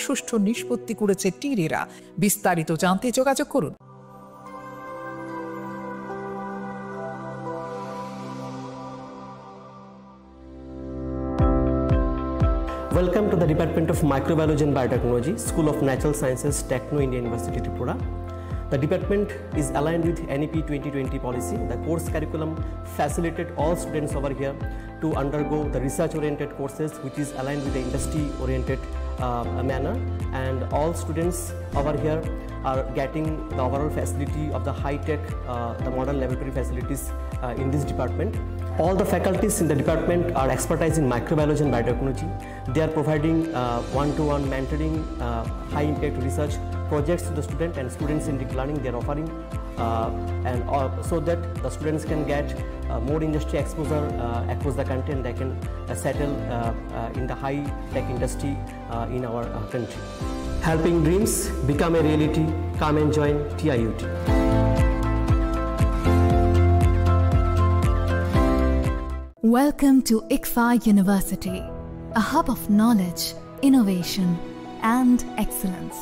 সুষ্ঠু নিষ্পত্তি করেছে টিরেরা। বিস্তারিত জানতে যোগাযোগ করুন। Welcome to the Department of Microbiology and Biotechnology, School of Natural Sciences, Techno India University, Tripura. The department is aligned with NEP 2020 policy. The course curriculum facilitated all students over here to undergo the research-oriented courses, which is aligned with the industry-oriented manner. And all students over here are getting the overall facility of the high-tech, the modern laboratory facilities in this department. All the faculties in the department are expertise in microbiology and biotechnology. They are providing one-to-one mentoring, high-impact research projects to the student and student-centric learning they are offering, so that the students can get more industry exposure across the country, and they can settle in the high-tech industry in our country. Helping dreams become a reality. Come and join TIUT. Welcome to ICFA University, a hub of knowledge, innovation, and excellence.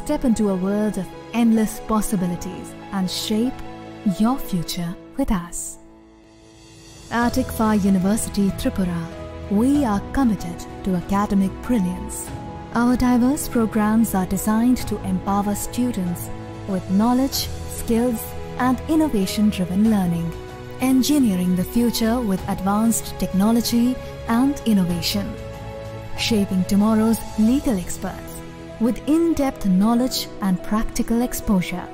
Step into a world of endless possibilities and shape your future with us. At ICFA University, Tripura, we are committed to academic brilliance. Our diverse programs are designed to empower students with knowledge, skills, and innovation-driven learning. Engineering the future with advanced technology and innovation. Shaping tomorrow's legal experts with in-depth knowledge and practical exposure.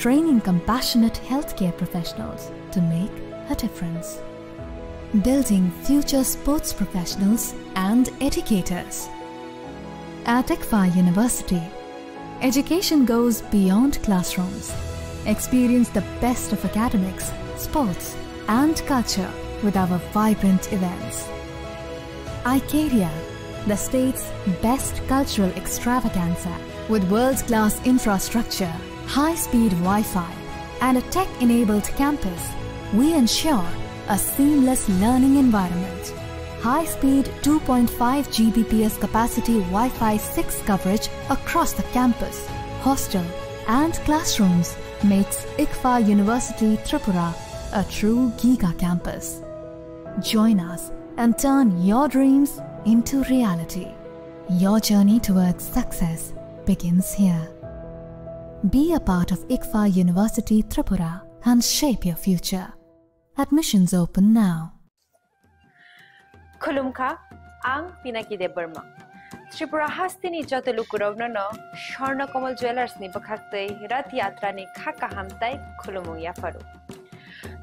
Training compassionate healthcare professionals to make a difference. Building future sports professionals and educators. At ICFA University, education goes beyond classrooms. Experience the best of academics, sports, and culture with our vibrant events. ICARIA, the state's best cultural extravaganza, with world-class infrastructure, high-speed Wi-Fi, and a tech-enabled campus, we ensure a seamless learning environment. High-speed 2.5 Gbps capacity Wi-Fi 6 coverage across the campus, hostel, and classrooms makes ICFA University Tripura a true Giga campus. Join us and turn your dreams into reality. Your journey towards success begins here. Be a part of ICFA University Tripura and shape your future. Admissions open now. Khulumkha, ang Pinaki de Burma. Tripura hastini jotolukurogno no Sharna Kamal Jewelers ni bakhaktei Rath Yatra ni khaka hamtai khulumung yafaru.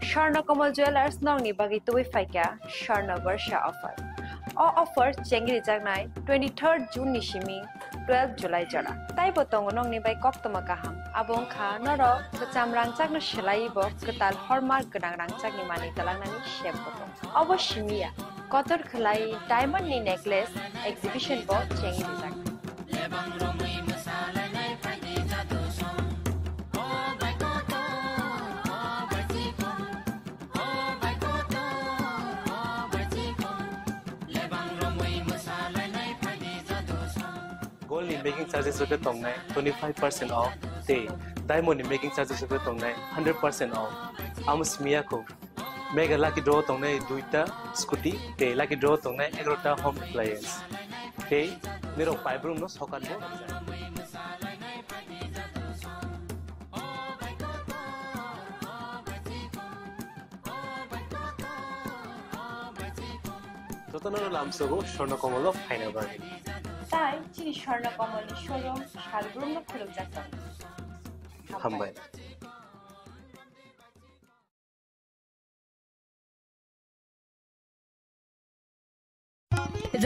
Sharna Kamal Jewelers nong ni bagi tuwi faika Sharna Varsha offer. All offer chengri jagnai 23rd June ni shimi 12 July jara. Tai botong nong ni bai kok tomakaham. Abong kha noro kecam rangcak no shelai bo ketal hormar gedang rangcak ni mani talang nani shem botong. Obo shimiya kotor khlai diamond ni necklace exhibition bo chengri jagnai. Gold in making charges of the tongue 25% off. Day diamond in making charges of the tongue 100% off. Amos Miyako mega lucky draw tongue duita scooty. Day lucky draw tongue egrota home appliance. Day Nero pipe room no socket. Totanano Lamsogo, Sharna Kamal of Heineberg. Tai chini Sharna Kamal showroom Shalbrum no khulum jakta. Hambai.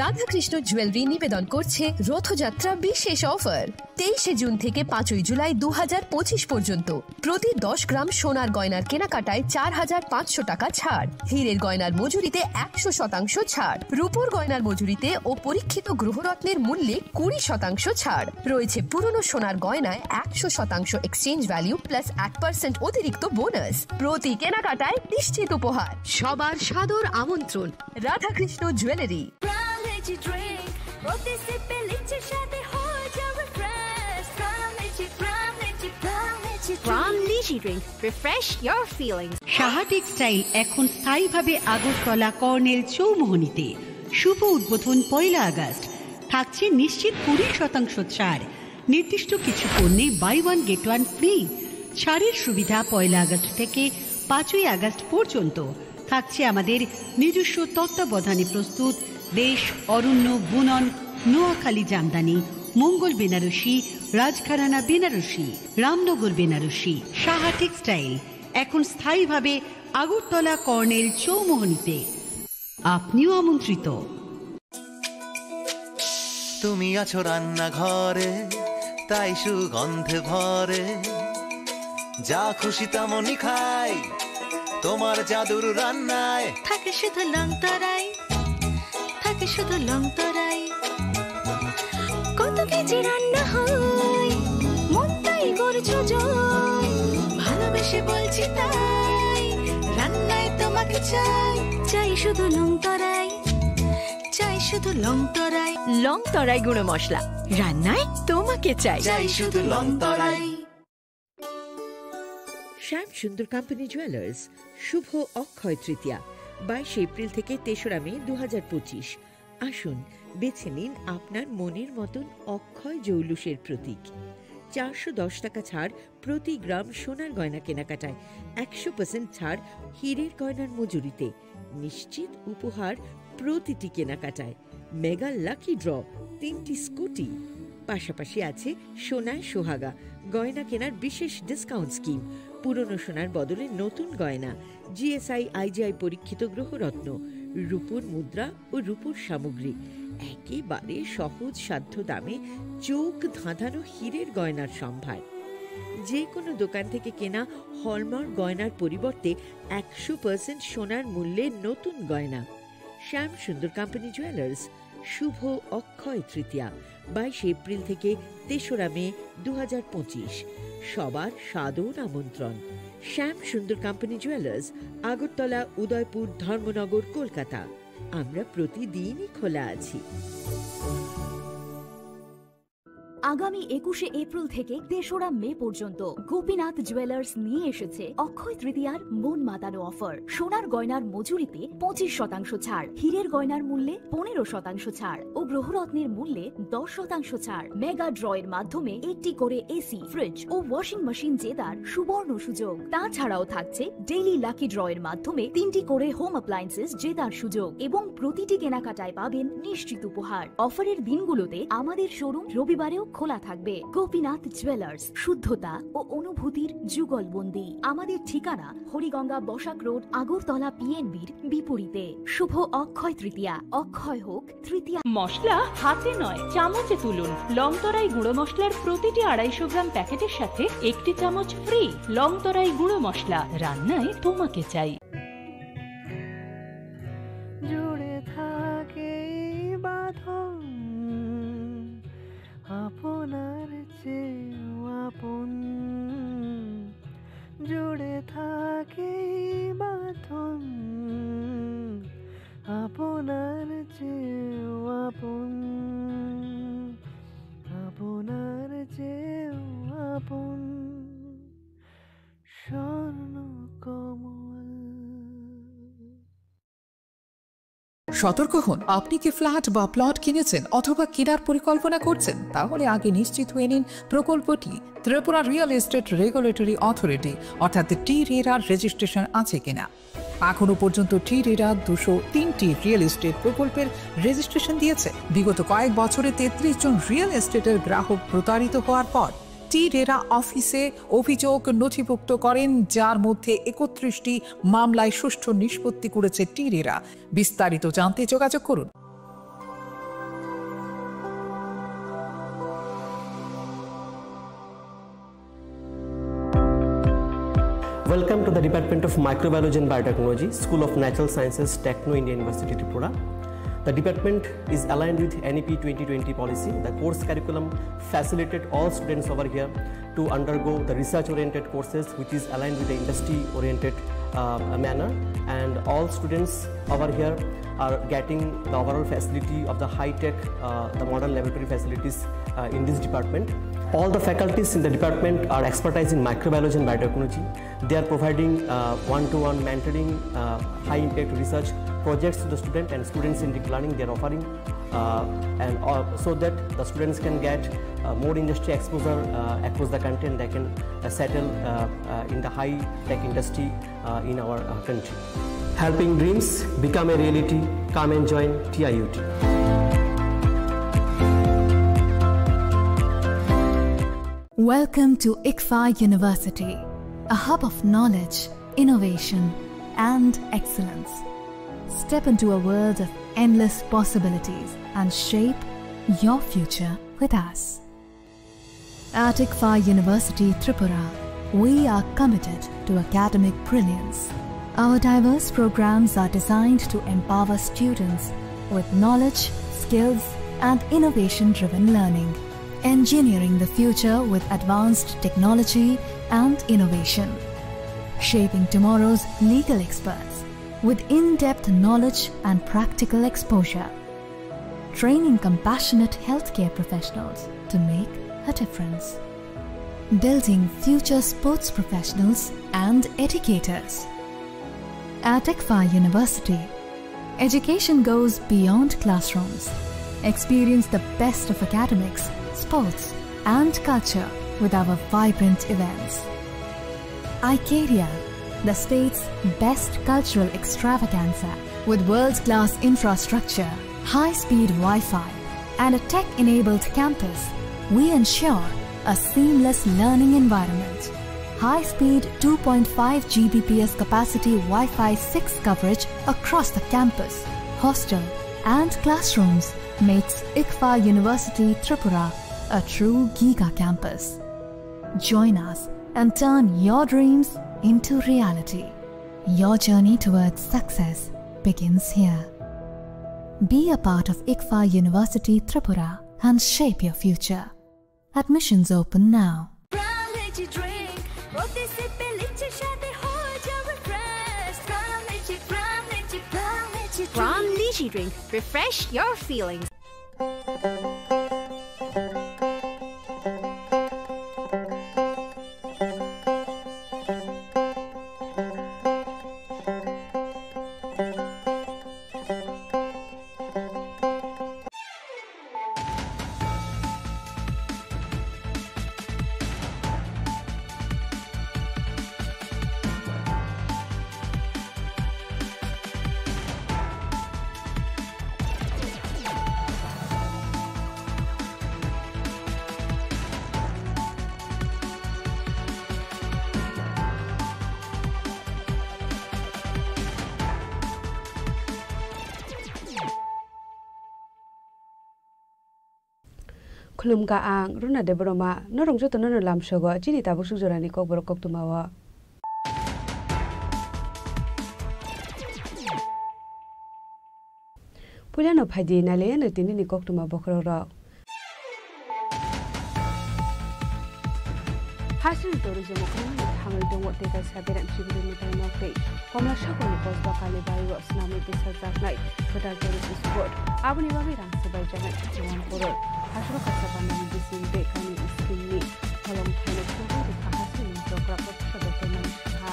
Radhakrishna jewellery নিবেদন করছে রথযাত্রা বিশেষ offer 23 June থেকে 5 জুলাই 2025 পর্যন্ত প্রতি 10 গ্রাম সোনার গয়নার কেনাকাটায় 4500 টাকা ছাড়, হীরের গয়নার মজুরিতে 100% ছাড়, রূপোর গয়নার মজুরিতে ও পরীক্ষিত গ্রহরত্নের মূল্যে 20% ছাড় রয়েছে। পুরনো সোনার গয়নায় 100% এক্সচেঞ্জ ভ্যালু প্লাস 1% অতিরিক্ত বোনাস। প্রতি কেনাকাটায় নিশ্চিত উপহার। সবার সাদর আমন্ত্রণ Radhakrishna jewellery. Drink From Lychee Drink, refresh your feelings. Saha textile এখন স্থায়ীভাবে আগরতলা কর্নেল চৌমোহনীতে। শুভ উদ্বোধন 1 আগস্ট। থাকছে নিশ্চিত 20% ছাড়। নির্দিষ্ট কিছু পণ্যে বাই 1 গেট 1 ফ্রি। ছাড়ের সুবিধা 1 আগস্ট থেকে 5 আগস্ট পর্যন্ত। থাকছে আমাদের নিজস্ব তত্ত্বাবধানে প্রস্তুত দেশ অরণ্য বুনন নোয়াখালী জামদানি, মঙ্গল বেনারসি, রাজঘরানা বেনারসি, রামনগর বেনারসি। সাহা টেক্সটাইল এখন স্থায়ীভাবে আগরতলা কর্নেল চৌমোহনীতে। আপনিও আমন্ত্রিত। তুমি আছো রান্নাঘরে, তাই সুগন্ধে ভরে, যা খুশি তেমনই খাই তোমার জাদুর রান্নায়। থাকে শুধু লং তরাই, থাকে শুধু লং তরাই, কত কেজি রান্না হয় মন তাই করছো জয়, ভালোবেসে বলছি তাই রান্নায় তোমাকে চাই, চাই শুধু লং তরাই, চাই শুধু লং তরাই। লং তরাই গুঁড়ো মশলা, রান্নায় তোমাকে চাই, চাই শুধু লং তরাই। শ্যাম সুন্দর কোম্পানি জুয়েলার্স, শুভ অক্ষয় তৃতীয়া 22 এপ্রিল থেকে 3রা মে 2025। আসুন বেছে নিন আপনার মনের মতন অক্ষয় জৌলুসের প্রতীক। 410 টাকা ছাড় প্রতি গ্রাম সোনার গয়না কেনাকাটায়, 100% ছাড় হীরের গয়নার মজুরিতে, নিশ্চিত উপহার প্রতিটি কেনাকাটায়, মেগা লাকি ড্র 3টি স্কুটি। পাশাপাশি আছে সোনায় সোহাগা গয়না কেনার বিশেষ ডিসকাউন্ট স্কিম, পুরনো সোনার বদলে নতুন গয়না, জিএসআই আইজিআই পরীক্ষিত গ্রহরত্ন, রূপোর মুদ্রা ও রূপোর সামগ্রী, একেবারে সহজ সাধ্য দামে চোখ ধাঁধানো হীরের গয়নার সম্ভার। যে কোনো দোকান থেকে কেনা হলমার্ক গয়নার পরিবর্তে 100% সোনার মূল্যে নতুন গয়না। শ্যাম সুন্দর কোম্পানি জুয়েলার্স, শুভ অক্ষয় তৃতীয়া 22 এপ্রিল থেকে 3রা মে 2025। সবার সাদর আমন্ত্রণ। শ্যাম সুন্দর কোম্পানি জুয়েলার্স, আগরতলা, উদয়পুর, ধর্মনগর, কলকাতা। আমরা প্রতিদিনই খোলা আছি। আগামী 21শে এপ্রিল থেকে 3রা মে পর্যন্ত গোপীনাথ জুয়েলার্স নিয়ে এসেছে অক্ষয় তৃতীয়ার মন মাতানো অফার। সোনার গয়নার মজুরিতে 25% ছাড়, হীরের গয়নার মূল্যে 15% ছাড় ও গ্রহরত্নের মূল্যে 10% ছাড়। মেগা ড্রয়ের মাধ্যমে একটি করে এসি, ফ্রিজ ও ওয়াশিং মেশিন জেতার সুবর্ণ সুযোগ। তাছাড়াও থাকছে ডেইলি লাকি ড্রয়ের মাধ্যমে 3টি করে হোম অ্যাপ্লায়েন্সেস জেতার সুযোগ এবং প্রতিটি কেনাকাটায় পাবেন নিশ্চিত উপহার। অফারের দিনগুলোতে আমাদের শোরুম রবিবারেও খোলা থাকবে। গোপীনাথ জুয়েলার্স, শুদ্ধতা ও অনুভূতির যুগলবন্দি। আমাদের ঠিকানা হরিগঙ্গা বসাক রোড, আগরতলা পিএনবির বিপরীতে। শুভ অক্ষয় তৃতীয়া, অক্ষয় হোক তৃতীয়া। মশলা হাতে নয় চামচে তুলুন। লং তরাই গুঁড়ো মশলার প্রতিটি 250 গ্রাম প্যাকেটের সাথে 1টি চামচ ফ্রি। লং তরাই গুঁড়ো মশলা, রান্নায় তোমাকে চাই। জুড়ে থাকে বাঁধন আপনার চেয়েও আপন, জুড়ে থাকে বাঁধন আপনার চেয়েও আপন, আপনার চেয়েও আপন স্বর্ণ কমল। সতর্ক হন, আপনি কি ফ্ল্যাট বা প্লট কিনেছেন অথবা কেনার পরিকল্পনা করছেন? তাহলে আগে নিশ্চিত হয়ে নিন প্রকল্পটি Tripura real estate regulatory authority অর্থাৎ টি-রেরার রেজিস্ট্রেশন আছে কিনা। এখনো পর্যন্ত টি-রেরা 203টি রিয়েল এস্টেট প্রকল্পের রেজিস্ট্রেশন দিয়েছে। বিগত কয়েক বছরে 33 জন রিয়েল এস্টেটের গ্রাহক প্রতারিত হওয়ার পর টি-রেরা অফিসে অভিযোগ নথিভুক্ত করেন, যার মধ্যে 31টি মামলায় সুষ্ঠু নিষ্পত্তি করেছে টি-রেরা। বিস্তারিত জানতে যোগাযোগ করুন। Welcome to the Department of Microbiology and Biotechnology, School of Natural Sciences, Techno India University, Tripura. The department is aligned with NEP 2020 policy. The course curriculum facilitated all students over here to undergo the research-oriented courses, which is aligned with the industry-oriented manner. And all students over here are getting the overall facility of the high-tech, the modern laboratory facilities in this department. All the faculties in the department are expertise in microbiology and biotechnology. They are providing one-to-one mentoring, high-impact research projects to the student and students in deep learning they are offering, so that the students can get more industry exposure across the country and they can settle in the high-tech industry in our country. Helping dreams become a reality. Come and join TIUT. Welcome to ICFA University, a hub of knowledge, innovation, and excellence. Step into a world of endless possibilities and shape your future with us. At ICFA University, Tripura, we are committed to academic brilliance. Our diverse programs are designed to empower students with knowledge, skills, and innovation-driven learning, engineering the future with advanced technology and innovation, shaping tomorrow's legal experts with in-depth knowledge and practical exposure, training compassionate healthcare professionals to make a difference, building future sports professionals and educators. At ICFA University, education goes beyond classrooms. Experience the best of academics, sports, and culture with our vibrant events. ICARIA, the state's best cultural extravaganza, with world-class infrastructure, high-speed Wi-Fi, and a tech-enabled campus, we ensure a seamless learning environment. High-speed 2.5 Gbps capacity Wi-Fi 6 coverage across the campus, hostel, and classrooms makes ICFA University Tripura a true Giga campus. Join us and turn your dreams into reality. Your journey towards success begins here. Be a part of ICFA University Tripura and shape your future. Admissions open now. From Lychee Drink, refresh your feelings. Khulum ka ang runa de broma no rongjo to no lam shogo chini ta busu jorani kok bor kok tumawa Pulano phadi na le na tini ni kok tuma bokro ra Hasil tourism ko hamil dong wote ka saberan chibulu ni tai nok dei komla shako ni pos ba kale bai ro snami ti sajak nai total tourist spot abuni ba bi rang sebai jana chiwan poro Hasil kasaban ni disin de kani iskin ni kolom thane ko di hasil ni program ko sabe na ha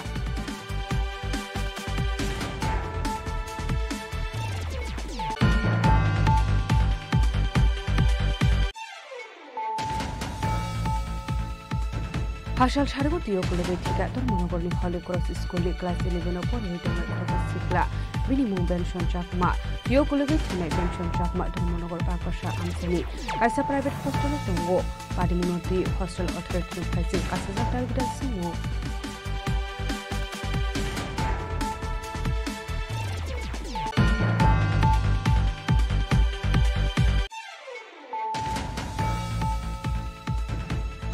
Hashal Shargo Tio Kulevitica, Tormonogoli Holy Cross School, Class 11 upon Sikla, minimum pension chakma, Tio Kulevit, pension chakma, Tormonogol Pakasha Amsani, as a private hostel of Tongo, Padiminoti, Hostel Authority, Kazik, as a target Simo.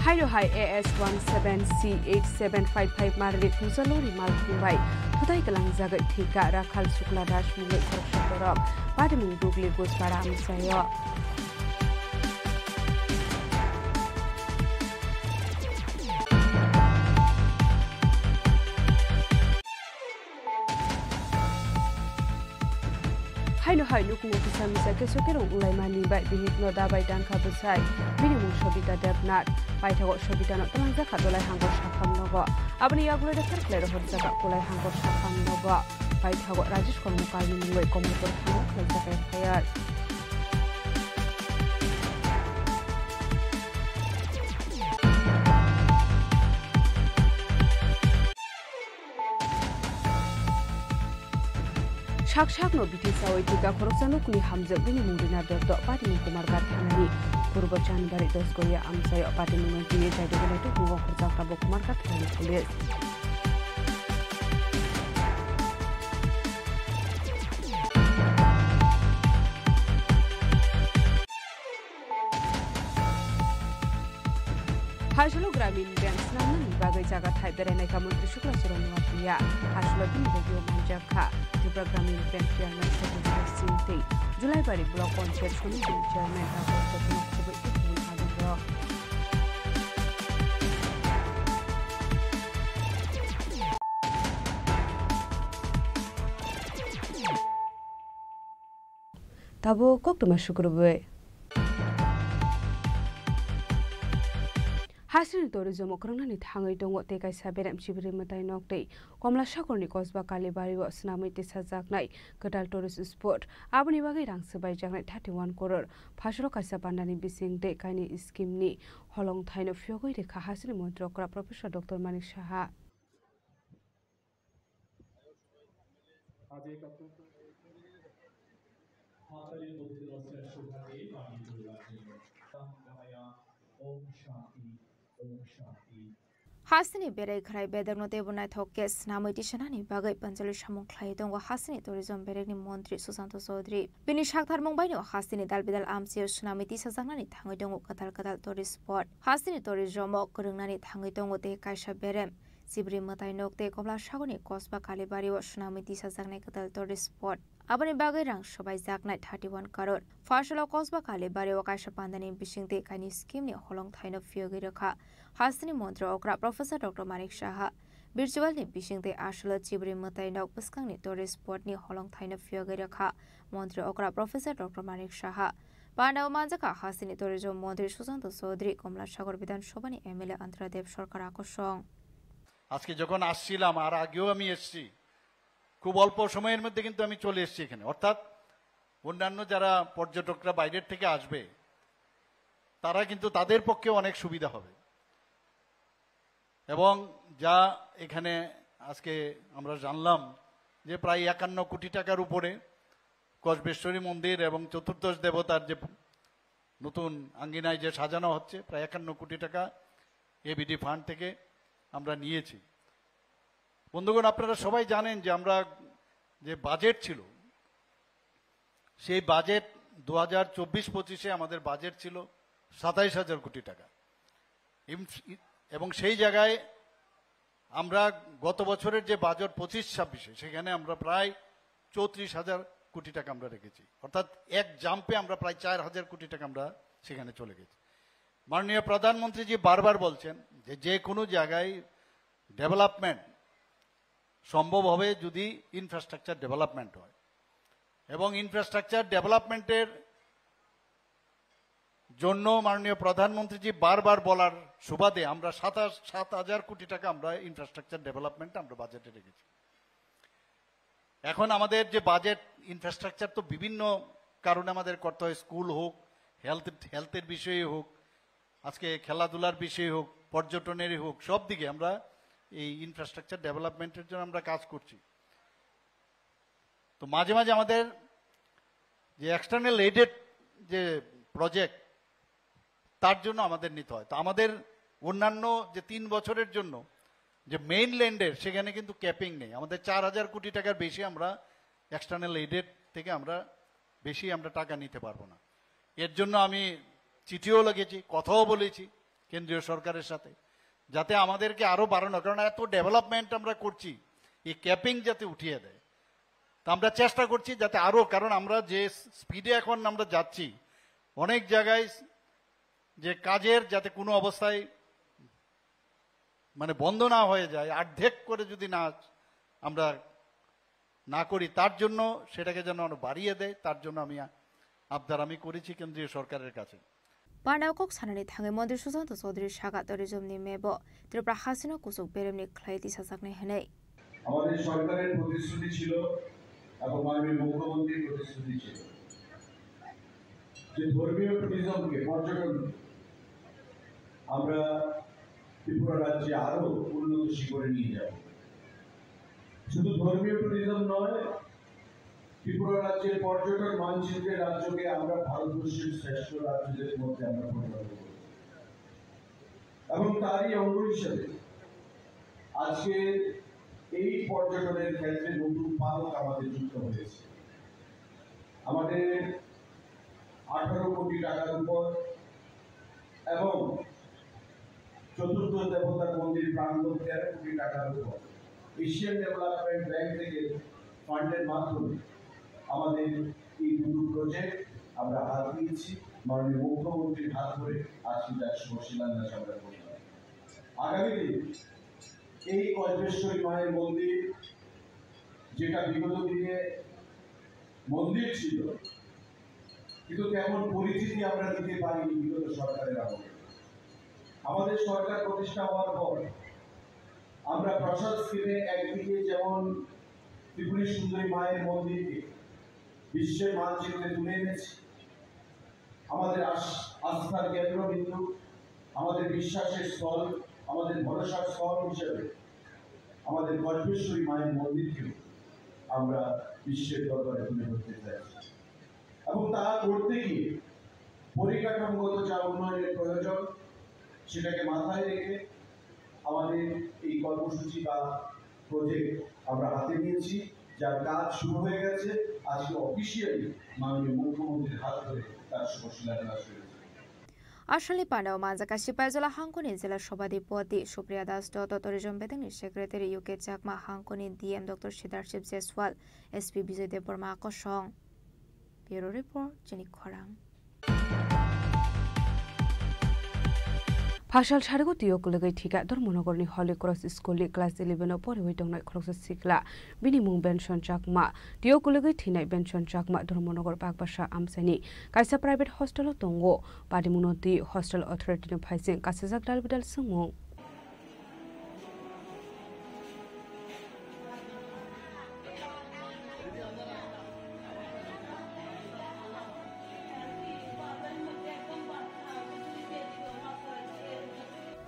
Hydro High AS 17C8755 Marli Pusalori Malkumbai, Tudai Kalang Zaga Tika, Rakal Sukla Dash, Mule Korshapurab, Padimu Dugli Gospara Amsayo. Bino hai nuk mo kisa misa kesokerong ulai mani bai bihit no da bai dangka besai. Bini mung sobita debnat. Bai thago sobita no telang jaka dolai hanggo sakham nogo. Abani yagulo de kerklero hot jaka ulai hanggo sakham nogo. Bai thago Rajesh Kormokar ni muai komukor hanggo klai jaka khayar. Shak no biti sawai tika khorokjano kuni hamjak bini mungdina dotto pati mung kumar gathangani purbo Janbari 10 goria amsayo pati mung tiye jaide gele to bungo khorjak tabo kumar gathangani pulis Haslo Gramin Bank namun bagai jaga thai berenai ka Menteri Syukra Suronuwatia Haslo bini bagio manjaka Tripura Gramin Bank Chairman Saudara Sinti Julai bari Blok Panchayat Suni Chairman Rafa Saudara Kubai Ibn Adiro Tabo kok tu masuk rubai Hasini tourism okrangani thangai dongo te kaisa beram chibri matai noktei Komla Sagarni Kosba Kalibari wa snamai te sajaknai Kadal tourist spot aboni bagai rangsebai jaknai 31 crore phasro kaisa bandani bising de kaini scheme ni holong thaino fyogoi rekha Hasini Montrokra Professor Dr. Manik Saha Hasini berai khrai bedagno debunai thokes namai tisanani bagai panjali samung khlai dong Hasini tourism beregni mantri Susanto Chaudhary bini sakthar mungbai no Hasini dalbidal amsio sunami tisajangnani thangai dong kadal tourist spot Hasini tourism korungnani thangai dong te kaisa berem Sibri matai nokte Komla Sagarni Kosba Kalibari wa sunami tisajangnai kadal tourist spot Abani bagai rang sabai jaknai 31 crore Fasalo Kosba Kalibari wa kaisa pandani bisingte kaini scheme ni holong thaino fiogi rakha Hasini Montra Okra Professor Dr. Manik Saha Virtual ni bisingte asalo chibri matai nok paskang ni tourist spot ni holong thaino fiogi rakha Montra Okra Professor Dr. Manik Saha Pandaw manjaka Hasini tourism Mantri Susanto Chaudhary Komla Sagar Bidhan Sabha ni MLA Antradev Sarkar আকর্ষণ আজকে যখন আসছিলাম আর আগেও আমি এসেছি খুব অল্প সময়ের মধ্যে কিন্তু আমি চলে এসেছি এখানে অর্থাৎ অন্যান্য যারা পর্যটকরা বাইরের থেকে আসবে তারা কিন্তু তাদের পক্ষে অনেক সুবিধা হবে এবং যা এখানে আজকে আমরা জানলাম যে প্রায় 51 কোটি টাকার উপরে কসবেশ্বরী মন্দির এবং চতুর্দশ দেবতার যে নতুন আঙ্গিনায় যে সাজানো হচ্ছে প্রায় 51 কোটি টাকা এবিডি ফান্ড থেকে আমরা নিয়েছি বন্ধুগণ আপনারা সবাই জানেন যে আমরা যে বাজেট ছিল সেই বাজেট 2024-25 এ আমাদের বাজেট ছিল 27000 কোটি টাকা এবং সেই জায়গায় আমরা গত বছরের যে বাজেট 25-26 সেখানে আমরা প্রায় 34000 কোটি টাকা আমরা রেখেছি অর্থাৎ এক জাম্পে আমরা প্রায় 4000 কোটি টাকা আমরা সেখানে চলে গেছি মাননীয় প্রধানমন্ত্রী জি বারবার বলছেন যে যে কোনো জায়গায় ডেভেলপমেন্ট সম্ভব হবে যদি ইনফ্রাস্ট্রাকচার ডেভেলপমেন্ট হয় এবং ইনফ্রাস্ট্রাকচার ডেভেলপমেন্টের জন্য মাননীয় প্রধানমন্ত্রী জি বারবার বলার সুবাদে আমরা 7000 কোটি টাকা আমরা ইনফ্রাস্ট্রাকচার ডেভেলপমেন্ট আমরা বাজেটে রেখেছি এখন আমাদের যে বাজেট ইনফ্রাস্ট্রাকচার তো বিভিন্ন কারণে আমাদের করতে হয় স্কুল হোক হেলথের বিষয়ে হোক আজকে খেলাধুলার বিষয়ে হোক পর্যটনেরই হোক সব দিকে আমরা এই ইনফ্রাস্ট্রাকচার ডেভেলপমেন্টের জন্য আমরা কাজ করছি তো মাঝে মাঝে আমাদের যে এক্সটার্নাল এইডেড যে প্রজেক্ট তার জন্য আমাদের নিতে হয় তো আমাদের অন্যান্য যে 3 বছরের জন্য যে মেইন ল্যান্ডের সেখানে কিন্তু ক্যাপিং নেই আমাদের 4000 কোটি টাকার বেশি আমরা এক্সটার্নাল এইডেড থেকে আমরা বেশি আমরা টাকা নিতে পারবো না এর জন্য আমি চিঠিও লিখেছি কথাও বলেছি কেন্দ্রীয় সরকারের সাথে যাতে আমাদেরকে আরো বাড়ানো কারণ এত ডেভেলপমেন্ট আমরা করছি এই ক্যাপিং যাতে উঠিয়ে দেয় তো আমরা চেষ্টা করছি যাতে আরো কারণ আমরা যে স্পিডে এখন আমরা যাচ্ছি অনেক জায়গায় যে কাজের যাতে কোনো অবস্থায় মানে বন্ধ না হয়ে যায় অর্ধেক করে যদি না আমরা না করি, তার জন্য সেটাকে যেন বাড়িয়ে দেয়, তার জন্য আবদার আমি করেছি কেন্দ্রীয় সরকারের কাছে। Parnaukok sanani thangai Mantri Susanto Chaudhary Shaka tourismni mebo Tripura Hasina kusuk beremni khlaiti sajak nei hanei আমাদের সরকারের প্রতিশ্রুতি ছিল এবং মাননীয় মুখ্যমন্ত্রীর প্রতিশ্রুতি ছিল যে ধর্মীয় ট্যুরিজমকে পর্যটন আমরা ত্রিপুরা রাজ্যে আরো উন্নত শিখরে নিয়ে যাব। শুধু ধর্মীয় ট্যুরিজম নয়, ত্রিপুরা রাজ্যের পর্যটন মানচিত্রে রাজ্যকে আমরা ভারতবর্ষের শ্রেষ্ঠ রাজ্যদের মধ্যে আমরা পরিণত করব এবং তারই অঙ্গ হিসেবে আজকে এই পর্যটনের ক্ষেত্রে নতুন পালক আমাদের যুক্ত হয়েছে। আমাদের 18 কোটি টাকার উপর এবং চতুর্থ দেবতা মন্দির প্রাঙ্গণ 13 কোটি টাকার উপর এশিয়ান ডেভেলপমেন্ট ব্যাংক থেকে ফান্ডের মাধ্যমে আমাদের এই দুটো প্রজেক্ট আমরা হাত দিয়েছি। মাননীয় মুখ্যমন্ত্রীর হাত ধরে আজকে তার শুভ শিলান্যাস আমরা করলাম। আগামী দিন এই কল্পেশ্বরী মায়ের মন্দির, যেটা বিগত দিনে মন্দির ছিল কিন্তু তেমন পরিচিতি আমরা দিতে পারিনি বিগত সরকারের আমলে। আমাদের সরকার প্রতিষ্ঠা হওয়ার পর আমরা প্রসাদ স্কিমে একদিকে যেমন ত্রিপুরী সুন্দরী মায়ের মন্দিরকে বিশ্বের মানচিত্রে তুলে এনেছি, আমাদের আস্থার কেন্দ্রবিন্দু, আমাদের বিশ্বাসের স্থল, আমাদের ভরসার স্থল হিসেবে আমাদের কল্পেশ্বরী মায়ের মন্দিরকে আমরা বিশ্বের দরবারে তুলে ধরতে চাইছি এবং তা করতে গিয়ে পরিকাঠামোগত যা উন্নয়নের প্রয়োজন সেটাকে মাথায় রেখে আমাদের এই কর্মসূচি বা প্রজেক্ট আমরা হাতে নিয়েছি, যার কাজ শুরু হয়ে গেছে। আজকে অফিসিয়ালি মাননীয় মুখ্যমন্ত্রীর হাত ধরে তার শুভ শিলান্যাস হয়েছে। Ashali Pandau Manjaka Shipajala Hankoni Zilla Shobadipoti Supriya Das Dotto Tourism Beding Secretary UK Chakma Hankoni DM Dr. Siddharship Jeswal SP Bijoy Deborma Koshong Bureau Report Jenny Khorang Phashal Shargo Tiokulegai Tika Dormonogorni Holy Cross School Class 11 Pori Witong Cross Sikla Binimung Benson Chakma Tiokulegai Tina Benson Chakma Dormonogor Pakbasha Amsani Kaisa Private Hostel Tongo Padimunoti Hostel Authority of Paising Kasazak Dalbidal Sumong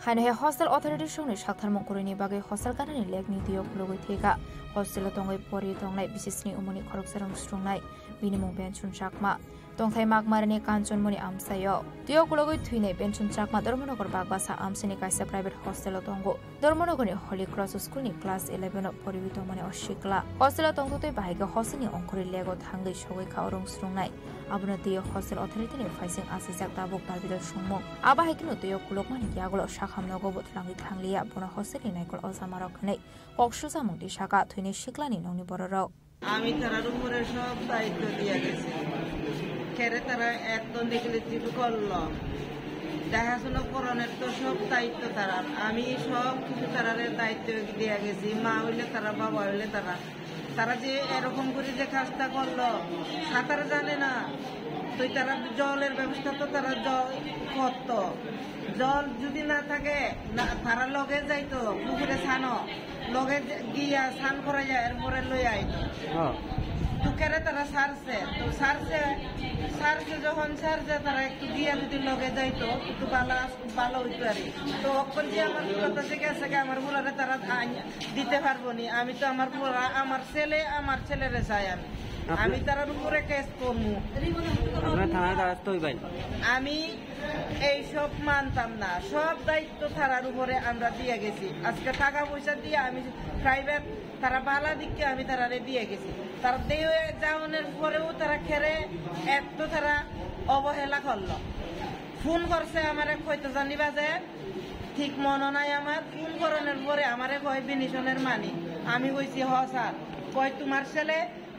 Hanhe Hostel Authority Shoni Shakthar Mokurini Bagai Hostel Kanani Legni Dioklogi Theka Hostel Tongai Pori Tonglai Bisisni Umoni Khoroksaram Strungnai Binimung Benchun Chakma Tongthai Magmarani Kanchon Moni Amsayo Dioklogi Thuine Benchun Chakma Dormonogor Bagbasa Amsini Kaisa Private Hostel Tongo Dormonogoni Holy Cross School ni Class 11 Pori Witomani Oshikla Hostel Tongtoi Bahiga Hosini Onkori Lego Thangai Shogai Khaorong Strungnai Abuna Dio Hostel Authority ni Faising Asijak Tabuk Dalbidal Sungmong Abahikino Dioklogi Yagolo Hamnogo Butlangi Tanglia Bona Hostel Naikol Ozamarokane Okshuza Mundi Shaka Twini Shiklani Noni Bororo আমি তারার উপরে সব দায়িত্ব দিয়ে গেছি খেরে তারা একদম দেখলে চিঠি করলো দেখাশোনা করণের তো সব দায়িত্ব তারার আমি সব কিছু তারারের দায়িত্ব দিয়ে গেছি মা হইলে তারা বাবা হইলে তারা যে এরকম করে যে কাজটা করলো সাঁতার জানে না তো তারা জলের ব্যবস্থা তো তারা জল করতো জল যদি না থাকে তারা লগে যাইতো পুকুরে ছানো লগে গিয়া স্নান করা যায় এরপরে লই আইতো টুকেরে তারা সারছে তো সারছে যখন সারছে তারা একটু গিয়া যদি লগে যাইতো একটু ভালো হইতো আর তো অক্ষণ যে আমার কথা থেকে আছে আমার বুড়ারে তারা দিতে পারবো নি আমি তো আমার বুড়া আমার ছেলেরে চাই আমি তার উপরে কেস করবো আমি এই সব মানতাম না সব দায়িত্ব তারার উপরে আমরা দিয়ে গেছি আজকে টাকা পয়সা দিয়ে আমি প্রাইভেট তারা বালা দিককে আমি তারারে দিয়ে গেছি তারা দিয়ে যাওয়ানোর পরেও তারা খেরে এত তারা অবহেলা করলো ফোন করছে আমারে কইতো জানিবা যে ঠিক মনে নাই আমার ফোন করানোর পরে আমারে কয় বিনিশনের মানি আমি কইছি হ স্যার কয় তোমার ছেলে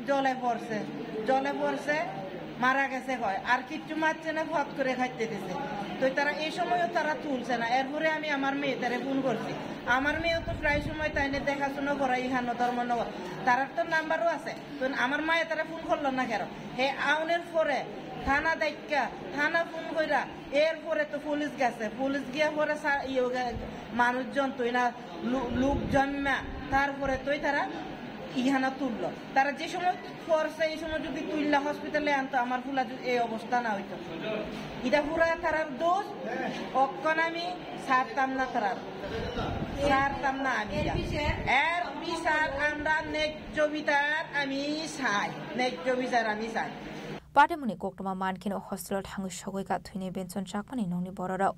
জলে পড়ছে মারা গেছে হয় আর কিচ্ছু মারছে না ফট করে খাইতে দিছে তো তারা এই সময়ও তারা তুলছে না। এরপরে আমি আমার মেয়ে তারে ফোন করছি, আমার মেয়েও তো প্রায় সময় তাই দেখাশোনা করা ইহানো ধর্মনগর, তার তো নাম্বারও আছে। তো আমার মায়ে তারা ফোন করলো না কেন? হে আউনের পরে থানা দেখা থানা ফোন কইরা এরপরে তো পুলিশ গেছে, পুলিশ গিয়ে পরে মানুষজন তুই না লোক জন্মা, তারপরে তুই তারা ইহানা তুললো। তারা যে সময় পড়ছে এই সময় যদি তুললা হসপিটালে আনতো আমার ফুলা এই অবস্থা না হইতো। এটা পুরা তারার দোষ, অক্ষণ আমি ছাড়তাম না, তারার ছাড়তাম না আমি। এর বিচার আমরা ন্যায্য বিচার আমি চাই, ন্যায্য বিচার আমি চাই। पाटेमुनि कोक्टमा मानखिनो हस्टेल थांगु सगैका थुइने बेन्सन चाकमानि नंनि बरराव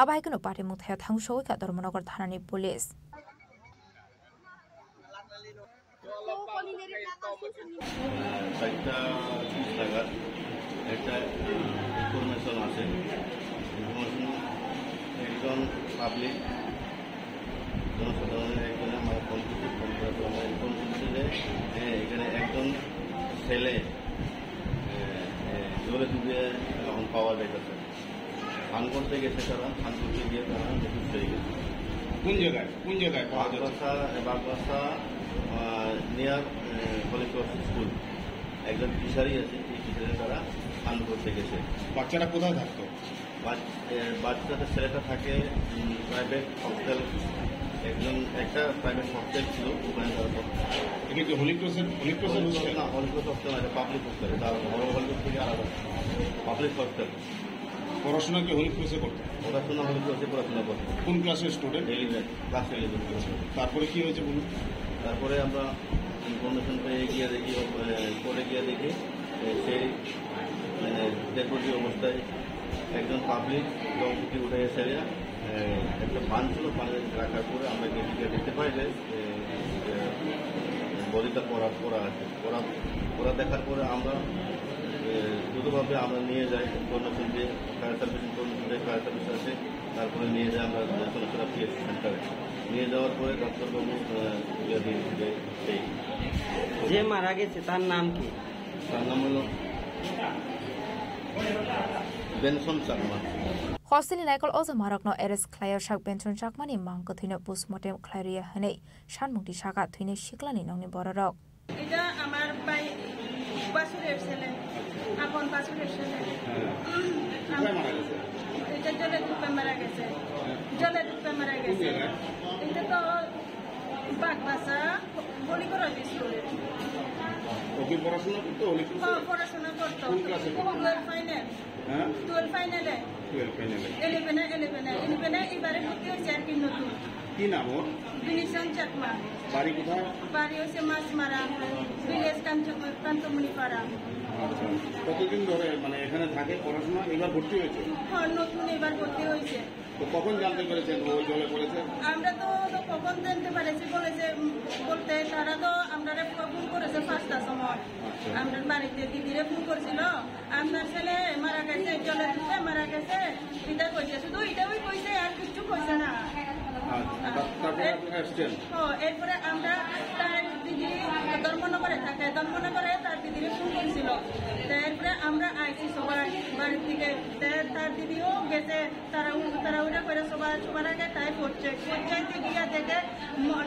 आबाइकनो पाटेमु थाया थांगु सगैका धर्मनगर थानानि पुलिस একটা ইনফরমেশন আছে, ইনফরমেশন একজন পাবলিক জনসাধারণের একজনে আমার ফোন করার আমরা ইনফরমেশন ছিল যে এখানে একজন ছেলে জোরে ডুবে এখন পাওয়া যাইতেছে। ধান করতে গেছে তারা, ধান করতে গিয়ে তারা নিখোঁজ হয়ে গেছে। কোন জায়গায় বাগবাসা নিয়ার হলিক্রস স্কুল একজন ফিশারি আছে, এই ফিশারি তারা ধান করতে গেছে। বাচ্চারা কোথায় থাকতো? বাচ্চাদের ছেলেটা থাকে প্রাইভেট হস্টেল, একটা প্রাইভেট হস্টেল ছিল ওখানে। এটা কি হলিক্রস হস্টেল? না, হলিক্রস হস্টেল আছে, পাবলিক হস্টেল, তার বড় হলিক্রস থেকে আলাদা পাবলিক হস্টেল। পড়াশোনা কি হলিক্রসে করতো? পড়াশোনা হলিক্রসে পড়াশোনা করতো। কোন ক্লাসের স্টুডেন্ট? ক্লাস 11। তারপরে কি হয়েছে বলুন? তারপরে আমরা ইনফরমেশন পেয়ে গিয়ে দেখি, পরে গিয়ে দেখি সেই ডেপুটি অবস্থায় একজন পাবলিক জঙ্গি উঠে এসে একটা পান ছিল, পানি রাখার পরে আমরা গিয়ে দেখতে পাই যে বডিটা পড়া আছে। পড়া দেখার পরে আমরা দ্রুতভাবে আমরা নিয়ে যাই ইনফরমেশন দিয়ে ফায়ার সার্ভিস, ইনফরমেশন দিয়ে ফায়ার সার্ভিস আছে, তারপরে নিয়ে যাই আমরা সোনাচড়া পিএসসি সেন্টারে। নিয়ে যাওয়ার পরে ডাক্তারবাবু সেই যে মারা গেছে তার নাম কি? তার নাম হলো বেনসন চাকমা। हस्टेलनि नायकल अज मारकनो एरेस्ट खालायाव शाक बेनसन चाकमानि मांगको थुइनो पोस्टमर्टेम खालारिया हनै सानमुक्ति शाखा थुइनो सिक्लानि नंनि बरराव এটা আমার ভাই বাসুরের ছেলে, আপন বাসুরের ছেলে। এটা জলে ডুবে মারা গেছে, জলে ডুবে মারা গেছে। এটা তো বাগবাসা বলি করা স্কুলে পড়াশোনা করতো। পড়াশোনা করতো 12 ফাইনাল, 12 ফাইনালে 11 এবারে ভর্তি হয়েছে আর কি নতুন। কি নাম ওর? বিনিশন চাকমা। বাড়ি কোথায়? বাড়ি হচ্ছে মাছমারা, ভিলেজ কান্তমণি পাড়া। কতদিন ধরে মানে এখানে থাকে পড়াশোনা? এবার ভর্তি হয়েছে? হ্যাঁ, নতুন এবার ভর্তি হয়েছে। তো কখন জানতে পেরেছেন ও জলে পড়েছে? আমরা তো কখন জানতে পেরেছি বলতে তারা তো আমরা ফোন করেছে 5টার সময়। আমরা বাড়িতে দিদিরে ফোন করছিল, আপনার ছেলে মারা গেছে, জলে ডুবে মারা গেছে, এটা কইছে, শুধু এটাই কইছে আর কিছু কইছে না। এরপরে আমরা তার দিদি ধর্মনগরে থাকে, ধর্মনগরে তার দিদিরে ফোন করেছিল। এরপরে আমরা আইছি সবাই বাড়ির থেকে, তার দিদিও গেছে, তারা ওটা করে সবার আগে তাই করছে। পঞ্চায়েতে গিয়া দেখে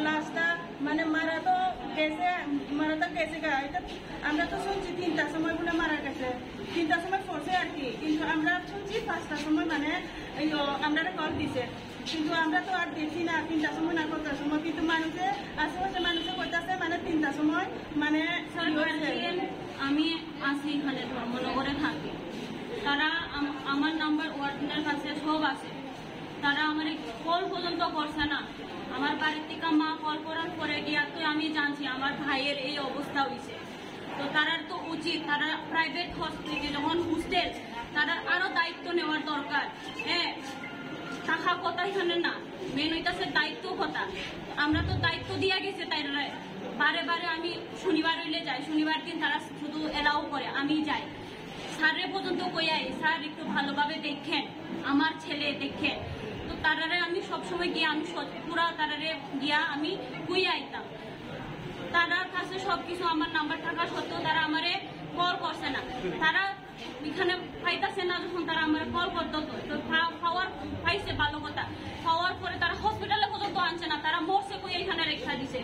লাশটা মানে মারা তো গেছে গা। এটা আমরা তো শুনছি 3টার সময় বলে মারা গেছে, 3টার সময় পড়ছে আর কি, কিন্তু আমরা শুনছি 5টার সময় মানে আমরা কল দিছে, কিন্তু আমরা তো আর দেখি না 3টার সময় না 4টার সময়। কিন্তু মানুষে আশেপাশে মানুষে করতেছে মানে 3টার সময় মানে আমি আসি এখানে ধর্মনগরে থাকি। তারা আমার নাম্বার ওয়ার্ডেনের কাছে সব আছে, তারা আমার কল পর্যন্ত করছে না। আমার বাড়ির থেকে মা কল করার পরে গিয়া তো আমি জানছি আমার ভাইয়ের এই অবস্থা হয়েছে। তো তারার তো উচিত, তারা প্রাইভেট হস্টেলে যখন হোস্টেল, তারা আরো দায়িত্ব নেওয়ার দরকার। হ্যাঁ, টাকা কথা এখানে না, মেন হইতাছে দায়িত্ব কথা। আমরা তো দায়িত্ব দিয়া গেছে, তাই বারে বারে আমি শনিবার হইলে যাই, শনিবার দিন তারা শুধু এলাও করে, আমি যাই। স্যারের পর্যন্ত কইয়াই, স্যার একটু ভালোভাবে দেখেন, আমার ছেলে দেখেন। তো তারারে আমি সবসময় গিয়ে আমি পুরা তারারে গিয়া আমি কই আইতাম। তারার কাছে সবকিছু আমার নাম্বার থাকা সত্ত্বেও তারা আমারে কল করছে না। তারা এখানে পাইতাছে না যখন তারা আমার কল করতো তো পাওয়ার পাইছে ভালো কথা পাওয়ার পরে তারা হসপিটালে পর্যন্ত আনছে না তারা মরছে কই এখানে রেখা দিছে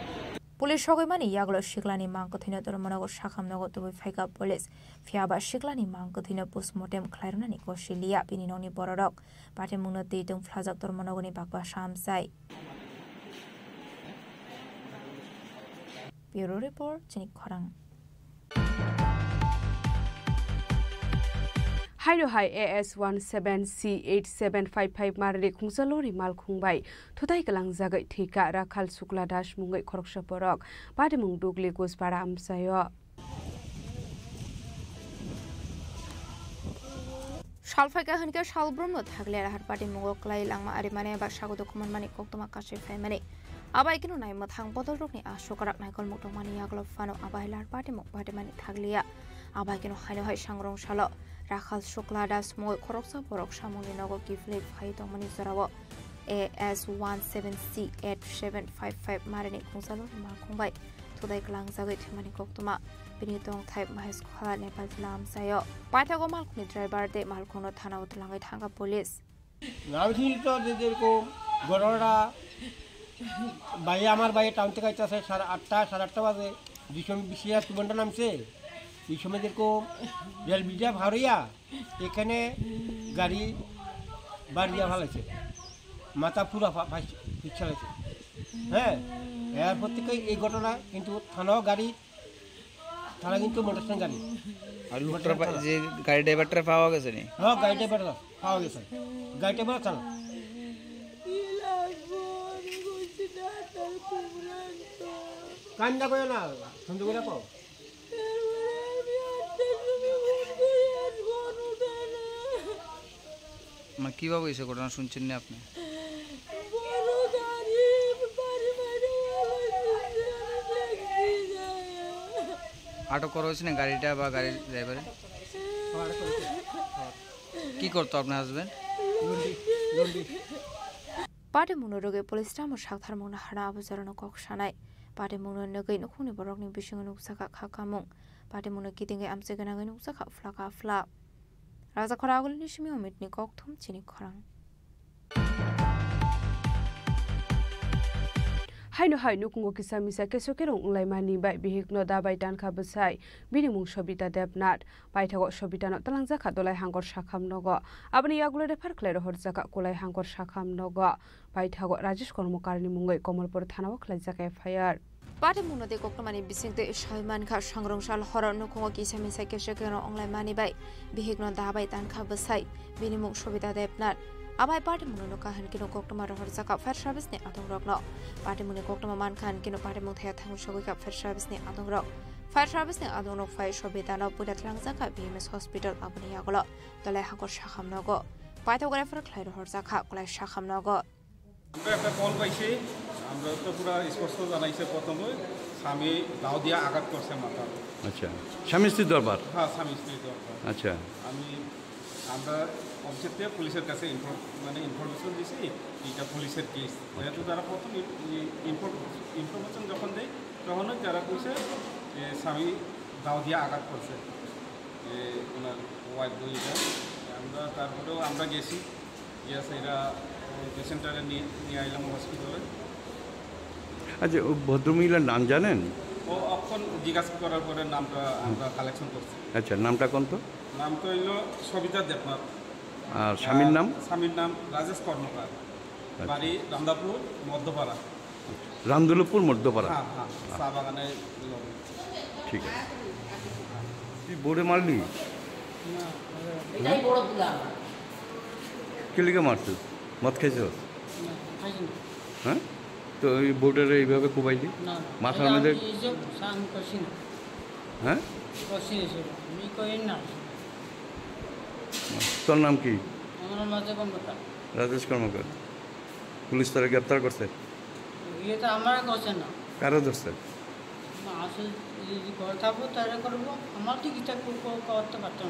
পুলিশ সগৈমানি ইয়াগুলো শিকলানি মাংকথিন তরমনগর শাখামনগর তবু ফাইকা পুলিশ ফিয়াবা শিকলানি মাংকথিন পোস্টমর্টেম খাইরনানি কশিলিয়া বিনি ননি বড়রক পাটে মুনতে ইতং ফ্লাজাক তরমনগনি বাকবা শামসাই ব্যুরো রিপোর্ট চিনিক খরাং Haino Hai AS17C8755 Marri Khungsalori Mal Khungbai Thutai Kalang Zagai Thika Rakhal Sukla Dash Mungai Khoroksha Porok Padimung Dugli Gospara Amsayo Shalfaika Hanka Shalbruno Tagler Har Party Mungo Klai Lama Arimane ba Shagodo Kumanmani Koktoma Kashi Family Abai kinu nai mathang botol rokni ashokarak naikol motomani yaglo fano abai lar party mok mani thaglia abai kinu haino hai sangrong shalo Rakhal Shukla Das Moi Khoroksa Porok Shamoni Nogo Kifle Phaito Mani Zarawo AS17C8755 Marine Khungsalo Ma Khungbai Tudai Klang Zagai Mani Koktoma Binitong Type Mahis Khala Nepal Lam Sayo Paitago Malkuni driver de Malkono Thana Utlangai Thanga Police Navhi to Dedirko Gorora ভাই আমার ভাই town থেকে আইতাছে 8:30 বাজে যে সময় বিশিয়া সুবন্ড নামছে এই সময় যেরকম রেল বিজা ভারিয়া এখানে গাড়ি বাড়িয়া ভালাইছে মাথা পুরা পিছালাইছে হ্যাঁ এরপর থেকে এই ঘটনা কিন্তু থানা কিন্তু মোটরসাইকেল গাড়ি আর লোকটার যে গাড়ি ড্রাইভারটা পাওয়া গেছে নি হ্যাঁ গাড়ি ড্রাইভার পাওয়া গেছে গাড়ি ড্রাইভার চালা কান্দা কই না সুন্দর করে কও মানে কিভাবে হইছে ঘটনা শুনছেন না আপনি আটক করা হয়েছে না গাড়িটা বা গাড়ির ড্রাইভারে কি করতো আপনার হাজবেন্ড পাটে মনোরোগে পুলিশ রাম সাকথার মন হারা আবজারণ ককসানাই পাটে মনো নগৈ নখুনি বরকনি বিসিং নুকসাকা খাকামুং পাটে মনো কিদিঙ্গে আমসে গনাগৈ নুকসাকা ফ্লাকা ফ্লা রাজা খরা আগলনি সিমি অমিতনি ককথম চিনি খরাং Haino Hai Nukungo Kisamisa Kesokerong Laimani by Bihikno Dabai Danka Basai, Binimung Shobita Debnat, Paitago Shobita not Talangzaka Dolai Hangor Shakam Nogo, Abani Yagule Parkler Horzaka Kulai Hangor Shakam Nogo, Paitago Rajesh Kormokarni Mungai Komolpur Tanawak Lazaka Fire. Pate muno de kokmani bisingte Shalman Kha Sangrong Shal Horon Nukungo Kisamisa Kesokerong Laimani by Bihikno Dabai Danka Basai, Binimung Shobita Debnat. Abai party muno kahan kino koktoma rohor zaka fair service ne atong rok no party muno koktoma man khan kino party mung thaya thang shogoi ka fair service ne atong rok fair service ne atong rok fai shobita no pudat lang zaka BMS hospital abuni yagolo tole hakor shakham nogo পাইথোগ্রাফার ক্লাই রহর জাখা কলাই শাখাম নগো আমরা একটা call পাইছি আমরা তো পুরো স্পষ্ট জানাইছে প্রথমে স্বামী দাও দিয়া আঘাত করছে মাথা আচ্ছা স্বামী স্ত্রী দরবার হ্যাঁ স্বামী স্ত্রী দরবার আচ্ছা আমরা অবজেক্টে পুলিশের কাছে ইনফরমেশন দিছি এটা পুলিশের কেস যেহেতু তারা প্রথম ইনফরমেশন যখন দেয় তখনই যারা কইছে যে স্বামী দাও দিয়া আঘাত করছে ওনার ওয়াইফ দুইটা আমরা তারপরেও আমরা গেছি গিয়েছে এরা পেশেন্টারে নিয়ে আইলাম হসপিটালে। আচ্ছা ও ভদ্রমহিলার নাম জানেন? ও অখন জিজ্ঞাসা করার পরে নামটা আমরা কালেকশন করছি। আচ্ছা নামটা কোন তো? নামটা হইল সবিতা দেবনাথ। আর স্বামীর নাম? স্বামীর নাম রাজেশ কর্মকার, বাড়ি রামদাপুর মধ্যপাড়া। রামদুলপুর মধ্যপাড়া। হ্যাঁ হ্যাঁ চা বাগানে। ঠিক আছে। তুই বোর্ডে মারলি? এটাই বড় তুলা। কে লিখে মারছিস? মদ খাইছিস? হ্যাঁ তো ওই বোর্ডের এইভাবে কোবাইলি মাথার মধ্যে? হ্যাঁ তোর নাম কি? রাজেশ কর্মকার। পুলিশ তারা গ্রেপ্তার করছে? কারা ধরছে?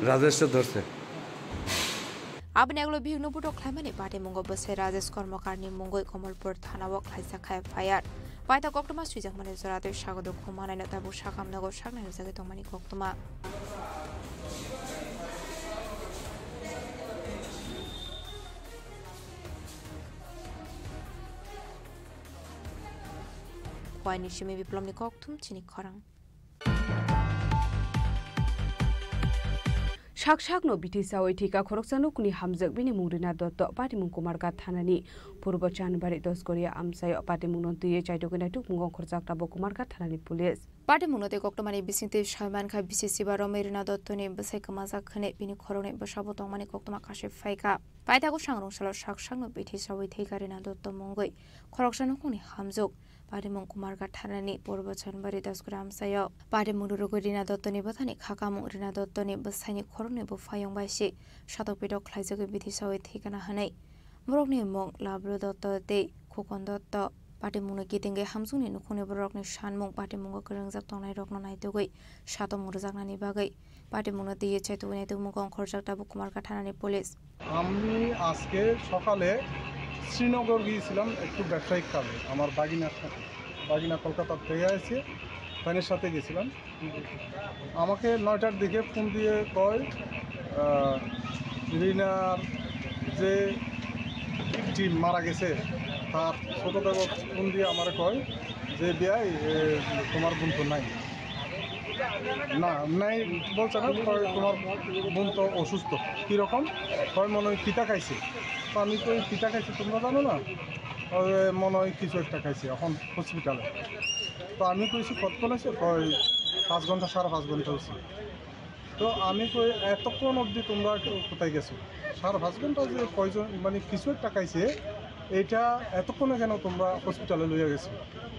রাজেশটা ধরছে। Abne aglo bihnu puto khlaimani pate mungo bose Rajesh Kormokarni mungoi Komolpur thanawo khlaisa khai fire paita koktoma suijak mane jorate sagodo khumana na tabu sakam nago sakna jage tomani koktoma কয়নি Simi বিপ্লবনি ককথুম চিনি খরাং সাকসাকনো বিটিসা ওইঠিকা খরকসানুকনি হামজক বিনি মুরিনা দত্ত পাটিমুং কুমারঘাট থানাनि পূর্ব চানবাড়ি দসগরিয়া আমসাই পাটিমুং নন্তুয়ে চাইদগিনাय টুকमुंगाव खरजाकटाबो Kumarghat थानानि police पाटिमुंगते कक्टमानि बिसिंते सायमानखा बिसिसि बारो मेरिना दत्तनि बसाय कमाजा खने बिनि खरने बसाबो तंमानि कक्टमा काशे फायका पाइतागो सांरंसालो साकसाकनो बिटिसा ओइठिकारिना दत्त मुंगै खरकसानुकनि हामजक पाटिमुं कुमारघाट थानानि पूर्व चानबारि दसगरिया আমসাय पाटिमुं रुगरिना दत्तनि बथानि खाकामुं रिना दत्तनि बसायनि खरने बफायं बायसि सातक बेदक खायजोगै बिटिसा ओइठिकाना हनै बरकनि मुं लाब्रु दत्त दे खुकन दत्त पाटिमुंनि गिदिंगे हामजुंनि नुखुनि बरकनि सानमुं पाटिमुंगो गोरोंजाक तंनाय रकनो नायदुगै सातमुं रोजाकनानि बागै पाटिमुंनो दिये चाइतुगै दुमुगं खरजाकटाबो कुमारघाट थानानि पुलिस আমি আজকে সকালে শ্রীনগর গিয়েছিলাম একটু ব্যবসায়িক কাজে আমার বাগিনা কলকাতা থেকে এসে ফ্যানের সাথে গেছিলাম আমাকে 9টার দিকে ফোন দিয়ে কয় রিনার যে টিম মারা গেছে তার ছোটো দাদা ফোন দিয়ে আমার কয় যে বিয়াই তোমার বোন তো নাই না নাই বলছে না তোমার বোন তো অসুস্থ কীরকম কয় মনে হয় পিতা খাইছে তো আমি তো পিতা খাইছি তোমরা জানো না মনে হয় কিছু একটা খাইছে এখন হসপিটালে তো আমি কইছি কতক্ষণ আছে কয় 5 ঘন্টা 5.5 ঘন্টা হয়েছে তো আমি কই এতক্ষণ অবধি তোমরা কোথায় গেছো 5.5 ঘন্টা যে কয়জন মানে কিছু একটা খাইছে এইটা এতক্ষণে কেন তোমরা হসপিটালে লইয়া গেছো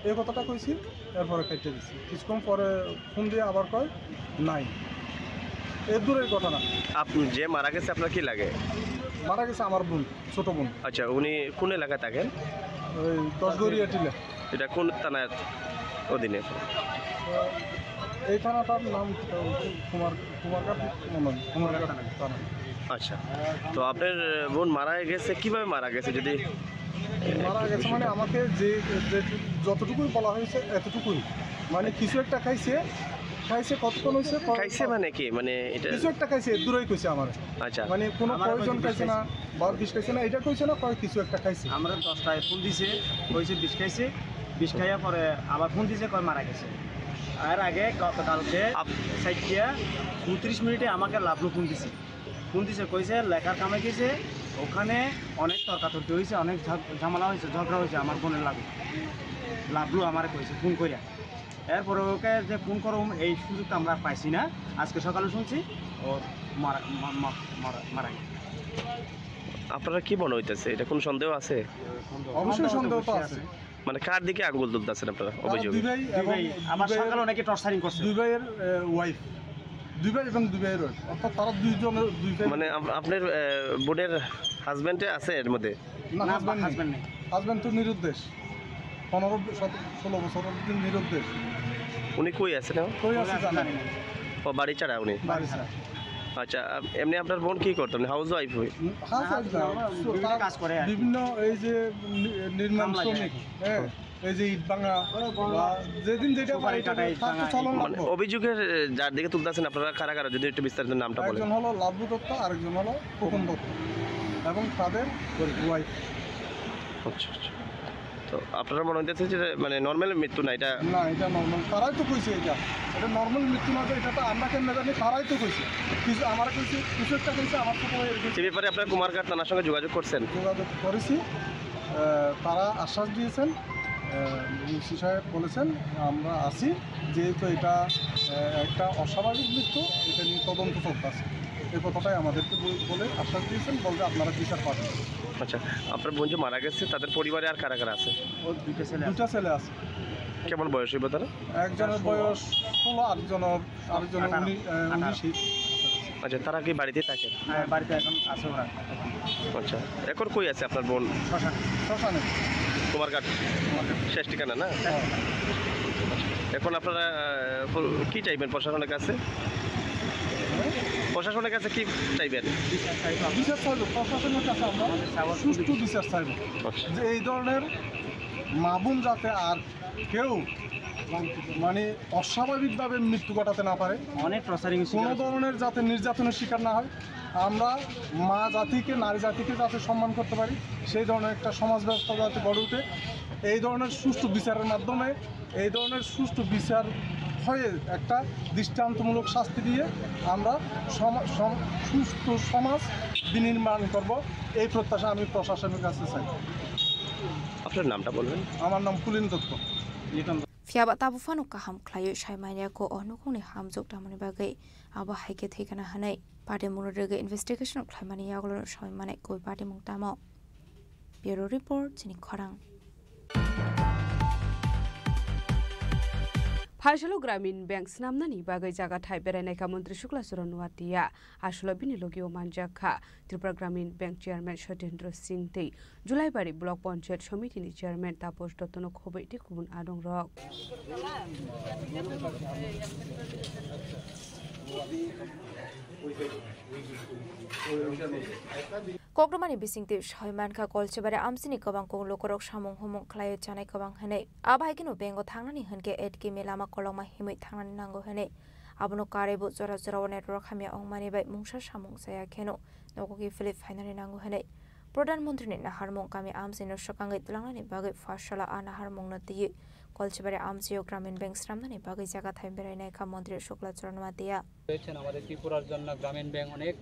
এই কথাটা কইছি এরপরে কেটে দিচ্ছি কিছুক্ষণ পরে ফোন দিয়ে আবার কয় নাই এর দূরের কথা না আপনি যে মারা গেছে আপনার কি লাগে মারা গেছে আমার বোন ছোট বোন আচ্ছা উনি কোন এলাকায় থাকেন ওই দশগড়িয়া টিলা এটা কোন থানার অধীনে এই থানাটার নাম কুমারঘাট থানা আচ্ছা তো আপনার বোন মারা গেছে কিভাবে মারা গেছে যদি মারা গেছে মানে আমাকে যে যতটুকুই বলা হয়েছে এতটুকুই মানে কিছু একটা খাইছে কতক্ষণ হয়েছে খাইছে মানে কি মানে এটা কিছু একটা খাইছে দূরেই কইছে আমার আচ্ছা মানে কোনো প্রয়োজন খাইছে না বার বিষ খাইছে না এটা কইছে না কয় কিছু একটা খাইছে আমরা 10টায় ফোন দিছে কইছে বিষ খাইছে বিষ খাইয়া পরে আবার ফোন দিছে কয় মারা গেছে আর আগে গতকালকে 4:32 মিনিটে আমাকে লাভলু ফোন দিছে কইছে লেখার কামে গেছে ওখানে অনেক তর্কাতর্কি হয়েছে অনেক ঝামেলা হয়েছে ঝগড়া হয়েছে আমার বোনের লাভলু আমার কইছে ফোন করিয়া এরপরে ওকে যে ফোন করো এই সুযোগটা আমরা পাইছি না আজকে সকালে শুনছি ও মারা গেছে আপনারা কি মনে হইতেছে এটা কোন সন্দেহ আছে অবশ্যই সন্দেহ তো আছে মানে কার দিকে আঙ্গুল তুলতেছেন আপনারা অভিযোগ আমার সকালে অনেকে টর্চারিং করছে দুই ভাইয়ের ওয়াইফ দুই ভাই এবং দুই ভাইয়ের অর্থাৎ তারা দুইজনের দুই ভাই মানে আপনার বোনের হাজবেন্ডে আছে এর মধ্যে না হাজবেন্ড নেই হাজবেন্ড তো নিরুদ্দেশ 15-16 বছর অবধি নিরুদ্দেশ উনি কই আছে না কই আছে জানেন ও বাড়ি ছাড়া উনি বাড়ি ছাড়া আচ্ছা এমনি আপনার বোন কি করতো হাউস ওয়াইফ হই কাজ করে বিভিন্ন এই যে নির্মাণ শ্রমিক হ্যাঁ এই যে ইট ভাঙা যেদিন যেটা মানে অভিযোগের যার দিকে তুলতেছেন আপনারা কারা কারা যদি একটু বিস্তারিত নামটা বলেন একজন হলো লাভলু দত্ত আরেকজন হলো খোকন দত্ত এবং তাদের ওয়াইফ আচ্ছা আচ্ছা তো আপনারা মনে হইতেছে যে মানে নর্মাল মৃত্যু না এটা না এটা নর্মাল তারাই তো কইছে এটা নর্মাল মৃত্যু না এটা তো আমরা কেন জানি তারাই তো কইছে কিছু আমার কইছে কিছু একটা কইছে আমার তো এই ব্যাপারে আপনারা কুমারঘাট থানার সঙ্গে যোগাযোগ করছেন যোগাযোগ করেছি তারা আশ্বাস দিয়েছেন মুন্সি সাহেব বলেছেন আমরা আছি যেহেতু এটা একটা অস্বাভাবিক মৃত্যু এটা নিয়ে তদন্ত চলতেছে এই কথাটাই আমাদেরকে বলে আশ্বাস দিয়েছেন বলতে আপনারা বিচার পাবেন আচ্ছা আপনার বোন যে মারা গেছে তাদের পরিবারে আর কারা কারা আছে দুটা ছেলে আছে কেমন বয়স হইব তারা একজনের বয়স 16 আরেকজনের 19 আচ্ছা তারা কি বাড়িতে থাকে হ্যাঁ বাড়িতে এখন আছে ওরা আচ্ছা এখন কই আছে আপনার বোন শ্মশানে কুমারঘাট শেষ ঠিকানা না এখন আপনারা কি চাইবেন প্রশাসনের কাছে প্রশাসনের কাছে কি চাইবেন বিচার চাইব প্রশাসনের কাছে আমরা সুষ্ঠু বিচার চাইব যে এই ধরনের মা বোন যাতে আর কেউ মানে অস্বাভাবিকভাবে মৃত্যু ঘটাতে না পারে অনেক টর্চারিং কোনো ধরনের যাতে নির্যাতনের শিকার না হয় আমরা মা জাতিকে, নারী জাতিকে যাতে সম্মান করতে পারি, সেই ধরনের একটা সমাজ ব্যবস্থা যাতে গড়ে ওঠে, এই ধরনের সুষ্ঠু বিচারের মাধ্যমে, এই ধরনের সুষ্ঠু বিচার হয়ে একটা দৃষ্টান্তমূলক শাস্তি দিয়ে আমরা সুষ্ঠু সমাজ বিনির্মাণ করব, এই প্রত্যাশা আমি প্রশাসনের কাছে চাই। আপনার নামটা বলবেন? আমার নাম পুলিন Dutta. Fiaba tabu fanu kaham klayu shaimania ko onukuni hamjuk tamani bagai aba haike thikana hanai party munurege investigation khlaimani yaglo shaimane koi party mungtamo. Bureau report chini khorang. फाइसलो ग्रामीण बैंक स्नामनानि बागै जागा थाइ बेरायनायखा मन्त्री शुक्ला चरण वाटिया आसलो बिनि लगियो मानजाखा त्रिपुरा ग्रामीण बैंक चेयरमैन सत्येन्द्र सिंह तै जुलाइबारि ब्लक पंचायत समितिनि चेयरमैन तापस दत्तनो खबैति गुबुन आदं रक Kogramani bisingti shoimanka kolchebare amsini kobang kong lokorok samung humung khlayo chanai kobang hanai abaikino bengo thangnani hanke etki melama kolongma himui thangnani nango hanai abono karebo jora jora network hamia ongmani bai mungsa samung saya kheno nogogi philip finani nango hanai Pradhan Mantri ni naharmong kami amsino shokangai tulangnani bagai fashala anaharmong nati kolchebare amsio গ্রামীণ bank স্রামনানি বাগৈ জায়গা থাই বেরাইনাই কা মন্ত্রী শুক্লা চরণ মাতিয়া রয়েছেন আমাদের ত্রিপুরার জন্য গ্রামীণ ব্যাংক অনেক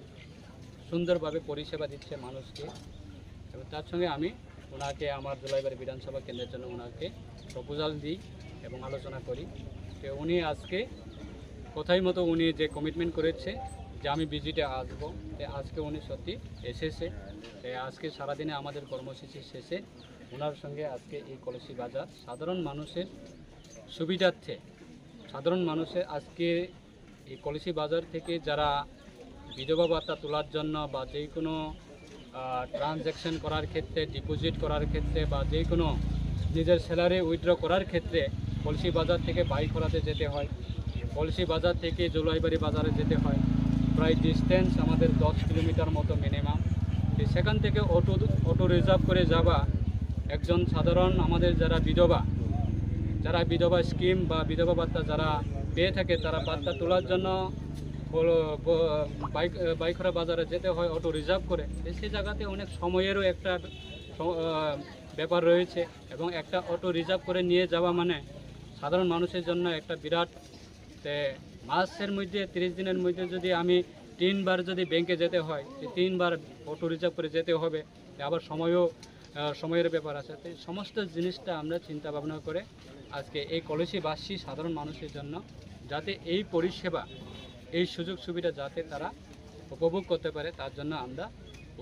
সুন্দরভাবে পরিষেবা দিচ্ছে মানুষকে এবং তার সঙ্গে আমি ওনাকে আমার জুলাইবাড়ি বিধানসভা কেন্দ্রের জন্য ওনাকে প্রপোজাল দিই এবং আলোচনা করি তো উনি আজকে কথাই মতো উনি যে কমিটমেন্ট করেছে যে আমি ভিজিটে আসবো আজকে উনি সত্যি এসেছে আজকে সারাদিনে আমাদের কর্মসূচি শেষে ওনার সঙ্গে আজকে এই কলসি বাজার সাধারণ মানুষের সুবিধার্থে সাধারণ মানুষের আজকে এই কলসি বাজার থেকে যারা বিধবা ভাতা তোলার জন্য বা যে কোনো ট্রানজ্যাকশন করার ক্ষেত্রে ডিপোজিট করার ক্ষেত্রে বা যে কোনো নিজের স্যালারি উইথড্র করার ক্ষেত্রে কলসি বাজার থেকে বাইক করাতে যেতে হয় কলসি বাজার থেকে জুলাইবাড়ি বাজারে যেতে হয় প্রায় ডিস্টেন্স আমাদের 10 কিলোমিটার মতো মিনিমাম সেখান থেকে অটো রিজার্ভ করে যাওয়া একজন সাধারণ আমাদের যারা বিধবা স্কিম বা বিধবা ভাতা যারা পেয়ে থাকে তারা ভাতা তোলার জন্য বাইকরা বাজারে যেতে হয় অটো রিজার্ভ করে সেই জায়গাতে অনেক সময়েরও একটা ব্যাপার রয়েছে এবং একটা অটো রিজার্ভ করে নিয়ে যাওয়া মানে সাধারণ মানুষের জন্য একটা বিরাট মাসের মধ্যে 30 দিনের মধ্যে যদি আমি 3 বার যদি ব্যাংকে যেতে হয় 3 বার অটো রিজার্ভ করে যেতে হবে আবার সময়ের ব্যাপার আছে তো সমস্ত জিনিসটা আমরা চিন্তা ভাবনা করে আজকে এই কলসিবাসী সাধারণ মানুষের জন্য যাতে এই পরিষেবা এই সুযোগ সুবিধা যাতে তারা উপভোগ করতে পারে তার জন্য আমরা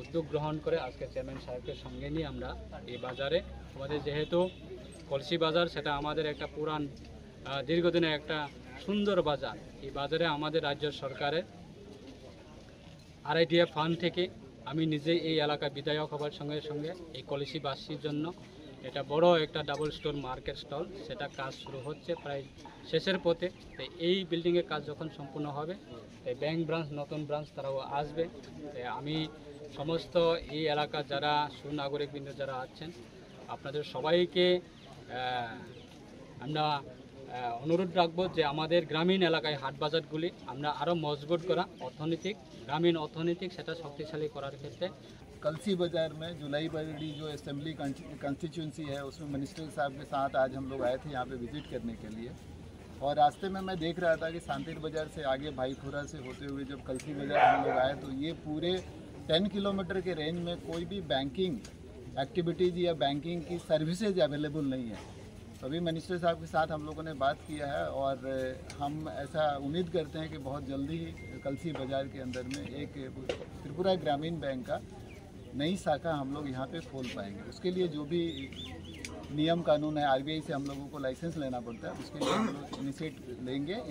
উদ্যোগ গ্রহণ করে আজকে চেয়ারম্যান সাহেবকে সঙ্গে নিয়ে আমরা এই বাজারে আমাদের যেহেতু কলসি বাজার সেটা আমাদের একটা পুরান দীর্ঘদিনের একটা সুন্দর বাজার এই বাজারে আমাদের রাজ্য সরকারের RIDF ফান্ড থেকে আমি নিজে এই এলাকা বিধায়ক হবার সঙ্গে সঙ্গে এই কলসিবাসীর জন্য এটা বড় একটা ডাবল স্টোর মার্কেট স্টল সেটা কাজ শুরু হচ্ছে প্রায় শেষের পথে তো এই বিল্ডিংয়ের কাজ যখন সম্পূর্ণ হবে ব্যাংক ব্রাঞ্চ নতুন ব্রাঞ্চ তারাও আসবে আমি সমস্ত এই এলাকা যারা সুনাগরিকবৃন্দ যারা আছেন আপনাদের সবাইকে আমরা অনুরোধ রাখবো যে আমাদের গ্রামীণ এলাকায় হাট বাজারগুলি আমরা আরও মজবুত করা গ্রামীণ অর্থনৈতিক সেটা শক্তিশালী করার ক্ষেত্রে कलसी बाज़ार में जुलाईबाड़ी जो असेंबली कंस्टिट्यूंसी है उसमें मिनिस्टर साहब के साथ आज हम लोग आए थे यहाँ पे विजिट करने के लिए और रास्ते में मैं देख रहा था कि सांतिर बाज़ार से आगे भाईखुरा से होते हुए जब कलसी बाज़ार हम लोग आए तो ये पूरे 10 किलोमीटर के रेंज में कोई भी बैंकिंग एक्टिविटीज़ या बैंकिंग की सर्विसेज अवेलेबल नहीं है। तो अभी मिनिस्टर साहब के साथ हम लोगों ने बात किया है और हम ऐसा उम्मीद करते हैं कि बहुत जल्दी ही कलसी बाज़ार के अंदर में एक त्रिपुरा ग्रामीण बैंक का नई शाखा हम लोग यहाँ पे खोल पाएंगे। उसके लिए जो भी नियम कानून है RBI से हम लोगों को लाइसेंस लेना पड़ता है उसके लिए हम लोग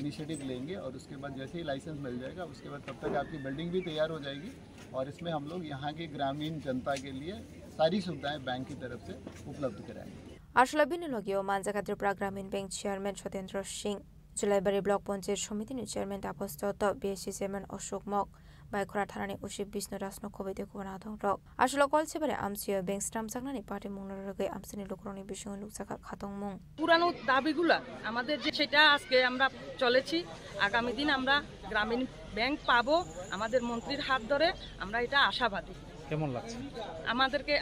इनिशिएटिव लेंगे और उसके बाद जैसे ही लाइसेंस मिल जाएगा उसके बाद तब तक आपकी बिल्डिंग भी तैयार हो जाएगी और इसमें हम लोग यहाँ की ग्रामीण जनता के लिए सारी सुविधाएँ बैंक की तरफ से उपलब्ध कराएंगे। आशलाबिनी लगियो मानजाखा Tripura Gramin bank chairman Satyendra Singh Julaibari block panchayat समितिनि chairman Tapas Dutta BSC chairman Ashok मक বাইখরা থানাनि उसिब बिष्णु राजनो खबैदे खबना दं रक आसलो कलसेबारे आमसिया बेंक स्ट्राम जागनानि पार्टी मुंगर रगे आमसिनि लोकरनि बिषय लुकसाखा खातং मुं পুরানো দাবিগুলা আমাদের যে সেটা আজকে আমরা চলেছি আগামী দিন আমরা গ্রামীণ ব্যাংক পাবো আমাদের মন্ত্রীর হাত ধরে আমরা এটা আশাবাদী কেমন লাগছে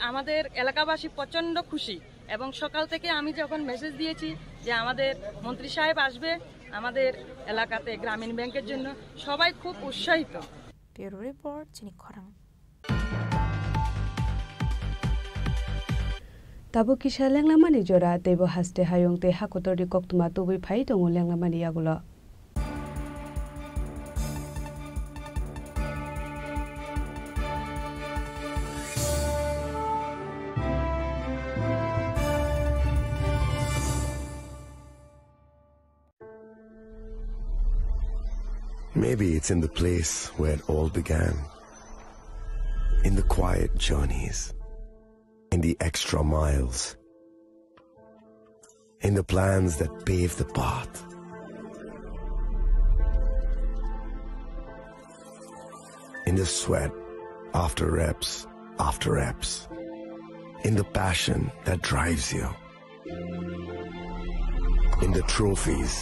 আমাদের এলাকাবাসী প্রচন্ড খুশি এবং সকাল থেকে আমি যখন মেসেজ দিয়েছি যে আমাদের মন্ত্রী সাহেব আসবে আমাদের এলাকাতে গ্রামীণ ব্যাংকের জন্য সবাই খুব উৎসাহিত ব্যুরো রিপোর্ট চিনি খরাং Tabu kisha lenglamani jora tebo haste hayong te hakotori koktuma tubi phai tongo lenglamani yagulo. Maybe it's in the place where it all began, in the quiet journeys, in the extra miles, in the plans that pave the path. In the sweat after reps, in the passion that drives you, in the trophies,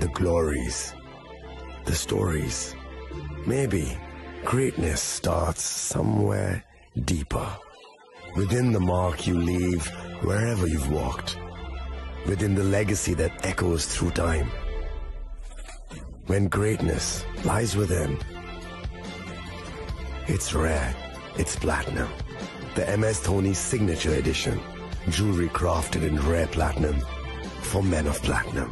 the glories, the stories. Maybe greatness starts somewhere deeper. Within the mark you leave wherever you've walked. Within the legacy that echoes through time. When greatness lies within, it's rare, it's platinum. The MS Dhoni Signature Edition. Jewelry crafted in rare platinum for men of platinum.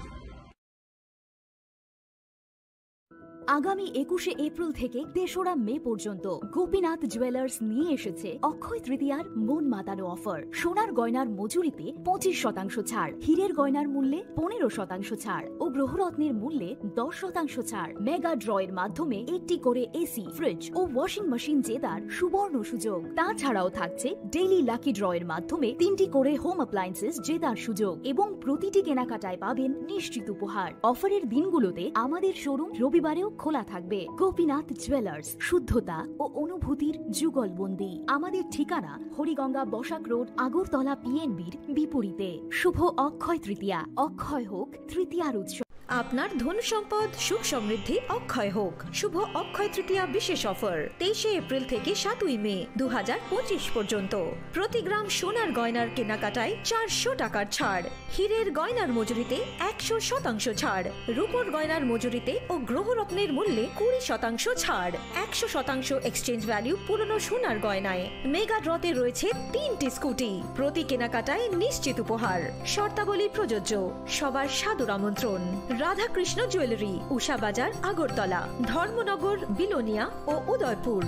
আগামী 21শে April থেকে ৩রা মে পর্যন্ত Gopinath jewellers নিয়ে এসেছে অক্ষয় তৃতীয়ার মন মাতানো offer. সোনার গয়নার মজুরিতে 25% ছাড়, হীরের গয়নার মূল্যে 15% ছাড় ও গ্রহরত্নের মূল্যে 10% ছাড়। মেগা ড্রয়ের মাধ্যমে একটি করে এসি, ফ্রিজ ও ওয়াশিং মেশিন জেতার সুবর্ণ সুযোগ। তাছাড়াও থাকছে ডেইলি লাকি ড্রয়ের মাধ্যমে 3টি করে হোম অ্যাপ্লায়েন্সেস জেতার সুযোগ এবং প্রতিটি কেনাকাটায় পাবেন নিশ্চিত উপহার। অফারের দিনগুলোতে আমাদের শোরুম রবিবারেও খোলা থাকবে। গোপীনাথ জুয়েলার্স, শুদ্ধতা ও অনুভূতির যুগলবন্দি। আমাদের ঠিকানা হরিগঙ্গা বসাক রোড, আগরতলা পিএনবির বিপরীতে। শুভ অক্ষয় তৃতীয়া, অক্ষয় হোক তৃতীয়ার উৎসব। আপনার ধন সম্পদ সুখ সমৃদ্ধি অক্ষয় হোক। শুভ অক্ষয় তৃতীয়া বিশেষ অফার 23শে এপ্রিল থেকে 7ই মে 2025 পর্যন্ত। প্রতি গ্রাম সোনার গয়নার কেনাকাটায় 400 টাকার ছাড়, হীরের গয়নার মজুরিতে 100% ছাড়, রূপোর গয়নার মজুরিতে ও গ্রহরত্নের মূল্যে 20% ছাড়, 100% এক্সচেঞ্জ ভ্যালু পুরনো সোনার গয়নায়। মেগা ড্রতে রয়েছে 3টি স্কুটি, প্রতি কেনাকাটায় নিশ্চিত উপহার। শর্তাবলী প্রযোজ্য। সবার সাদর আমন্ত্রণ। রাধাকৃষ্ণ জুয়েলারি, উষা বাজার, আগরতলা, ধর্মনগর, বিলোনিয়া ও উদয়পুর।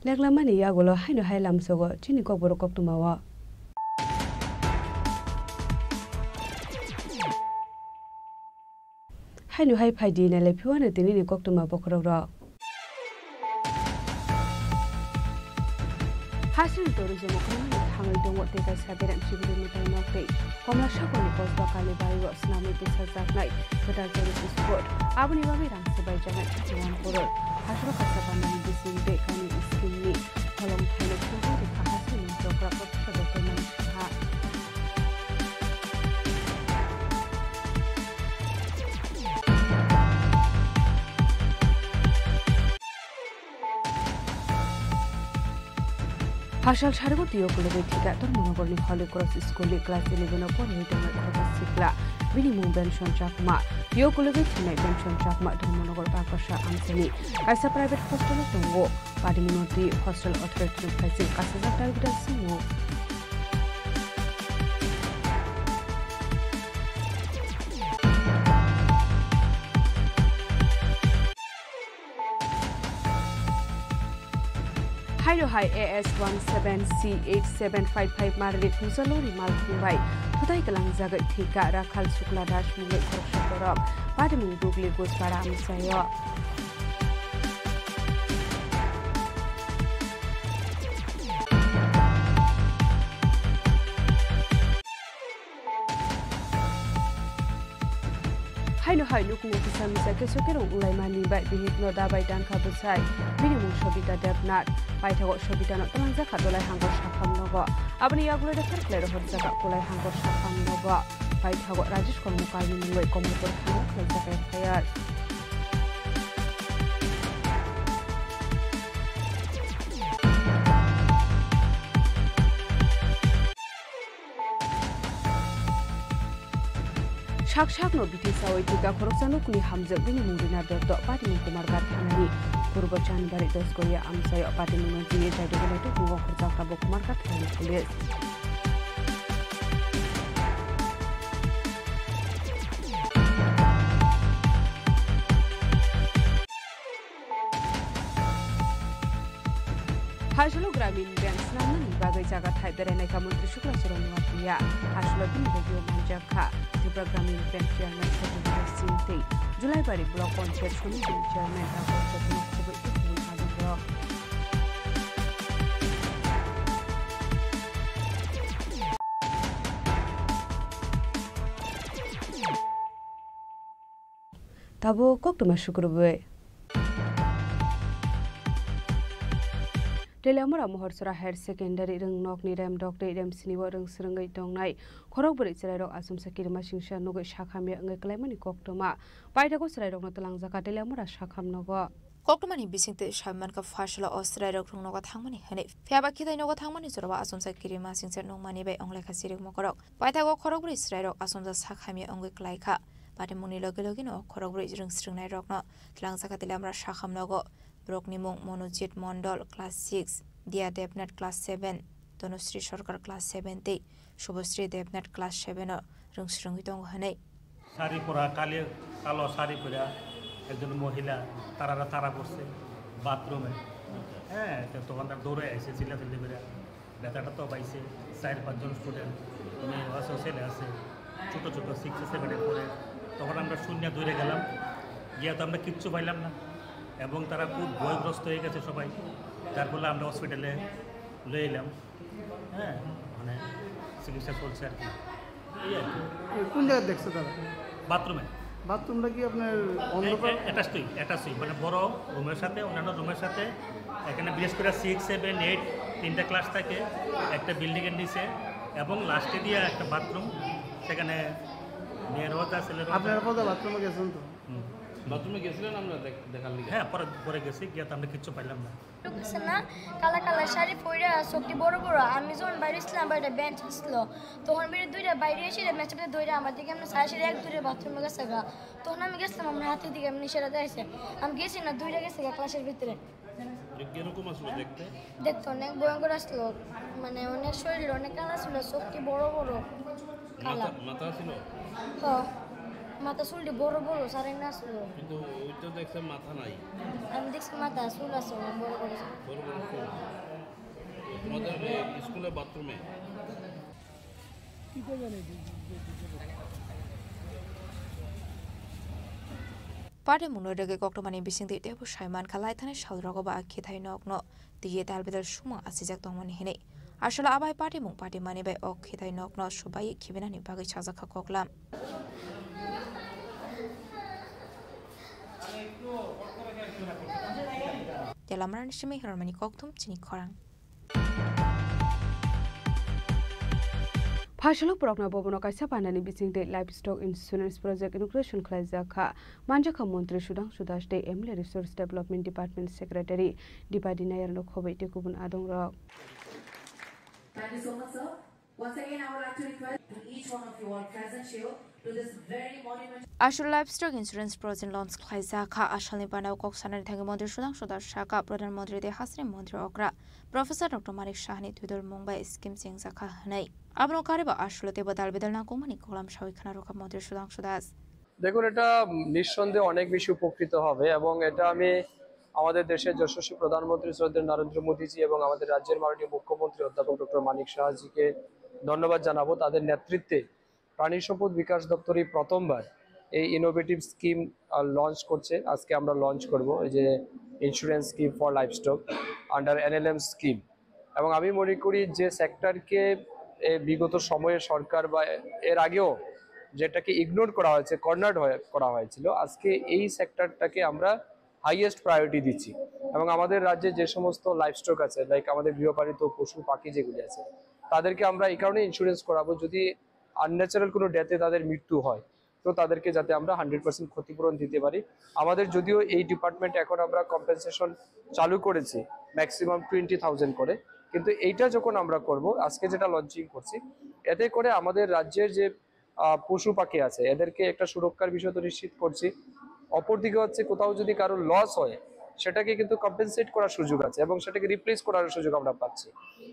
লেগলামানি ইয়াগুলো হাইনো হাইলাম সগো চিনি কবর কক্তুমাওয়া। হাইনো হাই ফাইদি নালে ফিওয়ানে তিনিনি কক্তুমা বখররা। হাসিল tourism economy hangal dongwa teka saberam sibiri mitai nokte komla shakoni posba kale bayo snami tesa zaknai sedar tourism sport abuni babi rang sebai jangan jawan poror hasro kasabana disin be kami iskini kolom thale kuhu de hasil program program teman ha Hashal Sharabutiyo Kulebe Tika Tormonogorni Holy Cross School Class 11 upon Return Cross Sikla, Minimum Benson Chakma, Yo Kulebe Tina Benson Chakma, Tormonogor Pakasha Ansani, as a private hostel of Tongo, Padiminoti Hostel Authority of Pacific Casazata Simo. Hydro High AS 17C8755 Marlit Musalori Malkumbai, Tutai Kalang Zaga Tika Rakal Sukla Dash Mule Korshatorab, Padamu Dugli Gosparam Sayo. haino haino kungo kisa misa ke sokerong ulai mani bai bihitno dabai dan kha busai minimum sobita debnat bai thago sobita no talang jaka dolai hangor sakham nogo abni yagulo de kharklero hot jaka ulai hangor sakham nogo bai thago rajesh kormukar ni ngai komukor khana khlai jaka khayar shak no biti sawai tika khoroksano kuni hamjak bini mungdina dotto pati mungkumar gathanani purbo janbari 10 korea amsai pati mungji jaido gelato kungo khorjak ka bokumar gathani pulis Haslo Gramin Bank namun bagai jaga thai berenai ka Menteri Syukra Suranwatiya Haslo bini bagio manjaka Tripura Gramin Bank Chairman Sajid Sinti Julai bari Block Panchayat Committee Chairman Dr. Chatno Khobai Ibn Adibro Tabo kok tuma syukurbe Telamura Mohorsora Higher Secondary Rung Nok Nidam Doctor Idam Siniwa Rung Serengai Dongnai Khorok Beri Serai Asum Sakirma Singsha Nogo Shakhamya Ngai Klaimani Koktoma Paidako Serai Rok Talang Zaka Telamura Shakham Nogo Koktomani bisingte Shaman ka Fashla Australia Rok Rung Nogo Thangmani Hane Fiaba Kidai Nogo Thangmani Zorwa Asum Sakirma Singsa Nongmani Bai Onglai Khasirik Mokorok Paidako Khorok Beri Serai Rok Asum Sakhamya Ngai Klaika Pade Muni Logi No Khorok Beri Rung Srengnai Rok No Talang Zaka Telamura Shakham Nogo Broknimung Monojit Mondol Class 6 Dia Devnat Class 7 Donusri Sorkar Class 7 Shubhasri Devnat Class 7 Rungsrungitong Hane Sari pura kalo sari pura একজন মহিলা তারা করছে বাথরুমে হ্যাঁ তখন তার দৌড়ে এসে চিল্লাচিল্লি করে ব্যথাটা তো পাইছে 4-5 জন স্টুডেন্ট মেয়ে আছে ছেলে আছে ছোট 6-7 পড়ে তখন আমরা শূন্য দৌড়ে গেলাম গিয়ে তো আমরা কিচ্ছু পাইলাম না এবং তারা খুব ভয়গ্রস্ত হয়ে গেছে সবাই যার ফলে আমরা হসপিটালে লয়ে এলাম হ্যাঁ মানে চিকিৎসা চলছে আর কি এই আর কি কোন জায়গায় দেখছো তারা বাথরুমে বাথরুমটা কি আপনার অন্ধকার অ্যাটাচই মানে বড় রুমের সাথে অন্যান্য রুমের সাথে এখানে বিশেষ করে 6, 7, 8 তিনটা ক্লাস থাকে একটা বিল্ডিংয়ের নিচে এবং লাস্টে দিয়ে একটা বাথরুম সেখানে মেয়ের হতা ছেলের আপনারা কোথায় বাথরুমে গেছেন তো বাথরুমে গেছিলেন আমরা দেখার লিগে হ্যাঁ পরে গেছি গিয়ে তো আমরা কিচ্ছু পাইলাম না না কালা কালা শাড়ি পরে শক্তি বড় বড় আমি যখন বাইরে ছিলাম বাইরে বেঞ্চ ছিল তখন বেরিয়ে দুইটা বাইরে এসে ম্যাচটা ধরে আমার দিকে আমরা সাড়ে এক দূরে বাথরুমে গেছে গা তখন আমি গেছিলাম আমার হাতের দিকে এমনি সেটা দেখছে আমি গেছি না দুইটা গেছে গা ক্লাসের ভিতরে কিরকম আসলো দেখতে অনেক ভয়ঙ্কর আসলো মানে অনেক শরীর অনেক কালা ছিল শক্তি বড় বড় কালা মাথা ছিল হ্যাঁ মাথা চুলটি বড় বড় সারাই না আসলো কিন্তু ওইটা দেখছে মাথা নাই আমি দেখছি মাথা চুল আছে বড় বড় চুল তোমাদের স্কুলে বাথরুমে Pade Munodege Koktomani Bisingti Debu Shaiman Kalaitane Shalrogoba Akitai Nokno Diye Dalbedal Shuma Asijak Tomani Hine Ashala Abai Pade Mung Pade Mani by Okitai Nokno Shubai Kibinani Bagi Chazaka Koklam Delamaran Shimi Harmani Koktum Chini Korang Phashalo Prokna Bobono Kaisa Panani Bisingte Livestock Insurance Project Inauguration Klazaka Manjaka Montri Sudang Sudash Day Emily Resource Development Department Secretary Dipadi Nayarno Khobai Tekubun Adong Rock. Thank you so much, sir. Once again, I would like to request each one of you all present here to this very monumental. Ashur Livestock Insurance Project Loans Klazaka Ashalni Banao Koksanar Thangi Montri Sudang Sudash Shaka Pradhan Montri De Hasri Montri Okra Professor Dr. Marik Shahni Tudor Mumbai Scheme Singh Zaka Hanai Abno Kariba Ashlote Badal Bedalna Kumani Kolam Shawikhana Roka Montri Sudang Sudas দেখুন এটা নিঃসন্দেহে অনেক বেশি উপকৃত হবে এবং এটা আমি আমাদের দেশের যশস্বী প্রধানমন্ত্রী শ্রদ্ধেয় নরেন্দ্র মোদীজি এবং আমাদের রাজ্যের মাননীয় মুখ্যমন্ত্রী অধ্যাপক ডক্টর মানিক শাহজিকে ধন্যবাদ জানাবো তাদের নেতৃত্বে প্রাণী সম্পদ বিকাশ দপ্তর এই প্রথমবার এই ইনোভেটিভ স্কিম লঞ্চ করছে আজকে আমরা লঞ্চ করব এই যে insurance scheme for livestock under NLM scheme এবং আমি মনে করি যে সেক্টরকে বিগত সময়ে সরকার বা এর আগেও যেটাকে ইগনোর করা হয়েছে, কর্নার্ড করা হয়েছিল, আজকে এই সেক্টরটাকে আমরা হাইয়েস্ট প্রায়োরিটি দিচ্ছি। এবং আমাদের রাজ্যে যে সমস্ত লাইভস্টক আছে, লাইক আমাদের গৃহপালিত পশু পাখি যেগুলি আছে, তাদেরকে আমরা এই কারণে ইন্স্যুরেন্স করাবো, যদি আনন্যাচারাল কোনো ডেথে তাদের মৃত্যু হয় তো তাদেরকে যাতে আমরা 100% ক্ষতিপূরণ দিতে পারি। আমাদের যদিও এই ডিপার্টমেন্ট এখন আমরা কম্পেনসেশন চালু করেছি ম্যাক্সিমাম 20,000 করে, কিন্তু এইটা যখন আমরা করব, আজকে যেটা লঞ্চিং করছি, এতে করে আমাদের রাজ্যের যে পশু পাখি আছে এদেরকে একটা সুরক্ষার বিষয় তো নিশ্চিত করছি। অপরদিকে হচ্ছে কোথাও যদি কারো লস হয় সেটাকে কিন্তু কম্পেনসেট করার সুযোগ আছে এবং সেটাকে রিপ্লেস করার সুযোগ আমরা পাচ্ছি।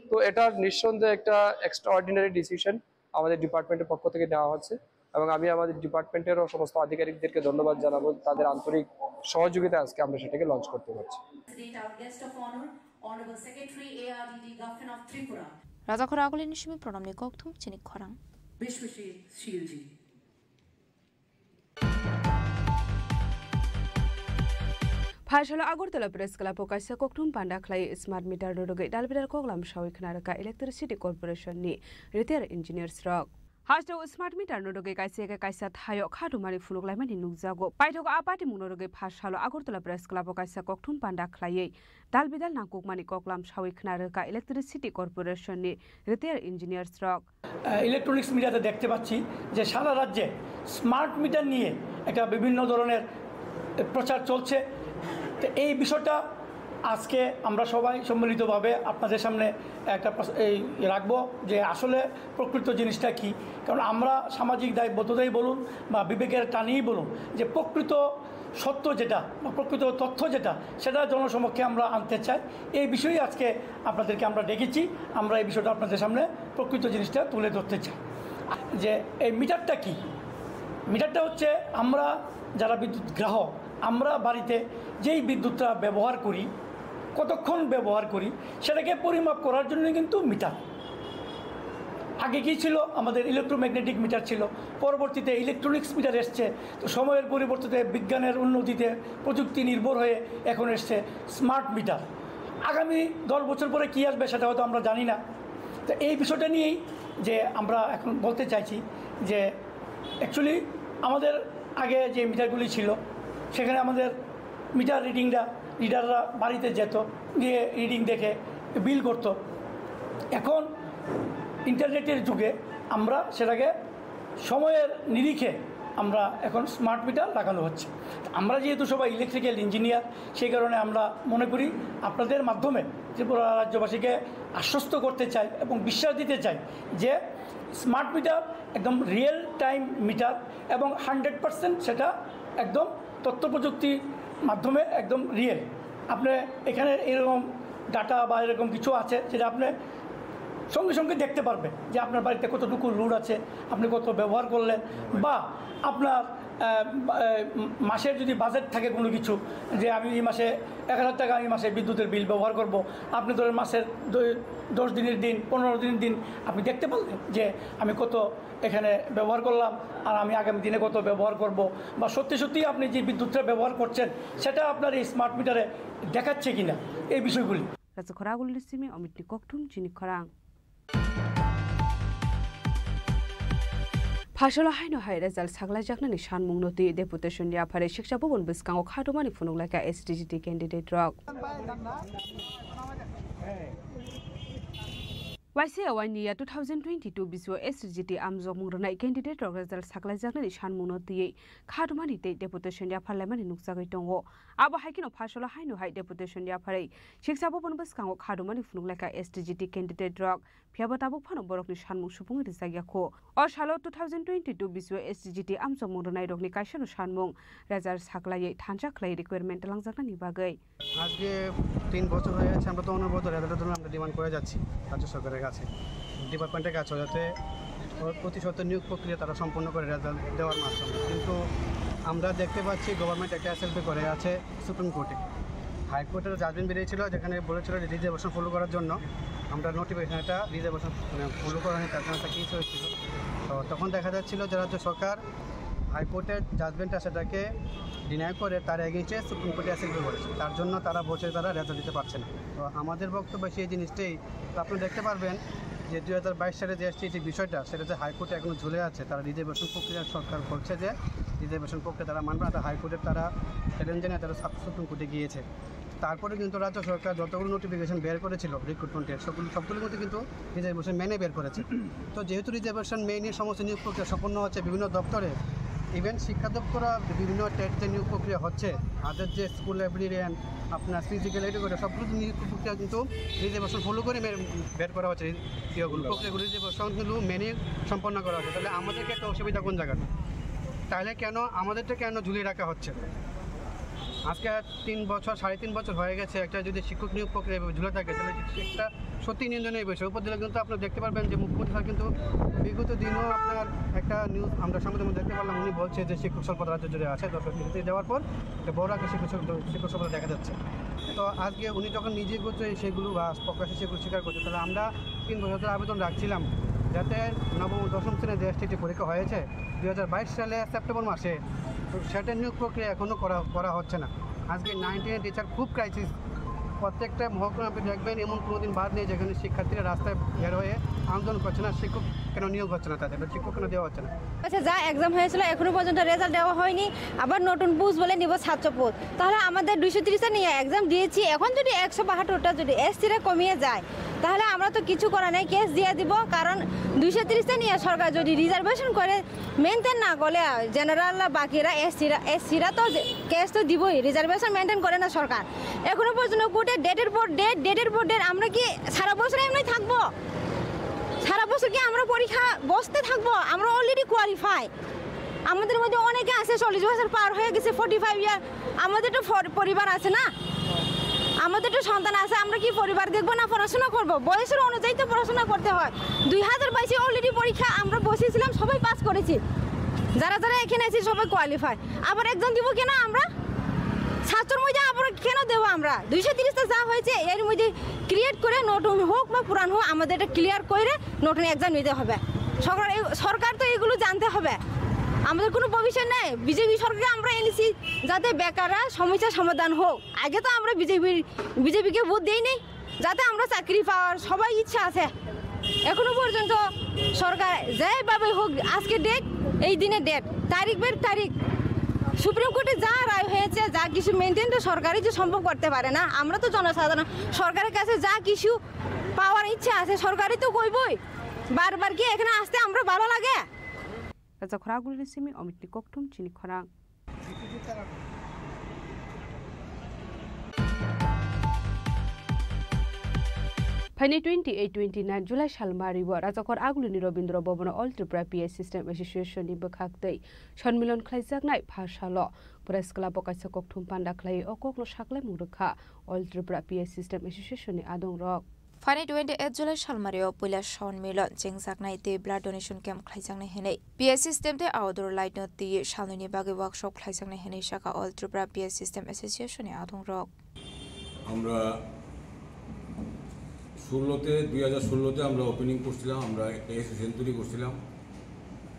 তো এটা নিঃসন্দেহে একটা এক্সট্রা অর্ডিনারি ডিসিশন আমাদের ডিপার্টমেন্টের পক্ষ থেকে নেওয়া হচ্ছে এবং আমি আমাদের ডিপার্টমেন্টেরও সমস্ত আধিকারিকদেরকে ধন্যবাদ জানাবো তাদের আন্তরিক সহযোগিতা আজকে আমরা সেটাকে লঞ্চ করতে পারছি। রাজাখরা আগলি নিশমি প্রণামনি ককথুম চিনিক খরাং Bishwashree শিলজি। Phashalo Agortala Press Club Kaisa Koktum Panda Clay Smart Meter Roge Dalbidar Koglam Shawi Knaraka Electricity Corporation ni Retired Engineers Rock. Hasto Smart Meter Roge Kaisa Kaisa Hayo Kadumari Fuluglamani Nugzago. Paitoga Apati Munoge Phashalo Agortala Press Club Kaisa Koktum Panda Clay Dalbidal Nakukmani Koklam Shawi Knaraka Electricity Corporation ni Retired Engineers Rock. Electronics মিটারে দেখতে পাচ্ছি যে সারা রাজ্যে smart meter নিয়ে একটা বিভিন্ন ধরনের প্রচার চলছে। তো এই বিষয়টা আজকে আমরা সবাই সম্মিলিতভাবে আপনাদের সামনে একটা রাখবো যে আসলে প্রকৃত জিনিসটা কি। কারণ আমরা সামাজিক দায়বদ্ধতাই বলুন বা বিবেকের টানেই বলুন যে প্রকৃত সত্য যেটা বা প্রকৃত তথ্য যেটা সেটা জনসমক্ষে আমরা আনতে চাই। এই বিষয়ে আজকে আপনাদেরকে আমরা ডেকেছি, আমরা এই বিষয়টা আপনাদের সামনে প্রকৃত জিনিসটা তুলে ধরতে চাই। যে এই মিটারটা কি, মিটারটা হচ্ছে আমরা যারা বিদ্যুৎ গ্রাহক, আমরা বাড়িতে যেই বিদ্যুৎটা ব্যবহার করি, কতক্ষণ ব্যবহার করি সেটাকে পরিমাপ করার জন্য কিন্তু মিটার। আগে কী ছিল, আমাদের ইলেকট্রোম্যাগনেটিক মিটার ছিল, পরবর্তীতে ইলেকট্রনিক্স মিটার এসছে। তো সময়ের পরিবর্তিতে বিজ্ঞানের উন্নতিতে প্রযুক্তি নির্ভর হয়ে এখন এসছে স্মার্ট মিটার। আগামী 10 বছর পরে কী আসবে সেটা হয়তো আমরা জানি না। তো এই বিষয়টা নিয়েই যে আমরা এখন বলতে চাইছি যে অ্যাকচুয়ালি আমাদের আগে যে মিটারগুলি ছিল সেখানে আমাদের মিটার রিডাররা বাড়িতে যেত, গিয়ে রিডিং দেখে বিল করত। এখন ইন্টারনেটের যুগে আমরা সেটাকে সময়ের নিরিখে আমরা এখন স্মার্ট মিটার লাগানো হচ্ছে। আমরা যেহেতু সবাই ইলেকট্রিক্যাল ইঞ্জিনিয়ার, সেই কারণে আমরা মনে করি আপনাদের মাধ্যমে ত্রিপুরা রাজ্যবাসীকে আশ্বস্ত করতে চাই এবং বিশ্বাস দিতে চাই যে স্মার্ট মিটার একদম রিয়েল টাইম মিটার এবং 100% সেটা একদম তথ্য প্রযুক্তির মাধ্যমে একদম রিয়েল। আপনি এখানে এরকম ডাটা বা এরকম কিছু আছে যেটা আপনি সঙ্গে সঙ্গে দেখতে পারবেন যে আপনার বাড়িতে কতটুকু লোড আছে, আপনি কত ব্যবহার করলেন, বা আপনার মাসের যদি বাজেট থাকে কোনো কিছু যে আমি এই মাসে 1000 টাকা আমি মাসে বিদ্যুতের বিল ব্যবহার করব, আপনি ধরেন মাসের 10 দিনের দিন 15 দিনের দিন আপনি দেখতে পারলেন যে আমি কত এখানে ব্যবহার করলাম আর আমি আগামী দিনে কত ব্যবহার করব, বা সত্যি সত্যি আপনি যে বিদ্যুৎটা ব্যবহার করছেন সেটা আপনার এই স্মার্ট মিটারে দেখাচ্ছে কিনা, এই বিষয়গুলি। অমিত নিকটুম চিনি খরাং Phashalo haino hai result saglai jakna ni shan mungnoti deputation ya phare shiksha bobon biskango khatomani funuglaika SDGT candidate rok YCA Wanya 2022 biswa SDGT amjok mungrnai candidate rok result saglai jakna ni shan mungnoti khatomani te deputation ya parliament nuksagai tongo abo haikino Phashalo haino hai deputation ya phare shiksha bobon biskango khatomani funuglaika SDGT candidate rok Piabatabu Pano Borokni Shanmung Shupung Rizagako or Shalo 2022 biswa SDGT amso mungrnai rokni kaishano shanmung rezar saglai thanjak clay requirement langjakna ni bagai আজকে 3 বছর হয়ে গেছে আমরা তো অনবরত রেজাল্টের জন্য আমরা ডিমান্ড করে যাচ্ছি রাজ্য সরকারের কাছে, ডিপার্টমেন্টের কাছে, যাতে প্রতিশত নিয়োগ প্রক্রিয়া তারা সম্পূর্ণ করে রেজাল্ট দেওয়ার মাধ্যমে। কিন্তু আমরা দেখতে পাচ্ছি গভর্নমেন্ট একটা এসএলপি করে আছে সুপ্রিম কোর্টে। হাইকোর্টের জাজমেন্ট বেরিয়েছিল যেখানে বলেছিল যে রিজার্ভেশন ফলো করার জন্য আমরা নোটিফিকেশনটা রিজার্ভেশন ফলো করা হয়, তার জন্য একটা কেস হয়েছিল। তো তখন দেখা যাচ্ছিল যে রাজ্য সরকার হাইকোর্টের জাজমেন্টটা সেটাকে ডিনাই করে তার এগেইনস্টে সুপ্রিম কোর্টে এসএলপি করেছে, তার জন্য তারা বলছে তারা রেজাল্ট দিতে পারছে না। তো আমাদের বক্তব্য সেই জিনিসটাই, তো আপনি দেখতে পারবেন যে 2022 সালে যে এসটি যে বিষয়টা সেটা যে হাইকোর্টে এখনো ঝুলে আছে, তারা রিজার্ভেশন প্রক্রিয়া সরকার করছে যে রিজার্ভেশন প্রক্রিয়া তারা মানবে না, হাইকোর্টের তারা চ্যালেঞ্জ জানিয়ে তারা সুপ্রিম কোর্টে গিয়েছে। তারপরে কিন্তু রাজ্য সরকার যতগুলো নোটিফিকেশন বের করেছিল রিক্রুটমেন্টের সবগুলোর মধ্যে কিন্তু রিজার্ভেশন মেনে বের করেছে। তো যেহেতু রিজার্ভেশন মেনে সমস্ত নিয়োগ প্রক্রিয়া সম্পন্ন হচ্ছে বিভিন্ন দপ্তরে, ইভেন শিক্ষা দপ্তরা বিভিন্ন টেট যে নিয়োগ প্রক্রিয়া হচ্ছে, আদার যে স্কুল লাইব্রেরিয়ান আপনার ফিজিক্যাল এডুকেটর সবগুলো নিয়োগ প্রক্রিয়া কিন্তু রিজার্ভেশন ফলো করে বের করা হচ্ছে। প্রক্রিয়াগুলো রিজার্ভেশনগুলো মেনে সম্পন্ন করা হচ্ছে। তাহলে আমাদেরকে একটা অসুবিধা কোন জায়গাটা? তাহলে কেন আমাদেরটা কেন ঝুলিয়ে রাখা হচ্ছে? আজকে 3 বছর 3.5 বছর হয়ে গেছে একটা যদি শিক্ষক নিয়োগ প্রক্রিয়া ঝুলে থাকে, তাহলে একটা সত্যি নিন্দনীয় বিষয়। উপর দিলে কিন্তু আপনারা দেখতে পারবেন যে মুখ্যমন্ত্রী স্যার কিন্তু বিগত দিনও আপনার একটা নিউজ আমরা সামনে দেখতে পারলাম, উনি বলছে যে শিক্ষক স্বল্পতা রাজ্য জুড়ে আছে 10 বছর দেওয়ার পর বড় একটা শিক্ষক স্বল্পতা দেখা যাচ্ছে। তো আজকে উনি যখন নিজে করছে সেগুলো বা প্রকাশ্যে সেগুলো স্বীকার করছে, তাহলে আমরা 3 বছরের আবেদন রাখছিলাম যাতে নবম দশম শ্রেণীর যে এসটিটি পরীক্ষা হয়েছে 2022 সালে সেপ্টেম্বর মাসে, তো সেটা নিয়োগ প্রক্রিয়া এখনও করা হচ্ছে না। আজকে 9-10 টিচার খুব ক্রাইসিস। প্রত্যেকটা মহকুমা আপনি দেখবেন এমন কোনো দিন বাদ নেই যেখানে শিক্ষার্থীরা রাস্তায় বের হয়ে আন্দোলন করছে না, শিক্ষক কেন নিয়োগ হচ্ছে না, তাদের শিক্ষক কেন দেওয়া হচ্ছে না। আচ্ছা, যা এক্সাম হয়েছিল এখনো পর্যন্ত রেজাল্ট দেওয়া হয়নি, আবার নতুন পোস্ট বলে নিব 700 পোস্ট। তাহলে আমাদের 230 নিয়ে এক্সাম দিয়েছি, এখন যদি 172টা যদি এসসিরা কমিয়ে যায় তাহলে আমরা তো কিছু করা নেই, কেস দিয়ে দিব। কারণ 230 নিয়ে সরকার যদি রিজার্ভেশন করে মেনটেন না করলে জেনারেল বাকিরা এসসিরা তো কেস তো দিবই, রিজার্ভেশন মেনটেন করে না সরকার। এখনো পর্যন্ত কোর্টে ডেটের পর ডেট আমরা কি সারা বছর এমনি থাকবো? সারা বছর কি আমরা পরীক্ষা বসতে থাকবো? আমরা অলরেডি কোয়ালিফাই, আমাদের মধ্যে অনেকে আছে 40 বছর পার হয়ে গেছে, 45 ইয়ার। আমাদের তো পরিবার আছে না, আমাদের তো সন্তান আছে, আমরা কি পরিবার দেখবো না পড়াশোনা করবো? বয়সের অনুযায়ী তো পড়াশোনা করতে হয়। 2022 অলরেডি পরীক্ষা আমরা বসেছিলাম, সবাই পাস করেছি, যারা এখানে আছি সবাই কোয়ালিফাই। আবার এক্সাম দিব কেন আমরা? ছাত্রের মধ্যে আবার কেন দেবো আমরা? 230টা যা হয়েছে এর মধ্যে ক্রিয়েট করে নতুন হোক বা পুরান হোক আমাদের এটা ক্লিয়ার করে নতুন এক্সাম নিতে হবে। সরকার তো এগুলো জানতে হবে, আমাদের কোনো ভবিষ্যৎ নেই। বিজেপি সরকারকে আমরা এনেছি যাতে বেকাররা সমস্যার সমাধান হোক। আগে তো আমরা বিজেপিকে ভোট দিই নেই যাতে আমরা চাকরি পাওয়ার সবাই ইচ্ছা আছে। এখনো পর্যন্ত সরকার যেভাবে হোক, আজকে ডেট, এই দিনে ডেট, তারিখ বের তারিখ, সুপ্রিম কোর্টে যা রায় হয়েছে যা কিছু মেনটেন তো সরকারই যে সম্ভব করতে পারে না। আমরা তো জনসাধারণ, সরকারের কাছে যা কিছু পাওয়ার ইচ্ছা আছে সরকারই তো কইবই। বারবার কি এখানে আসতে আমরা ভালো লাগে? Raja Khoragul Resimi Omitli Koktum Chini Khorang. Pani 28-29 July Shalmari wa Raja Khoragul ni Robindra Bobona All Tripura PS System Association ni Bakhaktei Shonmilon Khlaijak nai Phashalo Press Club Okaisa Koktum Panda Khlai Okoklo Shaklai Murukha All Tripura PS System Association ni Adong Rock Fani 28 July Shalmario Pula Shonmilon Jingzaknai te blood donation camp khlaijang henei PS system te outdoor light not the Shaloni bagi workshop khlaijang henei shaka All Tripura PS System Association ni Adong Rock আমরা 2016 আমরা opening করছিলাম, আমরা একটা association তৈরি করছিলাম।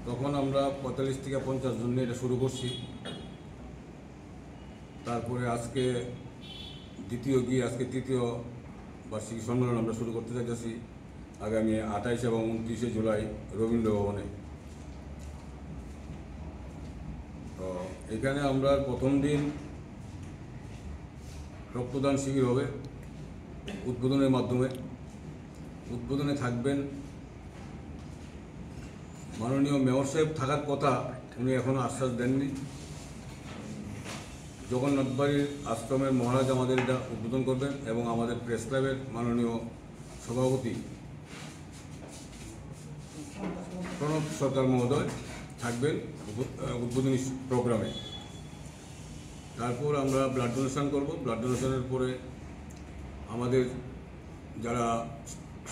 তখন আমরা 45 থেকে 50 জন নিয়ে এটা শুরু করছি। তারপরে আজকে তৃতীয় বার্ষিকী সম্মেলন আমরা শুরু করতে চাইতেছি আগামী 28 এবং 29 জুলাই রবীন্দ্র ভবনে। তো এখানে আমরা প্রথম দিন রক্তদান শিবির হবে উদ্বোধনের মাধ্যমে। উদ্বোধনে থাকবেন মাননীয় মেয়র সাহেব, থাকার কথা উনি এখনও আশ্বাস দেননি। জগন্নাথবাড়ির আশ্রমের মহারাজ আমাদের এটা উদ্বোধন করবেন এবং আমাদের প্রেস ক্লাবের মাননীয় সভাপতি প্রণব সরকার মহোদয় থাকবেন উদ্বোধনী প্রোগ্রামে। তারপর আমরা ব্লাড ডোনেশন করব। ব্লাড ডোনেশনের পরে আমাদের যারা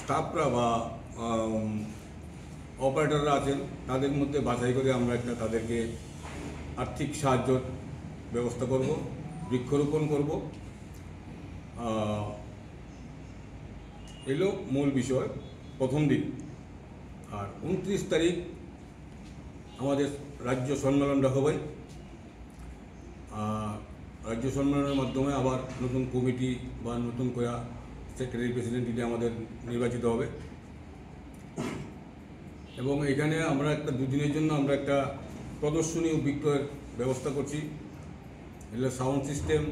স্টাফরা বা অপারেটররা আছেন তাদের মধ্যে বাছাই করে আমরা তাদেরকে আর্থিক সাহায্য ব্যবস্থা করব, বৃক্ষরোপণ করব। এলো মূল বিষয় প্রথম দিন। আর 29 তারিখ আমাদের রাজ্য সম্মেলনটা হবে। রাজ্য সম্মেলনের মাধ্যমে আবার নতুন কমিটি বা নতুন করে সেক্রেটারি প্রেসিডেন্ট আমাদের নির্বাচিত হবে। এবং এখানে আমরা একটা 2 দিনের জন্য আমরা একটা প্রদর্শনী ও বিক্রয়ের ব্যবস্থা করছি। এগুলো সাউন্ড সিস্টেম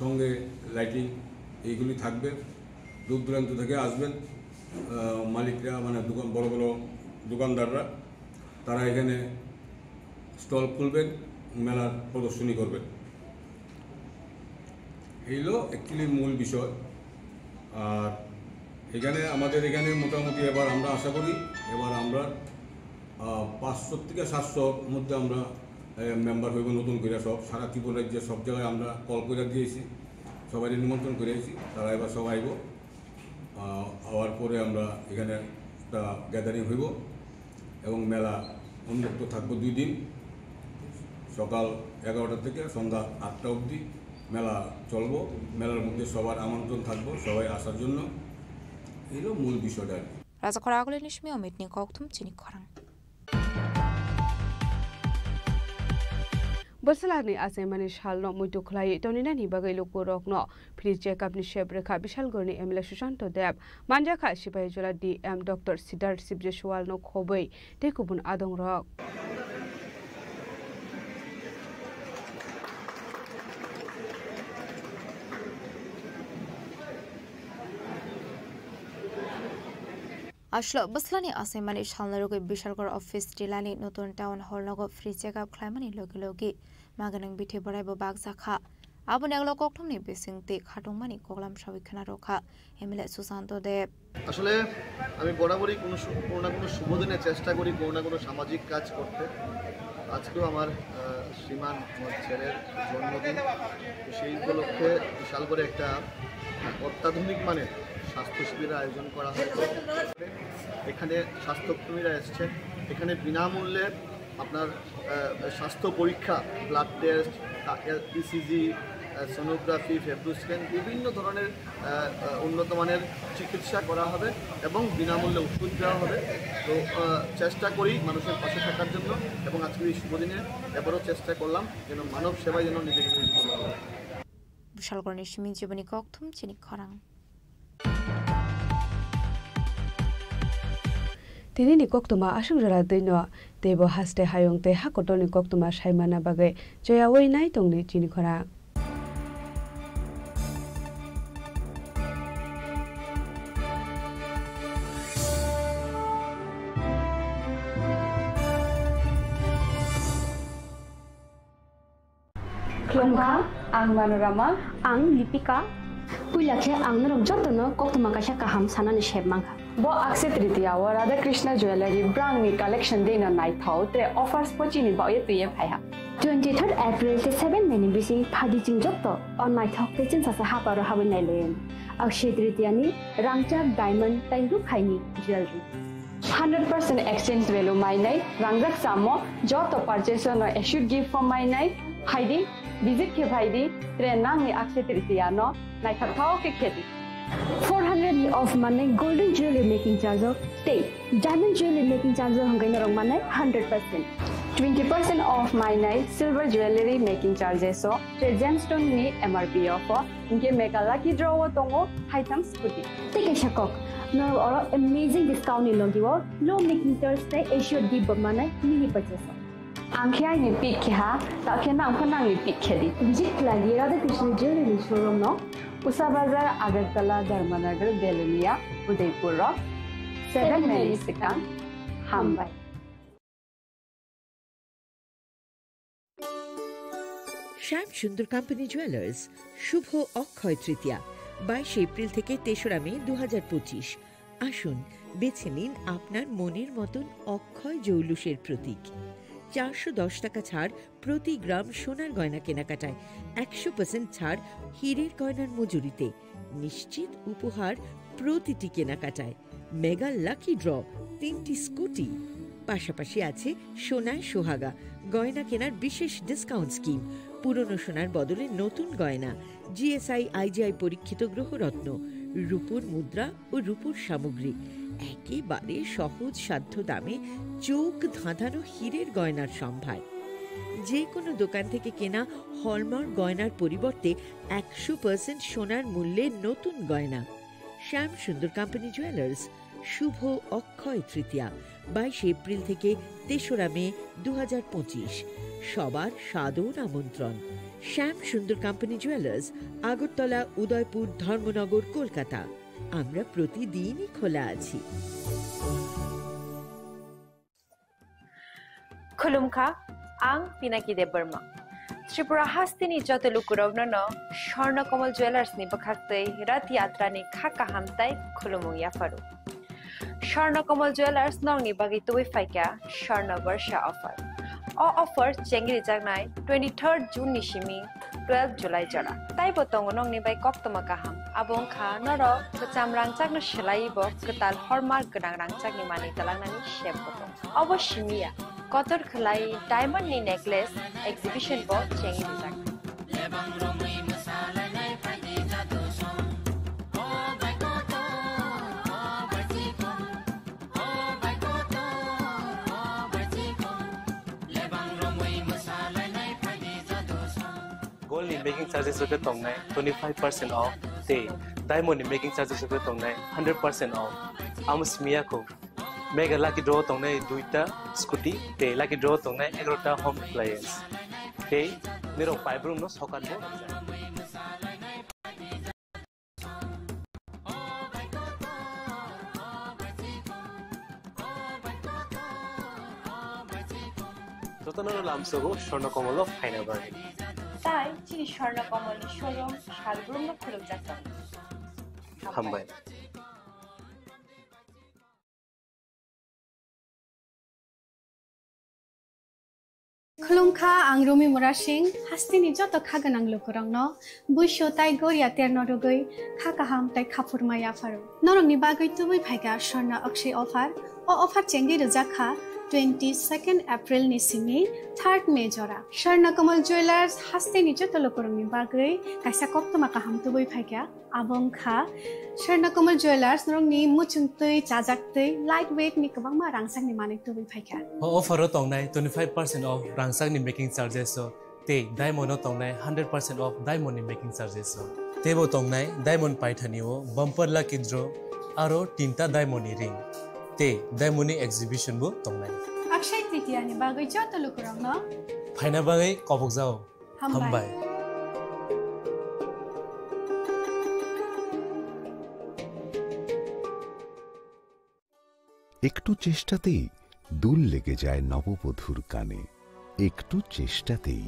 সঙ্গে লাইটিং এইগুলি থাকবে। দূর দূরান্ত থেকে আসবেন মালিকরা, মানে দোকান বড় বড় দোকানদাররা, তারা এখানে স্টল খুলবেন, মেলার প্রদর্শনী করবেন। এইগুলো অ্যাকচুয়ালি মূল বিষয়। আর এখানে আমাদের এখানে মোটামুটি এবার আমরা আশা করি এবার আমরা 500 থেকে 700 মধ্যে আমরা মেম্বার হইব নতুন করে। সব সারা ত্রিপুরা রাজ্যে সব জায়গায় আমরা কল করে দিয়েছি, সবাই নিমন্ত্রণ করেছি, তারা এবার সব আইব। আওয়ার পরে আমরা এখানে একটা গ্যাদারিং হইব এবং মেলা উন্মুক্ত থাকবো 2 দিন, সকাল 11টা থেকে সন্ধ্যা 8টা অবধি মেলা চলবো। মেলার মধ্যে সবার আমন্ত্রণ থাকবো, সবাই আসার জন্য। এগুলো মূল বিষয়টা। রাজা খরাগুলি নিশমি অমিতনি কক্তুম চিনি খরাং बोसलानि आसेमानि सालनो मुइटु खलाय टनिनानि बागै लोको रकनो फ्री चेकअपनि शेब्रेखा विशालगढ़नि एमएलए सुशांत देव मानजाखा सिपाहीजला डीएम डॉक्टर सिद्धार्थ सिब्जेसवालनो खबै तेकुबुन आदं रक আসলো বসলানি আসাইমানি সালনারুগে বিশালগড় অফিস টিলানি নতুন টাউন হল নগ ফ্রি চেকআপ খাইমানি লগে লগে মাগানাং বিথে বড়াইবো বাগজাখা আবুন এগুলো ককঠমনি বেসিংতে খাটংমানি কগলাম সাবিখানা রখা এমএলএ সুশান্ত দেব। আসলে আমি বরাবরই কোনো না কোনো শুভ দিনে চেষ্টা করি কোনো না কোনো সামাজিক কাজ করতে। আজকেও আমার শ্রীমান আমার ছেলের জন্মদিন, তো সেই উপলক্ষে বিশাল করে একটা অত্যাধুনিক মানের স্বাস্থ্য শিবিরের আয়োজন করা হয়েছে। এখানে স্বাস্থ্যকর্মীরা এসছেন, এখানে বিনামূল্যে আপনার স্বাস্থ্য পরীক্ষা, blood test, ECG, sonography, fibro scan, বিভিন্ন ধরনের উন্নত মানের চিকিৎসা করা হবে এবং বিনামূল্যে ওষুধ দেওয়া হবে। তো চেষ্টা করি মানুষের পাশে থাকার জন্য এবং আজকের এই শুভদিনে এবারও চেষ্টা করলাম যেন মানব সেবায় যেন নিজেকে নিয়োজিত করা হয়। বিশালগড় নিশমি জীবনী ককথুম চিনি খরাং তিনি ni koktoma asungjara deino tebo haste hayongte hakotoni koktoma saimana bagai joyawei nai tongni chini khora Klongka, ang Manorama, ang Lipika, Puilakhe ang narom jotono koktoma kaisa kaham sanani shebmangka. Bo Akshaya Tritiya wa Radha Krishna Jewelry brand ni collection deina nai thau tre offers pochini ba ye tuye phaiha 23rd April te 7 meni bising phadi jing jotto on nai thok te chin sasa haparo hawen nai len Akshaya Tritiya ni rangchak diamond tai ru khaini jewelry 100% exchange value mai nai rangjak samo joto purchase no should give for mai nai haidi visit ke bhaidi tre nang ni Akshaya Tritiya no nai thau ke kheti 400 of money golden jewelry making charge of stay diamond jewelry making charge hangai narong manai 100% 20% off my night silver jewelry making charges so gemstone ni MRP offer inke make a lucky draw tongo item scooty take a shakok no or amazing discount ni logiwo low making charge te assured di manai mini purchase angkhya ni pick kha ta khena angkhana ni pick khedi visit lagi Radha Krishna jewelry showroom no Usa Bazar, Agartala, Dharmanagar, Belunia, Udaipur Rock, 7 Melisika, Hambai. Shyam Sundar company jewellers Shubho Akshaya Tritiya 22 April থেকে 3রা মে 2025। আসুন বেছে নিন আপনার মনের মতন অক্ষয় জৌলুসের প্রতীক। 410 টাকা ছাড় প্রতি গ্রাম সোনার গয়না কেনাকাটায়, 100% ছাড় হীরের গয়নার মজুরিতে, নিশ্চিত উপহার প্রতিটি কেনাকাটায়, মেগা লাকি ড্র 3টি স্কুটি, পাশাপাশি আছে সোনায় সোহাগা গয়না কেনার বিশেষ ডিসকাউন্ট স্কিম, পুরনো সোনার বদলে নতুন গয়না, জিএসআই আইজিআই পরীক্ষিত গ্রহরত্ন, রূপোর মুদ্রা ও রূপোর সামগ্রী, একেবারে সহজ সাধ্য দামে চোখ ধাঁধানো হীরের গয়নার সম্ভার। যে কোনো দোকান থেকে কেনা হলমার্ক গয়নার পরিবর্তে 100% সোনার মূল্যে নতুন গয়না। শ্যাম সুন্দর কোম্পানি জুয়েলার্স, শুভ অক্ষয় তৃতীয়া 22 এপ্রিল থেকে 3রা মে 2025। সবার সাদর আমন্ত্রণ। শ্যাম সুন্দর কোম্পানি জুয়েলার্স, আগরতলা, উদয়পুর, ধর্মনগর, কলকাতা। আমরা প্রতিদিনই খোলা আছি। खुलुमखा आं पिनाकी देब बर्मा त्रिपुरा हास्तिनी जत लुकुरावनो स्वर्णकमल ज्वेलर्स नि बखाक्तै रथ यात्रा नि खाका हामताय खुलुमुं याफारु स्वर्णकमल ज्वेलर्स नंगनि बागै तुबै फाइका स्वर्ण वर्ष ऑफर ऑफर चेंगरि जागनाय 23 जून नि सिमी 12 जुलाई जरा ताइ बतंग नंगनि बाय कक्तमा काहाम आबों खा नर बचाम रांचागनो सलाइबो कताल हरमार्क गोनां रांचागनि मानि तलांनानि शेप बतंग अवश्यमिया कतर खलाई डायमंड नि नेकलेस एग्जिबिशन बो चेंगि जाग गोल्ड in making charges होते तोंगने 25% off ते डायमंड in making charges होते तोंगने 100% off आमुस्मिया को मेगा लकी ड्रॉ तोंगने दुईटा स्कूटी ते लकी ड्रॉ तोंगने 11टा होम अप्लायंस ते मेरो पाइप रूम नो सकान बो ततनरो लामसगो स्वर्णकमल फाइना बागे ताई चिनी स्वर्णकमल शोरूम शालग्रुम नो खुलुम जाता हामबाय खुलुमखा आं रुमि मुरा सिंह हास्तिनि जत खागोनां लोकरंनो बुइसो ताइ गोरिया तेर नरगै खाकाहाम ताइ खाफुरमाया फारो नरंनि बागै तुबै फाइगा स्वर्ण अक्षय ऑफर चेंगि रजाखा 22 एप्रिल नि सिमी 3 मे जरा स्वर्णकमल ज्वेलर्स हास्तिनि जत लोकरंनि बागै काइसा कक्तमा काहाम तुबै फाइगा आबंखा स्वर्णकमल ज्वेलर्स नरंनि मुचुंतै चाजाक्तै लाइट वेट नि गोबांमा रांसांनि माने तुबै फाइगा ऑफर तंगनाय 25% ऑफ रांसांनि मेकिंग चार्जेस ते डायमंड तंगनाय 100% ऑफ डायमंड नि मेकिंग चार्जेस तेबो तंगनाय डायमंड पाइथानिओ बम्पर लकी ड्रॉ आरो 3टा डायमंड नि रिंग ते डायमंड नि एग्जिबिशन बो तंगनाय अक्षय तृतीया नि बागै जत लोकरंनो फाइना बागै कबक जाओ हामबाय একটু চেষ্টাতেই দুল লেগে যায় নববধূর কানে, একটু চেষ্টাতেই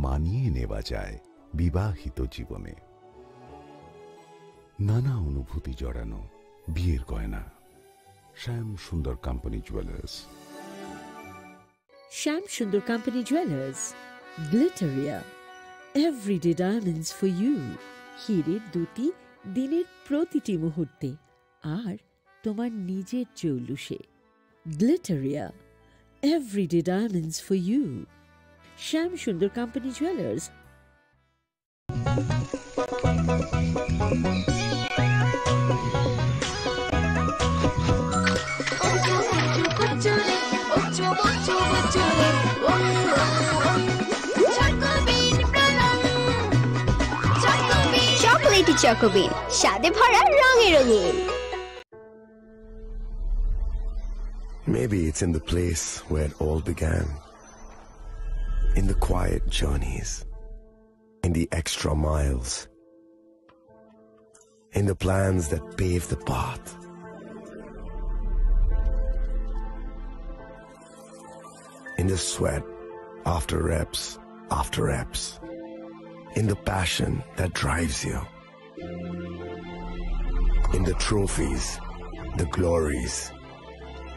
মানিয়ে নেওয়া যায় বিবাহিত জীবনে। নানা অনুভূতি জড়ানো বিয়ের গয়না। শ্যাম Sundar company jewellers. Shyam Sundar company jewellers, Glitteria, everyday diamonds for you. হীরের দুটি দিনের প্রতিটি মুহূর্তে আর তোমার নিজের জৌলুসে। Glitteria, everyday diamonds for you. Shyam Sundar company jewellers. Chocolatey চকোবিন, স্বাদে ভরা রঙে রঙিন। Maybe it's in the place where it all began. In the quiet journeys. In the extra miles. In the plans that pave the path. In the sweat after reps. In the passion that drives you. In the trophies, the glories,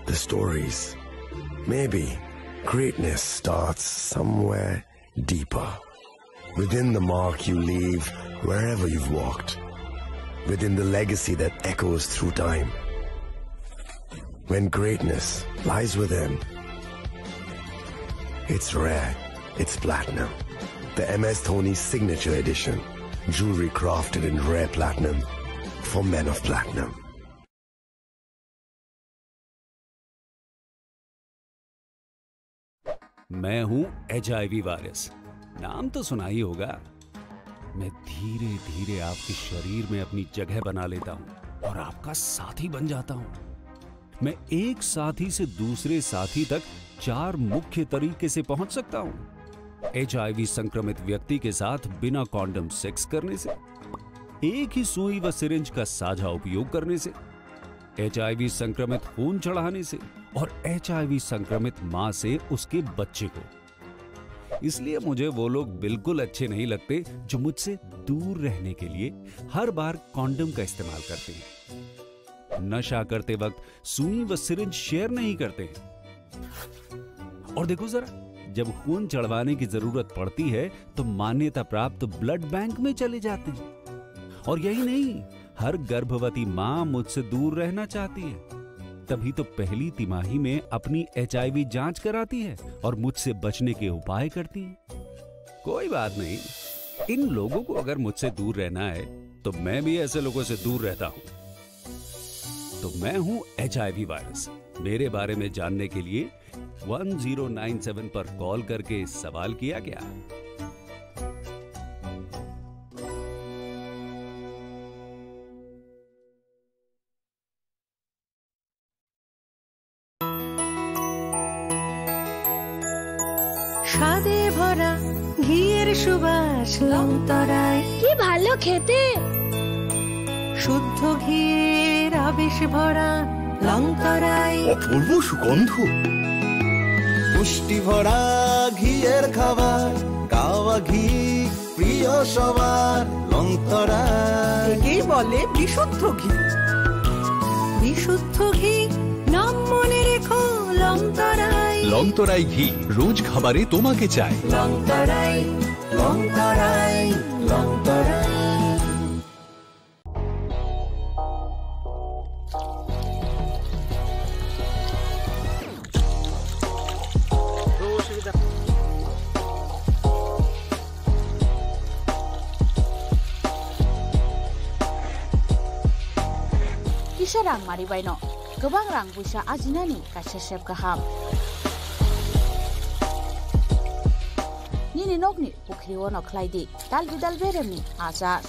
the stories. Maybe greatness starts somewhere deeper. Within the mark you leave wherever you've walked. Within the legacy that echoes through time. When greatness lies within, it's rare, it's platinum. The MS Dhoni Signature Edition. Jewelry crafted in rare platinum for men of platinum. मैं हूं HIV virus, नाम तो सुना ही होगा। मैं धीरे धीरे आपके शरीर में अपनी जगह बना लेता हूं और आपका साथी बन जाता हूं। मैं एक साथी से दूसरे साथी तक 4 मुख्य तरीके से पहुंच सकता हूं। HIV संक्रमित व्यक्ति के साथ बिना कॉन्डम सेक्स करने से, एक ही सुई व सिरिंज का साझा उपयोग करने से, HIV संक्रमित खून चढ़ाने से और HIV संक्रमित मां से उसके बच्चे को। इसलिए मुझे वो लोग बिल्कुल अच्छे नहीं लगते जो मुझसे दूर रहने के लिए हर बार कॉन्डम का इस्तेमाल करते हैं, नशा करते वक्त सुई व सिरिंज शेयर नहीं करते हैं। और देखो जरा, जब खून चढ़वाने की जरूरत पड़ती है तो मान्यता प्राप्त ब्लड बैंक में चले जाते हैं। और यही नहीं, हर गर्भवती मां मुझसे दूर रहना चाहती है, तभी तो पहली तिमाही में अपनी HIV जांच कराती है और मुझसे बचने के उपाय करती है। कोई बात नहीं, इन लोगों को अगर मुझसे दूर रहना है तो मैं भी ऐसे लोगों से दूर रहता हूं। तो मैं हूं HIV वायरस। मेरे बारे में जानने के लिए 1097 पर कॉल करके सवाल किया गया। স্বাদে ভরা ঘিয়ের সুবাস লংতরায় কি ভালো খেতে, শুদ্ধ ঘিয়ের আবেশ ভরা লংতরায় অপূর্ব সুগন্ধ, পুষ্টি ভরা ঘিয়ের খাবার, কাওয়া ঘি প্রিয় সবার লংতরায়। একেই বলে বিশুদ্ধ ঘি। বিশুদ্ধ ঘি নাম মনে রেখো লংতরায়। লংতরাই ঘি রোজ খাবারে তোমাকে চাই। লংতরাই লংতরাই লংতরাই। Kisah rang mari baino, gobang rang busa ajinani kasesep kaham. Nini nokni pukriwono klaidi, dal beremni ajar.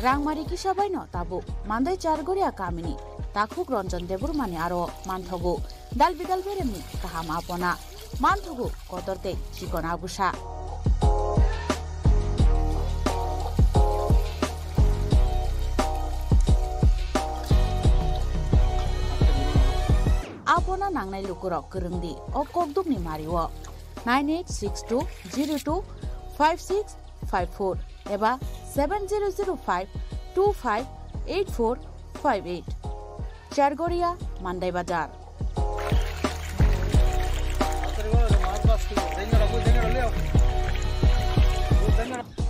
Rang mari kisah baino tabu, mandai chargoria kamini, takuk ronjon debur mani aro manthogu, dal beremni kaham apona, manthogu kotorte chikona busa. Apona nangnai lukurok kerengdi o kokduk ni mariwo 9862025654 eba 7005258458 Chargoria Mandai Bazar.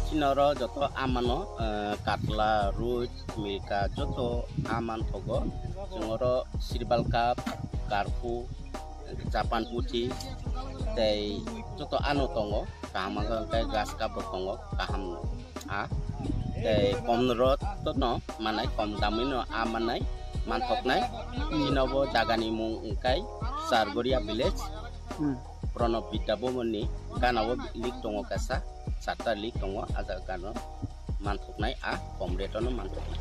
Chinoro joto amano katla ruj milka joto aman thogo jongoro sirbal cup karpu Japan putih tei joto anu tongo kama kai gas cup tongo kaham a tei komrot to no manai kom damino amanai manthoknai chinobo jagani mung ungkai Sargoria village Pranab Bidabomoni ganawo lik tongo kasa Sata lik tongo agar gano manthoknai a komretono manthoknai.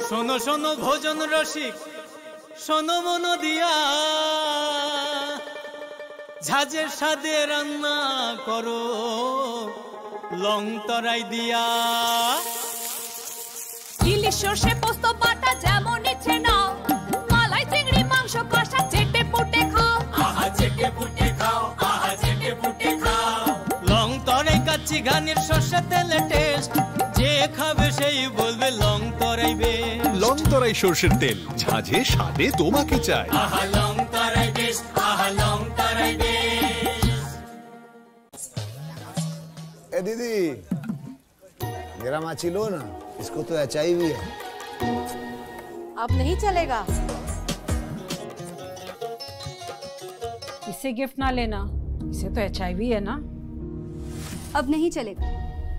শোনো শোনো ভোজন রসিক শোনো মন দিয়া ঝাঁঝের স্বাদে রান্না করো লং তরাই দিয়া ইলিশ সর্ষে পোস্ত বাটা যেমন ইচ্ছে নাও মালাই চিংড়ি মাংস কষা চেটে পুটে খাও আহা চেটে পুটে খাও আহা চেটে পুটে খাও লং তরাই কাচ্চি ঘানির সর্ষে তেলে টেস্ট যে খাবে সেই বলবে লং তরাই বেশ লং তরাই সরষের তেল ঝাঁঝে স্বাদে তোমাকে চাই আহা লং তরাই বেশ আহা লং তরাই বেশ। ए दीदी मेरा माची लो ना, इसको तो HIV है। अब नहीं चलेगा, इससे गिफ्ट ना लेना, इसे तो HIV है ना। अब नहीं चलेगा,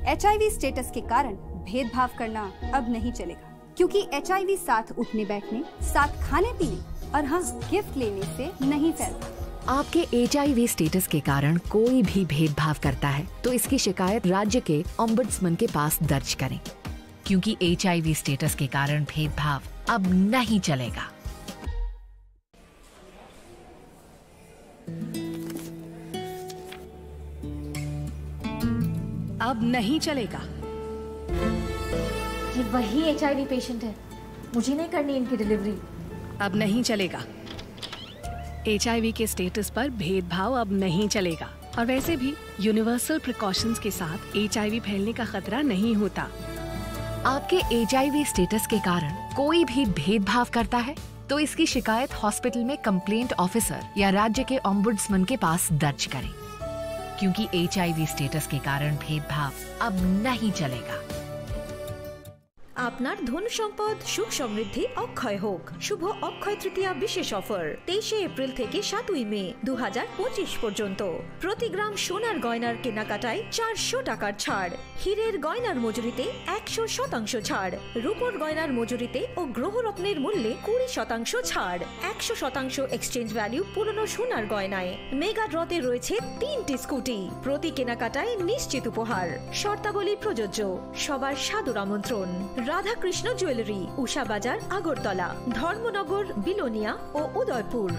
HIV स्टेटस के कारण भेदभाव करना अब नहीं चलेगा, क्योंकि HIV साथ उठने बैठने, साथ खाने पीने और हाँ गिफ्ट लेने से नहीं फैलता। आपके HIV स्टेटस के कारण कोई भी भेदभाव करता है तो इसकी शिकायत राज्य के ओम्बुड्समैन के पास दर्ज करें, क्योंकि HIV स्टेटस के कारण भेदभाव अब नहीं चलेगा। अब नहीं चलेगा। ये वही HIV पेशेंट है, मुझे नहीं करनी इनकी डिलीवरी। अब नहीं चलेगा। HIV के स्टेटस पर भेदभाव अब नहीं चलेगा। और वैसे भी यूनिवर्सल प्रिकॉशंस के साथ HIV फैलने का खतरा नहीं होता। आपके HIV स्टेटस के कारण कोई भी भेदभाव करता है तो इसकी शिकायत हॉस्पिटल में कंप्लेंट ऑफिसर या राज्य के ओम्बुड्समैन के पास दर्ज करें, क्योंकि HIV स्टेटस के कारण भेदभाव अब नहीं चलेगा। আপনার ধন সম্পদ সুখ সমৃদ্ধি অক্ষয় হোক। শুভ অক্ষয় তৃতীয়া বিশেষ অফার 23 এপ্রিল থেকে 7 মে 2025 পর্যন্ত। প্রতি গ্রাম সোনার গয়নার কেনাকাটায় 400 টাকার ছাড়, হীরের গয়নার মজুরিতে 100% ছাড়, রূপোর গয়নার মজুরিতে ও গ্রহরত্নের মূল্যে 20% ছাড়, 100% এক্সচেঞ্জ ভ্যালু পুরনো সোনার গয়নায়। মেগা ড্রতে রয়েছে 3টি স্কুটি, প্রতি কেনাকাটায় নিশ্চিত উপহার। শর্তাবলী প্রযোজ্য। সবার সাদর আমন্ত্রণ। রাধাকৃষ্ণ জুয়েলারি, উষা বাজার, আগরতলা, ধর্মনগর, বিলোনিয়া ও উদয়পুর।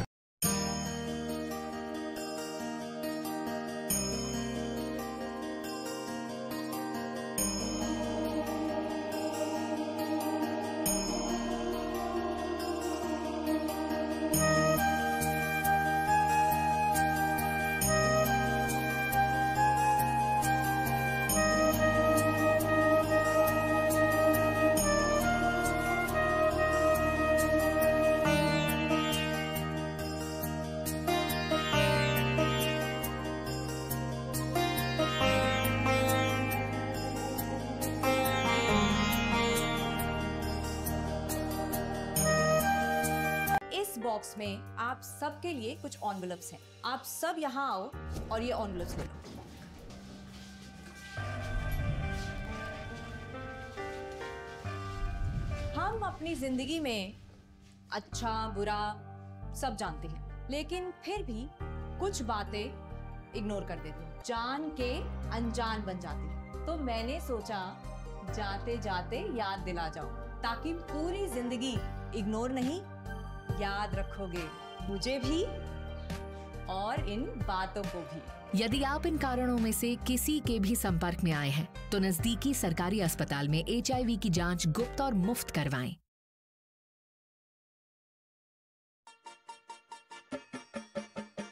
बॉक्स में आप सबके लिए कुछ एनवेलप्स हैं। आप सब यहाँ आओ और ये एनवेलप्स ले लो। हम अपनी जिंदगी में अच्छा बुरा सब जानते हैं, लेकिन फिर भी कुछ बातें इग्नोर कर देते हैं, जान के अनजान बन जाती है। तो मैंने सोचा जाते जाते याद दिला जाऊं, ताकि पूरी जिंदगी इग्नोर नहीं याद रखोगे, मुझे भी और इन बातों को भी। यदि आप इन कारणों में से किसी के भी संपर्क में आए हैं तो नजदीकी सरकारी अस्पताल में HIV की जांच गुप्त और मुफ्त करवाएं।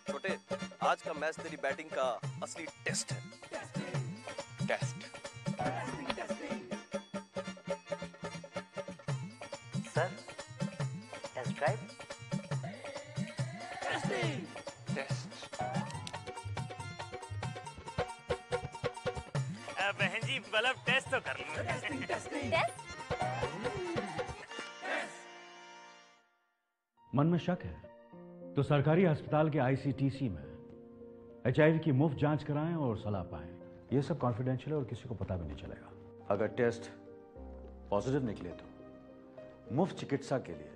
छोटे, आज का मैच तेरी बैटिंग का असली टेस्ट है। टेस्ट। Sir, test drive. बहन जी बल्ब टेस्ट तो कर लो। मन में शक है तो सरकारी अस्पताल के ICTC में HIV की मुफ्त जांच कराएं और सलाह पाएं। ये सब कॉन्फिडेंशियल है और किसी को पता भी नहीं चलेगा। अगर टेस्ट पॉजिटिव निकले तो मुफ्त चिकित्सा के लिए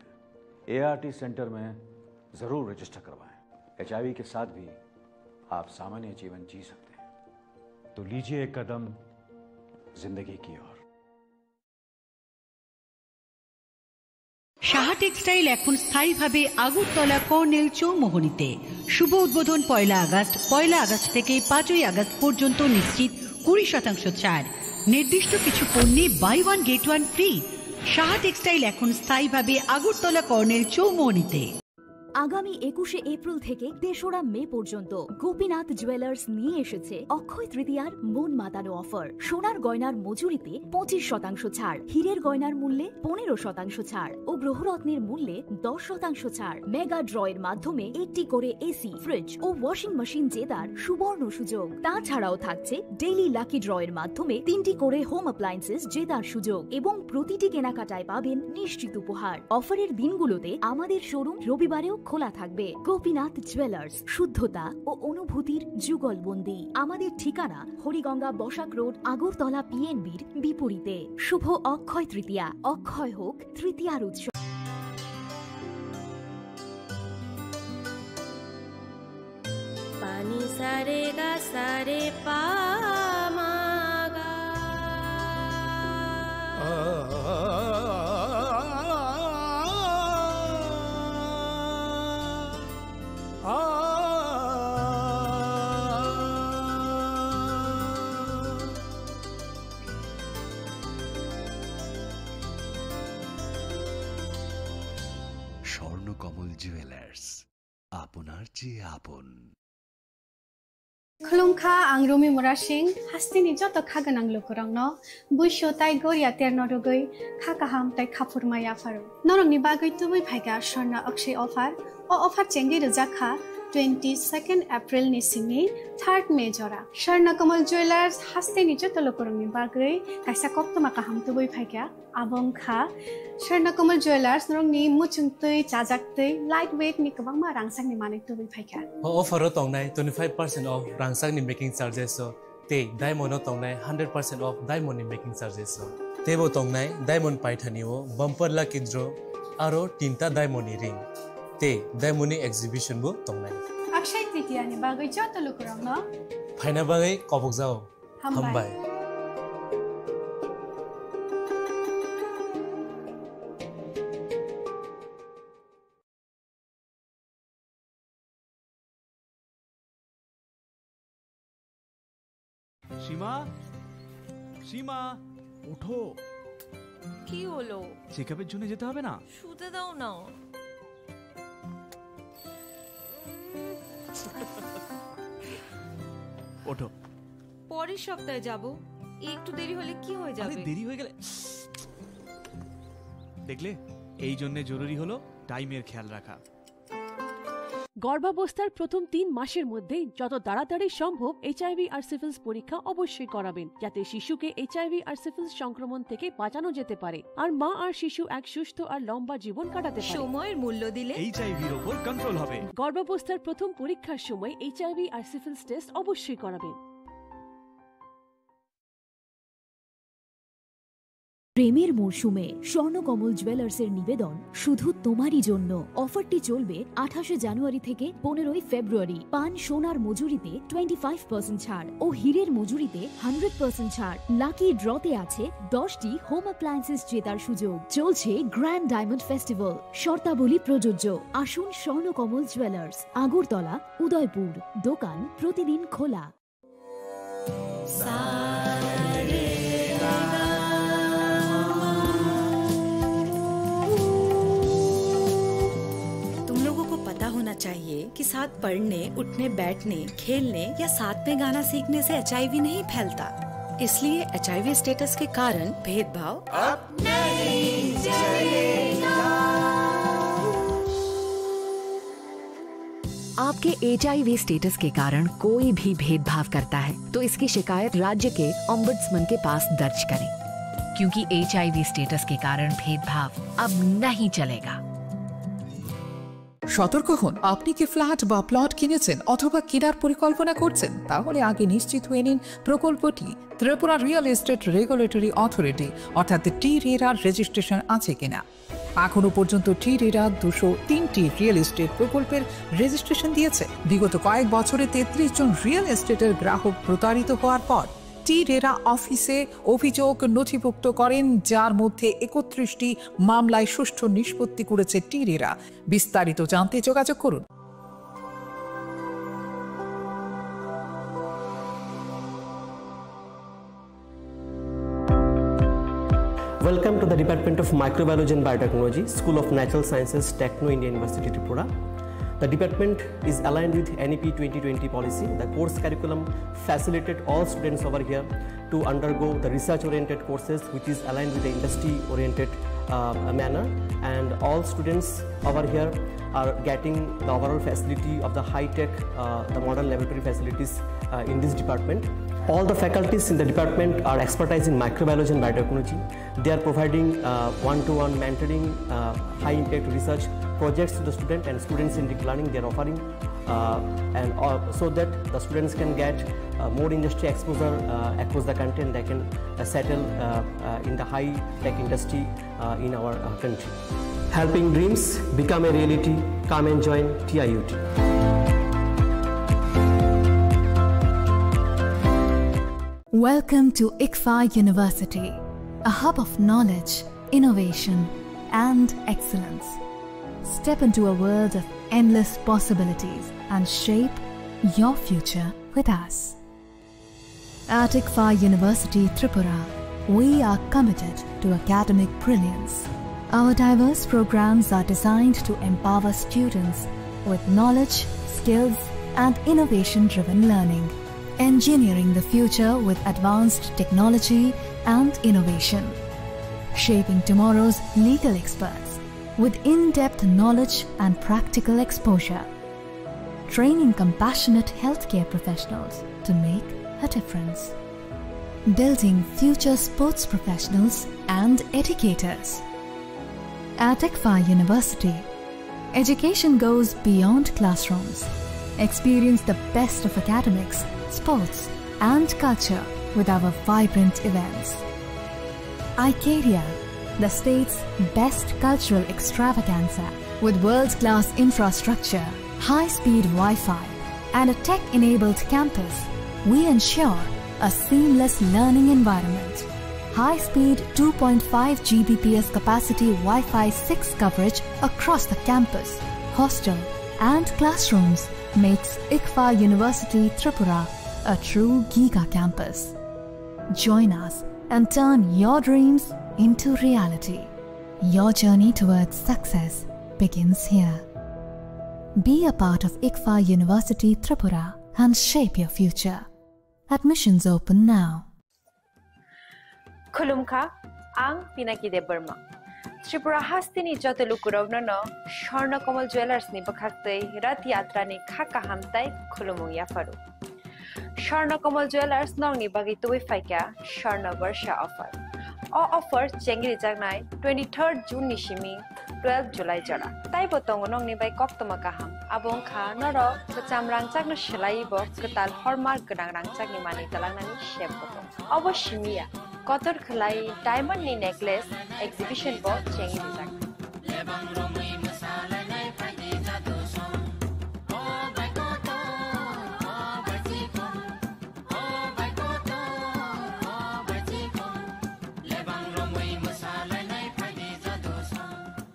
ART सेंटर में जरूर रजिस्टर करवाएं। HIV के साथ भी आप सामान्य जीवन जी सकते हैं। तो लीजिए एक कदम जिंदगी की ओर। সাহা টেক্সটাইল এখন স্থায়ীভাবে আগরতলা কর্নেল চৌমোহনীতে। শুভ উদ্বোধন 1 আগস্ট থেকে 5 আগস্ট পর্যন্ত নিশ্চিত 20% ছাড়। নির্দিষ্ট কিছু পণ্যে buy one get one free. Saha textile এখন স্থায়ীভাবে আগরতলা কর্নেল চৌমোহনীতে। আগামী 21 এপ্রিল থেকে 3রা মে পর্যন্ত গোপীনাথ জুয়েলার্স নিয়ে এসেছে অক্ষয় তৃতীয়ার মন মাতানো অফার। সোনার গয়নার মজুরিতে 25% ছাড়, হীরের গয়নার মূল্যে 15% ছাড় ও গ্রহরত্নের মূল্যে 10% ছাড়। মেগা ড্রয়ের মাধ্যমে একটি করে এসি, ফ্রিজ ও ওয়াশিং মেশিন জেতার সুবর্ণ সুযোগ। তাছাড়াও থাকছে ডেইলি লাকি ড্রয়ের মাধ্যমে 3টি করে হোম অ্যাপ্লায়েন্সেস জেতার সুযোগ এবং প্রতিটি কেনাকাটায় পাবেন নিশ্চিত উপহার। অফারের দিনগুলোতে আমাদের শোরুম রবিবারেও খোলা থাকবে। গোপীনাথ জুয়েলার্স, শুদ্ধতা ও অনুভূতির যুগলবন্দি। আমাদের ঠিকানা হরিগঙ্গা বসাক রোড, আগরতলা PNBর বিপরীতে। শুভ অক্ষয় তৃতীয়া, অক্ষয় হোক তৃতীয়ার উৎসব। पानी सारे गा सारे पा मा गा। স্বর্ণকমল জুয়েলার্স, আপনার চেয়ে আপন। खुलुमखा आं रमि मुरा सिंह हास्तिनि जत खागोनां लोगोरांनो बुइसो ताइ गरिया तेरनो रगै खा काहाम ताइ खाफुरमाय आफारो नरंनि बागै तुबै फाइगा स्वर्ణ अक्षय अफार ओ अफार चेंगि रजाखा 22 एप्रिल नि सिमि 3 मे जरा स्वर्णकमल ज्वेलर्स हास्तिनि जत लोगोरांनि बागै काइसा कप्तमा काहाम तुबै फाइगा आबंखा स्वर्णकमल ज्वेलर्स नरंनि मुचुंतै जाजाक्तै लाइट वेट नि गोबांमा रांसांनि माने तुबै फाइगा अफारो तंनाय 25% ऑफ रांसांनि मेकिंग चार्जेस ते डायमंड तंनाय 100% ऑफ डायमंड नि मेकिंग चार्जेस तेबो तंनाय डायमंड पाइथानिओ बम्पर लाकी ड्र आरो 3टा डायमंड नि रिंग ते डायमंड नि एग्जिबिशन बो तंनाय अक्षय तृतीया नि बागै जत लोगोरांनो फाइना बागै कबक जाओ हामबाय সীমা সীমা ওঠো কি হলো চেকআপের জন্য যেতে হবে না শুতে দাও না ওঠো পরের সপ্তাহে যাব একটু দেরি হলে কি হয়ে যাবে আরে দেরি হয়ে গেলে দেখলে এই জন্য জরুরি হলো টাইমের খেয়াল রাখা গর্ভাবস্থার প্রথম 3 মাসের মধ্যে যত তাড়াতাড়ি সম্ভব এইচআইভি আর সিফিলিস পরীক্ষা অবশ্যই করাবেন যাতে শিশুকে এইচআইভি আর সিফিলিস সংক্রমণ থেকে বাঁচানো যেতে পারে আর মা আর শিশু এক সুস্থ আর লম্বা জীবন কাটাতে পারে সময়ের মূল্য দিলে এইচআইভির উপর কন্ট্রোল হবে গর্ভাবস্থার প্রথম পরীক্ষার সময় এইচআইভি আর সিফিলিস টেস্ট অবশ্যই করাবেন প্রেমের মরশুমে স্বর্ণকমল জুয়েলার্সের নিবেদন শুধু তোমারই জন্য। অফারটি চলবে 28 জানুয়ারি থেকে 15 ফেব্রুয়ারি। পান সোনার মজুরিতে 25% ছাড় ও হীরের মজুরিতে 100% ছাড়। লাকি ড্রতে আছে 10টি হোম অ্যাপ্লায়েন্সেস জেতার সুযোগ। চলছে গ্র্যান্ড ডায়মন্ড ফেস্টিভ্যাল, শর্তাবলী প্রযোজ্য। আসুন স্বর্ণকমল জুয়েলার্স, আগরতলা, উদয়পুর। দোকান প্রতিদিন খোলা। पता होना चाहिए कि साथ पढ़ने, उठने, बैठने, खेलने या साथ में गाना सीखने से एचआईवी नहीं फैलता। इसलिए एचआईवी स्टेटस के कारण भेदभाव अब नहीं चलेगा। आपके HIV स्टेटस के कारण कोई भी भेदभाव करता है तो इसकी शिकायत राज्य के ओम्बुड्समैन के पास दर्ज करें, क्योंकि HIV स्टेटस के कारण भेदभाव अब नहीं चलेगा। সতর্ক হন, আপনি কি ফ্ল্যাট বা প্লট কিনেছেন অথবা কেনার পরিকল্পনা করছেন? তাহলে আগে নিশ্চিত হয়ে নিন প্রকল্পটি Tripura real estate regulatory authority অর্থাৎ TRERAর রেজিস্ট্রেশন আছে কিনা। এখনো পর্যন্ত TRERA 203টি রিয়েল এস্টেট প্রকল্পের রেজিস্ট্রেশন দিয়েছে। বিগত কয়েক বছরে 33 জন রিয়েল এস্টেটের গ্রাহক প্রতারিত হওয়ার পর TRERA অফিসে অভিযোগ নথিভুক্ত করেন, যার মধ্যে 31টি মামলায় সুষ্ঠু নিষ্পত্তি করেছে TRERA। বিস্তারিত জানতে যোগাযোগ করুন। Welcome to the Department of Microbiology and Biotechnology, School of Natural Sciences, Techno India University, Tripura. The department is aligned with NEP 2020 policy. The course curriculum facilitated all students over here to undergo the research-oriented courses, which is aligned with the industry-oriented manner, and all students over here are getting the overall facility of the high-tech, the modern laboratory facilities in this department. All the faculties in the department are expertise in microbiology and biotechnology. They are providing one-to-one mentoring, high-impact research projects to the student and student-centric learning they are offering, so that the students can get more industry exposure across the country, and they can settle in the high-tech industry in our country. Helping dreams become a reality. Come and join TIUT. Welcome to ICFA University, a hub of knowledge, innovation, and excellence. Step into a world of endless possibilities and shape your future with us. At ICFA University, Tripura, we are committed to academic brilliance. Our diverse programs are designed to empower students with knowledge, skills, and innovation-driven learning, engineering the future with advanced technology and innovation, shaping tomorrow's legal experts with in-depth knowledge and practical exposure, training compassionate healthcare professionals to make a difference, building future sports professionals and educators. At ICFA University, education goes beyond classrooms. Experience the best of academics, sports, and culture with our vibrant events. ICARIA, the state's best cultural extravaganza, with world-class infrastructure, high-speed Wi-Fi, and a tech-enabled campus, we ensure a seamless learning environment. High-speed 2.5 Gbps capacity Wi-Fi 6 coverage across the campus, hostel, and classrooms makes ICFA University Tripura a true Giga campus. Join us and turn your dreams into reality. Your journey towards success begins here. Be a part of ICFA University Tripura and shape your future. Admissions open now. Khulumkha, ang Pinaki de Burma. Tripura hastini jotolukurogno no Sharna Kamal Jewelers ni bakhaktei rat yatra ni khaka hamtai khulumung yafaru. Sharna Kamal Jewelers nong ni bagi tuwi faika Sharna Varsha offer. All offer chengri jagnai 23rd June nishimi 12 July jara. Tai botong nong ni bai koktoma kaham. Abong kha noro kecam rangcak no shelai bo ketal hormar gedang rangcak ni mani talang nani shep botong. Obo shimia. Kotor khlai diamond ni necklace exhibition bo chengri jagnai.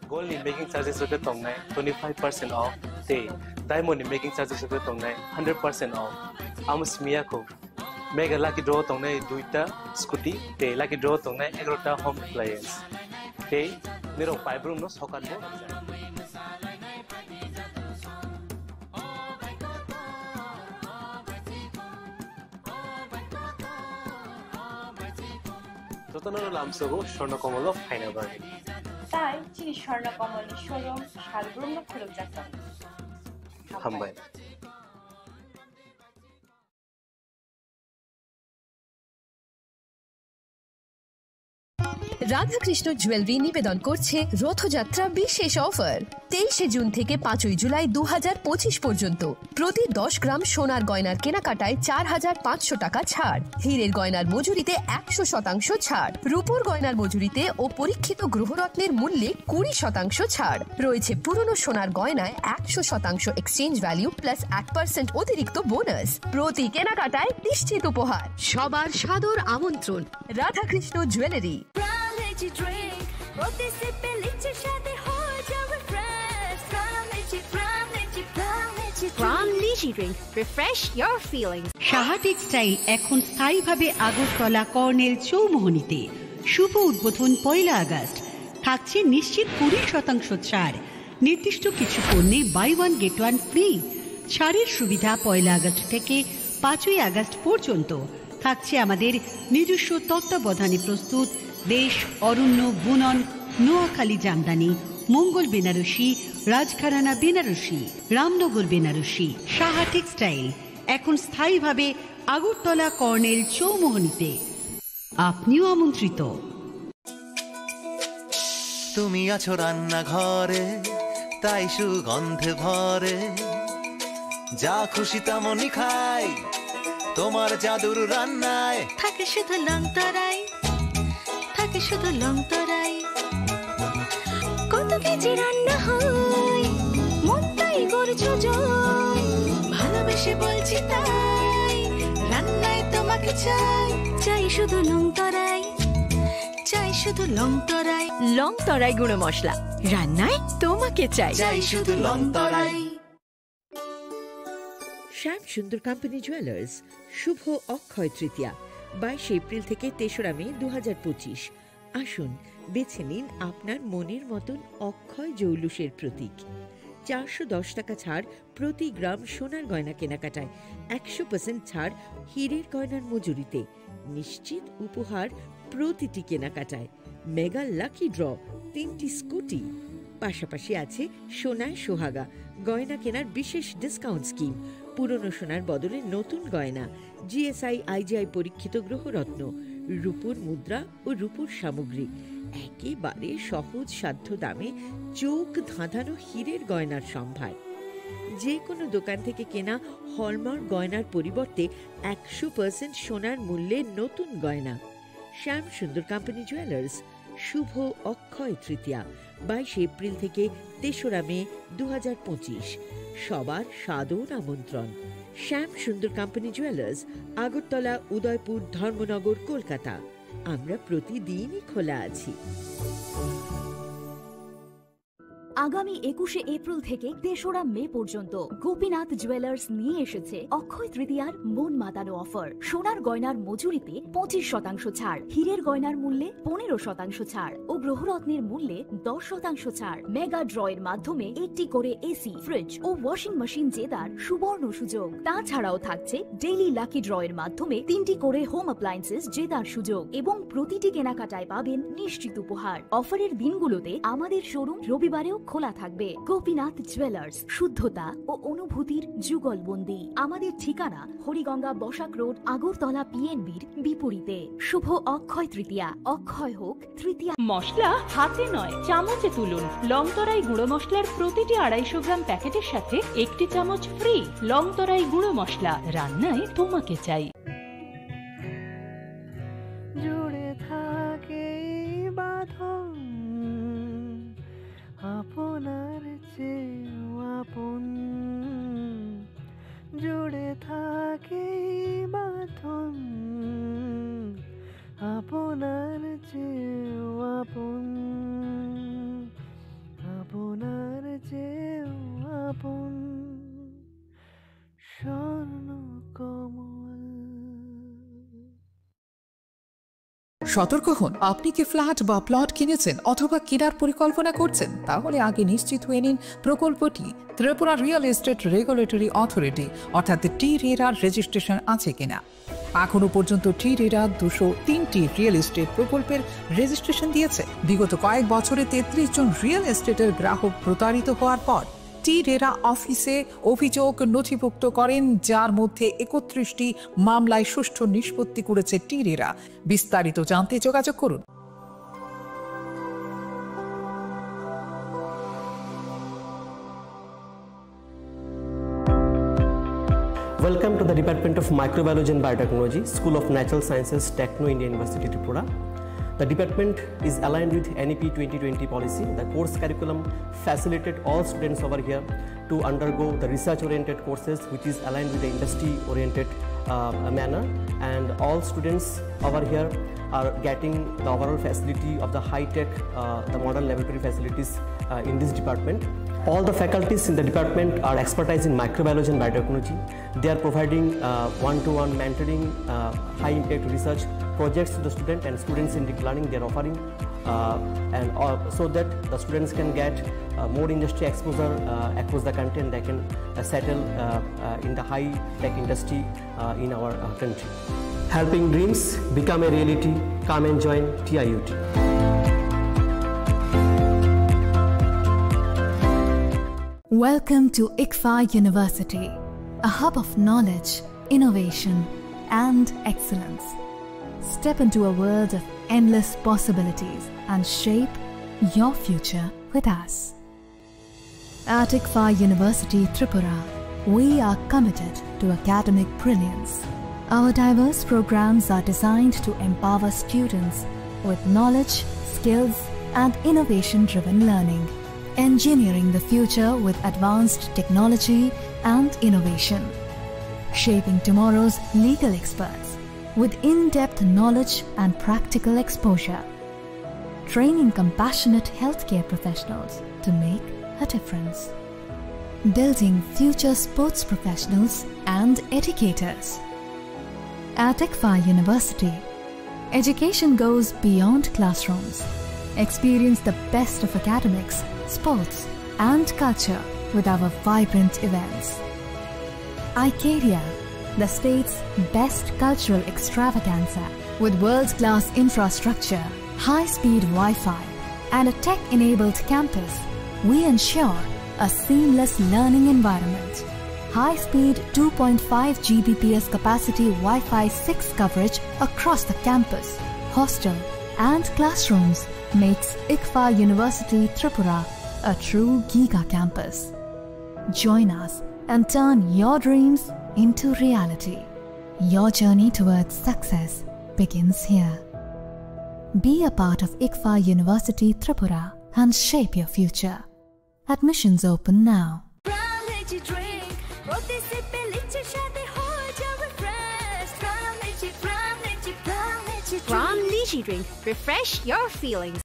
Gold in making charges of the tongue 25% off. Day diamond in making charges of the tongue 100% off. Amos Miyako. Mega lucky draw tongue duita scooty. Day lucky draw tongue egrota home appliance. Day Nero pipe room no socket. Totanano Lamsogo, Sharna Kamal of Heineberg. Tai chini Sharna Kamal showroom Shalbrum no khuluk jata. Hambai. Radhakrishna jewellery নিবেদন করছে রথযাত্রা বিশেষ offer 23 June থেকে 5 জুলাই 2025 পর্যন্ত প্রতি 10 গ্রাম সোনার গয়নার কেনাকাটায় 4500 টাকা ছাড়, হীরের গয়নার মজুরিতে 100% ছাড়, রূপোর গয়নার মজুরিতে ও পরীক্ষিত গ্রহরত্নের মূল্যে 20% ছাড় রয়েছে। পুরনো সোনার গয়নায় 100% এক্সচেঞ্জ ভ্যালু প্লাস 1% অতিরিক্ত বোনাস। প্রতি কেনাকাটায় নিশ্চিত উপহার। সবার সাদর আমন্ত্রণ Radhakrishna jewellery. Pram Lychee Drink. Refresh your feelings. Saha textile এখন স্থায়ীভাবে আগরতলা কর্নেল চৌমোহনীতে। শুভ উদ্বোধন 1 আগস্ট। থাকছে নিশ্চিত 20% ছাড়। নির্দিষ্ট কিছু পণ্যে buy one get one free. ছাড়ের সুবিধা 1 আগস্ট থেকে 5 আগস্ট পর্যন্ত। থাকছে আমাদের নিজস্ব তত্ত্বাবধানে প্রস্তুত দেশ অরণ্য বুনন নোয়াখালী জামদানি, মঙ্গল বেনারসি, রাজঘরানা বেনারসি, রামনগর বেনারসি, সাহা টেক্সটাইল এখন স্থায়ীভাবে আগরতলা কর্নেল চৌমোহনীতে। আপনিও আমন্ত্রিত। তুমি আছো রান্নাঘরে, তাই সুগন্ধে ভরে, যা খুশি তেমনই খাই তোমার জাদুর রান্নায়। থাকে শুধু লং তরাই, থাকে শুধু লং তরাই, কত কেজি রান্না হয় মন তাই করছো জয়, ভালোবেসে বলছি তাই রান্নায় তোমাকে চাই, চাই শুধু লং তরাই, চাই শুধু লং তরাই। লং তরাই গুঁড়ো মশলা, রান্নায় তোমাকে চাই, চাই শুধু লং তরাই। শ্যাম সুন্দর কোম্পানি জুয়েলার্স, শুভ অক্ষয় তৃতীয়া 22 এপ্রিল থেকে 3রা মে 2025। আসুন বেছে নিন আপনার মনের মতন অক্ষয় জৌলুসের প্রতীক। 410 টাকা ছাড় প্রতি গ্রাম সোনার গয়না কেনাকাটায়, 100% ছাড় হীরের গয়নার মজুরিতে, নিশ্চিত উপহার প্রতিটি কেনাকাটায়, মেগা লাকি ড্র 3টি স্কুটি, পাশাপাশি আছে সোনায় সোহাগা গয়না কেনার বিশেষ ডিসকাউন্ট স্কিম, পুরনো সোনার বদলে নতুন গয়না, জিএসআই আইজিআই পরীক্ষিত গ্রহরত্ন, রূপোর মুদ্রা ও রূপোর সামগ্রী, একেবারে সহজ সাধ্য দামে চোখ ধাঁধানো হীরের গয়নার সম্ভার। যে কোনো দোকান থেকে কেনা হলমার্ক গয়নার পরিবর্তে 100% সোনার মূল্যে নতুন গয়না। শ্যাম সুন্দর কোম্পানি জুয়েলার্স, শুভ অক্ষয় তৃতীয়া 22 এপ্রিল থেকে 3রা মে 2025। সবার সাদর আমন্ত্রণ। শ্যাম সুন্দর কোম্পানি জুয়েলার্স, আগরতলা, উদয়পুর, ধর্মনগর, কলকাতা। আমরা প্রতিদিনই খোলা আছি। আগামী 21শে এপ্রিল থেকে 3রা মে পর্যন্ত গোপীনাথ জুয়েলার্স নিয়ে এসেছে অক্ষয় তৃতীয়ার মন মাতানো অফার। সোনার গয়নার মজুরিতে 25% ছাড়, হীরের গয়নার মূল্যে 15% ছাড় ও গ্রহরত্নের মূল্যে 10% ছাড়। মেগা ড্রয়ের মাধ্যমে একটি করে এসি, ফ্রিজ ও ওয়াশিং মেশিন জেতার সুবর্ণ সুযোগ। তাছাড়াও থাকছে ডেইলি লাকি ড্রয়ের মাধ্যমে 3টি করে হোম অ্যাপ্লায়েন্সেস জেতার সুযোগ এবং প্রতিটি কেনাকাটায় পাবেন নিশ্চিত উপহার। অফারের দিনগুলোতে আমাদের শোরুম রবিবারেও খোলা থাকবে। গোপীনাথ জুয়েলার্স, শুদ্ধতা ও অনুভূতির যুগলবন্দি। আমাদের ঠিকানা হরিগঙ্গা বসাক রোড, আগরতলা পিএনবির বিপরীতে। শুভ অক্ষয় তৃতীয়া, অক্ষয় হোক তৃতীয়া। মশলা হাতে নয় চামচে তুলুন। লংতরাই গুঁড়ো মশলার প্রতিটি 250 গ্রাম প্যাকেটের সাথে 1টি চামচ ফ্রি। লংতরাই গুঁড়ো মশলা, রান্নায় তোমাকে চাই। জুড়ে থাকে বাঁধন আপনার চেয়েও আপন, জুড়ে থাকে বাঁধন আপনার চেয়েও আপন, আপনার চেয়েও আপন স্বর্ণ কমল। সতর্ক হন, আপনি কি ফ্ল্যাট বা প্লট কিনেছেন অথবা কেনার পরিকল্পনা করছেন? তাহলে আগে নিশ্চিত হয়ে নিন প্রকল্পটি Tripura real estate regulatory authority অর্থাৎ টি-রেরার রেজিস্ট্রেশন আছে কিনা। এখনো পর্যন্ত টি-রেরা 203টি রিয়েল এস্টেট প্রকল্পের রেজিস্ট্রেশন দিয়েছে। বিগত কয়েক বছরে 33 জন রিয়েল এস্টেটের গ্রাহক প্রতারিত হওয়ার পর টি-রেরা অফিসে অভিযোগ নথিভুক্ত করেন, যার মধ্যে 31টি মামলায় সুষ্ঠু নিষ্পত্তি করেছে টি-রেরা। বিস্তারিত জানতে যোগাযোগ করুন। Welcome to the Department of Microbiology and Biotechnology, School of Natural Sciences, Techno India University, Tripura. The department is aligned with NEP 2020 policy. The course curriculum facilitated all students over here to undergo the research-oriented courses, which is aligned with the industry-oriented manner. And all students over here are getting the overall facility of the high-tech, the modern laboratory facilities in this department. All the faculties in the department are expertise in microbiology and biotechnology. They are providing one-to-one mentoring, high-impact research projects to the student, and students in deep learning they are offering, so that the students can get more industry exposure across the country, and they can settle in the high-tech industry in our country. Helping dreams become a reality. Come and join TIUT. Welcome to ICFA University, a hub of knowledge, innovation, and excellence. Step into a world of endless possibilities and shape your future with us. At ICFA University Tripura, we are committed to academic brilliance. Our diverse programs are designed to empower students with knowledge, skills, and innovation-driven learning, engineering the future with advanced technology and innovation, shaping tomorrow's legal experts with in-depth knowledge and practical exposure, training compassionate healthcare professionals to make a difference, building future sports professionals and educators. At ICFA University, education goes beyond classrooms. Experience the best of academics, sports, and culture with our vibrant events. ICARIA, the state's best cultural extravaganza, with world-class infrastructure, high-speed Wi-Fi, and a tech-enabled campus, we ensure a seamless learning environment. High-speed 2.5 Gbps capacity Wi-Fi 6 coverage across the campus, hostel, and classrooms makes ICFA University Tripura a true Giga campus. Join us and turn your dreams into reality. Your journey towards success begins here. Be a part of ICFA University Tripura and shape your future. Admissions open now. Braun Lychee Drink. Refresh your feelings.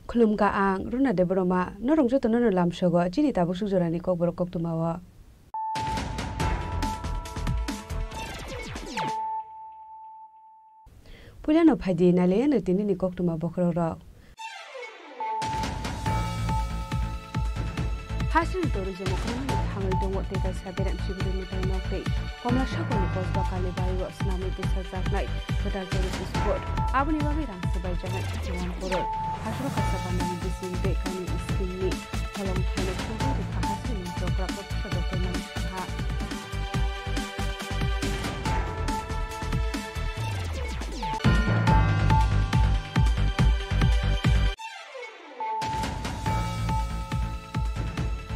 Khulum ka ang runa de broma no rongjo to no lam sogo chini ta busuk jorani kok borok kok tumawa Pulano phadi nale no tini ni kok tuma bokro ro Hasil tourism okon hangal dongo te ka saberam sibiri ni tai nokte komla shakoni kos ba kale bayo snami te sajak nai total tourist spot abuni ba mi ram sabai jangan jalan poro Hasil kasaban ni disinte kani iskini kolom thane khobi de hasil ni program professor Dr. Manish Jha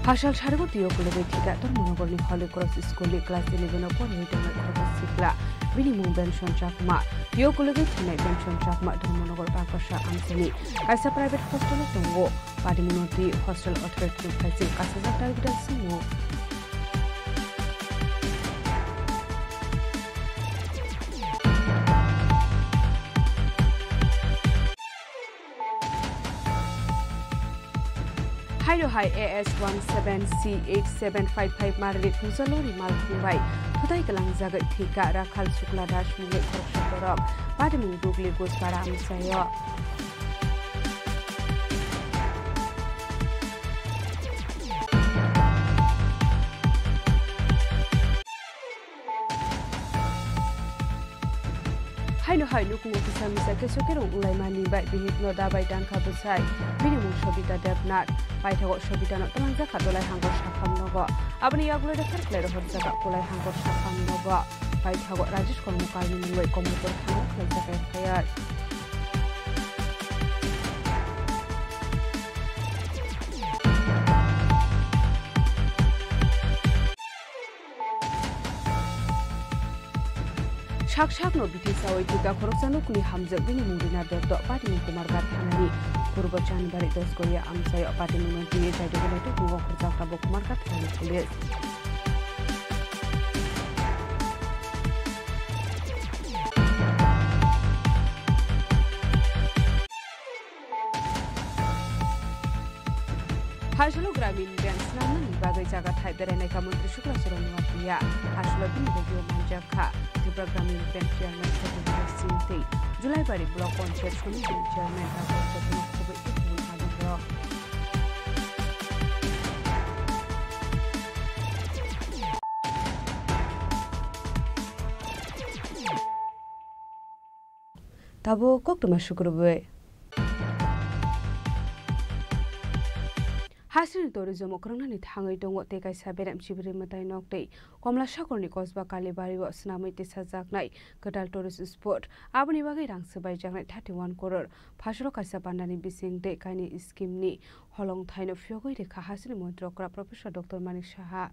Hashal Shargotiyo Kolobe Tika Tormonogorni Holy Cross School Class 11 upon Return Sikla Minimum Benson Chakma Yo Kolobe Tina Benson Chakma Tormonogor Pakasha Amsani as a private hostel Tongo Padimunoti Hostel Authority Facing Kasazata Vidal Sumo Hydro High AS17C8755 Marlit Musalori Malkumbai, Putai Kalang Zagat Tika Rakal Sukla Dash Mule Korshatorok, Padamu Dugli Gos Param Sayo. Haino haino kung ofisa misa kesokero ulai mani bai bihit no dabai tangka besai minimum shobita debnat bai thago shobita no tamangja khatolai hangor sakham nogo abni yagulo de kharklai ro horjaka kolai hangor sakham nogo bai thago rajesh kormokar ni mulai komukor khang khlajaka khayar Shak no biti sawai tika khoroksano kuni hamjak bini mungina dotto pati kumar gat thanani Purba January 10 Garia আমসাই party মন্ত্রী জাইডগলাইতে গুয়া খরচাকা বকুমার কাঠানি police Haslo Gramin Bank Snanan bagai jaga thai berenai ka mantri Shukla Suraniwa Pia Haslo bin radio manjaka Tripura Gramin Bank Chairman Satyendra Singh Julai Bari Block Panchayat Committee Chairman Dr. Chatna Khobei Ibn Adamro Tabo koktuma shukrube Hasri tourism okrangani thangai tongo te kaisa beram chibri matai noktei komla sakorni kosba kalibari wa snamai te sajaknai kadal tourist spot aboni bagai rangsabai jangnai 31 crore phasro kaisa pandani bising te kaini scheme ni holong thaino fyogoi rekha hasri montrokra professor Dr. Manik Saha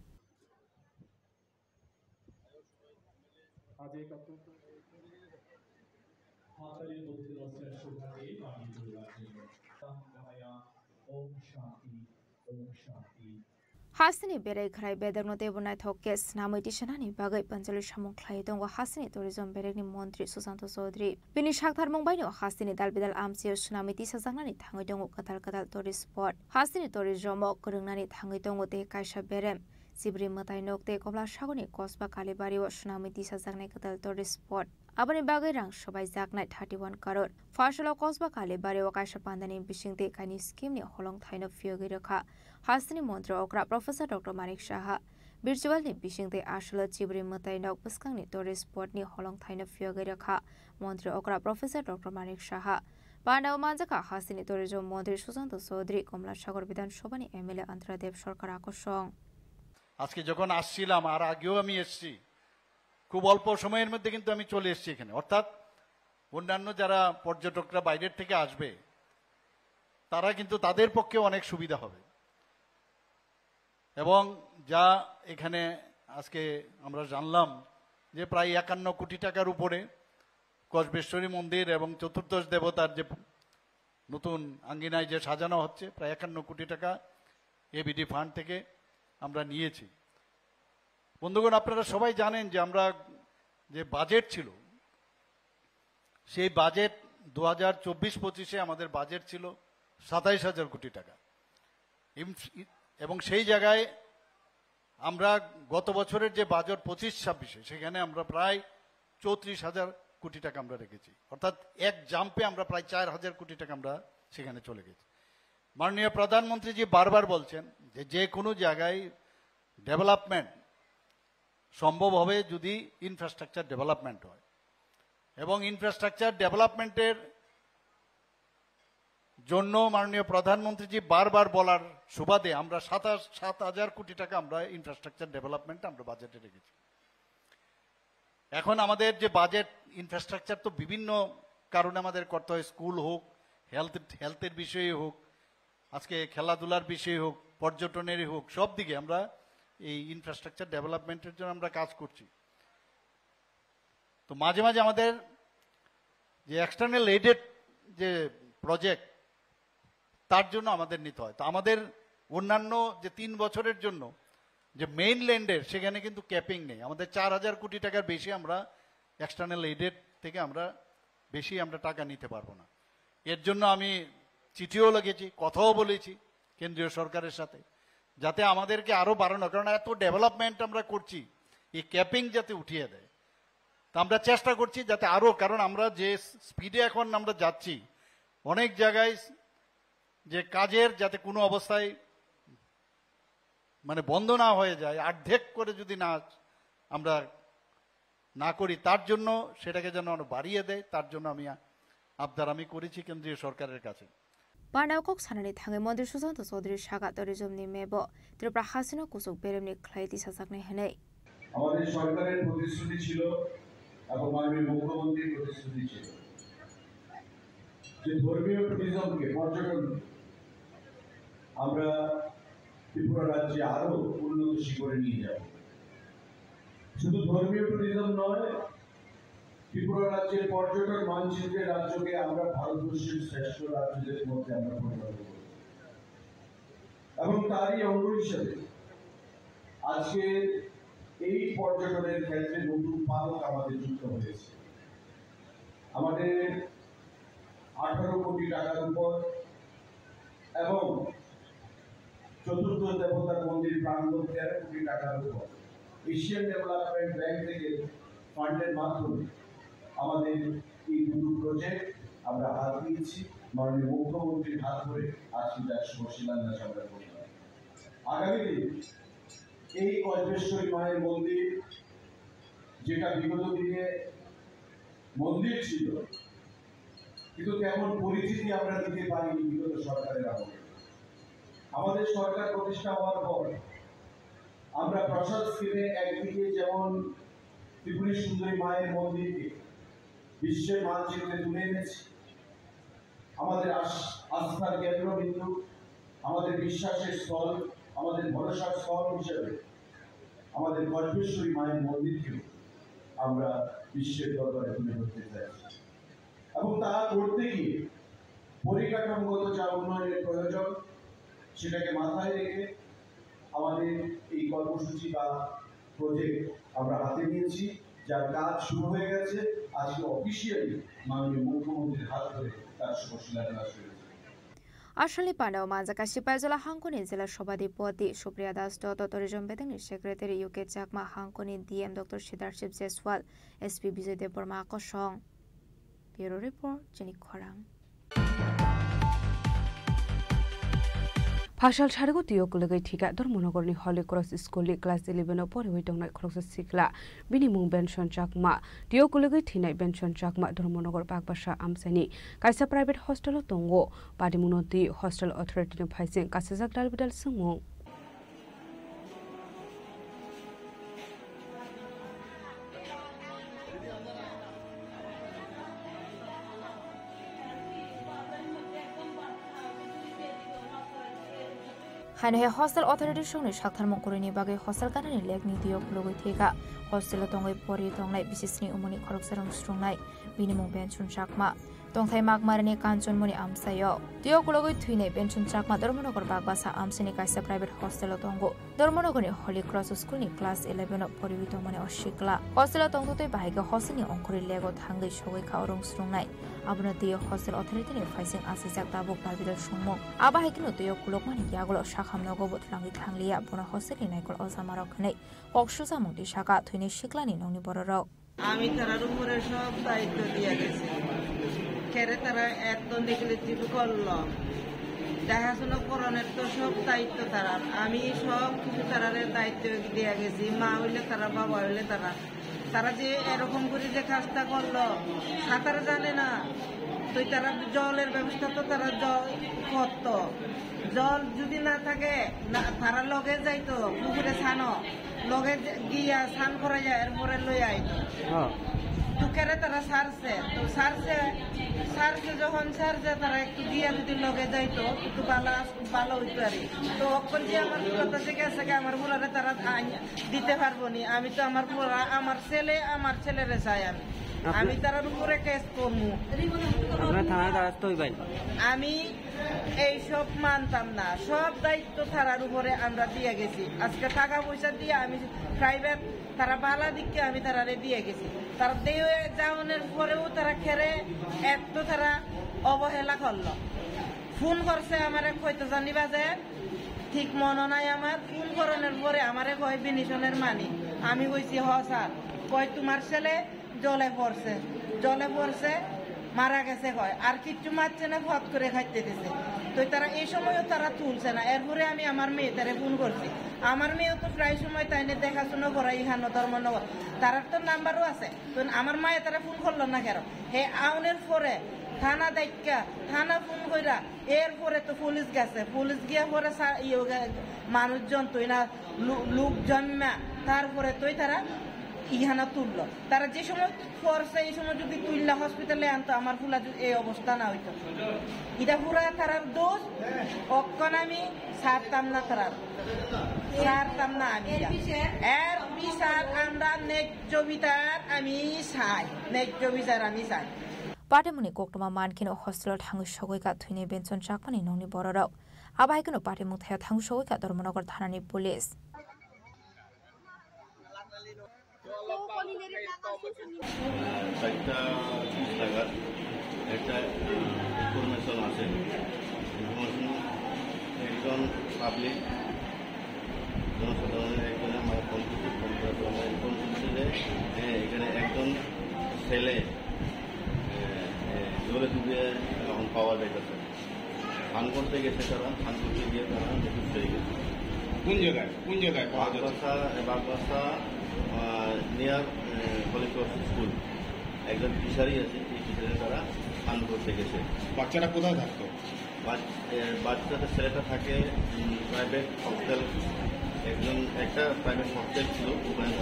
Hasini berai khrai bedagno tebunai thokes namoiti sanani bagai panjali samung khlai tongo hasini tourism beregni mantri Susanto Chaudhary bini sakthar mongbaino hasini dalbidal amsi sunamiti sajangnani thangai tongo kadal tourist spot hasini tourism korungnani thangai tongo te kaisa berem Sibri matai nokte komla sagoni kosba kalibari o sunamiti sajangnai kadal tourist spot abani bagai rang sobai jaknai 31 crore fasalo kosba kalibari o kaisa pandani bisingte kaini scheme ni holong thaino fiogi rakha hasini mantri okra professor Dr. Manik Saha virtual ni bisingte asalo Sibri matai nok buskang ni tourist spot ni holong thaino fiogi rakha mantri okra professor Dr. Manik Saha Pandao Manjaka hasini tourism mantri Susanto Chaudhary Komla Sagar Bidhan Sabha ni MLA Antradev Sarkar আকর্ষণ আজকে যখন আসছিলাম আর আগেও আমি এসেছি খুব অল্প সময়ের মধ্যে কিন্তু আমি চলে এসেছি এখানে অর্থাৎ অন্যান্য যারা পর্যটকরা বাইরের থেকে আসবে তারা কিন্তু তাদের পক্ষে অনেক সুবিধা হবে এবং যা এখানে আজকে আমরা জানলাম যে প্রায় 51 কোটি টাকার উপরে কসবেশ্বরী মন্দির এবং চতুর্দশ দেবতার যে নতুন আঙ্গিনায় যে সাজানো হচ্ছে প্রায় 51 কোটি টাকা এবিডি ফান্ড থেকে আমরা নিয়েছি বন্ধুগণ আপনারা সবাই জানেন যে আমরা যে বাজেট ছিল সেই বাজেট 2024-25 আমাদের বাজেট ছিল 27,000 কোটি টাকা এবং সেই জায়গায় আমরা গত বছরের যে বাজেট 25-26 সেখানে আমরা প্রায় 34,000 কোটি টাকা আমরা রেখেছি অর্থাৎ এক জাম্পে আমরা প্রায় 4,000 কোটি টাকা আমরা সেখানে চলে গেছি মাননীয় প্রধানমন্ত্রী জি বারবার বলছেন যে কোনো জায়গায় ডেভেলপমেন্ট সম্ভব হবে যদি ইনফ্রাস্ট্রাকচার ডেভেলপমেন্ট হয় এবং ইনফ্রাস্ট্রাকচার ডেভেলপমেন্টের জন্য মাননীয় প্রধানমন্ত্রী জি বারবার বলার সুবাদে আমরা 7,000 কোটি টাকা আমরা ইনফ্রাস্ট্রাকচার ডেভেলপমেন্ট আমরা বাজেটে রেখেছি এখন আমাদের যে বাজেট ইনফ্রাস্ট্রাকচার তো বিভিন্ন কারণে আমাদের করতে হয় স্কুল হোক হেলথের বিষয়ে হোক আজকে খেলাধুলার বিষয়ে হোক পর্যটনেরই হোক সব দিকে আমরা এই ইনফ্রাস্ট্রাকচার ডেভেলপমেন্টের জন্য আমরা কাজ করছি তো মাঝে মাঝে আমাদের যে এক্সটার্নাল এইডেড যে প্রজেক্ট তার জন্য আমাদের নিতে হয় তো আমাদের অন্যান্য যে 3 বছরের জন্য যে মেইন ল্যান্ডের সেখানে কিন্তু ক্যাপিং নেই আমাদের 4,000 কোটি টাকার বেশি আমরা এক্সটার্নাল এইডেড থেকে আমরা বেশি আমরা টাকা নিতে পারবো না এর জন্য আমি চিঠিও লিখেছি কথাও বলেছি কেন্দ্রীয় সরকারের সাথে যাতে আমাদেরকে আরো বাড়ানো কারণ এত ডেভেলপমেন্ট আমরা করছি এই ক্যাপিং যাতে উঠিয়ে দেয় তা আমরা চেষ্টা করছি যাতে আরো কারণ আমরা যে স্পিডে এখন আমরা যাচ্ছি অনেক জায়গায় যে কাজের যাতে কোনো অবস্থায় মানে বন্ধ না হয়ে যায় অর্ধেক করে যদি না আমরা না করি তার জন্য সেটাকে যেন বাড়িয়ে দেয় তার জন্য আবদার আমি করেছি কেন্দ্রীয় সরকারের কাছে Pandaukok sanani thangai mantri Susanto Chaudhary Saga tourism ni mebo Tripura hasino kusuk beremni khlaiti sajaknai hanai আমাদের সরকারের প্রতিশ্রুতি ছিল এবং মাননীয় মুখ্যমন্ত্রীর প্রতিশ্রুতি ছিল যে ধর্মীয় ট্যুরিজমকে পর্যটন আমরা ত্রিপুরা রাজ্যে আরো উন্নত শিখরে নিয়ে যাব শুধু ধর্মীয় ট্যুরিজম নয় ত্রিপুরা রাজ্যের পর্যটন মানচিত্রে রাজ্যকে আমরা ভারতবর্ষের শ্রেষ্ঠ রাজ্যদের মধ্যে আমরা পরিণত করি এবং তারই অঙ্গ হিসেবে আজকে এই পর্যটনের ক্ষেত্রে নতুন পালক আমাদের যুক্ত হয়েছে। আমাদের 18 কোটি টাকার উপর এবং চতুর্থ দেবতার মন্দির প্রাঙ্গণ 13 কোটি টাকার উপর এশিয়ান ডেভেলপমেন্ট ব্যাংক থেকে ফান্ডের মাধ্যমে আমাদের এই দুটো প্রজেক্ট আমরা হাত দিয়েছি। মাননীয় মুখ্যমন্ত্রীর হাত ধরে আজকে তার শুভ শিলান্যাস আমরা করলাম। আগামী দিন এই কল্পেশ্বরী মায়ের মন্দির, যেটা বিগত দিনে মন্দির ছিল কিন্তু তেমন পরিচিতি আমরা দিতে পারিনি বিগত সরকারের আমলে। আমাদের সরকার প্রতিষ্ঠা হওয়ার পর আমরা প্রসাদ স্কিমে একদিকে যেমন ত্রিপুরী সুন্দরী মায়ের মন্দিরকে বিশ্বের মানচিত্রে তুলে এনেছি, আমাদের আস্থার কেন্দ্রবিন্দু, আমাদের বিশ্বাসের স্থল, আমাদের ভরসার স্থল হিসেবে আমাদের কল্পেশ্বরী মায়ের মন্দিরকেও আমরা বিশ্বের দরবারে তুলে ধরতে চাইছি। এবং তা করতে গিয়ে পরিকাঠামোগত যা উন্নয়নের প্রয়োজন সেটাকে মাথায় রেখে আমাদের এই কর্মসূচি বা প্রজেক্ট আমরা হাতে নিয়েছি, যার কাজ শুরু হয়ে গেছে। আজকে অফিসিয়ালি মাননীয় মুখ্যমন্ত্রীর হাত ধরে তার শুভ শিলান্যাস হয়েছে। আসলে পান্ডাও মাজাকা সিপাইজলা হাঙ্কনি জেলা সভাধিপতি সুপ্রিয়া দাস দত্ত টুরিজম বেদেংনি সেক্রেটারি ইউকে চাকমা হাঙ্কনি DM doctor Siddharth Jaiswal SP Bijoy Debbarma আকর্ষণ। ব্যুরো রিপোর্ট জেনিক খরাং। फासल सारेको तियो कुलगै ठिका धर्मनगरनि हले क्रस स्कुलनि क्लास 11 परे होइदंनाय खरकसा सिखला बिनि मुं बेनसन चाकमा तियो कुलगै थिनाय बेनसन चाकमा धर्मनगर बागबासा आमसानि कायसा प्राइवेट हस्टेल दंगो पादिमुनति हस्टेल अथॉरिटीनि फाइसिं कासेजाक दालबिदाल सुमुं हाने हस्टेल अथॉरिटी संनि साक्थार मंकुरिनि बागै हस्टेल गानानि लेग नीतियाव खुलगै थेगा हस्टेल दंगै परि दंनाय बिसेसनि उमुनि खरकसारं सुस्रंनाय बिनि मुं बेनसन चाकमा दंथाय मागमारनि कांचनमनि आमसायाव तियो खुलगै थुइनाय बेनसन चाकमा धर्मनगर बागबासा आमसानि कायसा प्राइवेट हस्टेल दंगो धर्मनगरनि हली क्रस स्कुलनि क्लास 11 परिबित माने अशिकला हस्टेल दंगतै बाहायगा हस्टेलनि अंकुरि लेगो थांगै सगै खावरं सुस्रंनाय आबुनो तियो हस्टेल अथॉरिटीनि फाइसिं आसिजाक दाबुक बारबिदाल सुंमं आबाहायकिनो तियो खुलगमानि यागलो खामनागोबो थांगै थांलिया बन हस्टेलनि नायकल अजामारकनै कक्सुजा मुंति शाखा थुइनि शिखलानि नंनि बरराव আমি তারার উপরে সব দায়িত্ব দিয়ে গেছি কেরে তারা এত নেগলিজিভ করলো দেখাশোনা করণের তো সব দায়িত্ব তারার আমি সব কিছু তারারে দায়িত্ব দিয়ে গেছি মা হইলে তারা বাবা হইলে তারা তারা যে এরকম করে যে কাজটা করলো সাঁতার জানে না তো তারা জলের ব্যবস্থা তো তারা করতো জল যদি না থাকে তারা লগে যাইতো পুকুরে ছানো লগে গিয়া স্নান করা যায় এরপরে লই আইতো টুকেরে তারা সারছে তো সারছে যখন সারছে তারা একটু দিয়া যদি লগে যাইতো একটু ভালো হইতো আর তো অক্ষর যে আমার কথা থেকে আছে আমার বুড়ারে তারা দিতে পারবো নি আমি তো আমার বুড়া আমার ছেলেরে চাই আমি তার উপরে কেস করবো আমি এই সব মানতাম না সব দায়িত্ব তারার উপরে আমরা দিয়ে গেছি আজকে টাকা পয়সা দিয়ে আমি প্রাইভেট তারা বালা দিককে আমি তারারে দিয়ে গেছি তারা দিয়ে যাওয়ানোর পরেও তারা খেরে এত তারা অবহেলা করলো ফোন করছে আমারে কইতে জানিবা যে ঠিক মনে নাই আমার ফোন করানোর পরে আমারে কয় বিনিশনের মানি আমি কইছি হ স্যার কয় তোমার ছেলে জলে পড়ছে মারা গেছে কয় আর কিচ্ছু মারছে না ফট করে খাইতে দিছে তো তারা এই সময়ও তারা তুলছে না এরপরে আমি আমার মেয়ে তারে ফোন করছি আমার মেয়েও তো প্রায় সময় তাই নিয়ে দেখাশোনা করা ইহানো ধর্মনগর তার তো নাম্বারও আছে তো আমার মায়ে তারা ফোন করলো না কেন হে আউনের পরে থানা দেখা থানা ফোন কইরা এরপরে তো পুলিশ গেছে পুলিশ গিয়া পরে মানুষজন তুই না লোকজন না তারপরে তুই তারা ইহানা তুললো তারা যে সময় পড়ছে এই সময় যদি তুললা হসপিটালে আনতো আমার ফুলা এই অবস্থা না হইতো এটা পুরা তারার দোষ অক্ষণ আমি ছাড়তাম না তারার ছাড়তাম না আমি এর বিচার আমরা ন্যায্য বিচার আমি চাই ন্যায্য বিচার আমি চাই पाटेमुनि कोक्टमा मानखिनो हस्टेल थांगु सगैका थुइने बेन्सन चाकमानि नंनि बरराव आबाइकनो पाटेमु थाया थांगु सगैका धर्मनगर थानानि पुलिस একটা ইনফরমেশন আছে ইনফরমেশন একজন পাবলিক জনসাধারণের একজনে আমার ফোন করছে যে এখানে একজন ছেলে জোরে ডুবে এখন পাওয়া যাইতেছে ধান করতে গেছে তারা ধান করতে গিয়ে তারা নিখোঁজ হয়ে গেছে কোন জায়গায় বাগবাসা নিয়ার হলিক্রস স্কুল একজন ফিশারি আছে এই ফিশারি তারা ধান করতে গেছে বাচ্চারা কোথায় থাকতো বাচ্চাদের ছেলেটা থাকে প্রাইভেট হস্টেল একজন একটা প্রাইভেট হস্টেল ছিল ওখানে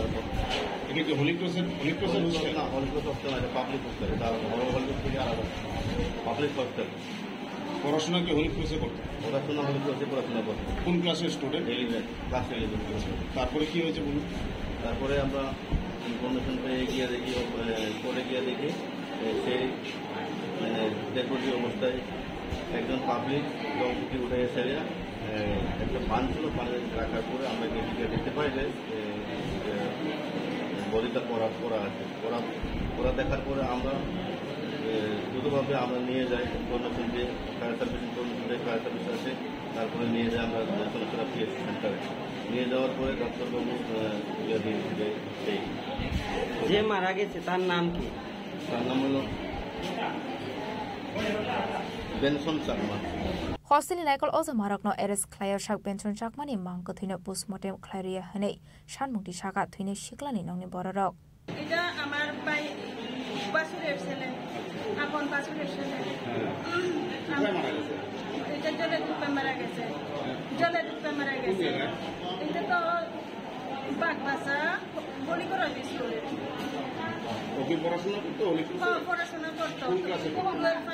এটা কি হলিক্রস না হলিক্রস হস্টেল না পাবলিক হস্টেল তার বড় হলিক্রস থেকে আলাদা পাবলিক হস্টেল পড়াশোনা কি হলিক্রসে করতো পড়াশোনা হলিক্রসে পড়াশোনা করতো কোন ক্লাসের স্টুডেন্ট 11 ক্লাস 11 তারপরে কি হয়েছে বলুন তারপরে আমরা ইনফরমেশন পেয়ে গিয়ে দেখি করে গিয়ে দেখি সেই ডেপুটি অবস্থায় একজন পাবলিক জলটি উঠে এসে একটা পান ছিল পানে রাখার পরে আমরা গিয়ে দেখতে পাই যে বডিটা পড়া আছে পড়া দেখার পরে আমরা দ্রুতভাবে আমরা নিয়ে যাই ইনফরমেশন দিয়ে ফায়ার সার্ভিস ইনফরমেশন দিয়ে ফায়ার সার্ভিস আছে তারপরে নিয়ে যাই আমরা চলাচলা পিএসসি সেন্টারে নিয়ে যাওয়ার পরে ডাক্তারবাবু যে মারা গেছে তার নাম কি তার নাম হলো বেনসন চাকমা हस्टेलनि नायकल अज मारकनो एरेस्ट खालायाव शाक बेन्सन चाकमानि मांगको थैनो पोस्टमर्टेम खालारिया हनै सानमुक्ति शाखा थैनो सिक्लानि नंनि बररक এটা আমার ভাই বাসুরের ছেলে আপন বাসুরের ছেলে এটা জলে ডুবে মারা গেছে এটা তো বাগবাসা বলি করা স্কুল ওকে পড়াশোনা করতো পড়াশোনা করতো 12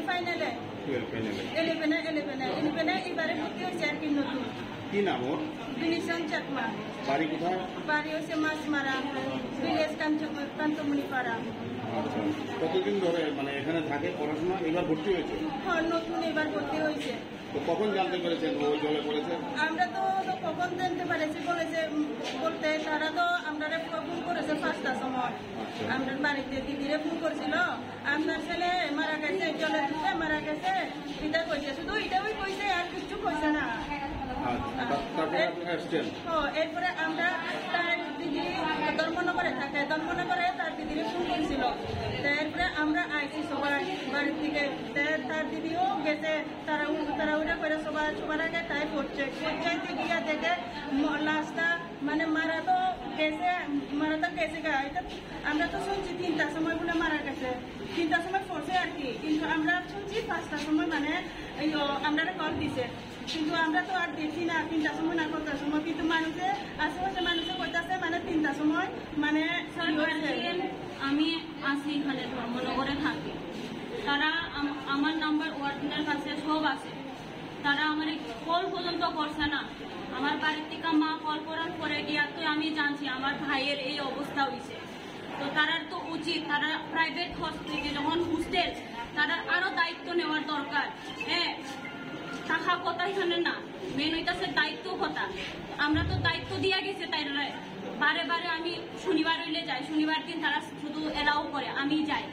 ফাইনালে 11 এবারে ভর্তি হয়েছে আর কি নতুন কি নাম ওর বিনিশন চাকমা বাড়ি কোথায় বাড়ি হচ্ছে মাছমারা ভিলেজ কান্তমণি পাড়া কতদিন ধরে মানে এখানে থাকে পড়াশোনা এবার ভর্তি হয়েছে হ্যাঁ নতুন এবার ভর্তি হয়েছে তো কখন জানতে পেরেছেন ওই জলে পড়েছে আমরা তো কখন জানতে পেরেছি বলতে তারা তো আমরা ফোন করেছে 5টার সময় আমরা বাড়িতে দিদিরে ফোন করছিল আপনার ছেলে মারা গেছে জলে ডুবে মারা গেছে এটা কইছে শুধু এটাই কইছে আর কিছু কইছে না এরপরে আমরা তার দিদি ধর্মনগরে থাকে ধর্মনগরে তার দিদিরে ফোন করেছিল এরপরে আমরা আইছি সবাই বাড়ির থেকে তার দিদিও গেছে তারা ওটা করে সবার আগে তাই পঞ্চায়েতে গিয়া দেখে লাশটা মানে মারা তো গেছে গা এটা আমরা তো শুনছি 3টার সময় বলে মারা গেছে 3টার সময় পড়ছে আর কি কিন্তু আমরা শুনছি 5টার সময় মানে আমরা কল দিছে কিন্তু আমরা তো আর দেখি না 3টার সময় না 4টার সময় কিন্তু আশেপাশে মানুষে কইতাছে মানে 3টার সময় মানে আমি আসি এখানে ধর্মনগরে থাকি তারা আমার নাম্বার ওয়ার্ডের কাছে সব আছে তারা আমার কল পর্যন্ত করছে না আমার বাড়ির থেকে মা কল করার পরে গিয়া তো আমি জানছি আমার ভাইয়ের এই অবস্থা হয়েছে তো তারার তো উচিত তারা প্রাইভেট হসপিটালে যখন হোস্টেল তারা আরো দায়িত্ব নেওয়ার দরকার হ্যাঁ টাকা কথা এখানে না মেন হইতাছে দায়িত্ব কথা আমরা তো দায়িত্ব দিয়া গেছে তাই বারে আমি শনিবার হইলে যাই শনিবার দিন তারা শুধু এলাও করে আমি যাই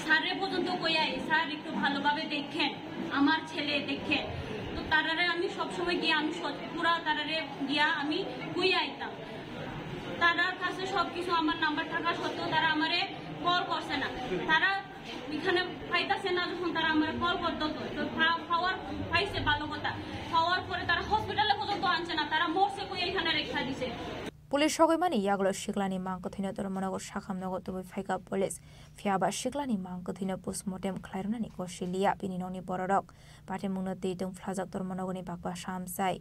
স্যারে পর্যন্ত কইয়াই স্যার একটু ভালোভাবে দেখেন আমার ছেলে দেখেন তো তারারে আমি সবসময় গিয়ে আমি পুরা তারারে গিয়া আমি কইয়া আইতাম তারার কাছে সবকিছু আমার নাম্বার থাকা সত্ত্বেও তারা আমারে কল করছে না তারা এখানে পাইতাছে না যখন তারা আমার কল করতো তো খাওয়ার পাইছে ভালো কথা খাওয়ার পরে তারা হসপিটালে পর্যন্ত আনছে না তারা মরছে কই এখানে রেখা দিছে पुलिस सगैमानि याग्लो सिक्लानि मांगको थैनो धर्मनगर साखामनगर तुबै फाइका पुलिस फियाबा सिक्लानि मांगको थैनो पोस्टमर्टेम खालायनानि गसिलिया बिनि नंनि बररक पाटे मुंनो दैदों फ्लाजाक धर्मनगरनि बागबा सामसाय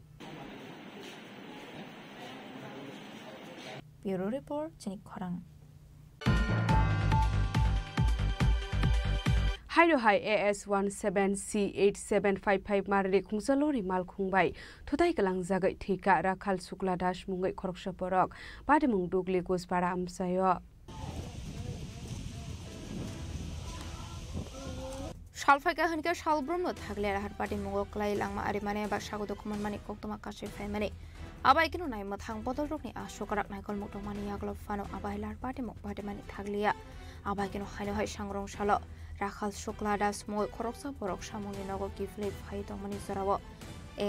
Bureau Report Chini Khorang. Haino Hai AS17C8755 Marri Khungsalori Mal Khungbai Thutai Kalang Zagai Thika Rakhal Sukla Dash Mungai Khoroksha Porok Padimung Dugli Gospara Amsayo Shalfaika Hanka Shalbrum থাকলে রাহার পার্টি মুগকলাই লাংমা আরি মানে বা স্বাগত কুমন মানে কক্তমা কাছে ফাইমানে আবাই কিনো নাই মথাং বদল রকনি আশোকরাক নাইকল মুক্ত মানে ইয়াগলো ফানো আবাই লার পার্টি মুক পার্টি মানে থাকলিয়া আবাই কিনো হাইনো হাই সাংরং শালো রাখাল শুক্লা দাস মই খরকসা পরক সামনি নগ কিফলে ফাই তমনি জরাও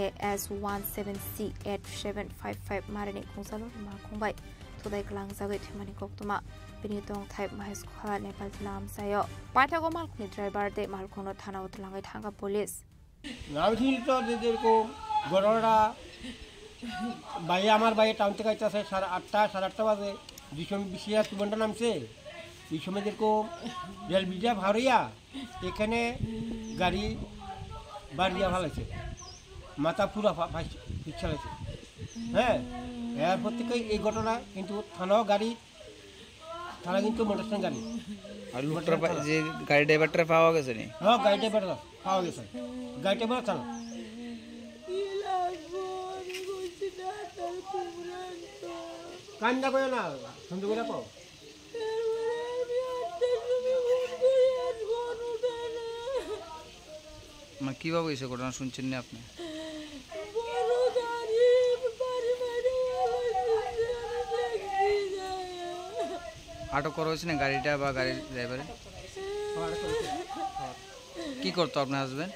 AS17C8755 মারেনি খুংসালো মা খুংবাই থুদাই ক্লাং জাগৈ থিমানি কক্তমা বিনিতং থাই মাহেশ খলা নেপাল নাম সায়ো পাইথাগো মালখনি ড্রাইভার দে মালখনো থানা উতলাঙ্গাই থাঙ্গা পুলিশ নামছিল তো যেরকম গড়রা ভাই আমার ভাই টাউন থেকে আইতাছে 8:30 বাজে দুইশো বিশিয়া তুমনটা নামছে এই সময় যেরকম রেল ব্রিজা ভারিয়া এখানে গাড়ি বাড়িয়া ভালাইছে মাথা পুরা ফিচালাইছে হ্যাঁ এরপর থেকে এই ঘটনা কিন্তু থানাও গাড়ি থানা কিন্তু মোটরসাইকেল গাড়ি আর লুটরা যে গাড়ি ড্রাইভারটা পাওয়া গেছে নি হ্যাঁ গাড়ি ড্রাইভার পাওয়া গেছে গাড়ি ড্রাইভার চালা কান্দা কই না সুন্দর করে পাও মানে কিভাবে হয়েছে ঘটনা শুনছেন না আপনি আটক করা হয়েছে না গাড়িটা বা গাড়ির ড্রাইভারে কি করতো আপনার হাজবেন্ড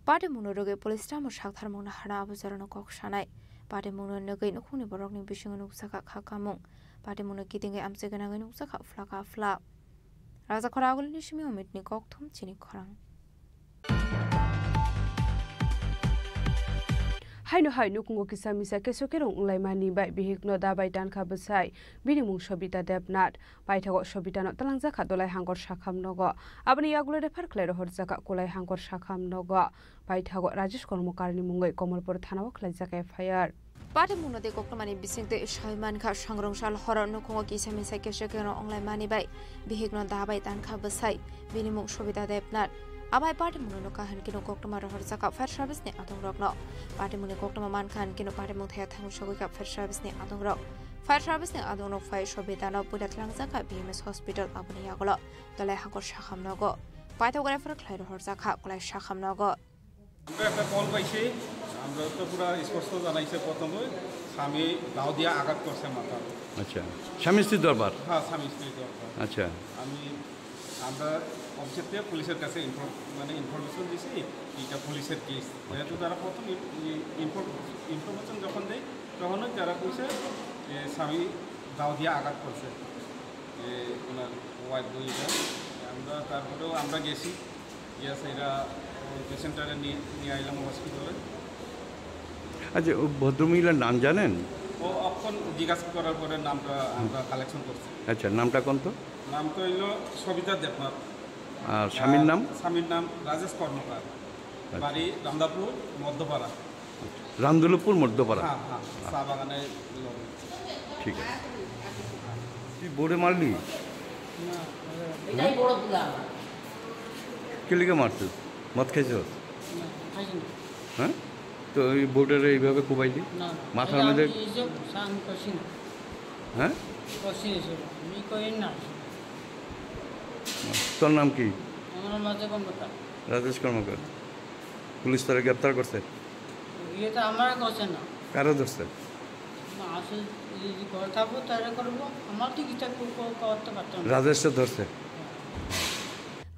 পাটে মনোরোগে পুলিশ টামো সাকথার মনা হানা আবুজারনো ককসানাই পাটে মনো নগৈ নখুনি বরকনি বিসঙ্গ নুকসাকা খাকামুং পাটে মনো কিদিঙ্গে আমসে গনাগৈ নুকসাকা ফ্লাকা ফ্লা রাজা খরাগুলনি সিমি অমিতনি ককথম চিনি খরাং Haino hai nukungo kisa misa kesokerong unglai mani bai bihikno dabai tan khabsai binimung Sobita Debnath paithago Sobita no talangja khadolai hangor sakham nogo abni yagulo refer khlai rohor jaka kolai hangor sakham nogo paithago Rajesh Kormokarni mungai Komolpur thanao khlaijaka FIR পাটে মুনদে কক্তমানি বিসিংতে সয়মান খা সংরংশাল হর নুকুঙ্গ কিসা Misa কেসকেনো অংলাই money by বিহিগ্ন দাবাই তান খাবসাই বিনিমুং Sobita Debnath আবাই পাটে মুনো কাহান কিনো কক্তমা রহর জাকা fire service নে আদং রকন পাটে মুনে কক্তমা মান খান কিনো পাটে মুং থায়া থাঙ্গু সগৈ কা ফায়ার সার্ভিস নে আদং রক ফায়ার সার্ভিস নে আদং নক ফাই Sobita no পুরাতলাং জাকা BMS হসপিটাল আবনি আগলো তলাই হাকর শাখাম নগ পাইতো গ্রাফার খলাই রহর জাকা কলাই শাখাম নগ আমরা একটা কল পাইছি আমরা তো পুরা স্পষ্ট জানাইছে প্রথমে স্বামী দাও দিয়া আঘাত করছে মাথা আচ্ছা স্বামী স্ত্রী দরবার হ্যাঁ স্বামী স্ত্রী দরবার আচ্ছা আমরা অবজেক্টে পুলিশের কাছে ইনফরমেশন দিছি এটা পুলিশের কেস যেহেতু তারা প্রথম ইনফরমেশন যখন দেয় তখনই তারা কইছে যে স্বামী দাও দিয়া আঘাত করছে ওনার ওয়াইফ দুইটা আমরা তারপরেও আমরা গেছি এরা পেশেন্টটারে নিয়ে আইলাম হসপিটালে আচ্ছা ভদ্রমহিলার নাম জানেন ও অক্ষণ জিজ্ঞাসা করার পরে নামটা আমরা কালেকশন করছি আচ্ছা নামটা কোন তো নামটা হইল Sobita Debnath আর স্বামীর নাম রাজেশ কর্মকার বাড়ি রামদাপুর মধ্যপাড়া রামদুলপুর মধ্যপাড়া হ্যাঁ হ্যাঁ চা বাগানে ঠিক আছে তুই বোর্ডে মারলি কে লিখে মারছিস মদ খাইছিস হ্যাঁ তো ওই বোর্ডের এইভাবে কোবাইলি মাথার মধ্যে হ্যাঁ তোর নাম কি রাজেশ কর্মকার পুলিশ তারা গ্রেপ্তার করছে কারো ধরছে রাজেশটা ধরছে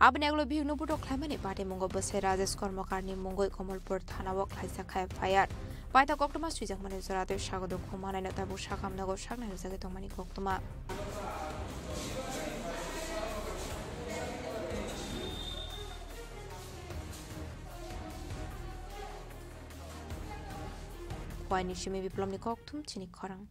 আপনি এগুলো বিভিন্ন বুটো খাইমানি পাটে মুঙ্গ বসে রাজেশ কর্মকারনি মুঙ্গই কমলপুর থানাও খাইসা খায় ফায়ার পাইতা কক্তমা সুইজাক মানে জরাতে স্বাগত ঘুমানাই না তাবু শাখাম নগর শাকনাই জাগে তমানি কক্তমা Wine shimi biplomni koktum chini khorang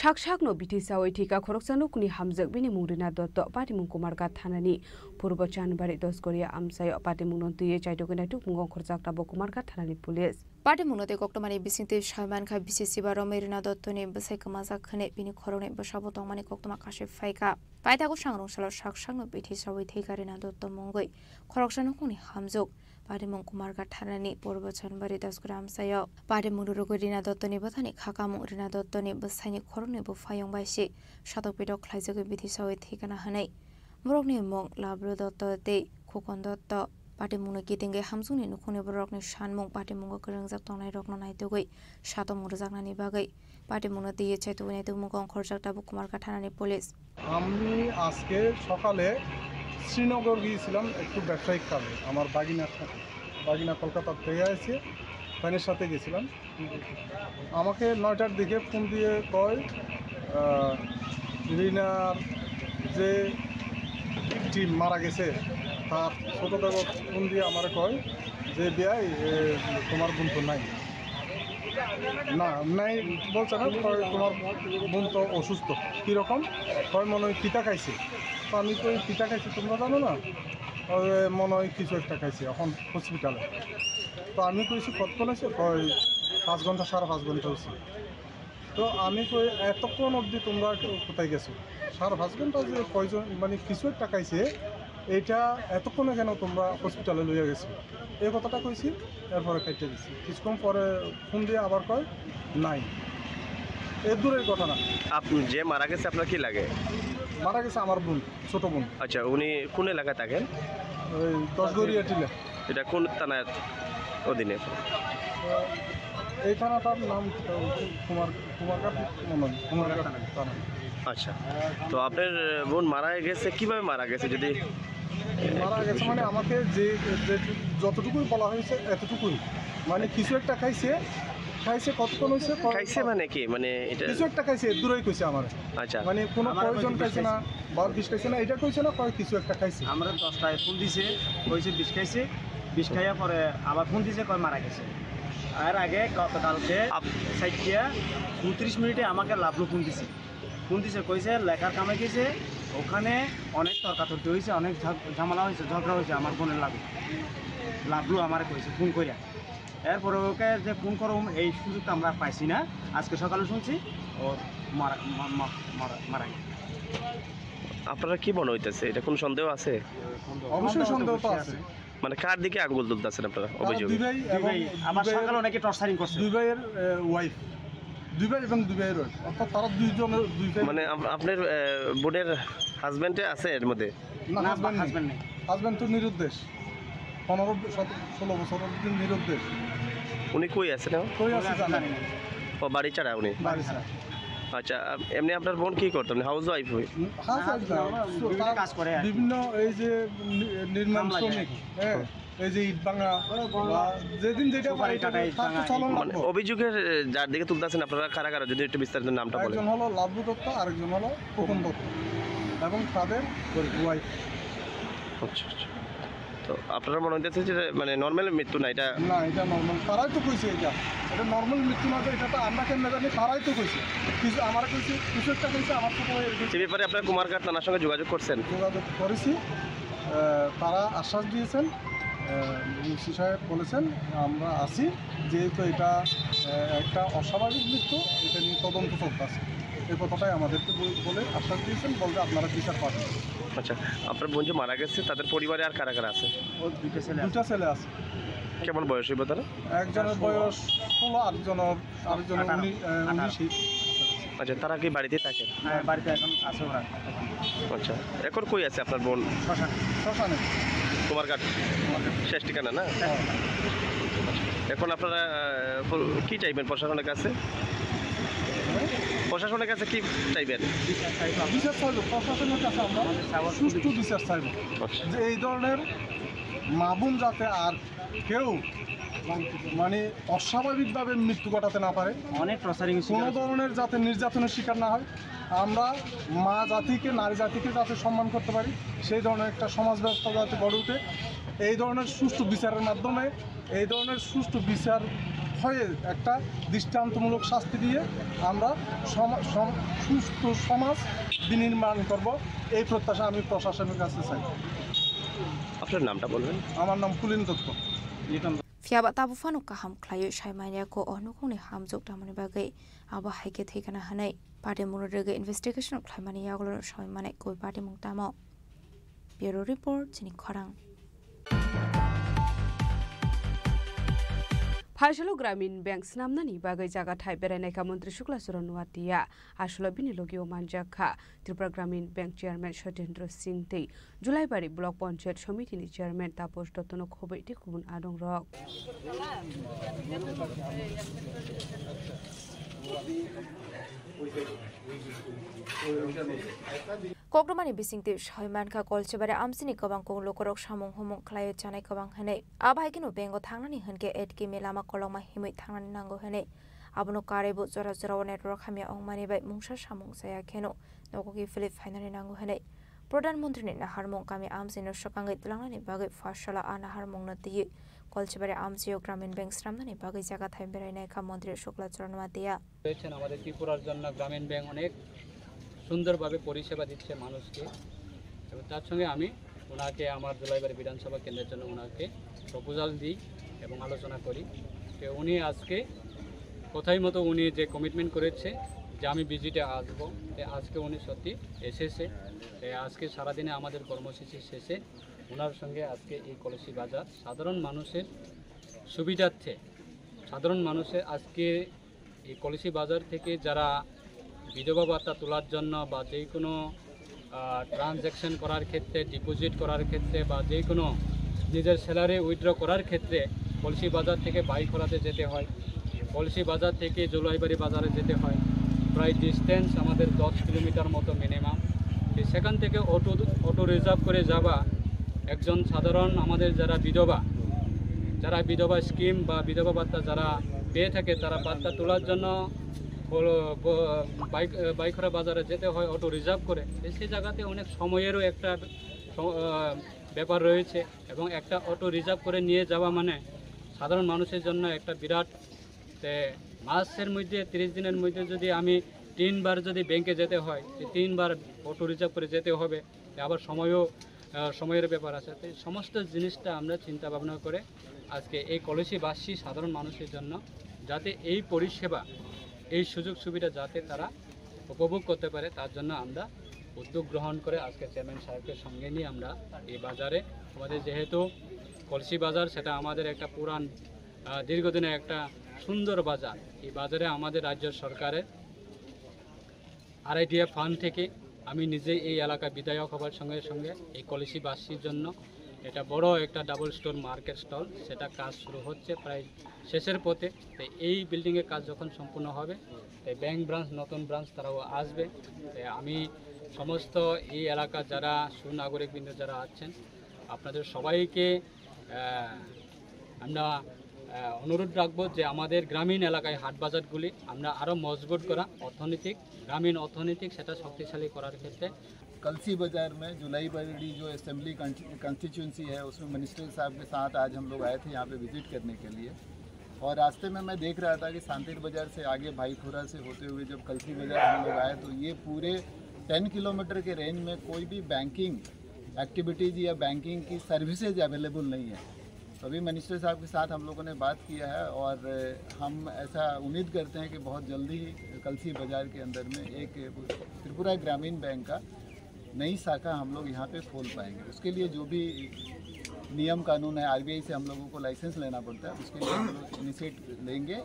সাকসাকনো বিটিসা ওই ঠিকা খরকসানো কুনি হামজক বিনি মুংরিনা দত্ত পাটিমুং কুমারঘাট থানানি পূর্ব জানুয়ারি 10 করিয়া আমসাই পাটিমুং নন্তুয়ে চাইদোকিনা টুকমুং খরচাকটা কুমারঘাট থানানি পুলিশ পাটিমুংতে কক্টমানি বিসিংতে সাইমান খা বিসিসিবা রমেরিনা দত্তনি বসাই কমাজা খনে বিনি খরনে বসাবো তংমানি কক্টমা কাশে ফাইকা পাইতাগো সাংরংসাল সাকসাকনো বিটিসা ওই ঠিকারিনা দত্ত মঙ্গই খরকসানো কুনি হামজক পাটিমুং কুমারঘাট থানানি পূর্ব জানুয়ারি 10 করিয়া আমসাই পাটিমুং রুগৈ রিনা দত্তনি বথানি খাকামুং রিনা দত্তনি বসাইনি খরনে বো ফায়ং বাইসি সাতক পেটক খ্লাইজগৈ বিটিসা ওই ঠিকানা হানাই মরকনি মং লাब्रु दत्त ते खोकन दत्त पाटिमुंनि गिदिंगे हामजुंनि नुखुनि बरकनि सानमुं पाटिमुंगो गोरोंजाक तंनाय रकनो नायदोगै सातमुं रोजाकनानि बागै पाटिमुंनो दिये चाइतुगै दुमुगं खरजाकटा कुमारघाट থানানি পুলিশ আমি আজকে সকালে শ্রীনগর গিয়েছিলাম একটু ব্যবসায়িক কাজে আমার বাগিনা কলকাতা থেকে এসে ফ্রেন্ডের সাথে গেছিলাম আমাকে 9টার দিকে ফোন দিয়ে কয় রিনার যে টিম মারা গেছে তার ছোটদের ফোন দিয়ে আমার কয় যে বিয়াই তোমার বোন তো নাই নাই বলছে না তোমার বোন তো অসুস্থ কীরকম কয় মনে হয় পিতা খাইছে তো আমি তো পিতা খাইছি তোমরা জানো না মনে হয় কিছু একটা খাইছে এখন হসপিটালে তো আমি কইছি কতক্ষণ হয়েছে কয় 5 ঘন্টা 5.5 ঘন্টা হয়েছে তো আমি কই এতক্ষণ অবধি তোমরা কোথায় গেছো 5.5 ঘন্টা যে কয়জন মানে কিছু একটা খাইছে এইটা এতক্ষণে কেন তোমরা হসপিটালে লইয়া গেছো এই কথাটা কইছি এরপরে কেটে দিচ্ছি কিছুক্ষণ পরে ফোন দিয়ে আবার কয় নাই এর দূরের কথা না আপনি যে মারা গেছে আপনার কি লাগে মারা গেছে আমার বোন ছোট বোন আচ্ছা উনি কোন এলাকায় থাকেন ওই 10 গড়িয়া টিলা এটা কোন থানার অধীনে এই থানাটার নাম কুমারঘাট থানা আচ্ছা তো আপনার বোন মারা গেছে কিভাবে মারা গেছে যদি মারা গেছে মানে আমাকে যে যতটুকুই বলা হয়েছে এতটুকুই মানে কিছু একটা খাইছে কতক্ষণ হয়েছে খাইছে মানে কি মানে এটা কিছু একটা খাইছে দূরেই কইছে আমার আচ্ছা মানে কোনো প্রয়োজন খাইছে না বা বিষ খাইছে না এটা কইছে না কয় কিছু একটা খাইছে আমরা 10টায় ফোন দিছে কইছে বিষ খাইছে বিষ খাইয়া পরে আবার ফোন দিছে কয় মারা গেছে আর আগে গতকালকে 4:29 মিনিটে আমাকে লাভলু ফোন দিছে কইছে লেখার কামে গেছে ওখানে অনেক তর্কাতর্কি হয়েছে অনেক ঝামেলা হয়েছে ঝগড়া হয়েছে আমার বোনের লাভলু আমার কইছে ফোন করিয়া এরপরে ওকে যে ফোন করো এই সুযোগটা আমরা পাইছি না আজকে সকালে শুনছি ও মারা গেছে আপনারা কি মনে হইতেছে এটা কোন সন্দেহ আছে অবশ্যই সন্দেহ তো আছে মানে কার দিকে আঙ্গুল তুলতেছেন আপনারা অভিযোগ দুই ভাই আমার সকালে অনেকে টর্চারিং করছে দুই ভাইয়ের ওয়াইফ দুই ভাই এবং দুই ভাইয়ের ওয়াইফ অর্থাৎ তারা দুইজনের দুই ভাই মানে আপনার বোনের হাজবেন্ডে আছে এর মধ্যে না হাজবেন্ড নেই হাজবেন্ড তো নিরুদ্দেশ 15-16 বছর নিরুদ্দেশ উনি কই আছে না কই আছে জানেন ও বাড়ি ছাড়া উনি বাড়ি ছাড়া আচ্ছা এমনি আপনার বোন কি করতেন হাউস ওয়াইফ হই কাজ করে বিভিন্ন এই যে নির্মাণ শ্রমিক হ্যাঁ এই যে ইট ভাঙা যেদিন যেটা মানে অভিযোগের যার দিকে তুলতেছেন আপনারা কারা কারা যদি একটু বিস্তারিত নামটা বলেন একজন হলো লাভলু দত্ত আরেকজন হলো খোকন দত্ত এবং তাদের ওয়াইফ আচ্ছা আচ্ছা তো আপনারা মনে হইতেছে যে মানে নর্মাল মৃত্যু না এটা নর্মাল তারাই তো কইছে এটা নর্মাল মৃত্যু না এটা তো আমরা কেন জানি তারাই তো কইছে কিছু আমার কইছে কিছু একটা কইছে আমার তো এই ব্যাপারে আপনারা কুমারঘাট থানার সঙ্গে যোগাযোগ করছেন যোগাযোগ করেছি তারা আশ্বাস দিয়েছেন মুন্সি সাহেব বলেছেন আমরা আছি যেহেতু এটা একটা অস্বাভাবিক মৃত্যু এটা নিয়ে তদন্ত চলতেছে এই কথাটাই আমাদেরকে বলে আশ্বাস দিয়েছেন বলতে আপনারা বিচার পাবেন আচ্ছা আপনার বোন যে মারা গেছে তাদের পরিবারে আর কারা কারা আছে দুইটা ছেলে আছে কেমন বয়স হইব তারা একজনের বয়স 16 আরেকজনের 19 আচ্ছা তারা কি বাড়িতে থাকে হ্যাঁ বাড়িতে এখন আছে ওরা আচ্ছা এখন কই আছে আপনার বোন শ্মশানে কুমারঘাট শেষ ঠিকানা না এখন আপনারা কি চাইবেন প্রশাসনের কাছে প্রশাসনের কাছে কি চাইবেন বিচার চাইব প্রশাসনের কাছে আমরা সুষ্ঠু বিচার চাইব যে এই ধরনের মা বোন যাতে আর কেউ মানে অস্বাভাবিকভাবে মৃত্যু ঘটাতে না পারে অনেক প্রসারিং কোনো ধরনের যাতে নির্যাতনের শিকার না হয় আমরা মা জাতিকে নারী জাতিকে যাতে সম্মান করতে পারি সেই ধরনের একটা সমাজ ব্যবস্থা যাতে গড়ে ওঠে এই ধরনের সুষ্ঠু বিচারের মাধ্যমে এই ধরনের সুষ্ঠু বিচার হয়ে একটা দৃষ্টান্তমূলক শাস্তি দিয়ে আমরা সুস্থ সমাজ বিনির্মাণ করব, এই প্রত্যাশা আমি প্রশাসনের কাছে চাই। আপনার নামটা বলবেন? আমার নাম পুলিন Dutta. Fiaba tabu fanu kaham klayo shaimanya ko onukuni hamjuk tamani bagai aba haike thekana hanai party munurege investigation khlaimani yagolo shaimane koi party mungtamo. Bureau report chini khorang. फाइसलो ग्रामीण बैंक स्नामनानि बागै जागा थाइ बेरायनायखा मन्त्री शुक्ला चरण वाटिया आसुला बिनि लोगियो मानजाखा त्रिपुरा ग्रामीण बैंक चेयरमैन सत्येन्द्र सिंह तै जुलाइबारि block panchayat समितिनि chairman तापस दत्तनो खबैति गुबुन आदं रक Kokdomani bisingti shaimanka kolchebare amsini kabang kong lokorok samung humung klayo chanai kabang hene abaikino bengo thangnani hanke etki melama kolongma himui thangnani nango hene abono karebo jora jora network hamya ongmani bai mungsa samung saya kheno nokoki philip finally nango hene প্রধানমন্ত্রী নাহারমং কামি আমসিনো সকাঙ্গै তলাংনানি বাগै ফাশলা আ নাহারমং নতি কলচেবারে আমসিও গ্রামীণ bank শ্রামনানি বাগै জায়গা থাই বেরাইনাই কা মন্ত্রী শুক্লা চরণ মাতিয়া রয়েছেন আমাদের ত্রিপুরার জন্য গ্রামীণ ব্যাংক অনেক সুন্দরভাবে পরিষেবা দিচ্ছে মানুষকে এবং তার সঙ্গে আমি ওনাকে আমার জুলাইবাড়ি বিধানসভা কেন্দ্রের জন্য ওনাকে প্রপোজাল দিই এবং আলোচনা করি তো উনি আজকে কথাই মতো উনি যে কমিটমেন্ট করেছে যে আমি ভিজিটে আসবো আজকে উনি সত্যি এসেছে আজকে সারাদিনে আমাদের কর্মসূচি শেষে ওনার সঙ্গে আজকে এই কলসি বাজার সাধারণ মানুষের সুবিধার্থে সাধারণ মানুষের আজকে এই কলসি বাজার থেকে যারা বিধবা ভাতা তোলার জন্য বা যে কোনো ট্রানজ্যাকশন করার ক্ষেত্রে ডিপোজিট করার ক্ষেত্রে বা যে কোনো নিজের স্যালারি উইথড্র করার ক্ষেত্রে কলসি বাজার থেকে বাইক করাতে যেতে হয় কলসি বাজার থেকে জুলাইবাড়ি বাজারে যেতে হয় প্রায় ডিস্টেন্স আমাদের 10 কিলোমিটার মতো মিনিমাম সেখান থেকে অটো রিজার্ভ করে যাওয়া একজন সাধারণ আমাদের যারা বিধবা স্কিম বা বিধবা ভাতা যারা পেয়ে থাকে তারা ভাতা তোলার জন্য বাইকরা বাজারে যেতে হয় অটো রিজার্ভ করে সেই জায়গাতে অনেক সময়েরও একটা ব্যাপার রয়েছে এবং একটা অটো রিজার্ভ করে নিয়ে যাওয়া মানে সাধারণ মানুষের জন্য একটা বিরাট মাসের মধ্যে 30 দিনের মধ্যে যদি আমি 3 বার যদি ব্যাংকে যেতে হয় 3 বার অটো রিজার্ভ করে যেতে হবে আবার সময়ের ব্যাপার আছে তো সমস্ত জিনিসটা আমরা চিন্তা ভাবনা করে আজকে এই কলসিবাসী সাধারণ মানুষের জন্য যাতে এই পরিষেবা এই সুযোগ সুবিধা যাতে তারা উপভোগ করতে পারে তার জন্য আমরা উদ্যোগ গ্রহণ করে আজকে চেয়ারম্যান সাহেবকে সঙ্গে নিয়ে আমরা এই বাজারে আমাদের যেহেতু কলসি বাজার সেটা আমাদের একটা পুরান দীর্ঘদিনের একটা সুন্দর বাজার এই বাজারে আমাদের রাজ্য সরকারের RIDF ফান্ড থেকে আমি নিজে এই এলাকায় বিধায়ক হবার সঙ্গে সঙ্গে এই কলসিবাসীর জন্য এটা বড় একটা ডাবল স্টোর মার্কেট স্টল সেটা কাজ শুরু হচ্ছে প্রায় শেষের পথে তো এই বিল্ডিংয়ের কাজ যখন সম্পূর্ণ হবে তাই ব্যাংক ব্রাঞ্চ নতুন ব্রাঞ্চ তারাও আসবে আমি সমস্ত এই এলাকার যারা সুনাগরিকবৃন্দ যারা আছেন আপনাদের সবাইকে আমরা অনুরোধ রাখবো যে আমাদের গ্রামীণ এলাকায় হাট বাজারগুলি আমরা আরও মজবুত করা গ্রামীণ অর্থনৈতিক সেটা শক্তিশালী করার ক্ষেত্রে कलसी बाज़ार में जुलाईबाड़ी जो असेंबली कंस्टिट्यूंसी है उसमें मिनिस्टर साहब के साथ आज हम लोग आए थे यहाँ पे विजिट करने के लिए और रास्ते में मैं देख रहा था कि सांतिर बाज़ार से आगे भाईखोरा से होते हुए जब कलसी बाज़ार हम लोग आए तो ये पूरे 10 किलोमीटर के रेंज में कोई भी बैंकिंग एक्टिविटीज़ या बैंकिंग की सर्विसेज अवेलेबल नहीं है। तो अभी मिनिस्टर साहब के साथ हम लोगों ने बात किया है और हम ऐसा उम्मीद करते हैं कि बहुत जल्दी ही कलसी बाज़ार के अंदर में एक त्रिपुरा ग्रामीण बैंक का नई शाखा हम लोग यहाँ पे खोल पाएंगे। उसके लिए जो भी नियम कानून है RBI से हम लोगों को लाइसेंस लेना पड़ता है उसके लिए हम लोग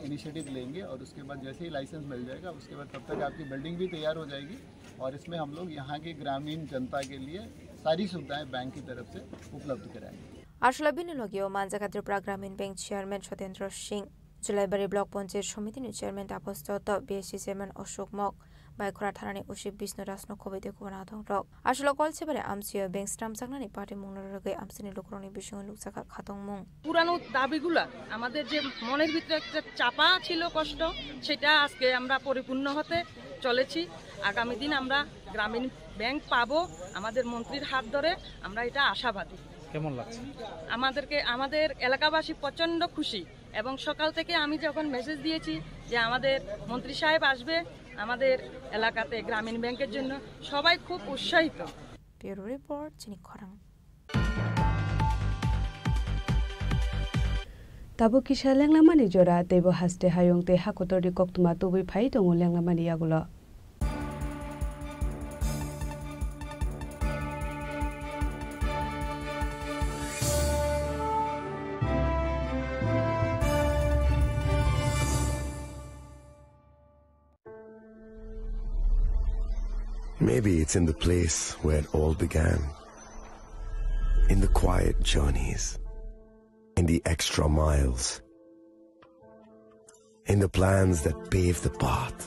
इनिशिएटिव लेंगे और उसके बाद जैसे ही लाइसेंस मिल जाएगा उसके बाद तब तक आपकी बिल्डिंग भी तैयार हो जाएगी और इसमें हम लोग यहाँ की ग्रामीण जनता के लिए सारी सुविधाएँ बैंक की तरफ से उपलब्ध कराएंगे। आशुला बिनियोगियो मानजाखा Tripura Gramin bank chairman Satyendra Singh Julaibari block panchayat समितिनि chairman Tapas Dutta BSC chairman Ashok मक बाइखोरा थानानि उसिब विष्णु राजनो खबैते कुनाथं रक आशुला कलसेबारे आमसियो बैंक स्टाम जागनानि पार्टी मुंगरगे आमसिनि लोकरनि बिषय लुकसाखा खातং मुं পুরানো দাবিগুলা আমাদের যে মনের ভিতরে একটা চাপা ছিল কষ্ট সেটা আজকে আমরা পরিপূর্ণ হতে চলেছি আগামী দিন আমরা গ্রামীণ ব্যাংক পাবো আমাদের মন্ত্রীর হাত ধরে আমরা এটা আশাবাদী। কেমন লাগছে? আমাদের এলাকাবাসী প্রচন্ড খুশি এবং সকাল থেকে আমি যখন মেসেজ দিয়েছি যে আমাদের মন্ত্রী সাহেব আসবে আমাদের এলাকাতে গ্রামীণ ব্যাংকের জন্য, সবাই খুব উৎসাহিত। ব্যুরো রিপোর্ট চিনি খরাং। Tabo kisha lenglamani jora tebo haste hayong te hakotori koktuma tubi phai tongo lenglamani yagulo. Maybe it's in the place where it all began, in the quiet journeys, in the extra miles, in the plans that pave the path.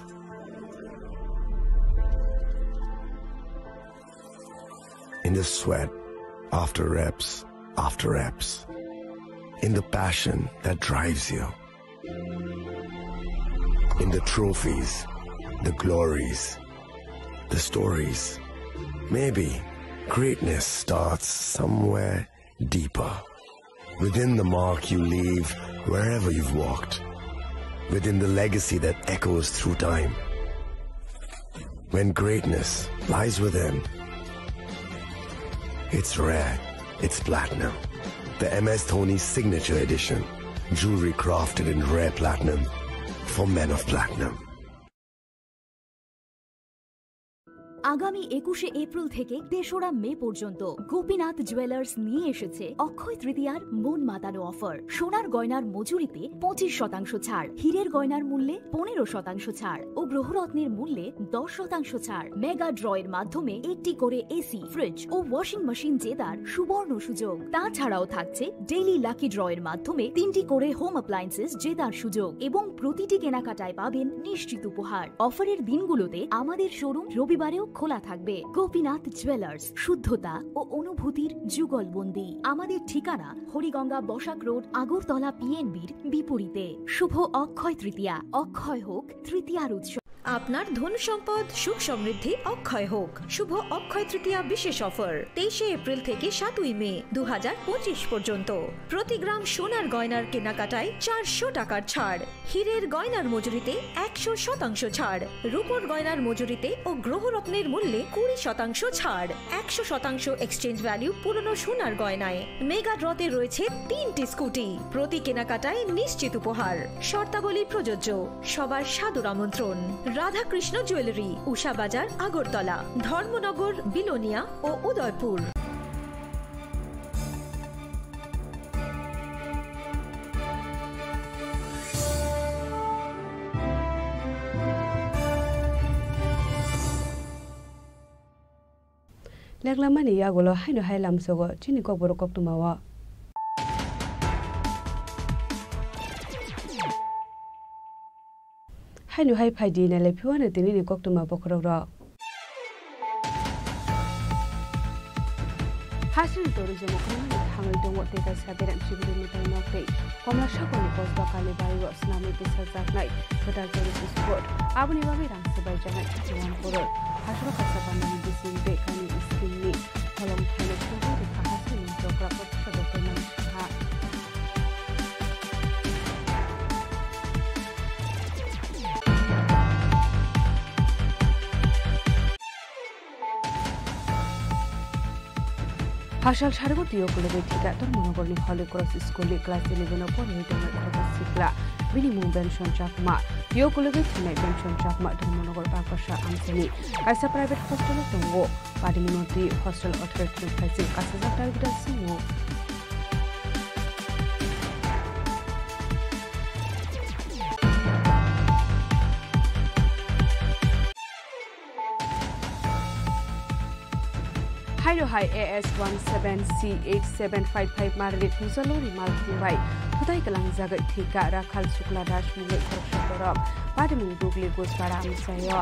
In the sweat after reps, in the passion that drives you, in the trophies, the glories, the stories. Maybe greatness starts somewhere deeper, within the mark you leave wherever you've walked, within the legacy that echoes through time. When greatness lies within, it's rare, it's platinum. The MS Dhoni Signature Edition, jewelry crafted in rare platinum for men of platinum. আগামী 21শে April থেকে 3রা মে পর্যন্ত Gopinath jewellers নিয়ে এসেছে অক্ষয় তৃতীয়ার মন মাতানো offer. সোনার গয়নার মজুরিতে 25% ছাড়, হীরের গয়নার মূল্যে 15% ছাড় ও গ্রহরত্নের মূল্যে 10% ছাড়। মেগা ড্রয়ের মাধ্যমে একটি করে এসি, ফ্রিজ ও ওয়াশিং মেশিন জেতার সুবর্ণ সুযোগ। তাছাড়াও থাকছে ডেইলি লাকি ড্রয়ের মাধ্যমে 3টি করে হোম অ্যাপ্লায়েন্সেস জেতার সুযোগ এবং প্রতিটি কেনাকাটায় পাবেন নিশ্চিত উপহার। অফারের দিনগুলোতে আমাদের শোরুম রবিবারেও খোলা থাকবে। গোপীনাথ জুয়েলার্স, শুদ্ধতা ও অনুভূতির যুগলবন্দি। আমাদের ঠিকানা হরিগঙ্গা বসাক রোড, আগরতলা পিএনবির বিপরীতে। শুভ অক্ষয় তৃতীয়া, অক্ষয় হোক তৃতীয়ার উৎসব। আপনার ধন সম্পদ সুখ সমৃদ্ধি অক্ষয় হোক। শুভ অক্ষয় তৃতীয়া বিশেষ অফার 23শে এপ্রিল থেকে 7ই মে 2025 পর্যন্ত। প্রতি গ্রাম সোনার গয়নার কেনাকাটায় 400 টাকার ছাড়, হীরের গয়নার মজুরিতে 100% ছাড়, রূপোর গয়নার মজুরিতে ও গ্রহরত্নের মূল্যে 20% ছাড়, 100% এক্সচেঞ্জ ভ্যালু পুরনো সোনার গয়নায়। মেগা ড্রতে রয়েছে 3টি স্কুটি, প্রতি কেনাকাটায় নিশ্চিত উপহার। শর্তাবলী প্রযোজ্য। সবার সাদর আমন্ত্রণ। রাধাকৃষ্ণ জুয়েলারি, উষা বাজার, আগরতলা, ধর্মনগর, বিলোনিয়া ও উদয়পুর। লেগলামানি ইয়াগুলো হাইনো হাইলামসগো চিনি কবর কক্তমাওয়া। হাইনো হাই ফাইদি নালে ফিওয়ানে তিনি নি কক্তমা বখররা। হাসিন টুরিজম কমিটি থাঙ্গল দङ तेगा साबेराम सिबिरि मिटाइ नक्दै कमला सागरनि पस्ता काले बायो स्नामि बिसा जागनाय फोटार जरिस स्पट आबनि बाबे रांसबाय जानाय जवान खरो हासरा खासाबानि बिसिन बेकानि स्किमनि हलम थाने खबरि हासिन जग्रा पत्र डक्टरनि हा हासाल सारगतियो कुलबे थिका धर्मनगरनि हले क्रस स्कुलनि क्लास 11 पढाइदोंमोन खबर सिक्ला बिनि मुं बेनसन चाकमा यो कुलबे थिनाय बेनसन चाकमा धर्मनगर बाकसा आमसेनि कायसा प्राइवेट हस्टेल दंगो पादिमिनति हस्टेल अथॉरिटी फाइसिल कासा जाटाय बिदा सिमो Hairo Hai AS17C8755 Marlit Musalori Malkumbai Tutai Kalang Zagat Thika Rakhal Sukla Dash Mule Korshatorab Padamin Dugli Gospara Amsayo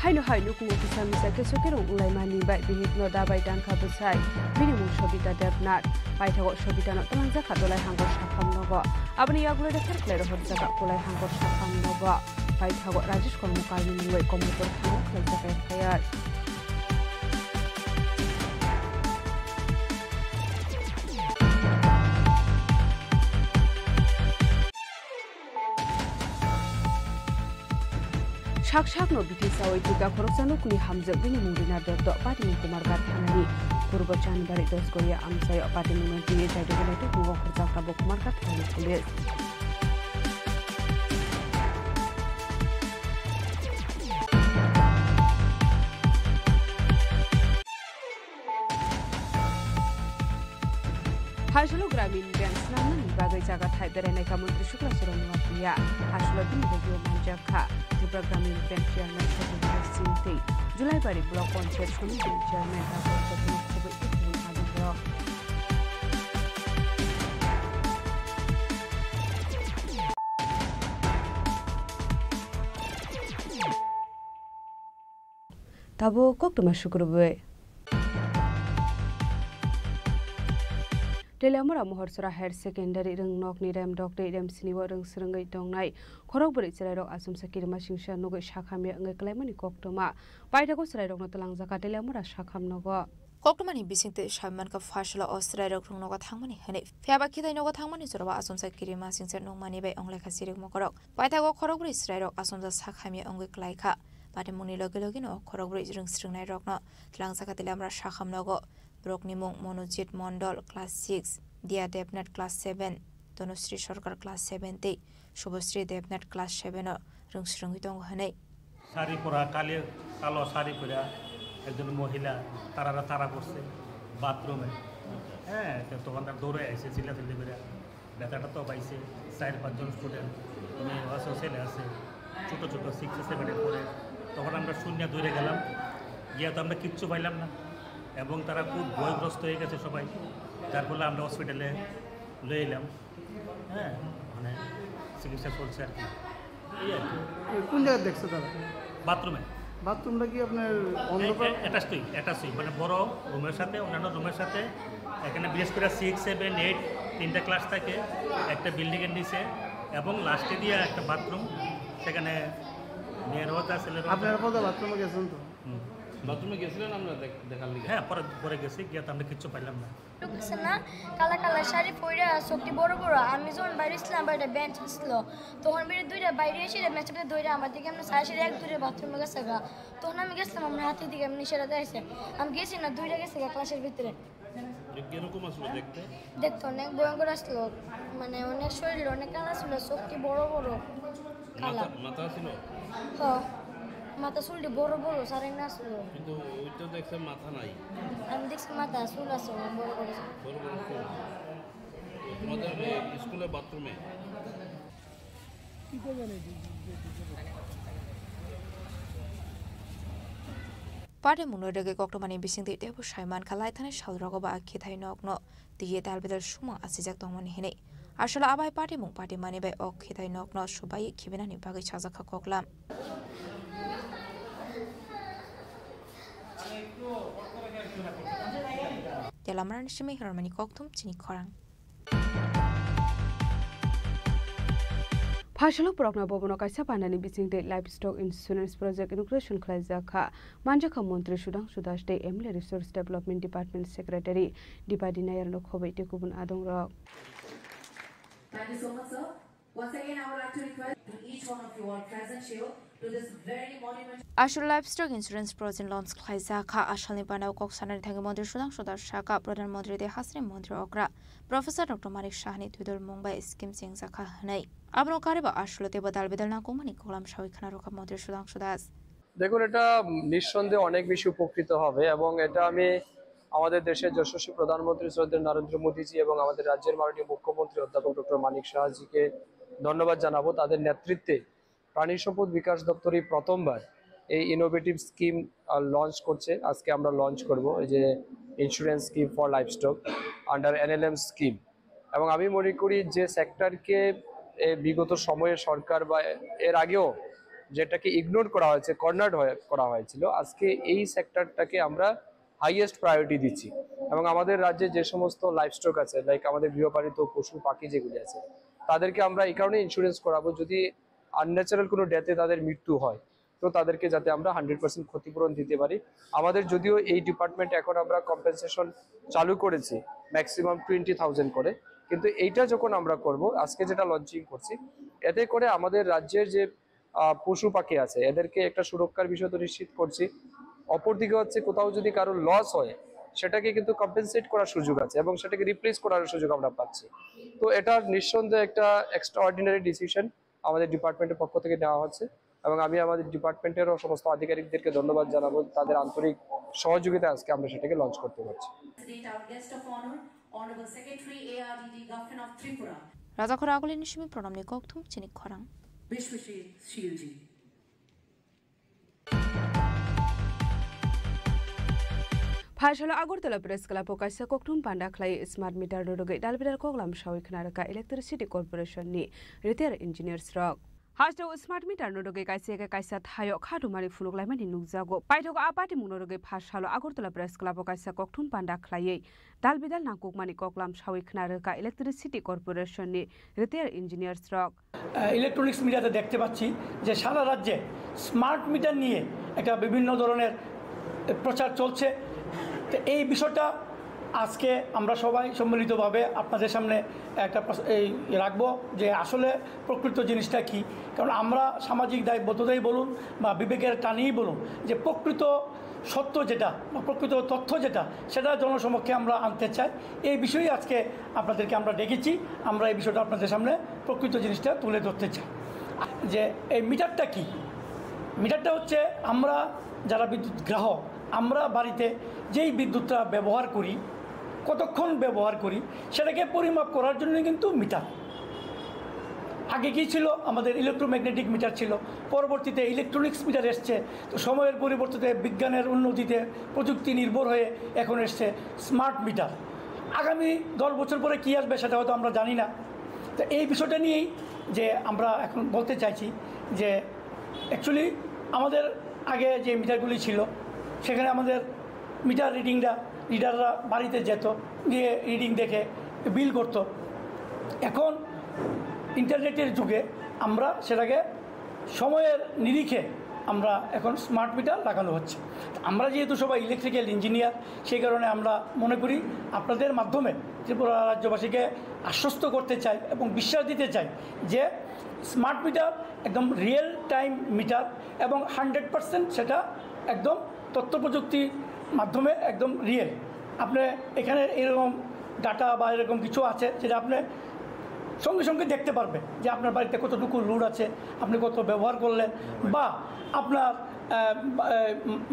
Haino hai lukung ofisa misa kesokerong ulai mani bai bihit no dabai dangka besai minimum sobita debnat bai thago sobita no tamang jaka dolai hangor sapham nogo abni yagulo de kharklero hor jaka ulai hangor sapham nogo paithago Rajesh Kormukalni nungoi komutor thamo khlaijak FIR. Shak-shakno bitisawai tiga khorosanukni hamjak bini murina dotto Patimu Kumargat thanani Purbo Chanbari Dosgoya Amsayo Patimu Nontiye Jaidogolaitu Bungo Khurjakta Bo Kumargat thani pulis. Hashlo Gramin Bank Snanan Bagai Jaga Thai Bereneka Menteri Syukla Suromawatiya Hashlo Bini Bagio Manjaka Tripura Gramin Bank Chairman Sodhya Sinti Julai Bari Block Panchayat Committee Chairman Dr. Satya Khobe Ibn Adibro. Tabo Koktuma Shukurube Telamura Mohorsora Higher Secondary Rung Nok Nidam Doctor Idam Siniwa Rung Srungai Dongnai, Korokburi Serero Asum Sakirma Shingsha Nugo Shakamia and Clemani Koktoma, Paitago Serero Notalang Zaka Telamura Shakam Nogo. Koktmani bisingte Shaman ka Fashla Australia Rung Noga Tangmani Hane, Fiabakita Noga Tangmani Sora Asum Sakirima Singset no money by Ongleka Sirik Mokorok, Paitago Korokburi Serero Asum Sakamia Ongle Klaika, Patamuni Logilogino, Korokburi Rung Srungai Rockno, Tlangsaka Telamra Shakam Nogo. Broknimung Monojit Mondol Class 6, Dia Devnat Class 7, Donusri Shorkar Class 70, Shubosri Devnat Class 7, Rungsrungitong Hane. Sari Pura Kali, Kalo Sari Pura, Edun Mohila, Tara Kurse, bathroom. To one that Dore, Cecilia Libera, Betatato by side Pajon student, Associate as a Chuto 6 7 4, to one under Sunya Dure Galam, yet on the Kitchu Bailam. এবং তারা খুব ভয়গ্রস্ত হয়ে গেছে সবাই যার ফলে আমরা হসপিটালে লয়ে এলাম হ্যাঁ মানে চিকিৎসা চলছে আর কি এই আর কি কোন জায়গায় দেখছো তারা বাথরুমে বাথরুমটা কি আপনার অন্ধকার অ্যাটাচই মানে বড় রুমের সাথে অন্যান্য রুমের সাথে এখানে বিশেষ করে 6 7 8 তিনটা ক্লাস থাকে একটা বিল্ডিংয়ের নিচে এবং লাস্টে দিয়ে একটা বাথরুম সেখানে মেয়ের হতে আসলে আপনারা কোথাও বাথরুমে গেছেন তো বাথরুমে গেছিলেন আমরা দেখার লিগে হ্যাঁ পরে গেছি গিয়ে তো আমরা কিচ্ছু পাইলাম না ঢুকছে না কালা কালা শাড়ি পরে চোখটি বড় বড় আমি যখন বাইরে ছিলাম বাইরে বেঞ্চ ছিল তখন বেরিয়ে দুইটা বাইরে এসে ম্যাচটা দৌড়ে আমার দিকে এমনি সাড়ে এক দূরে বাথরুমে গেছে গা তখন আমি গেছিলাম আমার হাতের দিকে এমনি সেটা দেখছে আমি গেছি না দুইটা গেছে গা ক্লাসের ভিতরে কিরকম আসলো দেখতে অনেক ভয়ঙ্কর আসলো মানে অনেক শরীর অনেক কালা ছিল চোখটি বড় বড় কালা মাথা ছিল হ্যাঁ মাথা চুলটি বড় বড় সারে না ছিল কিন্তু ওইটা দেখছে মাথা নাই আমি দেখছি মাথা চুল আছে বড় বড় চুল তোমাদের স্কুলে বাথরুমে কি করবেন Pade Munodege Koktmani Bising de Debu Shaiman Kalaitan Shalrogoba Kitai Nokno, the Dalbidal Shuma Asizak Domani Hine. Ashla Abai Party Mung Party Money by Ok Kitai Nokno Shubai Kibinani Bagi Chazaka Koklam. Delamaran Shimi Hermani Koktum Chini Korang. Phashalo Progna Bobono Kaisa Pandani Bising de Livestock Insurance Project Integration Klaizaka Manjaka Montri Shudang Sudash de Emily Resource Development Department Secretary Dipadi Nayar Lokhobe Tekubun Adong Rock. Thank you so much, sir. Once again, I would like to request to each one of you all present here to this very monumental. Ashur Livestock Insurance Project Loans Klaizaka Ashali Banao Koksanan Tangamondri Shudang Sudar Shaka Pradhan Mondri de Hasri Mondri Okra Professor Dr. Manik Shahni Tudor Mumbai Skim Singh Zaka Hanai. Abno Kariba Ashlote Badal Bedalna Kumani Kolam Shawikhana Roka Mondri Shudang Sudas. দেখুন এটা নিঃসন্দেহে অনেক বেশি উপকৃত হবে এবং এটা আমি আমাদের দেশের যশস্বী প্রধানমন্ত্রী শ্রদ্ধেয় নরেন্দ্র মোদীজি এবং আমাদের রাজ্যের মাননীয় মুখ্যমন্ত্রী অধ্যাপক ডক্টর মানিক সাহাজিকে ধন্যবাদ জানাবো তাদের নেতৃত্বে প্রাণী সম্পদ বিকাশ দপ্তর এই প্রথমবার এই ইনোভেটিভ স্কিম লঞ্চ করছে আজকে আমরা লঞ্চ করব এই যে insurance scheme for livestock under NLM scheme এবং আমি মনে করি যে সেক্টরকে বিগত সময়ে সরকার বা এর আগেও যেটাকে ইগনোর করা হয়েছে কর্নার্ড করা হয়েছিল আজকে এই সেক্টরটাকে আমরা হাইয়েস্ট প্রায়োরিটি দিচ্ছি এবং আমাদের রাজ্যে যে সমস্ত লাইভস্টক আছে লাইক আমাদের গৃহপালিত পশু পাখি যেগুলি আছে তাদেরকে আমরা এই কারণে ইন্স্যুরেন্স করাবো যদি আনন্যাচারাল কোনো ডেথে তাদের মৃত্যু হয়, তো তাদেরকে যাতে আমরা 100% ক্ষতিপূরণ দিতে পারি। আমাদের যদিও এই ডিপার্টমেন্ট এখন আমরা কম্পেনসেশন চালু করেছি ম্যাক্সিমাম 20,000 করে, কিন্তু এইটা যখন আমরা করব, আজকে যেটা লঞ্চিং করছি, এতে করে আমাদের রাজ্যের যে পশু পাখি আছে এদেরকে একটা সুরক্ষার বিষয় তো নিশ্চিত করছি। অপরদিকে হচ্ছে কোথাও যদি কারো লস হয় সেটাকে কিন্তু কম্পেনসেট করার সুযোগ আছে এবং সেটাকে রিপ্লেস করার সুযোগ আমরা পাচ্ছি। তো এটা নিঃসন্দেহে একটা এক্সট্রাঅর্ডিনারি ডিসিশন আমাদের ডিপার্টমেন্টের পক্ষ থেকে নেওয়া হচ্ছে এবং আমি আমাদের ডিপার্টমেন্টেরও সমস্ত আধিকারিকদেরকে ধন্যবাদ জানাবো তাদের আন্তরিক সহযোগিতা আজকে আমরা সেটাকে লঞ্চ করতে পারছি। রাজাখরা আগলি নিশমি প্রণামনি ককথুম চিনি খরাং Bishwashree শিলজি। Phashalo Agortala Press Club Kaisa Koktun Panda Clay Smart Meter Rodoge Dalbidar Koglam Shawi Knaraka Electricity Corporation ni Repair Engineers Rock. Hasto Smart Meter Rodoge Kaisa Hayo Katumari Fuluglaman in Nugzago. Paitoko Apati Munoge Phashalo Agortala Press Club Kaisa Koktun Panda Clay Dalbidal Nakukmani Koklam Shawi Knaraka Electricity Corporation ni Repair Engineers Rock. Electronics মিটারে দেখতে পাচ্ছি যে সারা রাজ্যে smart meter নিয়ে একটা বিভিন্ন ধরনের প্রচার চলছে। তো এই বিষয়টা আজকে আমরা সবাই সম্মিলিতভাবে আপনাদের সামনে একটা রাখবো যে আসলে প্রকৃত জিনিসটা কি, কারণ আমরা সামাজিক দায়বদ্ধতাই বলুন বা বিবেকের টানেই বলুন যে প্রকৃত সত্য যেটা বা প্রকৃত তথ্য যেটা সেটা জনসমক্ষে আমরা আনতে চাই। এই বিষয়ে আজকে আপনাদেরকে আমরা ডেকেছি, আমরা এই বিষয়টা আপনাদের সামনে প্রকৃত জিনিসটা তুলে ধরতে চাই। যে এই মিটারটা কি, মিটারটা হচ্ছে আমরা যারা বিদ্যুৎ গ্রাহক আমরা বাড়িতে যেই বিদ্যুৎটা ব্যবহার করি কতক্ষণ ব্যবহার করি সেটাকে পরিমাপ করার জন্য কিন্তু মিটার। আগে কী ছিল, আমাদের ইলেকট্রোম্যাগনেটিক মিটার ছিল, পরবর্তীতে ইলেকট্রনিক্স মিটার এসছে। তো সময়ের পরিবর্তিতে বিজ্ঞানের উন্নতিতে প্রযুক্তি নির্ভর হয়ে এখন এসছে স্মার্ট মিটার। আগামী 10 বছর পরে কী আসবে সেটা হয়তো আমরা জানি না। তো এই বিষয়টা নিয়েই যে আমরা এখন বলতে চাইছি যে অ্যাকচুয়ালি আমাদের আগে যে মিটারগুলি ছিল সেখানে আমাদের মিটার রিডাররা বাড়িতে যেত, গিয়ে রিডিং দেখে বিল করতো। এখন ইন্টারনেটের যুগে আমরা সেটাকে সময়ের নিরিখে আমরা এখন স্মার্ট মিটার লাগানো হচ্ছে। আমরা যেহেতু সবাই ইলেকট্রিক্যাল ইঞ্জিনিয়ার, সেই কারণে আমরা মনে করি আপনাদের মাধ্যমে ত্রিপুরা রাজ্যবাসীকে আশ্বস্ত করতে চাই এবং বিশ্বাস দিতে চাই যে স্মার্ট মিটার একদম রিয়েল টাইম মিটার এবং 100% সেটা একদম তথ্য প্রযুক্তির মাধ্যমে একদম রিয়েল। আপনি এখানে এরকম ডাটা বা এরকম কিছু আছে যেটা আপনি সঙ্গে সঙ্গে দেখতে পারবেন যে আপনার বাড়িতে কতটুকু লোড আছে, আপনি কত ব্যবহার করলেন, বা আপনার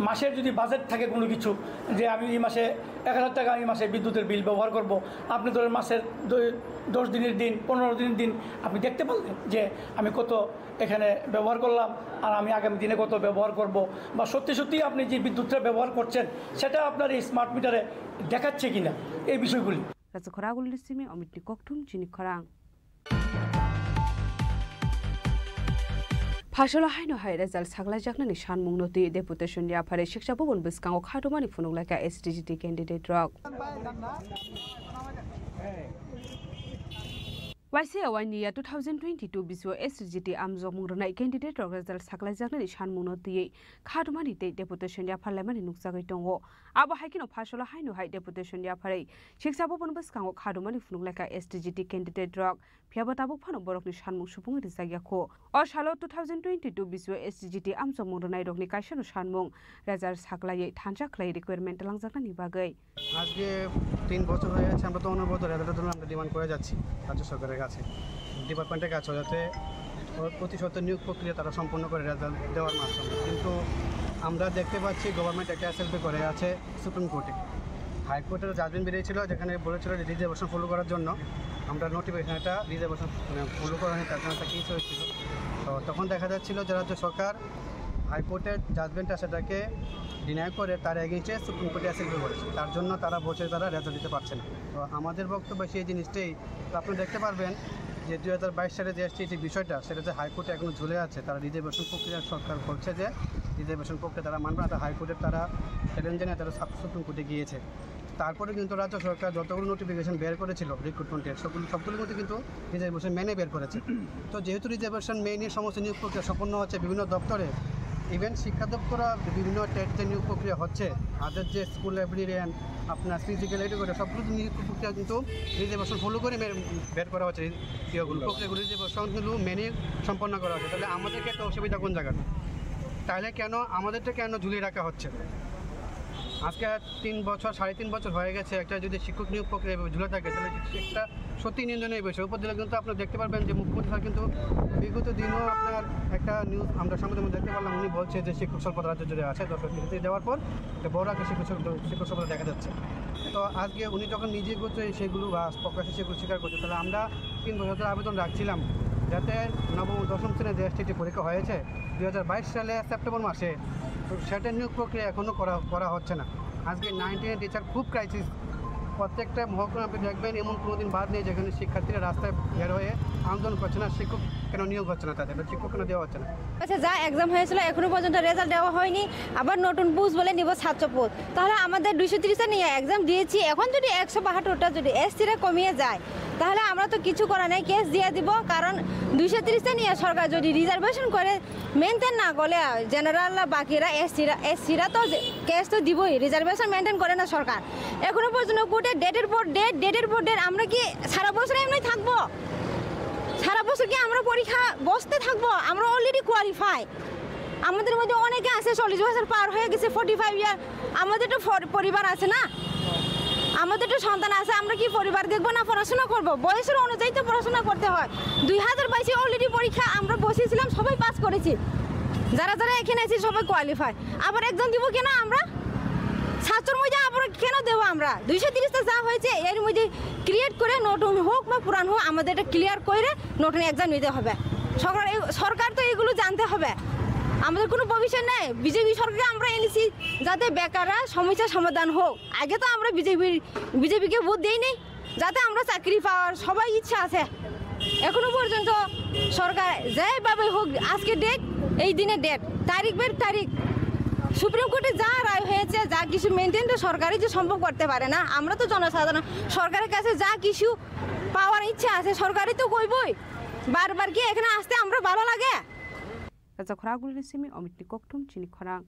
মাসের যদি বাজেট থাকে কোনো কিছু যে আমি এই মাসে 1000 টাকা আমি মাসে বিদ্যুতের বিল ব্যবহার করব, আপনি ধরেন মাসের 10 দিনের দিন 15 দিনের দিন আপনি দেখতে পারলেন যে আমি কত এখানে ব্যবহার করলাম আর আমি আগামী দিনে কত ব্যবহার করব, বা সত্যি সত্যি আপনি যে বিদ্যুৎটা ব্যবহার করছেন সেটা আপনার এই স্মার্ট মিটারে দেখাচ্ছে কিনা, এই বিষয়গুলি। অমিত ককঠুম চিনি খরাং Phashalo haino hai result sagla jaknani shanmung noti deputation ya phare shiksha bobon biskango khatomani fununglaika SDGT candidate rok YCA 1 year 2022 biswa SDGT amzo mungrana candidate rok result sagla jaknani shanmung noti khatomani te deputation ya parliament nuksagai tongo abo haikino phashalo haino hai deputation ya phare shiksha bobon biskango khatomani fununglaika SDGT candidate rok Piabatabuk Pano Borok ni Shanmung Supung Rizagako or Shalo 2022 biswa SDGT amzo mungrana rokni kaishano shanmung result saglai thancha clay requirement langjaknani bagai আজকে 3 বছর হয়ে গেছে আমরা তো অনবরত রেজাল্টের জন্য আমরা ডিমান্ড করে যাচ্ছি রাজ্য সরকারের কাছে, ডিপার্টমেন্টের কাছে, যাতে প্রতি সপ্তাহে নিয়োগ প্রক্রিয়া তারা সম্পূর্ণ করে রেজাল্ট দেওয়ার মাধ্যমে। কিন্তু আমরা দেখতে পাচ্ছি গভর্নমেন্ট একটা এসএলপি করে আছে সুপ্রিম কোর্টে। হাইকোর্টের জাজমেন্ট বেরিয়েছিল যেখানে বলেছিল যে রিজার্ভেশন ফলো করার জন্য আমরা নোটিফিকেশন একটা রিজার্ভেশন ফলো করা হয়নি, তার জন্য একটা কেস হয়েছিল। তো তখন দেখা যাচ্ছিল যে রাজ্য সরকার হাইকোর্টের জাজমেন্টটা সেটাকে ডিনাই করে তার এগেইনস্টে সুপ্রিম কোর্টে এসএলপি করেছে, তার জন্য তারা বলছে তারা রেজাল্ট দিতে পারছে না। তো আমাদের বক্তব্য সেই জিনিসটাই আপনি দেখতে পারবেন যে 2022 সালে যে এসটি বিষয়টা সেটা যে হাইকোর্টে এখনো ঝুলে আছে। তারা রিজার্ভেশন প্রক্রিয়া সরকার করছে যে রিজার্ভেশন প্রক্রিয়া তারা মানবে না, হাইকোর্টের তারা চ্যালেঞ্জ নিয়ে তারা সুপ্রিম কোর্টে গিয়েছে। তারপরে কিন্তু রাজ্য সরকার যতগুলো নোটিফিকেশন বের করেছিল রিক্রুটমেন্টের সবগুলো কিন্তু রিজার্ভেশন মেনে বের করেছে। তো যেহেতু রিজার্ভেশন মেনে সমস্ত নিয়োগ প্রক্রিয়া সম্পন্ন হচ্ছে বিভিন্ন দপ্তরে, ইভেন শিক্ষা দপ্তরা বিভিন্ন টেট যে নিয়োগ প্রক্রিয়া হচ্ছে, আদার যে স্কুল লাইব্রেরিয়ান আপনার ফিজিক্যাল এডুকেটর সবগুলো নিয়োগ প্রক্রিয়া কিন্তু রিজার্ভেশন ফলো করে বের করা হচ্ছে। প্রক্রিয়াগুলো রিজার্ভেশনগুলো মেনে সম্পন্ন করা হচ্ছে। তাহলে আমাদেরকে একটা অসুবিধা কোন জায়গায়? তাহলে কেন আমাদেরটা কেন ঝুলিয়ে রাখা হচ্ছে? আজকে 3 বছর 3.5 বছর হয়ে গেছে একটা যদি শিক্ষক নিয়োগ প্রক্রিয়া ঝুলে থাকে, তাহলে একটা সত্যি নিন্দনীয় বিষয়। উপর দিলে কিন্তু আপনারা দেখতে পারবেন যে মুখ্যমন্ত্রী স্যার কিন্তু বিগত দিনও আপনার একটা নিউজ আমরা সামনে দেখতে পারলাম, উনি বলছে যে শিক্ষক স্বল্পতা রাজ্য জুড়ে আছে। 10 ডিগ্রিতে যাওয়ার পর বড় একটা শিক্ষক স্বল্পতা দেখা যাচ্ছে। তো আজকে উনি যখন নিজে করছে সেগুলো বা প্রকাশ্যে সেগুলো স্বীকার করছে, তাহলে আমরা 3 বছর আবেদন রাখছিলাম যাতে নবম দশম শ্রেণীর যে STT পরীক্ষা হয়েছে 2022 সালে সেপ্টেম্বর মাসে, তো সেটা নিয়োগ প্রক্রিয়া এখনও করা হচ্ছে না। আজকে 9-10 টিচার খুব ক্রাইসিস। প্রত্যেকটা মহকুমা আপনি দেখবেন এমন কোনো দিন বাদ নেই যেখানে শিক্ষার্থীরা রাস্তায় বের হয়ে আন্দোলন করছে না, শিক্ষক কেন নিয়োগ হচ্ছে না, তাদের শিক্ষক কেন দেওয়া হচ্ছে না। আচ্ছা, যা এক্সাম হয়েছিল এখনো পর্যন্ত রেজাল্ট দেওয়া হয়নি, আবার নতুন পোস্ট বলে নিব ছাত্র পোস্ট। তাহলে আমাদের 230টা নিয়ে এক্সাম দিয়েছি, এখন যদি 172টা যদি SC-রা কমিয়ে যায় তাহলে আমরা তো কিছু করা নেই, কেস দিয়ে দিব। কারণ 230টা নিয়ে সরকার যদি রিজার্ভেশন করে মেনটেন না করলে জেনারেল বাকিরা SC-রা তো কেস তো দিবই, রিজার্ভেশন মেনটেন করে না সরকার। এখনো পর্যন্ত কোর্টে ডেটের পর ডেট আমরা কি সারা বছর এমনি থাকবো? সারা বছর কি আমরা পরীক্ষা বসতে থাকবো? আমরা অলরেডি কোয়ালিফাই। আমাদের মধ্যে অনেকে আছে 40 বছর পার হয়ে গেছে, 45 ইয়ার। আমাদের তো পরিবার আছে না, আমাদের তো সন্তান আছে, আমরা কি পরিবার দেখবো না পড়াশোনা করবো? বয়সের অনুযায়ী তো পড়াশোনা করতে হয়। 2022 অলরেডি পরীক্ষা আমরা বসেছিলাম, সবাই পাস করেছি, যারা এখানে আছি সবাই কোয়ালিফাই। আবার একজন দিব কেন আমরা? ছাত্রের মধ্যে আবার কেন দেবো আমরা? 230টা যা হয়েছে এর মধ্যে ক্রিয়েট করে নতুন হোক বা পুরান হোক আমাদের এটা ক্লিয়ার করে নতুন এক্সাম নিতে হবে। সরকার তো এগুলো জানতে হবে। আমাদের কোনো ভবিষ্যৎ নেই। বিজেপি সরকারকে আমরা এনেছি যাতে বেকাররা সমস্যার সমাধান হোক। আগে তো আমরা বিজেপিকে ভোট দিই নি, যাতে আমরা চাকরি পাওয়ার সবাই ইচ্ছা আছে। এখনো পর্যন্ত সরকার যেভাবে হোক, আজকে ডেট, এই দিনে ডেট, তারিখ সুপ্রিম কোর্টে যা রায় হয়েছে, যা কিছু মেনটেন তো সরকারই যে সম্ভব করতে পারে না। আমরা তো জনসাধারণ, সরকারের কাছে যা কিছু পাওয়ার ইচ্ছা আছে সরকারই তো কইবই। বারবার কি এখানে আসতে আমরা ভালো লাগে? Raja Khoragul Risimi Omitni Koktum Chini Khorang.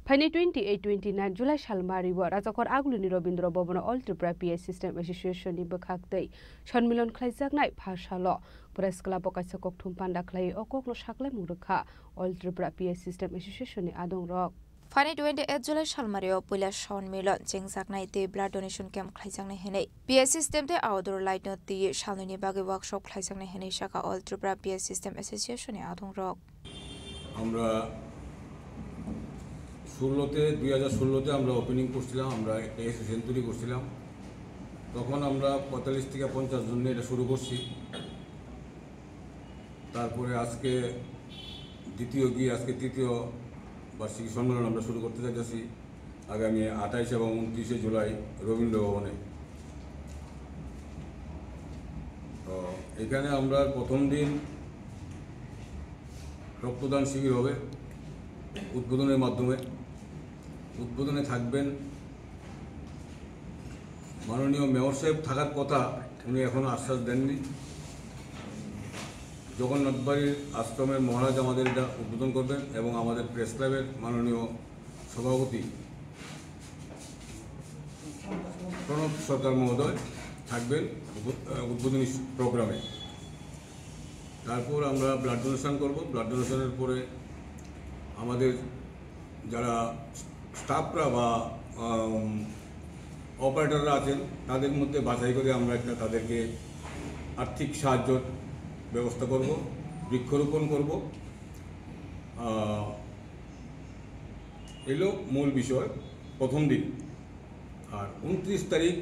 Pani 28-29 July Shalmariwa Rajakor Agulini Robindra Bobana All Tripura PA System Association ni Bakhaktei Shonmilon Khlaijak Nai Phashalo Press Club Okaisa Koktum Panda Khlai Okokno Shaklai Murukha All Tripura PA System Association ni Adong Rock Pani 28 July Shalmario Pula Shonmilon Jengsak Nai Te Blood Donation Camp Khlaijak Nai Henei PA System Te Outdoor Light Not Ti Shaluni Bagi Workshop Khlaijak Nai Henei Shaka All Tripura PA System Association ni Adong Rock আমরা 2016তে আমরা opening করছিলাম, আমরা একটা association তৈরি করছিলাম। তখন আমরা 45 থেকে 50 জন নিয়ে এটা শুরু করছি। তারপরে আজকে তৃতীয় বার্ষিক সম্মেলন আমরা শুরু করতে যাচ্ছি আগামী 28 এবং 29 জুলাই রবীন্দ্র ভবনে। তো এখানে আমরা প্রথম দিন রক্তদান শিবির হবে উদ্বোধনের মাধ্যমে। উদ্বোধনে থাকবেন মাননীয় মেয়র সাহেব, থাকার কথা উনি এখনও আশ্বাস দেননি। জগন্নাথবাড়ির আশ্রমের মহারাজ আমাদের এটা উদ্বোধন করবেন এবং আমাদের প্রেস ক্লাবের মাননীয় সভাপতি প্রণব সরকার মহোদয় থাকবেন উদ্বোধনী প্রোগ্রামে। তারপর আমরা ব্লাড ডোনেশন করব। ব্লাড ডোনেশনের পরে আমাদের যারা স্টাফরা বা অপারেটররা আছেন তাদের মধ্যে বাছাই করে আমরা তাদেরকে আর্থিক সাহায্যের ব্যবস্থা করব, বৃক্ষরোপণ করব। এলো মূল বিষয় প্রথম দিন। আর 29 তারিখ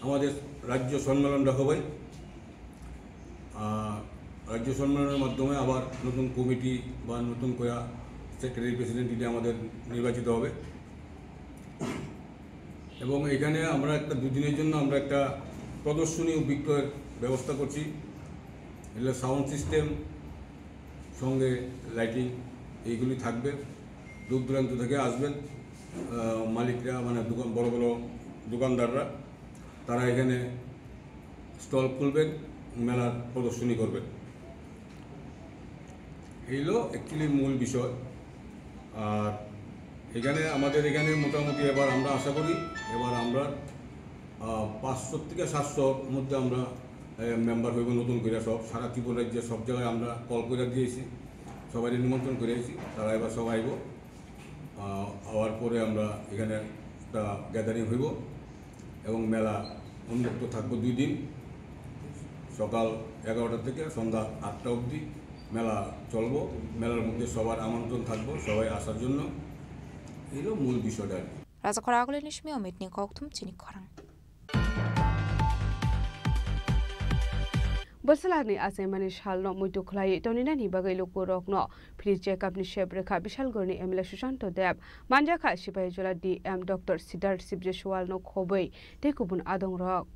আমাদের রাজ্য সম্মেলন রাখা হয়। রাজ্য সম্মেলনের মাধ্যমে আবার নতুন কমিটি বা নতুন করে সেক্রেটারি প্রেসিডেন্ট দিলে আমাদের নির্বাচিত হবে। এবং এখানে আমরা একটা 2 দিনের জন্য আমরা একটা প্রদর্শনী ও বিক্রয়ের ব্যবস্থা করছি। এগুলো সাউন্ড সিস্টেম, সঙ্গে লাইটিং এইগুলি থাকবে। দূর দূরান্ত থেকে আসবেন মালিকরা, মানে দোকান বড় বড় দোকানদাররা, তারা এখানে স্টল খুলবেন, মেলার প্রদর্শনী করবেন। এইগুলো অ্যাকচুয়ালি মূল বিষয়। আর আমাদের এখানে মোটামুটি এবার আমরা আশা করি আমরা 500 থেকে 700 মধ্যে আমরা মেম্বার হইব নতুন করে। সব সারা ত্রিপুরা রাজ্যে সব জায়গায় আমরা কল করে দিয়েছি, সবাই নিমন্ত্রণ করেছি, তারা এবার সবাই আইব। হওয়ার পরে আমরা এখানে একটা গ্যাদারিং হইব এবং মেলা উন্মুক্ত থাকবো 2 দিন, সকাল 11টা থেকে সন্ধ্যা 8টা অবধি মেলা চলবো। মেলার মধ্যে সবার আমন্ত্রণ থাকবো, সবাই আসার জন্য। এইগুলো মূল বিষয়টা। রাজা আগলে নিশমি অমিতনি কক্তুম চিনি খরাং बोसलानि आसेमानि सालनो मुइटु खुलाइ टनिनानि बागै लोको रकनो फ्री चेकअपनि शेब्रेखा विशालगढ़नि एमएलए सुशांत देव मानजाखा सिपाहीजोला डीएम डॉक्टर सिद्धार्थ सिब्जेसवालनो खोबै तेकुबुन आदं रक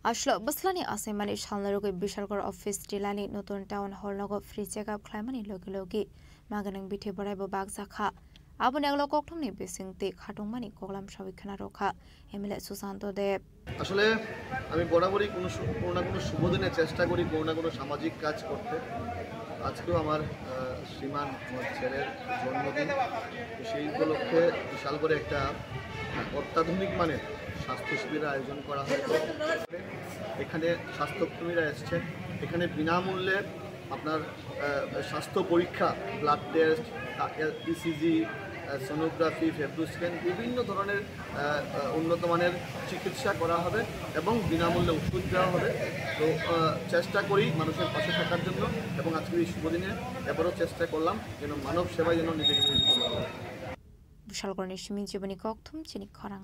আসলো বসলানি আসাইমানি সালনারগৈ বিশালগড় অফিস টিলানি নতুন টাউন হল নগ ফ্রি চেকআপ খাইমানি লগে লগে মাগানাং বিথে বড়াইব বাগজাখা আবুন এগুলো কক্টমনি বেসিংতে খাটুংমানি কগলাম সবিখানা রক্ষা এমএলএ সুশান্ত দেব। আসলে আমি বরাবরই কোনো না কোনো শুভ দিনে চেষ্টা করি কোনো না কোনো সামাজিক কাজ করতে। আজকেও আমার শ্রীমান আমার ছেলের জন্মদিন, সেই উপলক্ষে বিশাল করে একটা অত্যাধুনিক মানের স্বাস্থ্য শিবিরের আয়োজন করা হয়। এখানে স্বাস্থ্যকর্মীরা এসছেন, এখানে বিনামূল্যে আপনার স্বাস্থ্য পরীক্ষা, blood test, ECG, sonography, fibro scan, বিভিন্ন ধরনের উন্নত মানের চিকিৎসা করা হবে এবং বিনামূল্যে ওষুধ দেওয়া হবে। তো চেষ্টা করি মানুষের পাশে থাকার জন্য এবং আজকের এই শুভদিনে এবারও চেষ্টা করলাম যেন মানব সেবায় যেন নিজেকে নিয়োজিত করা হয়। বিশালগড় নিশমি জীবনী কক্তুম চিনি খরাং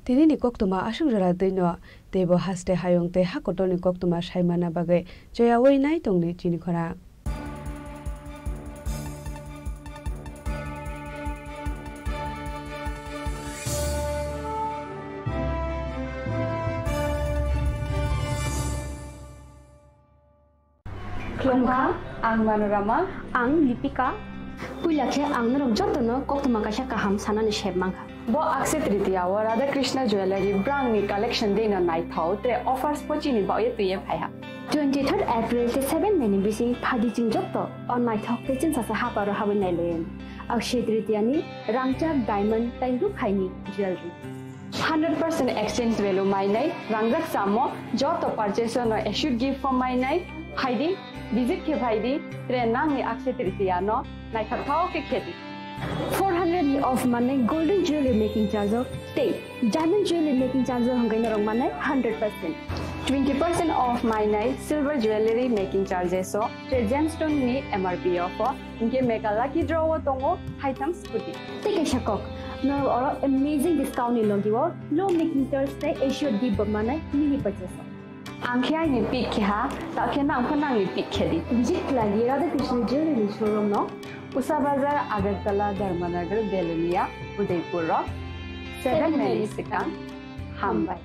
তিনি নিকক্তমা আসুংজরা दैनो देबो हास्ते हायंते हाकोटो निकक्तमा साइमाना बागै जयावै नाय तंनि चिनि खरा Klongha, ang Manorama, ang Lipika, Puilakhe ang narong jotono koktuma kasha kaham sanani shebmangha. Bo Akshaya Tritiya wa Radha Krishna Jewelry brand ni collection dena nai thau te offers pochini ba ye tuye phaiha. 23rd April te 7 meni bisi phadi jing jotto on nai thok te chin sa ha paro habin nai len. Akshaya Tritiya ni rangchak diamond tairu khaini jewelry. 100% exchange value mai nai rangrak samo joto purchase no should give for mai nai haidi visit ke bhaidi trenang ni Akshaya Tritiya no nai thau ke kheti 400 of money golden jewelry making charge of stay diamond jewelry making charge hangai na rong manai 100% 20% off my night silver jewelry making charges so gemstone ni MRP offer inke mega lucky draw tongo item scooty take a shakok no or amazing discount ni logiwo low making charge stay assured di manai mini purchase angkhya ni pick ha ta khena angkhana ni pick khedi visit lagi Radha Krishna jewelry showroom no Usa Bazar, Agartala, Dharmanagar, Belunia, Udaipur Rock, 7 Milliseconds, Hambai.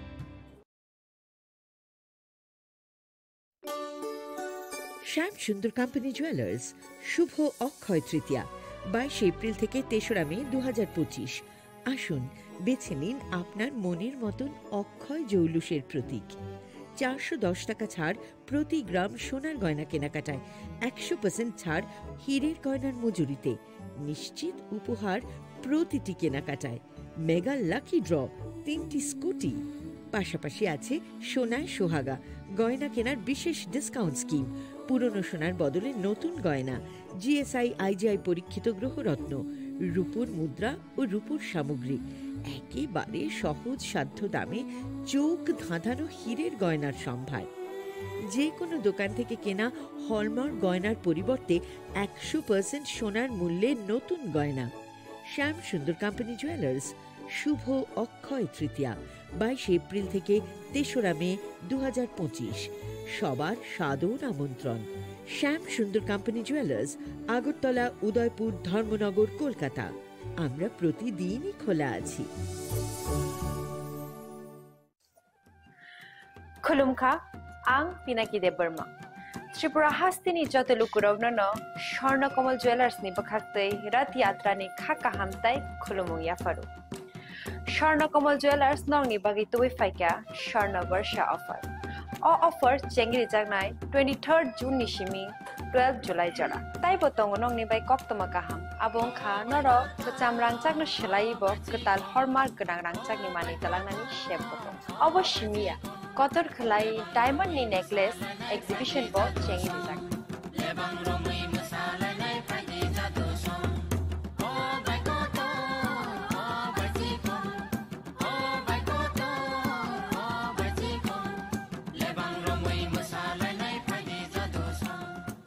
Shyam Sundar company jewellers Shubho Akshaya Tritiya 22 April থেকে 3রা মে 2025। আসুন বেছে নিন আপনার মনের মতন অক্ষয় জৌলুসের প্রতীক। 410 টাকা ছাড় প্রতি গ্রাম সোনার গয়না কেনাকাটায়, 100% ছাড় হীরের গয়নার মজুরিতে, নিশ্চিত উপহার প্রতিটি কেনাকাটায়, মেগা লাকি ড্র 3টি স্কুটি, পাশাপাশি আছে সোনায় সোহাগা গয়না কেনার বিশেষ ডিসকাউন্ট স্কিম, পুরনো সোনার বদলে নতুন গয়না, জিএসআই আইজিআই পরীক্ষিত গ্রহরত্ন, রূপোর মুদ্রা ও রূপোর সামগ্রী, একেবারে সহজ সাধ্য দামে চোখ ধাঁধানো হীরের গয়নার সম্ভার। যে কোনো দোকান থেকে কেনা হলমার্ক গয়নার পরিবর্তে 100% সোনার মূল্যে নতুন গয়না। শ্যাম সুন্দর কোম্পানি জুয়েলার্স শুভ অক্ষয় তৃতীয়া 22 এপ্রিল থেকে 3রা মে 2025। সবার সাদর আমন্ত্রণ। শ্যাম সুন্দর কোম্পানি জুয়েলার্স, আগরতলা, উদয়পুর, ধর্মনগর, কলকাতা। আমরা প্রতিদিনই খোলা আছি। खुलुमखा आं पिनाकी देबबर्मा त्रिपुरा हास्तिनि जतलुकुरवनो स्वर्णकमल ज्वेलर्स नि बखाक्तै रथ यात्रा नि खाका हामताय खुलुमु याफारु स्वर्णकमल ज्वेलर्स नंगनि बागै तुबै फाइका स्वर्ण वर्ष ऑफर ऑफर चेंगरि जागनाय 23 जून नि सिमी 12 जुलाई जरा ताइ बतंग नंगनि बाय कक्तमा काहाम आबं खा नर बचाम रांचागनो सिलाइबो कताल हरमार्क गोनां रांचागनि मानि तलांनानि शेप बतंग अवश्यमिया कतर खलाई डायमंड नि नेकलेस एग्जिबिशन बो चेंगि जाग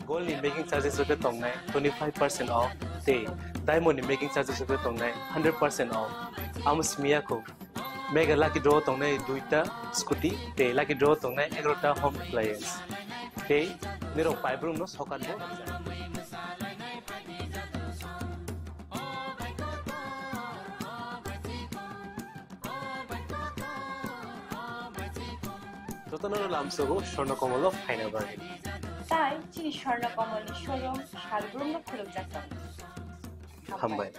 Gold in making charges of the tongue 25% off. Day diamond in making charges of the tongue 100% off. Amos Miyako. Mega lucky draw tongue duita scooty. Day lucky draw tongue egrota home appliance. Day Nero Pibrum no socket. Totanano Lamsogo, Shornakomolo, Heineberg. তাই চিনি Swarnakamal showroom শালগ্রাম খুলুক যাচ্ছে হামবাই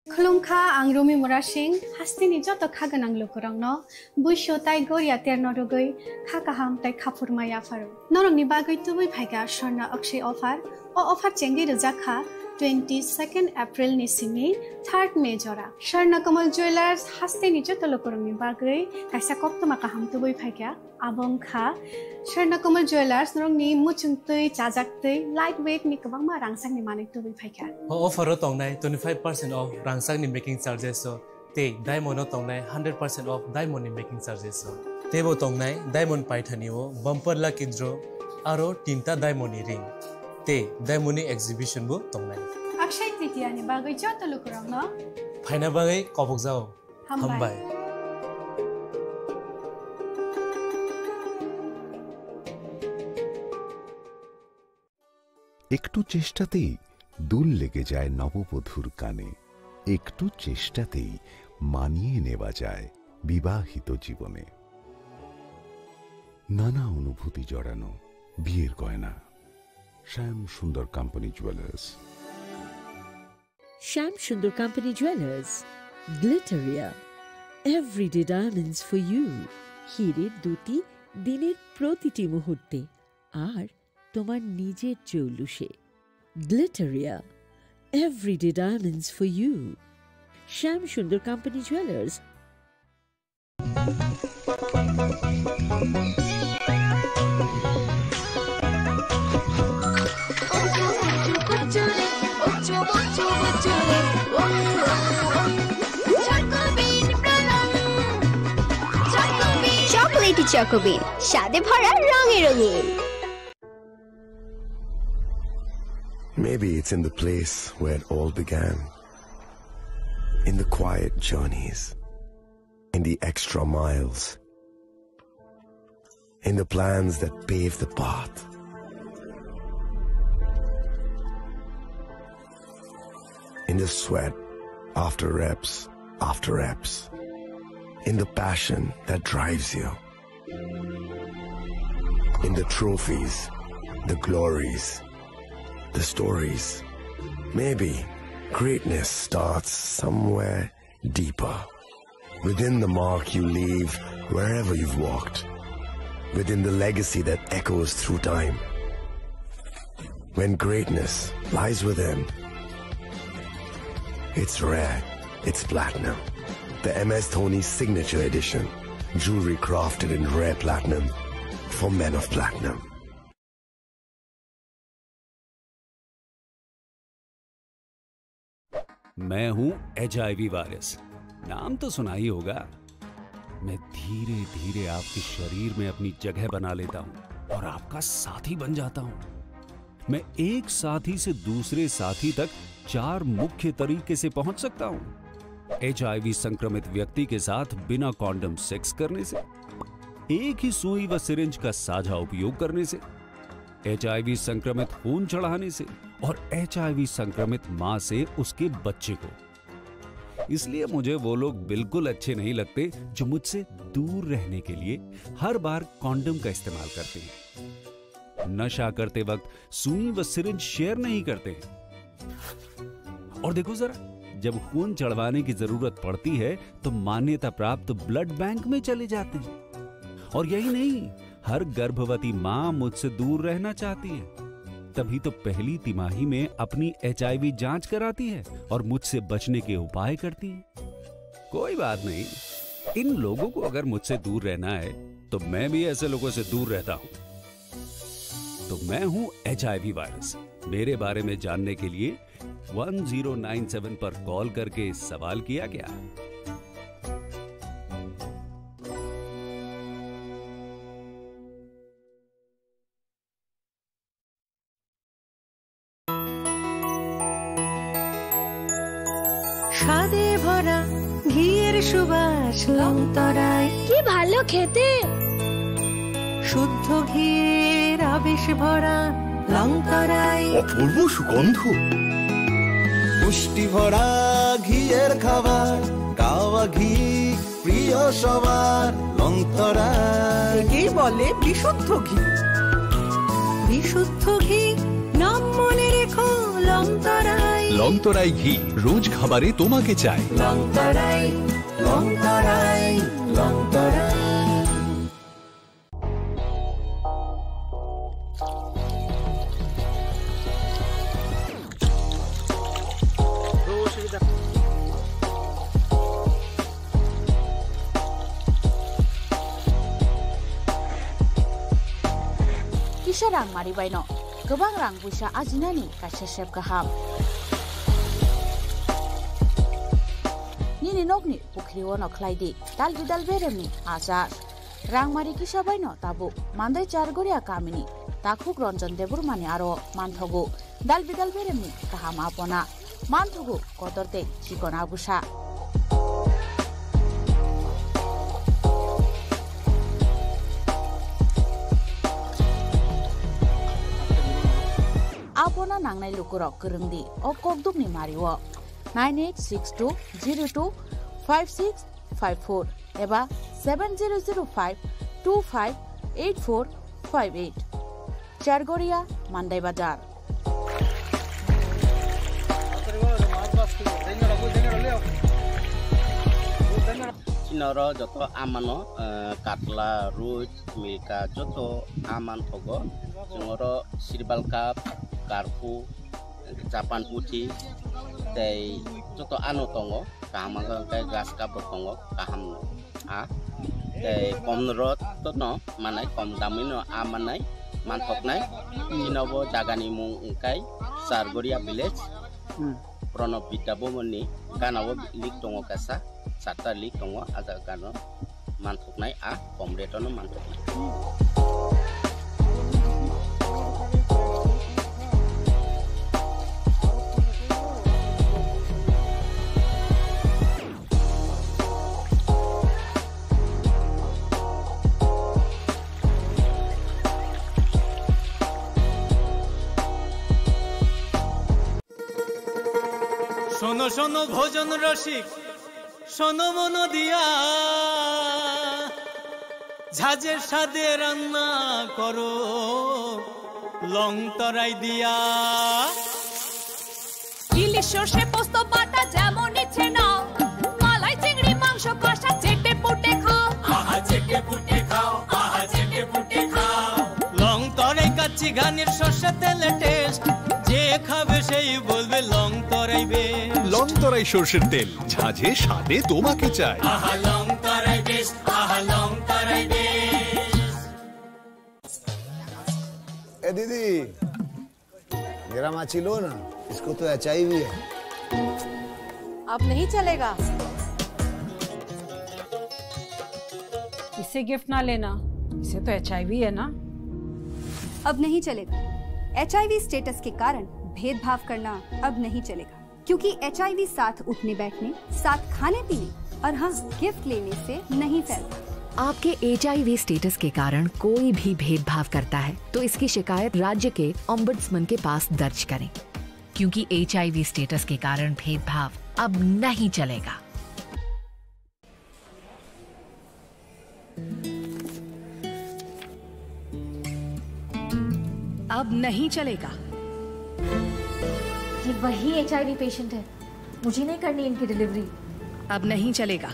खुलुमखा आं रमि मुरा सिंह हास्तिनि जत खागोनां लोगोरांनो बुइसो ताइ गोरिया तेर नरगै खाकाहाम ताइ खाफुरमाय आफारो नरंनि बागै तुबै फाइगा स्वर्ण अक्षय ऑफर ऑफर चेंगि रजाखा 22 एप्रिल नि सिमी 3 मे जरा स्वर्णकमल ज्वेलर्स हास्तिनि जत लोगोरांनि बागै काइसा कक्तमा काहाम तुबै फाइगा आबंखा स्वर्णकमल ज्वेलर्स नरंनि मुचुंतै जाजाक्तै लाइट वेट नि गोबांमा रांसांनि माने तुबै फाइगा ऑफर तंनाय 25% ऑफ रांसांनि मेकिंग चार्जेस ते डायमंड तंनाय 100% ऑफ डायमंड मेकिंग चार्जेस तेबो तंनाय डायमंड पाइथानिओ बम्पर लकी ड्र आरो 3टा डायमंड रिंग ते डायमंड एग्जिबिशन बो तंनाय अक्षय तृतीया नि बागै जत लोगोरांनो फाइना बागै कबक जाओ हामबाय একটু চেষ্টাতেই দুল লেগে যায় নববধূর কানে একটু চেষ্টাতেই মানিয়ে নেওয়া যায় বিবাহিত জীবনে নানা অনুভূতি জড়ানো বিয়ের গয়না শ্যাম Sundar company jewellers Shyam Sundar company jewellers Glitteria everyday diamonds for you হীরের দুটি দিনের প্রতিটি মুহূর্তে আর তোমার নিজের জৌলুসে Glitteria everyday diamonds for you Shyam Sundar company jewellers chocolatey চকোবিন স্বাদে ভরা রঙে রঙিন Maybe it's in the place where it all began. In the quiet journeys. In the extra miles. In the plans that pave the path. In the sweat after reps, after reps. In the passion that drives you. In the trophies, the glories, the stories. Maybe greatness starts somewhere deeper. Within the mark you leave wherever you've walked. Within the legacy that echoes through time. When greatness lies within, it's rare, it's platinum. The MS Dhoni Signature Edition. Jewelry crafted in rare platinum for men of platinum. मैं हूं HIV virus, नाम तो सुना ही होगा। मैं धीरे धीरे आपके शरीर में अपनी जगह बना लेता हूं और आपका साथी बन जाता हूं। मैं एक साथी से दूसरे साथी तक 4 मुख्य तरीके से पहुंच सकता हूं। HIV संक्रमित व्यक्ति के साथ बिना कॉन्डम सेक्स करने से, एक ही सुई व सिरिंज का साझा उपयोग करने से, HIV संक्रमित खून चढ़ाने से और HIV संक्रमित मां से उसके बच्चे को। इसलिए मुझे वो लोग बिल्कुल अच्छे नहीं लगते जो मुझसे दूर रहने के लिए हर बार कॉन्डम का इस्तेमाल करते हैं, नशा करते वक्त सुई व सिरिंज शेयर नहीं करते हैं। और देखो जरा, जब खून चढ़वाने की जरूरत पड़ती है तो मान्यता प्राप्त ब्लड बैंक में चले जाते हैं। और यही नहीं, हर गर्भवती मां मुझसे दूर रहना चाहती है, तभी तो पहली तिमाही में अपनी HIV जांच कराती है और मुझसे बचने के उपाय करती है। कोई बात नहीं, इन लोगों को अगर मुझसे दूर रहना है तो मैं भी ऐसे लोगों से दूर रहता हूं। तो मैं हूं HIV वायरस। मेरे बारे में जानने के लिए 1097 पर कॉल करके सवाल किया गया। স্বাদে ভরা ঘিয়ের সুবাস লংতরায় কি ভালো খেতে, শুদ্ধ ঘিয়ের আবেশ ভরা লংতরায় অপূর্ব সুগন্ধ, পুষ্টি ভরা ঘিয়ের খাবার, গাওয়া ঘি প্রিয় সবার লংতরায়। কি বলে বিশুদ্ধ ঘি, বিশুদ্ধ ঘি নাম মনে রেখো লংতরায়। লংতরাই ঘি রোজ খাবারে তোমাকে চাই। লংতরাই লংতরাই লংতরাই। Kisah rang mari baino, gobang rang busa ajinani kasesep gaham. Nini nogni pukri wono klaidi, dal bidal beremni azar. Rang mari kisah baino tabu, mandai chargoria kamini, takhuk ronjon debur mani aro manthogu, dal bidal beremni gaham apona, manthogu kotorte chikon abusa. Apona nangnai lukurok kerengdi o kokduk ni mariwo 9862025654 eba 7005258458 Chargoria Mandai Bazar. Noro joto amano katla root milka joto aman thogo jongoro sirbal cup karpu capan putih tei joto anu tongo kaham kai gas cup tongo kaham a tei kom rot to no manai kom damino amanai manthoknai chinobo jagani mung kai Sargoria village Prono Bidabomoni Ganawo lik tongo kasa Sata lik tongo aja gano manthoknai a komretono manthoknai. শোনো শোনো ভোজন রসিক শোনো মন দিয়া ঝাঁঝের স্বাদে রান্না করো লং তরাই দিয়া ইলিশ সর্ষে পোস্ত বাটা যেমন ইচ্ছে নাও মালাই চিংড়ি মাংস কষা চেটে পুটে খাও আহা চেটে পুটে খাও আহা চেটে পুটে খাও লং তরাই কাচ্চি ঘানির সর্ষে তেলে টেস্ট যে খাবে সেই বলবে লং তরাইবে লং তরাই সরষের তেল ঝাঁঝে স্বাদে তোমাকে চাই। আহা লং তরাই বেশ আহা লং তরাই বেশ। ए दीदी मेरा माची लो ना, इसको तो HIV है। अब नहीं चलेगा, इसे गिफ्ट ना लेना, इसे तो HIV है ना। अब नहीं चलेगा, HIV स्टेटस के कारण भेदभाव करना अब नहीं चलेगा, क्योंकि HIV साथ उठने बैठने, साथ खाने पीने और हाँ गिफ्ट लेने से नहीं फैलता। आपके HIV स्टेटस के कारण कोई भी भेदभाव करता है तो इसकी शिकायत राज्य के ओम्बुड्समैन के पास दर्ज करें, क्योंकि HIV स्टेटस के कारण भेदभाव अब नहीं चलेगा। अब नहीं चलेगा। ये वही HIV पेशेंट है, मुझे नहीं करनी इनकी डिलीवरी। अब नहीं चलेगा।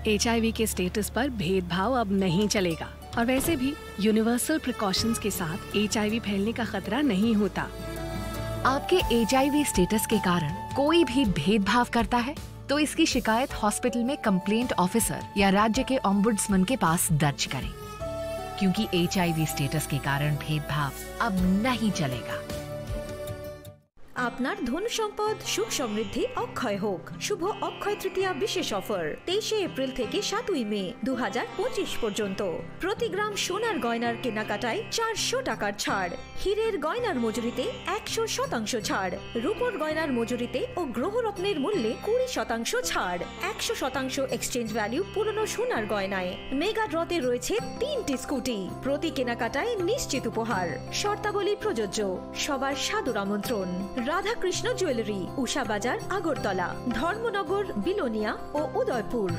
HIV के स्टेटस पर भेदभाव अब नहीं चलेगा। और वैसे भी यूनिवर्सल प्रिकॉशंस के साथ HIV फैलने का खतरा नहीं होता। आपके HIV स्टेटस के कारण कोई भी भेदभाव करता है तो इसकी शिकायत हॉस्पिटल में कंप्लेंट ऑफिसर या राज्य के ओम्बुड्समैन के पास दर्ज करें, क्योंकि HIV स्टेटस के कारण भेदभाव अब नहीं चलेगा। আপনার ধন সম্পদ সুখ সমৃদ্ধি অক্ষয় হোক। শুভ অক্ষয় তৃতীয়া বিশেষ অফার 23 এপ্রিল থেকে 7 মে 2025 পর্যন্ত। প্রতি গ্রাম সোনার গয়নার কেনাকাটায় 400 টাকার ছাড়, হীরের গয়নার মজুরিতে 100% ছাড়, রূপোর গয়নার মজুরিতে ও গ্রহরত্নের মূল্যে 20% ছাড়, 100% এক্সচেঞ্জ ভ্যালু পুরনো সোনার গয়নায়। মেগা ড্রতে রয়েছে 3টি স্কুটি, প্রতি কেনাকাটায় নিশ্চিত উপহার। শর্তাবলী প্রযোজ্য। সবার সাদর আমন্ত্রণ। রাধাকৃষ্ণ জুয়েলারি, উষা বাজার, আগরতলা, ধর্মনগর, বিলোনিয়া ও উদয়পুর।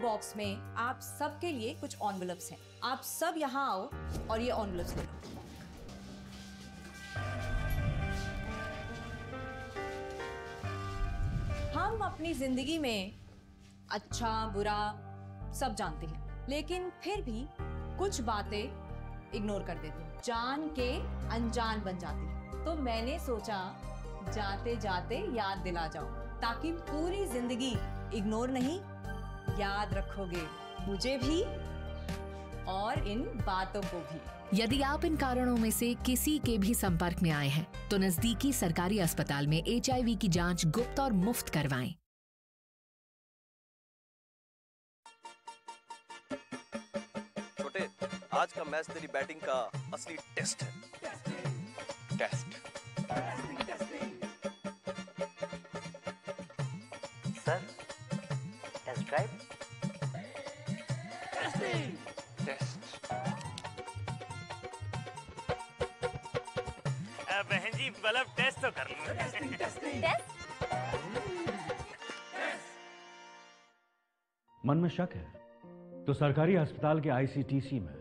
बॉक्स में आप सबके लिए कुछ एनवेलप्स हैं। आप सब यहाँ आओ और ये एनवेलप्स ले लो। हम अपनी जिंदगी में अच्छा बुरा सब जानते हैं, लेकिन फिर भी कुछ बातें इग्नोर कर देते हैं, जान के अनजान बन जाती हैं। तो मैंने सोचा जाते जाते याद दिला जाओ, ताकि पूरी जिंदगी इग्नोर नहीं, याद रखोगे मुझे भी और इन बातों को भी। यदि आप इन कारणों में से किसी के भी संपर्क में आए हैं तो नजदीकी सरकारी अस्पताल में HIV की जांच गुप्त और मुफ्त करवाएं। छोटे, आज का मैच तेरी बैटिंग का असली टेस्ट है। टेस्ट। Sir, test drive. बहन जी बल्ब टेस्ट तो कर लो। मन में शक है तो सरकारी अस्पताल के ICTC में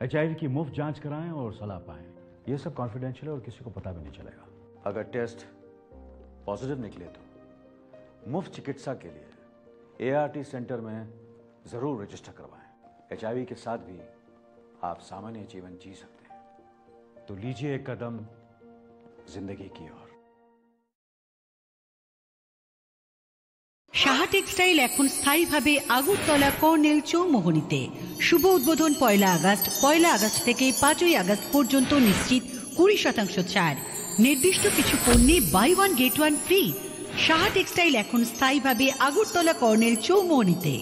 HIV की मुफ्त जांच कराएं और सलाह पाएं। ये सब कॉन्फिडेंशियल है और किसी को पता भी नहीं चलेगा। अगर टेस्ट पॉजिटिव निकले तो मुफ्त चिकित्सा के लिए ART सेंटर में जरूर रजिस्टर करवाएं। HIV के साथ भी आप सामान्य जीवन जी सकते हैं, तो लीजिए एक कदम जिंदगी की ओर। সাহা টেক্সটাইল এখন স্থায়ীভাবে আগরতলা কর্নেল চৌমোহনীতে। শুভ উদ্বোধন 1 আগস্ট থেকে 5 আগস্ট পর্যন্ত নিশ্চিত 20% ছাড়। নির্দিষ্ট কিছু পণ্যে buy one get one free. Saha textile এখন স্থায়ীভাবে আগরতলা কর্নেল চৌমোহনীতে।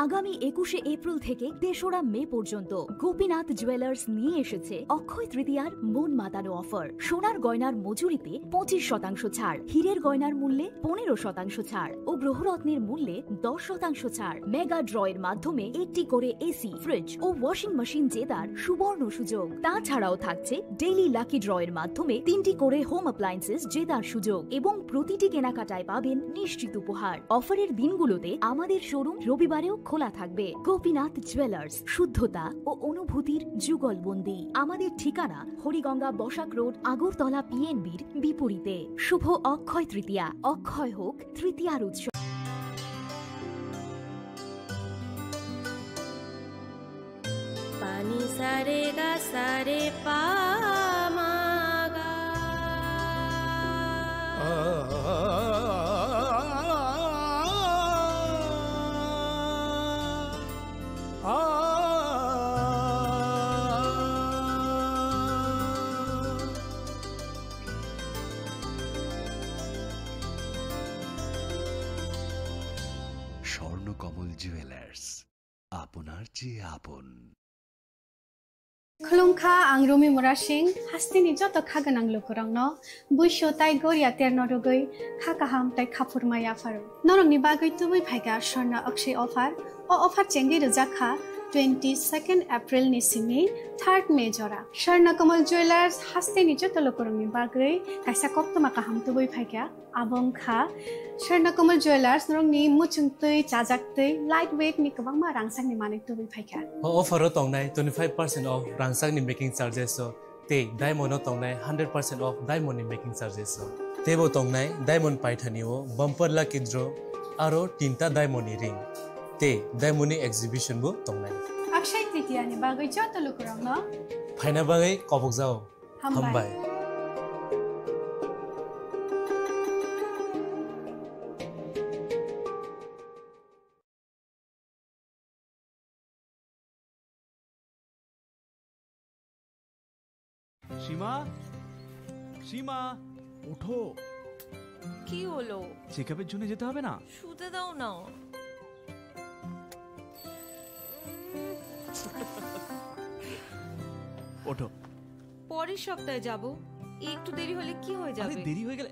আগামী 21 এপ্রিল থেকে 3রা মে পর্যন্ত গোপীনাথ জুয়েলার্স নিয়ে এসেছে অক্ষয় তৃতীয়ার মন মাতানো অফার। সোনার গয়নার মজুরিতে 25% ছাড়, হীরের গয়নার মূল্যে 15% ছাড় ও গ্রহরত্নের মূল্যে 10% ছাড়। মেগা ড্রয়ের মাধ্যমে একটি করে এসি, ফ্রিজ ও ওয়াশিং মেশিন জেতার সুবর্ণ সুযোগ। তাছাড়াও থাকছে ডেইলি লাকি ড্রয়ের মাধ্যমে 3টি করে হোম অ্যাপ্লায়েন্সেস জেতার সুযোগ এবং প্রতিটি কেনাকাটায় পাবেন নিশ্চিত উপহার। অফারের দিনগুলোতে আমাদের শোরুম রবিবারেও খোলা থাকবে। গোপীনাথ জুয়েলার্স, শুদ্ধতা ও অনুভূতির যুগলবন্দি। আমাদের ঠিকানা হরিগঙ্গা বসাক রোড, আগরতলা PNBর বিপরীতে। শুভ অক্ষয় তৃতীয়া, অক্ষয় হোক তৃতীয়ার উৎসব। पानी सारे गा सारे पा मा गा। স্বর্ণকমল জুয়েলার্স, আপনার চেয়ে আপন। खुलुमखा आं रमि मुरा सिंह हास्तिनि जत खागोनां लोगोरांनो बुइसो ताइ गोरिया तेरनो रगै खा काहाम ताइ खाफुरमाय आफार नरंनि बागै तुबै फाइगा स्वर्ण अक्षय अफार ओ अफार चेंगि रजाखा 22 एप्रिल नि सिमि 3 मे जरा स्वर्णकमल ज्वेलर्स हास्तिनि जत लोगोरांनि बागै काइसा कप्तमा काहाम तुबै फाइगा आबंखा स्वर्णकमल ज्वेलर्स नरंनि मुचुंतै जाजाक्तै लाइट वेट नि गोबांमा रांसांनि माने तुबै फाइगा अफार तंनाय 25% ऑफ रांसांनि मेकिंग चार्जेस ते डायमंड तंनाय 100% ऑफ डायमंड मेकिंग चार्जेस तेबो तंनाय डायमंड पाइथानिओ बम्पर लकी ड्र आरो 3टा डायमंड रिंग ते डायमंड एक्जिबिशन बो तंनाय अक्षय तृतीया नि बागै जत लोगोरांनो फाइना बागै कबक जाओ हामबाय সীমা সীমা ওঠো কি হলো চেকআপের জন্য যেতে হবে না শুতে দাও না ওঠো পরের সপ্তাহে যাব একটু দেরি হলে কি হয়ে যাবে আরে দেরি হয়ে গেলে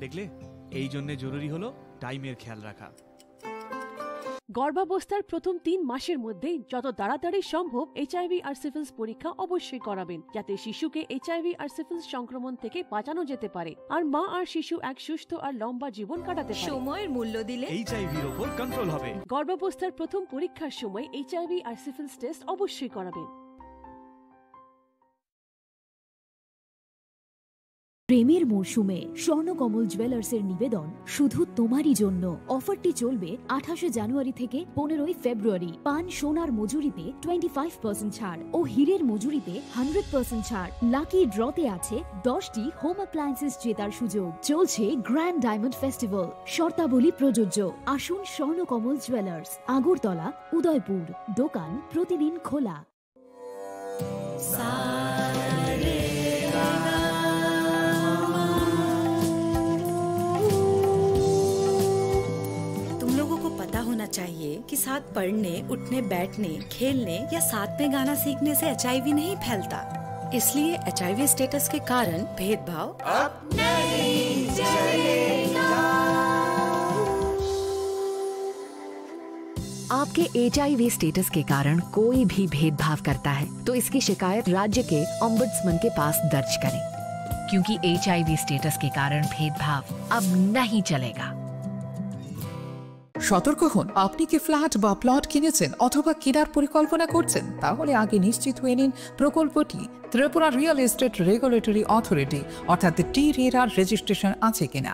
দেখলে এই জন্য জরুরি হলো টাইমের খেয়াল রাখা গর্ভাবস্থার প্রথম 3 মাসের মধ্যে যত তাড়াতাড়ি সম্ভব এইচআইভি আর সিফিলিস পরীক্ষা অবশ্যই করাবেন যাতে শিশুকে এইচআইভি আর সিফিলিস সংক্রমণ থেকে বাঁচানো যেতে পারে আর মা আর শিশু এক সুস্থ আর লম্বা জীবন কাটাতে পারে সময়ের মূল্য দিলে এইচআইভির উপর কন্ট্রোল হবে গর্ভাবস্থার প্রথম পরীক্ষার সময় এইচআইভি আর সিফিলিস টেস্ট অবশ্যই করাবেন প্রেমের মরশুমে স্বর্ণকমল জুয়েলার্সের নিবেদন শুধু তোমারই জন্য। অফারটি চলবে 28 জানুয়ারি থেকে 15 ফেব্রুয়ারি। পান সোনার মজুরিতে 25% ছাড় ও হীরের মজুরিতে 100% ছাড়। লাকি ড্রতে আছে 10টি হোম অ্যাপ্লায়েন্সেস জেতার সুযোগ। চলছে গ্র্যান্ড ডায়মন্ড ফেস্টিভ্যাল, শর্তাবলী প্রযোজ্য। আসুন স্বর্ণকমল জুয়েলার্স, আগরতলা, উদয়পুর। দোকান প্রতিদিন খোলা। होना चाहिए कि साथ पढ़ने, उठने, बैठने, खेलने या साथ में गाना सीखने से एचआईवी नहीं फैलता। इसलिए एचआईवी स्टेटस के कारण भेदभाव अब नहीं चलेगा। आपके एचआईवी स्टेटस के कारण कोई भी भेदभाव करता है तो इसकी शिकायत राज्य के ओम्बुड्समैन के पास दर्ज करें, क्योंकि एचआईवी स्टेटस के कारण भेदभाव अब नहीं चलेगा। সতর্ক হন, আপনি কি ফ্ল্যাট বা প্লট কিনেছেন অথবা কেনার পরিকল্পনা করছেন, তাহলে আগে নিশ্চিত হয়ে নিন প্রকল্পটি Tripura real estate regulatory authority অর্থাৎ টি-রেরার রেজিস্ট্রেশন আছে কিনা।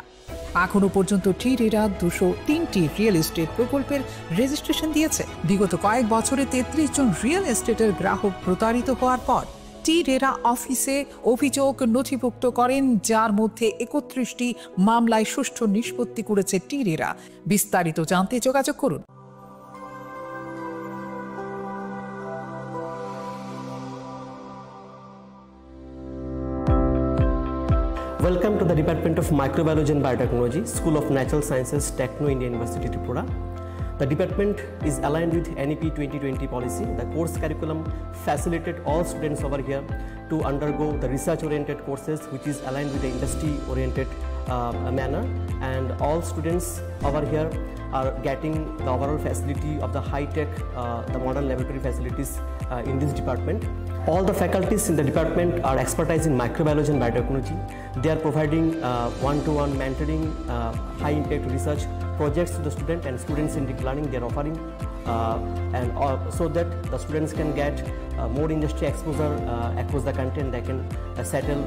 এখনো পর্যন্ত টি-রেরা 203টি রিয়েল এস্টেট প্রকল্পের রেজিস্ট্রেশন দিয়েছে। বিগত কয়েক বছরে 33 জন রিয়েল এস্টেটের গ্রাহক প্রতারিত হওয়ার পর টি-রেরা অফিসে অভিযোগ নথিভুক্ত করেন, যার মধ্যে 31টি মামলায় সুষ্ঠু নিষ্পত্তি করেছে টি-রেরা। বিস্তারিত জানতে যোগাযোগ করুন। Welcome to the Department of Microbiology and Biotechnology, School of Natural Sciences, Techno India University, Tripura. The department is aligned with NEP 2020 policy. The course curriculum facilitated all students over here to undergo the research-oriented courses, which is aligned with the industry-oriented manner. And all students over here are getting the overall facility of the high-tech, the modern laboratory facilities in this department. All the faculties in the department are expertise in microbiology and biotechnology. They are providing one-to-one mentoring, high-impact research projects to the student and student-centric learning they are offering, so that the students can get more industry exposure across the country, and they can settle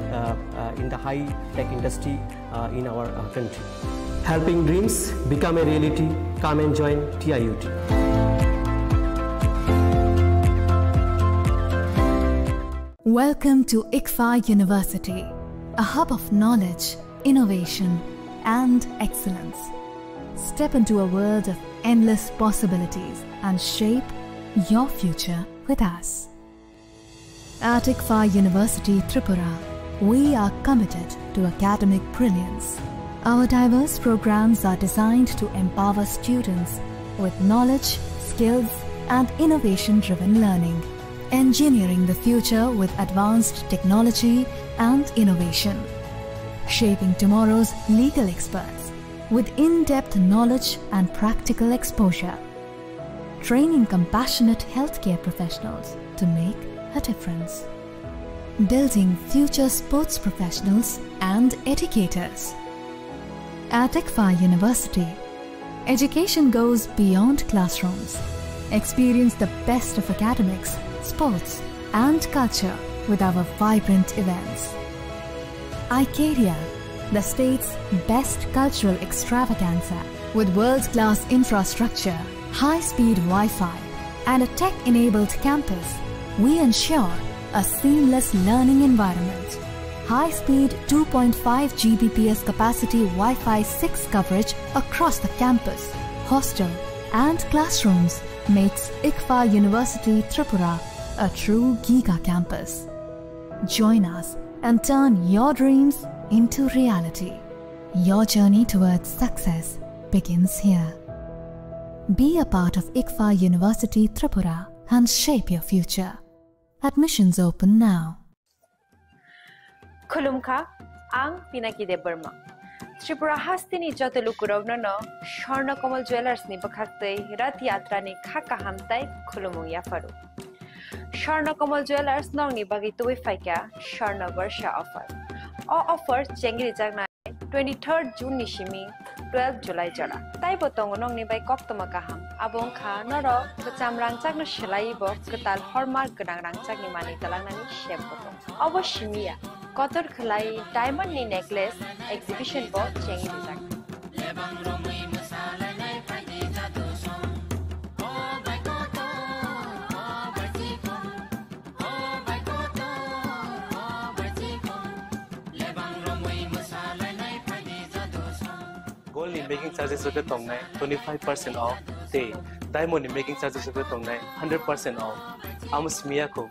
in the high-tech industry in our country. Helping dreams become a reality. Come and join TIUT. Welcome to ICFA University, a hub of knowledge, innovation, and excellence. Step into a world of endless possibilities and shape your future with us. At ICFA University, Tripura, we are committed to academic brilliance. Our diverse programs are designed to empower students with knowledge, skills, and innovation-driven learning. Engineering the future with advanced technology and innovation. Shaping tomorrow's legal experts with in-depth knowledge and practical exposure. Training compassionate healthcare professionals to make a difference. Building future sports professionals and educators. At ICFA University, education goes beyond classrooms. Experience the best of academics, sports, and culture with our vibrant events. Icaria, the state's best cultural extravaganza, with world-class infrastructure, high-speed Wi-Fi, and a tech-enabled campus, we ensure a seamless learning environment. High-speed 2.5 Gbps capacity Wi-Fi 6 coverage across the campus, hostel, and classrooms makes ICFA University Tripura a true Giga campus. Join us and turn your dreams into reality. Your journey towards success begins here. Be a part of ICFA University Tripura and shape your future. Admissions open now. Khulumkha, ang Pinaki de Burma. Tripura Hastini Jotalukurovno, Shorna Komal Jewelers ni Bakakte, Rat Yatra ni Khaka Hamtai, Khulumung Yafaru. Shorna Komal Jewelers nong ni Bagitui Faika, Shorna Varsha offer. All offers Chengri Jagna 23rd June Nishimi, 12th July Jara. Tai Botong nong ni by Koptomakaham, Abong Kha, Noro, Katam Rangchak no Shilaibo, Katal Hormar Gadang Rangchak ni Mani Talanani Shempotong. Obo Shimia, Kotor Kalai, Diamond ni Necklace, Exhibition Board Chengri Jagna. Gold in making charges of the tongue 25% off. Day diamond in making charges of the tongue 100% off. Amos Miyako.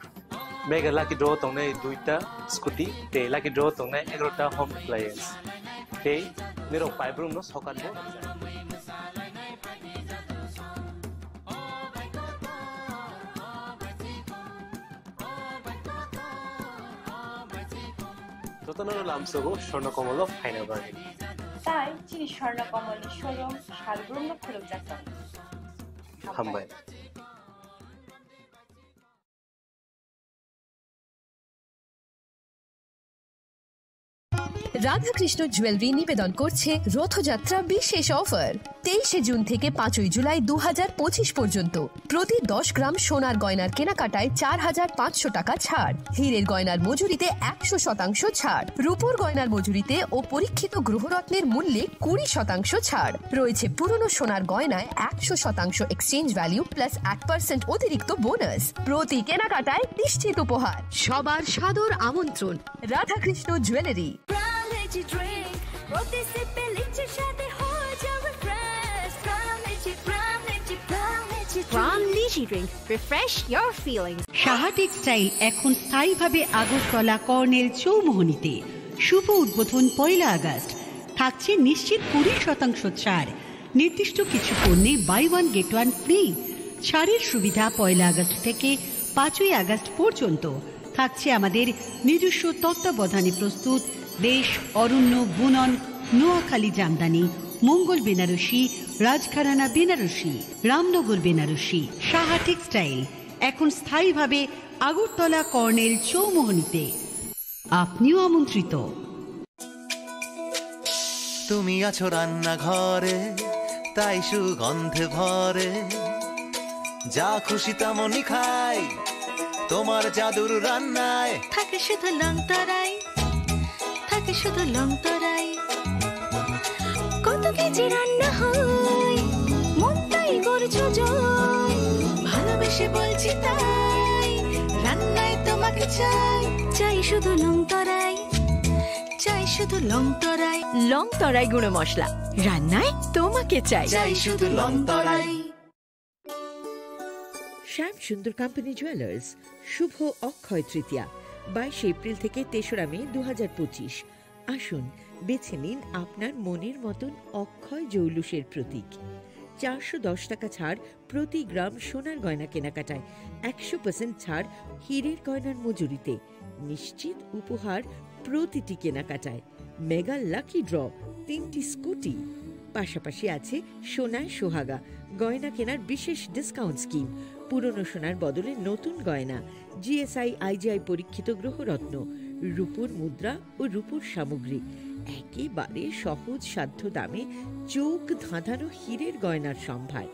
Mega lucky draw tongue duita scooty. Day lucky draw tongue egrota home appliance. Day Nero pipe room no socket. Totanano Lamsogo, Shorna Komolo, Final Bargain. Tai, Chini Shorna Komoli showroom, Shalbrum of Kulujatan. Humble. Radhakrishna jewellery নিবেদন করছে রথযাত্রা বিশেষ offer 23 June থেকে 5 জুলাই 2025 পর্যন্ত প্রতি 10 গ্রাম সোনার গয়নার কেনাকাটায় 4500 টাকা ছাড় হীরের গয়নার মজুরিতে 100% ছাড় রূপোর গয়নার মজুরিতে ও পরীক্ষিত গ্রহরত্নের মূল্যে 20% ছাড় রয়েছে পুরনো সোনার গয়নায় 100% এক্সচেঞ্জ ভ্যালু প্লাস 8% অতিরিক্ত বোনাস প্রতি কেনাকাটায় নিশ্চিত উপহার সবার সাদর আমন্ত্রণ Radhakrishna jewellery Pram Lychee Drink. Refresh your feelings. Shaha Textile এখন স্থায়ীভাবে আগরতলা কর্নেল চৌমোহনীতে শুভ উদ্বোধন 1 আগস্ট থাকছে নিশ্চিত 20% ছাড় নির্দিষ্ট কিছু পণ্যে buy one get one free ছাড়ের সুবিধা 1 আগস্ট থেকে 5 আগস্ট পর্যন্ত থাকছে আমাদের নিজস্ব তত্ত্বাবধানে প্রস্তুত দেশ অরণ্য বুনন নোয়াখালী জামদানি মঙ্গল বেনারসি রাজঘরানা বেনারসি রামনগর বেনারসি সাহা টেক্সটাইল এখন স্থায়ীভাবে আগরতলা কর্নেল চৌমোহনীতে। আপনিও আমন্ত্রিত। তুমি আছো রান্নাঘরে, তাই সুগন্ধে ভরে, যা খুশি তেমনই খাই, তোমার জাদুর রান্নায় থাকে শুধু লং তরাই, থাকে শুধু লং তরাই। কত কেজি রান্না হয়, মনটাই করছো জয়, ভালোবেসে বলছি তাই, রান্নায় তোমাকে চাই, চাই শুধু লং তরাই, চাই শুধু লং তরাই। লং তরাই গুঁড়ো মশলা, রান্নায় তোমাকে চাই, চাই শুধু লং তরাই। শ্যাম সুন্দর কোম্পানি জুয়েলার্স, শুভ অক্ষয় তৃতীয়া 22 এপ্রিল থেকে 3রা মে 2025। আসুন বেছে নিন আপনার মনের মতন অক্ষয় জৌলুসের প্রতীক। 410 টাকা ছাড় প্রতি গ্রাম সোনার গয়না কেনাকাটায়, 100% ছাড় হীরের গয়নার মজুরিতে, নিশ্চিত উপহার প্রতিটি কেনাকাটায়, মেগা লাকি ড্র 3টি স্কুটি, পাশাপাশি আছে সোনায় সোহাগা গয়না কেনার বিশেষ ডিসকাউন্ট স্কিম, পুরনো সোনার বদলে নতুন গয়না, জিএসআই আইজিআই পরীক্ষিত গ্রহরত্ন, রূপোর মুদ্রা ও রূপোর সামগ্রী, একেবারে সহজ সাধ্য দামে চোখ ধাঁধানো হীরের গয়নার সম্ভার।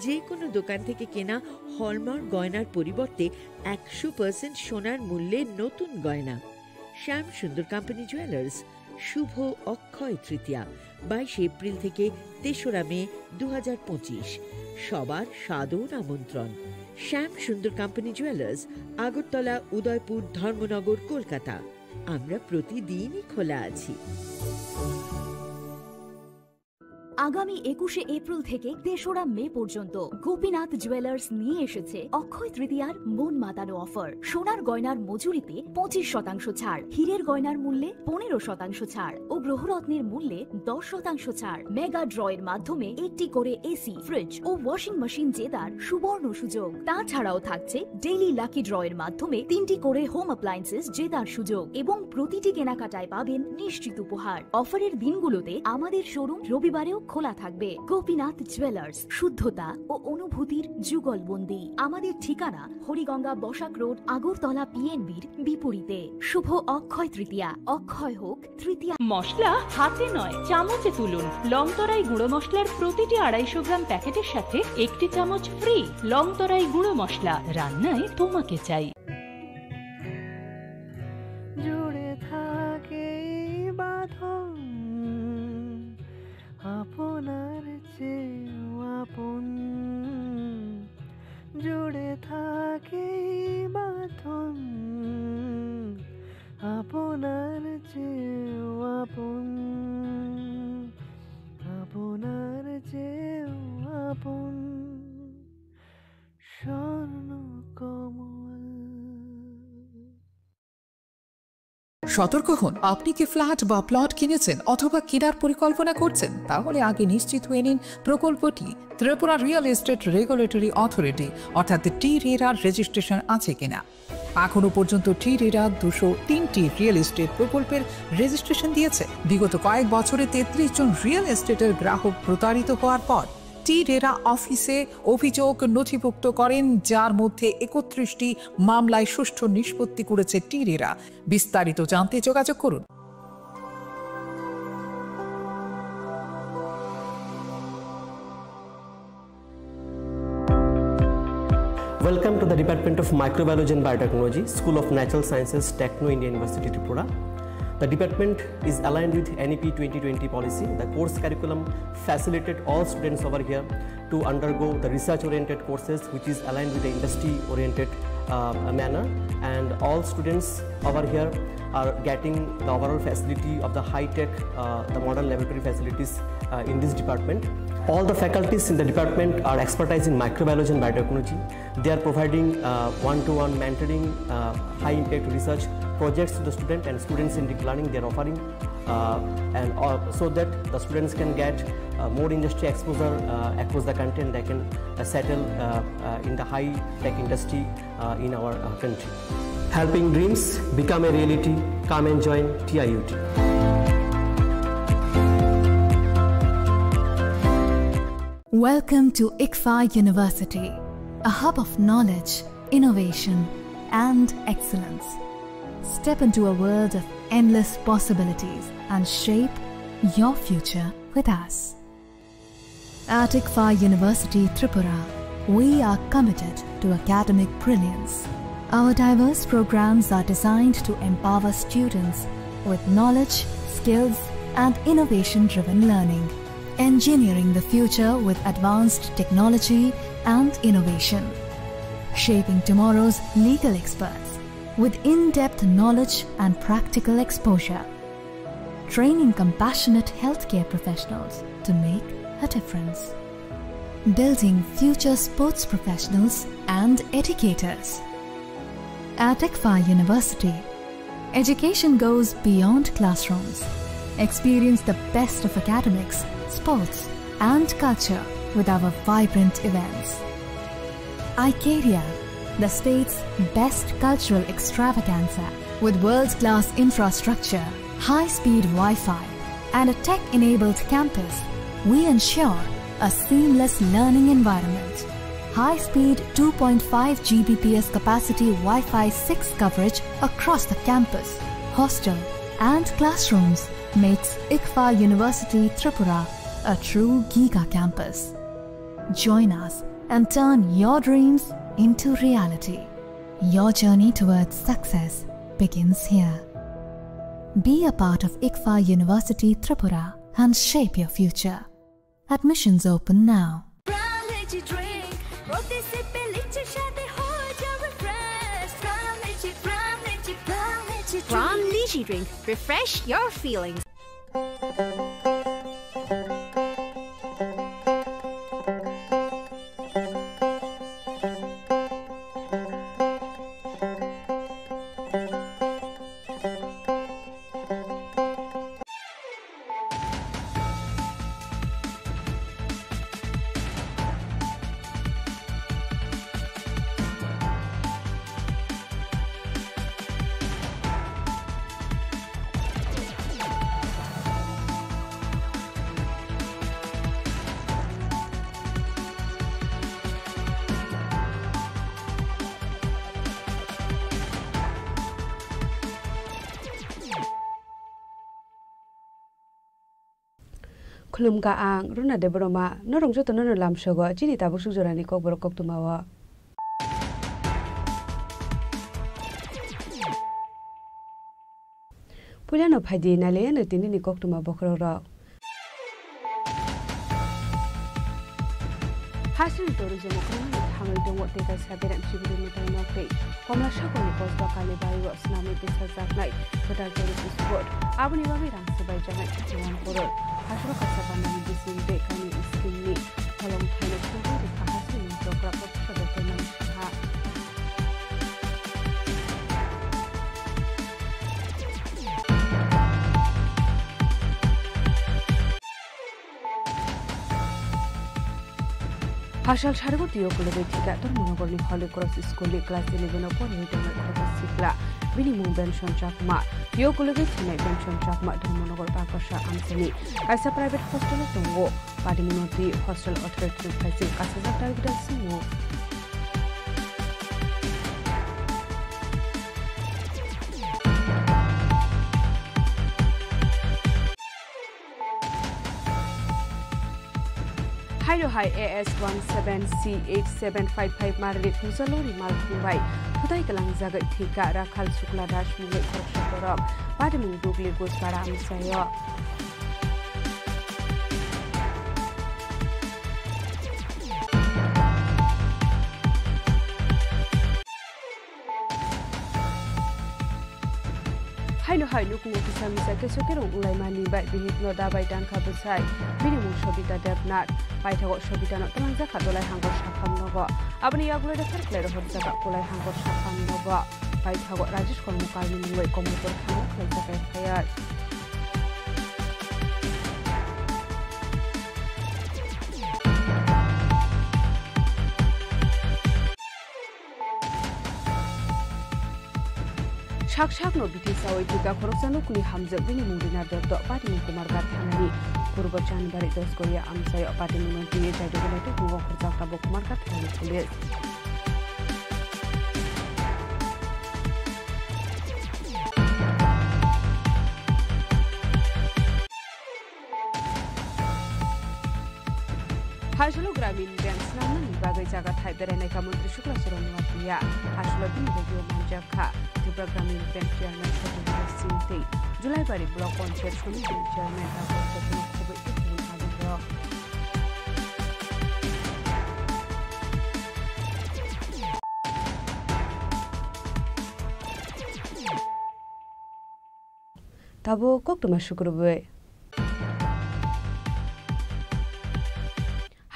যে কোনো দোকান থেকে কেনা হলমার্ক গয়নার পরিবর্তে 100% সোনার মূল্যে নতুন গয়না। শ্যাম সুন্দর কোম্পানি জুয়েলার্স, শুভ অক্ষয় তৃতীয়া 22 এপ্রিল থেকে 3রা মে 2025। সবার সাদর আমন্ত্রণ। শ্যাম সুন্দর কোম্পানি জুয়েলার্স, আগরতলা, উদয়পুর, ধর্মনগর, কলকাতা। আমরা প্রতিদিনই খোলা আছি। আগামী 21শে এপ্রিল থেকে 3রা মে পর্যন্ত গোপীনাথ জুয়েলার্স নিয়ে এসেছে অক্ষয় তৃতীয়ার মন মাতানো অফার। সোনার গয়নার মজুরিতে 25% ছাড়, হীরের গয়নার মূল্যে 15% ছাড় ও গ্রহরত্নের মূল্যে 10% ছাড়। মেগা ড্রয়ের মাধ্যমে একটি করে এসি, ফ্রিজ ও ওয়াশিং মেশিন জেতার সুবর্ণ সুযোগ। তাছাড়াও থাকছে ডেইলি লাকি ড্রয়ের মাধ্যমে 3টি করে হোম অ্যাপ্লায়েন্সেস জেতার সুযোগ এবং প্রতিটি কেনাকাটায় পাবেন নিশ্চিত উপহার। অফারের দিনগুলোতে আমাদের শোরুম রবিবারেও খোলা থাকবে। গোপীনাথ জুয়েলার্স, শুদ্ধতা ও অনুভূতির যুগলবন্দি। আমাদের ঠিকানা হরিগঙ্গা বসাক রোড, আগরতলা পিএনবির বিপরীতে। শুভ অক্ষয় তৃতীয়া, অক্ষয় হোক তৃতীয়া। মশলা হাতে নয় চামচে তুলুন। লংতরাই গুঁড়ো মশলার প্রতিটি 250 গ্রাম প্যাকেটের সাথে 1টি চামচ ফ্রি। লংতরাই গুঁড়ো মশলা, রান্নায় তোমাকে চাই। জুড়ে থাকে বাঁধন আপনার চেয়েও আপন, জুড়ে থাকে বাঁধন আপনার চেয়েও আপন, আপনার চেয়েও আপন স্বর্ণ কমল। সতর্ক হন, আপনি কি ফ্ল্যাট বা প্লট কিনেছেন অথবা কেনার পরিকল্পনা করছেন? তাহলে আগে নিশ্চিত হয়ে নিন প্রকল্পটি Tripura real estate regulatory authority অর্থাৎ টি-রেরার রেজিস্ট্রেশন আছে কিনা। এখনো পর্যন্ত টি-রেরা 203টি রিয়েল এস্টেট প্রকল্পের রেজিস্ট্রেশন দিয়েছে। বিগত কয়েক বছরে 33 জন রিয়েল এস্টেটের গ্রাহক প্রতারিত হওয়ার পর টি-রেরা অফিসে অভিযোগ নথিভুক্ত করেন, যার মধ্যে 31টি মামলায় সুষ্ঠু নিষ্পত্তি করেছে টি-রেরা। বিস্তারিত জানতে যোগাযোগ করুন। Welcome to the Department of Microbiology and Biotechnology, School of Natural Sciences, Techno India University, Tripura. The department is aligned with NEP 2020 policy. The course curriculum facilitated all students over here to undergo the research-oriented courses, which is aligned with the industry-oriented manner. And all students over here are getting the overall facility of the high-tech, the modern laboratory facilities in this department. All the faculties in the department are expertise in microbiology and biotechnology. They are providing one-to-one mentoring, high-impact research projects to the student, and students in deep learning they are offering, and so that the students can get more industry exposure across the country, and they can settle in the high-tech industry in our country. Helping dreams become a reality. Come and join TIUT. Welcome to ICFA University, a hub of knowledge, innovation, and excellence. Step into a world of endless possibilities and shape your future with us. At ICFA University, Tripura, we are committed to academic brilliance. Our diverse programs are designed to empower students with knowledge, skills, and innovation-driven learning, engineering the future with advanced technology and innovation, shaping tomorrow's legal experts with in-depth knowledge and practical exposure, training compassionate healthcare professionals to make a difference, building future sports professionals and educators. At ICFA University, education goes beyond classrooms. Experience the best of academics, sports, and culture with our vibrant events. ICARIA, the state's best cultural extravaganza, with world-class infrastructure, high-speed Wi-Fi, and a tech-enabled campus, we ensure a seamless learning environment. High-speed 2.5 Gbps capacity Wi-Fi 6 coverage across the campus, hostel, and classrooms makes ICFA University Tripura a true Giga campus. Join us and turn your dreams into reality. Your journey towards success begins here. Be a part of ICFA University Tripura and shape your future. Admissions open now. Brown lychee drink. Refresh your feelings. Khulum ka ang runa de broma no rongjo to no lam shogo chini ta busuk jorani kok borok kok tumawa Puliano phadi nale no tini ni kok tuma bokro ro Hasil tourism okron hangal dong wote ka saberam siburu ni tai nokte komla shako ni pos bakale bai ro snami te sajak nai total tourist spot abuni babi rang sabai jangai jawan koror Hasro kasabana ni disinde kami iskini kolong thana chubu di hasil ni program program nan ha Hashal Shargoti Okolobe Tika Tormonogorni Holy Cross School Class 11 upon Internet Sikla Minimum Pension Chakma Yokolobe Tina Pension Chakma Tormonogor Pakasha Amsani as a private hostel of Tongo Padiminoti Hostel Authority Facing Kasazata Vidal Hydro High AS 17C8755 Marlit Musalori Malkumbai, Putai Kalang Zagat Tika Rakal Sukla Dash Mugay Korkshatorab, Padimung Dugli Gos Para Amsayo. Haino haino kung ofisa misa kesokerong ulay manibay bihit no dabay dan kabusay minimum shobita debnat paithago shobita no tamangja khatolay hangor shakham nogo abni yagloy da sarklay ro horjaga kulay hangor shakham nogo paithago rajesh kormukar ni mungoi komutor khamo khlaisa kai khayar Shak no biti sawai tika khorosano kuni hamjak bini mungdina dotto Patimun Kumar Gathanani Purbo Janbari Doskoya Amsayo Patimun Tiye Jaidogalate Kuwa Khorjak Tabo Kumar Gathanani Police Hajlo Gramin Bank Snaman bagai jaga thai berenai ka Mantri Shukla Charan Watia Hajlo bin radio manjaka Tripura Gramin Bank Chairman Satyendra Singh Tei Julai Bari Block Panchayat Committee Chairman Dr. Satya Khobe Ikhin Hajro Tabo kok tuma shukrube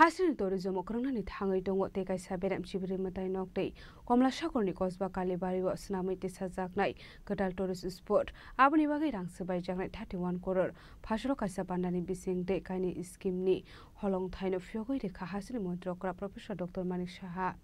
Hasri tourism okrangani thangai dongo te kaisa beram chibri matai nokdei Komla Sakorni Kosba Kalibari wa snamai te sajaknai Kadal tourist spot aboni bagai rangsabai jangnai 31 crore phasro kaisa pandani bising de kaini scheme ni holong thaino fyogoi rekha hasri montrokra Professor Dr. Manik Saha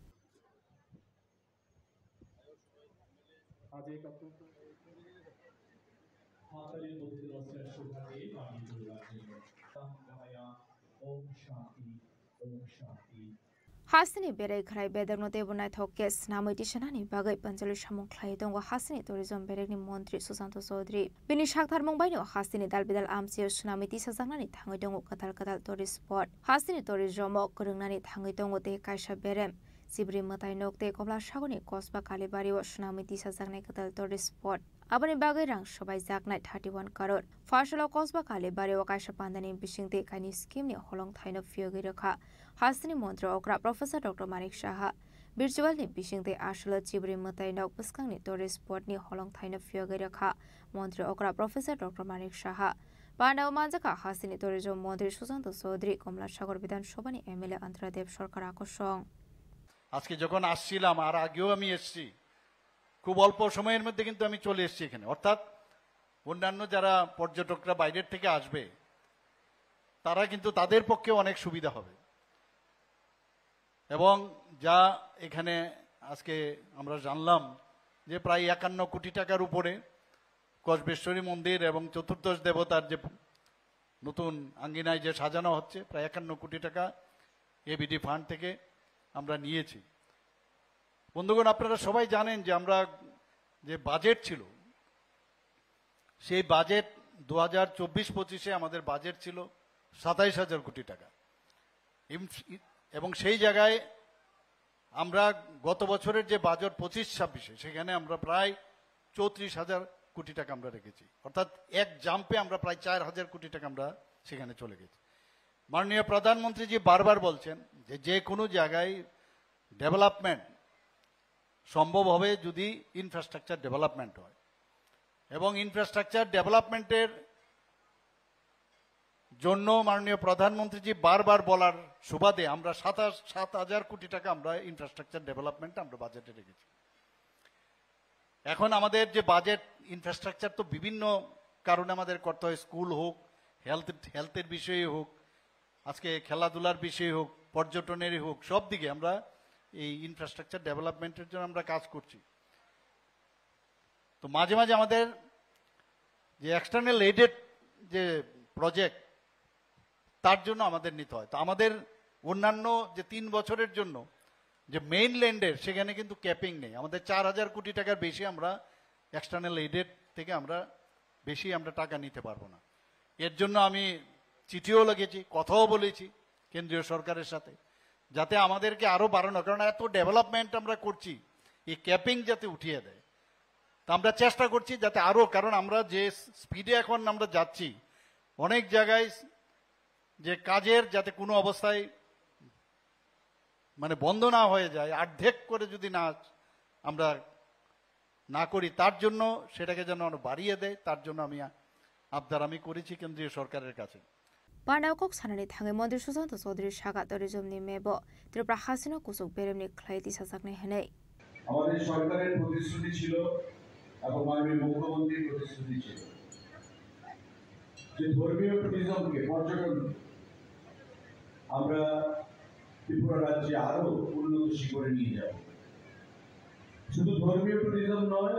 Hasini berai khrai bedar no debunai thokes namai tisanani bagai panjalu samung khlai dongo hasini tourism berekni mantri Susanto Chaudhary bini sakthar mongbai no hasini dalbidal amsi sunami tisajangnani thangai dongo kadal tourist spot hasini tourism korungnani thangai dongo te kaisa berem Sibri matai nokte Komla Sakorni Kosba Kalibari wa sunami tisajangnai kadal tourist spot Abani bagai rang sobai jaknai 31 crore Fashala Kosba Kalibari wa kaisa pandani bisingte kaini scheme ni holong thaino fyogoi rakha Hasini Mantra Okra Professor Dr. Manik Saha Virtual ni bisingte ashala Chibri matai nok puskang ni tourist spot ni holong thaino fyogoi rakha Mantra Okra Professor Dr. Manik Saha Pandaw Manjaka Hasini Tourism Mantri Susanto Chaudhary Komla Sagor Bidhan Sabha ni MLA Antradev Sarkar আকর্ষণ আজকে যখন আসছিলাম আর আগেও আমি এসেছি খুব অল্প সময়ের মধ্যে কিন্তু আমি চলে এসেছি এখানে অর্থাৎ অন্যান্য যারা পর্যটকরা বাইরের থেকে আসবে তারা কিন্তু তাদের পক্ষে অনেক সুবিধা হবে এবং যা এখানে আজকে আমরা জানলাম যে প্রায় 51 কোটি টাকার উপরে কসবেশ্বরী মন্দির এবং চতুর্দশ দেবতার যে নতুন আঙ্গিনায় যে সাজানো হচ্ছে প্রায় 51 কোটি টাকা এবিডি ফান্ড থেকে আমরা নিয়েছি বন্ধুগণ আপনারা সবাই জানেন যে আমরা যে বাজেট ছিল সেই বাজেট 2024-25 আমাদের বাজেট ছিল 27000 কোটি টাকা এবং সেই জায়গায় আমরা গত বছরের যে বাজেট 25-26 সেখানে আমরা প্রায় 34000 কোটি টাকা আমরা রেখেছি অর্থাৎ এক জাম্পে আমরা প্রায় 4000 কোটি টাকা আমরা সেখানে চলে গেছি মাননীয় প্রধানমন্ত্রী জি বারবার বলছেন যে যে কোনো জায়গায় ডেভেলপমেন্ট সম্ভব হবে যদি ইনফ্রাস্ট্রাকচার ডেভেলপমেন্ট হয় এবং ইনফ্রাস্ট্রাকচার ডেভেলপমেন্টের জন্য মাননীয় প্রধানমন্ত্রী জি বারবার বলার সুবাদে আমরা 7000 কোটি টাকা আমরা ইনফ্রাস্ট্রাকচার ডেভেলপমেন্ট আমরা বাজেটে রেখেছি এখন আমাদের যে বাজেট ইনফ্রাস্ট্রাকচার তো বিভিন্ন কারণে আমাদের করতে হয় স্কুল হোক হেলথের বিষয়ে হোক আজকে খেলাধুলার বিষয়ে হোক পর্যটনেরই হোক সব দিকে আমরা এই ইনফ্রাস্ট্রাকচার ডেভেলপমেন্টের জন্য আমরা কাজ করছি তো মাঝে মাঝে আমাদের যে এক্সটার্নাল এইডেড যে প্রজেক্ট তার জন্য আমাদের নিতে হয় তো আমাদের অন্যান্য যে 3 বছরের জন্য যে মেইন ল্যান্ডের সেখানে কিন্তু ক্যাপিং নেই আমাদের 4000 কোটি টাকার বেশি আমরা এক্সটার্নাল এইডেড থেকে আমরা বেশি আমরা টাকা নিতে পারবো না এর জন্য আমি চিঠিও লিখেছি কথাও বলেছি কেন্দ্রীয় সরকারের সাথে যাতে আমাদেরকে আরো বাড়ানো কারণ এত ডেভেলপমেন্ট আমরা করছি এই ক্যাপিং যাতে উঠিয়ে দেয় তা আমরা চেষ্টা করছি যাতে আরো কারণ আমরা যে স্পিডে এখন আমরা যাচ্ছি অনেক জায়গায় যে কাজের যাতে কোনো অবস্থায় মানে বন্ধ না হয়ে যায় অর্ধেক করে যদি না আমরা না করি তার জন্য সেটাকে যেন বাড়িয়ে দেয় তার জন্য আমি আবদার আমি করেছি কেন্দ্রীয় সরকারের কাছে Pandaw sanani thangai Mantri Susanto Chaudhary Saga tourism ni mebo Tripura Hasina kusuk beremni khlai tisajaknai henai আমাদের সরকারের প্রতিশ্রুতি ছিল এবং মাননীয় মুখ্যমন্ত্রীর প্রতিশ্রুতি ছিল যে ধর্মীয় ট্যুরিজমকে পর্যটন আমরা ত্রিপুরা রাজ্যে আরো উন্নত শিখরে নিয়ে যাব শুধু ধর্মীয় ট্যুরিজম নয়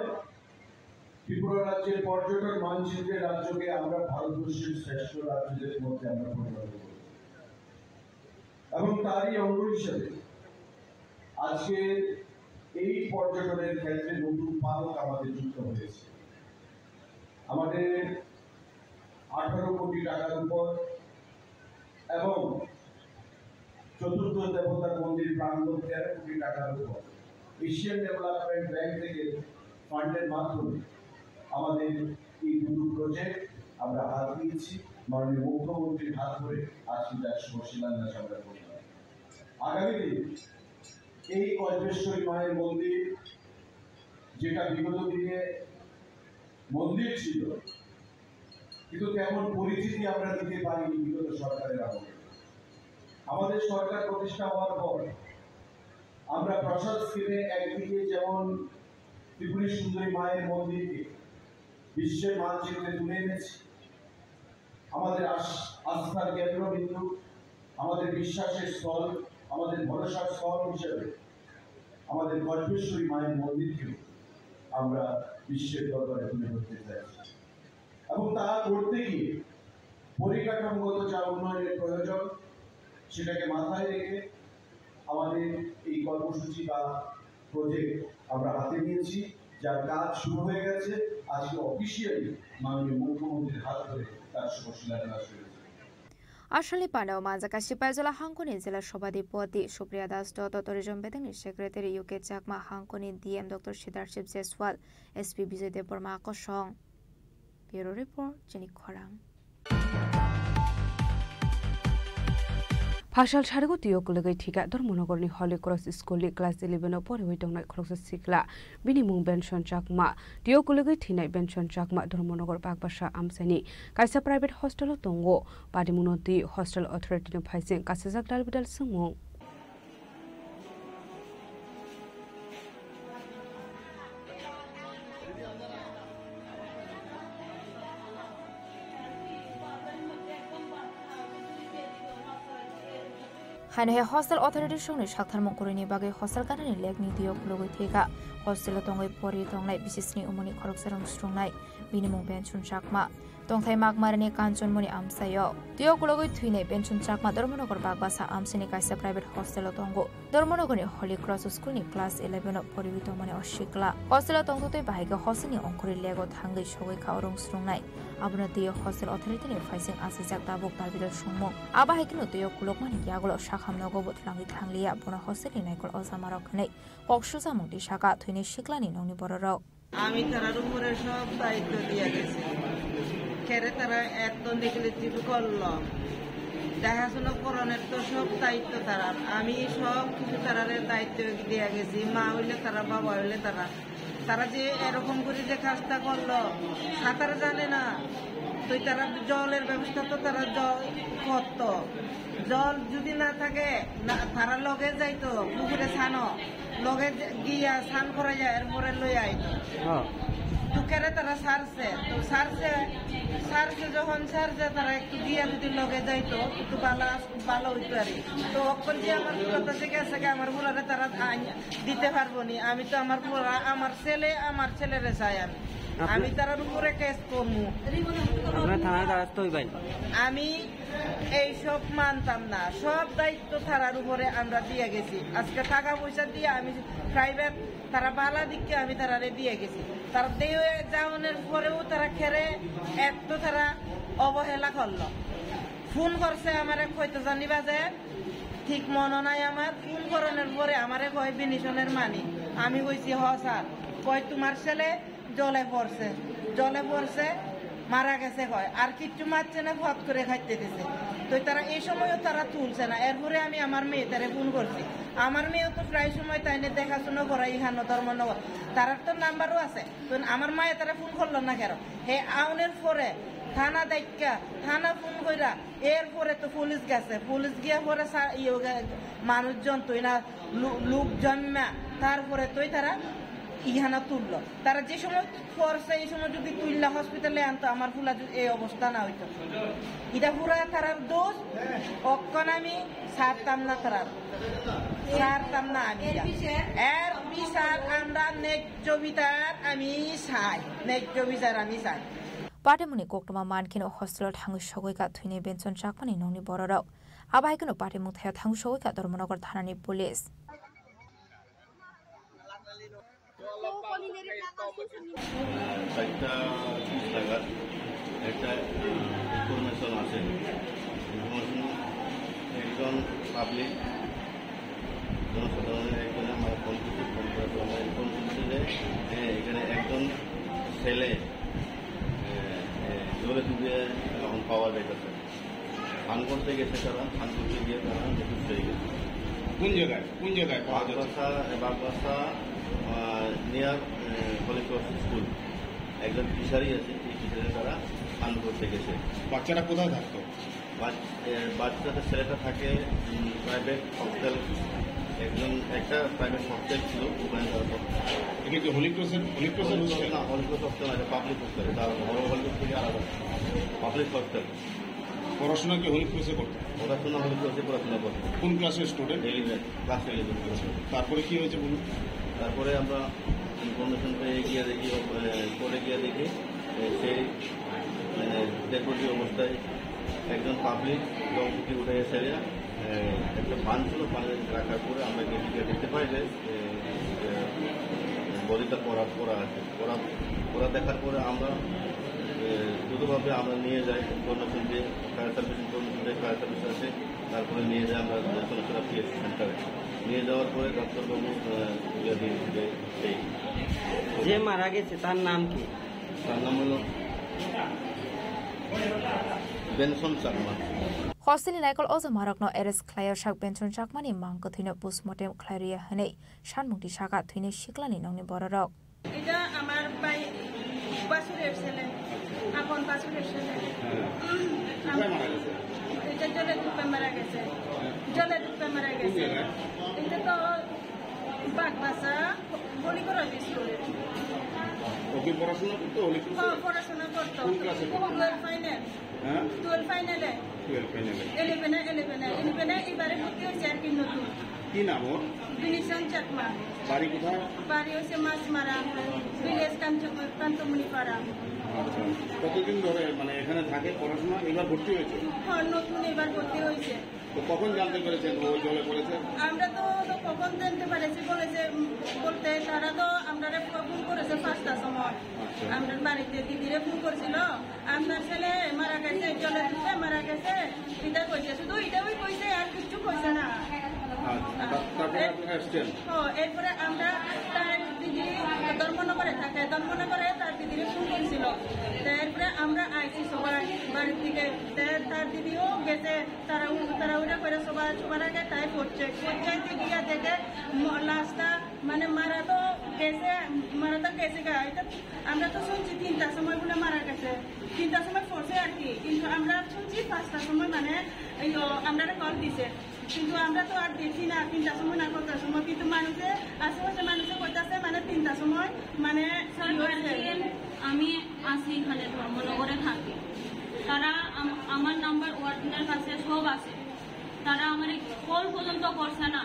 ত্রিপুরা রাজ্যের পর্যটন মানচিত্রে রাজ্যকে আমরা ভারতবর্ষের শ্রেষ্ঠ রাজ্যদের মধ্যে আমরা পরিণত করব এবং তারই অঙ্গ হিসেবে আজকে এই পর্যটনের ক্ষেত্রে নতুন পালক আমাদের যুক্ত হয়েছে আমাদের 18 কোটি টাকার উপর এবং চতুর্থ দেবতার মন্দির প্রাঙ্গণ 13 কোটি টাকার উপর এশিয়ান ডেভেলপমেন্ট ব্যাংক থেকে ফান্ডের মাধ্যমে আমাদের এই দুটো প্রজেক্ট আমরা হাত দিয়েছি। মাননীয় মুখ্যমন্ত্রীর হাত ধরে আজকে তার শুভ শিলান্যাস আমরা করলাম। আগামী দিন এই কল্পেশ্বরী মায়ের মন্দির, যেটা বিগত দিনে মন্দির ছিল কিন্তু তেমন পরিচিতি আমরা দিতে পারিনি বিগত সরকারের আমলে। আমাদের সরকার প্রতিষ্ঠা হওয়ার পর আমরা প্রসাদ স্কিমে একদিকে যেমন ত্রিপুরী সুন্দরী মায়ের মন্দিরকে বিশ্বের মানচিত্রে তুলে এনেছি, আমাদের আস্থার কেন্দ্রবিন্দু, আমাদের বিশ্বাসের স্থল, আমাদের ভরসার স্থল হিসেবে আমাদের কল্পেশ্বরী মায়ের মন্দিরকে আমরা বিশ্বের দরবারে তুলে ধরতে চাইছি। এবং তা করতে গিয়ে পরিকাঠামোগত যা উন্নয়নের প্রয়োজন সেটাকে মাথায় রেখে আমাদের এই কর্মসূচি বা প্রজেক্ট আমরা হাতে নিয়েছি, যার কাজ শুরু হয়ে গেছে। আজকে অফিসিয়ালি মাননীয় মুখ্যমন্ত্রীর হাত ধরে তার শুভ শিলান্যাস হয়েছে। আসলে পানাও মাজাকা সিপাইজলা হাঙ্কনি জেলা সভাধিপতি সুপ্রিয়া দাস দত্ত টুরিজম বেদেংনি সেক্রেটারি ইউকে চাকমা হাঙ্কনি DM doctor Siddharth Jaiswal SP Bijoy Debbarma আকর্ষণ। ব্যুরো রিপোর্ট জেনিক খরাং। Phashal Sharigo Tio Kulagai Tika, Dormonogorni Holy Cross School, Class 11 Pori Witong Cross Sikla, Binimum Benson Chakma, Tio Kulagai Tina Benson Chakma, Dormonogor Bakbasha Amsani, Kaisa Private Hostel Tongo, Padimunoti Hostel Authority of Paising, Kasazak Dalbidal Sumo. Hane hostel authority shongni shakthar mongkoroni bagai hostel kanani legni diok logoi theka hostel tongoi pori tongnai bisisni umoni khoroksarang strongnai binimung benchun chakma tongthai magmarani kanchonmoni amsayo diok logoi thuinai benchun chakma dormonogor bagbasa amsini kaisa private hostel tongo dormonogoni Holy Cross School ni class 11 pori witomani oshikla hostel tongtoi bahiga hosini onkori lego thangai shogoi khaorong strongnai abuna diok hostel authority ni faising asijak tabok dalbidal shongmong abahikino diok kulokmani yagolo hamnogo botlangi thanglia bona hostel naikol osamarok nei koksuza mungti shaka thuini shiklani nongni bororo আমি তারার উপরে সব দায়িত্ব দিয়ে গেছি কেরে তারা এত নেগলিজিভ করলো দেখাশোনা করণের তো সব দায়িত্ব তারার আমি সব কিছু তারারে দায়িত্ব দিয়ে গেছি মা হইলে তারা বাবা হইলে তারা তারা যে এরকম করে যে কাজটা করলো সাঁতার জানে না তো তারা জলের ব্যবস্থা তো তারা জল করতো জল যদি না থাকে তারা লগে যাইতো পুকুরে ছানো লগে গিয়া স্নান করা যায় এরপরে লই আইতো টুকেরে তারা সারছে তো সারছে যখন সারছে তারা একটু গিয়া যদি লগে যাইতো একটু ভালো হইতো আর তো অক্ষর যে আমার কথা থেকে আছে আমার ফুলারে তারা দিতে পারবো নি আমি তো আমার ফুলা আমার ছেলেরে চাই আমি তার উপরে কেস করবো আমি এই সব মানতাম না সব দায়িত্ব থানার উপরে আমরা দিয়ে গেছি আজকে টাকা পয়সা দিয়ে আমি প্রাইভেট তারা বালা দিককে আমি তারারে দিয়ে গেছি তারা দিয়ে যাওয়ানোর পরেও তারা খেরে এত তারা অবহেলা করলো ফোন করছে আমারে কইতে জানিবা যে ঠিক মনে নাই আমার ফোন করানোর পরে আমারে কয় বিনিশনের মানি আমি কইছি হ স্যার কয় তোমার ছেলে জলে পড়ছে মারা গেছে কয় আর কিচ্ছু মারছে না ফট করে খাইতে দিছে তো তারা এই সময়ও তারা তুলছে না এরপরে আমি আমার মেয়ে তারে ফোন করছি আমার মেয়েও তো প্রায় সময় তাই নিয়ে দেখাশোনা করা ইহানো ধর্মনগর তার তো নাম্বারও আছে তো আমার মায়ে তারা ফোন করলো না কেন হে আউনের পরে থানা দেখা থানা ফোন কইরা এরপরে তো পুলিশ গেছে পুলিশ গিয়া পরে মানুষজন তুই না লোকজন না তারপরে তুই তারা ইহানা তুললো তারা যে সময় পড়ছে এই সময় যদি তুললা হসপিটালে আনতো আমার ফুলা এই অবস্থা না হইতো এটা পুরা তারার দোষ অক্ষণ আমি ছাড়তাম না আমি এর বিচার আমরা ন্যায্য বিচার আমি চাই পাটেমুনি কোকটমা মানখিনো হস্টেলত হাঙ্গু সগৈকা থুইনি বেঞ্চন চাকমানি নংনি বড়রাও আবাহিকনো পাটেমু থায়া থাঙ্গু সগৈকা ধর্মনগর থানানি পুলিশ চারটা 30 টাকার একটা ইনফরমেশন আছে ইনফরমেশন একজন পাবলিক জনসাধারণের একজনে আমার ফোন করছে যে এখানে একজন ছেলে জোরে ডুবে এখন পাওয়া যাইতেছে। ধান করতে গেছে তারা, ধান করতে গিয়ে তারা নিখোঁজ হয়ে গেছে। কোন জায়গায় বাগবাসা নিয়ার হলিক্রস স্কুল একজন ফিশারি আছে, এই ফিশারি তারা ধান করতে গেছে। বাচ্চারা কোথায় থাকতো? বাচ্চাদের ছেলেটা থাকে প্রাইভেট হস্টেল, একটা প্রাইভেট হস্টেল ছিল ওখানে তারা হলিক্রস হস্টেল আছে, পাবলিক হস্টেল, তার বড় হলিক্রস থেকে আলাদা পাবলিক হস্টেল। পড়াশোনা কি হলিক্রসে করতো? পড়াশোনা হলিক্রসে পড়াশোনা করতো। কোন ক্লাসের স্টুডেন্ট? ক্লাস 11। তারপরে কি হয়েছে বলুন? তারপরে আমরা ইনফরমেশন পেয়ে গিয়ে দেখি, পরে গিয়ে দেখি সেই ডেপুটি অবস্থায় একজন পাবলিক জলপুটি উঠে এসে একটা পান ছিল, পানে রাখার পরে আমরা গিয়ে দেখতে পাই যে বডিটা পড়া আছে। পড়া দেখার পরে আমরা দ্রুতভাবে আমরা নিয়ে যাই ইনফরমেশন দিয়ে ফায়ার সার্ভিস আছে, তারপরে নিয়ে যাই আমরা সোনাচুরা পিএসসি সেন্টারে। নিয়ে যাওয়ার পরে ডাক্তারবাবু সেই যে মারা গেছে তার নাম কি? তার নাম হলো Benson Chakma. Hostile Michael also Marokno Eres Claire Shak Benson Chakmani Manko Thino Postmortem Claria Hane Shanmukti Shaka Thine Shiklani Noni Borok. এটা আমার ভাই বাসুরের ছেলে, আপন বাসুরের ছেলে। এটা জলে ডুবে মারা গেছে। এটা তো বাগবাসা হলিক্রস স্কুলে। ওকে পড়াশোনা করতো? পড়াশোনা করতো। 12 ফাইনালে 11 এবারে ভর্তি হয়েছে আর কি নতুন। কি নাম ওর? বিনিশন চাকমা। বাড়ি কোথায়? বাড়ি হচ্ছে মাছমারা, ভিলেজ কান্তমণিপাড়া। কতদিন ধরে মানে এখানে থাকে পড়াশোনা? এবার ভর্তি হয়েছে? হ্যাঁ, নতুন এবার ভর্তি হয়েছে। তো কখন জানতে পেরেছেন ওই জলে পড়েছে? আমরা তো কখন জানতে পেরেছি বলতে তারা তো আমরা ফোন করেছে 5টার সময়। আমরা বাড়িতে দিদিরে ফোন করছিল, আপনার ছেলে মারা গেছে, জলে ডুবে মারা গেছে, এটা কইছে, শুধু এটাই কইছে আর কিছু কইছে না। এরপরে আমরা তার দিদি ধর্মনগরে থাকে, ধর্মনগরে তার দিদিরে ফোন করেছিল। এরপরে আমরা আইছি সবাই বাড়ির থেকে, তার দিদিও গেছে, তারা ওটা করে সবার আগে তাই পঞ্চায়েতে গিয়ে দেখে লাশটা মানে মারা তো গেছে গা। এটা আমরা তো শুনছি 3টার সময় বলে মারা গেছে, 3টার সময় পড়ছে আর কি, কিন্তু আমরা শুনছি 5টার সময় মানে আমরা কল দিছে, কিন্তু আমরা তো আর দেখি না 3টার সময় না 4টার সময়, কিন্তু আশেপাশে মানুষে কইতাছে মানে 3টার সময় মানে আমি আসি এখানে ধর্মনগরে থাকি, তারা আমার নাম্বার ওয়ার্ডের কাছে সব আছে, তারা আমার কল পর্যন্ত করছে না।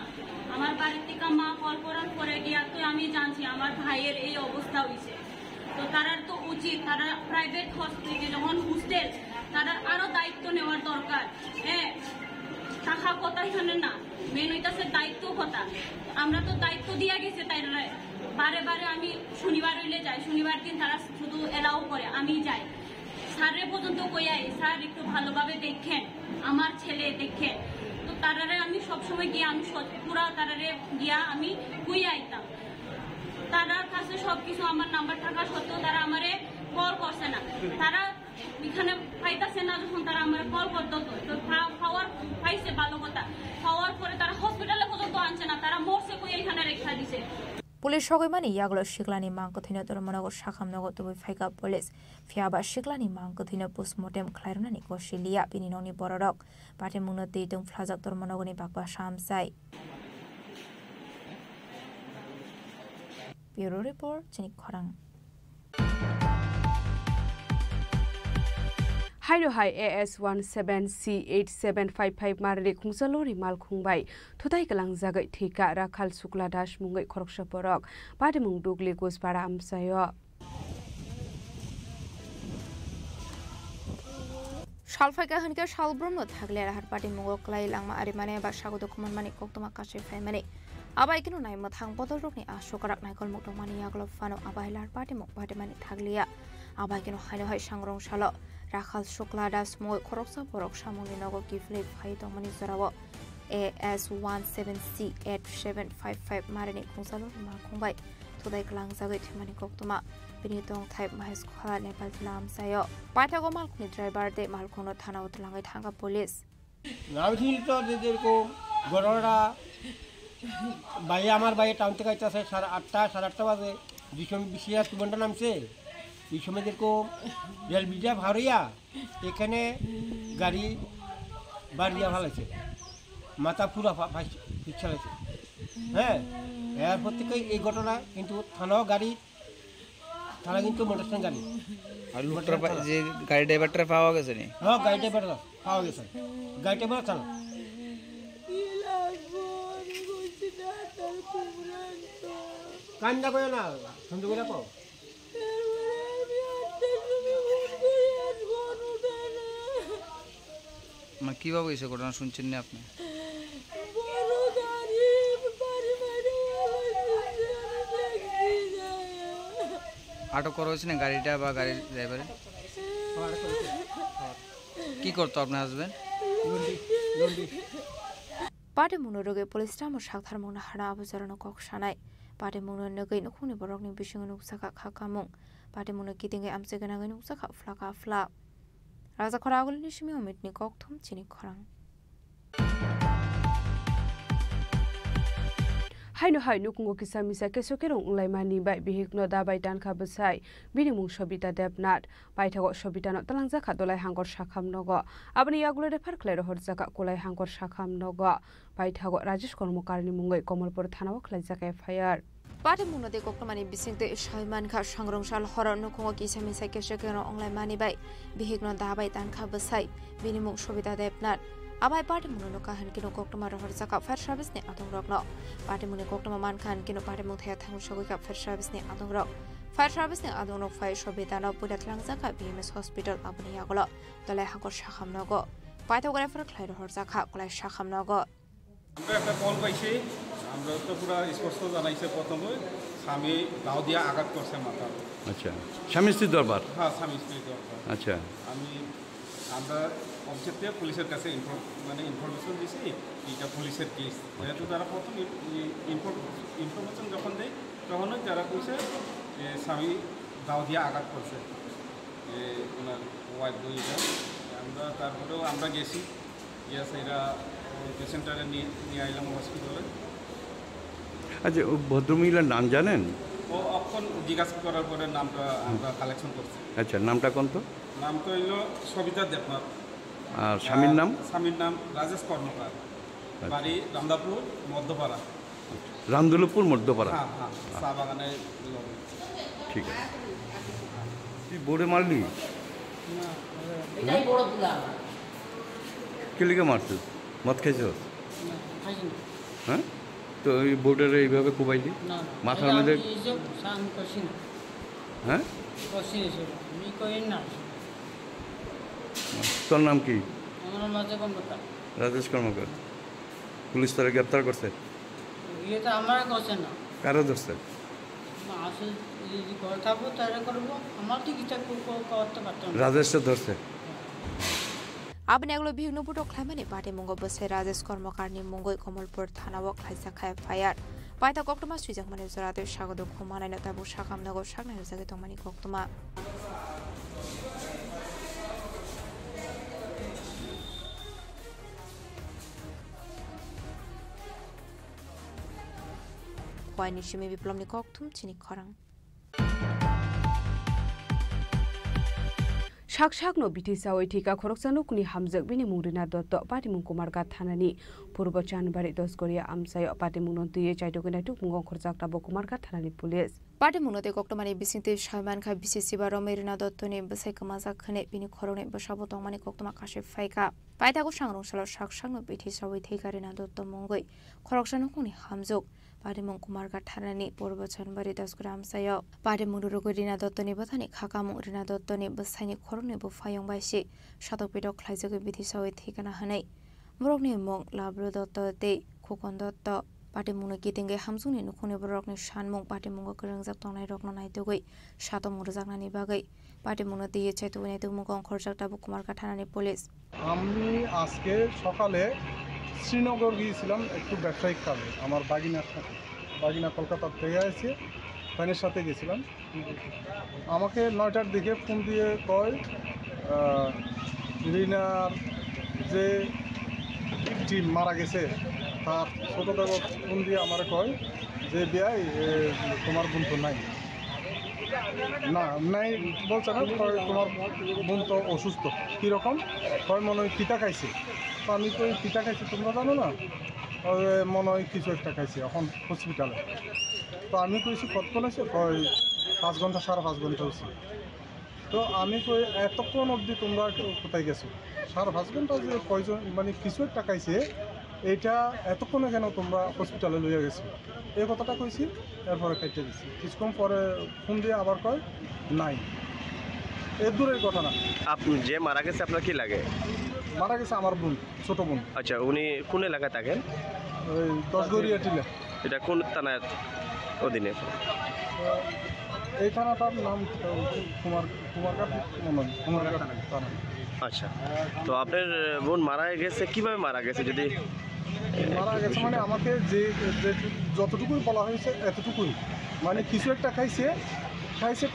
আমার বাড়ির থেকে মা কল করার পরে গিয়া তো আমি জানছি আমার ভাইয়ের এই অবস্থা হয়েছে। তো তারার তো উচিত, তারা প্রাইভেট হসপিটালে যখন হোস্টেল, তারা আরো দায়িত্ব নেওয়ার দরকার। হ্যাঁ, টাকা কথা এখানে না, মেন হইতাছে দায়িত্ব কথা। আমরা তো দায়িত্ব দিয়া গেছে, তাই বারে আমি শনিবার হইলে যাই, শনিবার দিন তারা শুধু এলাও করে, আমি যাই। স্যারের পর্যন্ত কইয়াই, স্যার একটু ভালোভাবে দেখেন, আমার ছেলে দেখেন। তো তারারে আমি সবসময় গিয়ে আমি পুরা তারারে গিয়া আমি কইয়া আইতাম। তারার কাছে সবকিছু আমার নাম্বার থাকা সত্ত্বেও তারা আমারে কল করছে না। তারা এখানে পাইতাছে না, যখন তারা আমার কল করতো তো খাওয়ার পাইছে ভালো কথা, খাওয়ার পরে তারা হসপিটালে পর্যন্ত আনছে না, তারা মরছে কই এখানে রেখা দিছে। পুলিশ সগৈমানি ইয়াগল শিকলানি মাংকথিন ধর্মনগর শাখামনগর তুবুই ফাইকা পুলিশ ফিয়াবা শিকলানি মাংকথিন পোস্টমর্টেম খ্লাইরনানি কশিলিয়া বিনি ননি বড়রক পাটে মুনতি দং ফ্লাজাক ধর্মনগরনি বাকবা শামসাই। ব্যুরো রিপোর্ট চিনি খরাং। Hairo Hai AS17C8755 Marri Khungsalori Mal Khungbai Thutai Kalang Zagai Thika Rakhal Sukla Dash Mungai Khoroksha Porok Padimung Dugli Gospara Amsayo Shalfaika Hanika Shalbrum থাকলে রাহার পার্টি মুগকলাই লাংমা আরিমানে বা স্বাগত কমনমানি কক্তমা কাছে ফাইমানে আবাই কিনো নাইমা থাং বদল রকনি আশোকারাক নাইকল মুক্তমানি ইয়াগল ফানো আবাই লার পার্টি মুক পার্টিমানি থাকলিয়া আবাই কিনো হাইনো হাই সাংরং শালো রাখাল শুক্লা দাস মই খরকসা পরক সামনি নগর কিফলে ফাই তংমানি জরাও AS17C8755 मारिनि खुंसालो माखंबाय थुदाय ग्लां जागै थिमानि कक्तमा बिनि दं थाइप माहेस खला नेपाल लाम सायो पाइथागो मालखुनि ड्राइभार दे मालखुनो थानाव तलाङै थांगा पुलिस নামছিল তো যেরকম গড়রা ভাই আমার ভাই টাউন থেকে আইতেছে 8:30 বাজে যে সময় বিশিয়া তুমনটা নামছে এই সময় যেরকম রেল ব্রিজা ভারিয়া এখানে গাড়ি বাড়িয়া ফেলেছে মাথা পুরো ফিচালেছে হ্যাঁ এরপর থেকে এই ঘটনা কিন্তু থানাও গাড়ি থানা কিন্তু মোটরসাইকেল গাড়ি আর লুটরা যে গাড়ি ড্রাইভারটা পাওয়া গেছে নি হ্যাঁ গাড়ি ড্রাইভার পাওয়া গেছে গাড়ি ড্রাইভার চালা কান্দা কই না সুন্দর করে কও মানে কিভাবে হয়েছে ঘটনা শুনছেন না আপনি আটক করা হয়েছে না গাড়িটা বা গাড়ির ড্রাইভারে কি করতো আপনার হাজবেন্ড पाटे मुनोरोगे पुलिस टामो सागथार मुना हाना अबजारनो कक्सानाय पाटे मुनो नगै नखुनि बरकनि बिसिङो नुक्साखा खाकामुं पाटे मुनो किदिङै आमसे गनाङै नुक्साखा फ्लाका फ्ला राजा खरागुलनि सिमिउ मिटनि कक्थुम चिनि खरां हाइनो हाइनो कुंगो किसा मिसा केसो केरं उंलाय मानि बाय बिहिकनो दाबाय दानखा बसाय बिनिमुं सबिता देबनाथ बायथागो सबितानो तलांजा खादलाय हांगर साखाम नगो आबनि यागुले रेफार खलाय रहर जाका कोलाय हांगर साखाम नगो बायथागो राजेश कर्मकारनि मुंगै कमलपुर थानाव खलाय जाका एफआईआर पाटे मुनोदे कोकमानि बिसिंते सलमान खा संरंसाल हरन नुखुंगो किसा मिसा केसो केरं उंलाय मानि बाय बिहिकनो दाबाय दानखा बसाय बिनिमुं सबिता देबनाथ आबाय पाटे मुनो काहन किनो कोक्टमा रहर जाका फायर सर्भिस ने आदं रगनो पाटे मुने कोक्टमा मान खान किनो पाटे मुथया थांगु सगै का फायर सर्भिस ने आदं रग फायर सर्भिस ने आदं रग फायर सबितानो पुला थलां जाका बीएमएस हॉस्पिटल आबनि यागलो तलाय हांगर साखाम नगो पाइथो ग्राफर खलाय रहर जाका कलाय साखाम नगो আমরা একটা কল পাইছি আমরা তো পুরো স্পষ্ট জানাইছে প্রথমে স্বামী দাও দিয়া আঘাত করছে মাথা আচ্ছা স্বামী স্ত্রী দরবার হ্যাঁ স্বামী স্ত্রী দরবার আচ্ছা আমি আমরা অবজেক্টে পুলিশের কাছে ইনফরমেশন দিছি এটা পুলিশের কেস যেহেতু তারা প্রথম ইনফরমেশন যখন দেয় তখনই তারা কইছে যে স্বামী দাও দিয়া আঘাত করছে ওনার ওয়াইফ বইটা আমরা তারপরেও আমরা গেছি গিয়ে সেটা পেশেন্টারে নিয়ে আইলাম হসপিটালে আচ্ছা ভদ্রমহিলার নাম জানেন ও অখন জিজ্ঞাসা করার পরে নামটা আমরা কালেকশন করছি আচ্ছা নামটা কোন তো নামটা হইল সবিতা দেবনাথ আর স্বামীর নাম রাজেশ কর্মকার বাড়ি রামদাপুর মধ্যপাড়া রামদুলপুর মধ্যপাড়া হ্যাঁ হ্যাঁ চা বাগানে ঠিক আছে তুই বোর্ডে মারলি কে লিখে মারছিস মদ খাইছিস হ্যাঁ তো ওই বোর্ডের এইভাবে কোবাইলি মাথার মধ্যে হ্যাঁ তোর নাম কি রাজেশ কর্মকার পুলিশ তারা গ্রেপ্তার করছে কারো ধরছে রাজেশটা ধরছে आबनि आगलो बिहनु पुटो खलायमानि पाटे मुंगो बसे राजेश कर्मकारनि मुंगै कमलपुर थानाव खलायसा खाय फायार पाइता कक्टमा सुइजाक माने जराते सागदो खुमानायनो ताबु साखाम नगो सागनाय जागे तंमानि कक्टमा वाइनि सिमे बिप्लबनि कक्टुम चिनि खरां सागसागनो बिटिसा ओइथिका खरकसानुकनि हामजक बिनि मुंरिना दत्त पाटिमुं कुमारगा थानानि पूर्व चानबारि दसगरिया आमसाय पाटिमुंनो दुये चाइदोगना तुकमुंग खरजाकटा कुमारगा थानानि पुलिस पाटिमुंनोते कक्टमानि बिसिंते सलमान खा बिसिसिबा रमेरिना दत्तनि बसाय कमाजा खने बिनि खरने बसाबो तंमानि कक्टमा काशे फाइका पाइतागो सांरंसाल सागसागनो बिटिसा ओइथिकारिना दत्त मुंगै खरकसानुकनि हामजक पाटिमुं कुमारगा थानानि पूर्व चानबारि दसगरिया आमसाय पाटिमुं रुगरिना दत्तनि बथानि खाकामुं रिना दत्तनि बसायनि खरने बुफायं बायसि सातक पेटक खलायजोगे बिटिसा ओइथिकाना हनै बरकनि मुं लाब्रु दत्त दे खुकन दत्त पाटिमुंनो गिदिंगे हामजुंनि नुखुनि बरकनि सानमुं पाटिमुंगो गोरोंजाक तंनाय रकनो नायदोगै सातमुं रोजाकनानि बागै पाटिमुंनो दिये चाइतुगै नायदोगमुं खरजाकटा कुमारगा थानानि पुलिस আমি আজকে সকালে শ্রীনগর গিয়েছিলাম একটু ব্যবসায়িক কাজে, আমার বাগিনার সাথে। বাগিনা কলকাতার থেকে এসে ফ্যানের সাথে গেছিলাম। আমাকে 9টার দিকে ফোন দিয়ে কয় রিনার যে টিম মারা গেছে তার ছোটো দেবর ফোন দিয়ে আমার কয় যে বিয়াই তোমার বোন তো নাই। না নাই বলছে না, কয় তোমার বোন তো অসুস্থ। কীরকম? কয় মনে হয় পিতা খাইছে। তো আমি তো পিতা খাইছি তোমরা জানো না, মনে হয় কিছু একটা খাইছে এখন হসপিটালে। তো আমি কইছি কতক্ষণ আছে? কয় 5 ঘন্টা 5.5 ঘন্টা হয়েছে। তো আমি কই এতক্ষণ অবধি তোমরা কোথায় গেছো? 5.5 ঘন্টা যে কয়জন মানে কিছু একটা খাইছে এইটা এতক্ষণে কেন তোমরা হসপিটালে লইয়া গেছো? এই কথাটা কইছি, এরপরে কেটে দিচ্ছি। কিছুক্ষণ পরে ফোন দিয়ে আবার কয় নাই। এর দূরের কথা না। আপনি যে মারা গেছে আপনার কি লাগে? মারা গেছে আমার বোন, ছোট বোন। আচ্ছা, উনি কোন এলাকায় থাকেন? ওই 10 গড়িয়া টিলা। এটা কোন থানার অধীনে? এই থানাটার নাম কুমারঘাট মনে হয়, কুমারঘাট থানা। আচ্ছা, তো আপনার বোন মারা গেছে কিভাবে মারা গেছে? যদি মারা গেছে মানে আমাকে যে যতটুকুই বলা হয়েছে এতটুকুই, মানে কিছু একটা খাইছে।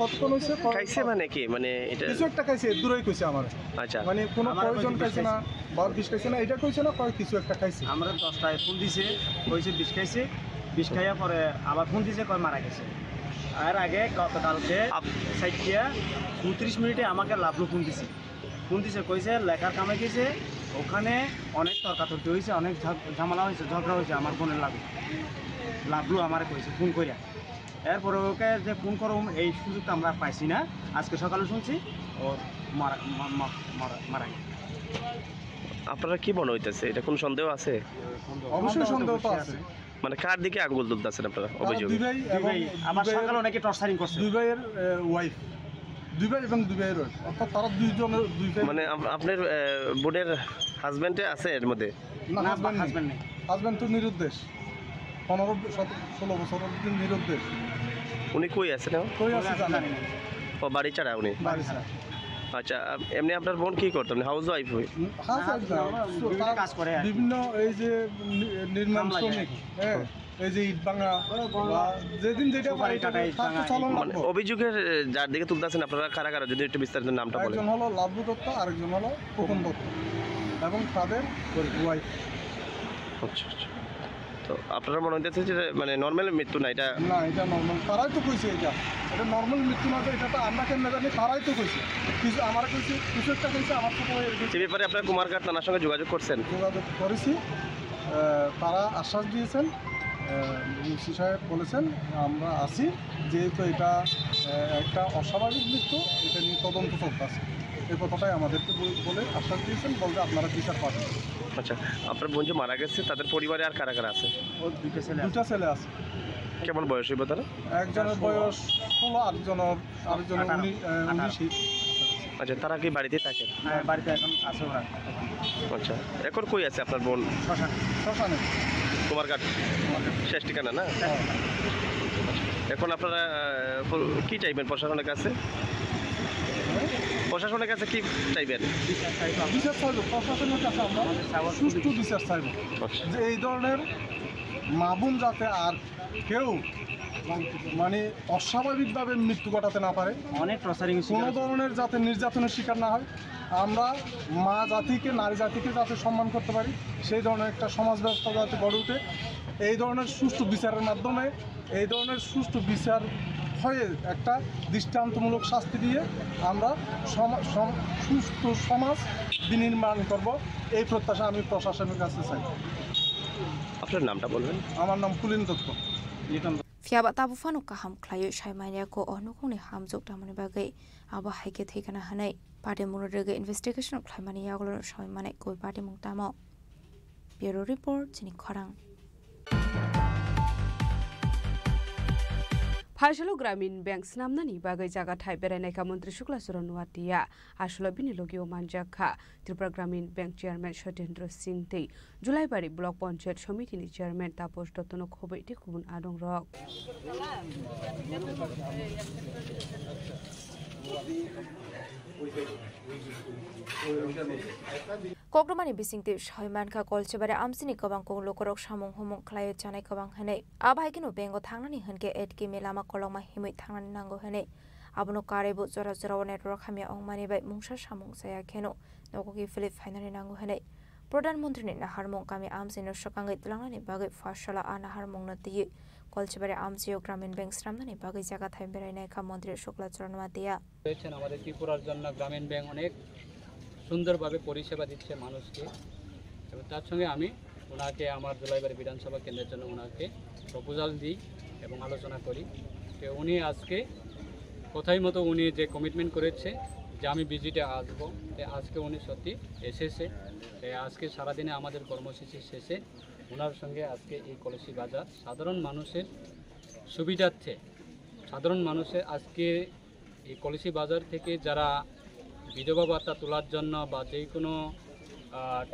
কতক্ষণ হয়েছে? খাইছে মানে কি? মানে এটা কিছু একটা খাইছে, দূরেই কইছে আমার। আচ্ছা, মানে কোনো প্রয়োজন খাইছে না বা বিষ খাইছে না, এটা কইছে না, কয় কিছু একটা খাইছে। আমরা 10টায় ফোন দিছে, কইছে বিষ খাইছে। বিষ খাইয়া পরে আবার ফোন দিছে, কয় মারা গেছে। আর আগে গতকালকে 4:34 আমাকে লাভলু ফোন দিছে, কইছে লেখার কামে গেছে, ওখানে অনেক তর্কাতর্কি হয়েছে, অনেক ঝামেলা হয়েছে, ঝগড়া হয়েছে আমার বোনের লাভলু আমার কইছে ফোন করিয়া। এরপরে ওকে যে ফোন করো এই সুযোগটা আমরা পাইছি না। আজকে সকালে শুনছি ও মারা গেছে। আপনারা কি মনে হইতেছে? এটা কোন সন্দেহ আছে? অবশ্যই সন্দেহ তো আছে। মানে কার দিকে আঙ্গুল তুলতেছেন আপনারা? অভিযোগ আমার সকালে অনেকে টর্চারিং করছে। 2 ভাইয়ের ওয়াইফ, 2 ভাই এবং 2 ভাইয়ের ওয়াইফ, অর্থাৎ তারা 2 জনের 2 ভাই। মানে আপনার বোনের হাজবেন্ডে আছে এর মধ্যে? না, হাজবেন্ড নেই। হাজবেন্ড তো নিরুদ্দেশ, 15-16 বছর অবধি নিরুদ্দেশ। উনি কই আছেন? কই আছে জানেন? ও বাড়ি ছাড়া উনি? বাড়ি ছাড়া। আচ্ছা, এমনি আপনার বোন কি করতেন? হাউস ওয়াইফ হই? কাজ করে বিভিন্ন এই যে নির্মাণ শ্রমিক, হ্যাঁ, এই যে ইট ভাঙা বা যেদিন যেটা অভিযোগের যার দিকে তুলতেছেন আপনারা কারা কারা, যদি একটু বিস্তারিত নামটা বলেন। একজন হলো লাভলু দত্ত, আরেকজন হলো খোকন দত্ত এবং তাদের ওয়াইফ। আচ্ছা আচ্ছা, তো আপনারা মনে হইতেছে যে মানে নর্মাল মৃত্যু না? এটা না, এটা নর্মাল। তারাই তো কইছে এটা নর্মাল মৃত্যু না, এটা তো আমরা কেন জানি, তারাই তো কইছে। কিছু আমার কইছে, কিছু একটা কইছে আমার ছোট ভাইয়ের। এই ব্যাপারে আপনার কুমারঘাট থানার সঙ্গে যোগাযোগ করছেন? যোগাযোগ করেছি, তারা আশ্বাস দিয়েছেন, মুন্সি সাহেব বলেছেন আমরা আছি, যেহেতু এটা একটা অস্বাভাবিক মৃত্যু, এটা নিয়ে তদন্ত চলতেছে। এই কথাটাই আমাদেরকে বলে আশ্বাস দিয়েছেন, বলতে আপনারা বিচার পাবেন। আচ্ছা, আপনার বোন যে মারা গেছে তাদের পরিবারে আর কারা কারা আছে? ওর 2টা ছেলে আছে। কেমন বয়স হইব তারা? একজনের বয়স 16, আরেকজনের 19। আচ্ছা, তারা কি বাড়িতে থাকেন? হ্যাঁ, বাড়িতে এখন আছে ওরা। আচ্ছা, এখন কই আছে আপনার বোন? শ্মশানে। কুমারঘাট শেষ ঠিকানা না? এখন আপনারা কি চাইবেন প্রশাসনের কাছে? প্রশাসনের কাছে কি চাইবেন? বিচার চাইব প্রশাসনের কাছে, আমরা সুষ্ঠু বিচার চাইব, যে এই ধরনের মা বোন যাতে আর কেউ মানে অস্বাভাবিকভাবে মৃত্যু ঘটাতে না পারে, অনেক টর্চারিং, কোনো ধরনের যাতে নির্যাতনের শিকার না হয়। আমরা মা জাতিকে, নারী জাতিকে যাতে সম্মান করতে পারি, সেই ধরনের একটা সমাজ ব্যবস্থা যাতে গড়ে ওঠে। এই ধরনের সুষ্ঠু বিচারের মাধ্যমে, এই ধরনের সুষ্ঠু বিচার হয়ে একটা দৃষ্টান্তমূলক শাস্তি দিয়ে আমরা সুষ্ঠু সমাজ বিনির্মাণ করব, এই প্রত্যাশা আমি প্রশাসনের কাছে চাই। আপনার নামটা বলবেন? আমার নাম পুলিন Dutta. Fiaba tabu fanu kaham klayo shaimanya ko onukuni hamjuk tamani bagai aba haike thekana hanai party munurege investigation khlaimani yagolo shaimane koi party mungtamo bureau report chini khorang Phajalo Gramin Bank snamnani bagai jaga thai beranai mantri Shukla Saran Watia ashola binilogio manjakha Tripura Gramin Bank Chairman Shatendra Singh Tei Julai Bari Block Panchayat Committee ni Chairman Taposh Dottono Khobei ti khubun adong rok Kokdomani bisingti Shaimanka Kolchebare Amsini Kobangkong Lokorok Shamong Homong Klay Janai Kobang Hene Abhaikino Bengo Tangani Henke Edki Melama Koloma Himit Tangan Nango Hene Abono Karebu Zora Zora Network Hamia Ongmani by Mungsha Shamong Saya Keno Nokoki Philip Finally Nango Hene Prodan Montrini Naharmong Kami Amsino Shokangit Langani Bagit Fashala Anaharmong Nati Kolchebare Amsio Gramin Bank Stramani Bagit Jaga Thaimbere Ka Montri Shokla Chornmatia আমাদের ত্রিপুরার জন্য গ্রামীণ bank অনেক সুন্দরভাবে পরিষেবা দিচ্ছে মানুষকে এবং তার সঙ্গে আমি ওনাকে আমার জুলাইবাড়ি বিধানসভা কেন্দ্রের জন্য ওনাকে প্রপোজাল দিই এবং আলোচনা করি তো উনি আজকে কথাই মতো উনি যে কমিটমেন্ট করেছে যে আমি ভিজিটে আসবো তো আজকে উনি সত্যি এসেছে তো আজকে সারাদিনে আমাদের কর্মসূচি শেষে ওনার সঙ্গে আজকে এই কলসি বাজার সাধারণ মানুষের সুবিধার্থে সাধারণ মানুষের আজকে এই কলসি বাজার থেকে যারা বিধবা ভাতা তোলার জন্য বা যে কোনো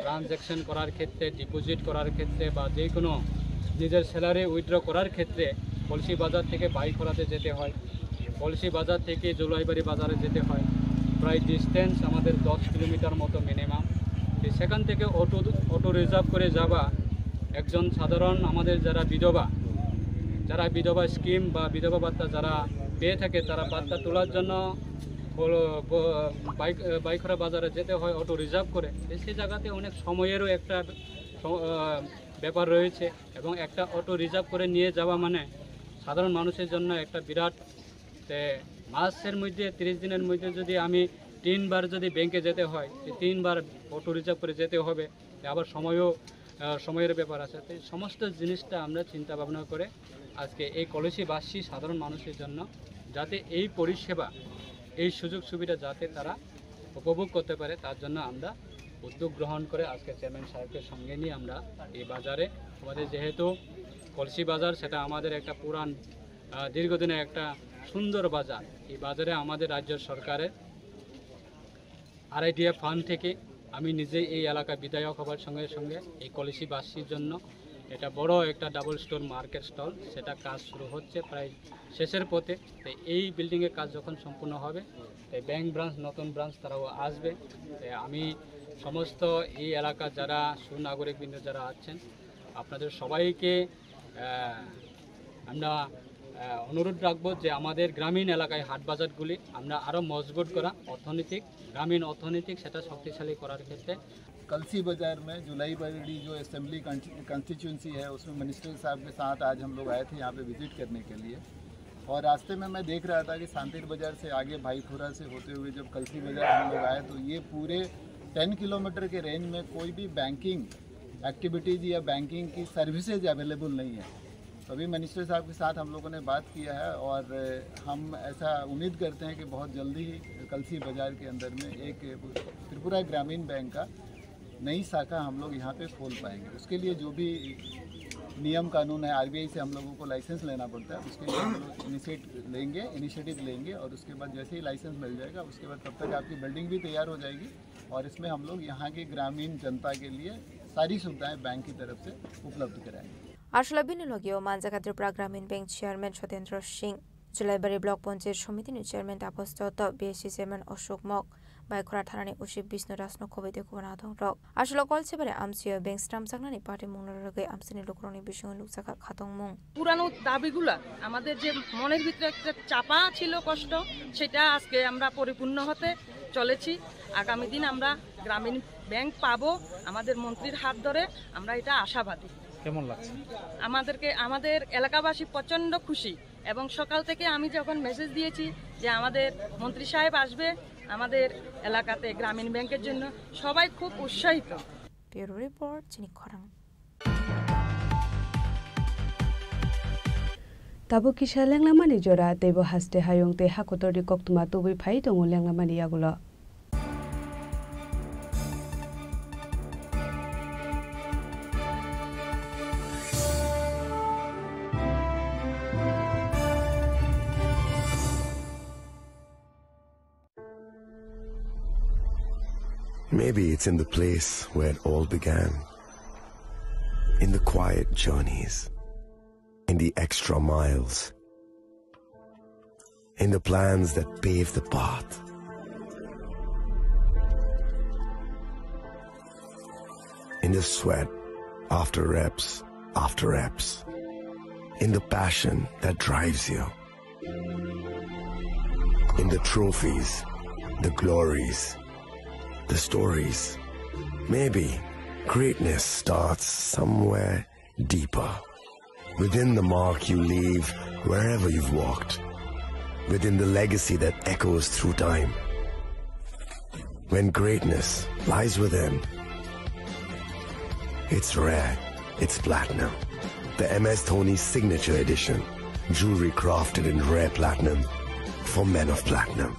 ট্রানজ্যাকশন করার ক্ষেত্রে ডিপোজিট করার ক্ষেত্রে বা যে কোনো নিজের স্যালারি উইথড্র করার ক্ষেত্রে কলসি বাজার থেকে বাইক করাতে যেতে হয় কলসি বাজার থেকে জুলাইবাড়ি বাজারে যেতে হয় প্রায় ডিস্টেন্স আমাদের 10 কিলোমিটার মতো মিনিমাম সেখান থেকে অটো রিজার্ভ করে যাওয়া একজন সাধারণ আমাদের যারা বিধবা স্কিম বা বিধবা ভাতা যারা পেয়ে থাকে তারা ভাতা তোলার জন্য বাইকরা বাজারে যেতে হয় অটো রিজার্ভ করে সেই জায়গাতে অনেক সময়েরও একটা ব্যাপার রয়েছে এবং একটা অটো রিজার্ভ করে নিয়ে যাওয়া মানে সাধারণ মানুষের জন্য একটা বিরাট মাসের মধ্যে 30 দিনের মধ্যে যদি আমি 3 বার যদি ব্যাংকে যেতে হয় 3 বার অটো রিজার্ভ করে যেতে হবে আবার সময়ের ব্যাপার আছে তো সমস্ত জিনিসটা আমরা চিন্তা ভাবনা করে আজকে এই কলসিবাসী সাধারণ মানুষের জন্য যাতে এই পরিষেবা এই সুযোগ সুবিধা যাতে তারা উপভোগ করতে পারে তার জন্য আমরা উদ্যোগ গ্রহণ করে আজকে চেয়ারম্যান সাহেবকে সঙ্গে নিয়ে আমরা এই বাজারে আমাদের যেহেতু কলসি বাজার সেটা আমাদের একটা পুরান দীর্ঘদিনের একটা সুন্দর বাজার এই বাজারে আমাদের রাজ্য সরকারের RIDF ফান্ড থেকে আমি নিজেই এই এলাকার বিধায়ক হবার সঙ্গে সঙ্গে এই কলসিবাসীর জন্য এটা বড় একটা ডাবল স্টোর মার্কেট স্টল সেটা কাজ শুরু হচ্ছে প্রায় শেষের পথে তো এই বিল্ডিংয়ের কাজ যখন সম্পূর্ণ হবে তো ব্যাংক ব্রাঞ্চ নতুন ব্রাঞ্চ তারাও আসবে আমি সমস্ত এই এলাকার যারা সুনাগরিকবৃন্দ যারা আছেন আপনাদের সবাইকে আমরা অনুরোধ রাখবো যে আমাদের গ্রামীণ এলাকায় হাট বাজারগুলি আমরা আরও মজবুত করা গ্রামীণ অর্থনৈতিক সেটা শক্তিশালী করার ক্ষেত্রে कलसी बाज़ार में जुलाईबाड़ी जो असेंबली कंस्टिट्यूंसी है उसमें मिनिस्टर साहब के साथ आज हम लोग आए थे यहाँ पे विज़िट करने के लिए और रास्ते में मैं देख रहा था कि सांतिर बाज़ार से आगे भाईखुरा से होते हुए जब कलसी बाज़ार हम लोग आए तो ये पूरे 10 किलोमीटर के रेंज में कोई भी बैंकिंग एक्टिविटीज़ या बैंकिंग की सर्विसेज अवेलेबल नहीं है तो अभी मिनिस्टर साहब के साथ हम लोगों ने बात किया है और हम ऐसा उम्मीद करते हैं कि बहुत जल्दी ही कलसी बाज़ार के अंदर में एक त्रिपुरा ग्रामीण बैंक का नई शाखा हम लोग यहाँ पे खोल पाएंगे उसके लिए जो भी नियम कानून है RBI से हम लोगों को लाइसेंस लेना पड़ता है उसके लिए हम लोग इनिशिएटिव लेंगे और उसके बाद जैसे ही लाइसेंस मिल जाएगा उसके बाद तब तक आपकी बिल्डिंग भी तैयार हो जाएगी और इसमें हम लोग यहाँ की ग्रामीण जनता के लिए सारी सुविधाएँ बैंक की तरफ से उपलब्ध कराएंगे আসলে বিনিয়োগীয় মানজাকা Tripura Gramin bank chairman Satyendra Singh Julaibari block panchayat সমিতির chairman Tapas Dutta BSC chairman Ashok মক বাইখরা থানানি উসিব বিষ্ণু রাসন কবিতে কুমানাধং রক আসলে কলছেবারে আমসিও ব্যাংক স্টাম জাগনানি পার্টি মুংনরগে আমসিনি লোকরনি বিষয় লুকসাকা খাতং মুং পুরানো দাবিগুলা আমাদের যে মনের ভিতরে একটা চাপা ছিল কষ্ট সেটা আজকে আমরা পরিপূর্ণ হতে চলেছি আগামী দিন আমরা গ্রামীণ ব্যাংক পাবো আমাদের মন্ত্রীর হাত ধরে আমরা এটা আশাবাদী কেমন লাগছে আমাদের এলাকাবাসী প্রচন্ড খুশি এবং সকাল থেকে আমি যখন মেসেজ দিয়েছি যে আমাদের মন্ত্রী সাহেব আসবে আমাদের এলাকাতে গ্রামীণ ব্যাংকের জন্য সবাই খুব উৎসাহিত ব্যুরো রিপোর্ট চিনি খরাং Tabu kisha lenglamani jora tebo haste hayong te hakotori koktuma tubi phai tongo lenglamani yagulo. Maybe it's in the place where it all began, in the quiet journeys, in the extra miles, in the plans that pave the path. in the sweat after reps after reps, in the passion that drives you, in the trophies, the glories, the stories. Maybe greatness starts somewhere deeper, within the mark you leave wherever you've walked, within the legacy that echoes through time. When greatness lies within, it's rare, it's platinum. The MS Dhoni Signature Edition, jewelry crafted in rare platinum for men of platinum.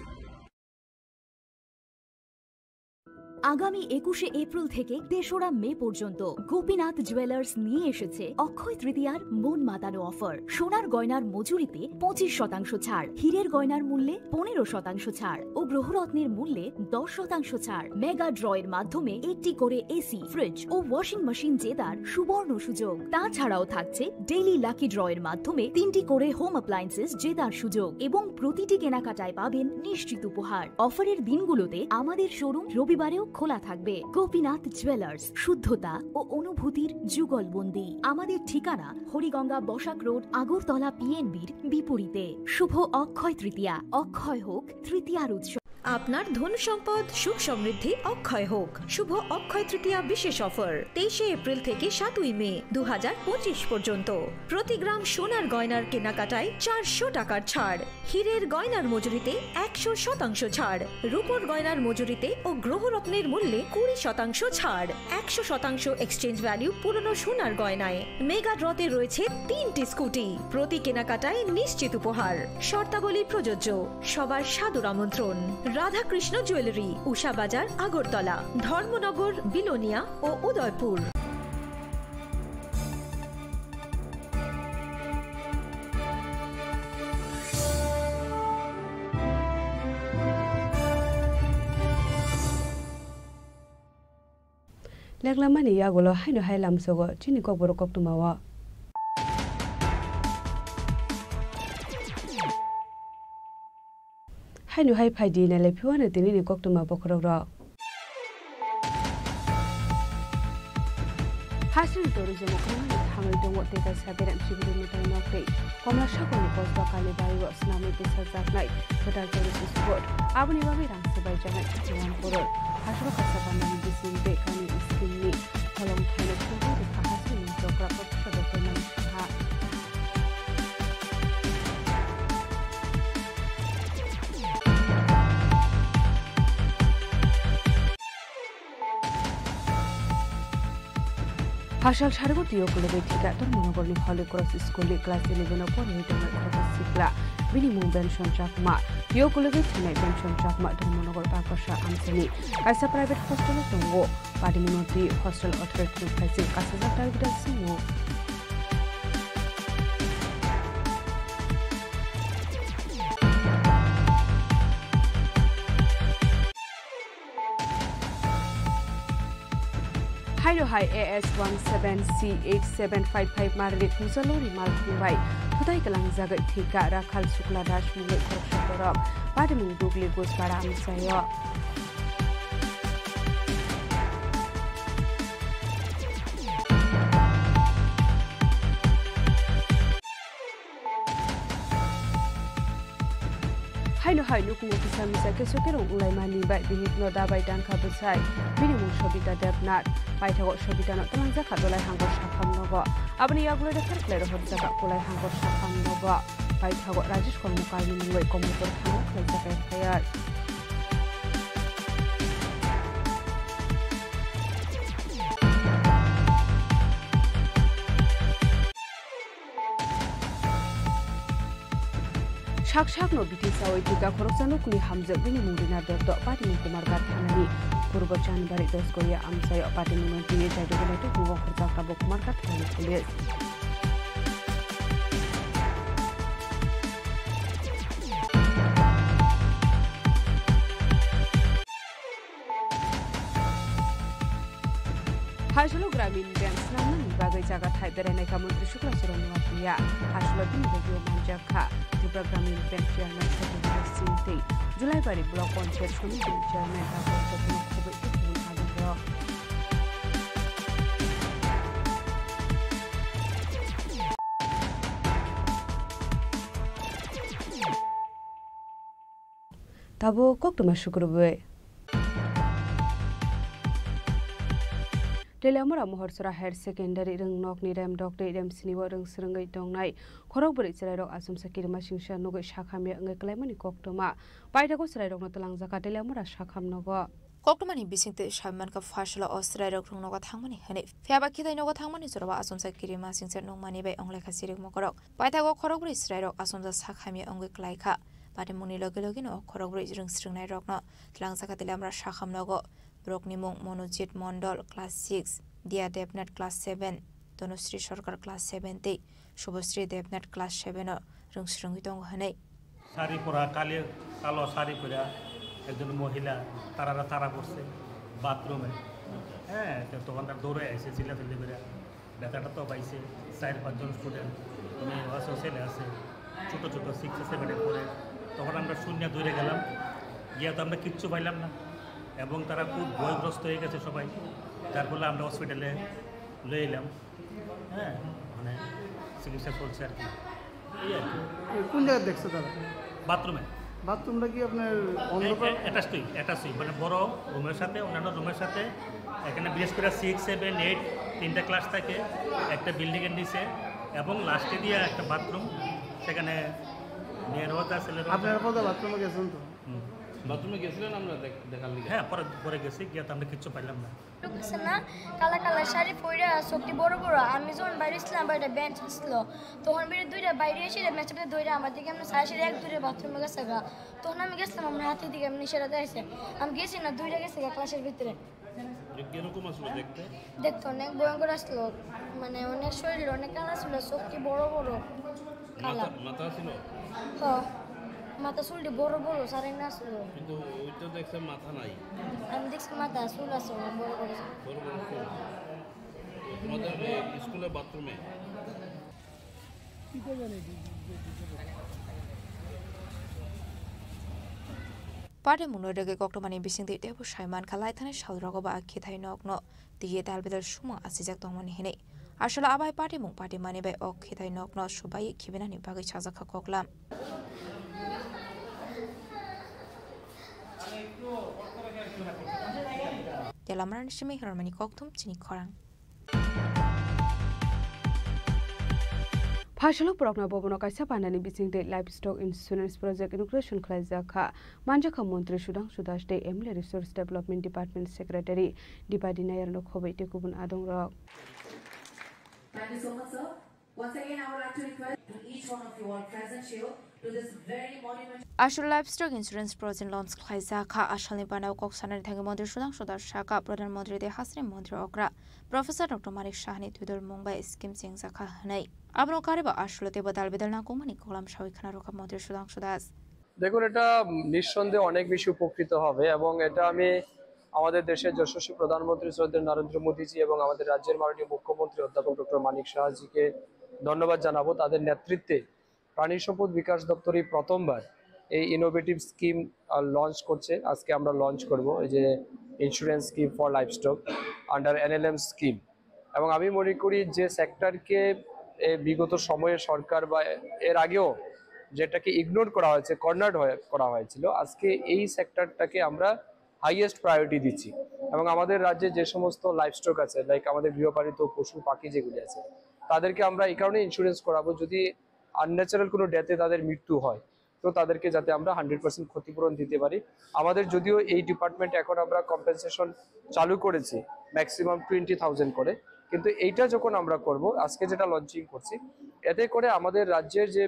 আগামী 21শে April থেকে ৩রা মে পর্যন্ত Gopinath jewellers নিয়ে এসেছে অক্ষয় তৃতীয়ার মন মাতানো offer. সোনার গয়নার মজুরিতে 25% ছাড়, হীরের গয়নার মূল্যে 15% ছাড় ও গ্রহরত্নের মূল্যে 10% ছাড়। মেগা ড্রয়ের মাধ্যমে একটি করে এসি, ফ্রিজ ও ওয়াশিং মেশিন জেতার সুবর্ণ সুযোগ। তাছাড়াও থাকছে ডেইলি লাকি ড্রয়ের মাধ্যমে 3টি করে হোম অ্যাপ্লায়েন্সেস জেতার সুযোগ এবং প্রতিটি কেনাকাটায় পাবেন নিশ্চিত উপহার। অফারের দিনগুলোতে আমাদের শোরুম রবিবারেও খোলা থাকবে। গোপীনাথ জুয়েলার্স, শুদ্ধতা ও অনুভূতির যুগলবন্দি। আমাদের ঠিকানা হরিগঙ্গা বসাক রোড, আগরতলা পিএনবির বিপরীতে। শুভ অক্ষয় তৃতীয়া, অক্ষয় হোক তৃতীয়ার উৎসব। আপনার ধন সম্পদ সুখ সমৃদ্ধি অক্ষয় হোক। শুভ অক্ষয় তৃতীয়া বিশেষ অফার 23শে এপ্রিল থেকে 7ই মে 2025 পর্যন্ত। প্রতি গ্রাম সোনার গয়নার কেনাকাটায় 400 টাকার ছাড়, হীরের গয়নার মজুরিতে 100% ছাড়, রূপোর গয়নার মজুরিতে ও গ্রহরত্নের মূল্যে 20% ছাড়, 100% এক্সচেঞ্জ ভ্যালু পুরনো সোনার গয়নায়। মেগা ড্রতে রয়েছে 3টি স্কুটি, প্রতি কেনাকাটায় নিশ্চিত উপহার। শর্তাবলী প্রযোজ্য। সবার সাদর আমন্ত্রণ। রাধাকৃষ্ণ জুয়েলারি, উষা বাজার, আগরতলা, ধর্মনগর, বিলোনিয়া ও উদয়পুর। লেগলামানি ইয়াগুলো হাইনো হাইলামসগো চিনি কবর কক্তুমাওয়া হাইনো হাই ফাইদি নালে ফিওয়ানে তিনি নি কক্তুমা বখররা হাসিল tourism okrani thangai dong te ka saberam sibiri mutai nokte komla shakoni posba kale bayo snami te sajak total tourism spot abuni babe rang sebai jangai jawan koror hasro kasa banani disin be kani iskinni tholong thane khobo de hasil jokra potso de nan ha Hashal Shargoti Okolobe Tika Tormonogorni Holy Cross School Class 11 upon Return Sikla, Minimum Benson Chakma, Yokolobe Tonight Benson Chakma, Tormonogor Pakasha Amsani, as a private hostel of Tongo, Padiminoti Hostel Authority Pricing Casazata with a Sumo. Hydro High AS17C8755 Marlit Musalori Malkumbai, Putai Kalang Zagat Tika, Rakal Sukla Dash Mule Korshapora, Padamu Dugli Goes Param Sayo. Haino haino kung ofisa misa kesokero ulai mani bai bihit no dabai dan kabusai minimum shobita debnat bai thago shobita no tamangja khadolai hangor shakham nogo abni yagulo de kharklero hodjaka kulai hangor shakham nogo bai thago rajesh kormukal ni mungoi komutor thamo khaijaka khayar Shak no biti sawai tika khorosano kuni hamza bini murina dotto patini kumar gathanani purbo janbari 10 koya amsai patini no tiye jaido golato huwa khorja kabo kumar gathanani police Hashlo Gramin Bank Snaman Bagai Jaga Thai Bereneka Mantri Shukla Suranwatiya Hashlo Bin Radio Manjaka Tripura Gramin Bank Chairman Satyendra Singh July Bari Block on Chair Shuni Chairman Dr. Khobe Ibn Adandra Hashlo Shargoti Okolobe Tika Tormonogor Ni Hamza Bini Murina Dotto Patini Kumar Gathanani Police Hashlo Gramin Bank Snaman Bagai Jaga Thai Bereneka Mantri Shukla Suranwatiya Hashlo Bin Radio Manjaka Tripura Gramin Bank Chairman Satyendra Singh July Bari Block on Chair Shuni Chairman Dr. Khobe Ibn Adandra Hashlo Shargoti Okolobe Tika Tormonogor Ni Hamza Bini Murina Dotto Patini Kumar Gathanani Police তাবো কক্তমা শুক্রবে टेलामरा महरसरा higher secondary रंग नकनि RAM डक्टे RAM सिनिव रंग सरंगै दंनाय खरक बरै चराइरक आसुमसा किरमा सिंसा नगै शाखामे अंगै क्लाइमानि कक्तमा पाइदाको चराइरक नतलांजाका टेलामरा शाखाम नग कक्तमानि बिसिंते शाइमानका फासला अस्ट्राइरक रंग नग थांमानि हने फ्याबा खिथाइ नग थांमानि जरबा आसुमसा किरमा सिंसा नंमानि बाय अंगलाइखा सिरिक मकरक पाइदाको खरक बरै चराइरक आसुमसा शाखामे अंगै क्लाइखा बाटे मुनि लगे लगे न खरक बरै रंग स्रिंगनाय रकन तलांजाका टेलामरा शाखाम नग रकनिमुं मनोजित मंडल क्लास 6 दिया देवनाथ क्लास 7 तनुश्री सरकार क्लास 7 ते शुभश्री देवनाथ क्लास 7 रंगस्रंगि दं हनै শাড়ি পরা কালো শাড়ি পরা একজন মহিলা তারা করছে বাথরুমে হ্যাঁ তখন তার দৌড়ে আসে চিল্লাচিল্লি করে ব্যথাটা তো পাইছে 4-5 জন স্টুডেন্ট মেয়ে আছে ছেলে আছে ছোট ছোট 6-7 পড়ে তখন আমরা শূন্য দৌড়ে গেলাম গিয়ে তো আমরা কিচ্ছু পাইলাম না এবং তারা খুব ভয়গ্রস্ত হয়ে গেছে সবাই যার ফলে আমরা হসপিটালে লয়ে এলাম হ্যাঁ মানে চিকিৎসা চলছে আর কি এই আর কি কোন জায়গায় দেখছে তারা বাথরুমে বাথরুমটা কি আপনার অন্ধকার অ্যাটাচই মানে বড় রুমের সাথে অন্যান্য রুমের সাথে এখানে বিশেষ করে 6-7-8 তিনটা ক্লাস থাকে একটা বিল্ডিংয়ের নিচে এবং লাস্টে দিয়ে একটা বাথরুম সেখানে মেয়ের হতে ছেলের আপনারা পরে বাথরুমে গেছেন তো বাথরুমে গেছিলেন আমরা দেখার লিগে হ্যাঁ পরে গেছি গিয়ে তো আমরা কিচ্ছু পাইলাম না ঢুকছে না কালা কালা শাড়ি পরে শক্তি বড় বড় আমি যখন বাইরে ছিলাম বাইরে বেঞ্চ ছিল তখন বেরিয়ে দুইটা বাইরে এসে ম্যাচটা দৌড়ে আমার দিকে আমরা সাড়ে এক দূরে বাথরুমে গেছে গা তখন আমি গেছিলাম আমার হাতের দিকে এমনি সেটা দেখছে আমি গেছি না দুইটা গেছে গা ক্লাসের ভিতরে কিরকম আসলো দেখতে অনেক ভয়ঙ্কর আসলো মানে অনেক শরীর অনেক কালা ছিল শক্তি বড় বড় কালা মাথা ছিল হ্যাঁ মাথা চুলটি বড় বড় সারে না ছিল কিন্তু ওইটা দেখছে মাথা নাই আমি দেখছি মাথা চুল আছে বড় বড় চুল তোমাদের স্কুলের বাথরুমে কি করবেন पाटे मुनोरगे कक्तमानि बिसिंते देबो साइमान खालाय थाने सालरगबा खिथाइ नकनो दिये दालबेदल सुमा आसिजाक दंमनि हेने आसला आबाय पाटे मुं पाटे माने बाय अक खिथाइ नकनो सुबाय खिबेनानि बागै साजाखा ककलाम तेलामरानि सिमे हरमानि कक्तुम चिनि खरां फाशल प्रग्ना बबन काइसा पानानि बिसिंते livestock insurance project inauguration खलाइजाखा मानजाखा मंत्री सुदांशु दास दे MLA resource development department secretary Deepa D Nair नो खबैते गुबुन आदं रक Thank you so much, sir. Once again, I would like to request to each one of you all present here to this very monumental. Ashur livestock insurance project launch khaiza ashal ni banau koksanani thangi mantri sudangshu das shaka pradhan mantri de hasri mantri okra professor dr manik shahni tudul mumbai scheme chengza kha hanai abno kareba ashulate badal bedal na komani kolam shawikhana roka mantri sudangshu das দেখুন এটা নিঃসন্দেহে অনেক বেশি উপকৃত হবে এবং এটা আমি আমাদের দেশের যশস্বী প্রধানমন্ত্রী শ্রদ্ধেয় নরেন্দ্র মোদীজি এবং আমাদের রাজ্যের মাননীয় মুখ্যমন্ত্রী অধ্যাপক ডক্টর মানিক শাহজিকে ধন্যবাদ জানাবো তাদের নেতৃত্বে প্রাণী সম্পদ বিকাশ দপ্তর এই প্রথমবার এই ইনোভেটিভ স্কিম লঞ্চ করছে আজকে আমরা লঞ্চ করব এই যে insurance scheme for livestock under NLM scheme এবং আমি মনে করি যে সেক্টরকে বিগত সময়ে সরকার বা এর আগেও যেটাকে ইগনোর করা হয়েছে কর্নার্ড করা হয়েছিল আজকে এই সেক্টরটাকে আমরা হাইয়েস্ট প্রায়োরিটি দিচ্ছি এবং আমাদের রাজ্যে যে সমস্ত লাইভস্টক আছে লাইক আমাদের গৃহপালিত পশু পাখি যেগুলি আছে তাদেরকে আমরা এই কারণে ইন্স্যুরেন্স করাবো যদি আনন্যাচারাল কোনো ডেথে তাদের মৃত্যু হয় তো তাদেরকে যাতে আমরা 100% ক্ষতিপূরণ দিতে পারি আমাদের যদিও এই ডিপার্টমেন্ট এখন আমরা কম্পেনসেশন চালু করেছি ম্যাক্সিমাম 20,000 করে কিন্তু এইটা যখন আমরা করব আজকে যেটা লঞ্চিং করছি এতে করে আমাদের রাজ্যের যে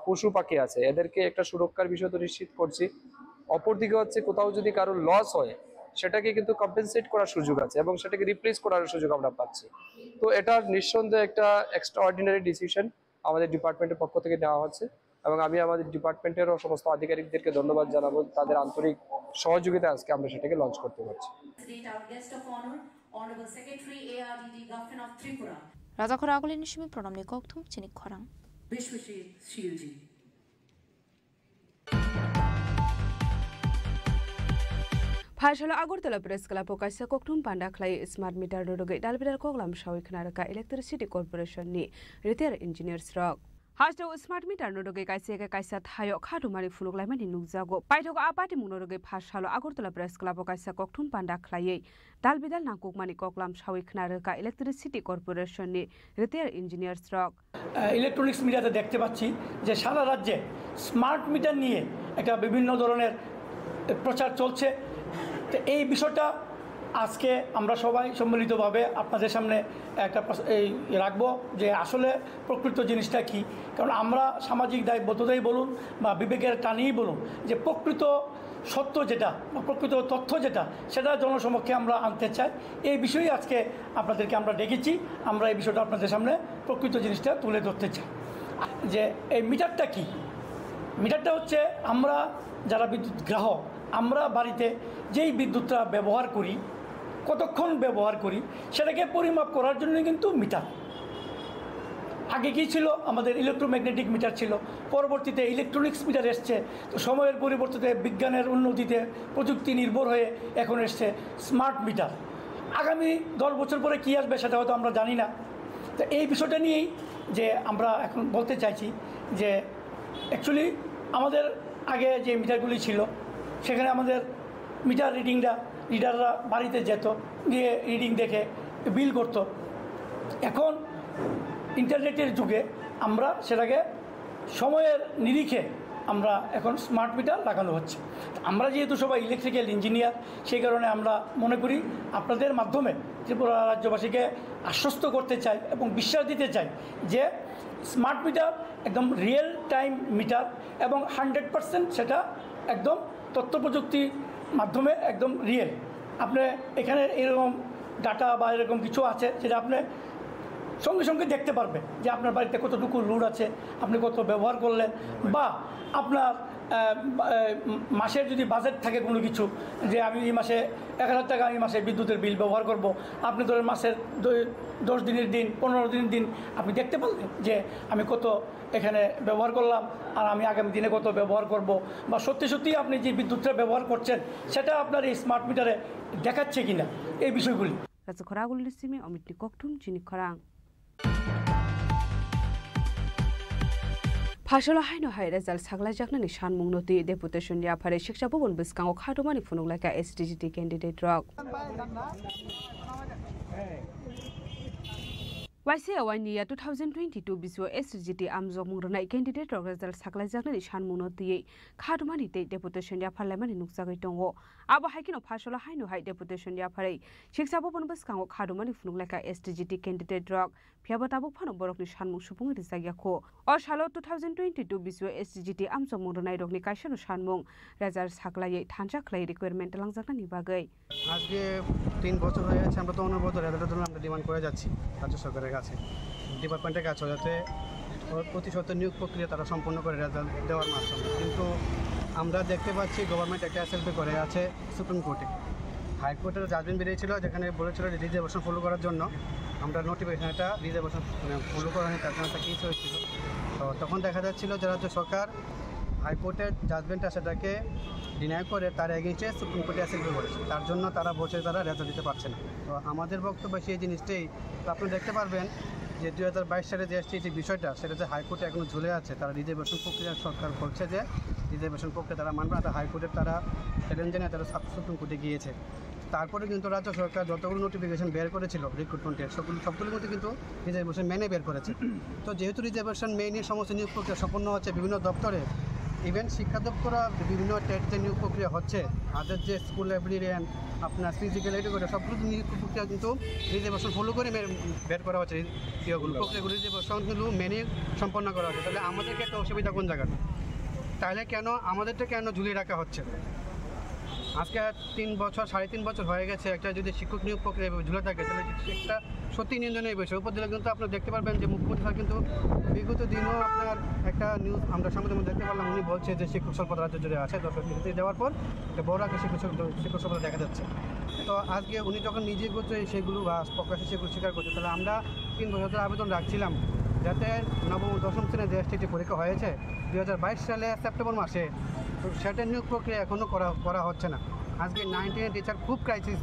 পশু পাখি আছে এদেরকে একটা সুরক্ষার বিষয় তো নিশ্চিত করছি অপরদিকে হচ্ছে কোথাও যদি কারো লস হয় সেটাকে কিন্তু কম্পেনসেট করার সুযোগ আছে এবং সেটাকে রিপ্লেস করার সুযোগ আমরা পাচ্ছি তো এটা নিঃসন্দেহে একটা এক্সট্রাঅর্ডিনারি ডিসিশন আমাদের ডিপার্টমেন্টের পক্ষ থেকে নেওয়া হচ্ছে এবং আমি আমাদের ডিপার্টমেন্টেরও সমস্ত আধিকারিকদেরকে ধন্যবাদ জানাবো তাদের আন্তরিক সহযোগিতা আজকে আমরা সেটাকে লঞ্চ করতে পারছি রাজা খরা আগলে নিশমি প্রণাম নিকথুম চিনি খরাং বিশ্বশ্রী শিলজি फाइसल आगरतला प्रेस क्लब काइसा कोकटुम पान्डा खलाय स्मार्ट मिटार रोगै दालबेदार कोगलाम सावै खनारका इलेक्ट्रिसिटी कर्पोरेशन नि रिटायर इंजिनियर्स रक Hasdo smart meter nodoge kaisa thayo khadumari funuklaimani nukjago paithok apati munodoge phashalo Agartala Press Club kaisa kokthum panda khlaiye dalbidal nakukmani koklam shawi khnaroka Electricity Corporation ni retired engineers rock electronics মিডিয়াতে দেখতে পাচ্ছি যে সারা রাজ্যে smart meter নিয়ে একটা বিভিন্ন ধরনের প্রচার চলছে তো এই বিষয়টা আজকে আমরা সবাই সম্মিলিতভাবে আপনাদের সামনে একটা রাখবো যে আসলে প্রকৃত জিনিসটা কি কারণ আমরা সামাজিক দায়বদ্ধতাই বলুন বা বিবেকের টানেই বলুন যে প্রকৃত সত্য যেটা বা প্রকৃত তথ্য যেটা সেটা জনসমক্ষে আমরা আনতে চাই এই বিষয়ে আজকে আপনাদেরকে আমরা ডেকেছি আমরা এই বিষয়টা আপনাদের সামনে প্রকৃত জিনিসটা তুলে ধরতে চাই যে এই মিটারটা কি মিটারটা হচ্ছে আমরা যারা বিদ্যুৎ গ্রাহক আমরা বাড়িতে যেই বিদ্যুৎটা ব্যবহার করি কতক্ষণ ব্যবহার করি সেটাকে পরিমাপ করার জন্য কিন্তু মিটার আগে কি ছিল আমাদের ইলেকট্রোম্যাগনেটিক মিটার ছিল পরবর্তীতে ইলেকট্রনিক্স মিটার এসছে তো সময়ের পরিবর্তিতে বিজ্ঞানের উন্নতিতে প্রযুক্তি নির্ভর হয়ে এখন এসছে স্মার্ট মিটার আগামী 10 বছর পরে কী আসবে সেটা হয়তো আমরা জানি না তো এই বিষয়টা নিয়েই যে আমরা এখন বলতে চাইছি যে অ্যাকচুয়ালি আমাদের আগে যে মিটারগুলি ছিল সেখানে আমাদের মিটার রিডাররা বাড়িতে যেত গিয়ে রিডিং দেখে বিল করতো এখন ইন্টারনেটের যুগে আমরা সেটাকে সময়ের নিরিখে আমরা এখন স্মার্ট মিটার লাগানো হচ্ছে আমরা যেহেতু সবাই ইলেকট্রিক্যাল ইঞ্জিনিয়ার সেই কারণে আমরা মনে করি আপনাদের মাধ্যমে ত্রিপুরা রাজ্যবাসীকে আশ্বস্ত করতে চাই এবং বিশ্বাস দিতে চাই যে স্মার্ট মিটার একদম রিয়েল টাইম মিটার এবং 100% সেটা একদম তথ্য প্রযুক্তির মাধ্যমে একদম রিয়েল আপনি এখানে এরকম ডাটা বা এরকম কিছু আছে যেটা আপনি সঙ্গে সঙ্গে দেখতে পারবেন যে আপনার বাড়িতে কতটুকু লোড আছে আপনি কত ব্যবহার করলেন বা আপনার মাসের যদি বাজেট থাকে কোনো কিছু যে আমি এই মাসে 1000 টাকা আমি মাসে বিদ্যুতের বিল ব্যবহার করব আপনি ধরেন মাসের 10 দিনের দিন 15 দিনের দিন আপনি দেখতে পারলেন যে আমি কত এখানে ব্যবহার করলাম আর আমি আগামী দিনে কত ব্যবহার করব বা সত্যি সত্যি আপনি যে বিদ্যুৎটা ব্যবহার করছেন সেটা আপনার এই স্মার্ট মিটারে দেখাচ্ছে কিনা এই বিষয়গুলি রাজখরাগুলিসিমে অমিতনি kokthum chini khorang Phashalo haino hai result saglai jaknani shanmung noti deputation ya phare shiksha bobon biskango khadumani fununglaika SDGT candidate rok YCA Wanya 2022 biswo SDGT amjok mungrnai candidate rok result saglai jaknani shanmung noti khadumani te deputation ya parliament nukjagai tongo abo haikino phashalo haino hai deputation ya phare shiksha bobon biskango khadumani fununglaika SDGT candidate rok Phiabatabuk phano borokni shanmung supung risagyakho o salo 2022 biswo SDGT amjok mungrnai rokni kaisano shanmung result saglai thansa khlai requirement langjaknani bagai আজকে 3 বছর হয়ে গেছে আমরা তো অনবরত রেজাল্টের জন্য আমরা ডিমান্ড করে যাচ্ছি রাজ্য সরকারের কাছে ডিপার্টমেন্টের কাছে যাতে প্রতি সপ্তাহে নিয়োগ প্রক্রিয়া তারা সম্পন্ন করে রেজাল্ট দেওয়ার মাধ্যমে কিন্তু আমরা দেখতে পাচ্ছি গভর্নমেন্ট একটা এসএলপি করে আছে সুপ্রিম কোর্টে হাইকোর্টের জাজমেন্ট বেরিয়েছিল যেখানে বলেছিল যে রিজার্ভেশন ফলো করার জন্য আমরা নোটিফিকেশন একটা রিজার্ভেশন ফলো করা হয়নি তার জন্য একটা কেস হয়েছিল তো তখন দেখা যাচ্ছিল যে রাজ্য সরকার হাইকোর্টের জাজমেন্টটা সেটাকে ডিনাই করে তার এগেইনস্টে সুপ্রিম কোর্টে এসএলপি করেছে তার জন্য তারা বসে তারা রেজাল্ট দিতে পারছে না তো আমাদের বক্তব্য সেই জিনিসটাই আপনি দেখতে পারবেন যে 2022 সালে যে এসটি বিষয়টা সেটা যে হাইকোর্টে এখনো ঝুলে আছে তারা রিজার্ভেশন প্রক্রিয়া সরকার করছে যে রিজার্ভেশন প্রক্রিয়া তারা মানবে না হাইকোর্টের তারা চ্যালেঞ্জ জানিয়ে তারা সুপ্রিম কোর্টে গিয়েছে তারপরে কিন্তু রাজ্য সরকার যতগুলো নোটিফিকেশন বের করেছিল রিক্রুটমেন্টের সবগুলোর মধ্যে কিন্তু রিজার্ভেশন মেনে বের করেছে তো যেহেতু রিজার্ভেশন মেনে সমস্ত নিয়োগ প্রক্রিয়া সম্পন্ন হচ্ছে বিভিন্ন দপ্তরে ইভেন শিক্ষা দপ্তরা বিভিন্ন টেটে নিয়োগ প্রক্রিয়া হচ্ছে আদার যে স্কুল লাইব্রেরিয়ান আপনার ফিজিক্যাল এডুকেটর সবগুলো নিয়োগ প্রক্রিয়া কিন্তু রিজার্ভেশন ফলো করে বের করা হচ্ছে ইয়েগুলো প্রক্রিয়াগুলো রিজার্ভেশনগুলো মেনে সম্পন্ন করা হচ্ছে তাহলে আমাদেরকে একটা অসুবিধা কোন জায়গাটা তাহলে কেন আমাদেরটা কেন ঝুলিয়ে রাখা হচ্ছে আজকে 3 বছর 3.5 বছর হয়ে গেছে একটা যদি শিক্ষক নিয়োগ প্রক্রিয়া ঝুলে থাকে তাহলে একটা সত্যি নিন্দনীয় বিষয় উপর দিলে কিন্তু আপনারা দেখতে পারবেন যে মুখ্যমন্ত্রী স্যার কিন্তু বিগত দিনও আপনার একটা নিউজ আমরা সামনে দেখতে পারলাম উনি বলছে যে শিক্ষক স্বল্পতা রাজ্য জুড়ে আছে 10 দেওয়ার পর বড় একটা শিক্ষক স্বল্পতা দেখা যাচ্ছে তো আজকে উনি যখন নিজে করছে সেগুলো বা প্রকাশ্যে সেগুলো স্বীকার করছে তাহলে আমরা 3 বছর আবেদন রাখছিলাম যাতে নবম দশম শ্রেণীর যে এসটিটি পরীক্ষা হয়েছে 2022 সালে সেপ্টেম্বর মাসে তো সেটা নিয়োগ প্রক্রিয়া এখনও করা হচ্ছে না আজকে 99 টিচার খুব ক্রাইসিস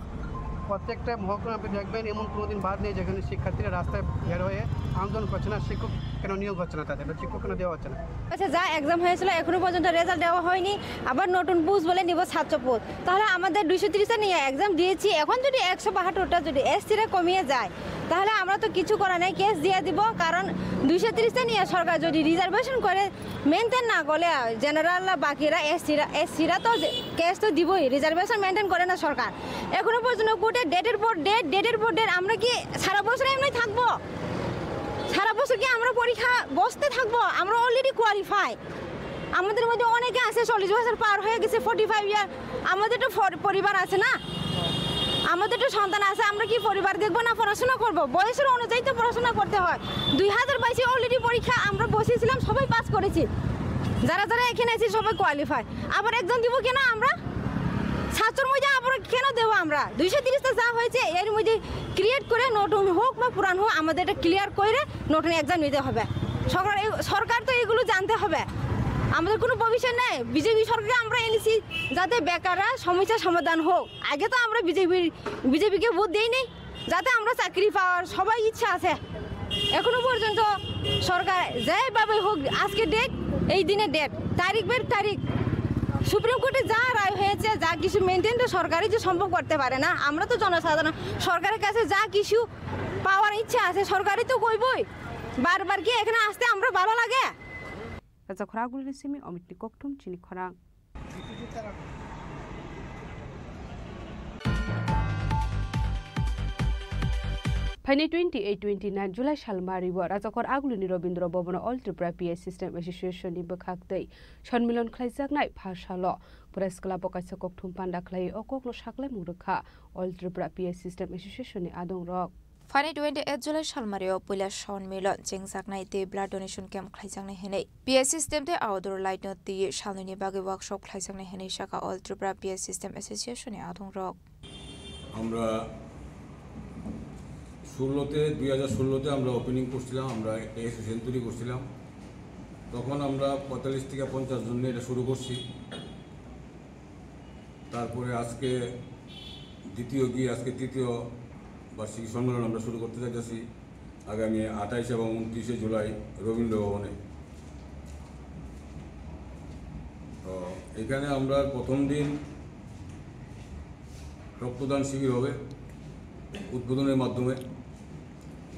প্রত্যেকটা মহকুমা আপনি দেখবেন এমন কোনো দিন বাদ নেই যেখানে শিক্ষার্থীরা রাস্তায় বের হয়ে আন্দোলন করছে না, শিক্ষক কেন নিয়োগ হচ্ছে না, তাদের শিক্ষক কেন দেওয়া হচ্ছে না। আচ্ছা, যা এক্সাম হয়েছিল এখনো পর্যন্ত রেজাল্ট দেওয়া হয়নি, আবার নতুন পোস্ট বলে নিব ছাত্র পোস্ট। তাহলে আমাদের 230টা নিয়ে এক্সাম দিয়েছি, এখন যদি 172টা যদি এসসিরা কমিয়ে যায় তাহলে আমরা তো কিছু করা নেই, কেস দিয়ে দিব। কারণ 230টা নিয়ে সরকার যদি রিজার্ভেশন করে মেনটেন না করলে জেনারেল বাকিরা এসসিরা তো কেস তো দিবই, রিজার্ভেশন মেনটেন করে না সরকার। এখনো পর্যন্ত কোর্টে ডেটের পর ডেট আমরা কি সারা বছর এমনি থাকবো? সারা বছর কি আমরা পরীক্ষা বসতে থাকবো? আমরা অলরেডি কোয়ালিফাই, আমাদের মধ্যে অনেকে আছে 40 বছর পার হয়ে গেছে, 45 ইয়ার। আমাদের তো পরিবার আছে না, আমাদের তো সন্তান আছে, আমরা কি পরিবার দেখবো না পড়াশোনা করব? বয়সের অনুযায়ী তো পড়াশোনা করতে হয়। 2022 অলরেডি পরীক্ষা আমরা বসেছিলাম, সবাই পাস করেছি, যারা যারা এখানে আছি সবাই কোয়ালিফাই। আবার একজন দিব কেন আমরা? ছাত্রের মধ্যে আবার কেন দেবো আমরা? 230টা যা হয়েছে এর মধ্যে ক্রিয়েট করে নতুন হোক বা পুরান হোক আমাদের এটা ক্লিয়ার করে নতুন এক্সাম নিতে হবে। সরকার তো এগুলো জানতে হবে, আমাদের কোনো ভবিষ্যৎ নেই। বিজেপি সরকারকে আমরা এনেছি যাতে বেকাররা সমস্যার সমাধান হোক। আগে তো আমরা বিজেপিকে ভোট দিই নেই, যাতে আমরা চাকরি পাওয়ার সবাই ইচ্ছা আছে। এখনো পর্যন্ত সরকার যেভাবে হোক, আজকে ডেট, এই দিনে ডেট, তারিখ বের তারিখ, সুপ্রিম কোর্টে যা রায় হয়েছে, যা কিছু মেনটেন তো সরকারই যে সম্ভব করতে পারে না। আমরা তো জনসাধারণ, সরকারের কাছে যা কিছু পাওয়ার ইচ্ছা আছে সরকারই তো কইবই। বারবার কি এখানে আসতে আমরা ভালো লাগে? Raja Khoragul Risimi Omitni Koktum Chini Khorang. Pani 28-29 July Shalmariwa Rajakor Agulini Robindra Bobana All Tripura PA System Association ni Bakhaktei Shonmilon Khlaijak Nai Phashalo Press Club Okaisa Koktum Panda Khlai Okoklo Shaklai Murukha All Tripura PA System Association ni Adong Rock Fani 28 July Shalmario Pula Shonmilon Jengjaknai te blood donation camp Khlaijaknai henei PA System te outdoor light not the Shalini Bagi workshop Khlaijaknai henei Shaka All Tripura PA System Association ni Adong Rock আমরা 2016 আমরা opening করছিলাম, আমরা association তৈরি করছিলাম। তখন আমরা 45 থেকে 50 জন নিয়ে এটা শুরু করছি। তারপরে আজকে তৃতীয় বার্ষিক সম্মেলন আমরা শুরু করতে যাচ্ছি আগামী 28 এবং 29 জুলাই রবীন্দ্র ভবনে। তো এখানে আমরা প্রথম দিন রক্তদান শিবির হবে উদ্বোধনের মাধ্যমে।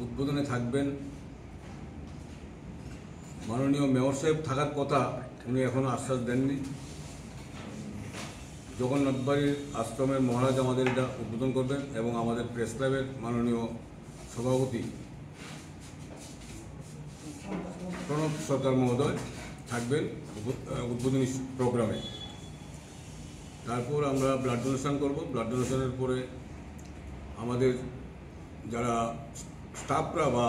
উদ্বোধনে থাকবেন মাননীয় মেয়র সাহেব, থাকার কথা উনি এখনো আশ্বাস দেননি। জগন্নাথ বাড়ির আশ্রমের মহারাজ আমাদের এটা উদ্বোধন করবেন এবং আমাদের প্রেস ক্লাবের মাননীয় সভাপতি প্রণব সরকার মহোদয় থাকবেন উদ্বোধনী প্রোগ্রামে। তারপর আমরা ব্লাড ডোনেশন করব। ব্লাড ডোনেশনের পরে আমাদের যারা স্টাফরা বা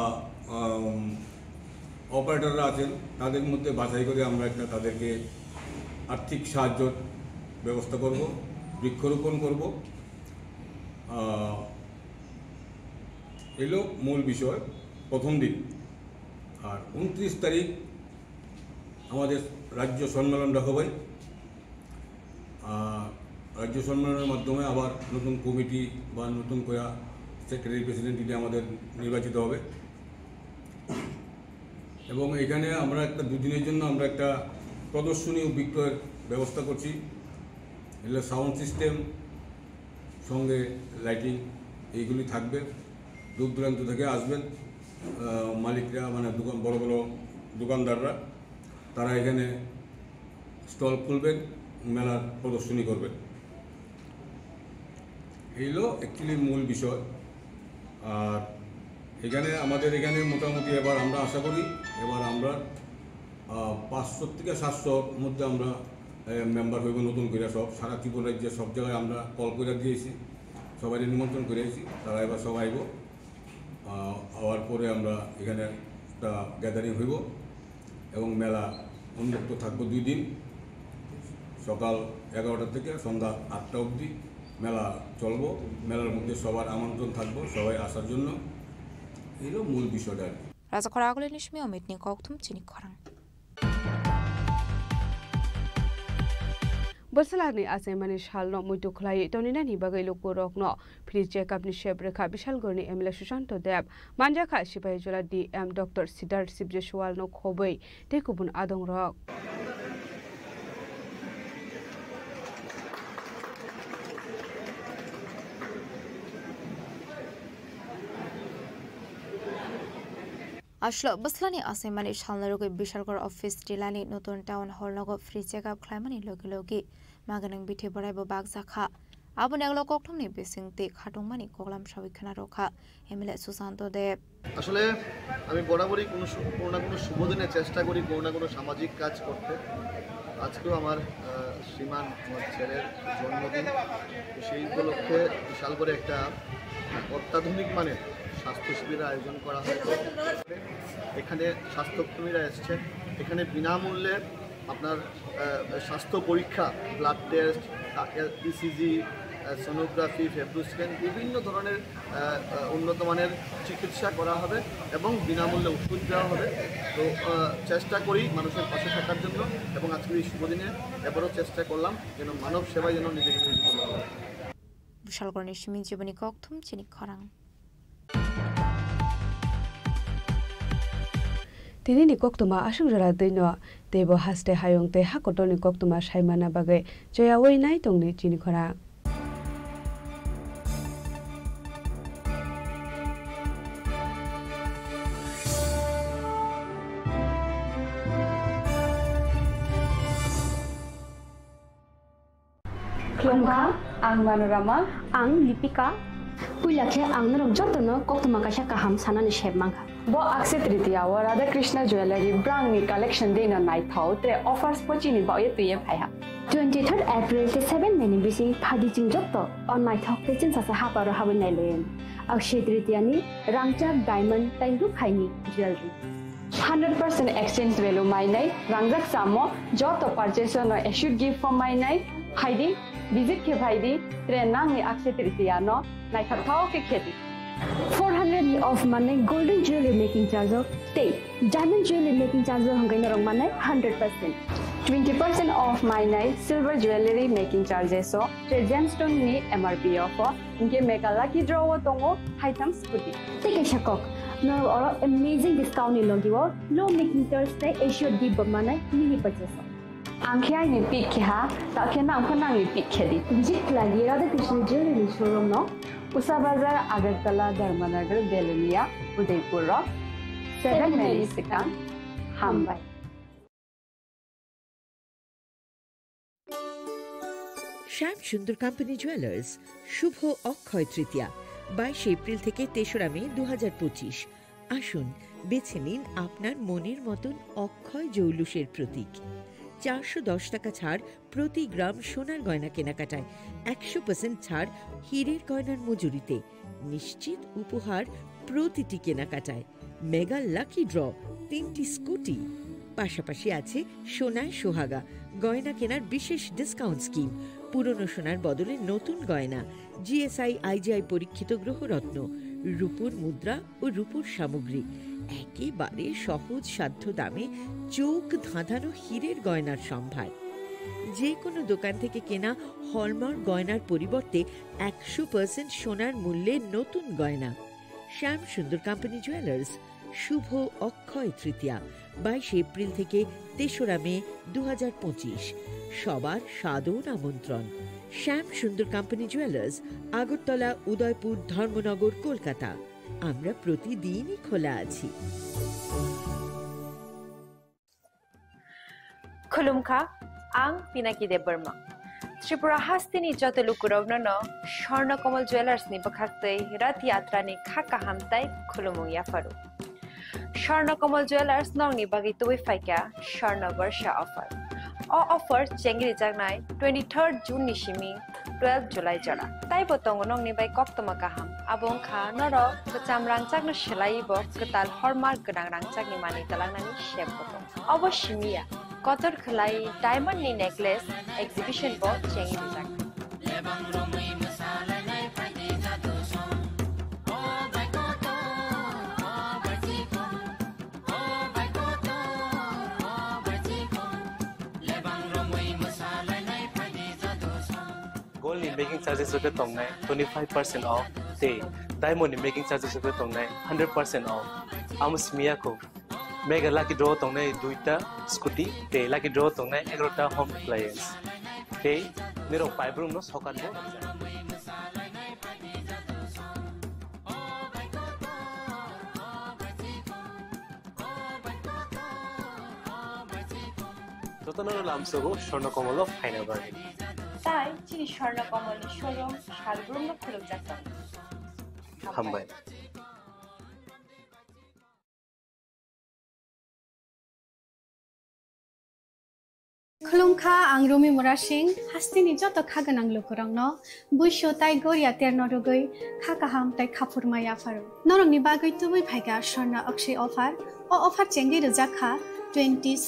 অপারেটররা আছেন তাদের মধ্যে বাছাই করে আমরা তাদেরকে আর্থিক সাহায্যের ব্যবস্থা করব, বৃক্ষরোপণ করব। এলো মূল বিষয় প্রথম দিন। আর 29 তারিখ আমাদের রাজ্য সম্মেলন রাখা হয়। রাজ্য সম্মেলনের মাধ্যমে আবার নতুন কমিটি বা নতুন করে সেক্রেটারি প্রেসিডেন্ট দিলে আমাদের নির্বাচিত হবে। এবং এখানে আমরা একটা দুদিনের জন্য আমরা একটা প্রদর্শনী ও বিক্রয়ের ব্যবস্থা করছি। এগুলো সাউন্ড সিস্টেম সঙ্গে লাইটিং এইগুলি থাকবে। দূর দূরান্ত থেকে আসবেন মালিকরা, মানে বড় বড় দোকানদাররা, তারা এখানে স্টল খুলবেন, মেলার প্রদর্শনী করবেন। এইগুলো অ্যাকচুয়ালি মূল বিষয়। আর আমাদের এখানে মোটামুটি এবার আমরা আশা করি আমরা 500 থেকে 700 মধ্যে আমরা মেম্বার হইব নতুন করে। সব সারা ত্রিপুরা রাজ্যে সব জায়গায় আমরা কল করে দিয়েছি, সবাই নিমন্ত্রণ করেছি, তারা এবার সবাই আইব। হওয়ার পরে আমরা এখানে একটা গ্যাদারিং হইব এবং মেলা উন্মুক্ত থাকবো 2 দিন, সকাল 11টা থেকে সন্ধ্যা 8টা অবধি মেলা চলবো। মেলার মধ্যে সবার আমন্ত্রণ থাকবো, সবাই আসার জন্য। এলো মূল বিষয়টা। Raja Khoragul Nishmi Omitni Koktum Chini Khorang. बोसलानि आसेमानि सालनो मुइतु खलाय टनिनानि बागै लोकरकनो फ्री चेकअपनि शेब्रेखा विशालगढ़नि एमएलए सुशांत देव मानजाखा सिपाहीजोला डीएम डॉक्टर सिद्धार्थ सिबजेसवालनो खबै तेकुबुन आदंरक আসলো বসলানি আসাইমানি সালনারগৈ বিশালগড় অফিস টিলানি নতুন টাউন হল নগ ফ্রি চেকআপ খাইমানি লগে লগে মাগানাং বিথে বড়াইবো বাগজাখা আবুনি আগলো কক্টমনি বেসিংতে খাটুংমানি কগলাম সাবিখানা রখা এমএলএ সুশান্ত দেব আসলে আমি বরাবরই কোনো না কোনো শুভ দিনে চেষ্টা করি কোনো না কোনো সামাজিক কাজ করতে আজকেও আমার শ্রীমান আমার ছেলের জন্মদিন সেই উপলক্ষে বিশাল করে একটা অত্যাধুনিক মানের স্বাস্থ্য শিবিরের আয়োজন করা হয়েছে এখানে স্বাস্থ্যকর্মীরা এসেছেন এখানে বিনামূল্যে আপনার স্বাস্থ্য পরীক্ষা blood test ECG sonography fibro scan বিভিন্ন ধরনের উন্নত মানের চিকিৎসা করা হবে এবং বিনামূল্যে ওষুধ দেওয়া হবে তো চেষ্টা করি মানুষের পাশে থাকার জন্য এবং আজকের এই শুভদিনে এবারও চেষ্টা করলাম যেন মানব সেবায় যেন নিজেকে নিয়োজিত করা হয় বিশালগড়নি সিমিন জীবনী কক্থম চিনি খরাং Tinini koktuma asungjara deino tebo haste hayongte hakotoni koktuma saimana bagai joya weinai tongni chini khora Klongka ang Manorama ang Lipika Puilakhe ang narok jotono koktuma kasha kaham sanani shebmangka Bo Akse Tritiya wa Radha Krishna Jewelry brand ni collection dena nai thau te offers pochini ba ye tuye phaiha 23rd April te 7 meni bisi phadi jing jotto on my talk te chin sa ha paro habin nai len Akse Tritiya ni rangchak diamond taindu khaini jewelry 100% exchange value mai nai rangjak samo joto purchase no should give for mai nai haidi visit ke bhaidi trenang ni Akse Tritiya no nai thau ke kheti 400 of money golden jewelry making charge of stay diamond jewelry making charge of hangai narong manai 100% 20% off my night silver jewelry making charges so gemstone ni MRP offer inke mega lucky draw tongo item scooty take a shakok no or amazing discount ni logiwo low making Thursday issue di manai mini purchase angkhya ni pick ha ta khena khana ni pick khedi visit lagi Radha Krishna jewelry showroom no Usa Bazar, Agartala, Dharmanagar, Belunia, Udaipur Rock, 7 Melisicam, Hambai. Shyam Sundar company jewellers Shubho Akshaya Tritiya 22 April থেকে 3রা মে 2025 আসুন বেছে নিন আপনার মনের মতন অক্ষয় জৌলুসের প্রতীক 410 টাকা ছাড় প্রতি গ্রাম সোনার গয়না কেনাকাটায় 100% ছাড় হীরের গয়নার মজুরিতে নিশ্চিত উপহার প্রতিটি কেনাকাটায় মেগা লাকি ড্র 3টি স্কুটি পাশাপাশি আছে সোনায় সোহাগা গয়না কেনার বিশেষ ডিসকাউন্ট স্কিম পুরনো সোনার বদলে নতুন গয়না জিএসআই আইজিআই পরীক্ষিত গ্রহরত্ন রূপোর মুদ্রা ও রূপোর সামগ্রী একেবারে সহজ সাধ্য দামে চোখ ধাঁধানো হীরের গয়নার সম্ভার যে কোনো দোকান থেকে কেনা হলমার্ক গয়নার পরিবর্তে 100% সোনার মূল্যে নতুন গয়না শ্যাম সুন্দর কোম্পানি জুয়েলার্স শুভ অক্ষয় তৃতীয়া 22 এপ্রিল থেকে 3রা মে 2025 সবার সাদর আমন্ত্রণ শ্যাম সুন্দর কোম্পানি জুয়েলার্স আগরতলা উদয়পুর ধর্মনগর কলকাতা আমরা প্রতিদিনই খোলা আছি খুলুমখা আং পিনাকি দেববর্মা ত্রিপুরা হাস্তিনি যত লুকুরগ্ন স্বর্ণকমল জুয়েলার্স নি বখাক্তই রথ যাত্রা নি খাকা হামতাই খুলুমুয়া ফারু স্বর্ণকমল জুয়েলার্স নংনি বাগি তুই ফাইকা স্বর্ণ বর্ষা অফার অফার চেঙ্গি জাগনাই 23rd জুন নিশিমি 12 জুলাই জড়া তাই বতং নংনি বাই কক্তমা কাহাম আবং খা নর কচাম রাংচাকনো সেলাইব কতাল হরমার্ক গনাং রাংচাকনি মানি তালাংনানি শেপ বতং অবশ্যমিয়া কতর খলাই ডায়মন্ড নি নেকলেস এক্সিবিশন ব চেঙ্গি জাগ मेकिंग चार्जेस रुपये तोंगनाय 25% ऑफ ते डायमंड नि मेकिंग चार्जेस रुपये तोंगनाय 100% ऑफ आमुस मिया को मेगा लाकी ड्रॉ तोंगनाय 2टा स्कूटी ते लाकी ड्रॉ तोंगनाय 11टा होम अप्लायंस ते मेरो पाइब्रूम नो सकान बो যতনর লামসগো স্বর্ণকমল ফাইনাবাড়ি তাই চিনি স্বর্ণকমল শোরুম শালগ্রাম খুলুক যাচ্ছেন হামবাই खुलुमखा आं रमि मुरासिं हास्तिनि जत खागोनां लोगोरांनो बुइसो ताइ गरिया तेरनरुगै खाकाहाम ताइ खाफुरमाया फारो नरंनि बागै तुबै फाइगा स्वर्ण अक्षय ऑफर ओ ऑफर चेंगि रजाखा 22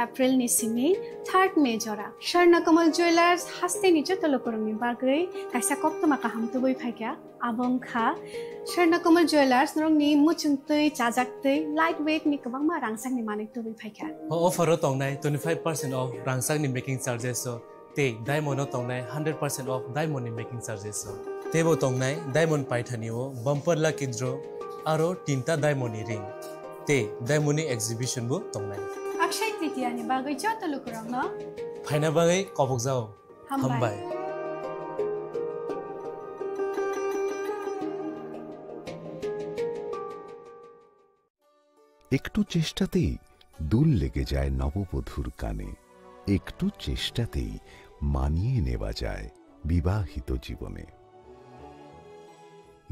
एप्रिल निसिमि 3 मे जरा स्वर्णकमल ज्वेलर्स हास्तिनि जत लोगोरांनि बागै काइसा कप्तमा काहाम तुबै फाइगा आबंखा स्वर्णकमल ज्वेलर्स नरंनि मुचुंतै चाजाक्तै लाइट वेट नि गोबां मा रांसांनि माने तुबै फाइगा ऑफर तोंगनाय 25% ऑफ रांसांनि मेकिंग चार्जेस ते डायमंड तोंगनाय 100% ऑफ डायमंड नि मेकिंग चार्जेस तेबो तोंगनाय डायमंड पाइथानिओ बम्पर लाकी ड्रॉ आरो 3टा डायमंड नि रिंग ते डायमंड नि एग्जिबिशन बो तोंगनाय अक्षय तृतीया नि बागै जत लोगोरांनो फाइना बागै कबक जाओ हामबाय একটু চেষ্টাতেই দুল লেগে যায় নববধূর কানে একটু চেষ্টাতেই মানিয়ে নেওয়া যায় বিবাহিত জীবনে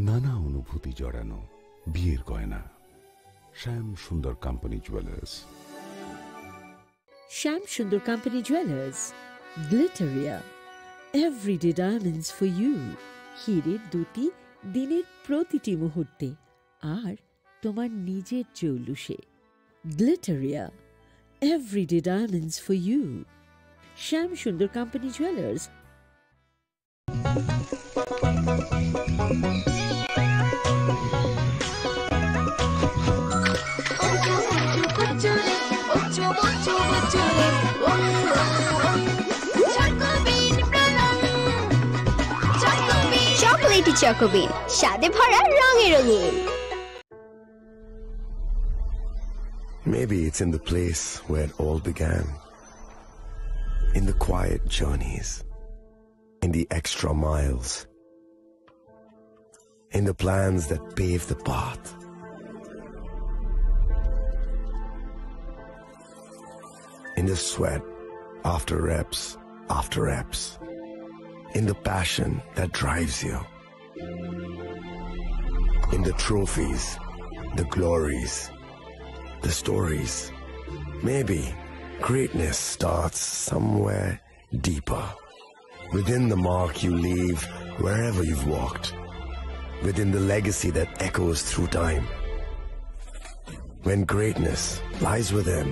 নানা অনুভূতি জড়ানো বিয়ের গয়না শ্যাম Sundar company jewellers Sham Sundar Company Jewelers, Glitteria, everyday diamonds for you. Hirer duti diner protiti muhurte ar tomar nijer jowlushe. Glitteria, everyday diamonds for you. Sham Sundar Company Jewelers. চকোলেটি চকোবিন স্বাদে ভরা রঙে রঙিন Maybe it's in the place where it all began, in the quiet journeys, in the extra miles, in the plans that pave the path. In the sweat after reps, in the passion that drives you, in the trophies, the glories, the stories. Maybe greatness starts somewhere deeper, within the mark you leave wherever you've walked, within the legacy that echoes through time. When greatness lies within,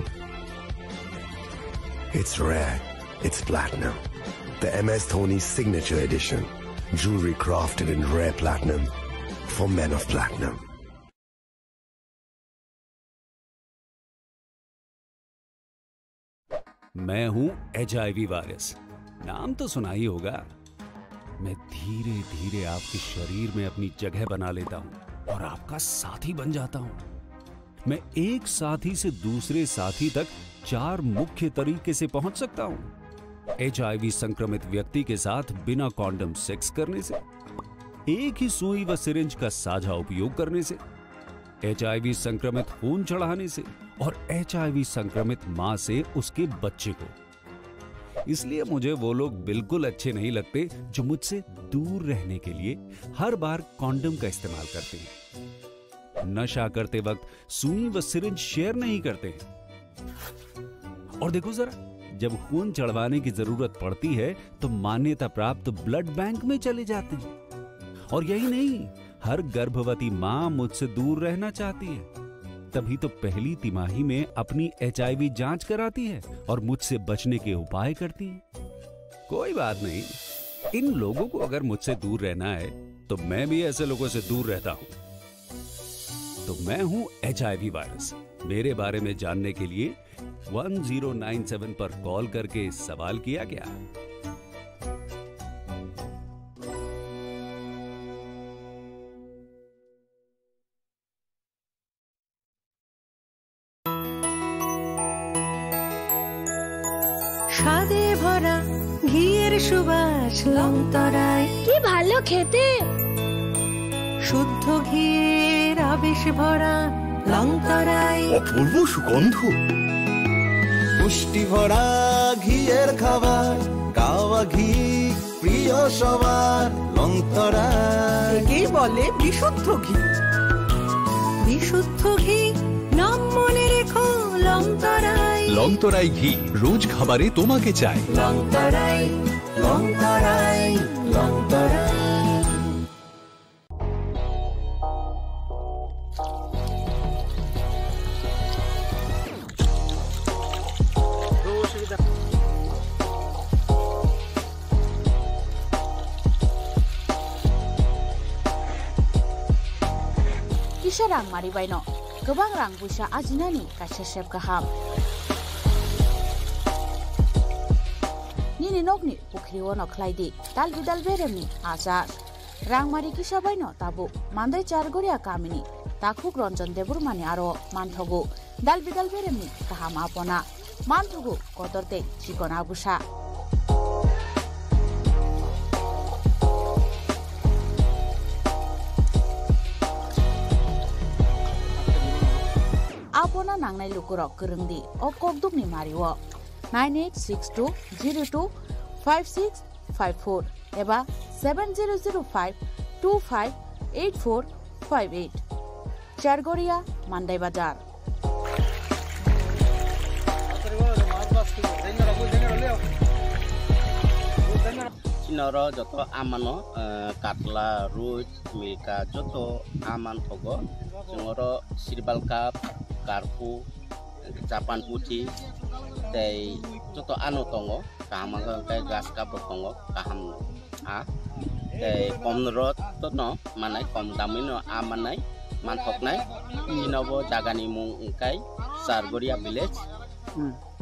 it's rare, it's platinum. The MS Dhoni Signature Edition, jewelry crafted in rare platinum for men of platinum. मैं हूं HIV virus, नाम तो सुना ही होगा। मैं धीरे धीरे आपके शरीर में अपनी जगह बना लेता हूं और आपका साथी बन जाता हूं। मैं एक साथी से दूसरे साथी तक 4 मुख्य तरीके से पहुंच सकता हूं। HIV संक्रमित व्यक्ति के साथ बिना कॉन्डम सेक्स करने से, एक ही सुई व सिरिंज का साझा उपयोग करने से, HIV संक्रमित खून चढ़ाने से और HIV संक्रमित मां से उसके बच्चे को। इसलिए मुझे वो लोग बिल्कुल अच्छे नहीं लगते जो मुझसे दूर रहने के लिए हर बार कॉन्डम का इस्तेमाल करते हैं, नशा करते वक्त सुई व सिरिंज शेयर नहीं करते हैं। और देखो जरा, जब खून चढ़वाने की जरूरत पड़ती है तो मान्यता प्राप्त ब्लड बैंक में चले जाते हैं। और यही नहीं, हर गर्भवती मां मुझसे दूर रहना चाहती है, तभी तो पहली तिमाही में अपनी HIV जांच कराती है और मुझसे बचने के उपाय करती है। कोई बात नहीं, इन लोगों को अगर मुझसे दूर रहना है तो मैं भी ऐसे लोगों से दूर रहता हूं। तो मैं हूं HIV वायरस। मेरे बारे में जानने के लिए 1097 पर कॉल करके सवाल किया गया। স্বাদে ভরা ঘিয়ের সুবাস লংতরায় কি ভালো খেতে শুদ্ধ ঘিয়ের আবেশ ভরা লংতরায় অপূর্ব সুগন্ধ পুষ্টি ভরা ঘিয়ের খাবার গাওয়া ঘি প্রিয় সবার লংতরায় কি বলে বিশুদ্ধ ঘি বিশুদ্ধ ঘি নাম মনে রেখো লংতরায় লংতরাই ঘি রোজ খাবারে তোমাকে চাই Longtharai Longtharai Longtharai Kisah rang mari baino, kebang rang busa ajinani kasih sep kaham. Nini nokni pukri wono klaidi, dal bidal beremni azar. Rang mari kisah baino tabu, mandai chargoria kamini, takuk ronjon debur mani aro manthogu, dal bidal beremni kaham apona, manthogu kotorte chikona busa. Apona nangnai lukurok kerengdi o kokduk ni mariwo 9862025654 eba 7005258458 Chargoria Mandai Bazar Sinoro joto amano katla ruj mika joto aman togo jongoro sirbal kap karpu capan putih tei joto anu tongo kaham kai gas kap tongo kaham a tei komrot tono manai kom damino amanai manthoknai sinobo jagani mung kai Sargoria village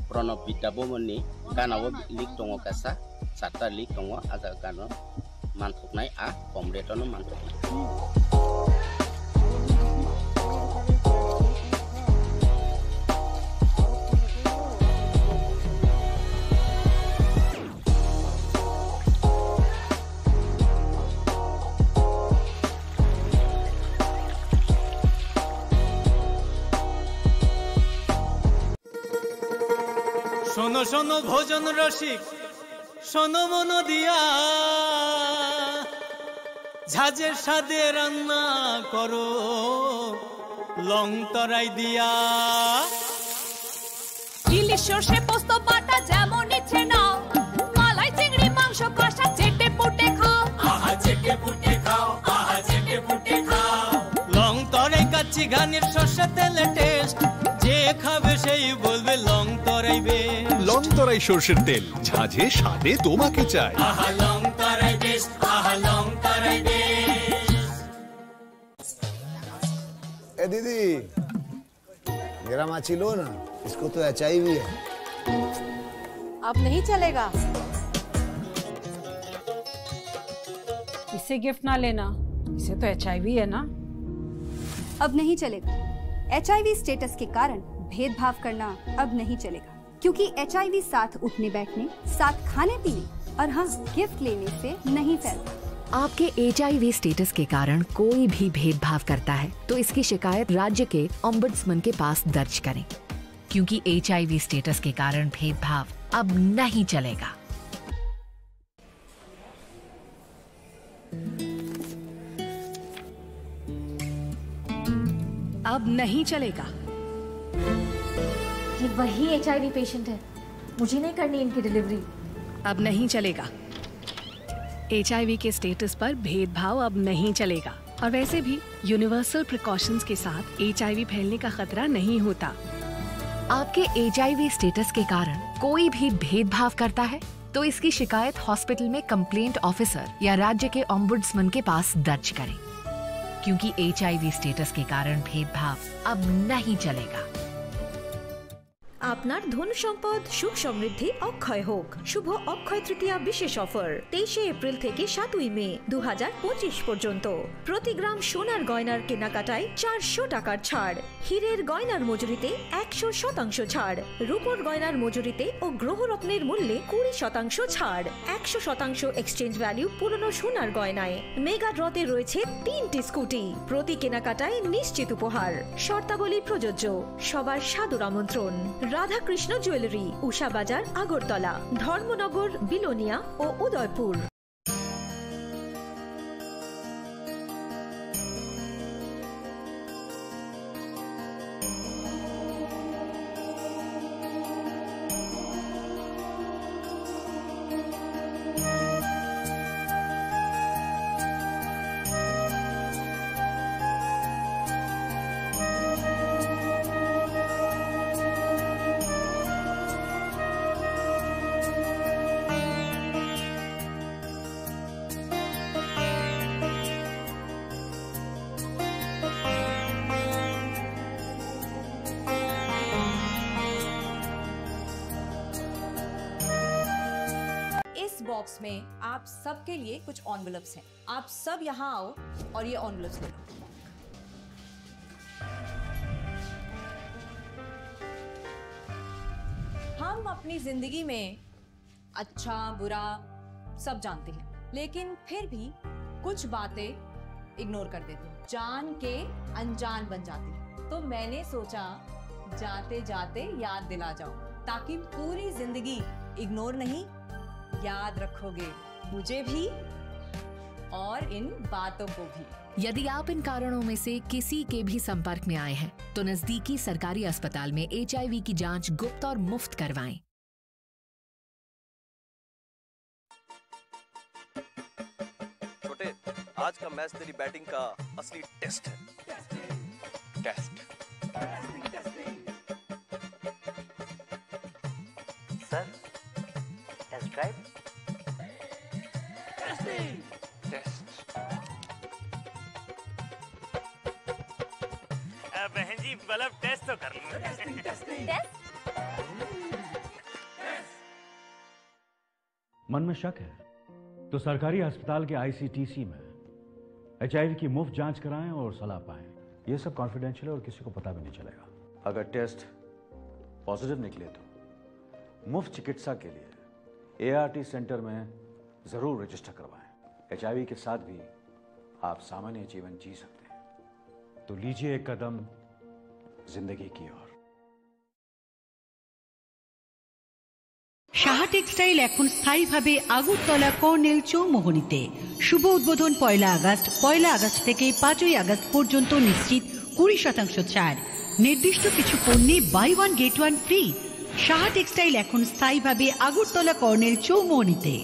Pranab Vidyabomoni ganawo lik tongo kasa sarta lik tongo aga gano manthoknai a komretono manthoknai শোনো শোনো ভোজন রসিক শোনো মন দিয়া ঝাঁঝের স্বাদে রান্না করো লং তরাই দিয়া ইলিশ সর্ষে পোস্ত বাটা যেমন ইচ্ছে নাও মালাই চিংড়ি মাংস কষা চেটে পুটে খাও আহা চেটে পুটে খাও আহা চেটে পুটে খাও লং তরাই কাচ্চি ঘানির সর্ষে তেলে টেস্ট যে খাবে সেই বলবে লং তরাই বেশ লং তরাই সরষের তেল ঝাঁঝে স্বাদে তোমাকে চাই আহা লং তরাই বেশ আহা লং তরাই বেশ ए दीदी मेरा माची लो ना इसको तो HIV है अब नहीं चलेगा इससे गिफ्ट ना लेना इसे तो HIV है ना अब नहीं चलेगा HIV स्टेटस के कारण भेदभाव करना अब नहीं चलेगा क्योंकि HIV साथ उठने बैठने साथ खाने पीने और हाँ गिफ्ट लेने से नहीं फैलता आपके HIV स्टेटस के कारण कोई भी भेदभाव करता है तो इसकी शिकायत राज्य के ओम्बुड्समैन के पास दर्ज करें क्योंकि HIV स्टेटस के कारण भेदभाव अब नहीं चलेगा। अब नहीं चलेगा। ये वही HIV पेशेंट है, मुझे नहीं करनी इनकी डिलीवरी। अब नहीं चलेगा। HIV के स्टेटस पर भेदभाव अब नहीं चलेगा और वैसे भी यूनिवर्सल प्रिकॉशंस के साथ HIV फैलने का खतरा नहीं होता। आपके HIV स्टेटस के कारण कोई भी भेदभाव करता है तो इसकी शिकायत हॉस्पिटल में कंप्लेंट ऑफिसर या राज्य के ओम्बुड्समैन के पास दर्ज करें क्योंकि HIV स्टेटस के कारण भेदभाव अब नहीं चलेगा। আপনার ধন সম্পদ সুখ সমৃদ্ধি অক্ষয় হোক। শুভ অক্ষয় তৃতীয়া বিশেষ অফার 23 এপ্রিল থেকে 7 মে 2025 পর্যন্ত। প্রতি গ্রাম সোনার গয়নার কেনাকাটায় 400 টাকার ছাড়, হীরের গয়নার মজুরিতে 100% ছাড়, রূপোর গয়নার মজুরিতে ও গ্রহরত্নের মূল্যে 20% ছাড়, 100% এক্সচেঞ্জ ভ্যালু পুরনো সোনার গয়নায়। মেগা ড্রতে রয়েছে 3টি স্কুটি, প্রতি কেনাকাটায় নিশ্চিত উপহার। শর্তাবলী প্রযোজ্য। সবার সাদর আমন্ত্রণ। রাধাকৃষ্ণ জুয়েলারি, উষা বাজার, আগরতলা, ধর্মনগর, বিলোনিয়া ও উদয়পুর। बॉक्स में आप सबके लिए कुछ एनवेलप्स हैं। आप सब यहाँ आओ और ये एनवेलप्स ले लो। हम अपनी जिंदगी में अच्छा बुरा सब जानते हैं, लेकिन फिर भी कुछ बातें इग्नोर कर देते हैं, जान के अनजान बन जाती हैं। तो मैंने सोचा जाते जाते याद दिला जाऊं, ताकि पूरी जिंदगी इग्नोर नहीं याद रखोगे, मुझे भी और इन बातों को भी। यदि आप इन कारणों में से किसी के भी संपर्क में आए हैं तो नजदीकी सरकारी अस्पताल में HIV की जांच गुप्त और मुफ्त करवाएं। छोटे, आज का मैच तेरी बैटिंग का असली टेस्ट है। Taste. Sir, test drive. Test. बहन जी, मतलब टेस्ट तो कर लो। मन में शक है तो सरकारी अस्पताल के ICTC में HIV की मुफ्त जांच कराएं और सलाह पाएं। ये सब कॉन्फिडेंशियल है और किसी को पता भी नहीं चलेगा। अगर टेस्ट पॉजिटिव निकले तो मुफ्त चिकित्सा के लिए ART सेंटर में जरूर रजिस्टर करवाएं। HIV के साथ भी आप सामान्य जीवन जी सकते हैं। तो लीजिए एक कदम जिंदगी की ओर। সাহা টেক্সটাইল এখন স্থায়ীভাবে আগরতলা কর্নেল চৌমোহনীতে। শুভ উদ্বোধন 1 আগস্ট থেকে 5 আগস্ট পর্যন্ত নিশ্চিত 20% ছাড়। নির্দিষ্ট কিছু পণ্যে buy one get one free. Saha textile এখন স্থায়ীভাবে আগরতলা কর্নেল চৌমোহনীতে।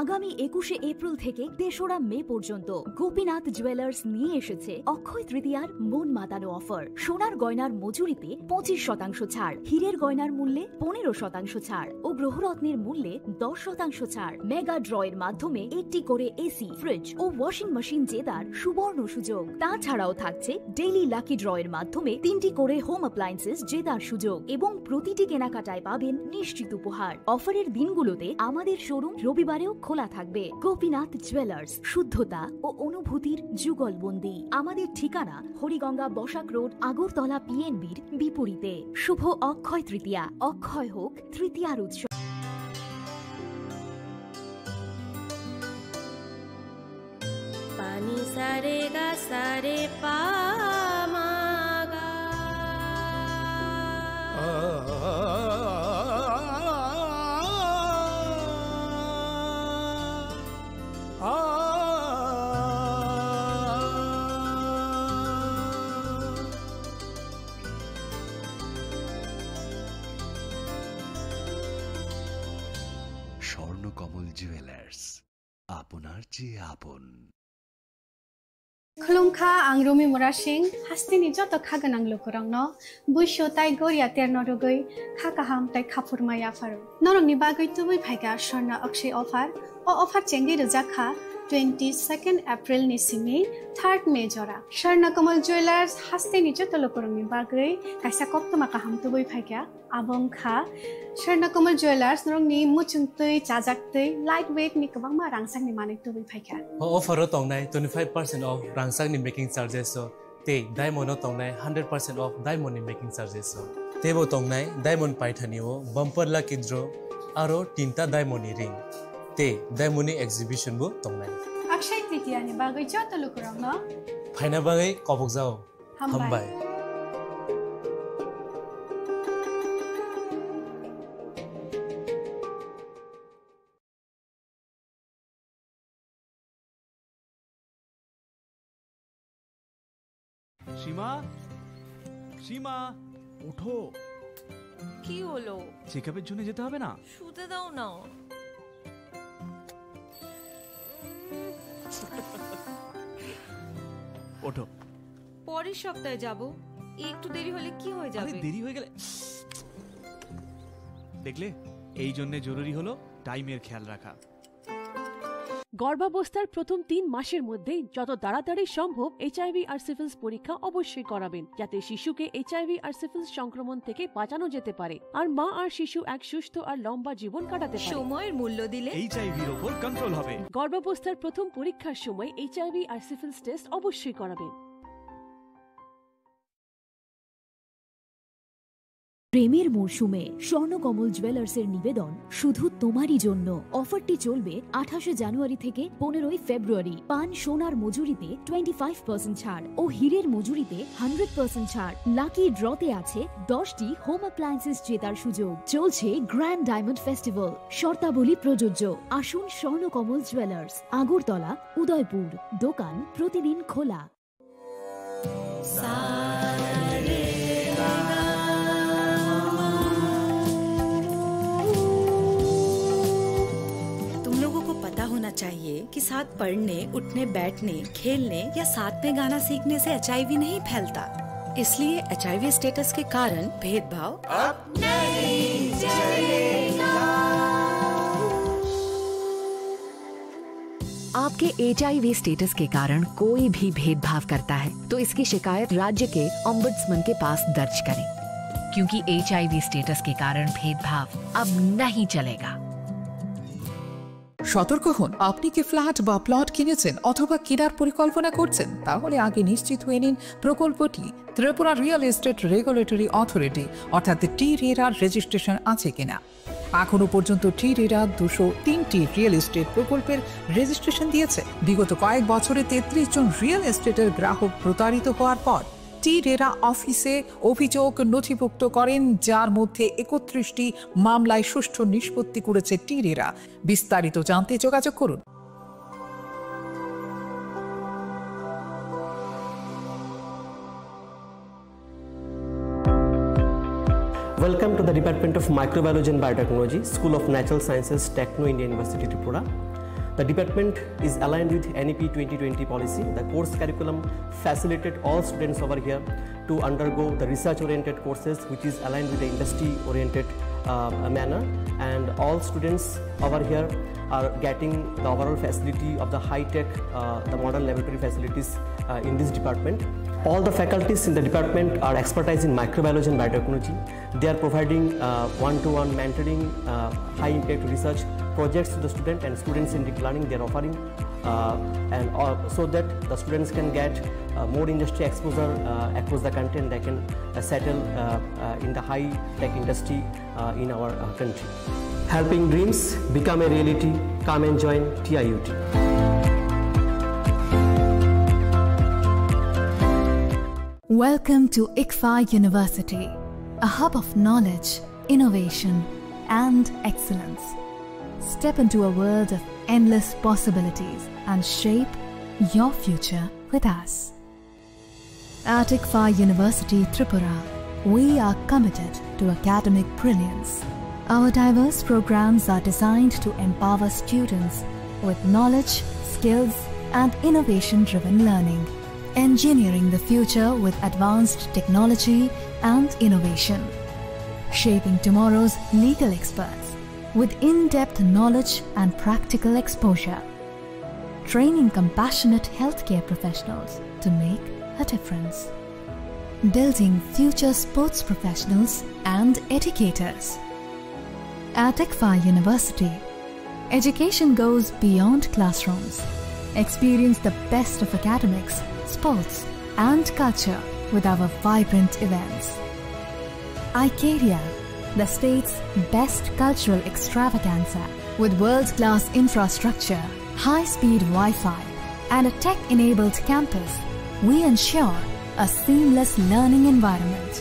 আগামী 21 এপ্রিল থেকে 3রা মে পর্যন্ত গোপীনাথ জুয়েলার্স নিয়ে এসেছে অক্ষয় তৃতীয়ার মন মাতানো অফার। সোনার গয়নার মজুরিতে 25% ছাড়, হীরের গয়নার মূল্যে 15% ছাড় ও গ্রহরত্নের মূল্যে 10% ছাড়। মেগা ড্রয়ের মাধ্যমে একটি করে এসি, ফ্রিজ ও ওয়াশিং মেশিন জেতার সুবর্ণ সুযোগ। তাছাড়াও থাকছে ডেইলি লাকি ড্রয়ের মাধ্যমে 3টি করে হোম অ্যাপ্লায়েন্সেস জেতার সুযোগ এবং প্রতিটি কেনাকাটায় পাবেন নিশ্চিত উপহার। অফারের দিনগুলোতে আমাদের শোরুম রবিবারেও খোলা থাকবে। গোপীনাথ জুয়েলার্স, শুদ্ধতা ও অনুভূতির যুগলবন্দি। আমাদের ঠিকানা হরিগঙ্গা বসাক রোড, আগরতলা PNBর বিপরীতে। শুভ অক্ষয় তৃতীয়া, অক্ষয় হোক তৃতীয়ার উৎসব। পানি সারে গা সারে পা মা গা। স্বর্ণকমল জুয়েলার্স, আপনার চেয়ে আপন। खुलुमखा आं रमि मुरासिं हास्तिनि जत खागोनां लोगोरांनो बैसो ताइ गरिया तेरनरुगै खाकाहाम ताइ खाफुरमाया फारो नरंनि बागै तुबै फाइगा स्वर्णा अक्षय अफार ओ अफार चेंगि रजाखा 22 एप्रिल निसिमी 3 मे जरा स्वर्णकमल ज्वेलर्स हास्ते निजो तलकोरंगनि बागै कायसा कप्तमा काहामतुबै फायका आबंखा स्वर्णकमल ज्वेलर्स नरंनि मुचुंतै चाजाक्तै लाइट वेट नि गोबां मा रांसांनि मानेक्तुबै फायका अफर तंनाय 25% ऑफ रांसांनि मेकिंग चार्जेस ते डायमंड तंनाय 100% ऑफ डायमंड नि मेकिंग चार्जेस तेबो तंनाय डायमंड पाइथानिओ बम्पर लकी ड्र आरो 3टा डायमंड नि रिंग ते डायमंड नि एक्जिबिशन बो तंनाय अक्षय तृतीया नि बागै ज तलकोरंग फाइना बागै कबक जाओ हमबाय সীমা সীমা ওঠো কি হলো চেকআপের জন্য যেতে হবে না শুতে দাও না ওঠো পরের সপ্তাহে যাব একটু দেরি হলে কি হয়ে যাবে আরে দেরি হয়ে গেলে দেখলে এই জন্য জরুরি হলো টাইমের খেয়াল রাখা গর্ভাবস্থার প্রথম 3 মাসের মধ্যে যত তাড়াতাড়ি সম্ভব এইচআইভি আর সিফিলিস পরীক্ষা অবশ্যই করাবেন যাতে শিশুকে এইচআইভি আর সিফিলিস সংক্রমণ থেকে বাঁচানো যেতে পারে আর মা আর শিশু এক সুস্থ আর লম্বা জীবন কাটাতে পারে সময়ের মূল্য দিলে এইচআইভির উপর কন্ট্রোল হবে গর্ভাবস্থার প্রথম পরীক্ষার সময় এইচআইভি আর সিফিলিস টেস্ট অবশ্যই করাবেন প্রেমের মরশুমে স্বর্ণকমল জুয়েলার্সের নিবেদন শুধু তোমারই জন্য অফারটি চলবে 28 জানুয়ারি থেকে 15 ফেব্রুয়ারি পান সোনার মজুরিতে 25% ছাড় ও হীরের মজুরিতে 100% ছাড় লাকি ড্রতে আছে 10টি হোম অ্যাপ্লায়েন্সেস জেতার সুযোগ চলছে গ্র্যান্ড ডায়মন্ড ফেস্টিভ্যাল শর্তাবলী প্রযোজ্য আসুন স্বর্ণকমল জুয়েলার্স আগরতলা উদয়পুর দোকান প্রতিদিন খোলা होना चाहिए कि साथ पढ़ने, उठने, बैठने, खेलने या साथ में गाना सीखने से एचआईवी नहीं फैलता। इसलिए एचआईवी स्टेटस के कारण भेदभाव अब नहीं चलेगा। आपके एचआईवी स्टेटस के कारण कोई भी भेदभाव करता है तो इसकी शिकायत राज्य के ओम्बड्समैन के पास दर्ज करें, क्योंकि एचआईवी स्टेटस के कारण भेदभाव अब नहीं चलेगा। সতর্ক হন আপনি কি ফ্ল্যাট বা প্লট কিনেছেন অথবা কেনার পরিকল্পনা করছেন তাহলে আগে নিশ্চিত হয়ে নিন প্রকল্পটি Tripura real estate regulatory authority অর্থাৎ টি-রেরার রেজিস্ট্রেশন আছে কিনা এখনো পর্যন্ত টি-রেরা 203টি রিয়েল এস্টেট প্রকল্পের রেজিস্ট্রেশন দিয়েছে বিগত কয়েক বছরে 33 জন রিয়েল এস্টেটের গ্রাহক প্রতারিত হওয়ার পর টি-রেরা অফিসে অভিযোগ নথিভুক্ত করেন যার মধ্যে 31টি মামলায় সুষ্ঠু নিষ্পত্তি করেছে টি-রেরা বিস্তারিত জানতে যোগাযোগ করুন Welcome to the Department of Microbiology and Biotechnology, School of Natural Sciences, Techno India University, Tripura. The department is aligned with NEP 2020 policy. The course curriculum facilitated all students over here to undergo the research-oriented courses, which is aligned with the industry-oriented manner. And all students over here are getting the overall facility of the high-tech, the modern laboratory facilities in this department. All the faculties in the department are expertise in microbiology and biotechnology. They are providing one-to-one mentoring, high-impact research projects to the student and students in deep learning they are offering so that the students can get more industry exposure across the country and they can settle in the high-tech industry in our country. Helping dreams become a reality. Come and join TIUT. Welcome to ICFA University, a hub of knowledge, innovation, and excellence. Step into a world of endless possibilities and shape your future with us. At ICFA University, Tripura, we are committed to academic brilliance. Our diverse programs are designed to empower students with knowledge, skills, and innovation-driven learning. Engineering the future with advanced technology and innovation. Shaping tomorrow's legal experts with in-depth knowledge and practical exposure. training compassionate healthcare professionals to make a difference. Building future sports professionals and educators. At ICFA University, education goes beyond classrooms. Experience the best of academics, sports, and culture with our vibrant events. Icaria, the state's best cultural extravaganza, with world-class infrastructure, high-speed Wi-Fi, and a tech-enabled campus, we ensure a seamless learning environment.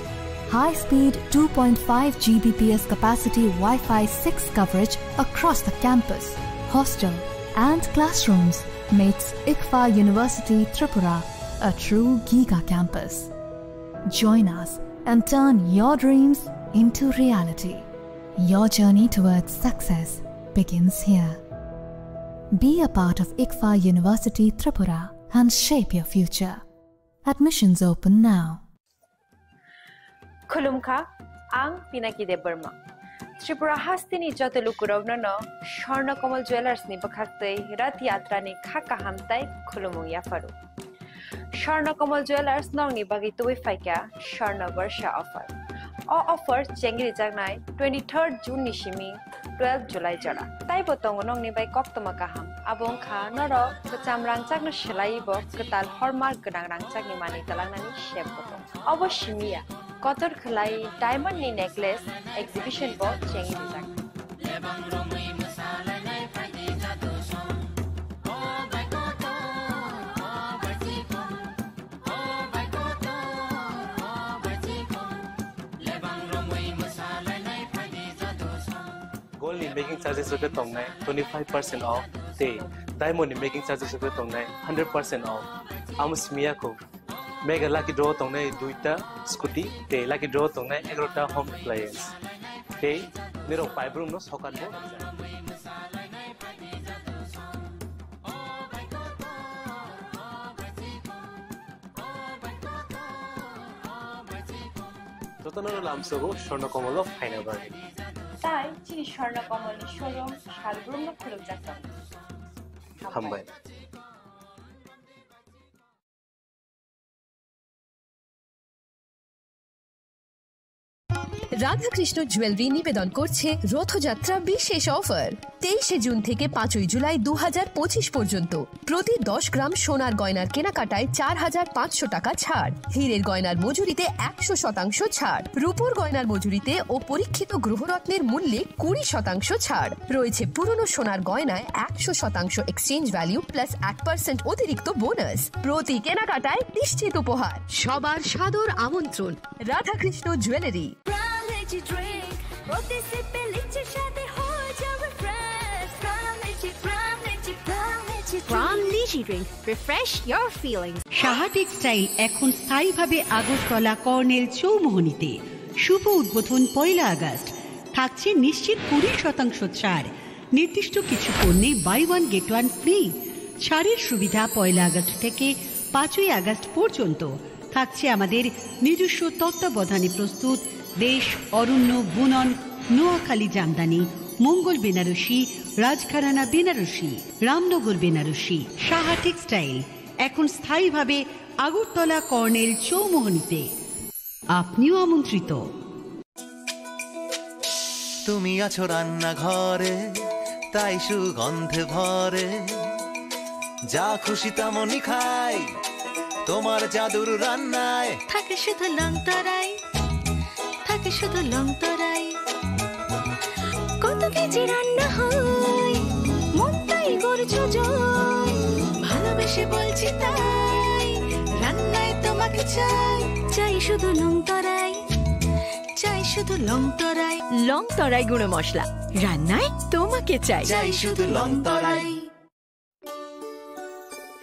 High-speed 2.5 Gbps capacity Wi-Fi 6 coverage across the campus, hostel, and classrooms makes ICFA University Tripura a true Giga campus. Join us and turn your dreams into reality. Your journey towards success begins here. Be a part of ICFA University Tripura and shape your future. Admissions open now. Khulumkha, ang Pinaki de Burma. Tripura hastini joto lukurovno no Sharna Kamal Jewelers ni bakhaktai rat yatra ni khaka hamtai khulumung ya faru. Sharna Kamal Jewelers nong ni bagi tuwi faika Sharna Varsha offer. All offers chengri jagnai 23rd June ni shimi 12 July jara. Tai botong nong ni bai kok toma kaham. Abong kha noro kecam rangcak no shelai bo ketal hallmark genang rangcak ni mani talang nani shep botong. Obo shimia Kotor Khalai diamond ni necklace exhibition bo chengi dijak. Gold in making charges of the tongnai 25% off. They diamond in making charges of the tongnai 100% off. Amus miyako. Mega lucky draw tongnai duita scooty. They lucky draw tongnai egrota home appliance. They niro five room no sokan bo. Totanoro lamsogo Sharna Kamalo final bargain. Tai chini Sharna Kamal ni showroom shalbrum no khulum jakta. Hambai. Radhakrishna jewellery নিবেদন করছে রথযাত্রা বিশেষ offer 23 June থেকে 5 জুলাই 2025 পর্যন্ত প্রতি 10 গ্রাম সোনার গয়নার কেনাকাটায় 4500 টাকা ছাড় হীরের গয়নার মজুরিতে 100% ছাড় রূপোর গয়নার মজুরিতে ও পরীক্ষিত গ্রহরত্নের মূল্যে 20% ছাড় রয়েছে পুরনো সোনার গয়নায় 100% এক্সচেঞ্জ ভ্যালু প্লাস 8% অতিরিক্ত বোনাস প্রতি কেনাকাটায় নিশ্চিত উপহার সবার সাদর আমন্ত্রণ Radhakrishna jewellery Drink, bote se peliche shate ho jabe fresh. Pram Lychee drink, refresh your feelings. Saha textile এখন স্থায়ীভাবে আগরতলা কর্নেল চৌমোহনীতে শুভ উদ্বোধন 1 আগস্ট থাকছে নিশ্চিত 20% ছাড় নির্দিষ্ট কিছু পণ্যে buy one get one free ছাড়ের সুবিধা 1 আগস্ট থেকে 5 আগস্ট পর্যন্ত থাকছে আমাদের নিজস্ব তত্ত্বাবধানে প্রস্তুত দেশ অরণ্য বুনন নোয়াখালী জামদানি মঙ্গল বেনারসি রাজঘরানা বেনারসি রামনগর বেনারসি সাহা টেক্সটাইল এখন স্থায়ীভাবে আগরতলা কর্নেল চৌমোহনীতে আপনিও আমন্ত্রিত তুমি আছো রান্না ঘরে তাই সুগন্ধে ভরে যা খুশি তেমনই খাই তোমার জাদুর রান্নায় থাকে শুধু লংতরাই থাকে শুধু লংতরাই কত কেজি রান্না হয় মনটাই করছো জয় ভালোবেসে বলছি তাই রান্নায় তোমাকে চাই চাই শুধু লংতরাই চাই শুধু লংতরাই লংতরাই গুঁড়ো মশলা রান্নায় তোমাকে চাই চাই শুধু লংতরাই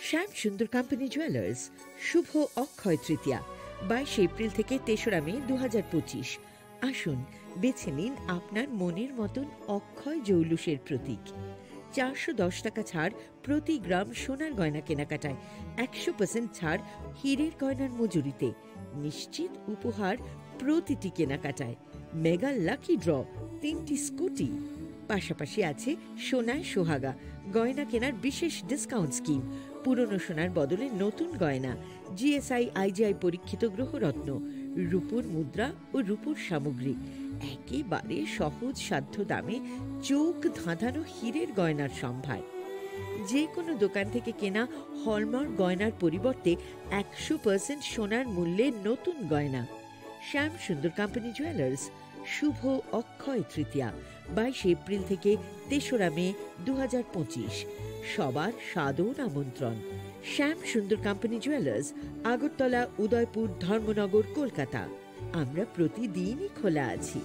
শ্যাম সুন্দর কোম্পানি জুয়েলার্স শুভ অক্ষয় তৃতীয়া 22 এপ্রিল থেকে 3রা মে 2025 আসুন বেছে নিন আপনার মনের মতন অক্ষয় জৌলুসের প্রতীক 410 টাকা ছাড় প্রতি গ্রাম সোনার গয়না কেনাকাটায় 100% ছাড় হীরের গয়নার মজুরিতে নিশ্চিত উপহার প্রতিটি কেনাকাটায় মেগা লাকি ড্র 3টি স্কুটি পাশাপাশি আছে সোনায় সোহাগা গয়না কেনার বিশেষ ডিসকাউন্ট স্কিম, পুরনো সোনার বদলে নতুন গয়না, জিএসআই আইজিআই পরীক্ষিত গ্রহরত্ন, রূপোর মুদ্রা ও রূপোর সামগ্রী, একেবারে সহজ সাধ্য দামে চোখ ধাঁধানো হীরের গয়নার সম্ভার। যে কোনো দোকান থেকে কেনা হলমার্ক গয়নার পরিবর্তে 100% সোনার মূল্যে নতুন গয়না। শ্যাম সুন্দর কোম্পানি জুয়েলার্স, শুভ অক্ষয় তৃতীয়া 22 এপ্রিল থেকে 3রা মে 2025। সবার সাদর আমন্ত্রণ। শ্যাম সুন্দর কোম্পানি জুয়েলার্স, আগরতলা, উদয়পুর, ধর্মনগর, কলকাতা। আমরা প্রতিদিনই খোলা আছি।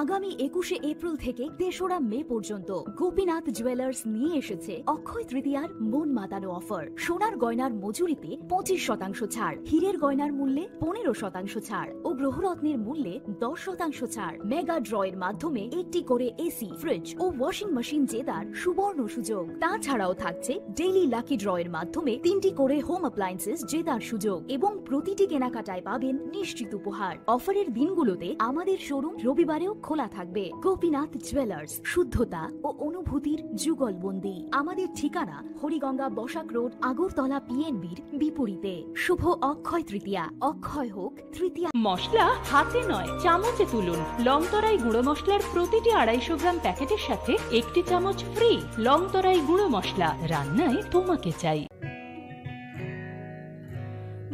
আগামী 21শে এপ্রিল থেকে 3রা মে পর্যন্ত গোপীনাথ জুয়েলার্স নিয়ে এসেছে অক্ষয় তৃতীয়ার মন মাতানো অফার। সোনার গয়নার মজুরিতে 25% ছাড়, হীরের গয়নার মূল্যে 15% ছাড় ও গ্রহরত্নের মূল্যে 10% ছাড়। মেগা ড্রয়ের মাধ্যমে একটি করে এসি, ফ্রিজ ও ওয়াশিং মেশিন জেতার সুবর্ণ সুযোগ। তাছাড়াও থাকছে ডেইলি লাকি ড্রয়ের মাধ্যমে 3টি করে হোম অ্যাপ্লায়েন্সেস জেতার সুযোগ এবং প্রতিটি কেনাকাটায় পাবেন নিশ্চিত উপহার। অফারের দিনগুলোতে আমাদের শোরুম রবিবারেও খোলা থাকবে। গোপীনাথ জুয়েলার্স, শুদ্ধতা ও অনুভূতির যুগলবন্দি। আমাদের ঠিকানা হরিগঙ্গা বসাক রোড, আগরতলা পিএনবির বিপরীতে। শুভ অক্ষয় তৃতীয়া, অক্ষয় হোক তৃতীয়া। মশলা হাতে নয় চামচে তুলুন। লংতরাই গুঁড়ো মশলার প্রতিটি 250 গ্রাম প্যাকেটের সাথে 1টি চামচ ফ্রি। লংতরাই গুঁড়ো মশলা, রান্নায় তোমাকে চাই।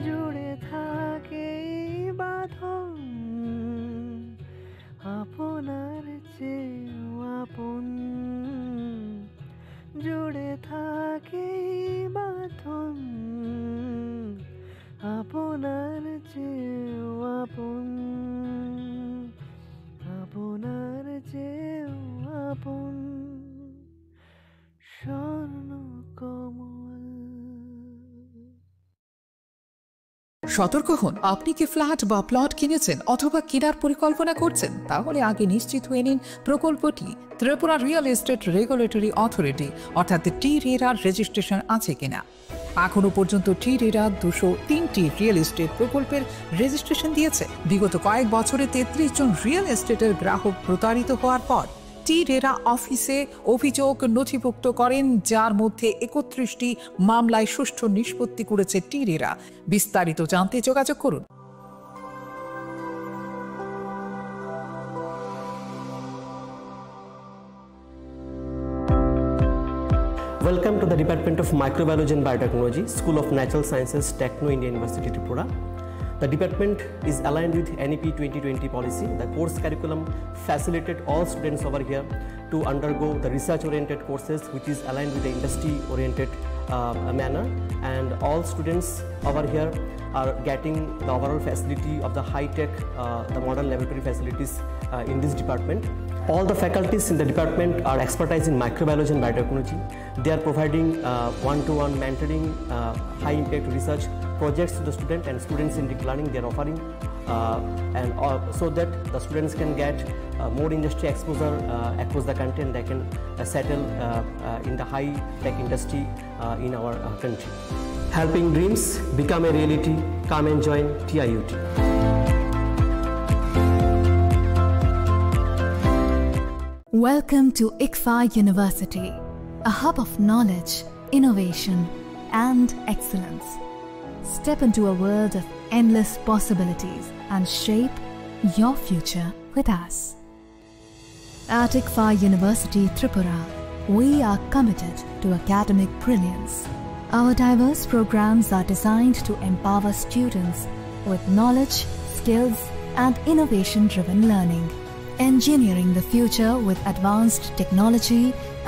জুড়ে থাকে বাঁধন আপনার চেয়েও আপন, জুড়ে থাকে বাঁধন আপনার চেয়েও আপন, আপনার চেয়েও আপন স্বর্ণ কমল। সতর্ক হন, আপনি কি ফ্ল্যাট বা প্লট কিনেছেন অথবা কেনার পরিকল্পনা করছেন? তাহলে আগে নিশ্চিত হয়ে নিন প্রকল্পটি Tripura real estate regulatory authority অর্থাৎ টি-রেরার রেজিস্ট্রেশন আছে কিনা। এখনো পর্যন্ত টি-রেরা 203টি রিয়েল এস্টেট প্রকল্পের রেজিস্ট্রেশন দিয়েছে। বিগত কয়েক বছরে 33 জন রিয়েল এস্টেটের গ্রাহক প্রতারিত হওয়ার পর টি-রেরা অফিসে অভিযোগ নথিভুক্ত করেন, যার মধ্যে 31টি মামলায় সুষ্ঠু নিষ্পত্তি করেছে টি-রেরা। বিস্তারিত জানতে যোগাযোগ করুন। Welcome to the Department of Microbiology and Biotechnology, School of Natural Sciences, Techno India University, Tripura. The department is aligned with NEP 2020 policy. The course curriculum facilitated all students over here to undergo the research-oriented courses, which is aligned with the industry-oriented manner. And all students over here are getting the overall facility of the high-tech, the modern laboratory facilities in this department. All the faculties in the department are expertise in microbiology and biotechnology. They are providing one-to-one mentoring, high-impact research projects to the student and students in deep learning. They are offering so that the students can get more industry exposure across the country, and they can settle in the high-tech industry in our country. Helping dreams become a reality. Come and join TIUT. Welcome to ICFA University, a hub of knowledge, innovation, and excellence. Step into a world of endless possibilities and shape your future with us. At ICFA University, Tripura, we are committed to academic brilliance. Our diverse programs are designed to empower students with knowledge, skills, and innovation-driven learning. Engineering the future with advanced technology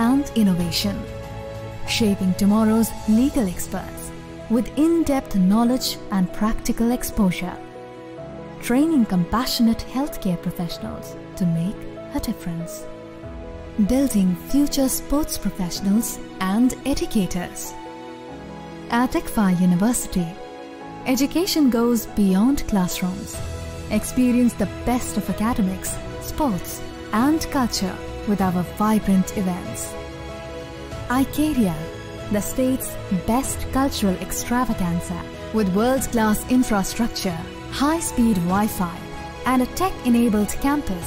and innovation. Shaping tomorrow's legal experts with in-depth knowledge and practical exposure. Training compassionate healthcare professionals to make a difference. Building future sports professionals and educators. At ICFA University, education goes beyond classrooms. Experience the best of academics, sports, and culture with our vibrant events. ICARIA, the state's best cultural extravaganza, with world-class infrastructure, high-speed Wi-Fi, and a tech-enabled campus,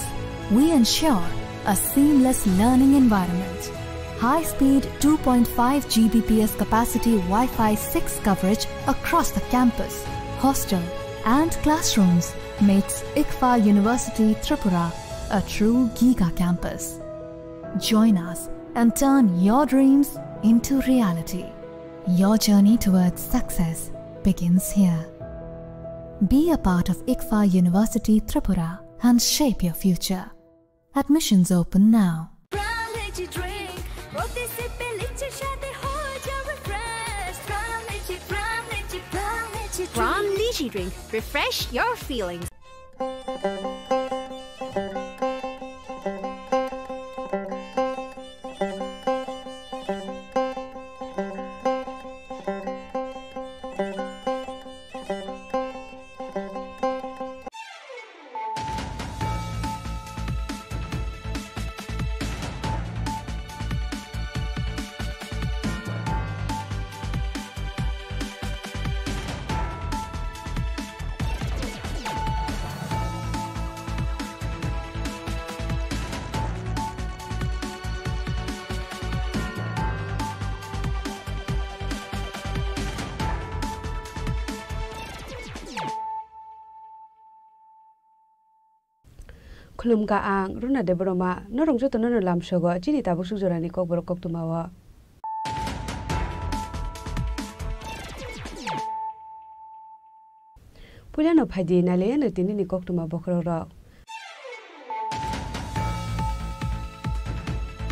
we ensure a seamless learning environment. High-speed 2.5 Gbps capacity Wi-Fi 6 coverage across the campus, hostel and classrooms makes ICFA University Tripura a true Giga campus. Join us and turn your dreams into reality. Your journey towards success begins here. Be a part of ICFA University Tripura and shape your future. Admissions open now. From Lychee Drink, refresh your feelings. Khulum ka ang runa de broma no rong jo tono lam sogo chini ta busu jorani kok borok kok tumawa Pulano phadi na le na tini ni kok tuma bokro ro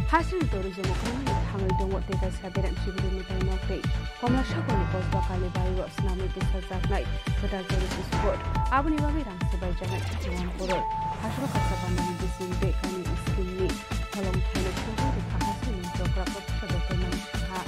Hasil tourism ko ni hangal dong te ka saberam sibiri ni tai nok te komla shakoni kos ba kale bai ro snami te sajak nai total tourist spot abuni ba rang se bai jangan chuan koror Hasil kasaban ni disin te kani skin ni kolom thane ko de hasil ni program ko sa doktor man ha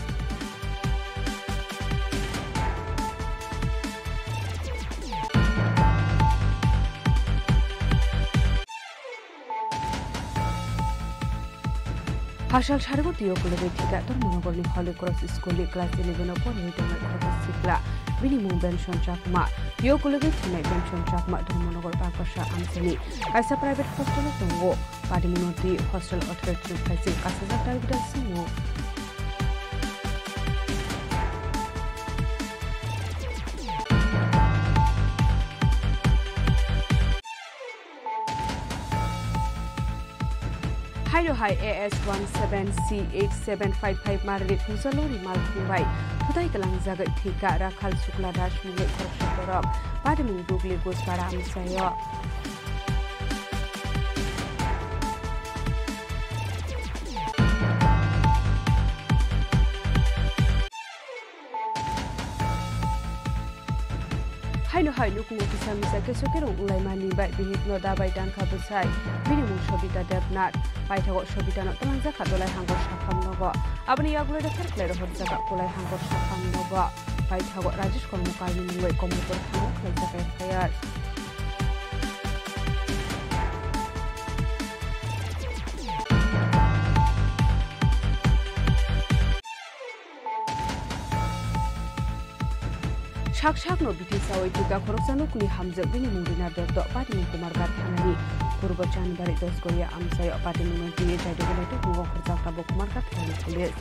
Hashal Shargotio Kulabika, Tormonogoli Holy Cross School, Class 11 upon Sikla, Minimum Benson Chakma, Yokulabit, Benson Chakma, Tormonogol Pakasha Amsani, as a private hostel of Tongo, Padimunoti, Hostel Authority of Pacific, Casas of Sumo. Hydro High AS17C8755 Margaret Musalori Malkumbai, Tutai Kalang Zagat Tika, Rakal Sukla Dash Mugit Koroshatorok, Padamu Dugli Gos Param Sayo. Haino haino kung ofisa misa kesokero ulai mani bai bihit no dabai dangka besai minimum shobita debnat bai thago shobita no tamanja khadolai hangor shakham nogo abni yagulo de kharklero horjaka kulai hangor shakham nogo bai thago rajesh kormukar ni mungoi komukor thamo khaijaka khayar Shak no biti sawai tika khorosano kuni hamjak bini mungdina dotto pati kumar gathanani purbo janbari 10 goya amsai pati munti jaido gelato kungo khorjak tabo kumar gathanani pulis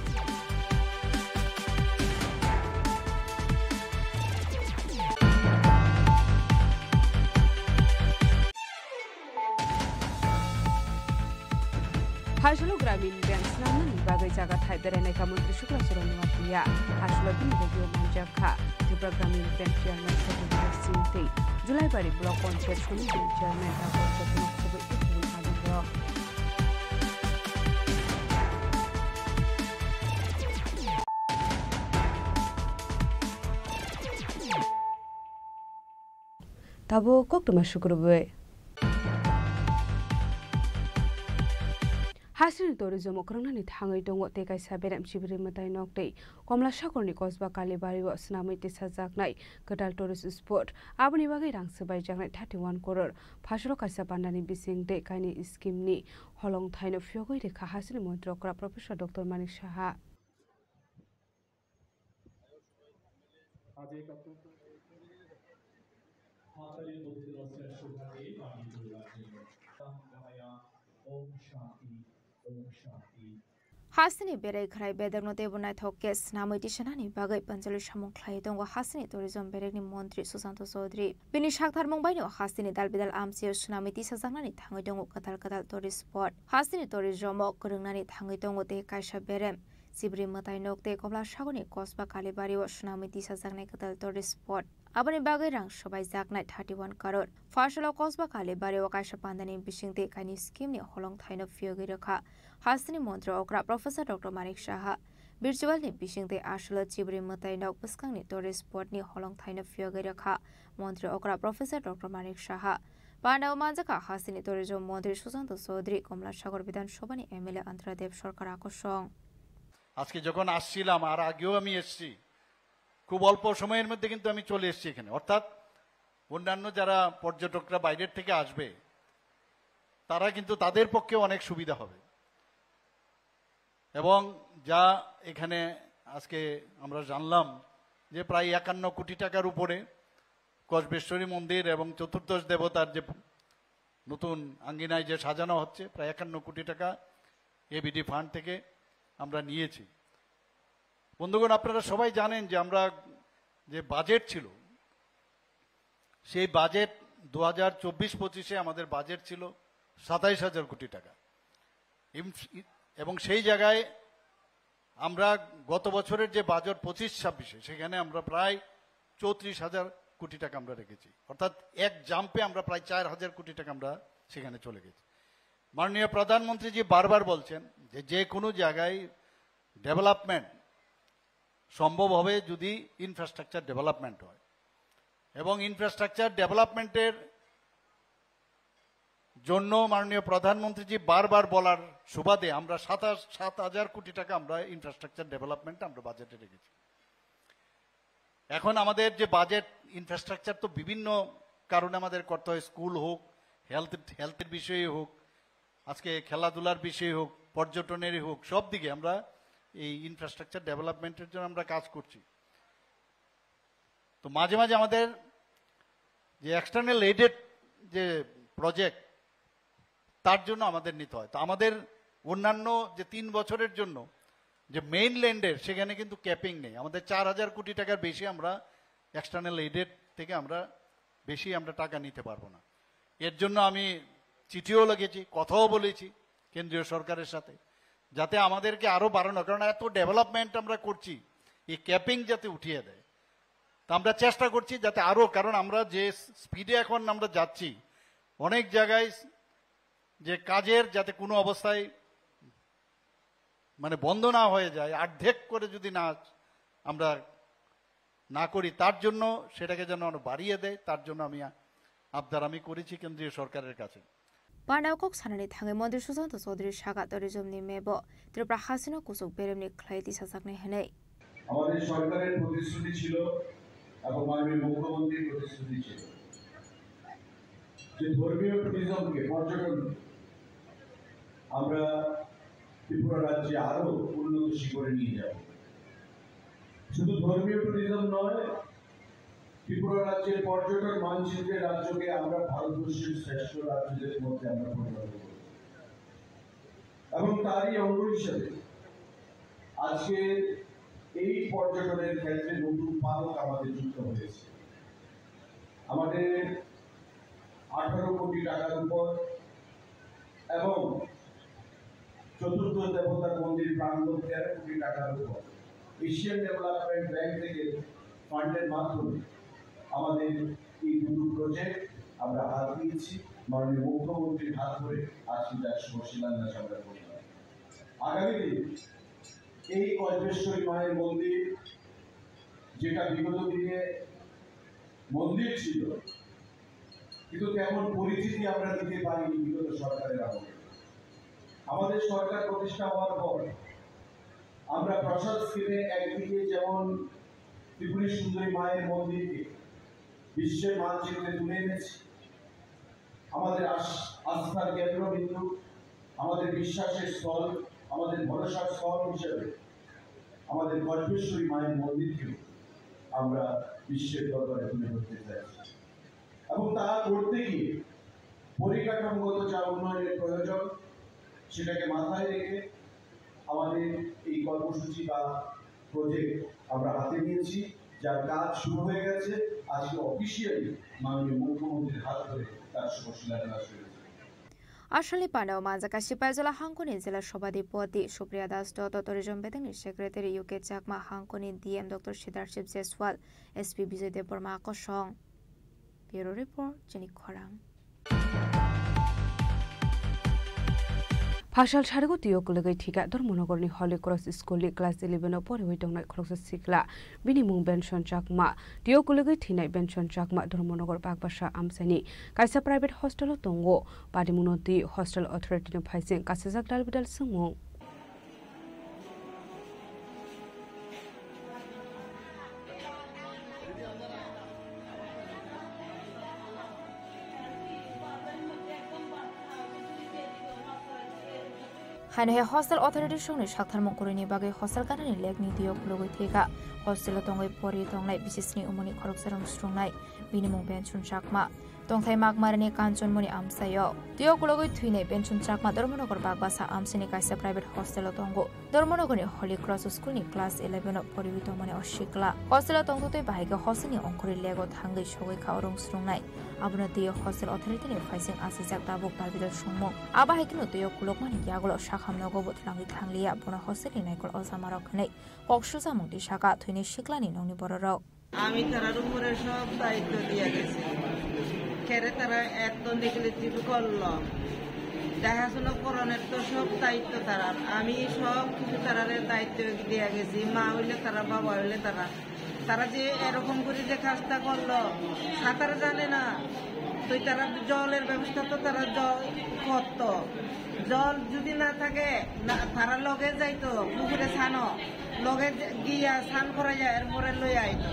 Hashlo Gramin Bank Snaman bagai jaga thai berenai kamuntri Shukla Suranwatiya Hashlo bin Bogio Manjaka Tripura Gramin Bank Chairman Satyendra Singh Julai Bari Block Panchayat Committee Chairman Dr. Chatno Khobe Ikbul Adibro Tabo koktuma shukrube Hasil tourism okrangani thangai dongo te kaisa beram sibiri matai nokte komla shakorni kosba kalibari wa snamai te sajaknai kadal tourist spot abuni bagai rangsabai jangnai 31 crore phasro kaisa pandani bising te kaini scheme ni holong thaino fyogoi rekha hasil montrokra professor dr manik saha Hasini बेराय खराय बेदरनो देबनाय थकेस नामैति सेनानि बागै पन्जालि सामुं ख्लाय दङ Hasini tourism बेरेकनि मन्त्रि सुशांत चौधरी बिनि सागथार मंबायनो हासिनी दालबिदाल आमसियाव सुनामिति साजांनानै थाङै दङ कदाल कदाल tourist spot Hasini tourism गोरोंनानै थाङै दङ ते कायसा बेरेम सिब्रि मताय नोकते कमला सागरनि कसबा कालीबारियाव सुनामिति साजांनाय कदाल टुरिस्ट स्पट आबनि बागै रां सबाय जागनाय 31 करोड़ फार्स्टलाव कसबा कालीबारियाव कायसा पान्दानि बिसिंते कानि स्किमनि हलं थाइनो फियोगै रखा हासिनी मन्त्री अग्रा प्रोफेसर डॉक्टर मानिक साहा बिरजुवालनि बिसिंते आसल चिब्रि मताय नोक पुस्कांनि टुरिस्ट स्पटनि हलं थाइनो फियोगै रखा मन्त्री अग्रा प्रोफेसर डॉक्टर मानिक साहा पांडाव मानजाका हासिनी टुरिजम मन्त्री सुशांत चौधरी कमला सागर विधानसभानि एमएलए अंतरादेव सरकार আকর্ষণ আজকে যখন আসছিলাম আর আগেও আমি এসেছি খুব অল্প সময়ের মধ্যে কিন্তু আমি চলে এসেছি এখানে অর্থাৎ অন্যান্য যারা পর্যটকরা বাইরের থেকে আসবে তারা কিন্তু তাদের পক্ষে অনেক সুবিধা হবে এবং যা এখানে আজকে আমরা জানলাম যে প্রায় 51 কোটি টাকার উপরে কসবেশ্বরী মন্দির এবং চতুর্দশ দেবতার যে নতুন আঙ্গিনায় যে সাজানো হচ্ছে প্রায় 51 কোটি টাকা এবিডি ফান্ড থেকে আমরা নিয়েছি বন্ধুগণ আপনারা সবাই জানেন যে আমরা যে বাজেট ছিল সেই বাজেট 2024-25 এ আমাদের বাজেট ছিল 27000 কোটি টাকা এবং সেই জায়গায় আমরা গত বছরের যে বাজেট 25-26 সেখানে আমরা প্রায় 34000 কোটি টাকা আমরা রেখেছি অর্থাৎ এক জাম্পে আমরা প্রায় 4000 কোটি টাকা আমরা সেখানে চলে গেছি মাননীয় প্রধানমন্ত্রীজি বারবার বলছেন যে যে কোনো জায়গায় ডেভেলপমেন্ট সম্ভব হবে যদি ইনফ্রাস্ট্রাকচার ডেভেলপমেন্ট হয় এবং ইনফ্রাস্ট্রাকচার ডেভেলপমেন্টের জন্য মাননীয় প্রধানমন্ত্রীজি বারবার বলার সুবাদে আমরা 7000 কোটি টাকা আমরা ইনফ্রাস্ট্রাকচার ডেভেলপমেন্ট আমরা বাজেটে রেখেছি এখন আমাদের যে বাজেট ইনফ্রাস্ট্রাকচার তো বিভিন্ন কারণে আমাদের করতে হয় স্কুল হোক হেলথের বিষয়ে হোক আজকে খেলাধুলার বিষয়ে হোক পর্যটনেরই হোক সব দিকে আমরা এই ইনফ্রাস্ট্রাকচার ডেভেলপমেন্টের জন্য আমরা কাজ করছি তো মাঝে মাঝে আমাদের যে এক্সটার্নাল এইডেড যে প্রজেক্ট তার জন্য আমাদের নিতে হয় তো আমাদের অন্যান্য যে 3 বছরের জন্য যে মেইন ল্যান্ডের সেখানে কিন্তু ক্যাপিং নেই আমাদের 4000 কোটি টাকার বেশি আমরা এক্সটার্নাল এইডেড থেকে আমরা বেশি আমরা টাকা নিতে পারবো না এর জন্য আমি চিঠিও লিখেছি কথাও বলেছি কেন্দ্রীয় সরকারের সাথে যাতে আমাদেরকে আরো বাড়ানো কারণ এত ডেভেলপমেন্ট আমরা করছি এই ক্যাপিং যাতে উঠিয়ে দেয় তা আমরা চেষ্টা করছি যাতে আরো কারণ আমরা যে স্পিডে এখন আমরা যাচ্ছি অনেক জায়গায় যে কাজের যাতে কোনো অবস্থায় মানে বন্ধ না হয়ে যায় অর্ধেক করে যদি না আমরা না করি তার জন্য সেটাকে যেন বাড়িয়ে দেয় তার জন্য আমি আবদার আমি করেছি কেন্দ্রীয় সরকারের কাছে पांडावकक सानानै थाङै मन्त्री सुशांत चौधरी सागा टुरिजमनि मेब त्रिपुरा हासिनो कुसुक बेरेमनि ख्लायति साजाकनाय हनै আমাদের সরকারের প্রতিশ্রুতি ছিল এবং মাননীয় মুখ্যমন্ত্রীর প্রতিশ্রুতি ছিল যে ধর্মীয় টুরিজমকে পর্যটন আমরা ত্রিপুরা রাজ্যে আরো উন্নত শিখরে নিয়ে যাব শুধু ধর্মীয় টুরিজম নয় ত্রিপুরা রাজ্যের পর্যটন মানচিত্রে রাজ্যকে আমরা ভারতবর্ষের শ্রেষ্ঠ রাজ্যদের মধ্যে আমরা পরিণত করব এবং তারই অঙ্গ হিসেবে আজকে এই পর্যটনের ক্ষেত্রে নতুন পালক আমাদের যুক্ত হয়েছে আমাদের 18 কোটি টাকার উপর এবং চতুর্থ দেবতার মন্দির প্রাঙ্গণ 13 কোটি টাকার উপর এশিয়ান ডেভেলপমেন্ট ব্যাংক থেকে ফান্ডের মাধ্যমে আমাদের এই দুটো প্রজেক্ট আমরা হাত দিয়েছি মাননীয় মুখ্যমন্ত্রীর হাত ধরে আজকে তার শুভ শিলান্যাস আমরা করলাম আগামী দিন এই কল্পেশ্বরী মায়ের মন্দির যেটা বিগত দিনে মন্দির ছিল কিন্তু তেমন পরিচিতি আমরা দিতে পারিনি বিগত সরকারের আমলে আমাদের সরকার প্রতিষ্ঠা হওয়ার পর আমরা প্রসাদ স্কিমে একদিকে যেমন ত্রিপুরী সুন্দরী মায়ের মন্দিরকে বিশ্বের মানচিত্রে তুলে এনেছি আমাদের আস্থার কেন্দ্রবিন্দু আমাদের বিশ্বাসের স্থল আমাদের ভরসার স্থল হিসেবে আমাদের কল্পেশ্বরী মায়ের মন্দিরকে আমরা বিশ্বের দরবারে তুলে ধরতে চাইছি এবং তা করতে গিয়ে পরিকাঠামোগত যা উন্নয়নের প্রয়োজন সেটাকে মাথায় রেখে আমাদের এই কর্মসূচি বা প্রজেক্ট আমরা হাতে নিয়েছি, যার কাজ শুরু হয়ে গেছে। আজকে অফিসিয়ালি মাননীয় মুখ্যমন্ত্রীর হাত ধরে তার শুভ শিলান্যাস হয়েছে। আসলে পানাও মাজাকা সিপাইজলা হাঙ্কনি জেলা সভাধিপতি সুপ্রিয়া দাস দত্ত টুরিজম বেদিনী সেক্রেটারি ইউকে চাকমা হাঙ্কনি DM doctor Siddharth Jaiswal SP Bijoy Debbarma আকর্ষং। ব্যুরো রিপোর্ট জেনিক খরাং। फासल सारेको तियोको लगै ठिका धर्मनगरनि हले क्रस स्कुलनि क्लास 11 परे होइदंनाय खरकसा सिखला बिनि मुं बेनसन चाकमा तियोको लगै थिनाय बेनसन चाकमा धर्मनगर बागबासा आमसानि कायसा प्राइभेट हस्टेल दंगो पादिमुनति हस्टेल अथॉरिटीनि फाइसिं कासेजाक दालबिदाल सुमुं हाइनहे हस्टेल अथॉरिटी संनि साक्थारमं करैनि बागै हस्टेल गानानि लेगनि दियोग लगै थेगा हस्टेल तंगै परि तंनाय बिसेसनि उमनि खरकसारं सुस्रंनाय बिनि मुं बेनसन चाकमा तंथाय मागमारनि कांचनमनि आमसायो दियोग लगै थुइनाय Benson Chakma Dharmanagar बागबासा आमसिनि कायसा private hostel तंगो धर्मनगरनि हली क्रस स्कुलनि क्लास 11 परिबि तंमनि अशिकला हस्टेल तंथुतै बाहायगा हस्टेलनि अंखरि लेगो थांगै सगै खावरं सुस्रंनाय आबुना दियो हस्टेल अथॉरिटीनि फाइसिं आसिजाक दाबुक दाबिदार सुंमं आबाहायकिनो दियो कुलकमानि यागलो शाखामनगो बुथलांगि थांलिया बुना हस्टेलनि नायकल अजामारखनै कक्सुजा मुंति शाखा थुइनि शिकलानि नंनि बरराव আমি তারার উপরে সব দায়িত্ব দিয়ে গেছি খেরে তারা এত নেগলিজিভ করলো দেখাশোনা করানোর তো সব দায়িত্ব তারা আমি সব কিছু তারার দায়িত্ব দিয়ে গেছি মা হইলে তারা বাবা হইলে তারা যে এরকম করে যে কাজটা করলো সাঁতার জানে না তো তারা জলের ব্যবস্থা তো তারা জল করতো জল যদি না থাকে তারা লগে যাইতো পুকুরে ছানো লগে গিয়া স্নান করা যায় এরপরে লই আইতো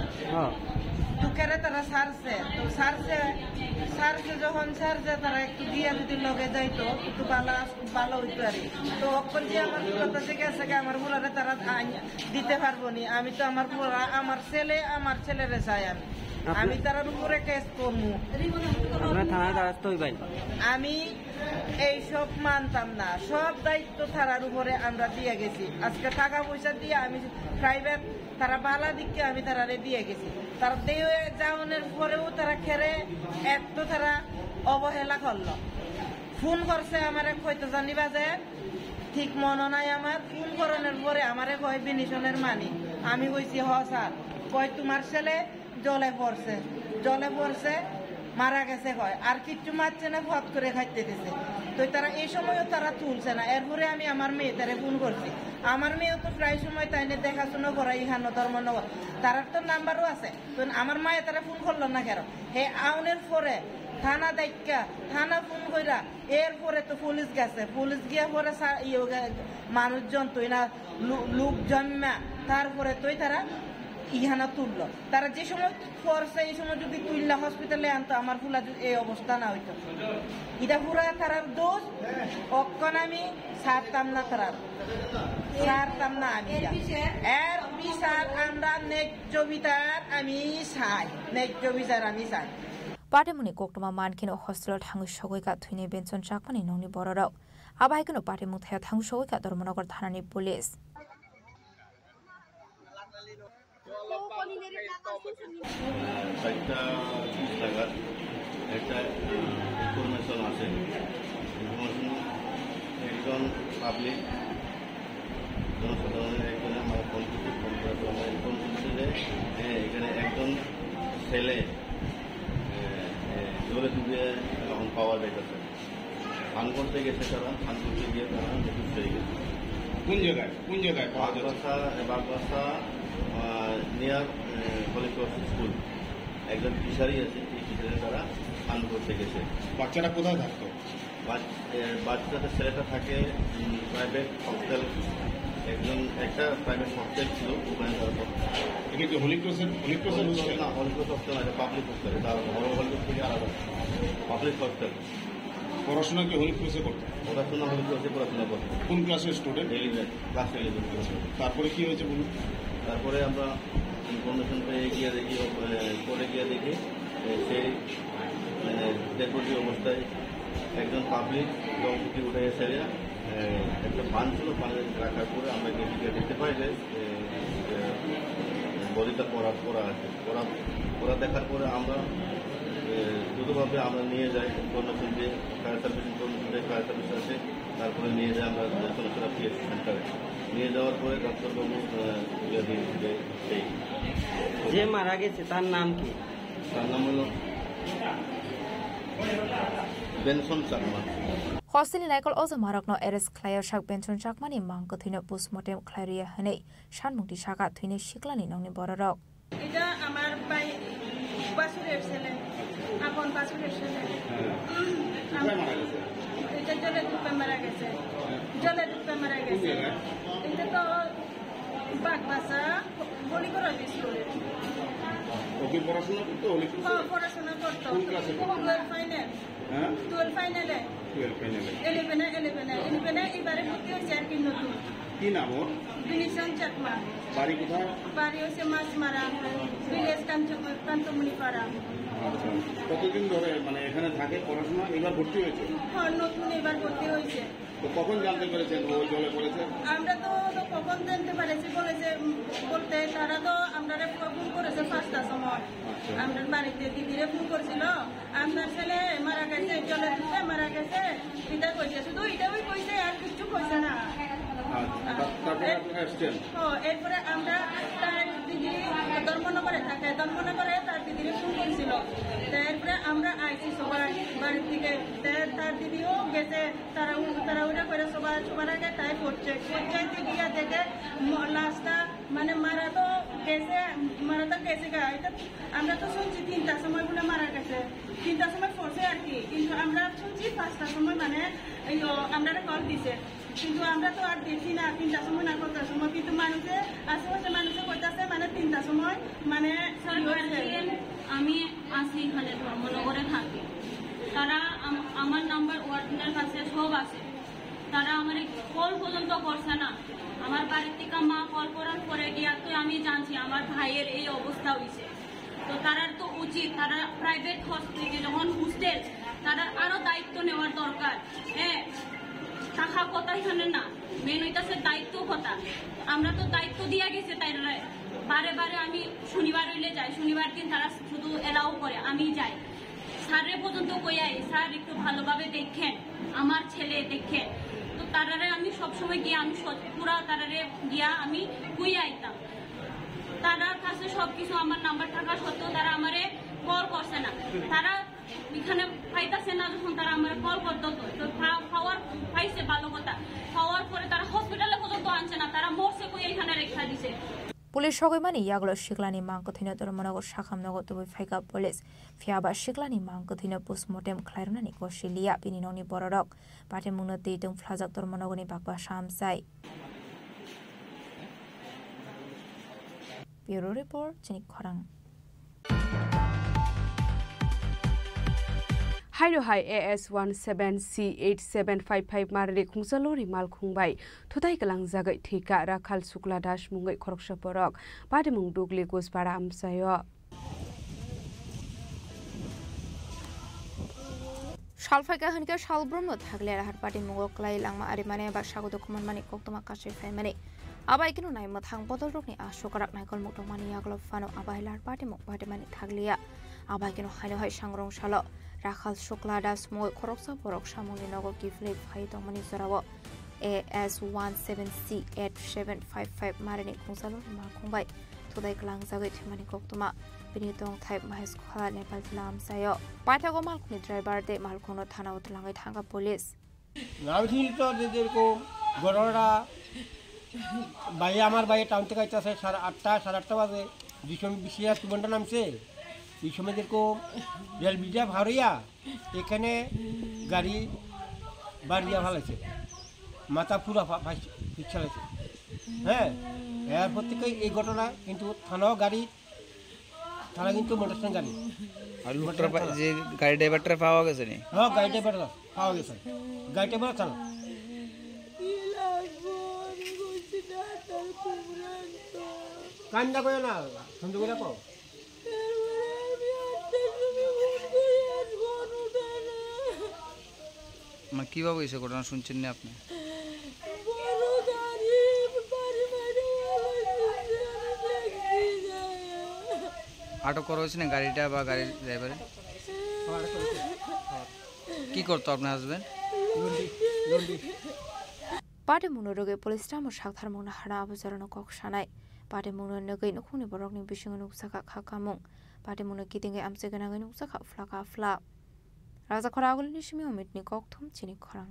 টুকেরে তারা সারছে যখন সারছে তারা একটু গিয়া যদি লগে যাইতো একটু ভালো হইতো আর তো অক্ষর যে আমার কথা থেকে আছে আমার পুরারে তারা দিতে পারবো নি আমি তো আমার পুরা আমার ছেলেরে চাই আমি তার উপরে কেস করবো আমি এই সব মানতাম না সব দায়িত্ব থানার উপরে আমরা দিয়ে গেছি আজকে টাকা পয়সা দিয়ে আমি প্রাইভেট তারা বালা দিককে আমি তারা দিয়ে গেছি তারা দিয়ে যাওয়ানোর পরেও তারা খেরে এত তারা অবহেলা করলো ফোন করছে আমারে কইতো জানিবা যে ঠিক মনে নাই আমার ফোন করানোর পরে আমারে কয় বিনিশনের মানি আমি কইছি হ স্যার কয় তোমার ছেলে জলে পড়ছে মারা গেছে কয় আর কিচ্ছু মারছে না ফট করে খাইতে দিছে তো তারা এই সময়ও তারা তুলছে না এরপরে আমি আমার মেয়ে তারে ফোন করছি আমার মেয়েও তো প্রায় সময় তাই নিয়ে দেখাশোনা করা ইহানো ধর্মনগর তার তো নাম্বারও আছে তো আমার মায়ে তারা ফোন করলো না কেন হে আউনের পরে থানা দায়িকা থানা ফোন কইরা এরপরে তো পুলিশ গেছে পুলিশ গিয়ে পরে মানুষজন তুই না লোক জন্মা তারপরে তুই তারা ইহানা তুললো তারা যে সময় পড়ছে এই সময় যদি তুললা হসপিটালে আনতো আমার ফুলা এই অবস্থা না হইতো এটা পুরা তারার দোষ অক্ষণ আমি ছাড়তাম না আমি এর বিচার আমরা ন্যায্য বিচার আমি চাই पाटेमुनि कोक्टमा मानखिनो हस्टेल थांगु सगैका थुइने बेनसन चाकमानि नंनि बरराव आबाहायकिनो पाटेमुथाया थांगु सगैका धर्मनगर थानानि पुलिस একটা ইনফরমেশন আছে একজন পাবলিক জনসাধারণের একজনে আমার ফোন করছে যে এখানে একজন ছেলে জলে ডুবে এখন পাওয়া যাইতেছে ধান করতে গেছে তারা ধান করতে গিয়ে তারা নিখোঁজ হয়ে গেছে কোন জায়গায় বাগবাসা নিয়ার হলিক্রস স্কুল একজন ফিশারি আছে এই ফিশারি তারা ধান করতে গেছে বাচ্চারা কোথায় থাকতো বাচ্চাদের ছেলেটা থাকে প্রাইভেট হস্টেল একটা প্রাইভেট হস্টেল ছিল ওখানে এটা কি হলিক্রস না হলিক্রস হস্টেল আছে পাবলিক হস্টেল তার হলিক্রস থেকে আলাদা পাবলিক হস্টেল পড়াশোনা কি হলিক্রসে করতো পড়াশোনা করতো কোন ক্লাসের স্টুডেন্ট ক্লাস 11 তারপরে কি হয়েছে বলুন তারপরে আমরা ইনফরমেশন পেয়ে গিয়ে দেখি পরে গিয়ে দেখি সেই ডেপুটি অবস্থায় একজন পাবলিক জলপুটি উঠে ছেলেরা একটা পান ছিল, পানি রাখার পরে আমরা দেখতে পাই যে বডিটা পড়া আছে। পড়া দেখার পরে আমরা দ্রুতভাবে আমরা নিয়ে যাই কর্ণফুলি ফায়ার সার্ভিস আছে, তারপরে নিয়ে যাই আমরা চলাচলা পিএসসি সেন্টারে। নিয়ে যাওয়ার পরে ডাক্তারবাবু সেই যে মারা গেছে তার নাম কি? তার নাম হলো Benson Chakma. Hostile Nicol also Marakno Eres Claire Shak Benson Chakmani Mankothino postmortem Claria Hane, Shanmukti Shaka Twin Shiklani Noni Borok. এটা আমার ভাই বাসুরের ছেলে, আপন বাসুরের ছেলে। এটা জলে ডুবে মারা গেছে, এটা তো বাগবাসা বলি করা দিছিল। পড়াশোনা করতো 12 ফাইনালে 11 এবারে ভর্তি হয়েছে আর কি নতুন। কি নাম ওর? বিনিশন চাকমা। বাড়ি কোথায়? বাড়ি হচ্ছে মাছমারা, ভিলেজ কান্তমণি পাড়া। কতদিন ধরে মানে এখানে থাকে পড়াশোনা? এবার ভর্তি হয়েছে? হ্যাঁ, নতুন এবার ভর্তি হয়েছে। তো কখন জানতে পেরেছেন ও জলে পড়েছে? আমরা তো কখন জানতে পেরেছি বলতে তারা তো আমরা ফোন করেছে 5টার সময়। আমরা বাড়িতে দিদিরে ফোন করছিল, আপনার ছেলে মারা গেছে, জলে ডুবে মারা গেছে, এটা কইছে, শুধু এটাই কইছে আর কিছু কইছে না। এরপরে আমরা তার দিদি ধর্মনগরে থাকে, ধর্মনগরে তার দিদিরে ফোন করেছিল। এরপরে আমরা আইছি সবাই বাড়ির থেকে, তার দিদিও গেছে, তারা ওটা করে সবার আগে তাই করছে। পঞ্চায়েতে গিয়া দেখে লাশটা মানে মারা তো গেছে গা। এটা আমরা তো শুনছি 3টার সময় বলে মারা গেছে, 3টার সময় পড়ছে আর কি, কিন্তু আমরা শুনছি 5টার সময় মানে আমরা কল দিছে, কিন্তু আমরা তো আর দেখি না 3টার সময় না 4টার সময়, কিন্তু মানুষে আশেপাশে মানুষে কইতাছে মানে 3টার সময় মানে আমি আসি এখানে ধর্মনগরে থাকি। তারা আমার নাম্বার ওয়ার্ডেনের কাছে সব আছে, তারা আমার কল পর্যন্ত করছে না। আমার বাড়ির থেকে মা কল করার পরে গিয়া তো আমি জানছি আমার ভাইয়ের এই অবস্থা হয়েছে। তো তারার তো উচিত, তারা প্রাইভেট হসপিটালে যখন হোস্টেল, তারা আরো দায়িত্ব নেওয়ার দরকার। হ্যাঁ, টাকা কথা এখানে না, মেন হইতাছে দায়িত্ব কথা। আমরা তো দায়িত্ব দিয়া গেছে, তাই বারে আমি শনিবার হইলে যাই, শনিবার দিন তারা শুধু এলাও করে, আমি যাই। স্যারের পর্যন্ত কইয়াই, স্যার একটু ভালোভাবে দেখেন, আমার ছেলে দেখেন। তো তারারে আমি সবসময় গিয়ে আমি পুরা তারারে গিয়া আমি কইয়া আইতাম। তারার কাছে সবকিছু আমার নাম্বার থাকা সত্ত্বেও তারা আমারে কল করছে না। তারা এখানে পাইতাছে না, যখন তারা আমার কল করতো তো পাওয়ার পাইছে ভালো কথা, পাওয়ার পরে তারা হসপিটালে পর্যন্ত আনছে না, তারা মরছে কই এখানে রেখা দিছে। পুলিশ সগৈমানি ইয়াগুলো শিকলানি মাংকথিন ধর্মনগর শাখামনগর তবু ফাইকা পুলিশ ফিয়াবা শিকলানি মাংকথিন পোস্টমর্টেম খ্লাইরনানি কশিলিয়া বিনি ননি বড়রক পাটে মুনতে ইতং ফ্লাজাক ধর্মনগরনি বাকবা শামসাই। ব্যুরো রিপোর্ট চিনিক খরাং। Hairo Hai AS17C8755 Marri Kungsalori Mal Kungbai Tutai Kalang Zagai Tika Rakal Sukla Dash Mungai Koroksha Porok Padimung Dugli Gospara Amsayo Shalfaika Hanika Shalbrumno Tagler Harpati Mungo Klai Lama Arimane Bashago Dokuman Mani Koktoma Kashi Family Abaikino Naima Tang Bottle Rukni Ashokarak Michael Motomani Yaglo Fano Abailar Party Mokbatimani Taglia Abaikino Hairo Hai Shangrong Shalo Rakhal Shuklada Small Koroksa Porok Shamoni Nogo Giflip Haitomani Zorawo AS17C8755 Marini Kunsalo Makungbai Today Klang Zagit Mani Koktoma Benitong Type Mahis Khala Nepal Lam Sayo Patago Malkuni Driver de Malkono Tana Utlangai Tanga Police নামছিল যেরকম গড়রা ভাই আমার ভাই town থেকে আইতাছে 8:30 বাজে যে সময় বিশিয়া student নামছে এই সময় যেরকম রেল ব্রিজে ভারিয়া এখানে গাড়ি বাড়িয়া ফেলেছে মাথা পুরা ফেলেছে। হ্যাঁ, এরপর থেকে এই ঘটনা কিন্তু থানা কিন্তু মোটরসাইকেল গাড়ি আর লোকটার যে গাড়ি ড্রাইভারটা পাওয়া গেছে নি? হ্যাঁ, গাড়ি ড্রাইভার পাওয়া গেছে, গাড়ি ড্রাইভার চালা কান্দা কয় না সুন্দর করে কও মানে কিভাবে হয়েছে ঘটনা শুনছেন না আপনি? আটক করা হয়েছে না গাড়িটা বা গাড়ির ড্রাইভারে? কি করতো আপনার হাজবেন্ড? পাটে মুনরগে পুলিশ রাম সাকথার মুনা হারা আবজারন কক সানাই পাটে মুনর নগৈ নখুনি বরকনি বিসিং নুকসাকা খাকামুং পাটে মুনর কিদিঙ্গে আমसे गोनाङै नुकसाखा फ्लाका फ्ला राजा खरा आगोलनि सिमी अमितनि ककथुम चिनि खरां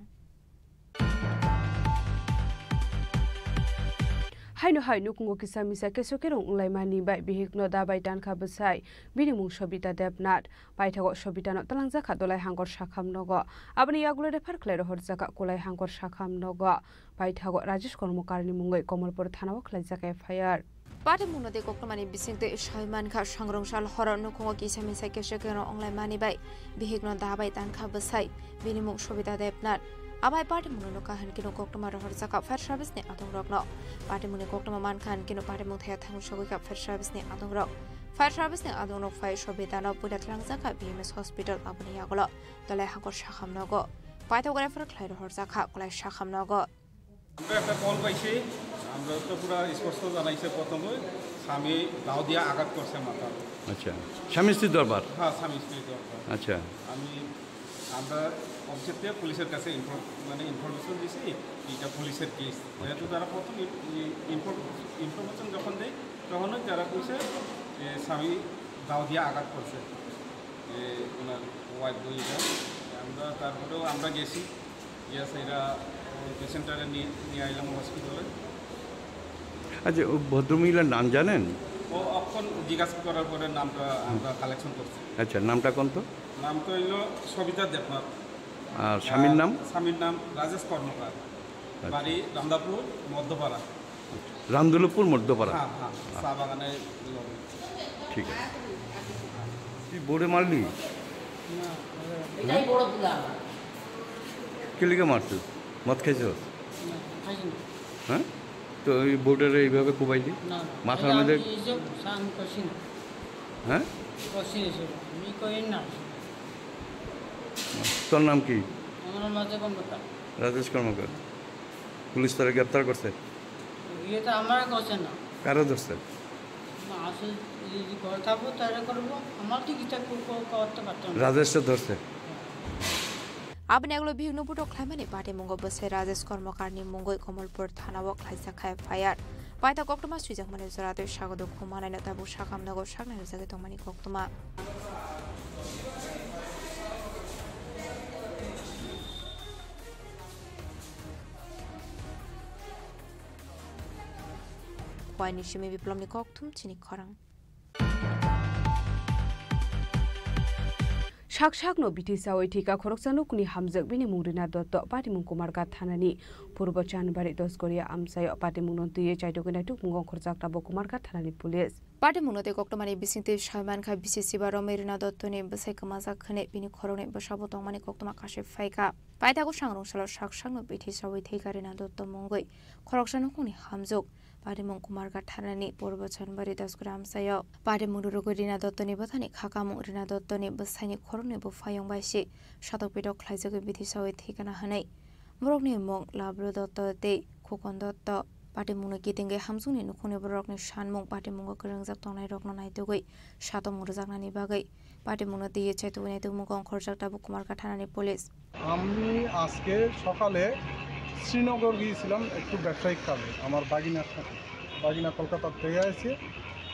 हायनो हायनो कुंगो किसा मिसा केसो केरं उलाइमानि बाय बिहिकनो दाबाय दानखा बसाय बिनिमुं सबिता देबनाथ बायथागो सबितानो तलांजाखा दलाय हांगर साखाम नगो आबनि यागुले रेफार खलाय हरजाका कोलाय हांगर साखाम नगो बायथागो राजेश कर्मकारनि मुङै कमलपुर थानाव खलायजाका एफआईआर पाटे मुनदे कोकमानि बिसिंते सायमान खा संग्रंसाल हरन नुखुंगो किसा मिसा केसो केरं उलाइमानि बाय बिहिकनो दाबाय दानखा बसाय बिनिमुं सबिता देबनाथ आबाय पाटे मुनो काहन किनो कोक्टमा रहर जाका फायर सर्भिस ने आतंग रगनो पाटे मुने कोक्टमा मान खान किनो पाटे मुथया थांगु सगै का फायर सर्भिस ने आतंग रग फायर सर्भिस ने आतंग रग फायर सबितानो पुलाथलां जाका बीएमएस हॉस्पिटल आबनि यागलो तले हांगर साखाम नगो पाइथोग्राफार खलाय रहर जाका कलाय साखाम नगो আমরা একটা কল পাইছি আমরা তো পুরো স্পষ্ট জানাইছে প্রথমে স্বামী দাও দিয়া আঘাত করছে মাথা। আচ্ছা, স্বামী স্ত্রী দরবার? হ্যাঁ, স্বামী স্ত্রী দরবার। আচ্ছা, আমরা অবজেক্টে পুলিশের কাছে ইনফরমেশন দিছি এটা পুলিশের কেস যেহেতু তারা প্রথম ইনফরমেশন যখন দেয় তখনই যারা কইছে যে স্বামী দাও দিয়া আঘাত করছে ওনার ওয়াইফ বইটা আমরা তারপরেও আমরা গেছি গিয়ে এরা পেশেন্টারে নিয়ে আইলাম হসপিটালে। আচ্ছা, ও ভদ্রমহিলার নাম জানেন? ও অখন জিজ্ঞাসা করার পরে নামটা আমরা কালেকশন করছি। আচ্ছা, নামটা কোন তো? নামটা হইল সবিতা দেবনাথ। আর স্বামীর নাম? স্বামীর নাম রাজেশ কর্মকার, বাড়ি রামদাপুর মধ্যপাড়া। রামদুলপুর মধ্যপাড়া? হ্যাঁ হ্যাঁ, চা বাগানে। ঠিক আছে। তুই বোর্ডে মারলি? কে লিখে মারছিস? মদ খাইছিস? হ্যাঁ, তো ওই বোর্ডের এইভাবে কোবাইলি মাথার মধ্যে? হ্যাঁ, তোর নাম কি? রাজেশ কর্মকার। পুলিশ তারা গ্রেপ্তার করছে? কারা ধরছে? রাজেশটা ধরছে। आबनि आगलो बिहुनो पुटो खलायमानि पाटे मुंगो बसे राजेश कर्मकारनि मुंगै कमलपुर थानाव खलायजाखा एफआईआर पाइता कक्टमा सुइजाक माने जराते सागदो खुमानायनो ताबु साखाम नगो सागनाय जागे तंमानि कक्टमा वाइनि सिमे बिप्लबनि कक्टुम चिनि खरां साकसाकनो बिटिसा ओइथिका खरकसानुकनि हामजक बिनि मुरिना दत्त पाटिमुं कुमारगा थानानि पूर्व चानबारि दसगरिया आमसाय पाटिमुं नन्तिये चाइदोगनाय तुकमुंग खरजाकटा कुमारगा थानानि पुलिस पाटिमुं नते कक्टमानि बिसिंते सायमानखा बिसिसि बारो मेरिना दत्तनि बसाय कमाजा खने बिनि खरने बसाबो तंमानि कक्टमा काशे फाइका पाइताको सांग्रंसालो साकसाकनो बिटिसा ओइथिकारिना दत्त मुंगै खरकसानुकनि हामजक पाटिमुं कुमारगा थानानि पूर्व चानबारि दसगरिया आमसाय पाटिमुं रुगो रिना दत्तनि बथानि खाकामुं रिना दत्तनि बसायनि खरने बफायं बायसि सातक बेदक खलायजोगै बिटिसा ओइथिकाना हनै बरकनि मुं लाब्रु दत्त दे खुकन दत्त पाटिमुंनि गिदिंगे हामजुंनि नुखुनि बरकनि सानमुं पाटिमुंगो गोरोंजाक तंनाय रगनो नायदोगै सातम रोजाकनानि बागै पाटिमुंनो दिये चाइतुगनाय दुमुग अंखरजाकटा कुमारगा थानानि पुलिस আমি আজকে সকালে শ্রীনগর গিয়েছিলাম একটু ব্যবসায়িক কাজে আমার বাগিনার সাথে বাগিনা কলকাতা থেকে এসে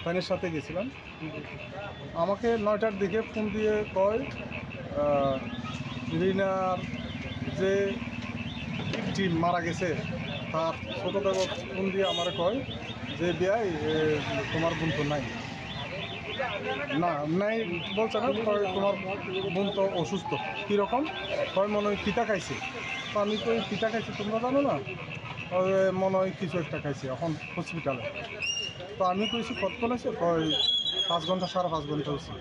ফ্যানের সাথে গেছিলাম আমাকে 9টার দিকে ফোন দিয়ে কয় রিনার যে টিম মারা গেছে তার ছোটো দাদা ফোন দিয়ে আমার কয় যে বিয়াই তোমার বোন তো নাই না নাই বলছে না কয় তোমার বোন তো অসুস্থ কীরকম কয় মনে হয় পিতা খাইছে তো আমি তো পিতা খাইছি তোমরা জানো না মনে হয় কিছু একটা খাইছে এখন হসপিটালে তো আমি কইছি কতক্ষণ আছে কয় 5 ঘন্টা 5.5 ঘন্টা হয়েছে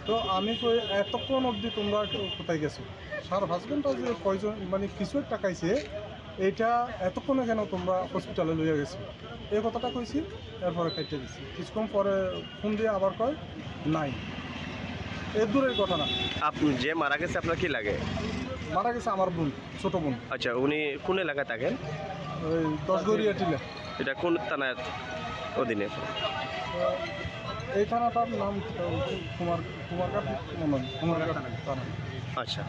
তো আমি কই এতক্ষণ অবধি তোমরা কোথায় গেছো 5.5 ঘন্টা যে কয়জন মানে কিছু একটা খাইছে এইটা এতক্ষণে কেন তোমরা হসপিটালে লইয়া গেছো এই কথাটা কইছি এরপরে কেটে দিছি কিছুক্ষণ পরে ফোন দিয়ে আবার কয় নাই এর দূরের কথা না আপনি যে মারা গেছে আপনার কি লাগে মারা গেছে আমার বোন ছোট বোন আচ্ছা উনি কোন এলাকায় থাকেন ওই দশগড়িয়া টিলা এটা কোন থানার অধীনে এই থানাটার নাম কুমারঘাট থানা। আচ্ছা,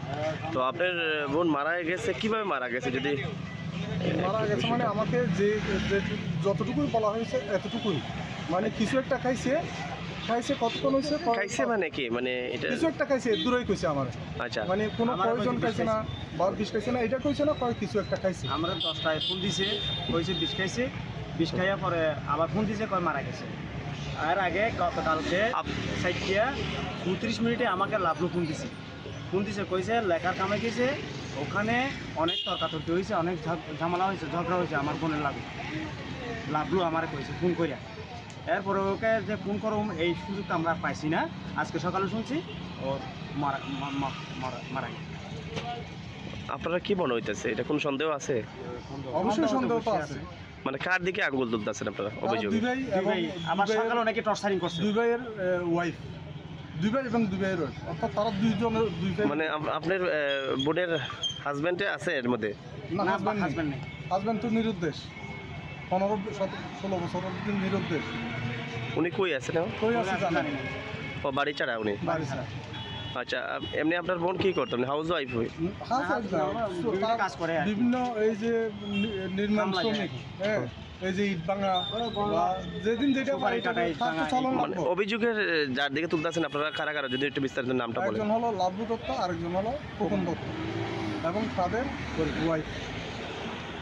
তো আপনার বোন মারা গেছে কিভাবে মারা গেছে? যদি মারা গেছে মানে আমাকে যে যতটুকুই বলা হয়েছে এতটুকুই, মানে কিছু একটা খাইছে কতক্ষণ হয়েছে খাইছে মানে কি, মানে এটা কিছু একটা খাইছে দূরেই কইছে আমার। আচ্ছা, মানে কোনো প্রয়োজন খাইছে না বা বিষ খাইছে না, এটা কইছে না, কিছু একটা খাইছে। আমরা 10টায় ফোন দিছে, কইছে বিষ খাইছে, বিষ খাইয়া পরে আবার ফোন দিছে, কয় মারা গেছে। আর আগে গতকালকে 4:32 মিনিটে আমাকে লাভলু ফোন দিছে, কইছে লেখার কামে গেছে, ওখানে অনেক তর্কাতর্কি হয়েছে, অনেক ঝামেলা হয়েছে, ঝগড়া হয়েছে আমার বোনের লাভলু আমার কইছে ফোন করিয়া। এরপরে ওকে যে ফোন করো এই সুযোগটা আমরা পাইছি না, আজকে সকালে শুনছি ওর মারা গেছে। আপনারা কি মনে হইতেছে, এটা কোন সন্দেহ আছে? অবশ্যই সন্দেহ তো আছে। মানে কার দিকে আঙুল তুলতেছেন আপনারা অভিযোগ? আমার সকালে নাকি টর্চারিং করছে। দুই ভাইয়ের ওয়াইফ, দুই ভাই এবং দুই ভাইয়ের ওয়াইফ, অর্থাৎ তারা দুইজনের দুই ভাই। মানে আপনার বোনের হাজবেন্ডে আছে এর মধ্যে? না, হাজবেন্ড নেই, হাজবেন্ড তো নিরুদ্দেশ, 15-16 বছর নিরুদ্দেশ। উনি কই আছে না? কই আছে জানেন? ও বাড়ি ছাড়া উনি? বাড়ি ছাড়া। আচ্ছা, এমনি আপনার বোন কি করতো? হাউস ওয়াইফ হই? কাজ করে বিভিন্ন এই যে নির্মাণ শ্রমিক, হ্যাঁ, এই যে ইট ভাঙা বা যেদিন যেটা মানে অভিযোগের যার দিকে তুলতেছেন আপনারা কারা কারা, যদি একটু বিস্তারিত নামটা বলেন। একজন হলো লাভলু দত্ত, আরেকজন হলো খোকন দত্ত এবং তাদের ওয়াইফ।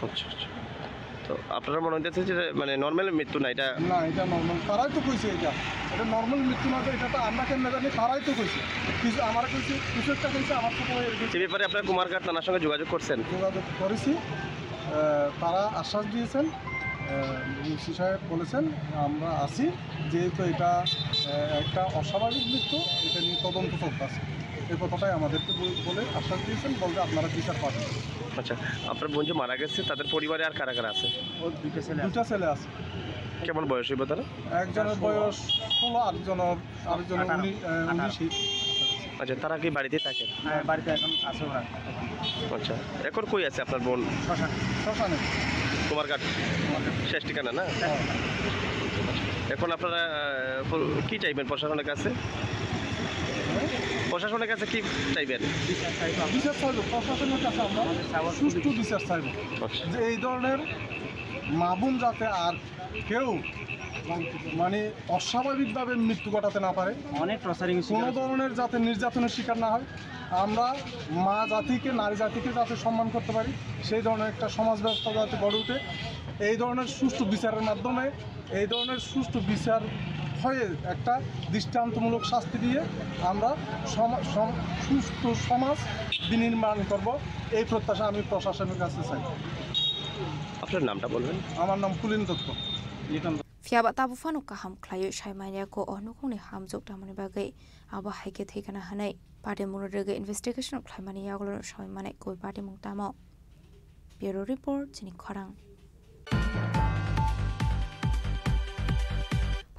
আচ্ছা, তো আপনারা মনে হচ্ছে যে মানে নর্মাল মৃত্যু না? এটা না, এটা নর্মাল, তারাই তো কইছে এটা নর্মাল মৃত্যু না, এটা তো আমরা কেন জানি, তারাই তো কইছে, কিছু আমার কইছে, কিছু একটা কইছে আমার তো। এই ব্যাপারে আপনারা কুমারঘাট থানার সঙ্গে যোগাযোগ করছেন? যোগাযোগ করেছি, তারা আশ্বাস দিয়েছেন, মুন্সি সাহেব বলেছেন আমরা আছি, যেহেতু এটা একটা অস্বাভাবিক মৃত্যু, এটা নিয়ে তদন্ত চলতেছে, এই কথাটাই আমাদেরকে বলে আশ্বাস দিয়েছেন, বলতে আপনারা বিচার পাবেন। আচ্ছা, আপনার বোন যে মারা গেছে তাদের পরিবারে আর কারা কারা আছে? ওর দুটা ছেলে আছে। কেমন বয়স হইব তারা? একজনের বয়স 16, আরেকজনের 19। আচ্ছা, তারা কি বাড়িতে থাকে? হ্যাঁ, বাড়িতে এখন আছে ওরা। আচ্ছা, এখন কই আছে আপনার বোন? শ্মশানে। কুমারঘাট শেষ ঠিকানা না? এখন আপনারা কি চাইবেন প্রশাসনের কাছে? প্রশাসনের কাছে কি চাইবেন? বিচার চাইব, প্রশাসনের কাছে আমরা সুষ্ঠু বিচার চাইব, যে এই ধরনের মা বোন যাতে আর কেউ মানে অস্বাভাবিকভাবে মৃত্যু ঘটাতে না পারে, অনেক টর্চারিং, কোনো ধরনের যাতে নির্যাতনের শিকার না হয়, আমরা মা জাতিকে, নারী জাতিকে যাতে সম্মান করতে পারি, সেই ধরনের একটা সমাজ ব্যবস্থা যাতে গড়ে ওঠে। এই ধরনের সুষ্ঠু বিচারের মাধ্যমে, এই ধরনের সুষ্ঠু বিচার হয়ে একটা দৃষ্টান্তমূলক শাস্তি দিয়ে আমরা সুষ্ঠু সমাজ বিনির্মাণ করব, এই প্রত্যাশা আমি প্রশাসনের কাছে চাই। আপনার নামটা বলবেন? আমার নাম পুলিন Dutta. Fiaba tabu fanu kaham klayu shaimanya ko onukuni hamjuk tamani bagai aba haike thikana hanai party munurege investigation khlaimani yaglo shaimane koi party mungtamo. Bureau report chini khorang.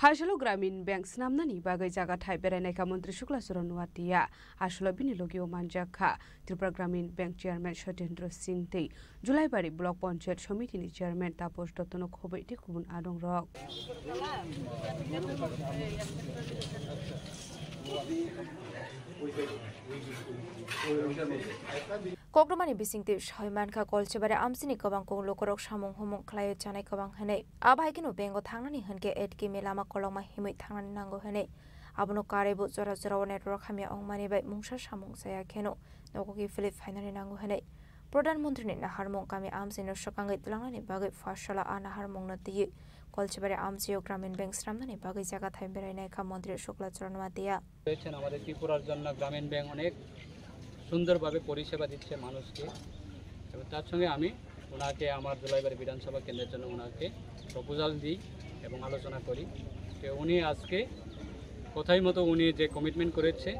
ফাইসালো গ্রামীণ ব্যাংক নামনানি বাগৈ জায়গা ঠাই বেড়াইনায়কা মন্ত্রী শুক্লা চরণ ওয়াতিয়া আসলে বিনিয়োগীয় মানজাখা ত্রিপুরা গ্রামীণ ব্যাংক চেয়ারম্যান সত্যেন্দ্র সিং তৈ Julaibari block panchayat সমিতিনি chairman Tapas দত্তন খবৈটি গুবুন আদং রক Kogramani bisingti shoimanka kolchebare amsini kobang kong lokorok samung humung khlayo chanai kobang hanei abhaikino bengo thangnani hanke etki melama kolongma himui thangnani nango hanei abono karebo jora jora network hamia ongmani bai mungsa samung saya kheno nokoki philip finally nango hanei Pradhan Mantri ni naharmong kami amsino shokangai tulangnani bagai fashala anaharmong nati kolchebare amsio গ্রামীণ bank নামনানি বাগৈ জায়গা থাই বেড়াইনায়কা মন্ত্রী শুক্লা চরণ ওয়াতিয়া রয়েছেন আমাদের ত্রিপুরার জন্য গ্রামীণ ব্যাংক অনেক সুন্দরভাবে পরিষেবা দিচ্ছে মানুষকে এবং তার সঙ্গে আমি ওনাকে আমার জুলাইবাড়ি বিধানসভা কেন্দ্রের জন্য ওনাকে প্রপোজাল দিই এবং আলোচনা করি তো উনি আজকে কথাই মতো উনি যে কমিটমেন্ট করেছে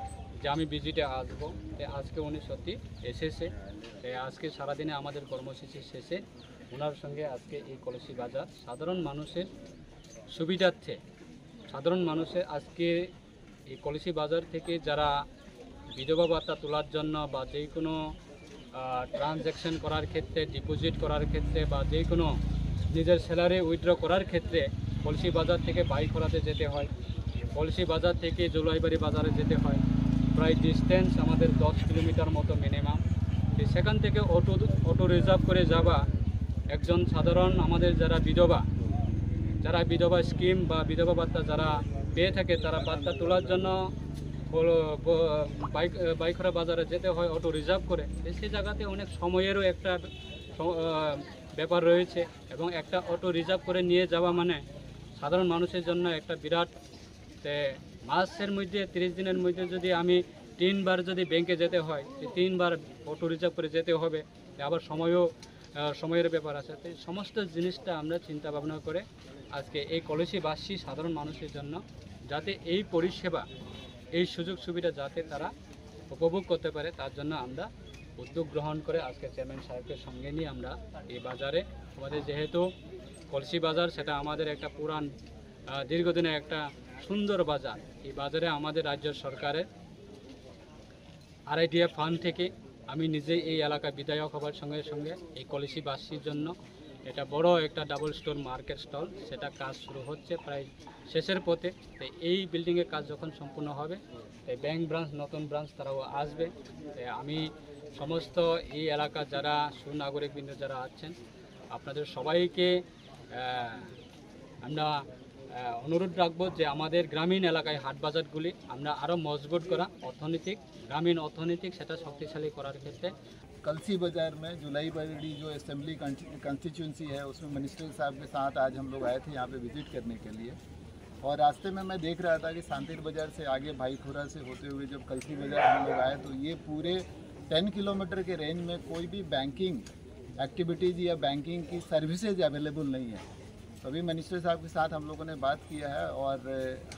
যে আমি ভিজিটে আসবো আজকে উনি সত্যি এসেছে আজকে সারাদিনে আমাদের কর্মসূচি শেষে ওনার সঙ্গে আজকে এই কলসি বাজার সাধারণ মানুষের সুবিধার্থে সাধারণ মানুষের আজকে এই কলসি বাজার থেকে যারা বিধবা ভাতা তোলার জন্য বা যে কোনো ট্রানজ্যাকশন করার ক্ষেত্রে ডিপোজিট করার ক্ষেত্রে বা যে কোনো নিজের স্যালারি উইথড্র করার ক্ষেত্রে কলসি বাজার থেকে বাই করাতে যেতে হয় কলসি বাজার থেকে জুলাইবাড়ি বাজারে যেতে হয় প্রায় ডিস্টেন্স আমাদের 10 কিলোমিটার মতো মিনিমাম। সেখান থেকে অটো রিজার্ভ করে যাওয়া একজন সাধারণ আমাদের যারা বিধবা স্কিম বা বিধবা ভাতা যারা পেয়ে থাকে তারা ভাতা তোলার জন্য বাইখরা বাজারে যেতে হয় অটো রিজার্ভ করে। সেই জায়গাতে অনেক সময়েরও একটা ব্যাপার রয়েছে এবং একটা অটো রিজার্ভ করে নিয়ে যাওয়া মানে সাধারণ মানুষের জন্য একটা বিরাট মাসের মধ্যে 30 দিনের মধ্যে যদি আমি 3 বার যদি ব্যাংকে যেতে হয় 3 বার অটো রিজার্ভ করে যেতে হবে, আবার সময়ের ব্যাপার আছে। তো সমস্ত জিনিসটা আমরা চিন্তা ভাবনা করে আজকে এই কলসিবাসী সাধারণ মানুষের জন্য যাতে এই পরিষেবা এই সুযোগ সুবিধা যাতে তারা উপভোগ করতে পারে তার জন্য আমরা উদ্যোগ গ্রহণ করে আজকে চেয়ারম্যান সাহেবকে সঙ্গে নিয়ে আমরা এই বাজারে আমাদের যেহেতু কলসি বাজার সেটা আমাদের একটা পুরান দীর্ঘদিনের একটা সুন্দর বাজার। এই বাজারে আমাদের রাজ্য সরকারের RIDF ফান্ড থেকে আমি নিজেই এই এলাকা বিধায়ক হবার সঙ্গে সঙ্গে এই কলসিবাসীর জন্য এটা বড় একটা ডাবল স্টোর মার্কেট স্টল সেটা কাজ শুরু হচ্ছে প্রায় শেষের পথে। তো এই বিল্ডিংয়ের কাজ যখন সম্পূর্ণ হবে ব্যাংক ব্রাঞ্চ নতুন ব্রাঞ্চ তারাও আসবে। আমি সমস্ত এই এলাকার যারা সুনাগরিকবৃন্দ যারা আছেন আপনাদের সবাইকে আমরা অনুরোধ রাখবো যে আমাদের গ্রামীণ এলাকায় হাট বাজারগুলি আমরা আরও মজবুত করা গ্রামীণ অর্থনৈতিক সেটা শক্তিশালী করার ক্ষেত্রে कलसी बाज़ार में जुलाईबाड़ी जो असेंबली कंस्टिट्यूंसी है उसमें मिनिस्टर साहब के साथ आज हम लोग आए थे यहाँ पे विजिट करने के लिए। और रास्ते में मैं देख रहा था कि सांतिर बाज़ार से आगे भाईखुरा से होते हुए जब कलसी बाज़ार हम लोग आए तो ये पूरे 10 किलोमीटर के रेंज में कोई भी बैंकिंग एक्टिविटीज़ या बैंकिंग की सर्विसेज अवेलेबल नहीं है। तो अभी मिनिस्टर साहब के साथ हम लोगों ने बात किया है और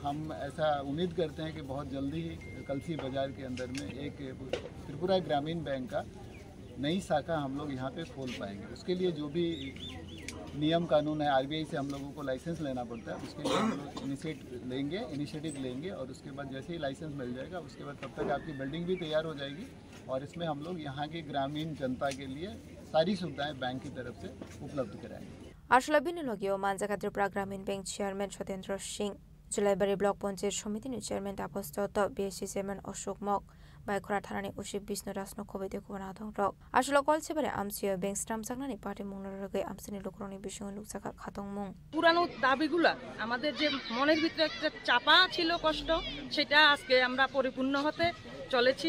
हम ऐसा उम्मीद करते हैं कि बहुत जल्दी ही कलसी बाज़ार के अंदर में एक त्रिपुरा ग्रामीण बैंक का नई शाखा हम लोग यहाँ पे खोल पाएंगे। उसके लिए जो भी नियम कानून है RBI से हम लोगों को लाइसेंस लेना पड़ता है, उसके लिए हम लोग इनिशिएटिव लेंगे और उसके बाद जैसे ही लाइसेंस मिल जाएगा उसके बाद तब तक आपकी बिल्डिंग भी तैयार हो जाएगी और इसमें हम लोग यहाँ की ग्रामीण जनता के लिए सारी सुविधाएं बैंक की तरफ से उपलब्ध कराएंगे। আসলে বিনিয়োগীয় মানজাকা Tripura Gramin bank chairman Satyendra Singh, Julaibari block panchayat সমিতিনি chairman Tapas Dutta, BSC chairman Ashok মক, বাইখরা থানানি উচিব বিষ্ণু রাজনো খবিতে কুমানাথং রক আসলে কলসেবারে আমসিও ব্যাংক স্টাম সাগনানি পার্টি মুংনরগে আমসিনি লোকরনি বিষয় লুকসাকা খাতং মুং পুরানো দাবিগুলা আমাদের যে মনের ভিতরে একটা চাপা ছিল কষ্ট সেটা আজকে আমরা পরিপূর্ণ হতে চলেছি।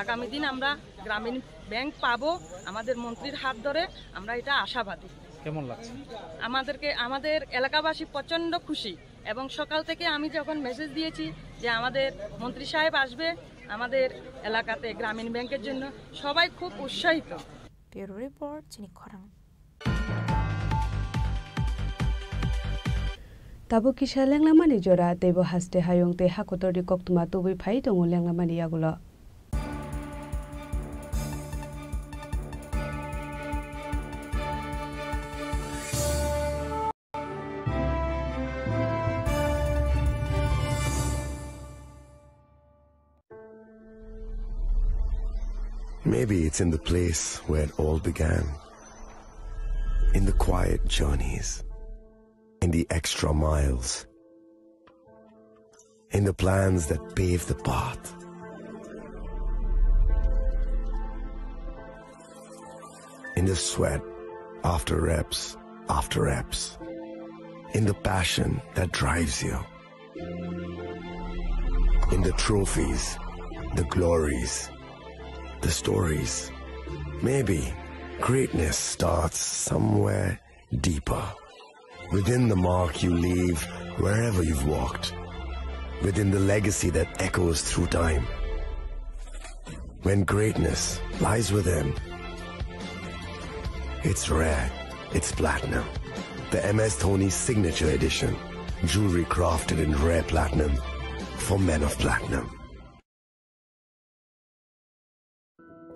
আগামী দিন আমরা গ্রামীণ ব্যাংক পাবো আমাদের মন্ত্রীর হাত ধরে, আমরা এটা আশাবাদী। কেমন লাগছে আমাদের এলাকাবাসী প্রচন্ড খুশি এবং সকাল থেকে আমি যখন মেসেজ দিয়েছি যে আমাদের মন্ত্রী সাহেব আসবে আমাদের এলাকাতে গ্রামীণ ব্যাংকের জন্য সবাই খুব উৎসাহিত। ব্যুরো রিপোর্ট চিনিক খরাং। তাবো কিসা লেংলামানি জরা তেব হাসতে হায়ং তে হাকতরি কক্তমা তুবি phi দङ লেংলামানি ইয়াগুলো। Maybe it's in the place where it all began, in the quiet journeys, in the extra miles, in the plans that pave the path. In the sweat after reps, in the passion that drives you, in the trophies, the glories, the stories. Maybe greatness starts somewhere deeper, within the mark you leave wherever you've walked, within the legacy that echoes through time. When greatness lies within, it's rare, it's platinum. The MS Dhoni Signature Edition, jewelry crafted in rare platinum for men of platinum.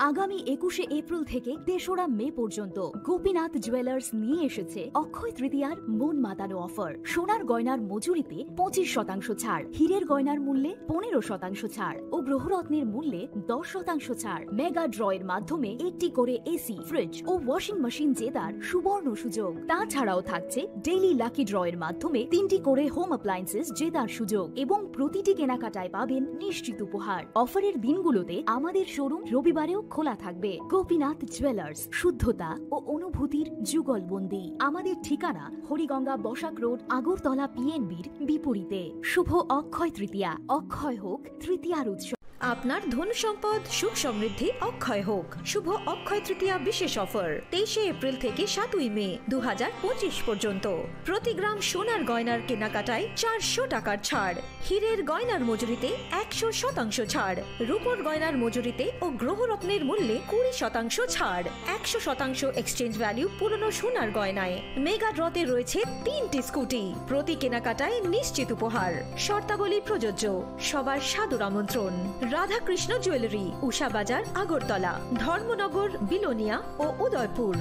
আগামী 21শে April থেকে 3রা মে পর্যন্ত Gopinath jewellers নিয়ে এসেছে অক্ষয় তৃতীয়ার মন মাতানো offer. সোনার গয়নার মজুরিতে 25% ছাড়, হীরের গয়নার মূল্যে 15% ছাড় ও গ্রহরত্নের মূল্যে 10% ছাড়। মেগা ড্রয়ের মাধ্যমে একটি করে এসি, ফ্রিজ ও ওয়াশিং মেশিন জেতার সুবর্ণ সুযোগ। তাছাড়াও থাকছে ডেইলি লাকি ড্রয়ের মাধ্যমে 3টি করে হোম অ্যাপ্লায়েন্সেস জেতার সুযোগ এবং প্রতিটি কেনাকাটায় পাবেন নিশ্চিত উপহার। অফারের দিনগুলোতে আমাদের শোরুম রবিবারেও খোলা থাকবে। গোপীনাথ জুয়েলার্স, শুদ্ধতা ও অনুভূতির যুগলবন্দি। আমাদের ঠিকানা হরিগঙ্গা বসাক রোড, আগরতলা পিএনবির বিপরীতে। শুভ অক্ষয় তৃতীয়া, অক্ষয় হোক তৃতীয়ার উৎসব। আপনার ধন সম্পদ সুখ সমৃদ্ধি অক্ষয় হোক। শুভ অক্ষয় তৃতীয়া বিশেষ অফার 23শে এপ্রিল থেকে 7ই মে 2025 পর্যন্ত। প্রতি গ্রাম সোনার গয়নার কেনাকাটায় 400 টাকার ছাড়, হীরের গয়নার মজুরিতে 100% ছাড়, রূপোর গয়নার মজুরিতে ও গ্রহরত্নের মূল্যে 20% ছাড়, 100% এক্সচেঞ্জ ভ্যালু পুরনো সোনার গয়নায়। মেগা ড্রতে রয়েছে 3টি স্কুটি, প্রতি কেনাকাটায় নিশ্চিত উপহার। শর্তাবলী প্রযোজ্য। সবার সাদর আমন্ত্রণ। রাধাকৃষ্ণ জুয়েলারি, উষা বাজার, আগরতলা, ধর্মনগর, বিলোনিয়া ও উদয়পুর।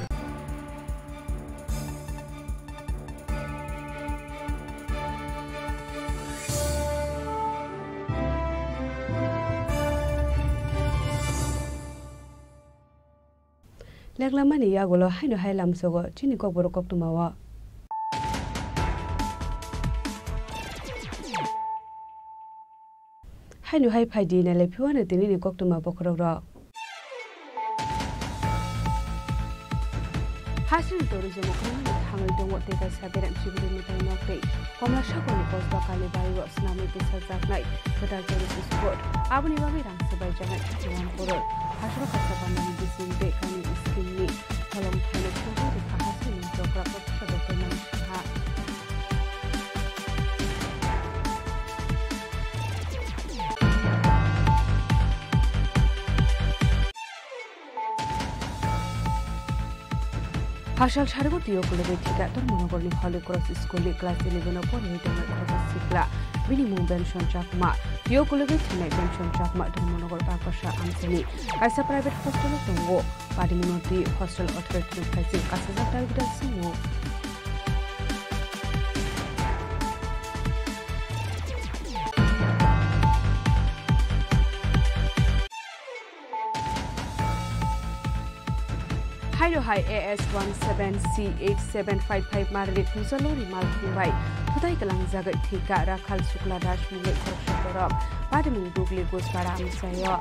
লেগলামানি ইয়াগুলো হাইনো হাইলাম সগো চিনি ককবর ককতুমাওয়া হাইনো হাই ফাইদি নালে ফিওয়ানে তিনি ককতুমা বখররা Hasin tourism khangni thangai dong te ka saberam siburi mitai nokte komla shakoni posba kale bayo snami te sajaknai sadar tourist spot abuni babi rang sebai jangai chiwan poror hasro khasa banani disin be kani skinni tholong thale khobo de hasin jokra potsa de nani ha Hashal Charabotio Kulevika, Tormonogorni Holy Cross School, Class 11 upon Newton Cross Sikla, Minimum Benson Chakma, Yokulevit, Benson Chakma, Tormonogor Pakasha, Ansani, as a private hostel of Tongo, Padimunoti, Hostel Authority of Kazi, Kasazata Sumo. Hydro High AS 17C8755 Margaret Musalori Malkumbai, Tutai Kalang Zaga Tika, Rakal Sukla Dash, Mugit Korshapurab, Padamu Dugli Gosparam Sayo.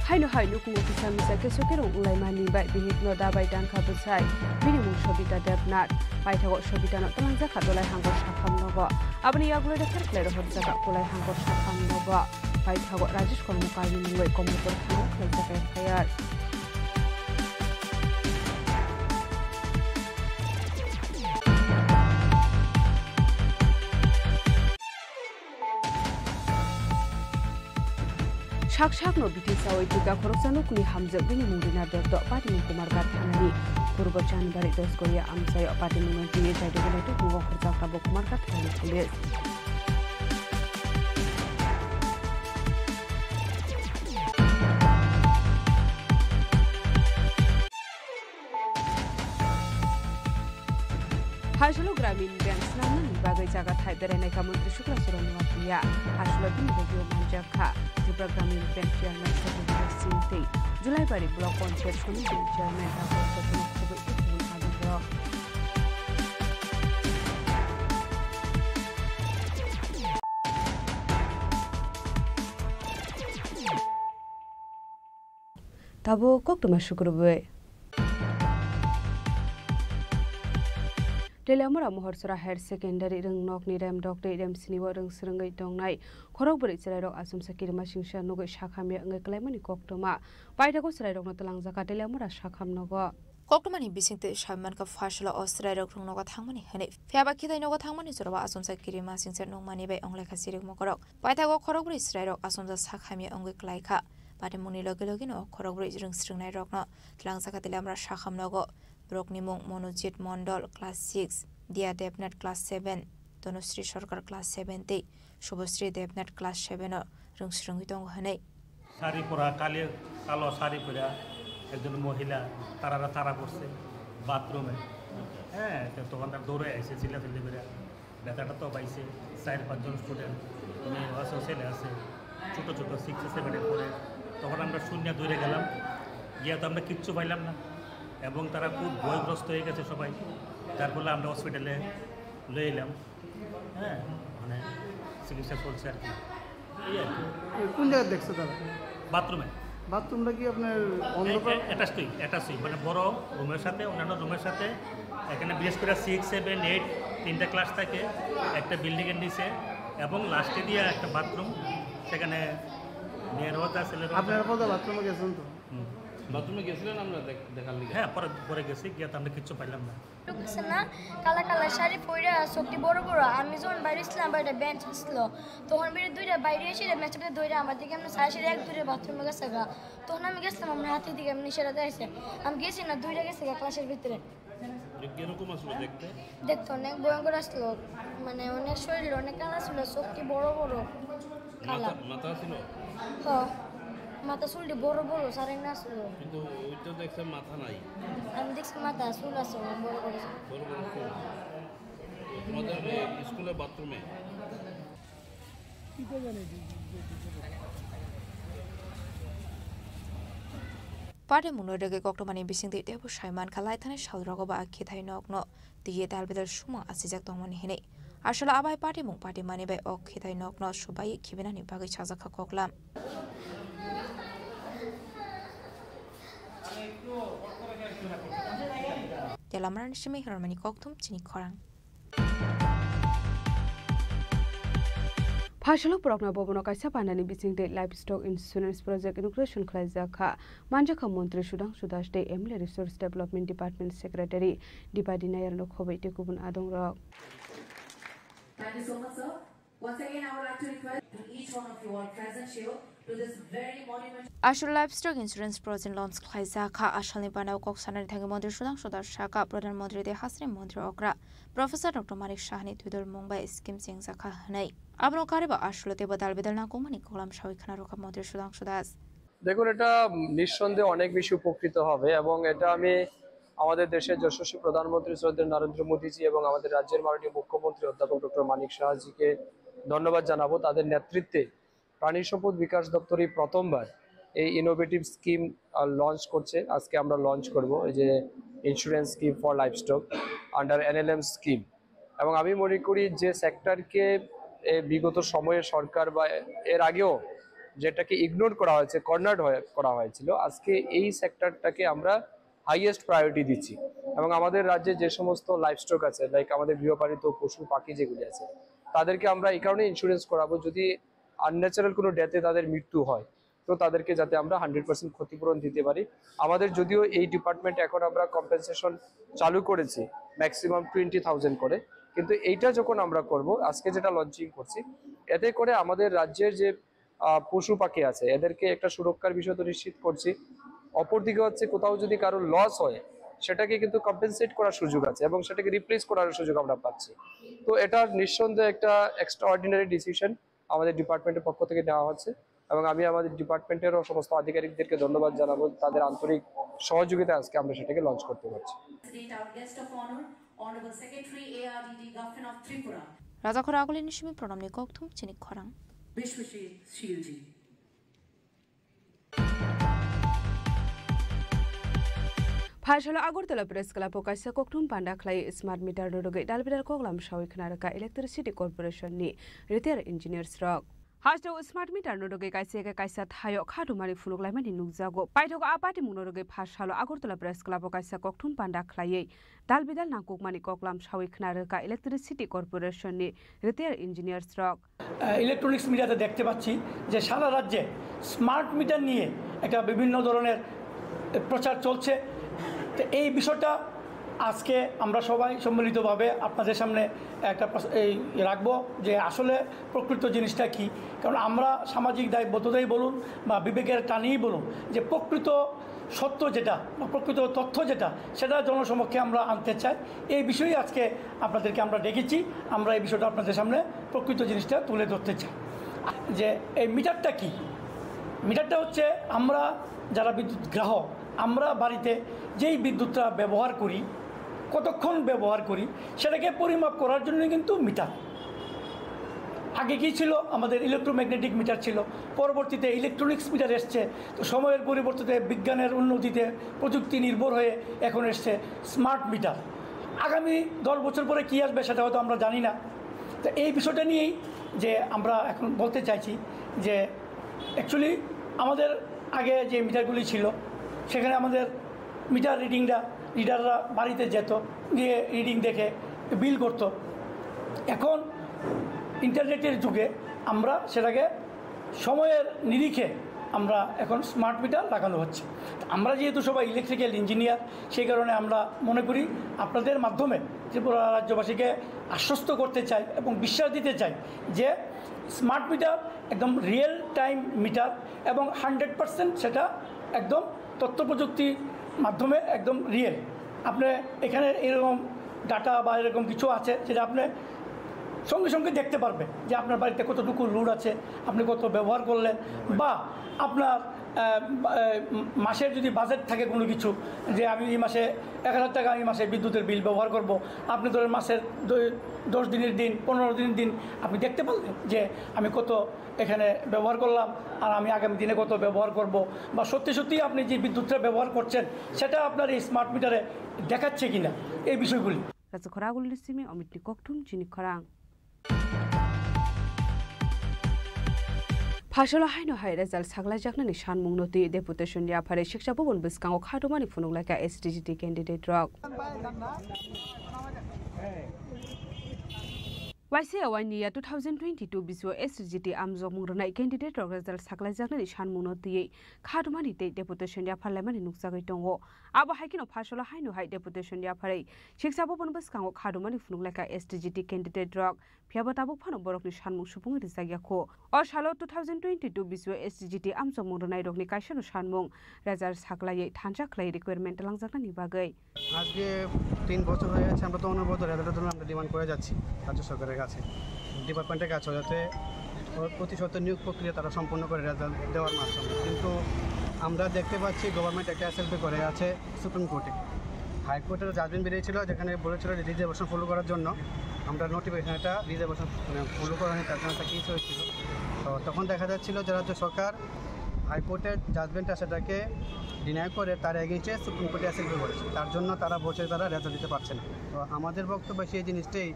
Haino hai luku ofisa misa ke sokero ulai mani bai bihit no da bai dan khabusai minimum shobita debnat bai thago shobita no tangja khadolai hangor shakham nogo abni yagulo de kharklero hodja ka ulai hangor shakham nogo bai thago rajesh kormukar ni mungoi komukor khano khlajja ka khayar Shak no biti sawai tiga korosano kuni hamza bini mundina dotto pati mungkumar gathanani purbo January 10 korea amsayo pati mungti jai dole to bungo khurja ka bokumar gathanani pulis Hashlo Gramin Bank Snaman bagai jaga thai berenai ka mantri Shukla Suranwatiya Hashlo bin Bogyo Manjaka Tripura Gramin Bank Chairman Sajid Sinte Julai Bari Block Panchayat Committee Chairman Dr. Satya Khobe Ibn Adindra Tabo koktuma shukrube Telamura Mohorsora Higher Secondary Rung Nok Nidam Doctor Idam Siniwa Rung Srungai Dongnai, Korok Brit Serero Asum Sakir Mashinsha Nogo Shakami and Clemani Koktoma, Paitago Serero Notalang Zaka Telamura Shakam Nogo. Koktomani bisinte shaman ka fashla Australia rung noga thangmani hane fiaba kidai noga thangmani zorwa asum sakiri masingse nongmani bai onglai khasiri mokorok paitago korok brit Israel asum da sakhami ongai klaika Pati muni logi no korok brit rung srungnai rokno tlang zaka telamura shakham nogo ব্রকনিমুং Manojit Mondal class 6 Diya Debnath class 7 Tanushree Sarkar class 7 তে Subhashree Debnath class 7 রংসরঙ্গি দং হनै শাড়ি পরা কালো শাড়ি পরা একজন মহিলা তারা করছে বাথরুমে। হ্যাঁ, তখন তার দৌড়ে আসছে চিল্লাচিল্লি করে, ব্যথাটা তো পাইছে। 4-5 জন স্টুডেন্ট মেয়ে আছে, ছেলে আছে, ছোটো 6-7 পড়ে। তখন আমরা শূন্য দৌড়ে গেলাম, গিয়ে তো আমরা কিচ্ছু পাইলাম না এবং তারা খুব ভয়গ্রস্ত হয়ে গেছে সবাই। যার ফলে আমরা হসপিটালে লয়ে এলাম। হ্যাঁ, মানে চিকিৎসা চলছে আর কি। এই আর কি। কোন জায়গায় দেখছে তারা? বাথরুমে। বাথরুমটা কি আপনার অ্যাটাচই মানে বড় রুমের সাথে অন্যান্য রুমের সাথে। এখানে বিশেষ করে 6, 7, 8 3টা ক্লাস থাকে একটা বিল্ডিংয়ের নিচে, এবং লাস্টে দিয়ে একটা বাথরুম। সেখানে মেয়ের হতা ছেলের। আপনারা পরে বাথরুমে গেছেন তো? বাথরুমে গেছিলেন আমরা দেখার লিগে? হ্যাঁ, পরে গেছি, গিয়ে তো আমরা কিচ্ছু পাইলাম না। না কালা কালা শাড়ি পরে চোখটি বড় বড়। আমি যখন বাইরে ছিলাম বাইরে বেঞ্চ ছিল, তখন বেরিয়ে দুইটা বাইরে এসে ম্যাচটা ধরে আমার দিকে এমনি সাড়ে সাড়ে 1-2 বাথরুমে গেছে গা। তখন আমি গেছিলাম আমার হাতের দিকে এমনি সেটা দেখছে। আমি গেছি না 2টা গেছে গা ক্লাসের ভিতরে। কিরকম আসলো দেখতে? দেখতে অনেক ভয়ঙ্কর আসলো, মানে অনেক শরীর অনেক কালা ছিল, চোখটি বড় বড় কালা। মাথা ছিল? হ্যাঁ, মাথা চুলটি বড় বড় সারেন না ছিল। কিন্তু ওইটা দেখছে মাথা নাই। আমি দেখছি মাথা চুল আছে বড় বড় চুল। তোমাদের স্কুলে বাথরুমে Pada munodage koktomani bisingti debu shaiman khalai thane shalrogoba akhithai nokno diye dalbedal shuma asijak tongmani hine ashala abai party mung party mani bai okhithai nokno shubai khibinani bagi chazakha koklam Delamran shimi harmani koktum chini khorang Phashalo Progna Bobono Kaisa Panani Bising Day Livestock Insurance Project Integration Klazaka Manjaka Montri Sudang Sudash Day Emily Resource Development Department Secretary Dipadi Nair Lokhobe Tekubun Adong Rock. Thank you so much, sir. Once again, I would like to request to each one of you all present here to this very monumental. Ashul Livestock Insurance Project Loans Klazaka Ashali Banao Koksanar Tangi Montri Sudang Sudash Shaka Pradhan Montri De Hasri Montri Okra Professor Dr. Marik Shahni Tudor Mumbai Skim Singh Zaka Hanai. Abno Kariba ashlote badal bedal na komani kolam shawikhana roka motri sudang sudas দেখুন এটা নিঃসন্দেহে অনেক বেশি উপকৃত হবে এবং এটা আমি আমাদের দেশের যশস্বী প্রধানমন্ত্রী শ্রদ্ধেয় নরেন্দ্র মোদীজি এবং আমাদের রাজ্যের মাননীয় মুখ্যমন্ত্রী অধ্যাপক ডক্টর মানিক শাহজিকে ধন্যবাদ জানাবো তাদের নেতৃত্বে প্রাণী সম্পদ বিকাশ দপ্তরই প্রথমবার এই ইনোভেটিভ স্কিম লঞ্চ করছে আজকে আমরা লঞ্চ করব এই যে insurance scheme for livestock under NLM scheme এবং আমি মনে করি যে সেক্টরকে বিগত সময়ে সরকার বা এর আগেও যেটাকে ইগনোর করা হয়েছে কর্নার্ড করা হয়েছিল আজকে এই সেক্টরটাকে আমরা হাইয়েস্ট প্রায়োরিটি দিচ্ছি এবং আমাদের রাজ্যে যে সমস্ত লাইভস্টক আছে লাইক আমাদের গৃহপালিত পশু পাখি যেগুলি আছে তাদেরকে আমরা এই কারণে ইন্স্যুরেন্স করাবো যদি আনন্যাচারাল কোনো ডেথে তাদের মৃত্যু হয় তো তাদেরকে যাতে আমরা 100% ক্ষতিপূরণ দিতে পারি আমাদের যদিও এই ডিপার্টমেন্ট এখন আমরা কম্পেনসেশন চালু করেছি ম্যাক্সিমাম 20,000 করে কিন্তু এইটা যখন আমরা করব আজকে যেটা লঞ্চিং করছি এতে করে আমাদের রাজ্যের যে পশু পাখি আছে এদেরকে একটা সুরক্ষার বিষয় তো নিশ্চিত করছি অপরদিকে হচ্ছে কোথাও যদি কারো লস হয় সেটাকে কিন্তু কম্পেনসেট করার সুযোগ আছে এবং সেটাকে রিপ্লেস করার সুযোগ আমরা পাচ্ছি তো এটা নিঃসন্দেহে একটা এক্সট্রাঅর্ডিনারি ডিসিশন আমাদের ডিপার্টমেন্টের পক্ষ থেকে নেওয়া হচ্ছে এবং আমি আমাদের ডিপার্টমেন্টেরও সমস্ত আধিকারিকদেরকে ধন্যবাদ জানাবো তাদের আন্তরিক সহযোগিতা আজকে আমরা সেটাকে লঞ্চ করতে পারছি Honorable Secretary ARDD Government of Tripura. Raja Khoragoli Nishimi Pronamni Koktum Chinik Khorang. Vishwashri Shilji. Phashalo Agortala Press Club Pokaisa Koktum Panda Clay Smart Meter Roge Dalbidal Koglam Shawiknaraka Electricity Corporation ni Retired Engineers Rock. Hasto smart meter no doge kaisa thayo khadu mari fuluk lai mani nukjago paithogo apati munoge phashalo agortala press club kaisa kokthum panda khlaiye dalbidal nangkuk mani koklam shawi khnaraka electricity corporation ni retired engineers rock electronics মিডিয়াতে দেখতে পাচ্ছি যে সারা রাজ্যে smart meter নিয়ে একটা বিভিন্ন ধরনের প্রচার চলছে তো এই বিষয়টা আজকে আমরা সবাই সম্মিলিতভাবে আপনাদের সামনে একটা রাখবো যে আসলে প্রকৃত জিনিসটা কি কারণ আমরা সামাজিক দায়বদ্ধতাই বলুন বা বিবেকের টানেই বলুন যে প্রকৃত সত্য যেটা বা প্রকৃত তথ্য যেটা সেটা জনসমক্ষে আমরা আনতে চাই। এই বিষয়ে আজকে আপনাদেরকে আমরা ডেকেছি, আমরা এই বিষয়টা আপনাদের সামনে প্রকৃত জিনিসটা তুলে ধরতে চাই। যে এই মিটারটা কি, মিটারটা হচ্ছে আমরা যারা বিদ্যুৎ গ্রাহক, আমরা বাড়িতে যেই বিদ্যুৎটা ব্যবহার করি, কতক্ষণ ব্যবহার করি সেটাকে পরিমাপ করার জন্য কিন্তু মিটার। আগে কী ছিল, আমাদের ইলেকট্রোম্যাগনেটিক মিটার ছিল, পরবর্তীতে ইলেকট্রনিক্স মিটার এসছে। তো সময়ের পরিবর্তিতে বিজ্ঞানের উন্নতিতে প্রযুক্তি নির্ভর হয়ে এখন এসছে স্মার্ট মিটার। আগামী 10 বছর পরে কী আসবে সেটা হয়তো আমরা জানি না। তো এই বিষয়টা নিয়েই যে আমরা এখন বলতে চাইছি যে অ্যাকচুয়ালি আমাদের আগে যে মিটারগুলি ছিল সেখানে আমাদের মিটার রিডাররা বাড়িতে যেত, গিয়ে রিডিং দেখে বিল করত। এখন ইন্টারনেটের যুগে আমরা সেটাকে সময়ের নিরিখে আমরা এখন স্মার্ট মিটার লাগানো হচ্ছে। আমরা যেহেতু সবাই ইলেকট্রিক্যাল ইঞ্জিনিয়ার, সেই কারণে আমরা মনে করি আপনাদের মাধ্যমে ত্রিপুরা রাজ্যবাসীকে আশ্বস্ত করতে চাই এবং বিশ্বাস দিতে চাই যে স্মার্ট মিটার একদম রিয়েল টাইম মিটার এবং 100% সেটা একদম তথ্য প্রযুক্তির মাধ্যমে একদম রিয়েল। আপনি এখানে এরকম ডাটা বা এরকম কিছু আছে যেটা আপনি সঙ্গে সঙ্গে দেখতে পারবেন যে আপনার বাড়িতে কতটুকু লোড আছে, আপনি কত ব্যবহার করলেন, বা আপনার মাসের যদি বাজেট থাকে কোনো কিছু, যে আমি এই মাসে 1000 টাকা আমি মাসে বিদ্যুতের বিল ব্যবহার করব, আপনি ধরেন মাসের 10 দিনের দিন 15 দিনের দিন আপনি দেখতে পারলেন যে আমি কত এখানে ব্যবহার করলাম আর আমি আগামী দিনে কত ব্যবহার করব, বা সত্যি সত্যি আপনি যে বিদ্যুৎটা ব্যবহার করছেন সেটা আপনার এই স্মার্ট মিটারে দেখাচ্ছে কিনা, এই বিষয়গুলি। Amit নিককটুম জিনিক খরাং Phasala haino hai result saglai jakna ni shanmung noti deputation ya phare shiksha bobon biskango khatomani phunuglaika SDGT candidate rok YCA wani ya 2022 biswa SDGT amjok mungrnai candidate rok result saglai jakna ni shanmung noti khatomani te deputation ya parliament nuksagai tongo abo haikino phasala haino hai deputation ya phare shiksha bobon biskango khatomani phunuglaika SDGT candidate rok phiabata bok phano borok ni shanmung supung rijagya kho o salo 2022 biswa SDGT amjok mungrnai rok ni kaisano shanmung result saglai thanjak khlai requirement langjakna ni bagai আজকে 3 বছর হয়ে গেছে আমরা তো অনবরত রেজাল্টের জন্য আমরা ডিমান্ড করে যাচ্ছি রাজ্য সরকারের কাছে, ডিপার্টমেন্টের কাছে, যাতে প্রতিশত নিয়োগ প্রক্রিয়া তারা সম্পন্ন করে রেজাল্ট দেওয়ার মাধ্যমে। কিন্তু আমরা দেখতে পাচ্ছি গভর্নমেন্ট একটা এসএলপি করে আছে সুপ্রিম কোর্টে। হাইকোর্টের জাজমেন্ট বেরিয়েছিল যেখানে বলেছিল যে রিজার্ভেশন ফলো করার জন্য আমরা নোটিফিকেশনটা রিজার্ভেশন ফলো করা হয়, তার জন্য একটা কেস হয়েছিল। তো তখন দেখা যাচ্ছিল যে রাজ্য সরকার হাইকোর্টের জাজমেন্টটা সেটাকে ডিনাই করে তার এগেইনস্টে সুপ্রিম কোর্টে এসএলপি করেছে, তার জন্য তারা বসে তারা রেজাল্ট দিতে পারছে না। তো আমাদের বক্তব্য সেই জিনিসটাই,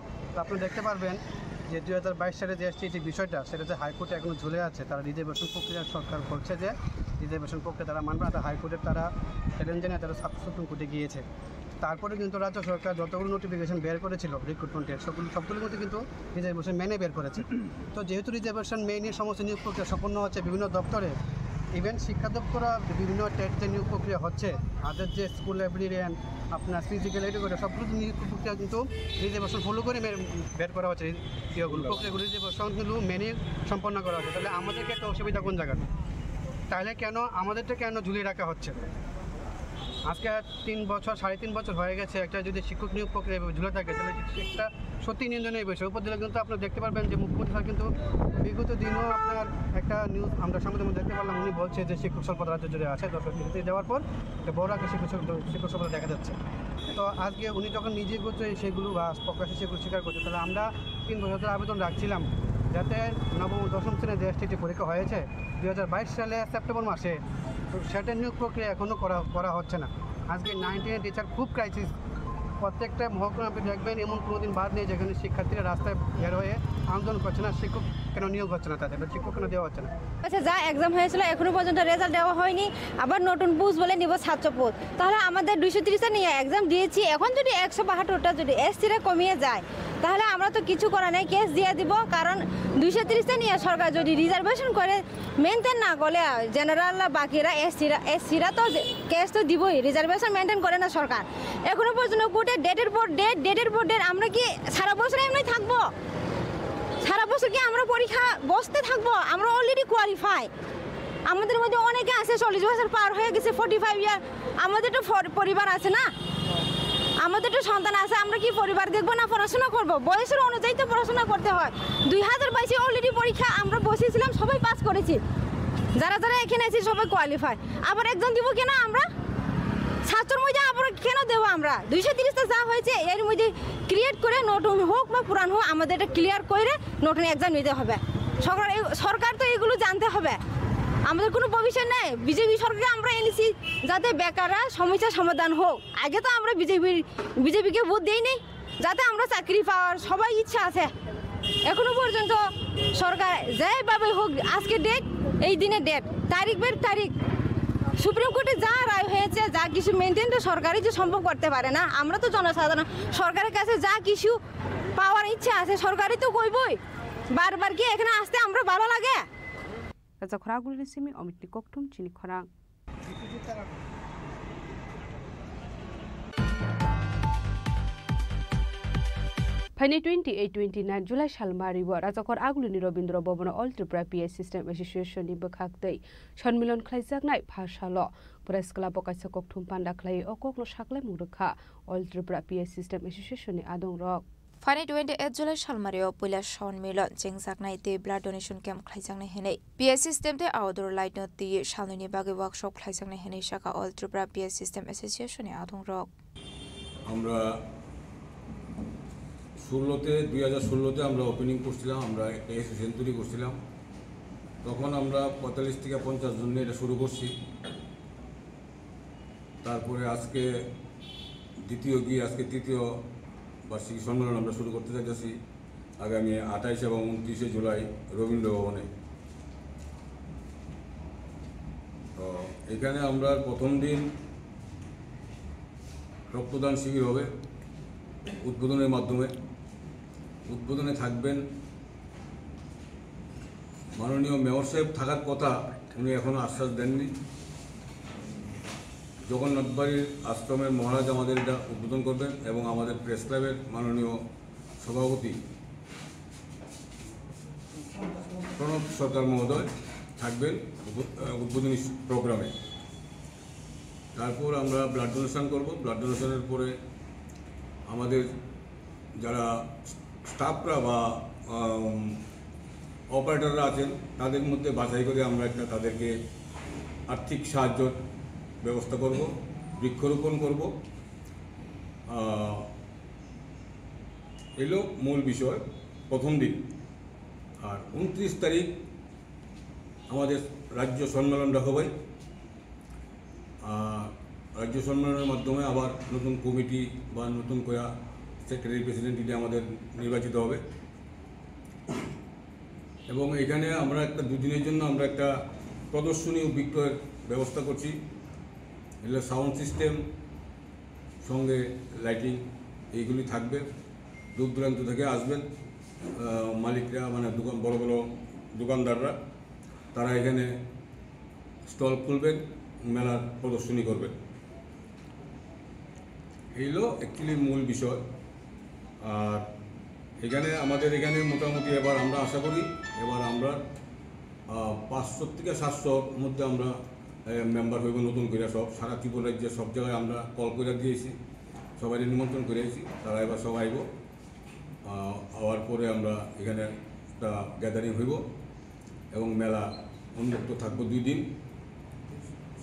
আপনি দেখতে পারবেন যে 2022 সালে যে এসটি বিষয়টা সেটা যে হাইকোর্টে এখনো ঝুলে আছে। তারা রিজার্ভেশন প্রক্রিয়া সরকার করছে যে রিজার্ভেশন প্রক্রিয়া তারা মানবে না, হাইকোর্টের তারা চ্যালেঞ্জ জানিয়ে তারা সুপ্রিম কোর্টে গিয়েছে। তারপরে কিন্তু রাজ্য সরকার যতগুলো নোটিফিকেশন বের করেছিল রিক্রুটমেন্টের সবগুলোর মধ্যে কিন্তু রিজার্ভেশন মেনে বের করেছে। তো যেহেতু রিজার্ভেশন মেনে সমস্ত নিয়োগ প্রক্রিয়া সম্পন্ন হচ্ছে বিভিন্ন দপ্তরে, ইভেন শিক্ষা দপ্তরা বিভিন্ন টেট যে নিয়োগ প্রক্রিয়া হচ্ছে, আদার যে স্কুল লাইব্রেরিয়ান আপনার ফিজিক্যাল এডুকেটর সবগুলো নিয়োগ প্রক্রিয়া কিন্তু রিজার্ভেশন ফলো করে বের করা হচ্ছে। ইয়েগুলো প্রক্রিয়াগুলো রিজার্ভেশনগুলো মেনে সম্পন্ন করা হচ্ছে। তাহলে আমাদেরকে একটা অসুবিধা কোন জায়গায়? তাহলে কেন আমাদেরটা কেন ঝুলিয়ে রাখা হচ্ছে? আজকে 3 বছর 3.5 বছর হয়ে গেছে একটা যদি শিক্ষক নিয়োগ প্রক্রিয়া ঝুলে থাকে, তাহলে একটা সত্যি নিন্দনীয় বিষয়। উপর দিলে কিন্তু আপনারা দেখতে পারবেন যে মুখ্যমন্ত্রী কিন্তু বিগত দিনও আপনার একটা নিউজ আমরা সামনে দেখতে পারলাম, উনি বলছে যে শিক্ষক স্বল্পতা রাজ্য জুড়ে আছে, 10 বছর দেওয়ার পর বড় একটা শিক্ষক স্বল্পতা দেখা যাচ্ছে। তো আজকে উনি যখন নিজে করছে সেগুলো বা প্রকাশ্যে সেগুলো স্বীকার করছে, তাহলে আমরা 3 বছর আবেদন রাখছিলাম যাতে নবম দশম শ্রেণীর যে এসটিটি পরীক্ষা হয়েছে 2022 সালে সেপ্টেম্বর মাসে, তো সেটা নিয়োগ প্রক্রিয়া এখনও করা হচ্ছে না। আজকে 9-10 টিচার খুব ক্রাইসিস। প্রত্যেকটা মহকুমা আপনি দেখবেন এমন কোনো দিন বাদ নেই যেখানে শিক্ষার্থীরা রাস্তায় বের হয়ে আন্দোলন করছে না, শিক্ষক কেন নিয়োগ হচ্ছে না, তাদের শিক্ষক কেন দেওয়া হচ্ছে না। আচ্ছা, যা এক্সাম হয়েছিল এখনো পর্যন্ত রেজাল্ট দেওয়া হয়নি, আবার নতুন পোস্ট বলে নিব 700 পোস্ট। তাহলে আমাদের 230টা নিয়ে এক্সাম দিয়েছি, এখন যদি 172টা যদি এসসিরা কমিয়ে যায় তাহলে আমরা তো কিছু করা নাই, কেস দিয়ে দিব। কারণ 230টা নিয়ে সরকার যদি রিজার্ভেশন করে মেনটেন না করলে জেনারেল বাকিরা এসসিরা তো কেস তো দিবই, রিজার্ভেশন মেনটেন করে না সরকার। এখনো পর্যন্ত কোর্টে ডেটের পর ডেট আমরা কি সারা বছর এমনি থাকবো? সারা বছর কি আমরা পরীক্ষা বসতে থাকবো? আমরা অলরেডি কোয়ালিফাই, আমাদের মধ্যে অনেকে আছে 40 বছর পার হয়ে গেছে, 45 ইয়ার। আমাদের তো পরিবার আছে না, আমাদের তো সন্তান আছে, আমরা কি পরিবার দেখবো না পড়াশোনা করব? বয়সের অনুযায়ী তো পড়াশোনা করতে হয়। 2022 অলরেডি পরীক্ষা আমরা বসেছিলাম, সবাই পাস করেছি, যারা যারা এখানে আছে সবাই কোয়ালিফাই। আবার একজন দিব কেন আমরা? ছাত্রের মধ্যে আবার কেন দেবো আমরা? 230টা যা হয়েছে এর মধ্যে ক্রিয়েট করে নতুন হোক বা পুরান হোক আমাদের এটা ক্লিয়ার করে নতুন এক্সাম নিতে হবে। সরকার তো এগুলো জানতে হবে, আমাদের কোনো ভবিষ্যৎ নেই। বিজেপি সরকারকে আমরা এনেছি যাতে বেকাররা সমস্যার সমাধান হোক। আগে তো আমরা বিজেপিকে ভোট দিই নেই, যাতে আমরা চাকরি পাওয়ার সবাই ইচ্ছা আছে। এখনো পর্যন্ত সরকার যেভাবে হোক, আজকে ডেট, এই দিনে ডেট, তারিখ বের তারিখ, সুপ্রিম কোর্টে যা রায় হয়েছে, যা কিছু মেনটেন তো সরকারই যে সম্ভব করতে পারে না। আমরা তো জনসাধারণ, সরকারের কাছে যা কিছু পাওয়ার ইচ্ছা আছে সরকারই তো কইবই। বারবার কি এখানে আসতে আমরা ভালো লাগে? খরাগুলি সিমি অমিত কোকটুম চিনি খরা ফাইনে 28-29 जुलाई सालमारिव राजाखर आगुलिनि Rabindra Bhavan all Tripura PS system एसोसिएशननि बोखागदै सन्मिलन खालायजानाय भाषाल' फरायसाला बकायसा ककथुम पान्डा खालाय अककनो साख्लाय मुरखा अल त्रिपुरा पिएस सिस्टेम एसोसिएशननि आदं रक फाइने 28 जुलाई सालमारिव पहिला सन्मिलन जेंजाकनाय दै ब्लाड डोनेशन कैम्प खालायजानाय हेनै पिएस सिस्टेम दे आउटडोर लाइटनो दै सालनि बागै वर्कशप खालायजानाय हेनै शाखा अल त्रिपुरा पिएस सिस्टेम एसोसिएशननि आदं रक আমরা 2016-তে আমরা ওপেনিং করছিলাম, আমরা একটা অ্যাসোসিয়েশন তৈরি করছিলাম। তখন আমরা 45 থেকে 50 জন নিয়ে এটা শুরু করছি। তারপরে আজকে তৃতীয় বার্ষিকী সম্মেলন আমরা শুরু করতে চাইতেছি আগামী 28 এবং 29 জুলাই রবীন্দ্র ভবনে। তো এখানে আমরা প্রথম দিন রক্তদান শিবির হবে উদ্বোধনের মাধ্যমে। উদ্বোধনে থাকবেন মাননীয় মেয়র সাহেব, থাকার কথা, উনি এখনও আশ্বাস দেননি। জগন্নাথবাড়ির আশ্রমের মহারাজ আমাদের এটা উদ্বোধন করবেন এবং আমাদের প্রেস ক্লাবের মাননীয় সভাপতি প্রণব সরকার মহোদয় থাকবেন উদ্বোধনী প্রোগ্রামে। তারপর আমরা ব্লাড ডোনেশন করব। ব্লাড ডোনেশনের পরে আমাদের যারা স্টাফরা বা অপারেটররা আছেন তাদের মধ্যে বাছাই করে আমরা একটা তাদেরকে আর্থিক সাহায্যের ব্যবস্থা করব, বৃক্ষরোপণ করব। এলো মূল বিষয় প্রথম দিন। আর 29 তারিখ আমাদের রাজ্য সম্মেলনটা হবে। রাজ্য সম্মেলনের মাধ্যমে আবার নতুন কমিটি বা নতুন করে সেক্রেটারি প্রেসিডেন্ট এটা আমাদের নির্বাচিত হবে। এবং এখানে আমরা একটা 2 দিনের জন্য আমরা একটা প্রদর্শনী ও বিক্রয়ের ব্যবস্থা করছি। এগুলো সাউন্ড সিস্টেম সঙ্গে লাইটিং এইগুলি থাকবে। দূর দূরান্ত থেকে আসবেন মালিকরা, মানে বড় বড় দোকানদাররা, তারা এখানে স্টল খুলবেন, মেলার প্রদর্শনী করবেন। এইগুলো অ্যাকচুয়ালি মূল বিষয়। আর আমাদের এখানে মোটামুটি এবার আমরা আশা করি আমরা 500 থেকে 700 মধ্যে আমরা মেম্বার হইব নতুন করে। সব সারা ত্রিপুরা রাজ্যের সব জায়গায় আমরা কল করে দিয়েছি, সবাই নিমন্ত্রণ করেছি, তারা এবার সবাই আইব। হওয়ার পরে আমরা এখানে একটা গ্যাদারিং হইব এবং মেলা উন্মুক্ত থাকবো 2 দিন,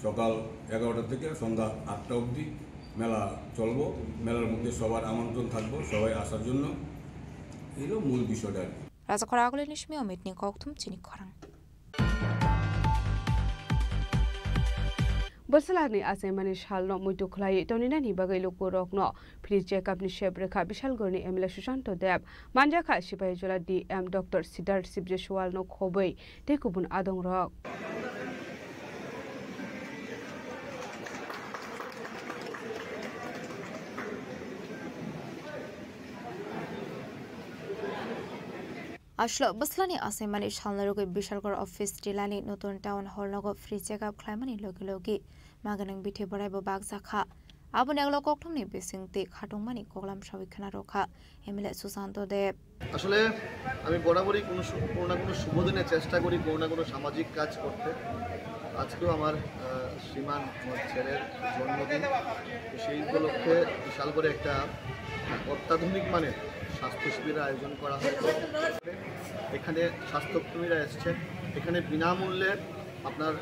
সকাল 11টা থেকে সন্ধ্যা 8টা অবধি মেলা চলবো। মেলার মধ্যে সবার আমন্ত্রণ থাকবো, সবাই আসার জন্য। এলো মূল বিষয়টা। রাজাখরা আগলে নিশমি অমিতনি ককথুম চিনি খরাং बोसलानि आसामानि सालनो मुइटु खलाय टनिनानि बागै लोको रकनो फ्री चेकअपनि शेब्रेखा विशालगढ़नि एमएलए सुशांत देव मानजाखा सिपाहीजला डीएम डॉक्टर सिद्धार्थ सिब्जेसवालनो खबै तेकुबुन आदं रक আসলো বসলানি আসাইমানি সালনারুগে বিশালগড় অফিস টিলানি নতুন টাউন হল নগ ফ্রি চেকআপ খাইমানি লগে লগে মাগানাং বিথে বড়াইব বাগজাখা আবুনি আগলা ককথমনি বিসিংতি খাটংমানি কগলাম সাবিখানা রক্ষা এমএলএ সুশান্ত দেব আসলে আমি বরাবরই কোনো না কোনো শুভ দিনে চেষ্টা করি কোনো না কোনো সামাজিক কাজ করতে। আজকেও আমার শ্রীমান আমার ছেলের জন্মদিন, তো সেই উপলক্ষে বিশাল করে একটা অত্যাধুনিক মানের স্বাস্থ্য শিবিরের আয়োজন করা হয়েছে। এখানে স্বাস্থ্যকর্মীরা এসছেন, এখানে বিনামূল্যে আপনার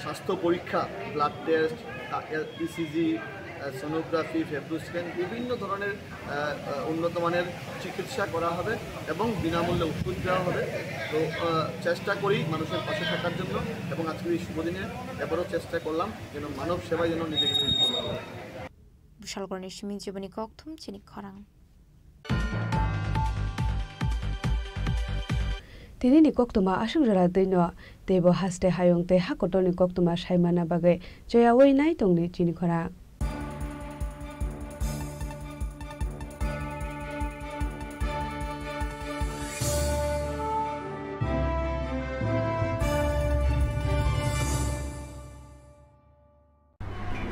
স্বাস্থ্য পরীক্ষা, blood test, ECG, sonography, fibro scan, বিভিন্ন ধরনের উন্নত মানের চিকিৎসা করা হবে এবং বিনামূল্যে ওষুধ দেওয়া হবে। তো চেষ্টা করি মানুষের পাশে থাকার জন্য, এবং আজকের এই শুভদিনে এবারও চেষ্টা করলাম যেন মানব সেবায় যেন নিজেকে নিয়োজিত করা হয়। বিশালগড়ের সিমিন জীবনী ককথম চিনি খরাং তিনি ni koktoma asungjara deino tebo haste hayong te hakotoni koktoma saimana bagai joya wei nai tongni chini khora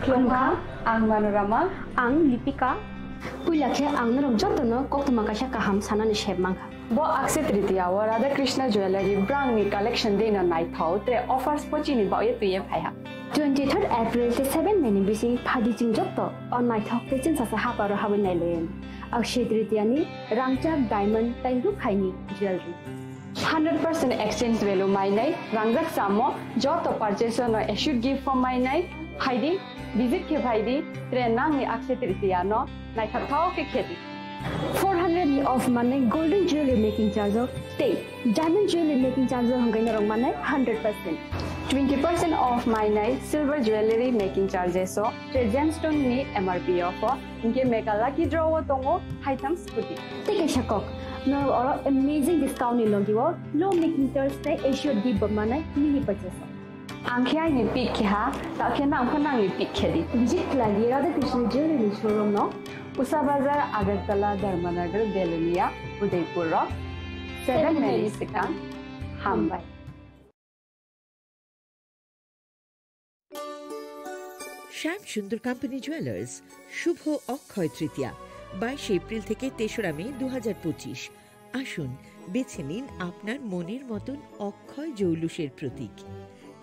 Klongka, ang Manorama, ang Lipika. Puilakhe ang narom jotono koktoma kaisa kaham sanani shep mangka. Bo Akse Tritiya wa Radha Krishna Jewelry brand ni collection dena night thau tre offers pochini ba ye tuye phaiha. 23rd April te 7 meni bising phadi jing jotto on night thau te chin sasa haparo hawen nailen. Akse Tritiya ni rangchak diamond tairu khaini jewelry. 100% exchange value mainai rangjak samo joto purchase no should give for mainai haidi visit ke bhaidi tre nang ni Akse Tritiya no night thau ke khedi. 400 of money golden jewelry making charge of stay diamond jewelry making charge hangai narong manai 100%. 20% off mainai silver jewelry making charges so gemstone ni MRP offer inke mega lucky draw tongo item scooty. Take a shakok. No or amazing discount ni logiwo low making charge te assured give manai mini purchase. Angkhya ni pick kha ta khena angkhana ni pick khedi. Visit lagi Radha Krishna Jewelry showroom no Usa Bazar, Agartala, Dharmanagar, Belunia, Udaipur Rock, 7 Merisika, Hambai. Shyam Sundar company jewellers Shubho Akshaya Tritiya 22 April থেকে 3রা মে 2025। আসুন বেছে নিন আপনার মনের মতন অক্ষয় জৌলুসের প্রতীক।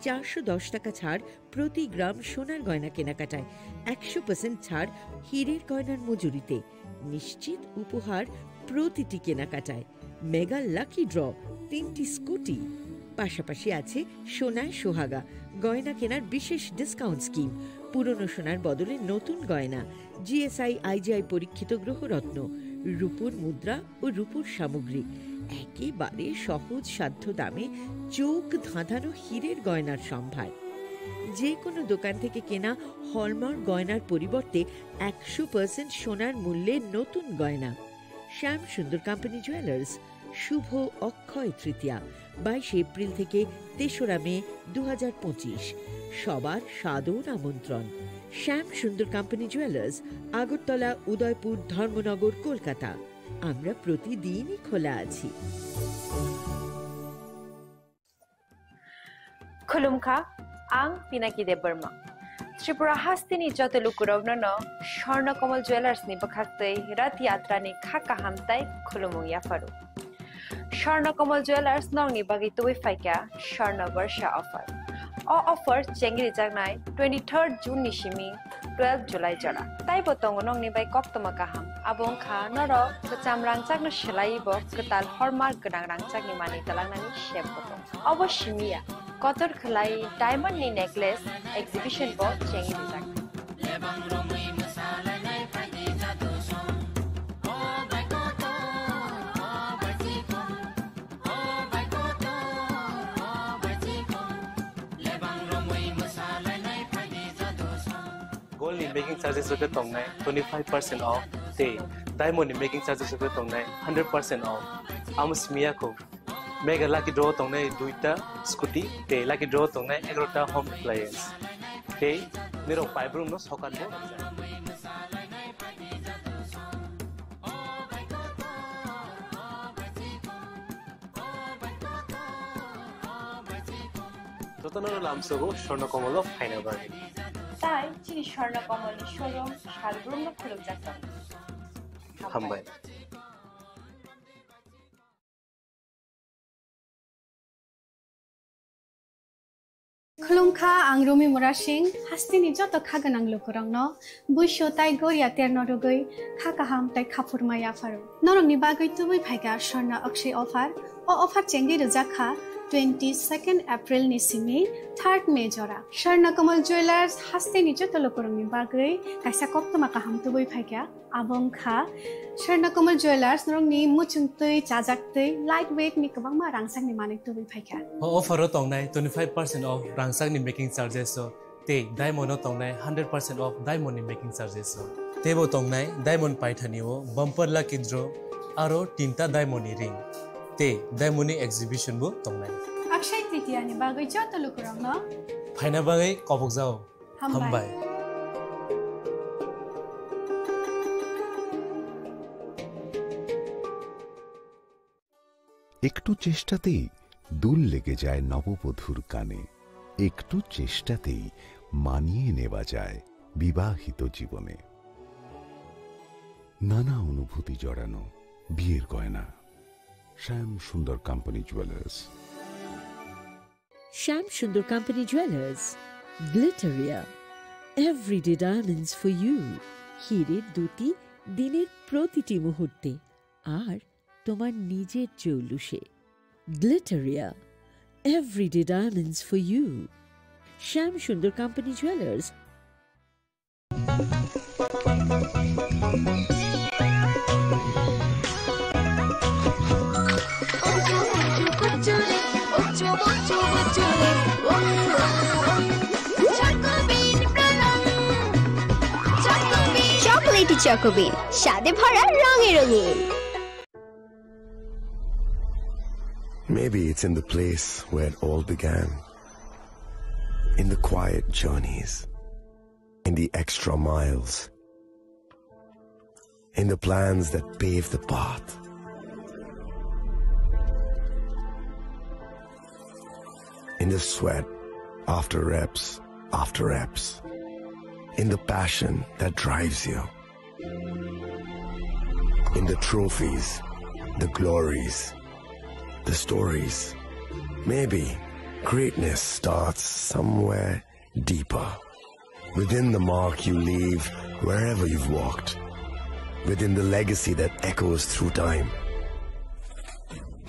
410 টাকা ছাড় প্রতি গ্রাম সোনার গয়না কেনাকাটায়, 100% ছাড় হীরের গয়নার মজুরিতে, নিশ্চিত উপহার প্রতিটি কেনাকাটায়, মেগা লাকি ড্র 3টি স্কুটি। পাশাপাশি আছে সোনায় সোহাগা গয়না কেনার বিশেষ ডিসকাউন্ট স্কিম, পুরনো সোনার বদলে নতুন গয়না, জিএসআই আইজিআই পরীক্ষিত গ্রহরত্ন, রূপোর মুদ্রা ও রূপোর সামগ্রী, একেবারে সহজ সাধ্য দামে চোখ ধাঁধানো হীরের গয়নার সম্ভার। যে কোনো দোকান থেকে কেনা হলমার্ক গয়নার পরিবর্তে 100% সোনার মূল্যে নতুন গয়না। শ্যাম সুন্দর কোম্পানি জুয়েলার্স শুভ অক্ষয় তৃতীয়া 22 এপ্রিল থেকে 3রা মে 2025। সবার সাদর আমন্ত্রণ। শ্যাম সুন্দর কোম্পানি জুয়েলার্স, আগরতলা, উদয়পুর, ধর্মনগর, কলকাতা। আমরা প্রতিদিনই খোলা আছি। খুলুমখা আং পিনাকি দেব বর্মা ত্রিপুরা হাস্তিনি যত লুকুরবন স্বর্ণকমল জুয়েলার্স নি বখাক্তই রথ যাত্রা নি খাকা হামতাই খুলুমুং ইয়াফারু স্বর্ণকমল জুয়েলার্স নংনি বাগি তুই ফাইকা স্বর্ণ বর্ষা অফার অফার চেঙ্গিরি জাগনাই 23rd জুন নিশিমি 12 জুলাই জরা তাই বতং নংনি বাই কক্তমা কাহাম আবং খা নর চামরাং চাকনো সেলাইব কতাল হরমার্ক গনাং রাং চাকনি মানি তালাংনানি শেপ বতং অবশ্যমিয়া কতর খলাই ডায়মন্ড নি নেকলেস এক্সিবিশন ব চেঙ্গিরি জাগ Gold in making charges of the tongnai 25% off. Day diamond in making charges of the tongnai 100% off. Amos miyako mega lucky draw tongnai duita scooty. Day lucky draw tongnai 11ta home appliance. Day niro five room no sokan bo. Totanoro lamsogo shornokomolo final bargain. তাই চিনি Swarnakamal showroom শালগ্রাম খুলুক যাত্রা হামবাই खुलुमखा आं रमि मुरा सिंह हास्तिनि जत खागोनां लोगोरांनो बुइसो ताइ गरिया तेरनो रुगै खाकाहाम ताइ खाफुरमाया फारो नरंनि बागै तुबै फाइगा स्वर्ణ अक्षय अफार ओ अफार चेंगि रजाखा 22 एप्रिल निसिमि 3 मे जरा स्वर्णकमल ज्वेलर्स हास्तिनि जत लोगोरांनि बागै काइसा कप्तमा काहाम तुबै फाइगा आबंखा स्वर्णकमल ज्वेलर्स नरंनि मुचुंतै चाजाक्तै लाइट वेट नि गोबांमा रांसांनि माने तुबै फाइगा ऑफर तंनाय 25% ऑफ रांसांनि मेकिंग चार्जेस ते डायमंड तंनाय 100% ऑफ डायमंड नि मेकिंग चार्जेस तेबो तंनाय डायमंड पाइथानिओ बम्पर लाकी ड्र आरो तीनटा डायमंड नि रिंग ते डायमंड नि एग्जिबिशन बो तंनाय अक्षय तृतीया नि बागै जत लोगोरांनो फाइना बागै कबक जाओ हामबाय একটু চেষ্টাতেই দুল লেগে যায় নববধূর কানে একটু চেষ্টাতেই মানিয়ে নেওয়া যায় বিবাহিত জীবনে নানা অনুভূতি জড়ানো বিয়ের গয়না শ্যাম Sundar company jewellers Sham Sundar Company Jewelers, Glitteria, everyday diamonds for you. Hirer duti diner protiti muhurte ar tomar nijer choulushe. Glitteria, everyday diamonds for you. Sham Sundar Company Jewelers. চকোলেটি চকোবিন স্বাদে ভরা রঙে রঙিন Maybe it's in the place where it all began. In the quiet journeys. In the extra miles. In the plans that pave the path. In the sweat after reps, in the passion that drives you, in the trophies, the glories, the stories. Maybe greatness starts somewhere deeper, within the mark you leave wherever you've walked, within the legacy that echoes through time.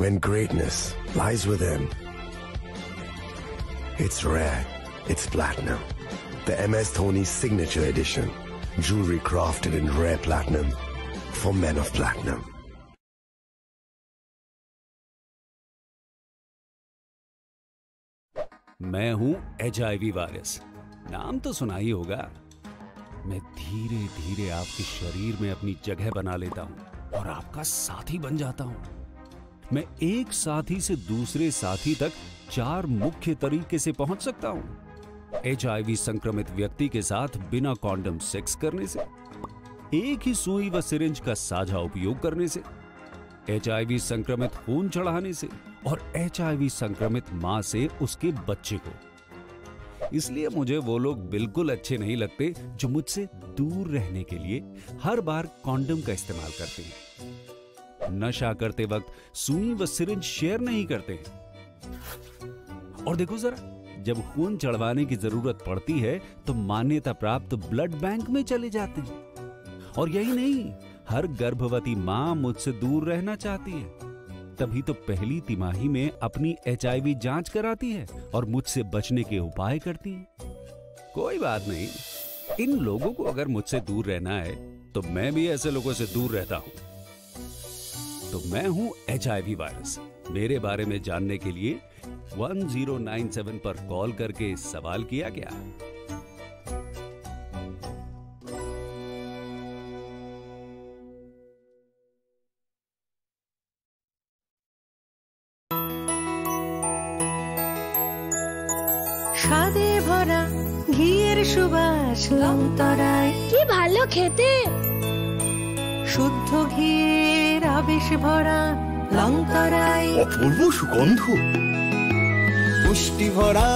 When greatness lies within, it's rare, it's platinum. The MS Dhoni Signature Edition. Jewelry crafted in rare platinum for men of platinum. मैं हूं HIV virus, नाम तो सुना ही होगा। मैं धीरे धीरे आपके शरीर में अपनी जगह बना लेता हूं और आपका साथी बन जाता हूं। मैं एक साथी से दूसरे साथी तक 4 मुख्य तरीके से पहुंच सकता हूं। HIV संक्रमित व्यक्ति के साथ बिना कॉन्डम सेक्स करने से, एक ही सुई व सिरिंज का साझा उपयोग करने से, HIV संक्रमित खून चढ़ाने से और HIV संक्रमित मां से उसके बच्चे को। इसलिए मुझे वो लोग बिल्कुल अच्छे नहीं लगते जो मुझसे दूर रहने के लिए हर बार कॉन्डम का इस्तेमाल करते हैं, नशा करते वक्त सुई व सिरिंज शेयर नहीं करते हैं। और देखो जरा, जब खून चढ़वाने की जरूरत पड़ती है तो मान्यता प्राप्त ब्लड बैंक में चले जाते हैं। और यही नहीं, हर गर्भवती मां मुझसे दूर रहना चाहती है, तभी तो पहली तिमाही में अपनी HIV जांच कराती है और मुझसे बचने के उपाय करती है। कोई बात नहीं, इन लोगों को अगर मुझसे दूर रहना है तो मैं भी ऐसे लोगों से दूर रहता हूं। तो मैं हूं HIV वायरस। मेरे बारे में जानने के लिए 1097 पर कॉल करके सवाल किया क्या? স্বাদে ভরা ঘিয়ের সুবাস লংতরায় কি ভালো খেতে শুদ্ধ ঘিয়ের আবেশ ভরা লংতরায় অপূর্ব সুগন্ধ পুষ্টি ভরা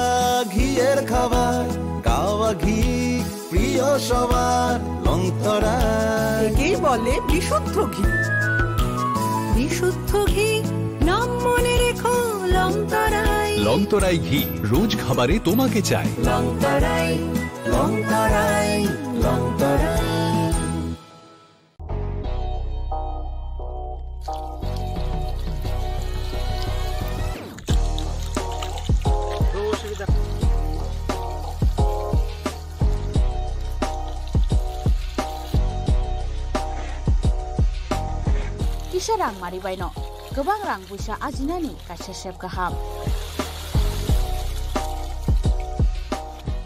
ঘিয়ের খাবার কাওয়া ঘি প্রিয় সবার লংতরাই। একেই বলে বিশুদ্ধ ঘি। বিশুদ্ধ ঘি নাম মনে রেখো লংতরাই। লংতরাই ঘি রোজ খাবারে তোমাকে চাই। লংতরাই লংতরাই লংতরাই। Kisah rang mari baino, gobang rang busa ajinani kasesep kaham.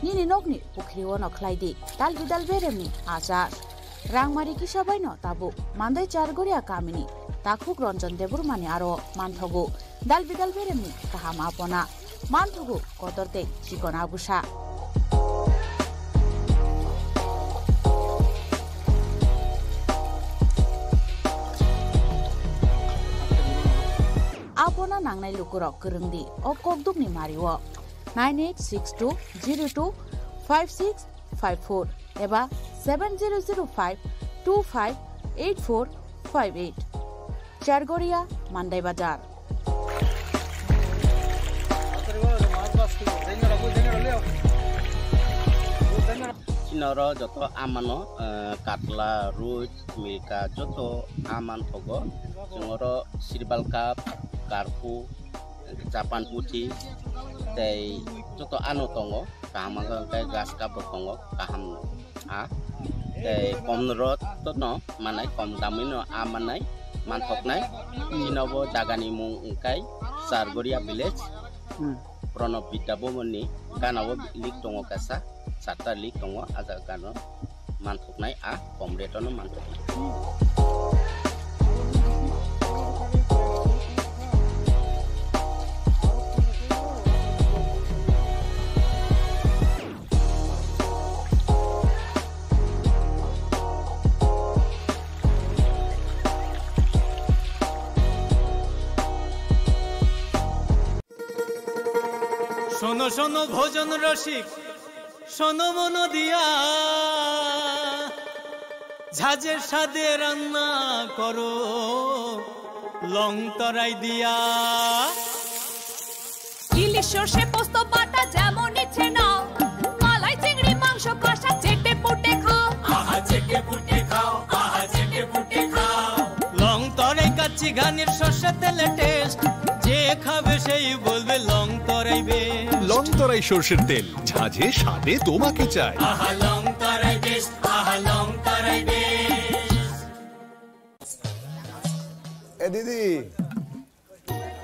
Nini nokni pukri wono klaidi, dal bidal beremni ajar. Rang mari kisah baino tabu, mandai chargoria kamini, takuk ronjon debur mani aro manthogu, dal bidal beremni kaham apona, manthogu kotorte chikona busa. Apona nangnai lukurok kerengdi o kokduk ni mariwo 9862025654 eba 7005258458 Chargoria Mandai Bazar. Chinoro joto amano katla ruj milka joto aman thogo jongoro sirbal cup karpu Japan putih tei joto anu tongo kaham kai gas cup tongo kaham a tei komrot tono manai kom damino amanai manthoknai chinobo jagani mung ungkai Sargoria village Pranab Vidyabomoni ganao lik tongo kasa Sata lik tongo aga gano manthoknai a komretono manthoknai. শোনো শোনো ভোজন রসিক শোনো মন দিয়া ঝাঁঝের স্বাদে রান্না করো লংতরাই দিয়া ইলিশ সর্ষে পোস্ত বাটা যেমন ইচ্ছে নাও মালাই চিংড়ি মাংস কষা চেটে পুটে খাও আহা চেটে পুটে খাও আহা চেটে পুটে খাও লংতরাই কাচ্চি ঘানির সর্ষে তেলে টেস্ট যে খাবে সেই বলবে লংতরাই বেশ। লংতরাই সরষের তেল ঝাঁঝে স্বাদে তোমাকে চাই। আহা লংতরাই বেশ আহা লংতরাই বেশ। ए दीदी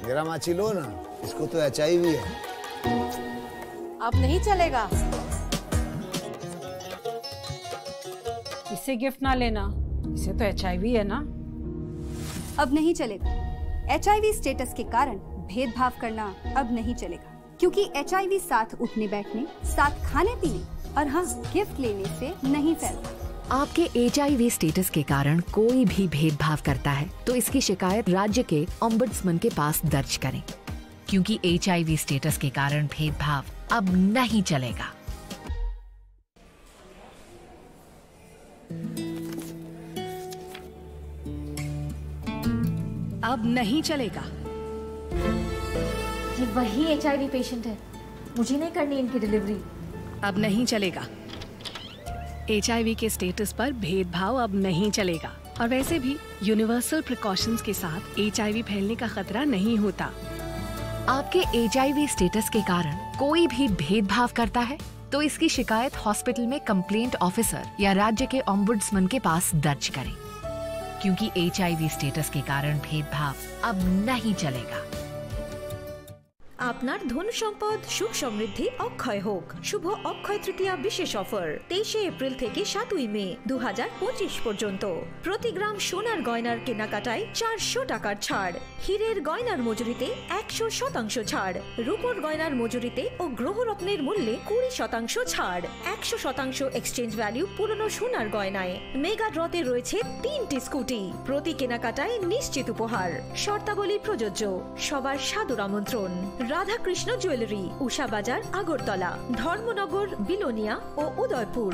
मेरा माची लो ना, इसको तो HIV है। अब नहीं चलेगा। इससे गिफ्ट ना लेना, इसे तो HIV है ना। अब नहीं चलेगा। HIV स्टेटस के कारण भेदभाव करना अब नहीं चलेगा, क्योंकि HIV साथ उठने बैठने, साथ खाने पीने और हाँ गिफ्ट लेने से नहीं फैलता। आपके HIV स्टेटस के कारण कोई भी भेदभाव करता है तो इसकी शिकायत राज्य के ओम्बुड्समैन के पास दर्ज करें, क्योंकि HIV स्टेटस के कारण भेदभाव अब नहीं चलेगा। अब नहीं चलेगा। ये वही HIV पेशेंट है, मुझे नहीं करनी इनकी डिलीवरी। अब नहीं चलेगा। HIV के स्टेटस पर भेदभाव अब नहीं चलेगा, और वैसे भी यूनिवर्सल प्रिकॉशंस के साथ HIV फैलने का खतरा नहीं होता। आपके HIV स्टेटस के कारण कोई भी भेदभाव करता है तो इसकी शिकायत हॉस्पिटल में कंप्लेंट ऑफिसर या राज्य के ओम्बुड्समैन के पास दर्ज करें, क्योंकि HIV स्टेटस के कारण भेदभाव अब नहीं चलेगा। আপনার ধন সম্পদ সুখ সমৃদ্ধি অক্ষয় হোক। শুভ অক্ষয় তৃতীয়া বিশেষ অফার 23 এপ্রিল থেকে 7 মে 2025 পর্যন্ত প্রতি গ্রাম সোনার গয়নার কেনাকাটায় 400 টাকার ছাড়, হীরের গয়নার মজুরিতে 100% ছাড়, রূপোর গয়নার মজুরিতে ও গ্রহরত্নের মূল্যে 20% ছাড়, 100% এক্সচেঞ্জ ভ্যালু পুরনো সোনার গয়নায়। মেগা ড্রতে রয়েছে 3টি স্কুটি, প্রতি কেনাকাটায় নিশ্চিত উপহার। শর্তাবলী প্রযোজ্য। সবার সাদর আমন্ত্রণ। রাধাকৃষ্ণ জুয়েলারি, উষা বাজার, আগরতলা, ধর্মনগর, বিলোনিয়া ও উদয়পুর।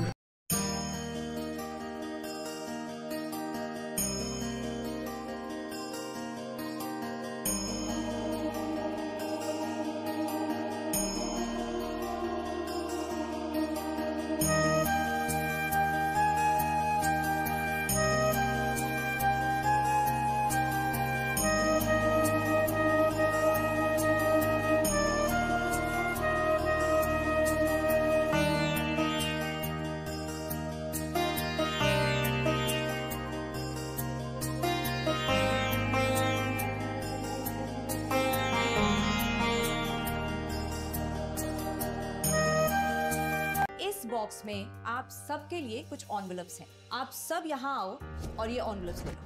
बॉक्स में आप सबके लिए कुछ एनवेलप्स हैं। आप सब यहाँ आओ और ये एनवेलप्स ले लो।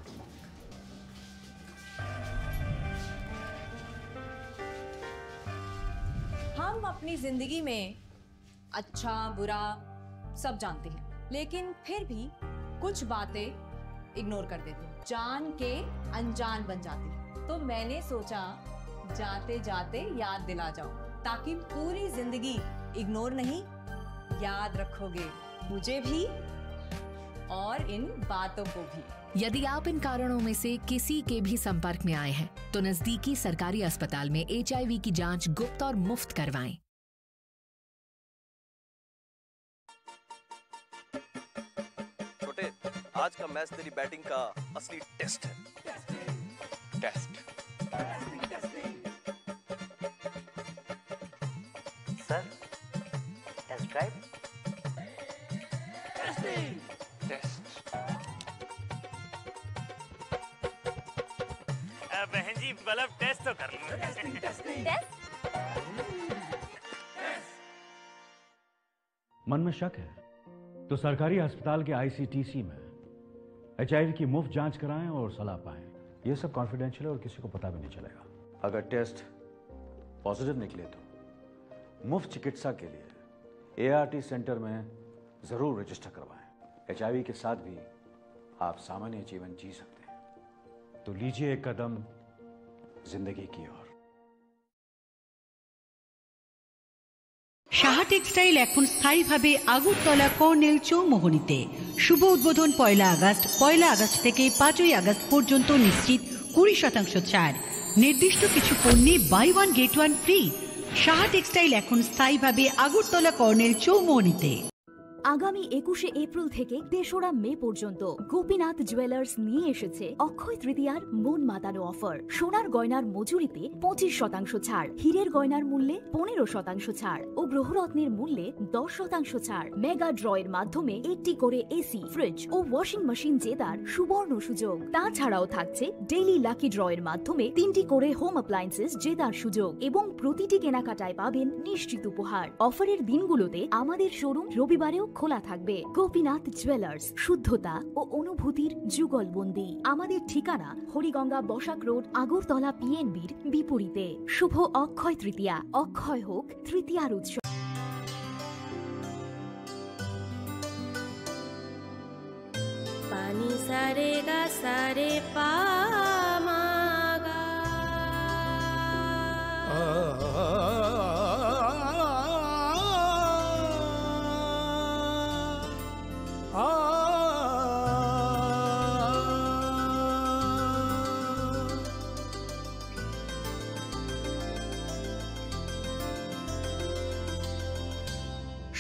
हम अपनी जिंदगी में अच्छा बुरा सब जानते हैं, लेकिन फिर भी कुछ बातें इग्नोर कर देते हैं, जान के अनजान बन जाती हैं। तो मैंने सोचा जाते जाते याद दिला जाओ, ताकि पूरी जिंदगी इग्नोर नहीं याद रखोगे, मुझे भी और इन बातों को भी। यदि आप इन कारणों में से किसी के भी संपर्क में आए हैं तो नजदीकी सरकारी अस्पताल में HIV की जांच गुप्त और मुफ्त करवाएं। छोटे, आज का मैच तेरी बैटिंग का असली टेस्ट है। Taste. Sir, test drive. Test. बहन जी, मतलब टेस्ट तो कर लो। मन में शक है तो सरकारी अस्पताल के ICTC में HIV की मुफ्त जांच कराएं और सलाह पाएं। ये सब कॉन्फिडेंशियल है और किसी को पता भी नहीं चलेगा। अगर टेस्ट पॉजिटिव निकले तो मुफ्त चिकित्सा के लिए ART सेंटर में जरूर रजिस्टर करवाएं। HIV के साथ भी आप सामान्य जीवन जी सकते हैं। तो लीजिए एक कदम जिंदगी की ओर। সাহা টেক্সটাইল এখন স্থায়ীভাবে আগরতলা কর্নেল চৌমোহনীতে। শুভ উদ্বোধন 1 আগস্ট থেকে 5 আগস্ট পর্যন্ত নিশ্চিত 20% ছাড়। নির্দিষ্ট কিছু পণ্যে buy one get one free. Saha textile এখন স্থায়ীভাবে আগরতলা কর্নেল চৌমোহনীতে। আগামী 21শে এপ্রিল থেকে 3রা মে পর্যন্ত গোপীনাথ জুয়েলার্স নিয়ে এসেছে অক্ষয় তৃতীয়ার মন মাতানো অফার। সোনার গয়নার মজুরিতে 25% ছাড়, হীরের গয়নার মূল্যে 15% ছাড় ও গ্রহরত্নের মূল্যে 10% ছাড়। মেগা ড্রয়ের মাধ্যমে একটি করে এসি, ফ্রিজ ও ওয়াশিং মেশিন জেতার সুবর্ণ সুযোগ। তাছাড়াও থাকছে ডেইলি লাকি ড্রয়ের মাধ্যমে 3টি করে হোম অ্যাপ্লায়েন্সেস জেতার সুযোগ এবং প্রতিটি কেনাকাটায় পাবেন নিশ্চিত উপহার। অফারের দিনগুলোতে আমাদের শোরুম রবিবারেও খোলা থাকবে। গোপীনাথ জুয়েলার্স, শুদ্ধতা ও অনুভূতির যুগলবন্দি। আমাদের ঠিকানা হরিগঙ্গা বসাক রোড, আগরতলা PNBর বিপরীতে। শুভ অক্ষয় তৃতীয়া, অক্ষয় হোক তৃতীয়ার উৎসব। পানি সারে গা সারে পা মা গা।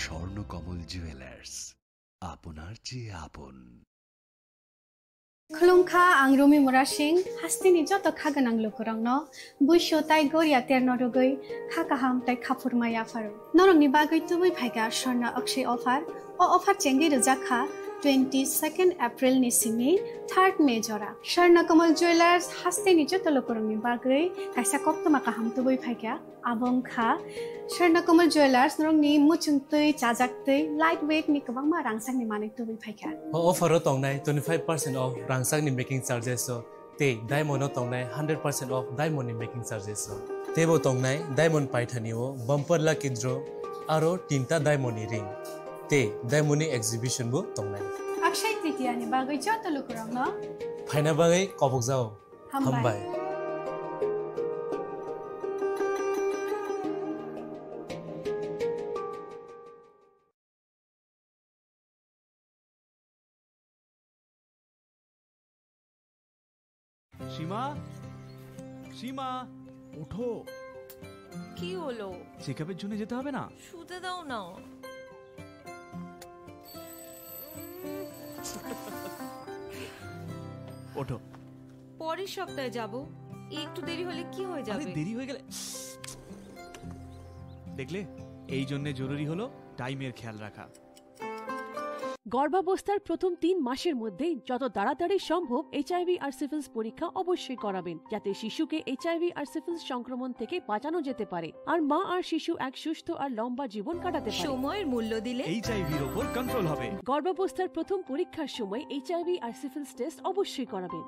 স্বর্ণকমল জুয়েলার্স, আপনার চেয়ে আপন। खुलुमखा आं रमि मुरासिं हास्तिनि जत खागोनां लोकरांनो बुइसो ताइ गोरिया तेरनरुगै खाकाहाम ताइ खाफुरमाया फारो नरंनि बागै तुबै फाइगा सरना अक्षय ऑफर ओ ऑफर चेंगि रजाखा 22 एप्रिल नि सिंनि 3 मे जरा स्वर्णकमल ज्वेलर्स हास्तिनि जत लोकरांनि बागै काइसा कप्तमा काहाम तुबै फाइगा आबंखा स्वर्णकमल ज्वेलर्स नरंनि मुचुंतै चाजाक्तै लाइट वेट नि गोबां मा रांसांनि माने तुबै फाइगा ऑफर तंनाय 25% ऑफ रांसांनि मेकिंग चार्जेस ते डायमंड तंनाय 100% ऑफ डायमंड नि मेकिंग चार्जेस तेबो तंनाय डायमंड पाइथानिओ बम्पर लकी ड्र आरो 3टा डायमंड नि रिंग ते डायमंड नि एग्जिबिशन बो तंनाय अक्षय तृतीया नि बागै जत लोकरांनो फाइना बागै कबक जाओ हमबाय সীমা, সীমা ওঠো। কি হলো? চেকআপের জন্য যেতে হবে না? শুতে দাও না। ওঠো। পরের সপ্তাহে যাব। একটু দেরি হলে কি হয়ে যাবে? আরে দেরি হয়ে গেলে দেখলে, এই জন্য জরুরি হলো টাইমের খেয়াল রাখা। গর্ভাবস্থার প্রথম 3 মাসের মধ্যে যত তাড়াতাড়ি সম্ভব এইচআইভি আর সিফিলিস পরীক্ষা অবশ্যই করাবেন, যাতে শিশুকে এইচআইভি আর সিফিলিস সংক্রমণ থেকে বাঁচানো যেতে পারে আর মা আর শিশু এক সুস্থ আর লম্বা জীবন কাটাতে পারে। সময়ের মূল্য দিলে এইচআইভির উপর কন্ট্রোল হবে। গর্ভাবস্থার প্রথম পরীক্ষার সময় এইচআইভি আর সিফিলিস টেস্ট অবশ্যই করাবেন।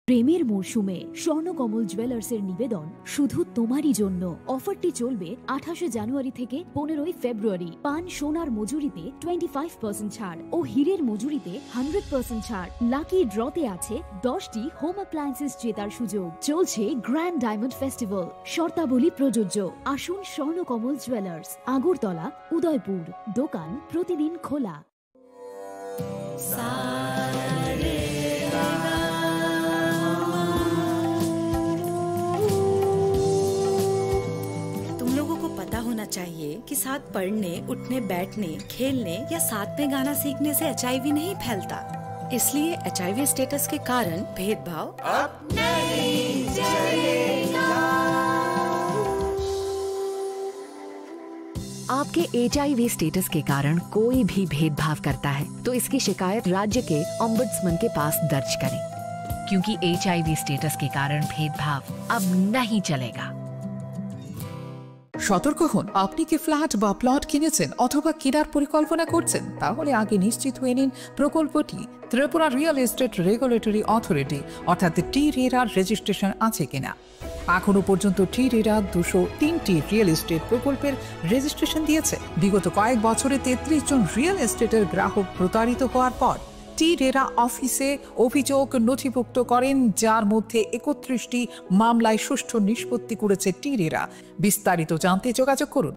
প্রেমের মরশুমে স্বর্ণকমল জুয়েলার্সের নিবেদন শুধু তোমারই জন্য। অফারটি চলবে 28 জানুয়ারি থেকে 15 ফেব্রুয়ারি। পান সোনার মজুরিতে 25% ছাড় ও হীরের মজুরিতে 100% ছাড়। লাকি ড্রতে আছে 10টি হোম অ্যাপ্লায়েন্সেস জেতার সুযোগ। চলছে গ্র্যান্ড ডায়মন্ড ফেস্টিভ্যাল, শর্তাবলী প্রযোজ্য। আসুন স্বর্ণকমল জুয়েলার্স, আগরতলা, উদয়পুর। দোকান প্রতিদিন খোলা। होना चाहिए कि साथ पढ़ने, उठने, बैठने, खेलने या साथ में गाना सीखने से एचआईवी नहीं फैलता। इसलिए एचआईवी स्टेटस के कारण भेदभाव अब नहीं चलेगा। आपके एचआईवी स्टेटस के कारण कोई भी भेदभाव करता है तो इसकी शिकायत राज्य के ओम्बुड्समैन के पास दर्ज करें, क्योंकि एचआईवी स्टेटस के कारण भेदभाव अब नहीं चलेगा। সতর্ক হন, আপনি কি ফ্ল্যাট বা প্লট কিনেছেন অথবা কেনার পরিকল্পনা করছেন? তাহলে আগে নিশ্চিত হয়ে নিন প্রকল্পটি Tripura real estate regulatory authority অর্থাৎ টি-রেরার রেজিস্ট্রেশন আছে কিনা। এখনো পর্যন্ত টি-রেরা 203টি রিয়েল এস্টেট প্রকল্পের রেজিস্ট্রেশন দিয়েছে। বিগত কয়েক বছরে 33 জন রিয়েল এস্টেটের গ্রাহক প্রতারিত হওয়ার পর টি-রেরা অফিসে অভিযোগ নথিভুক্ত করেন, যার মধ্যে 31টি মামলায় সুষ্ঠু নিষ্পত্তি করেছে টি-রেরা। বিস্তারিত জানতে যোগাযোগ করুন।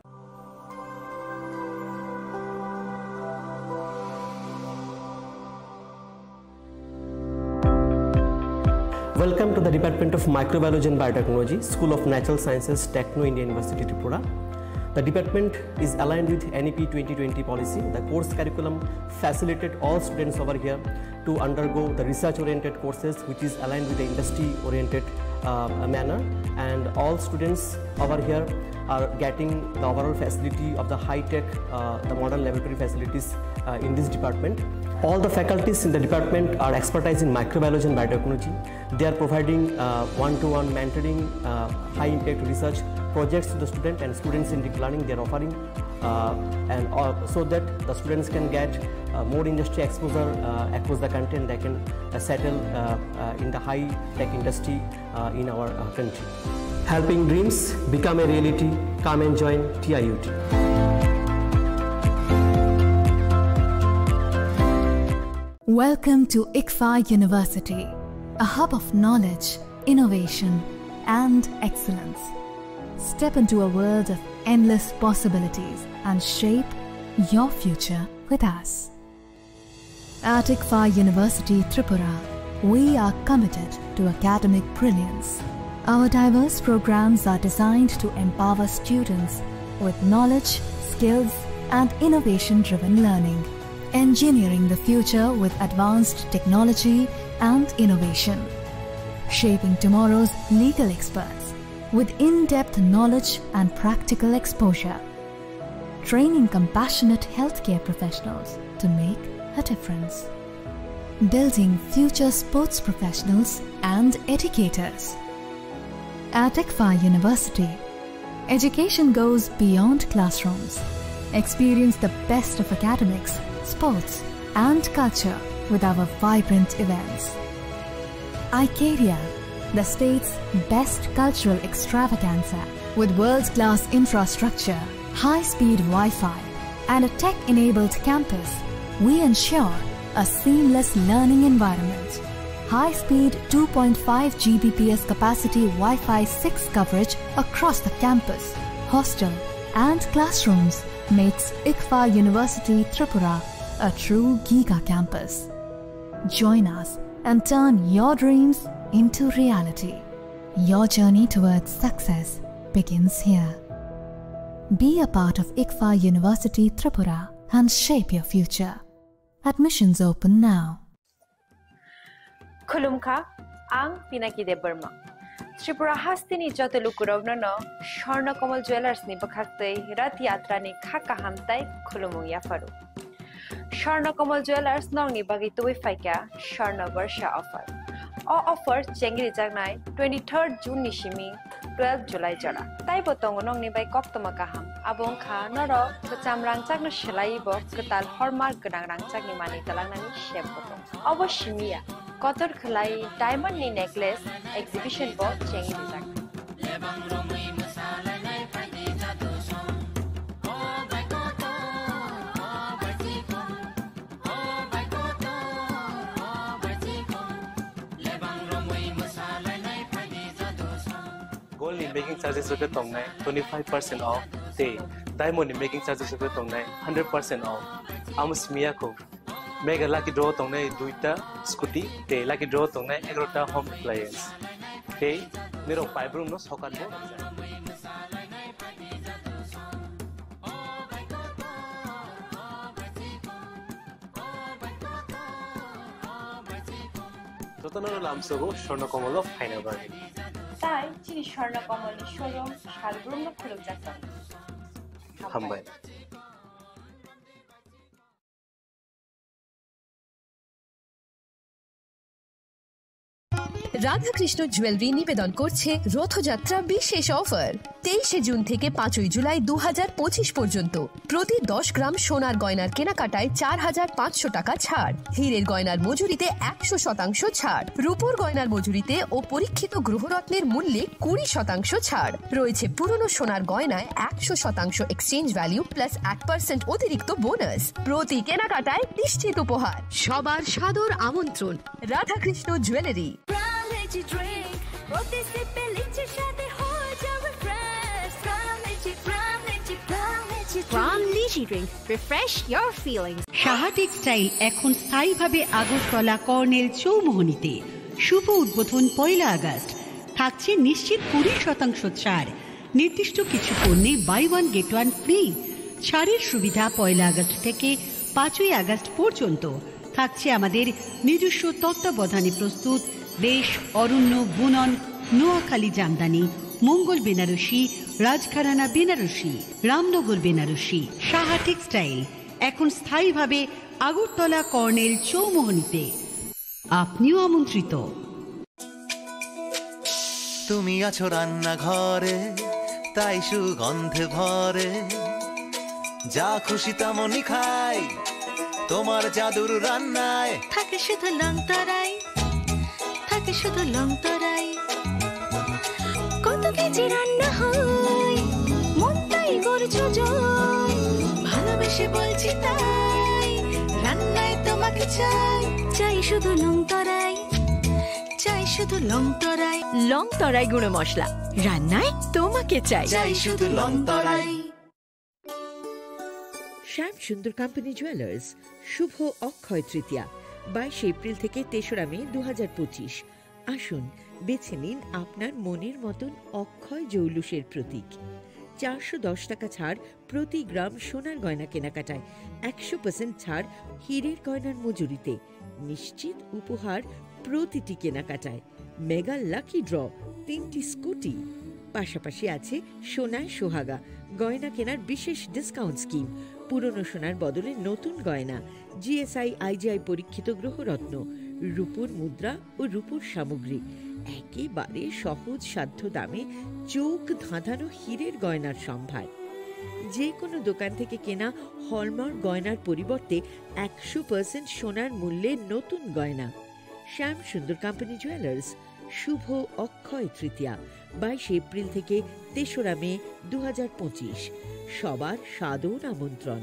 Welcome to the Department of Microbiology and Biotechnology, School of Natural Sciences, Techno India University, Tripura. The department is aligned with NEP 2020 policy. The course curriculum facilitated all students over here to undergo the research-oriented courses, which is aligned with the industry-oriented manner. And all students over here are getting the overall facility of the high-tech, the modern laboratory facilities in this department. All the faculties in the department are expertise in microbiology and biotechnology. They are providing one-to-one mentoring, high-impact research projects to the student, and students in deep learning they are offering, so that the students can get more industry exposure across the country, and they can settle in the high-tech industry in our country. Helping dreams become a reality. Come and join TIUT. Welcome to ICFA University, a hub of knowledge, innovation, and excellence. Step into a world of endless possibilities and shape your future with us. At ICFA University, Tripura, we are committed to academic brilliance. Our diverse programs are designed to empower students with knowledge, skills, and innovation-driven learning, engineering the future with advanced technology and innovation, shaping tomorrow's legal experts with in-depth knowledge and practical exposure, training compassionate healthcare professionals to make a difference, building future sports professionals and educators. At ICFA University, education goes beyond classrooms. Experience the best of academics, sports, and culture with our vibrant events. ICARIA, the state's best cultural extravaganza, with world-class infrastructure, high-speed Wi-Fi, and a tech-enabled campus, we ensure a seamless learning environment. High-speed 2.5 Gbps capacity Wi-Fi 6 coverage across the campus, hostel, and classrooms makes ICFA University Tripura a true Giga campus. Join us and turn your dreams into reality. Your journey towards success begins here. Be a part of ICFA University Tripura and shape your future. Admissions open now. Khulumkha, ang Pinaki de Burma. Tripura हास्तिनी Jat लुकुरौन स्वर्णकमल jewellers नि बखाक्दै रथ यात्रा नि खाका हामताई खुलुमुङ याफारु स्वर्णकमल jewellers नंगनि बागै तुबै फाइका स्वर्ण वर्ष offer offer चेंगरी जागनाय 23 जून निशिमी 12 जुलाई जरा ताई बतंग नंगनि bye कक्तमा काहाम आबों खा नर बचाम रांचाक न शलाई बक कताल हॉलमार्क गनां रांचाक नि मानि तलांगनानि शेप बतंग अवश्यमिया कतर खलाई डायमंड नि नेकलेस एग्जिबिशन बो चेंगरी जाग Gold in making charges of the tongnai 25% off. They diamond in making charges of the tongnai 100% off. Amus miyako mega lucky draw tongnai duita scooty. They lucky draw tongnai egrota home appliance. They nero pipe room no sokan bo. Totanoro lamsogo Shornokomolo final bargain. তাই চিনি স্বর্ণকমলের showroom শালগ্রাম খুলুক যাত্রা হামবাই Radhakrishna jewellery নিবেদন করছে রথযাত্রা বিশেষ offer 23 June থেকে 5 জুলাই 2025 পর্যন্ত প্রতি 10 গ্রাম সোনার গয়নার কেনাকাটায় 4500 টাকা ছাড় হীরের গয়নার মজুরিতে 100% ছাড় রূপোর গয়নার মজুরিতে ও পরীক্ষিত গ্রহরত্নের মূল্যে 20% ছাড় রয়েছে পুরনো সোনার গয়নায় 100% এক্সচেঞ্জ ভ্যালু প্লাস 8% অতিরিক্ত বোনাস প্রতি কেনাকাটায় নিশ্চিত উপহার সবার সাদর আমন্ত্রণ রাধাকৃষ্ণ জুয়েলারি Drink, প্রতি সিপে লিচি সাথে হয়ে যাবে fresh Pram Lychee Drink. Refresh your feelings. Saha textile এখন স্থায়ীভাবে আগরতলা কর্নেল চৌমোহনীতে শুভ উদ্বোধন 1 আগস্ট থাকছে নিশ্চিত 20% ছাড় নির্দিষ্ট কিছু পণ্যে buy one get one free ছাড়ের সুবিধা 1 আগস্ট থেকে 5 আগস্ট পর্যন্ত থাকছে আমাদের নিজস্ব তত্ত্বাবধানে প্রস্তুত দেশ অরণ্য বুনন নোয়াখালী জামদানি মঙ্গল বেনারসি রাজঘরানা বেনারসি রামনগর বেনারসি সাহা টেক্সটাইল এখন স্থায়ীভাবে আগরতলা কর্নেল চৌমোহনীতে আপনিও আমন্ত্রিত তুমি আছো রান্না ঘরে তাই সুগন্ধে ভরে যা খুশি তেমনই খাই তোমার জাদুর রান্নায় থাকে শুধু লং তরাই থাকে শুধু লং তরাই কত কেজি রান্না হয় মনটাই করছো জয় ভালোবেসে বলছি তাই রান্নায় তোমাকে চাই চাই শুধু লং তরাই চাই শুধু লং তরাই লং তরাই গুঁড়ো মশলা রান্নায় তোমাকে চাই চাই শুধু লং তরাই শ্যাম সুন্দর কোম্পানি জুয়েলার্স শুভ অক্ষয় তৃতীয়া 22 এপ্রিল থেকে 3রা মে 2025 আসুন বেছে নিন আপনার মনের মতন অক্ষয় জৌলুসের প্রতীক 410 টাকা ছাড় প্রতি গ্রাম সোনার গয়না কেনাকাটায় 100% ছাড় হীরের গয়নার মজুরিতে নিশ্চিত উপহার প্রতিটি কেনাকাটায় মেগা লাকি ড্র 3টি স্কুটি পাশাপাশি আছে সোনায় সোহাগা গয়না কেনার বিশেষ ডিসকাউন্ট স্কিম পুরনো সোনার বদলে নতুন গয়না জিএসআই আইজিআই পরীক্ষিত গ্রহরত্ন রূপোর মুদ্রা ও রূপোর সামগ্রী একেবারে সহজ সাধ্য দামে চোখ ধাঁধানো হীরের গয়নার সম্ভার যে কোনো দোকান থেকে কেনা হলমার্ক গয়নার পরিবর্তে 100% সোনার মূল্যে নতুন গয়না শ্যাম সুন্দর কোম্পানি জুয়েলার্স শুভ অক্ষয় তৃতীয়া 22 এপ্রিল থেকে 3রা মে 2025 সবার সাদর আমন্ত্রণ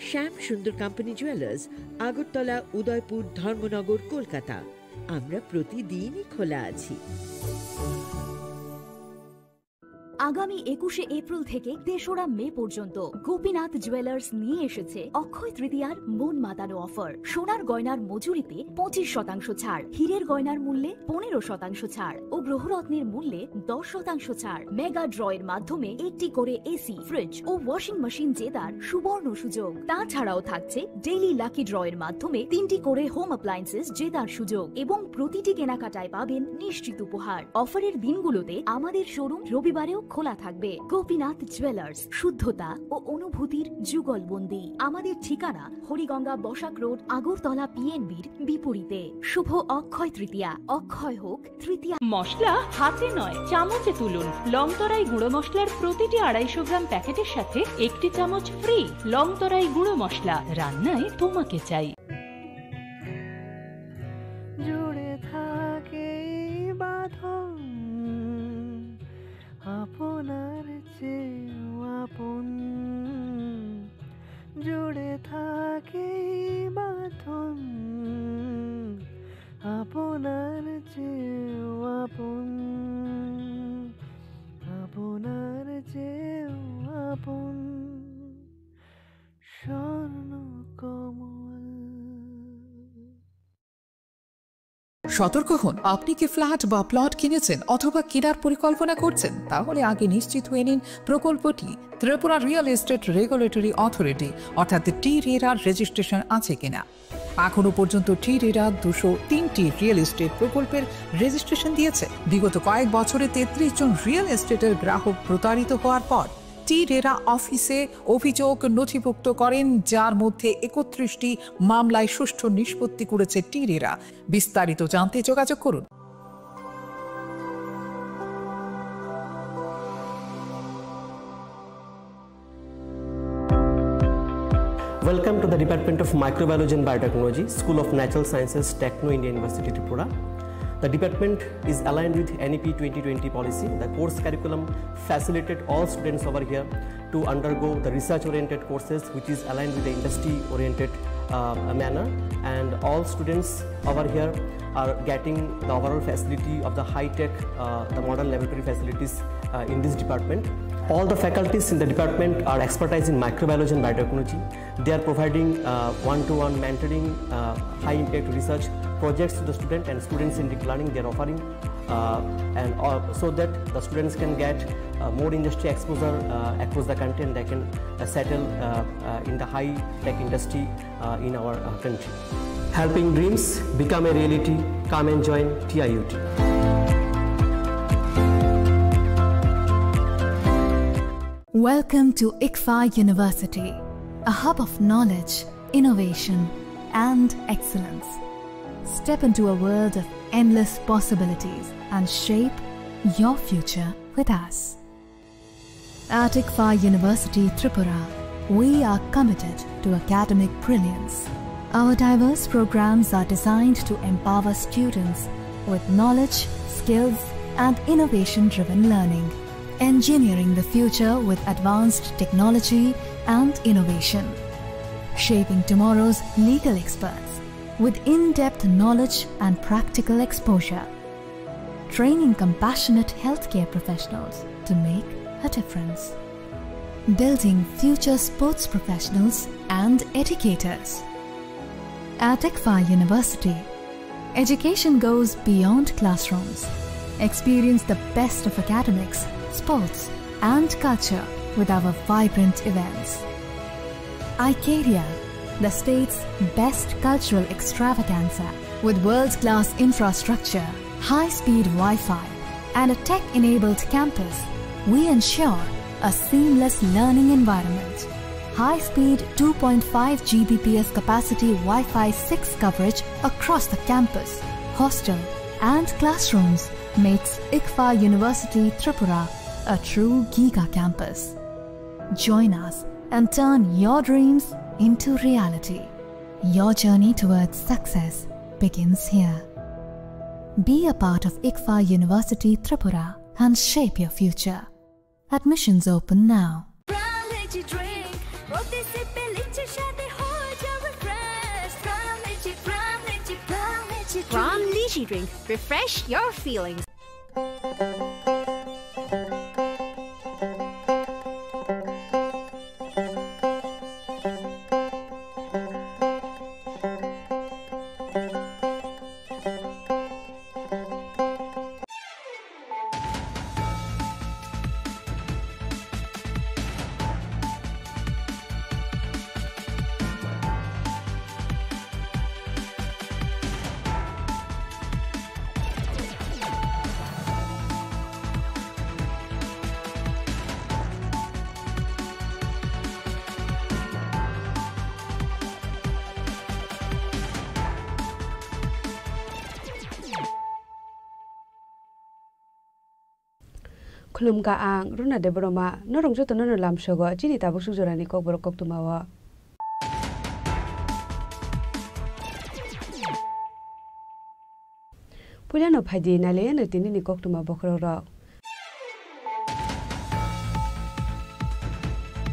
শ্যাম সুন্দর কোম্পানি জুয়েলার্স আগরতলা উদয়পুর ধর্মনগর কলকাতা আমরা প্রতিদিনই খোলা আছি আগামী 21শে এপ্রিল থেকে 3রা মে পর্যন্ত গোপীনাথ জুয়েলার্স নিয়ে এসেছে অক্ষয় তৃতীয়ার মন মাতানো অফার। সোনার গয়নার মজুরিতে 25% ছাড়, হীরের গয়নার মূল্যে 15% ছাড় ও গ্রহরত্নের মূল্যে 10% ছাড়। মেগা ড্রয়ের মাধ্যমে একটি করে এসি, ফ্রিজ ও ওয়াশিং মেশিন জেতার সুবর্ণ সুযোগ। তাছাড়াও থাকছে ডেইলি লাকি ড্রয়ের মাধ্যমে 3টি করে হোম অ্যাপ্লায়েন্সেস জেতার সুযোগ এবং প্রতিটি কেনাকাটায় পাবেন নিশ্চিত উপহার। অফারের দিনগুলোতে আমাদের শোরুম রবিবারেও খোলা থাকবে। গোপীনাথ জুয়েলার্স, শুদ্ধতা ও অনুভূতির যুগলবন্দি। আমাদের ঠিকানা হরিগঙ্গা বসাক রোড, আগরতলা পিএনবির বিপরীতে। শুভ অক্ষয় তৃতীয়া, অক্ষয় হোক তৃতীয়া। মশলা হাতে নয় চামচে তুলুন। লংতরাই গুঁড়ো মশলার প্রতিটি 250 গ্রাম প্যাকেটের সাথে 1টি চামচ ফ্রি। লংতরাই গুঁড়ো মশলা, রান্নায় তোমাকে চাই। জুড়ে থাকে বাঁধন আপনার চেয়েও আপন, জুড়ে থাকে বাঁধন আপনার চেয়েও আপন, আপনার চেয়েও আপন স্বর্ণ কমল। সতর্ক হন, আপনি কি ফ্ল্যাট বা প্লট কিনেছেন অথবা কেনার পরিকল্পনা করছেন? তাহলে আগে নিশ্চিত হয়ে নিন প্রকল্পটি Tripura real estate regulatory authority অর্থাৎ টি-রেরার রেজিস্ট্রেশন আছে কিনা। এখনো পর্যন্ত টি-রেরা 203টি রিয়েল এস্টেট প্রকল্পের রেজিস্ট্রেশন দিয়েছে। বিগত কয়েক বছরে 33 জন রিয়েল এস্টেটের গ্রাহক প্রতারিত হওয়ার পর টি-রেরা অফিসে অভিযোগ নথিভুক্ত করেন, যার মধ্যে 31টি মামলায় সুষ্ঠু নিষ্পত্তি করেছে টি-রেরা। বিস্তারিত জানতে যোগাযোগ করুন। Welcome to the Department of Microbiology and Biotechnology, School of Natural Sciences, Techno India University, Tripura. The department is aligned with NEP 2020 policy. The course curriculum facilitated all students over here to undergo the research-oriented courses, which is aligned with the industry-oriented manner. And all students over here are getting the overall facility of the high-tech, the modern laboratory facilities in this department. All the faculties in the department are expertise in microbiology and biotechnology. They are providing one-to-one mentoring, high-impact research projects to the student, and students in deep learning they are offering, so that the students can get more industry exposure across the country, and they can settle in the high-tech industry in our country. Helping dreams become a reality. Come and join TIUT. Welcome to ICFA University, a hub of knowledge, innovation, and excellence. Step into a world of endless possibilities and shape your future with us. At ICFA University, Tripura, we are committed to academic brilliance. Our diverse programs are designed to empower students with knowledge, skills, and innovation-driven learning, engineering the future with advanced technology and innovation, shaping tomorrow's legal experts with in-depth knowledge and practical exposure, training compassionate healthcare professionals to make a difference, building future sports professionals and educators. At ICFA University, education goes beyond classrooms. Experience the best of academics, sports, and culture with our vibrant events. ICARIA, the state's best cultural extravaganza, with world-class infrastructure, high-speed Wi-Fi, and a tech-enabled campus, we ensure a seamless learning environment. High-speed 2.5 Gbps capacity Wi-Fi 6 coverage across the campus, hostel, and classrooms makes ICFA University Tripura a true Giga campus. Join us and turn your dreams into reality. Your journey towards success begins here. Be a part of ICFA University Tripura and shape your future. Admissions open now. Pram Lychee Drink. Refresh your feelings. खुलुमगा आं रुना देबरमा नरंग जतो नर लामसगो चिनि Tabuk सुजरानि ककबर कक्तुमावा पुलियानो फाइदि नाले न तिनि कक्तुमा बखरर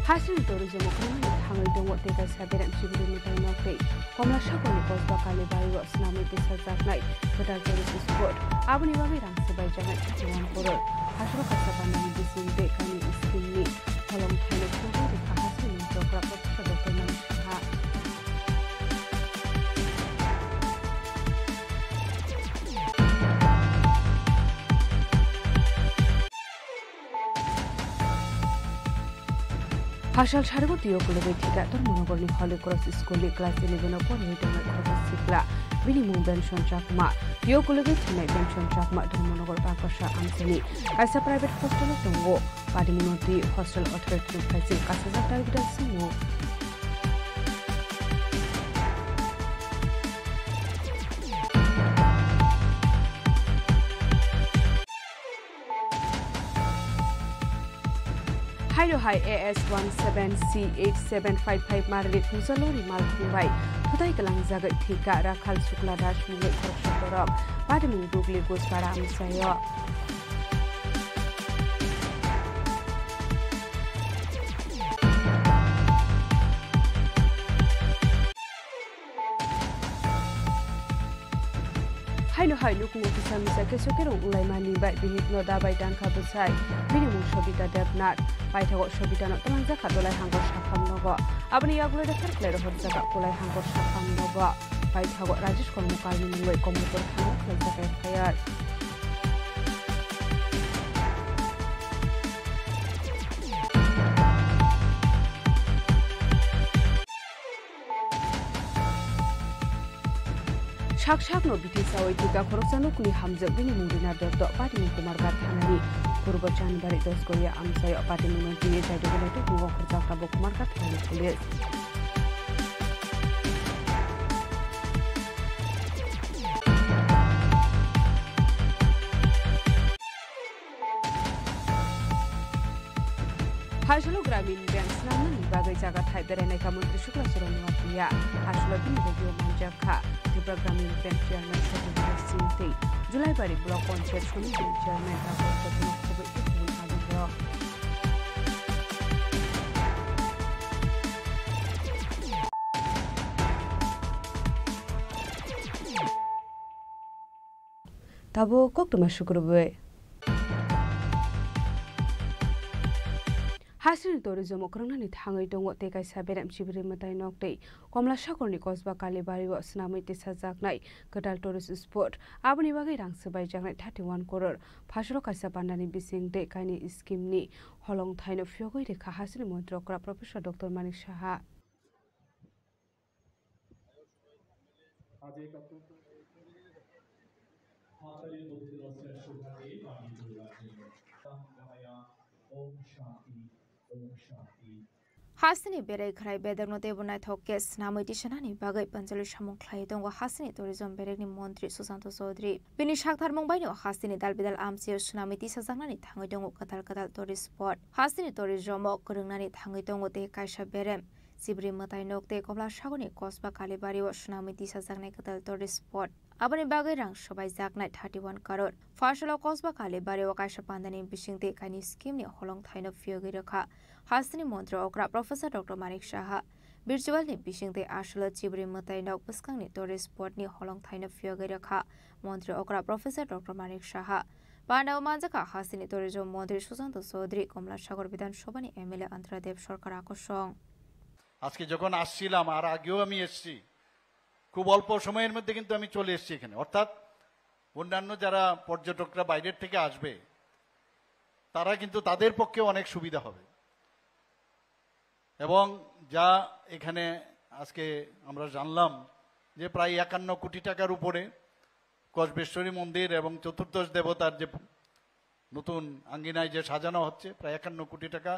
हासिल tourism खरमानि थाङै दङ तेगा साबेराम सिबिरि मिटाइ नक्तै कमला सागरनि कसबा काले बारिव स्नामै तेसा जागनाय गोदान टुरिस्ट स्पट आबुनि बागै रांसबाय जानाय जवान करोड़ हासरो खासाबानानि बिसिं बेकानि स्किमनि हलं थानो खुबु रेखा हासिल जग्रा प्रफेसर डक्टर मनीष साहा हासल सारगो तियो कुलबे ठिका धर्मनगरनि हले क्रस स्कुलनि क्लास 11 पढिदोंमोन खरस सिक्ला बिनि मुं बेनसन चाकमा तियो कुलबे थिनाय बेनसन चाकमा धर्मनगर पाकसा आमसेनि आइसा प्राइभेट हस्टेल दंगो पादिमुनति हस्टेल अथॉरिटी फाइसिल कासाजा टाइगरा सिमो Hairo Hai AS17C8755 Marlit Musalori Malkhungai Tudai Kalang Zagat Thika Rakhal Sukla Dash Mungay Korokshaptorok Padimung Dugli Gospara Amsayo Haino Hai Lukung Officer Misa Kesokerong Ulai Mani Bai Binit No Dabai Danka Busai Binimung Shobita Debnat Paithago Shobita No Talang Zakat Ulai Hangor Shafam Nogo Abni Yaglo de Kerkler Hot Zakat Ulai Hangor Shafam Nogo Paithago Rajesh Kormukal Minway Komutor Hangor Zakat Khayar Shak no biti sawai tika khoroksano kuni hamjak bini mungdina dotto Padimung Kumargar Thanani Purbo Janbari Doskoya Amsayo Padimung Tini Jaidogalate Bungo Khurjaka Bo Kumargar Thani Police Hashlo Gramin Bank Snaman Bagai Jaga Thai Bereneka Mantri Shukla Suranwatiya Hashlo Bini Bogyo Manjaka Gramin Bank Chairman Shotun Sinti Julai Bari Block Concert Committee Chairman Dr. Shotun Kubit Ibn Adibro Tabo Koktuma Shukurube Hasil tourism okrangani thangai dongo tekai saberam sibiri matai noktei Komla Sakorni Kosba Kalibari wa snamai tesa jaknai Gadal tourist spot abuni bagai rangsabai jaknai 31 crore phasro kaisa pandani bising de kaini scheme ni holong thaino fyogoi rekha hasil montrokra Professor Dr. Monish Saha Hasini Berei Krai Bedagno Debonai Thokes Namiti Shanani Bagai Panjalu Shamong Klai Dongo Hasini Tourism Beregni Montri Susanto Sodri Bini Shakthar Mumbai Hasini Dalbidal Amsir Sunamiti Sazangani Tangidongo Katal Tourist Spot Hasini Tourism Kurunani Tangidongo De Kaisha Berem Sibri Matai Nokte Komla Shagoni Kosba Kalibari wa Sunamiti Sazangne Katal Tourist Spot Abani Bagai Rang Shobai Zaknai 31 crore Fashalo Kosba Kalibari wa Kaisha Pandani Bishing De Kaini Scheme Ni Holong Thaino Fyogi Rakha Hasini Montra Okra Professor Dr. Monish Saha Virtual ni Bishing De Ashla Chibri Matai Nok Puskang ni Tourist Spot ni Holong Thaino Fyogi Rakha Montra Okra Professor Dr. Monish Saha Pandao Manjaka Hasini Tourism Montri Susanto Sodri Komla Sagor Bidan Shobani MLA Antradev Sorkar Akosong আজকে যখন আসছিলাম আর আগেও আমি এসেছি খুব অল্প সময়ের মধ্যে কিন্তু আমি চলে এসেছি এখানে অর্থাৎ অন্যান্য যারা পর্যটকরা বাইরের থেকে আসবে তারা কিন্তু তাদের পক্ষে অনেক সুবিধা হবে এবং যা এখানে আজকে আমরা জানলাম যে প্রায় 51 কোটি টাকার উপরে কসবেশ্বরী মন্দির এবং চতুর্দশ দেবতার যে নতুন আঙ্গিনায় যে সাজানো হচ্ছে প্রায় 51 কোটি টাকা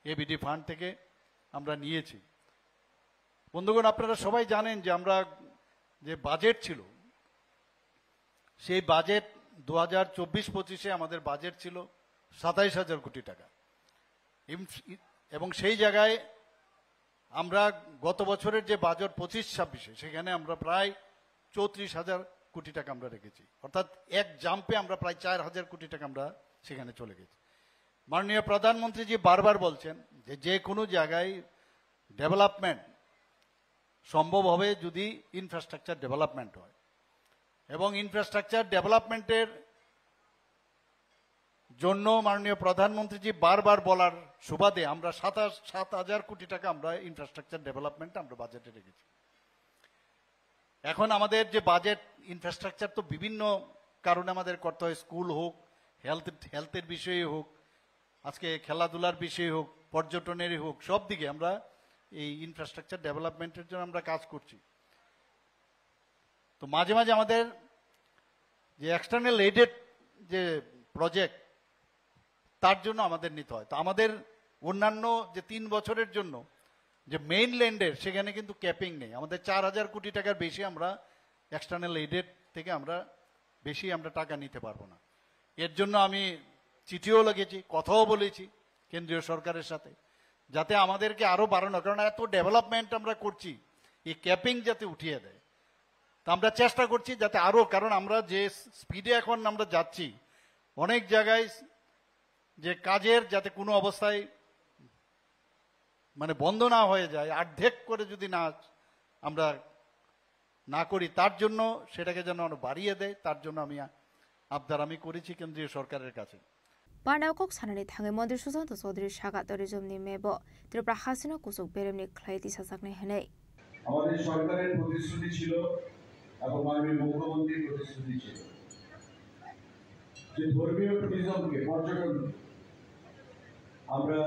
এবিডি ফান্ড থেকে আমরা নিয়েছি বন্ধুগণ আপনারা সবাই জানেন যে আমরা যে বাজেট ছিল সেই বাজেট 2024-25 আমাদের বাজেট ছিল 27,000 কোটি টাকা। এবং সেই জায়গায় আমরা গত বছরের যে বাজেট 25-26 সেখানে আমরা প্রায় 34,000 কোটি টাকা আমরা রেখেছি, অর্থাৎ এক জাম্পে আমরা প্রায় 4,000 কোটি টাকা আমরা সেখানে চলে গেছি। মাননীয় প্রধানমন্ত্রীজি বারবার বলছেন যে কোনো জায়গায় ডেভেলপমেন্ট সম্ভব হবে যদি ইনফ্রাস্ট্রাকচার ডেভেলপমেন্ট হয়, এবং ইনফ্রাস্ট্রাকচার ডেভেলপমেন্টের জন্য মাননীয় প্রধানমন্ত্রীজি বারবার বলার সুবাদে আমরা 7,000 কোটি টাকা আমরা ইনফ্রাস্ট্রাকচার ডেভেলপমেন্ট আমরা বাজেটে রেখেছি। এখন আমাদের যে বাজেট ইনফ্রাস্ট্রাকচার তো বিভিন্ন কারণে আমাদের করতে হয়, স্কুল হোক, হেলথের বিষয়ে হোক, আজকে খেলাধুলার বিষয়ে হোক, পর্যটনেরই হোক, সব দিকে আমরা এই ইনফ্রাস্ট্রাকচার ডেভেলপমেন্টের জন্য আমরা কাজ করছি। তো মাঝে মাঝে আমাদের যে এক্সটার্নাল এইডেড যে প্রজেক্ট তার জন্য আমাদের নিতে হয়। তো আমাদের অন্যান্য যে 3 বছরের জন্য যে মেইন ল্যান্ডের সেখানে কিন্তু ক্যাপিং নেই, আমাদের 4,000 কোটি টাকার বেশি আমরা এক্সটার্নাল এইডেড থেকে আমরা বেশি আমরা টাকা নিতে পারবো না। এর জন্য আমি চিঠিও লিখেছি, কথাও বলেছি কেন্দ্রীয় সরকারের সাথে, যাতে আমাদেরকে আরও বাড়ানো, কারণ এত ডেভেলপমেন্ট আমরা করছি, এই ক্যাপিং যাতে উঠিয়ে দেয়। তা আমরা চেষ্টা করছি যাতে আরও, কারণ আমরা যে স্পিডে এখন আমরা যাচ্ছি অনেক জায়গায় যে কাজের যাতে কোনো অবস্থায় মানে বন্ধ না হয়ে যায়, অর্ধেক করে যদি না আমরা না করি, তার জন্য সেটাকে যেন বাড়িয়ে দেয়, তার জন্য আবদার আমি করেছি কেন্দ্রীয় সরকারের কাছে। পানাকক সানানি থাঙে মন্ত্রী সুশান্ত চৌধুরী সাগা তরিজমনি মেব ত্রিপুরা হাসিনা কুসুক বেরেমনি খ্লাইতি সাজাকনে হেনে। আমাদের সরকারের প্রতিশ্রুতি ছিল এবং মাননীয় মুখ্যমন্ত্রীর প্রতিশ্রুতি ছিল যে ধর্মীয় ট্যুরিজমকে, পর্যটন আমরা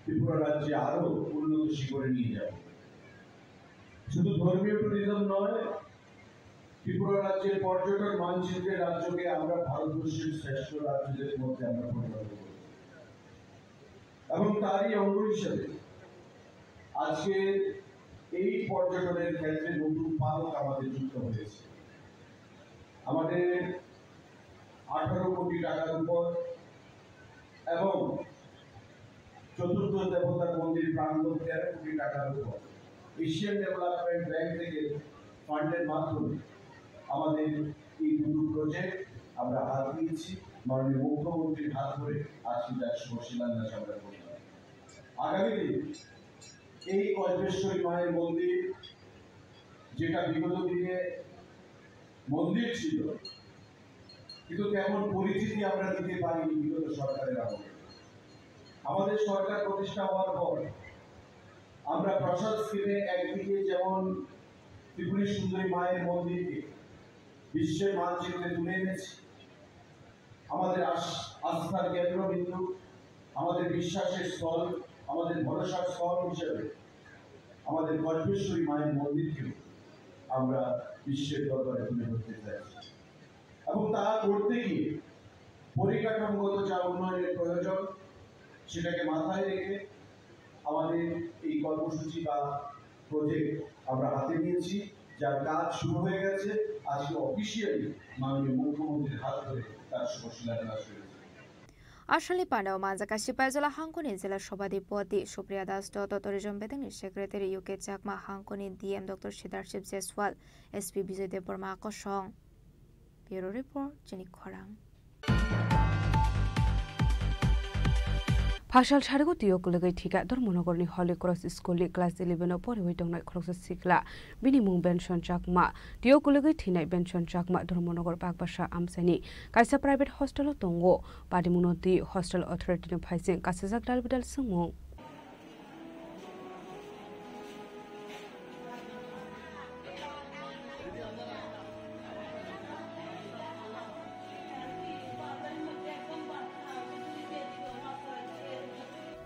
ত্রিপুরা রাজ্যে আরো উন্নত শিখরে নিয়ে যাব। শুধু ধর্মীয় ট্যুরিজম নয়, ত্রিপুরা রাজ্যের পর্যটন মানচিত্রে রাজ্যকে আমরা ভারতবর্ষের শ্রেষ্ঠ রাজ্যদের মধ্যে আমরা পরিণত করব, এবং তারই অঙ্গ হিসেবে আজকে এই পর্যটনের ক্ষেত্রে নতুন পালক আমাদের যুক্ত হয়েছে। আমাদের 18 কোটি টাকার উপর এবং চতুর্থ দেবতার মন্দির প্রাঙ্গণ 13 কোটি টাকার উপর এশিয়ান ডেভেলপমেন্ট ব্যাংক থেকে ফান্ডের মাধ্যমে আমাদের এই দুটো প্রজেক্ট আমরা হাত দিয়েছি। মাননীয় মুখ্যমন্ত্রীর হাত ধরে আজকে তার শুভ শিলান্যাস আমরা করলাম। আগামী দিন এই কল্পেশ্বরী মায়ের মন্দির, যেটা বিগত দিনে মন্দির ছিল কিন্তু তেমন পরিচিতি আমরা দিতে পারিনি বিগত সরকারের আমলে, আমাদের সরকার প্রতিষ্ঠা হওয়ার পর আমরা প্রসাদ স্কিমে একদিকে যেমন ত্রিপুরী সুন্দরী মায়ের মন্দিরকে বিশ্বের মানচিত্রে তুলে এনেছি, আমাদের আস্থার কেন্দ্রবিন্দু, আমাদের বিশ্বাসের স্থল, আমাদের ভরসার স্থল হিসেবে আমাদের কল্পেশ্বরী মায়ের মন্দিরকেও আমরা বিশ্বের দরবারে তুলে ধরতে চাইছি। এবং তা করতে গিয়ে পরিকাঠামোগত যা উন্নয়নের প্রয়োজন সেটাকে মাথায় রেখে আমাদের এই কর্মসূচি বা প্রজেক্ট আমরা হাতে নিয়েছি, যার কাজ শুরু হয়ে গেছে। আজকে অফিসিয়ালি মাননীয় মুখ্যমন্ত্রীর হাত ধরে তার শুভ শিলান্যাস হয়েছে। আসলে পান্ডাও মানজাকা সিপাইজলা হাঙ্কনি জেলা সভাধিপতি সুপ্রিয়া দাস দত্ত টুরিজম বেদেংনি সেক্রেটারি ইউকে চাকমা হাঙ্কনি DM doctor Siddharth Jaiswal SP Bijoy Deb Barma আকর্ষণ। ব্যুরো রিপোর্ট জেনিক খরাং। फासाल सारेगो तियो कुलगै थिका धर्मनगरनि हले क्रस स्कुलनि क्लास 11 परे होइदंनाय खरकसा सिखला बिनि मुं बेनसन चाकमा तियो कुलगै थिनाय बेनसन चाकमा धर्मनगर बागबासा आमसानि कायसा प्राइवेट हस्टेल दंगो पादिमुनति हस्टेल अथॉरिटीनि फाइसिं कासाजाक दालबिदाल सोंमुं।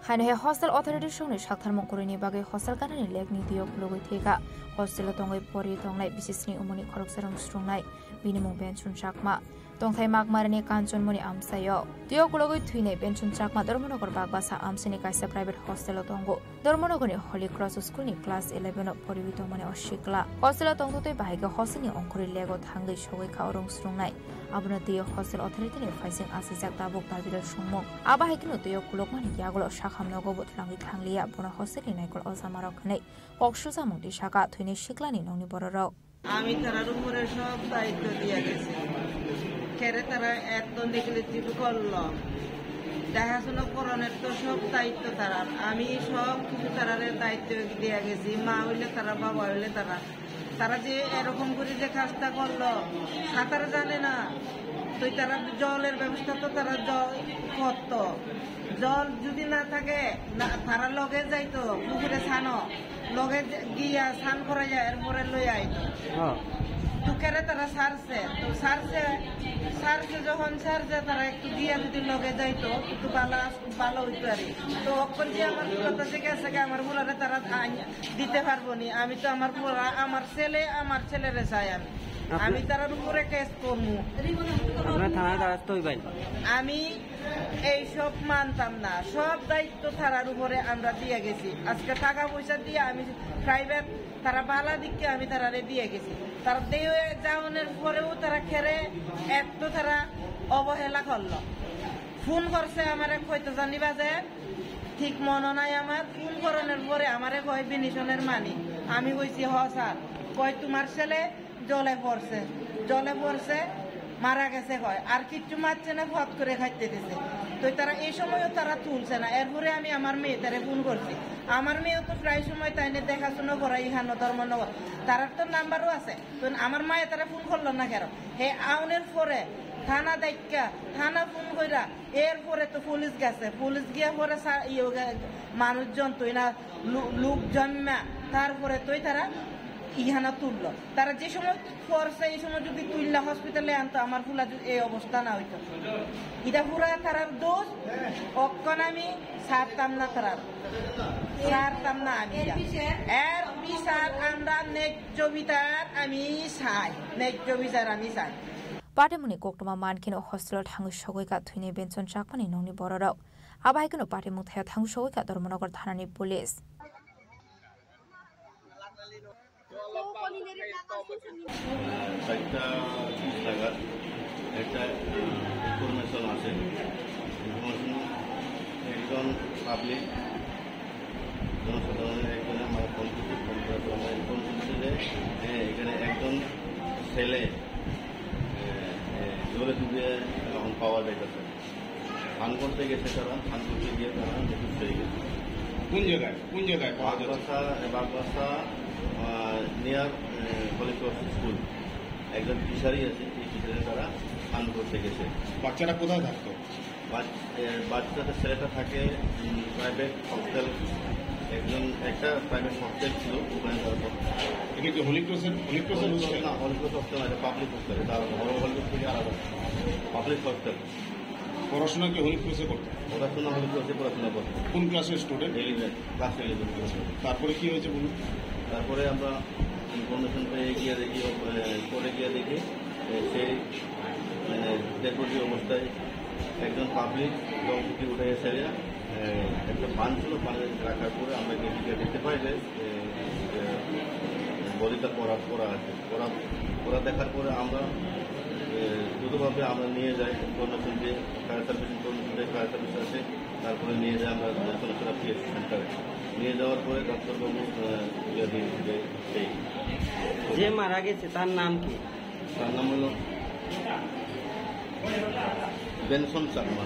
হাইনহে হস্টেল অথরিটির সঙ্গে সাকথারমং করিনি বাগে হস্টেল কানানি লেক নীতিও লগৈ থেকা হস্টেল তঙ্গৈ পরি তংনাই বিশেষনি উমনি খরকসারং স্ট্রংনাই বিনিমং পেনশন চাকমা তংথাই মাগমারনি কাঞ্চনমণি আমসায় তিও লগৈ থুইনাই পেনশন চাকমা ধর্মনগর বাগবাসা আমসিনি কাইসা প্রাইভেট হস্টেল তঙ্গ ধর্মনগরনি হলি ক্রস স্কুলনি ক্লাস 11 পরিবিত মানে অশিকলা হস্টেল তঙ্গতৈ বাহিগে হস্টেলনি অংকরি লেগো থাঙ্গৈ সগৈ খাওরং স্ট্রংনাই আবনা তিও হস্টেল অথরিটিনি ফাইসিং আসিজাক দাবক দাবিদার সুমং আবাহিকিনো তিও কুলকমানি ইয়াগলো শাখামনগো বতলাঙ্গি থাংলিয়া বনা হস্টেলনি নাইকল অজামারকনে কক্সুজা মুক্তি শাখা থুইনি শিকলানি নংনি বড়রক আমি তারার উপরে সব দায়িত্ব দিয়ে গেছি কেরে তারা এত নেগলিজিবল করলো দেখাশোনা করণের তো সব দায়িত্ব তারার আমি সব কিছু তারারে দায়িত্ব দিয়ে গেছি মা হইলে তারা বাবা হইলে তারা তারা যে এরকম করে যে কাজটা করলো সাঁতার জানে না তো তারা জলের ব্যবস্থা তো তারা করতো জল যদি না থাকে তারা লগে যাইতো পুকুরে ছানো লগে গিয়া স্নান করা যায় এরপরে লই আইতো টুকেরে তারা সারছে তো সারছে যখন সারছে তারা একটু দিয়া যদি লগে যাইতো একটু ভালো হইতো আর তো অক্ষর যে আমার কথা থেকে আছে আমার ফুলারে তারা দিতে পারবো নি আমি তো আমার ফুলা আমার ছেলেরে চাই আমি তার উপরে কেস করবো আমি এই সব মানতাম না সব দায়িত্ব থানার উপরে আমরা দিয়ে গেছি আজকে টাকা পয়সা দিয়ে আমি প্রাইভেট তারা বালা দিককে আমি তারারে দিয়ে গেছি তারা দিয়ে যাওয়ানোর পরেও তারা খেরে এত তারা অবহেলা করলো ফোন করছে আমারে কইতে জানিবা যে ঠিক মনে নাই আমার ফোন করানোর পরে আমারে কয় বিনিশনের মানি আমি কইছি হ স্যার কয় তোমার ছেলে জলে পড়ছে মারা গেছে কয় আর কিচ্ছু মারছে না ফট করে খাইতে দিছে তো তারা এই সময়ও তারা তুলছে না এরপরে আমি আমার মেয়ে তারে ফোন করছি আমার মেয়েও তো প্রায় সময় তাই নিয়ে দেখাশোনা করা ইহানো ধর্মনগর তার তো নাম্বারও আছে তো আমার মায়ে তারা ফোন করলো না কেন হে আউনের পরে থানা দেখা থানা ফোন কইরা এরপরে তো পুলিশ গেছে পুলিশ গিয়া পরে মানুষজন তুই না লোকজন না তারপরে তুই তারা ইহানা তুললো তারা যে সময় পড়ছে এই সময় যদি তুললা হসপিটালে আনতো আমার ফুলা এই অবস্থা না হইতো এটা পুরা তারার দোষ অক্ষণ আমি ছাড়তাম না আমি এর বিচার আমরা ন্যায্য বিচার আমি চাই পাটেমুনি কোকটমা মানখিনো হস্টেলত হাঙ্গু সগৈকা থুইনি বেঞ্চন চাকমানি নংনি বড়রাও আবাহিকনো পাটেমুথায়া থাঙ্গু সগৈকা ধর্মনগর থানানি পুলিশ চারটা 30 টাকার একটা ইনফরমেশন আছে ইনফরমেশন একজন পাবলিক জনসাধারণের একজনের আমার ফোন করছে যে এখানে একজন ছেলে জোরে ডুবে এখন পাওয়া যাইতেছে ধান করতে গেছে তারা ধান করতে গিয়ে তারা নিখোঁজ হয়ে গেছে কোন জায়গায় বাগবাসা নিয়ার হলিক্রস স্কুল একজন ফিশারি আছে এই ফিশারি তারা স্নান করতে গেছে বাচ্চারা কোথায় থাকতো বাচ্চাদের ছেলেটা থাকে প্রাইভেট হস্টেল একটা প্রাইভেট হস্টেল ছিল এটা কি হলিক্রস না হলিক্রস হস্টেল না পাবলিক হস্টেল তার বড় হলিক্রস থেকে আলাদা পাবলিক হস্টেল পড়াশোনা কি হলিক্রসে করতো হলিক্রসে পড়াশোনা করতো কোন ক্লাসের স্টুডেন্ট ক্লাস 11 তারপরে কি হয়েছে বলুন তারপরে আমরা ইনফরমেশন পেয়ে গিয়ে দেখি করে গিয়ে দেখি সেই ডেপুটি অবস্থায় একজন পাবলিক জলটি উঠে এসে একটা পান ছিল পানে রাখার পরে আমরা গিয়ে দেখতে পাই যে বডিটা পড়া আছে পড়া দেখার পরে আমরা দ্রুতভাবে আমরা নিয়ে যাই ইনফরমেশন দিয়ে ফায়ার সার্ভিস আছে তারপরে নিয়ে যাই আমরা চলাচলা পিএসসি সেন্টারে নিয়ে যাওয়ার পরে ডাক্তারবাবু যে মারা গেছে তার নাম কি তার নাম হলো বেনসন চাকমা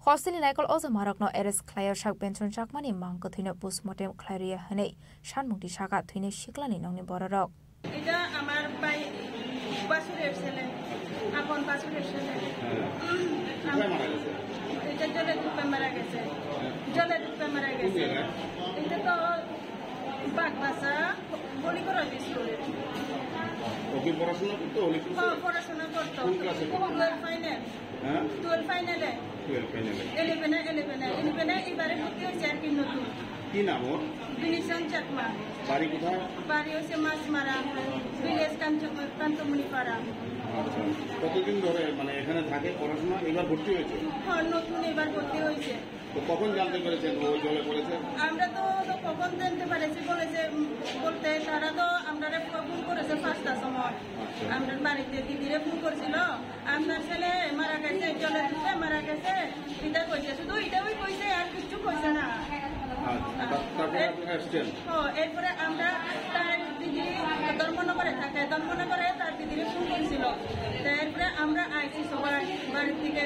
হস্টেলি নাইকল অজা মারকনো এরেস খ্লায়ার শাক বেনসন চাকমানি মাংক থুইনে পোস্টমর্টেম খ্লাইরিয়া হনেই সানমুক্তি শাখা থুইনে শিকলানি নংনি বড়রক এটা আমার ভাই বাসুরের ছেলে আপন বাসুরের ছেলে এটা জলে ডুবে মারা গেছে এটা তো বাগবাসা বলি করা স্কুলে পড়াশোনা করতো 12 ফাইনালে 11 এবারে ভর্তি হয়েছে আর কি নতুন। কি নাম ওর? বিনিশন চাকমা। বাড়ি কোথায়? বাড়ি হচ্ছে মাছমারা, ভিলেজ কান্তমণিপাড়া। আচ্ছা, কতদিন ধরে মানে এখানে থাকে পড়াশোনা? এবার ভর্তি হয়েছে? হ্যাঁ, নতুন এবার ভর্তি হয়েছে। তো কখন জানতে পেরেছেন ওই জলে পড়েছে? আমরা তো কখন জানতে পেরেছি বলেছে বলতে, তারা তো আমরা ফোন করেছে 5টার সময়। আমরা বাড়িতে দিদিরে ফোন করছিল, আপনার ছেলে মারা গেছে, জলে ডুবে মারা গেছে, এটা কইছে, শুধু এটাই কইছে, আর কিছু কইছে না। এরপরে আমরা তার দিদি ধর্মনগরে থাকে, ধর্মনগরে তার দিদিরে ফোন করেছিল। এরপরে আমরা আইছি সবাই বাড়ির থেকে,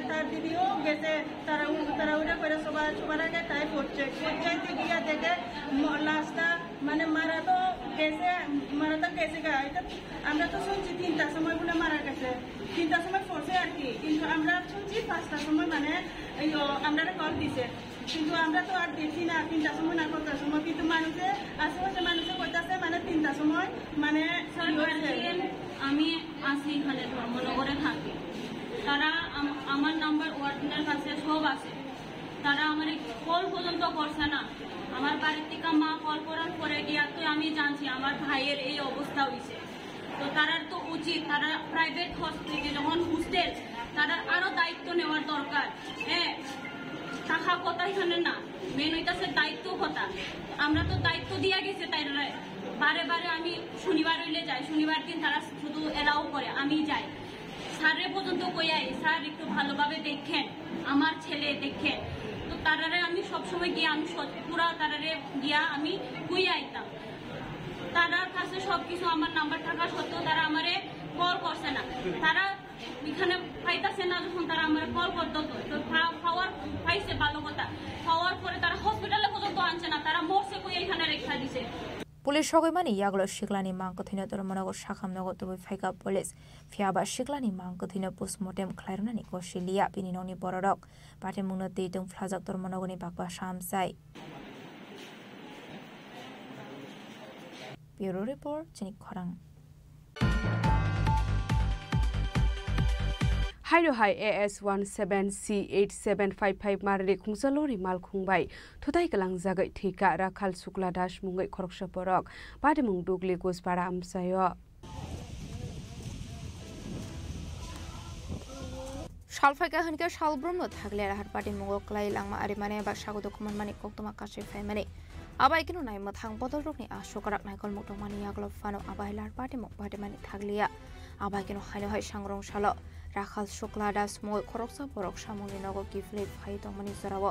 তার দিদিও গেছে, তারা ওরা করে সবার আগে তাই পঞ্চায়েতে গিয়া থেকে লাশটা মানে মারা তো গেছে এটা আমরা তো শুনছি 3টার সময় বলে মারা গেছে, 3টার সময় পড়ছে আর কি, কিন্তু আমরা শুনছি 5টার সময় মানে আমরা কল দিছে, কিন্তু আমরা তো আর দেখি না 3টার সময় না 4টার সময়, কিন্তু মানুষে আশেপাশে মানুষে কইতাছে মানে 3টার সময় মানে আমি আছি এখানে ধর্মনগরে থাকি, তারা আমার নাম্বার ওয়ার্ডেনের কাছে সব আছে, তারা আমার কল পর্যন্ত করছে না। আমার বাড়ির থেকে মা কল করার পরে গিয়া তো আমি জানছি আমার ভাইয়ের এই অবস্থা হয়েছে। তো তারার তো উচিত, তারা প্রাইভেট হসপিটালে যখন হোস্টেল, তারা আরো দায়িত্ব নেওয়ার দরকার। হ্যাঁ, টাকা কথা এখানে না, মেন হইতাছে দায়িত্ব কথা। আমরা তো দায়িত্ব দিয়া গেছে, তাই বারে বারে আমি শনিবার হইলে যাই, শনিবার দিন তারা শুধু এলাও করে, আমি যাই। স্যারে পর্যন্ত কইয়াই, স্যার একটু ভালোভাবে দেখেন, আমার ছেলে দেখেন। তো তারারে আমি সবসময় গিয়ে আমি পুরা তারারে গিয়া আমি কইয়া আইতাম। তারার কাছে সবকিছু আমার নাম্বার থাকা সত্ত্বেও তারা আমারে কল করছে না। তারা এখানে পাইতাছে না, যখন তারা আমার কল করতো তো পাওয়ার পাইছে ভালো কথা, পাওয়ার পরে তারা হসপিটালে পর্যন্ত আনছে না, তারা মরছে কই এখানে রেখা দিছে। পুলিশ সগৈমানি ইয়াগুলো শিকলানি মাংকথিনো ধর্মনগর শাখামনগর তবু ফাইকা পুলিশ ফিয়াবা শিকলানি মাংকথিনো পোস্টমর্টেম খ্লাইরনানি কশিলিয়া বিনি ননি বড়রক পাটে মুনতি দং ফ্লাজাক ধর্মনগরনি বাকবা সামসাই। ব্যুরো রিপোর্ট চিনি খরাং। हाइनो हाइ AS17C8755 मारे खुंजालोरि माल खुंबाय थोथाय गलां जागै थेका राखाल सुक्ला दास मुंगै खरकसा परक बादे मुं दुगले गोसपाड़ा आमसायो सालफाइका हनके सालब्रह्म थागले राहार पार्टी मुंगो क्लाइ लांमा आरि माने बा सागो दखमान माने कक्तमा कासे फाइमाने आबाय किनु नाय मथां बदल रकनि आशोकराक नायकल मुक्तो माने यागलो फानो आबाय लार पार्टी मुक बादे माने थागलिया आबाय किनु हाइनो हाइ सांग्रं सालो राखाल शुक्ला दास मुंगै खरकसा परक सामुनि नगो किफले फाइ दंमानि जरावो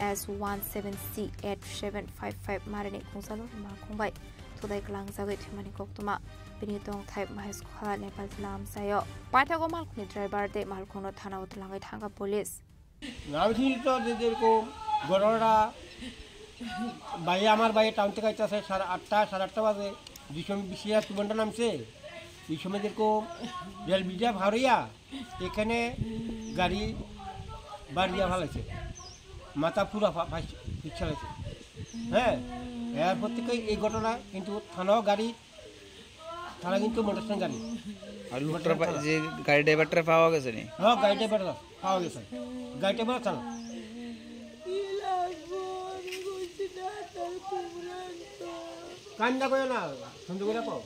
AS17C8755 मारेनि खुंजालो मा खुंबाय थोदाय गलां जागै थिमानि कक्तमा बिनि दं थाइप महेश खला नेपाल जिल्ला आमसायो पाइथागो मालखुनि ड्राइभार दे मालखुनो थानाव तलाङै थांगा पुलिस नामसिल तो जेरको गरड़ा भाई আমার ভাই টাউন থেকে আইতাছে 8:30 বাজে দুইশো বিশিয়া তুবন্ডা নামছে এই সময় যেরকম রেল ব্রিজা ভারিয়া এখানে গাড়ি বাড়িয়া ভালাইছে মাথা পুরা পিছালাইছে হ্যাঁ এরপর থেকে এই ঘটনা কিন্তু থানাও গাড়ি থানা কিন্তু মোটরসাইকেল গাড়ি আর লুটরা যে গাড়ি ড্রাইভারটা পাওয়া গেছে নি হ্যাঁ গাড়ি ড্রাইভার পাওয়া গেছে গাড়ি ড্রাইভার চালা কান্দা কই না সুন্দর করে পাও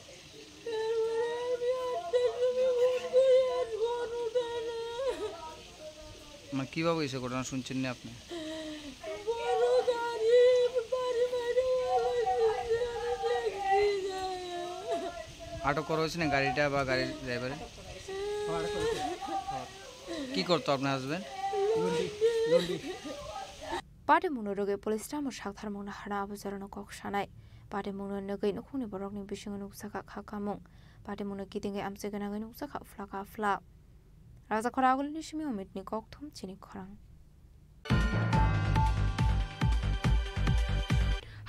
মানে কিভাবে হয়েছে ঘটনা শুনছেন না আপনি আটক করা হয়েছে না গাড়িটা বা গাড়ির ড্রাইভারে কি করতো আপনার হাজবেন্ড पाटे मुनोरोगे पुलिस टामो सागथार मुंना हाना अबुजारनो कक्सानाय पाटे मुनो नगै नखुनि बरकनि बिसिङो नुक्साखा खाखामुं पाटे मुनो किदिङै आमसे गनाङै नुक्साखा फ्लाका फ्ला राजा खरागुलनि सिमि अमितनि कक्थुम चिनि खरां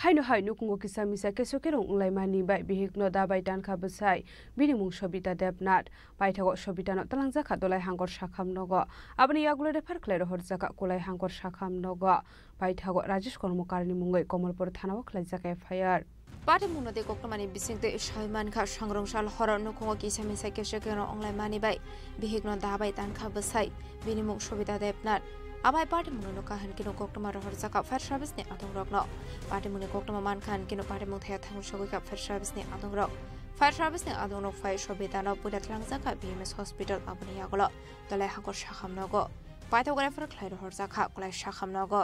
हाइनो हाइ नुकुंगो किसा मिसा केसोकेरं उलाइमानि बाय बिहिकनो दाबाय दानखा बसाय बिनि मुं सबिता देबनाथ पाइथागो सबितानो तलांजाखा दलाय हांगर साखामनगो आबनि यागुले रेफार खलाय हरजाका कोलाय हांगर साखामनगो पाइथागो राजेश कर्मकारनि मुंगै कमलपुर थानाव खलायजाका FIR Pati muna de koktomani bising te Shaiman kha sangrongshal hora nukungo kisa misai keshe keno onglai mani bai bihigno dabai tan kha besai binimung sobita depnat abai pati muna no kahan kino koktoma rohor jaka fire service ni adong rokno pati muna koktoma man khan kino pati mung thaya thangu shogoi ka fire service ni adong rok fire service ni adong no fire sobita no pudat langjaka BMS hospital abuni yagolo dalai hangor shakhamnogo paito gore fer khlai rohor jaka kolai shakhamnogo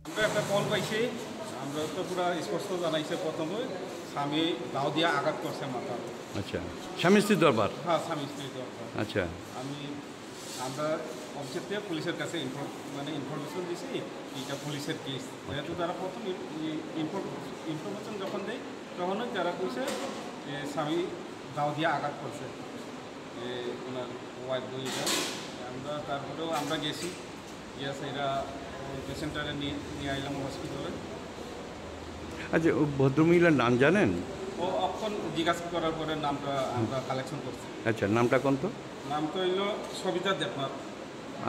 আমরা একটা call পাইছি আমরা তো পুরো স্পষ্ট জানাইছে প্রথমে স্বামী দাও দিয়া আঘাত করছে মাথা আচ্ছা স্বামী স্ত্রীর দরবার হ্যাঁ স্বামী স্ত্রীর দরবার আচ্ছা আমরা অবজেক্টে পুলিশের কাছে ইনফরমেশন দিছি এটা পুলিশের কেস যেহেতু তারা প্রথম ইনফরমেশন যখন দেয় তখনই তারা বলছে যে স্বামী দাও দিয়া আঘাত করছে ওনার ওয়াইফ বইটা আমরা তারপরেও আমরা গেছি গিয়ে এরা পেশেন্টারে নিয়ে আইলাম হসপিটালে। আচ্ছা ভদ্রমহিলার নাম জানেন? ও অক্ষণ জিজ্ঞাসা করার পরে নামটা আমরা কালেকশন করছি। আচ্ছা নামটা কোন তো? নামটা হইল সবিতা দেবনাথ।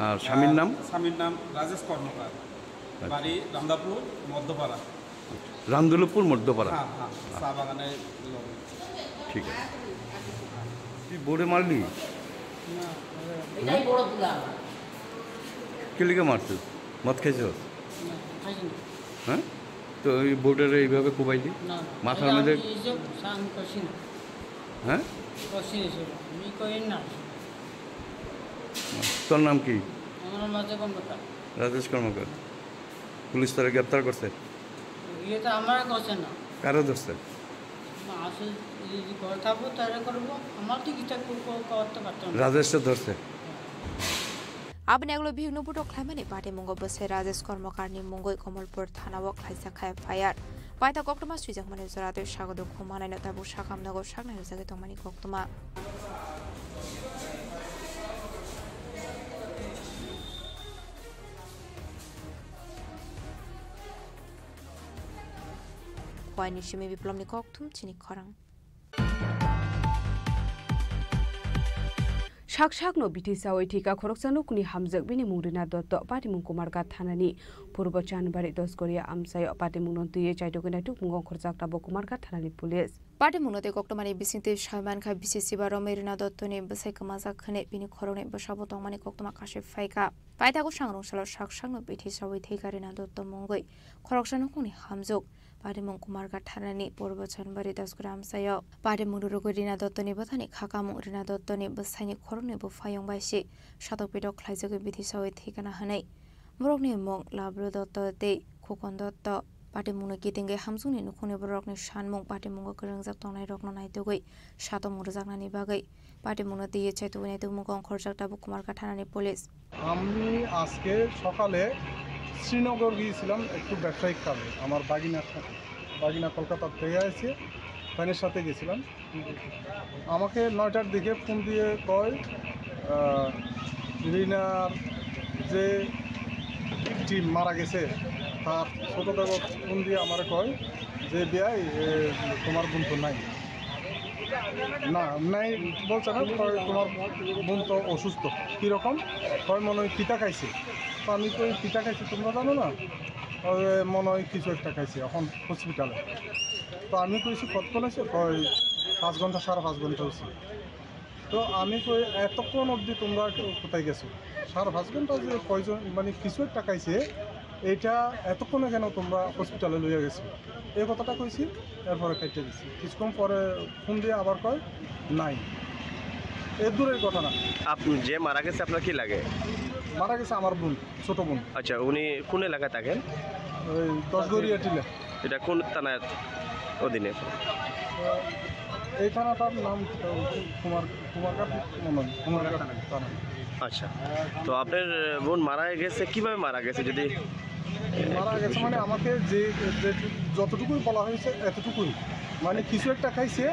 আর স্বামীর নাম? স্বামীর নাম রাজেশ কর্মকার, বাড়ি রামদাপুর মধ্যপাড়া। রামদুলপুর মধ্যপাড়া। হ্যাঁ হ্যাঁ চা বাগানে। ঠিক আছে। তুই বোর্ডে মারলি? কে লিখে মারছিস? মদ খাইছিস? হ্যাঁ তো ওই বোর্ডের এইভাবে কোবাইলি মাথার মধ্যে? হ্যাঁ তোর নাম কি? রাজেশ কর্মকার। পুলিশ তারা গ্রেপ্তার করছে? কারো ধরছে? রাজেশটা ধরছে। Abni aglo bihnu buto khlaimani pati mungo bose Rajesh Kormakarni mungoi Komolpur thanao khlaisa khai fire paita koktoma suijak mane zorate sagodo khumanai na tabu sakamnago saknai jage tomani koktoma Kwani shimi biplomni koktum chini khorang Shakshakno bitisa oitika khorokchano kuni hamjak bini mungrina dotto patimung kumarga thanani purbo Chanbari Doskoria amsayo patimung nontuye chaitokena tukmung khorjak tabo kumarga thanani police patimung note koktomani bisingte Shaiman kha BCC baro merina dottoni besai kamaja khane bini khorone bosabo tongmani koktoma kashe faika paitago sangrongshalo shakshakno bitisa oitika dotto mungoi khoroksano kuni hamjak Patimung kumarga thanani purbo Chanbari Doskoria amsayo patimung rugo rina dottoni bathani khakamung rina dottoni besani khorone bo fayong baisi shatok pedo khlaijago bitisa oitika hanai Morokni mong lablo dotto te khokon dotto patimung kitinge hamsungni nukhone borokni shanmung patimung krangjak tongnai rokno naitogoi shato murjaknani bagai patimung diye chaitogoi tumung khorjak tabu kumarga thanani police আমি আজকে সকালে শ্রীনগর গিয়েছিলাম একটু ব্যবসায়িক কাজে আমার বাগিনা কলকাতা থেকে এসে ফ্যানের সাথে গেছিলাম আমাকে 9টার দিকে ফোন দিয়ে কয় রিনার যে টিম মারা গেছে তার ছোটদের ফোন দিয়ে আমার কয় যে বিয়াই তোমার বোন তো নাই নাই বলছে না তোমার বোন তো অসুস্থ কীরকম কয় মনে হয় পিতা খাইছে তো আমি তো পিতা খাইছি তোমরা জানো না মনে হয় কিছু একটা খাইছে এখন হসপিটালে তো আমি কইছি কতক্ষণ হয়েছে কয় 5 ঘন্টা 5.5 ঘন্টা হয়েছে তো আমি কই এতক্ষণ অবধি তোমরা কোথায় গেছো 5.5 ঘন্টা যে কয়জন মানে কিছু একটা খাইছে এইটা এতক্ষণে কেন তোমরা হসপিটালে লইয়া গেছো এই কথাটা কইছি এরপরে কেটে দিচ্ছি কিছুক্ষণ পরে ফোন দিয়ে আবার কয় নাই এর দূরের কথা না আপনি যে মারা গেছে আপনার কি লাগে মারা গেছে আমার বোন ছোট বোন আচ্ছা উনি কোন এলাকায় থাকেন ওই 10 গড়িয়া টিলা এটা কোন থানার অধীনে এই থানাটার নাম কুমারঘাট থানা আচ্ছা তো আপনার বোন মারা গেছে কিভাবে মারা গেছে যদি মারা গেছে মানে আমাকে যে যতটুকুই বলা হয়েছে এতটুকুই মানে কিছু একটা খাইছে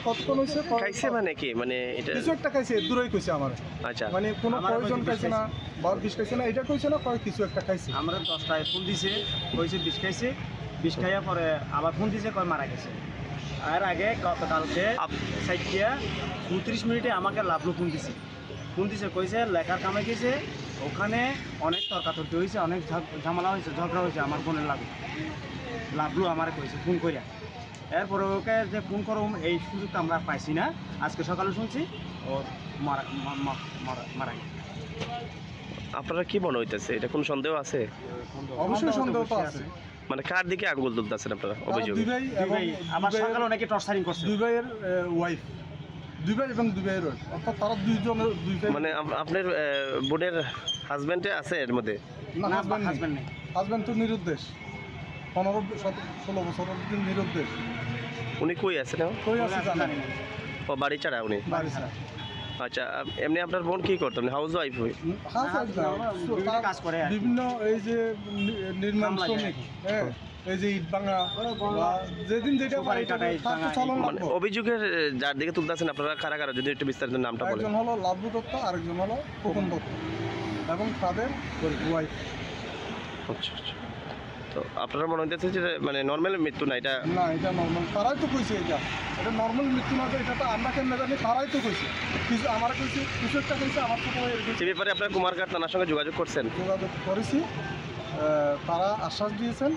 কতক্ষণ হয়েছে খাইছে মানে কি মানে এটা কিছু একটা খাইছে দূরেই কইছে আমার আচ্ছা মানে কোনো প্রয়োজন খাইছে না বা বিষ খাইছে না এটা কইছে না কয় কিছু একটা খাইছে আমরা 10টায় ফোন দিছে কইছে বিষ খাইছে বিষ খাইয়া পরে আবার ফোন দিছে কয় মারা গেছে আর আগে গতকালকে 29 মিনিটে আমাকে লাভলু ফোন দিছে কইছে লেখার কামে গেছে ওখানে অনেক তর্কাতর্কি হয়েছে অনেক ঝামেলা হয়েছে ঝগড়া হয়েছে আমার বোনের লাভলু আমার কইছে ফোন করিয়া এরপরে ওকে যে ফোন করুম এই সুযোগটা আমরা পাইছি না। আজকে সকালে শুনছি ও মারা গেছে। আপনারা কি মনে হইতেছে, এটা কোন সন্দেহ আছে? অবশ্যই সন্দেহ তো আছে। মানে কার দিকে আঙ্গুল তুলতেছেন আপনারা অভিযোগ? আমার সকালে অনেকে টর্চারিং করছে। দুই ভাইয়ের ওয়াইফ, দুই ভাই এবং দুই ভাইয়ের ওয়াইফ, অর্থাৎ তারা দুইজনের দুই ভাই। মানে আপনার বোনের হাজবেন্ডে আছে এর মধ্যে? না, হাজবেন্ড নেই। হাজবেন্ড তো নিরুদ্দেশ, 15-16 বছরের দিন নিরুদ্দেশ। উনি কই আছেন? কই আছে জানেন? ও বাড়ি ছাড়া উনি? বাড়ি ছাড়া। আচ্ছা, এমনি আপনার বোন কি করতেন? হাউস ওয়াইফ হই? কাজ করে বিভিন্ন এই যে নির্মাণ শ্রমিক, হ্যাঁ, এই যে ইট ভাঙা বা যেদিন যেটা মানে অভিযোগের যার দিকে তুলতেছেন আপনারা কারা কারা, যদি একটু বিস্তারিত নামটা বলেন। একজন হলো লাভু দত্ত, আরেকজন হলো খোকন দত্ত এবং তাদের ওয়াইফ। আচ্ছা আচ্ছা, তো আপনারা মনে হইতেছে যে মানে নর্মাল মৃত্যু না এটা? না, এটা নর্মাল, তারাই তো কইছে এটা নর্মাল মৃত্যু না, এটা তো আমরা কেন জানি, তারাই তো কইছে। কিছু আমার কইছে, কিছু একটা কইছে আমার তো। এই ব্যাপারে আপনার কুমারঘাট থানার সঙ্গে যোগাযোগ করছেন? যোগাযোগ করেছি, তারা আশ্বাস দিয়েছেন,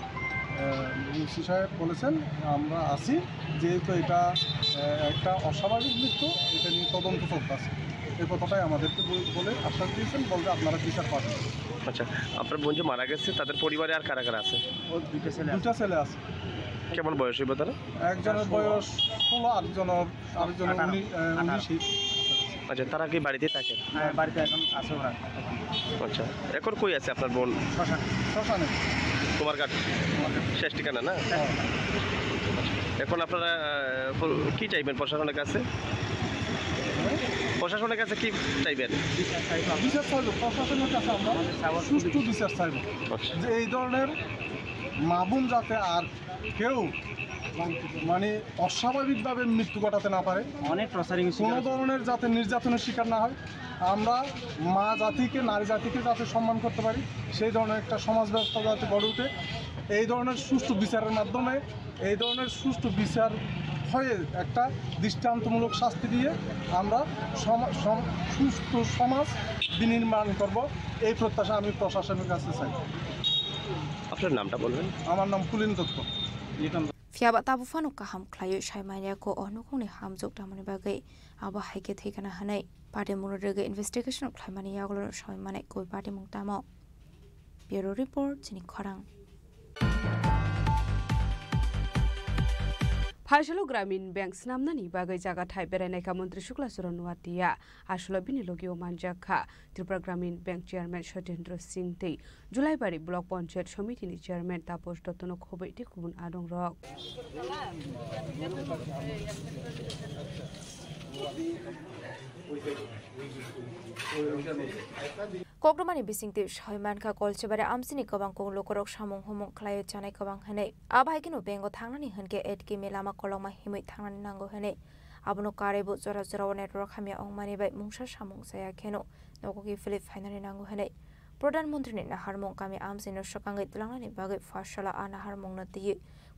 ডিসি সাহেব বলেছেন আমরা আছি, যেহেতু এটা একটা অস্বাভাবিক মৃত্যু, এটা নিয়ে তদন্ত চলতেছে, এই কথাটাই আমাদেরকে বলে আশ্বাস দিয়েছেন, বলতে আপনারা বিচার পাবেন। আচ্ছা, আপনার বোন যে মারা গেছে তাদের পরিবারে আর কারা কারা আছে? দুইটা ছেলে আছে। কেমন বয়স হইব তারা? একজনের বয়স 16, আরেকজনের 19। আচ্ছা, তারা কি বাড়িতে থাকে? হ্যাঁ, বাড়িতে এখন আছে ওরা। আচ্ছা, এখন কই আছে আপনার বোন? শ্মশানে। কুমারঘাট শেষ ঠিকানা না? এখন আপনারা কি চাইবেন প্রশাসনের কাছে? প্রশাসনের কাছে কি চাইবেন? বিচার চাইব প্রশাসনের কাছে, আমরা সুষ্ঠু বিচার চাইব, যে এই ধরনের মা বোন যাতে আর কেউ মানে অস্বাভাবিকভাবে মৃত্যু ঘটাতে না পারে, অনেক টর্চারিং, কোনো ধরনের যাতে নির্যাতনের শিকার না হয়। আমরা মা জাতিকে, নারী জাতিকে যাতে সম্মান করতে পারি, সেই ধরনের একটা সমাজ ব্যবস্থা যাতে গড়ে ওঠে। এই ধরনের সুষ্ঠু বিচারের মাধ্যমে, এই ধরনের সুষ্ঠু বিচার হয়ে একটা দৃষ্টান্তমূলক শাস্তি দিয়ে আমরা সুষ্ঠু সমাজ বিনির্মাণ করব, এই প্রত্যাশা আমি প্রশাসনের কাছে চাই। আপনার নামটা বলবেন? আমার নাম cooling Dutta. Fiaba tabu fanu kaham klayo shaimanya ko onukuni hamjuk damani bagai aba haike thikana hanai party munurege investigation khlaimani yaglo shaimane koi party mungtamo. Bureau report chini khorang. फाइसलो ग्रामीण बैंक स्नामनानि बागै जागा थाइ बेरायनायखा मन्त्री Shuklacharan वाटिया आसुला बिनिलगियो मानजाखा Tripura Gramin bank chairman Satyendra Singh तै जुलाइबारि block panchayat समितिनि chairman तापस दत्तनो खबैति गुबुन आदं रक Kokdomani bisingti shoimanka kolchebare amsini kobang kong lokorok samung humung khlayo chanai kobang hene abaikino bengo thangnani hanke etki melama kolongma himui thangnani nango hene abono karebo jora jora network hamya ongmani bai mungsa samung saya kheno nokoki philip finally nango hene Pradhan Mantri ni naharmong kami amsino shokangai tulangnani bagai fashala anaharmong nati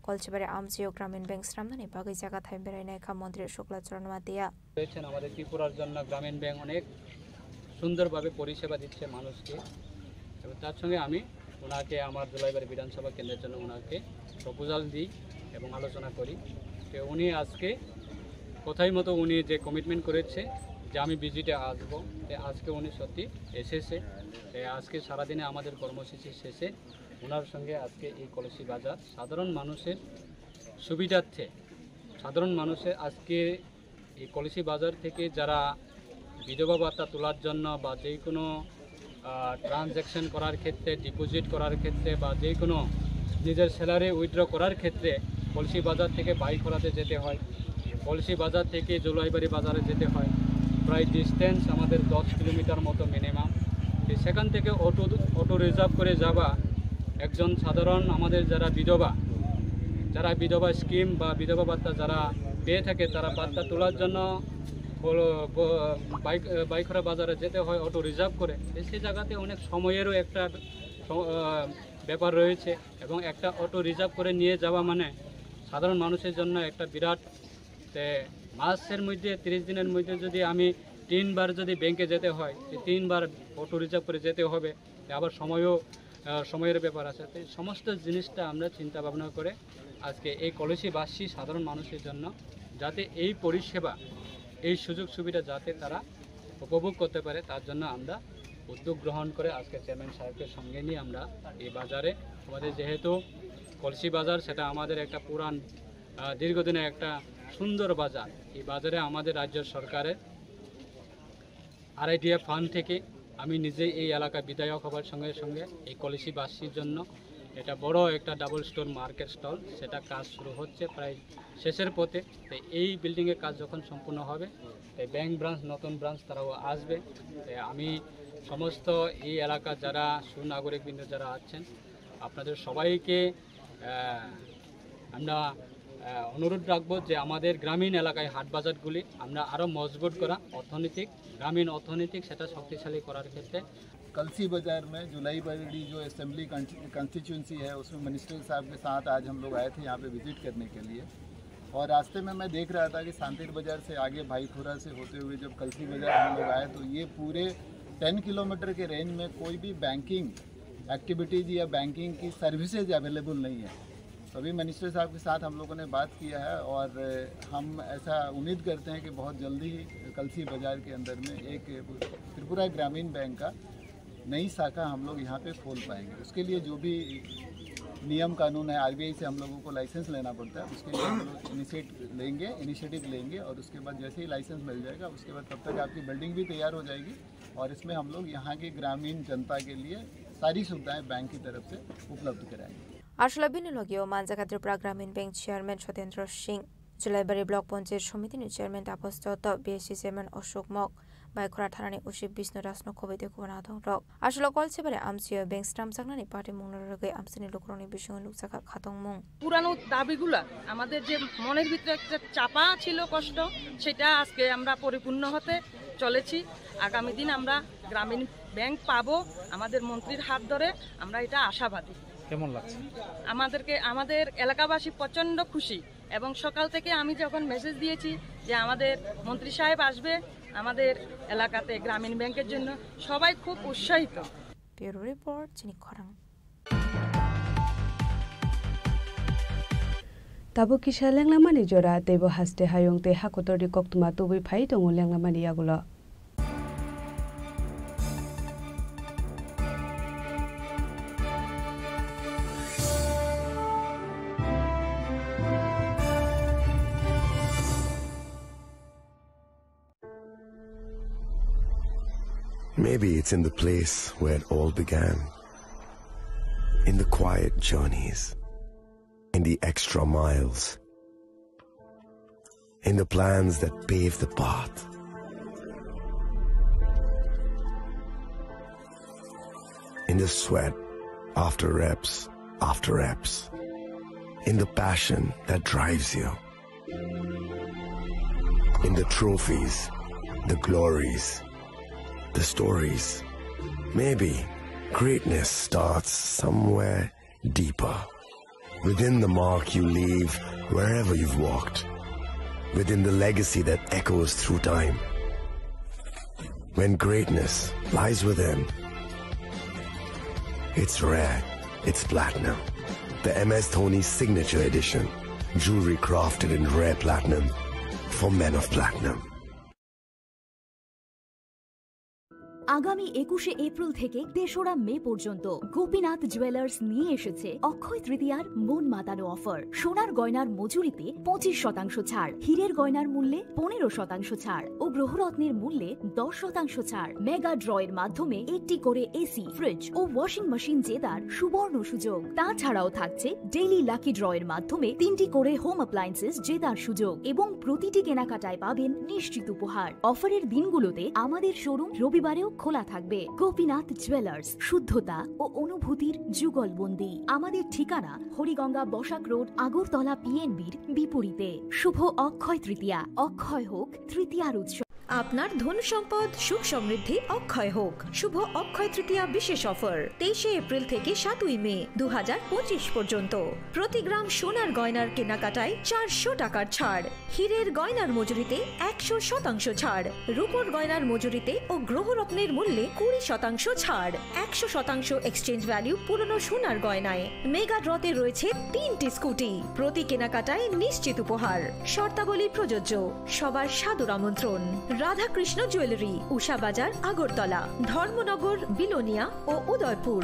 kolchebare amsio গ্রামীণ bank স্নামনানি বাগৈ জায়গা থাই বেরাইনায়খা মন্ত্রী শুক্লাচরণ মাতিয়া রয়েছেন আমাদের ত্রিপুরার জন্য গ্রামীণ bank অনেক সুন্দরভাবে পরিষেবা দিচ্ছে মানুষকে এবং তার সঙ্গে আমি ওনাকে আমার জুলাইবাড়ি বিধানসভা কেন্দ্রের জন্য ওনাকে প্রপোজাল দিই এবং আলোচনা করি তো উনি আজকে কথাই মতো উনি যে কমিটমেন্ট করেছে যে আমি ভিজিটে আসবো আজকে উনি সত্যি এসেছে আজকে সারাদিনে আমাদের কর্মসূচি শেষে ওনার সঙ্গে আজকে এই কলসি বাজার সাধারণ মানুষের সুবিধার্থে সাধারণ মানুষের আজকে এই কলসি বাজার থেকে যারা বিধবা ভাতা তোলার জন্য বা যে কোনো ট্রানজ্যাকশন করার ক্ষেত্রে ডিপোজিট করার ক্ষেত্রে বা যে কোনো নিজের স্যালারি উইথড্র করার ক্ষেত্রে কলসি বাজার থেকে বাইখরাতে যেতে হয় কলসি বাজার থেকে জুলাইবাড়ি বাজারে যেতে হয় প্রায় ডিস্টেন্স আমাদের 10 কিলোমিটার মতো মিনিমাম সেখান থেকে অটো রিজার্ভ করে যাওয়া একজন সাধারণ আমাদের যারা বিধবা স্কিম বা বিধবা ভাতা যারা পেয়ে থাকে তারা ভাতা তোলার জন্য বাইখরা বাজারে যেতে হয় অটো রিজার্ভ করে সেই জায়গাতে অনেক সময়েরও একটা ব্যাপার রয়েছে এবং একটা অটো রিজার্ভ করে নিয়ে যাওয়া মানে সাধারণ মানুষের জন্য একটা বিরাট মাসের মধ্যে 30 দিনের মধ্যে যদি আমি 3 বার যদি ব্যাংকে যেতে হয় 3 বার অটো রিজার্ভ করে যেতে হবে আবার সময়ের ব্যাপার আছে তো সমস্ত জিনিসটা আমরা চিন্তা ভাবনা করে আজকে এই কলসিবাসী সাধারণ মানুষের জন্য যাতে এই পরিষেবা, এই সুযোগ সুবিধা যাতে তারা উপভোগ করতে পারে, তার জন্য আমরা উদ্যোগ গ্রহণ করে আজকে চেয়ারম্যান সাহেবকে সঙ্গে নিয়ে আমরা এই বাজারে, আমাদের যেহেতু কলসি বাজার সেটা আমাদের একটা পুরান দীর্ঘদিনের একটা সুন্দর বাজার, এই বাজারে আমাদের রাজ্য সরকারের RIDF ফান্ড থেকে আমি নিজেই এই এলাকায় বিধায়ক হবার সঙ্গে সঙ্গে এই কলসিবাসীর জন্য এটা বড় একটা ডাবল স্টোর মার্কেট স্টল, সেটা কাজ শুরু হচ্ছে প্রায় শেষের পথে। তো এই বিল্ডিংয়ের কাজ যখন সম্পূর্ণ হবে, তাই ব্যাংক ব্রাঞ্চ, নতুন ব্রাঞ্চ তারাও আসবে। তাই আমি সমস্ত এই এলাকার যারা সুনাগরিকবৃন্দ যারা আছেন, আপনাদের সবাইকে আমরা অনুরোধ রাখবো যে আমাদের গ্রামীণ এলাকায় হাট বাজারগুলি আমরা আরও মজবুত করা, অর্থনৈতিক গ্রামীণ অর্থনৈতিক সেটা শক্তিশালী করার ক্ষেত্রে। कलसी बाज़ार में जुलाई बरड़ी जो असेंबली कंस्टिट्यूंसी है उसमें मिनिस्टर साहब के साथ आज हम लोग आए थे यहाँ पे विज़िट करने के लिए। और रास्ते में मैं देख रहा था कि सांतिर बाज़ार से आगे भाईखुरा से होते हुए जब कलसी बाज़ार हम लोग आए तो ये पूरे 10 किलोमीटर के रेंज में कोई भी बैंकिंग एक्टिविटीज़ या बैंकिंग की सर्विसेज अवेलेबल नहीं है। तो अभी मिनिस्टर साहब के साथ हम लोगों ने बात किया है और हम ऐसा उम्मीद करते हैं कि बहुत जल्दी ही कलसी बाज़ार के अंदर में एक त्रिपुरा ग्रामीण बैंक का नई शाखा हम लोग यहाँ पे खोल पाएंगे। उसके लिए जो भी नियम कानून है, RBI से हम लोगों को लाइसेंस लेना पड़ता है, उसके लिए हम लोग इनिशिएटिव लेंगे और उसके बाद जैसे ही लाइसेंस मिल जाएगा उसके बाद तब तक आपकी बिल्डिंग भी तैयार हो जाएगी और इसमें हम लोग यहाँ की ग्रामीण जनता के लिए सारी सुविधाएँ बैंक की तरफ से उपलब्ध कराएंगे। আসলে বিনিয়োগীয় মানজাকা Tripura Gramin bank chairman Satyendra Singh, Julaibari block panchayat সমিতিनि chairman Tapas Dutta, BSC chairman Ashok মক, বাইখরা থানাनि उसिब बिष्णु राजनो खबैदे कुनादों रक आसलो कलसेबारे आमसियो बैंक स्टाम जागनानि पार्टी मुंगरगे आमसिनि लोकरनि बिषय लुकसाखा खातং मुं পুরানো দাবিগুলা আমাদের যে মনের ভিতরে একটা চাপা ছিল কষ্ট, সেটা আজকে আমরা পরিপূর্ণ হতে চলেছি। আগামী দিন আমরা গ্রামীণ ব্যাংক পাবো আমাদের মন্ত্রীর হাত ধরে, আমরা এটা আশাবাদী। কেমন লাগছে? আমাদের এলাকাবাসী প্রচন্ড খুশি এবং সকাল থেকে আমি যখন মেসেজ দিয়েছি যে আমাদের মন্ত্রী সাহেব আসবে আমাদের এলাকাতে গ্রামীণ ব্যাংকের জন্য, সবাই খুব উৎসাহিত। ব্যুরো রিপোর্ট চিনি খরাং। Tabu kisha lenglamani jora tebo haste hayong te hakotori koktuma tubi phai tongo lenglamani yagulo. Maybe it's in the place where it all began, in the quiet journeys, in the extra miles, in the plans that pave the path. In the sweat after reps, in the passion that drives you, in the trophies, the glories, the stories. Maybe greatness starts somewhere deeper, within the mark you leave wherever you've walked, within the legacy that echoes through time. When greatness lies within, it's rare, it's platinum. The MS Dhoni Signature Edition, jewelry crafted in rare platinum for men of platinum. আগামী 21শে April থেকে 3রা মে পর্যন্ত Gopinath jewellers নিয়ে এসেছে অক্ষয় তৃতীয়ার মন মাতানো offer. সোনার গয়নার মজুরিতে 25% ছাড়, হীরের গয়নার মূল্যে 15% ছাড় ও গ্রহরত্নের মূল্যে 10% ছাড়। মেগা ড্রয়ের মাধ্যমে একটি করে এসি, ফ্রিজ ও ওয়াশিং মেশিন জেতার সুবর্ণ সুযোগ। তাছাড়াও থাকছে ডেইলি লাকি ড্রয়ের মাধ্যমে 3টি করে হোম অ্যাপ্লায়েন্সেস জেতার সুযোগ এবং প্রতিটি কেনাকাটায় পাবেন নিশ্চিত উপহার। অফারের দিনগুলোতে আমাদের শোরুম রবিবারেও খোলা থাকবে। গোপীনাথ জুয়েলার্স, শুদ্ধতা ও অনুভূতির যুগলবন্দি। আমাদের ঠিকানা হরিগঙ্গা বসাক রোড, আগরতলা PNBর বিপরীতে। শুভ অক্ষয় তৃতীয়া, অক্ষয় হোক তৃতীয়ার উৎসব। আপনার ধন সম্পদ সুখ সমৃদ্ধি অক্ষয় হোক। শুভ অক্ষয় তৃতীয়া বিশেষ অফার 23 এপ্রিল থেকে 7 মে 2025 পর্যন্ত। প্রতি গ্রাম সোনার গয়নার কেনাকাটায় 400 টাকার ছাড়, হীরের গয়নার মজুরিতে 100% ছাড়, রূপোর গয়নার মজুরিতে ও গ্রহরত্নের মূল্যে 20% ছাড়, 100% এক্সচেঞ্জ ভ্যালু পুরনো সোনার গয়নায়। মেগা ড্রতে রয়েছে 3টি স্কুটি, প্রতি কেনাকাটায় নিশ্চিত উপহার। শর্তাবলী প্রযোজ্য। সবার সাদর আমন্ত্রণ। রাধাকৃষ্ণ জুয়েলারি, উষা বাজার, আগরতলা, ধর্মনগর, বিলোনিয়া ও Udaipur.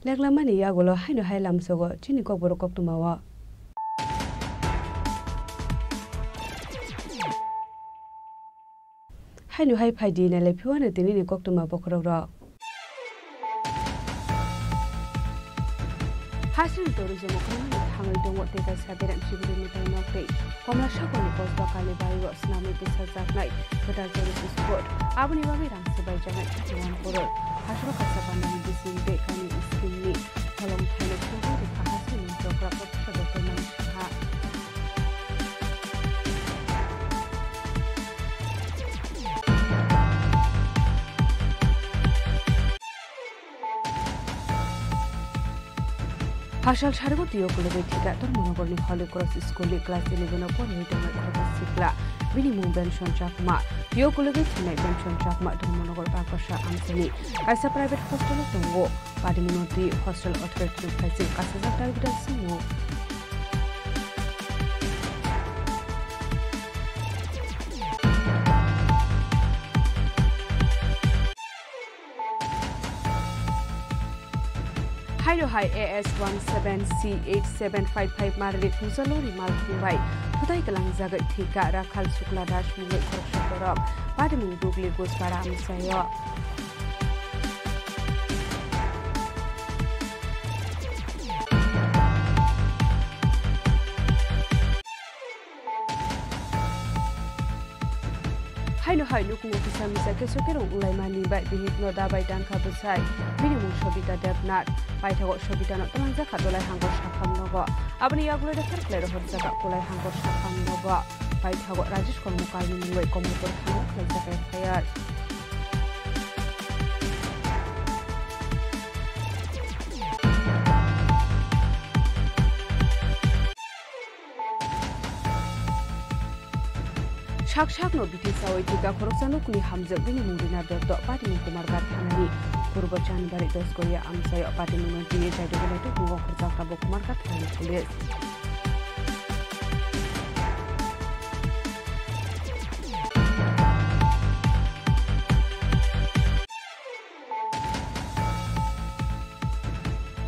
Leklamani yagolo haino hailam sogo chini kok boro kok tumawa. Haino hai phaidi na le phiwana tini ni kok tuma bokrok ro. Hasil tourism economy hangal dongo te ka saberam shiburi mitai nokte. Komla shakoni kosba kali bayo snami te sajak total tourism spot. Abuni babi rang sebai jangan jawan poro. Hasro kasabana ni disinte kani iskini. Kolom thane khobo di hasil ni program opsha doktor manisha. Hashal Shargot Yokolo Tika, Tormonogoli Holy Cross School, Class 11 upon Return Sikla, Minimum Benson Chakma, Yokolo Tonight Benson Chakma, Tormonogol Pakasha Anthony, as a private hostel of Tongo, Padiminoti, Hostel Alternative Pricing, Casas Target Sumo. Haino Hai AS17C8755 Marlit Musalori Malkumbai, Putai Kalang Zagat Tika, Rakal Sukla Dash Mugit Koroshakorok, Padamin Dugli Gospara Amsayo. Haino Hai Lukung Officer Misa Kesokero Ulaimani by Bihitno Dabai Danka Busai, Minimum Shobita Debnat, Paitago Shobita not Tanza Katolai Hango Shakam Nogo, Abni Yaglo the Kirkler Hotzaka Kulai Hango Shakam Nogo, Paitago Rajish Komukal Minway Komutor Hango Klazaka Fayar. Shak no biti sawai tiga korosano kuni hamza bini murina dotto pati Kumar Gathanani Purba Chanbari Doskoya Amsayo pati Munti Jaido Geleto Bungo Kurjaka Kumar Gathani Police.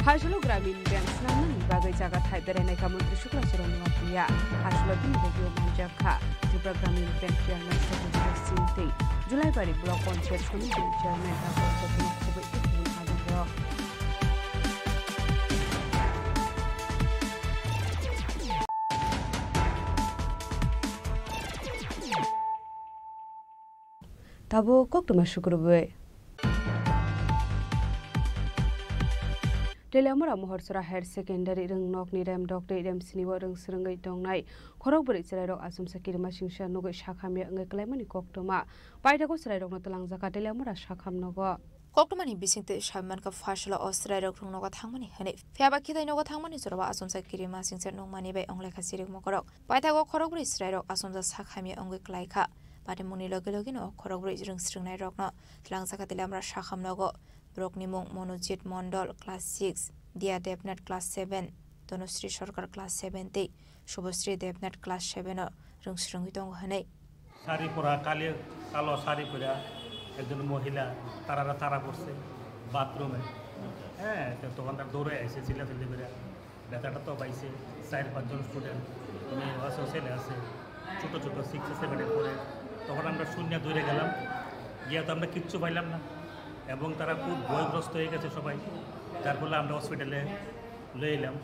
Hashlo Gramin Bank Snaman Bagai Jaga Thai Bereneka Mantri Shukla Suranwatiya Hashlo Bin Bogyo Manjaka Gramin Bank Chairman Sajid Sinti July Bari Block Concert Committee Chairman Dr. Satya Kobe Ibn Adaro. Tabo Koktuma Shukurube Delamura Mohorsora Higher Secondary Rung Nok Nidam Doctor Idam Siniwa Rung Srungai Dongnai, Korok Brit Serero Asum Sakirma Shingsha Nogo Shakami and Clemani Koktoma, Paitago Serero Notalang Zaka Delamura Shakam Nogo. Koktomani Bisinte Shaman ka Fashla Australia Noga Tangmani Hane, Fiabaki Noga Tangmani Zorba Asum Sakirima Singset no money by Ongleka Siri Mokorok, Paitago Korok Brit Serero Asum the Sakami Ongi Klaika, Patimuni Logilogino, Korok Brit Rung Strungai Rockno, Tlangsaka Delamra Shakam Nogo. Broknimung Monojit Mondol Class 6, Dia Devnet Class 7, Donostri Shorkar Class 70, Shubostri Devnet Class 7, Rungsrungitong Hane. Sari Pura Kali, Kalo Sari Pura, Edun Mohila, Tara Purse, bathroom. To one that Dore, Cecilia Filibera, that Tato Baise, side Pajon student, me also say as Chuto 6 or 7 Pure, Tohanda Sunya Dure Galam, Yatam the Kitsu Bailam. এবং তারা খুব ভয়গ্রস্ত হয়ে গেছে সবাই যার ফলে আমরা হসপিটালে লয়ে এলাম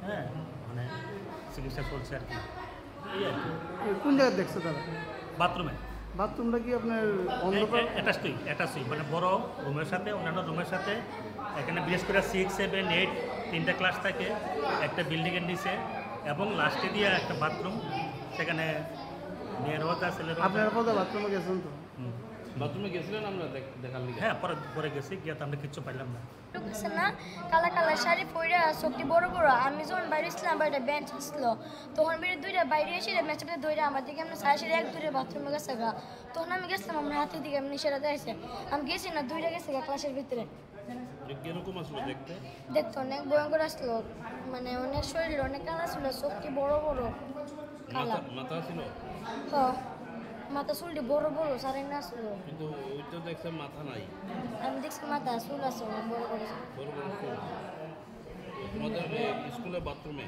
হ্যাঁ মানে চিকিৎসা চলছে আর কি এই আর কি কোন জায়গায় দেখছো তারা বাথরুমে বাথরুমটা কি আপনার অন্ধকার? অ্যাটাচই মানে বড় রুমের সাথে অন্যান্য রুমের সাথে এখানে বিশেষ করে 6, 7, 8 তিনটা ক্লাস থাকে একটা বিল্ডিংয়ের নিচে এবং লাস্টে দিয়ে একটা বাথরুম সেখানে মেয়ের হতা ছেলের। আপনারা কোথাও বাথরুমে গেছেন তো? বাথরুমে গেছিলেন আমরা দেখার লিগে? হ্যাঁ, পরে গেছি, গিয়ে তো আমরা কিচ্ছু পাইলাম না। না কালা কালা শাড়ি পরে চোখটি বড় বড়। আমি যখন বাইরে ছিলাম বাইরে বেঞ্চ ছিল, তখন বেরিয়ে দুইটা বাইরে এসে ম্যাচটা ধরে আমার দিকে এমনি সাড়ে সাড়ে 1-2 বাথরুমে গেছে গা। তখন আমি গেছিলাম আমার হাতের দিকে এমনি সেটা দেখছে। আমি গেছি না 2টা গেছে গা ক্লাসের ভিতরে। কিরকম আসলো দেখতে? দেখতে অনেক ভয়ঙ্কর আসলো, মানে অনেক শরীর অনেক কালা ছিল, চোখটি বড় বড় কালা। মাথা ছিল? হ্যাঁ, মাথা চুলটি বড় বড় সারাই না আসলো। কিন্তু ওই তো দেখছে মাথা নাই। আমি দেখছি মাথা চুল আছে বড় বড় বড় বড় চুল। তোমাদের স্কুলে বাথরুমে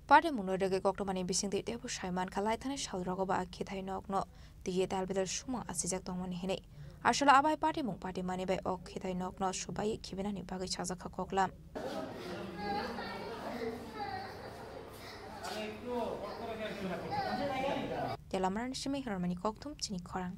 Pare munurege koktomani bisingdi debu shaiman kalaitane shalrogo ba akithai nokno diye dalbedal shuma asijak tongmani hine ashala abai pare mung pare mani bai okhithai nokno shubai khibinani bagi chazakha koklam Delamran shimi harmani koktum chini khorang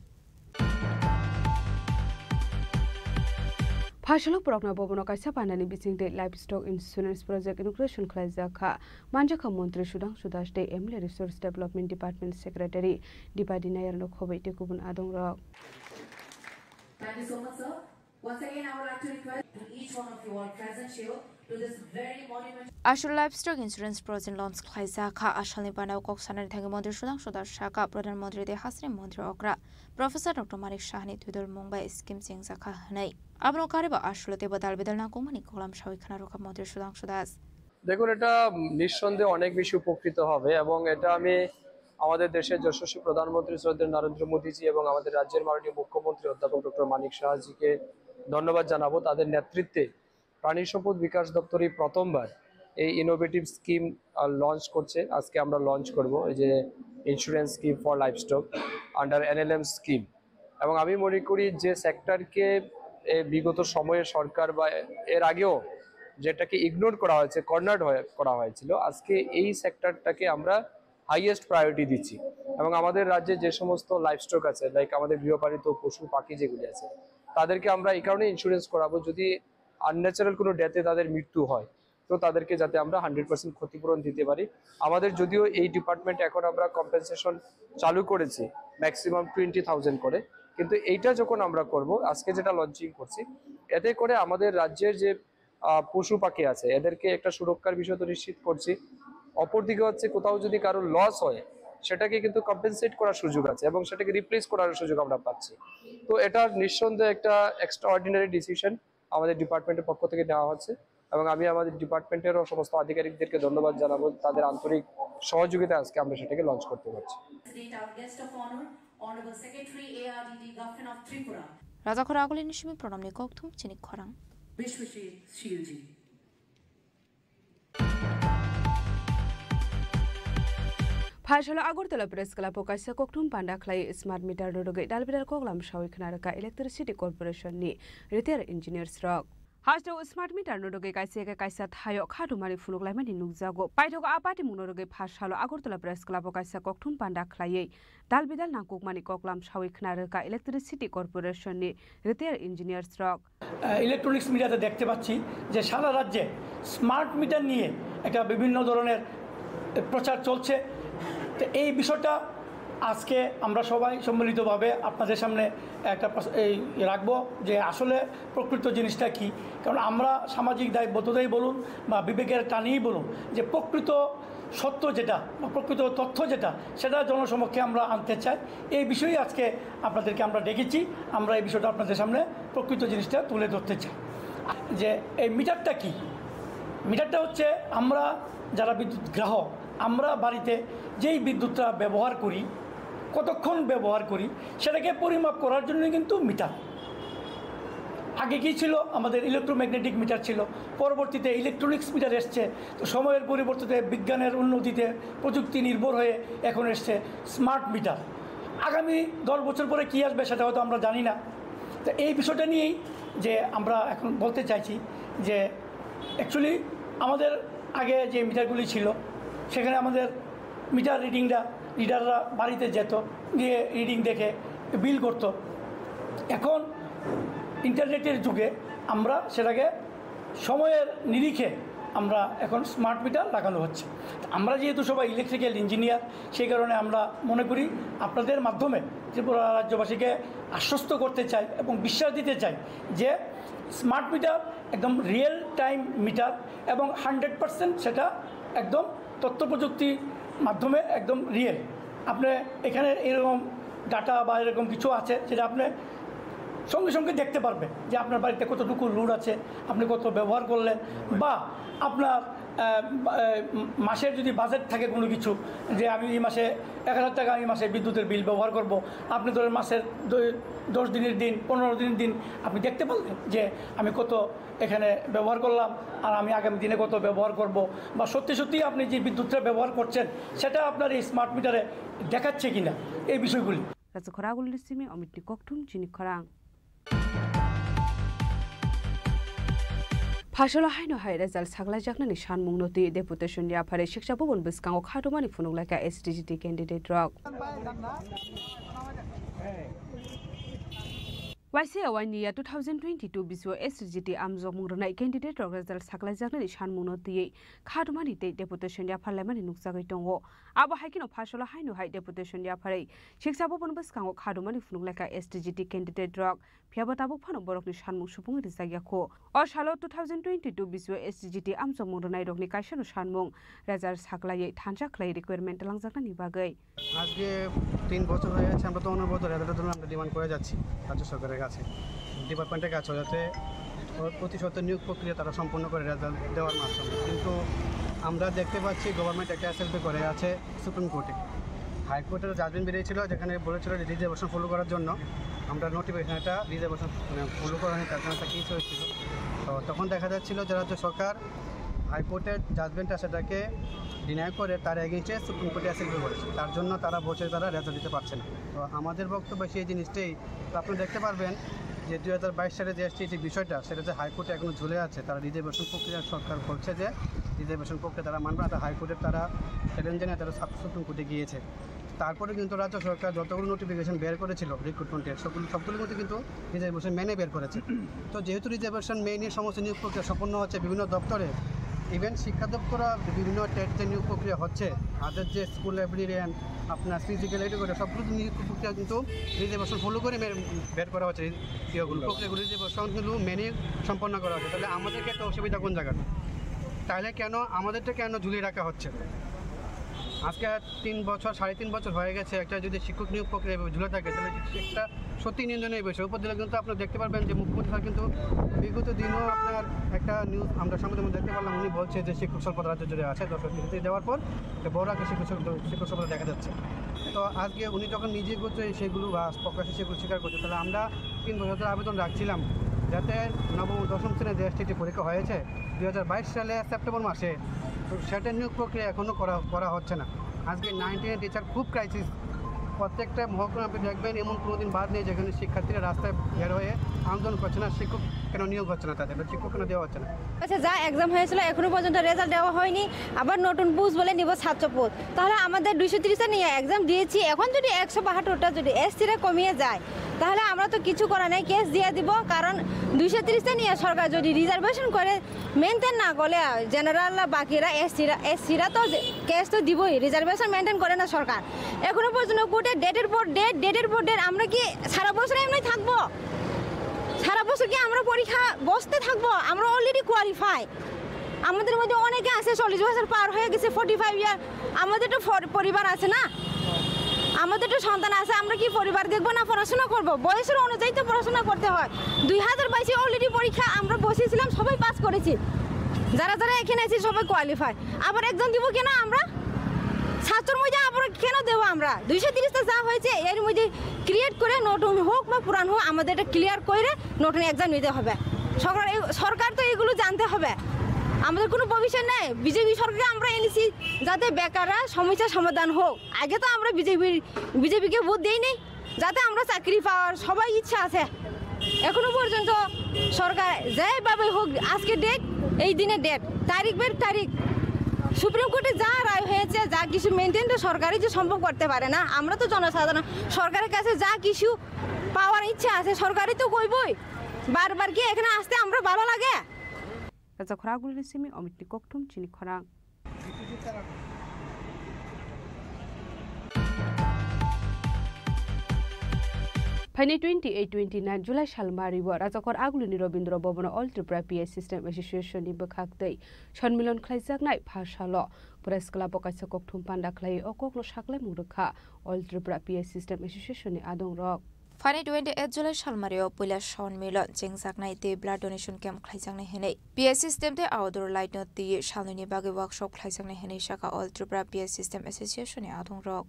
Phashalo Progna Bobono Kaisa Pandani Bising Day Livestock Insurance Project Inauguration Klazaka Manjaka Montri Sudang Sudash Day Emily Resource Development Department Secretary Dipadi Nayar Lokhobai Tekubun Adong Rock. Thank you so much, sir. Once again, I would like to request to each one of you all present here to this very monumental. Ashul Livestock Insurance Project Loans Klazaka Ashali Banao Koksanar Thangi Montri Sudang Sudash Shaka Pradhan Montri De Hasri Montri Okra Professor Dr. Marik Shahni Tudor Mumbai Scheme Singh Zaka Hanai Abno Kariba Ashulate Badal Bedalna Kumani Kolam Shawikhana Roka Montri Sudang Sudas দেখুন এটা নিঃসন্দেহে অনেক বেশি উপকৃত হবে এবং এটা আমি আমাদের দেশের যশস্বী প্রধানমন্ত্রী শ্রদ্ধেয় নরেন্দ্র মোদীজি এবং আমাদের রাজ্যের মাননীয় মুখ্যমন্ত্রী অধ্যাপক ডক্টর মানিক শাহজিকে ধন্যবাদ জানাবো তাদের নেতৃত্বে প্রাণী সম্পদ বিকাশ দপ্তরই প্রথমবার এই ইনোভেটিভ স্কিম লঞ্চ করছে আজকে আমরা লঞ্চ করব এই যে insurance scheme for livestock under NLM scheme এবং আমি মনে করি যে সেক্টরকে বিগত সময়ে সরকার বা এর আগেও যেটাকে ইগনোর করা হয়েছে কর্নার্ড করা হয়েছিল আজকে এই সেক্টরটাকে আমরা হাইয়েস্ট প্রায়োরিটি দিচ্ছি এবং আমাদের রাজ্যে যে সমস্ত লাইভস্টক আছে লাইক আমাদের গৃহপালিত পশু পাখি যেগুলি আছে তাদেরকে আমরা এই কারণে ইন্স্যুরেন্স করাবো যদি আনন্যাচারাল কোনো ডেথে তাদের মৃত্যু হয় তো তাদেরকে যাতে আমরা 100% ক্ষতিপূরণ দিতে পারি আমাদের যদিও এই ডিপার্টমেন্ট এখন আমরা কম্পেনসেশন চালু করেছি ম্যাক্সিমাম 20,000 করে কিন্তু এইটা যখন আমরা করব আজকে যেটা লঞ্চিং করছি এতে করে আমাদের রাজ্যের যে পশু পাখি আছে এদেরকে একটা সুরক্ষার বিষয় তো নিশ্চিত করছি অপরদিকে হচ্ছে কোথাও যদি কারো লস হয় সেটাকে কিন্তু কম্পেনসেট করার সুযোগ আছে এবং সেটাকে রিপ্লেস করার সুযোগ আমরা পাচ্ছি তো এটা নিঃসন্দেহে একটা এক্সট্রাঅর্ডিনারি ডিসিশন আমাদের ডিপার্টমেন্টের পক্ষ থেকে নেওয়া হচ্ছে এবং আমি আমাদের ডিপার্টমেন্টেরও সমস্ত আধিকারিকদেরকে ধন্যবাদ জানাবো তাদের আন্তরিক সহযোগিতা আজকে আমরা সেটাকে লঞ্চ করতে পারছি রাজাখরা আগলি নিশমি প্রণামনি koktum chini khorang Vishwashir Shilji Phashalo Agortala Press Club Kaisa Koktum Panda Clay Smart Meter Roge Dalbidal Koglam Shawikhana Electricity Corporation ni Repair Engineers Rock Hasto Smart Meter Roge Kaisa Thayo Khadumari Fuluglamani Nugzago Paitogo Apati Munoroge Phashalo Agortala Press Club Kaisa Koktum Panda Clay Dalbidal Nakukmani Koklam Shawikhana Electricity Corporation ni Repair Engineers Rock electronics মিটারে দেখতে পাচ্ছি যে সারা রাজ্যে smart meter নিয়ে একটা বিভিন্ন ধরনের প্রচার চলছে তো এই বিষয়টা আজকে আমরা সবাই সম্মিলিতভাবে আপনাদের সামনে একটা রাখবো যে আসলে প্রকৃত জিনিসটা কি কারণ আমরা সামাজিক দায়বদ্ধতাই বলুন বা বিবেকের টানেই বলুন যে প্রকৃত সত্য যেটা বা প্রকৃত তথ্য যেটা সেটা জনসমক্ষে আমরা আনতে চাই এই বিষয়ে আজকে আপনাদেরকে আমরা ডেকেছি আমরা এই বিষয়টা আপনাদের সামনে প্রকৃত জিনিসটা তুলে ধরতে চাই যে এই মিটারটা কি মিটারটা হচ্ছে আমরা যারা বিদ্যুৎ গ্রাহক আমরা বাড়িতে যেই বিদ্যুৎটা ব্যবহার করি কতক্ষণ ব্যবহার করি সেটাকে পরিমাপ করার জন্য কিন্তু মিটার আগে কি ছিল আমাদের ইলেকট্রোম্যাগনেটিক মিটার ছিল পরবর্তীতে ইলেকট্রনিক্স মিটার এসছে তো সময়ের পরিবর্তিতে বিজ্ঞানের উন্নতিতে প্রযুক্তি নির্ভর হয়ে এখন এসছে স্মার্ট মিটার আগামী 10 বছর পরে কী আসবে সেটা হয়তো আমরা জানি না তো এই বিষয়টা নিয়েই যে আমরা এখন বলতে চাইছি যে অ্যাকচুয়ালি আমাদের আগে যে মিটারগুলি ছিল সেখানে আমাদের মিটার রিডাররা বাড়িতে যেত, গিয়ে রিডিং দেখে বিল করত। এখন ইন্টারনেটের যুগে আমরা সেটাকে সময়ের নিরিখে আমরা এখন স্মার্ট মিটার লাগানো হচ্ছে। আমরা যেহেতু সবাই ইলেকট্রিক্যাল ইঞ্জিনিয়ার, সেই কারণে আমরা মনে করি আপনাদের মাধ্যমে ত্রিপুরা রাজ্যবাসীকে আশ্বস্ত করতে চাই এবং বিশ্বাস দিতে চাই যে স্মার্ট মিটার একদম রিয়েল টাইম মিটার এবং 100% সেটা একদম তথ্য প্রযুক্তির মাধ্যমে একদম রিয়েল। আপনি এখানে এরকম ডাটা বা এরকম কিছু আছে যেটা আপনি সঙ্গে সঙ্গে দেখতে পারবে যে আপনার বাড়িতে কতটুকু লোড আছে, আপনি কত ব্যবহার করলেন, বা আপনার মাসের যদি বাজেট থাকে কোনো কিছু, যে আমি এই মাসে 1000 টাকা এই মাসে বিদ্যুতের বিল ব্যবহার করব, আপনি ধরেন মাসের 10 দিনের দিন 15 দিনের দিন আপনি দেখতে পারলেন যে আমি কত এখানে ব্যবহার করলাম আর আমি আগামী দিনে কত ব্যবহার করব, বা সত্যি সত্যি আপনি যে বিদ্যুৎটা ব্যবহার করছেন সেটা আপনার এই স্মার্ট মিটারে দেখাচ্ছে কিনা, এই বিষয়গুলি। Amit নিককটুম জিনিক খরাং Phasala haino hai result saglai jaknani shanmung noti deputation ya phare shiksha bobon biskango khatomani phunuglaika SDGT candidate rok YCA 1 year 2022 biswa SDGT amjok mungrnai candidate rok result saglai jaknani shanmung noti khatomani te deputation ya parliament nuksagai tongo abo haikino phasala haino hai deputation ya phare shiksha bobon biskango khatomani phunuglaika SDGT candidate rok Fiabatabu Pano Borokni Shanmung Supung Rizayako or Shalo 2022 biswa SDGT amjok mungrnai rokni kaisano shanmung result saglai thanjak klai requirement langjaknani bagai আজকে 3 বছর হয়ে গেছে আমরা তো অনবরত রেজাল্টের জন্য আমরা ডিমান্ড করে যাচ্ছি রাজ্য সরকারের কাছে, ডিপার্টমেন্টের কাছে, যাতে প্রতিশত নিয়োগ প্রক্রিয়া তারা সম্পূর্ণ করে রেজাল্ট দেওয়ার মাধ্যমে। কিন্তু আমরা দেখতে পাচ্ছি গভর্নমেন্ট একটা এসএলপি করে আছে সুপ্রিম কোর্টে। হাইকোর্টের জাজমেন্ট বেরিয়েছিল যেখানে বলেছিল যে রিজার্ভেশন ফলো করার জন্য আমরা নোটিফিকেশনটা রিজার্ভেশন ফলো করা হয়, তার জন্য একটা কেস হয়েছিল। তো তখন দেখা যাচ্ছিল যে রাজ্য সরকার হাইকোর্টের জাজমেন্টটা সেটাকে ডিনাই করে তার এগেইনস্টে সুপ্রিম কোর্টে এসএলপি করেছে, তার জন্য তারা বসে তারা রেজাল্ট দিতে পারছে না। তো আমাদের বক্তব্য সেই জিনিসটাই, তো আপনি দেখতে পারবেন যে 2022 সালে যে এসটি যে বিষয়টা সেটা যে হাইকোর্টে এখনো ঝুলে আছে। তারা রিজার্ভেশন প্রক্রিয়া সরকার বলছে যে রিজার্ভেশন প্রক্রিয়া তারা মানবে না, হাইকোর্টের তারা চ্যালেঞ্জ জানিয়ে তারা সুপ্রিম কোর্টে গিয়েছে। তারপরে কিন্তু রাজ্য সরকার যতগুলো নোটিফিকেশন বের করেছিল রিক্রুটমেন্টের সবগুলোর মধ্যে কিন্তু রিজার্ভেশন মেনে বের করেছে। তো যেহেতু রিজার্ভেশন মেনে সমস্ত নিয়োগ প্রক্রিয়া সম্পন্ন হচ্ছে বিভিন্ন দপ্তরে, ইভেন শিক্ষা দপ্তরা বিভিন্ন টেট যে নিয়োগ প্রক্রিয়া হচ্ছে, আদার যে স্কুল লাইব্রেরিয়ান আপনার ফিজিক্যাল এডুকেটর সবগুলো নিয়োগ প্রক্রিয়া কিন্তু রিজার্ভেশন ফলো করে বের করা হচ্ছে। ইয়েগুলো প্রক্রিয়াগুলো রিজার্ভেশনগুলো মেনে সম্পন্ন করা হচ্ছে। তাহলে আমাদেরকে একটা অসুবিধা কোন জায়গাটা, তাহলে কেন আমাদেরটা কেন ঝুলিয়ে রাখা হচ্ছে? আজকে 3 বছর 3.5 বছর হয়ে গেছে একটা যদি শিক্ষক নিয়োগ প্রক্রিয়া ঝুলে থাকে, তাহলে একটা সত্যি নিন্দনীয় বিষয়। উপর দিলে কিন্তু আপনারা দেখতে পারবেন যে মুখ্যমন্ত্রী স্যার কিন্তু বিগত দিনও আপনার একটা নিউজ আমরা সামনে দেখতে পারলাম, উনি বলছে যে শিক্ষক স্বল্পতা রাজ্য জুড়ে আছে, 10 বছর দেওয়ার পর বড় একটা শিক্ষক স্বল্পতা দেখা যাচ্ছে। তো আজকে উনি যখন নিজে করছে সেগুলো বা প্রকাশ্যে সেগুলো স্বীকার করছে, তাহলে আমরা 3 বছর আবেদন রাখছিলাম যাতে নবম দশম শ্রেণীর যে এসটিটি পরীক্ষা হয়েছে 2022 সালে সেপ্টেম্বর মাসে, তো সেটার নিয়োগ প্রক্রিয়া এখনও করা হচ্ছে না। আজকে 9-10 টিচার খুব ক্রাইসিস। প্রত্যেকটা মহকুমা আপনি দেখবেন এমন কোনো দিন বাদ নেই যেখানে শিক্ষার্থীরা রাস্তায় বের হয়ে আন্দোলন করছে না, শিক্ষক কেন নিয়োগ হচ্ছে না, তাদের শিক্ষক কেন দেওয়া হচ্ছে না। আচ্ছা, যা এক্সাম হয়েছিল এখনো পর্যন্ত রেজাল্ট দেওয়া হয়নি, আবার নতুন পোস্ট বলে নিব 700 পোস্ট, তাহলে আমাদের 230টা নিয়ে এক্সাম দিয়েছি, এখন যদি 172টা যদি এসসিরা কমিয়ে যায় তাহলে আমরা তো কিছু করা নেই, কেস দিয়ে দিব। কারণ 230টা নিয়ে সরকার যদি রিজার্ভেশন করে মেনটেন না করলে জেনারেল বাকিরা এসসিরা তো কেস তো দিবই, রিজার্ভেশন মেনটেন করে না সরকার। এখনো পর্যন্ত কোর্টে ডেটের পর ডেট আমরা কি সারা বছর এমনি থাকবো? সারা বছর কি আমরা পরীক্ষা বসতে থাকবো? আমরা অলরেডি কোয়ালিফাই, আমাদের মধ্যে অনেকে আছে 40 বছর পার হয়ে গেছে, 45 ইয়ার। আমাদের তো পরিবার আছে না, আমাদের তো সন্তান আছে, আমরা কি পরিবার দেখবো না পড়াশোনা করবো? বয়সের অনুযায়ী তো পড়াশোনা করতে হয়। 2022 অলরেডি পরীক্ষা আমরা বসেছিলাম, সবাই পাস করেছি, যারা এখানে আছে সবাই কোয়ালিফাই। আবার এক্সাম দিব কেন আমরা? ছাত্রের মধ্যে আবার কেন দেবো আমরা? 230টা যা হয়েছে এর মধ্যে ক্রিয়েট করে নতুন হোক বা পুরান হোক আমাদের এটা ক্লিয়ার করে নতুন এক্সাম নিতে হবে। সরকার তো এগুলো জানতে হবে, আমাদের কোনো ভবিষ্যৎ নেই। বিজেপি সরকারকে আমরা এনেছি যাতে বেকাররা সমস্যার সমাধান হোক। আগে তো আমরা বিজেপিকে ভোট দিই নেই, যাতে আমরা চাকরি পাওয়ার সবাই ইচ্ছা আছে। এখনো পর্যন্ত সরকার যেভাবে হোক, আজকে ডেট, এই দিনে ডেট, তারিখ সুপ্রিম কোর্টে যা রায় হয়েছে, যা কিছু মেনটেন তো সরকারই যে সম্ভব করতে পারে না। আমরা তো জনসাধারণ, সরকারের কাছে যা কিছু পাওয়ার ইচ্ছা আছে সরকারই তো কইবই। বারবার কি এখানে আসতে আমরা ভালো লাগে? রাজা খরাগুলি সেমি অমিতনি ককটুম চিনি খরা ফাইনে 28-29 जुलाई सालमारिबो राजाखर आगुलिनि Rabindra Bhavan all Tripura PS system एसोसिएशननि बोखाक्दै सन्मिलन खालायजानाय भाषाल' फरायसाला बकायसा ककथुम पान्डा खालाय अककल साख्लाय मुरखा अल त्रिपुरा पीएस सिस्टेम एसोसिएशननि आदं रक फाइने 28 जुलाई सालमारियाव पहिला सन्मिलन जेंजाकनाय दै ब्लाड डोनेशन कैम्प खालायजानाय हेनै पीएस सिस्टेम दे आउटडोर लाइट दै सालनि बागै वर्कशप खालायजानाय हेनै शाखा अल त्रिपुरा पीएस सिस्टेम एसोसिएशननि आदं रक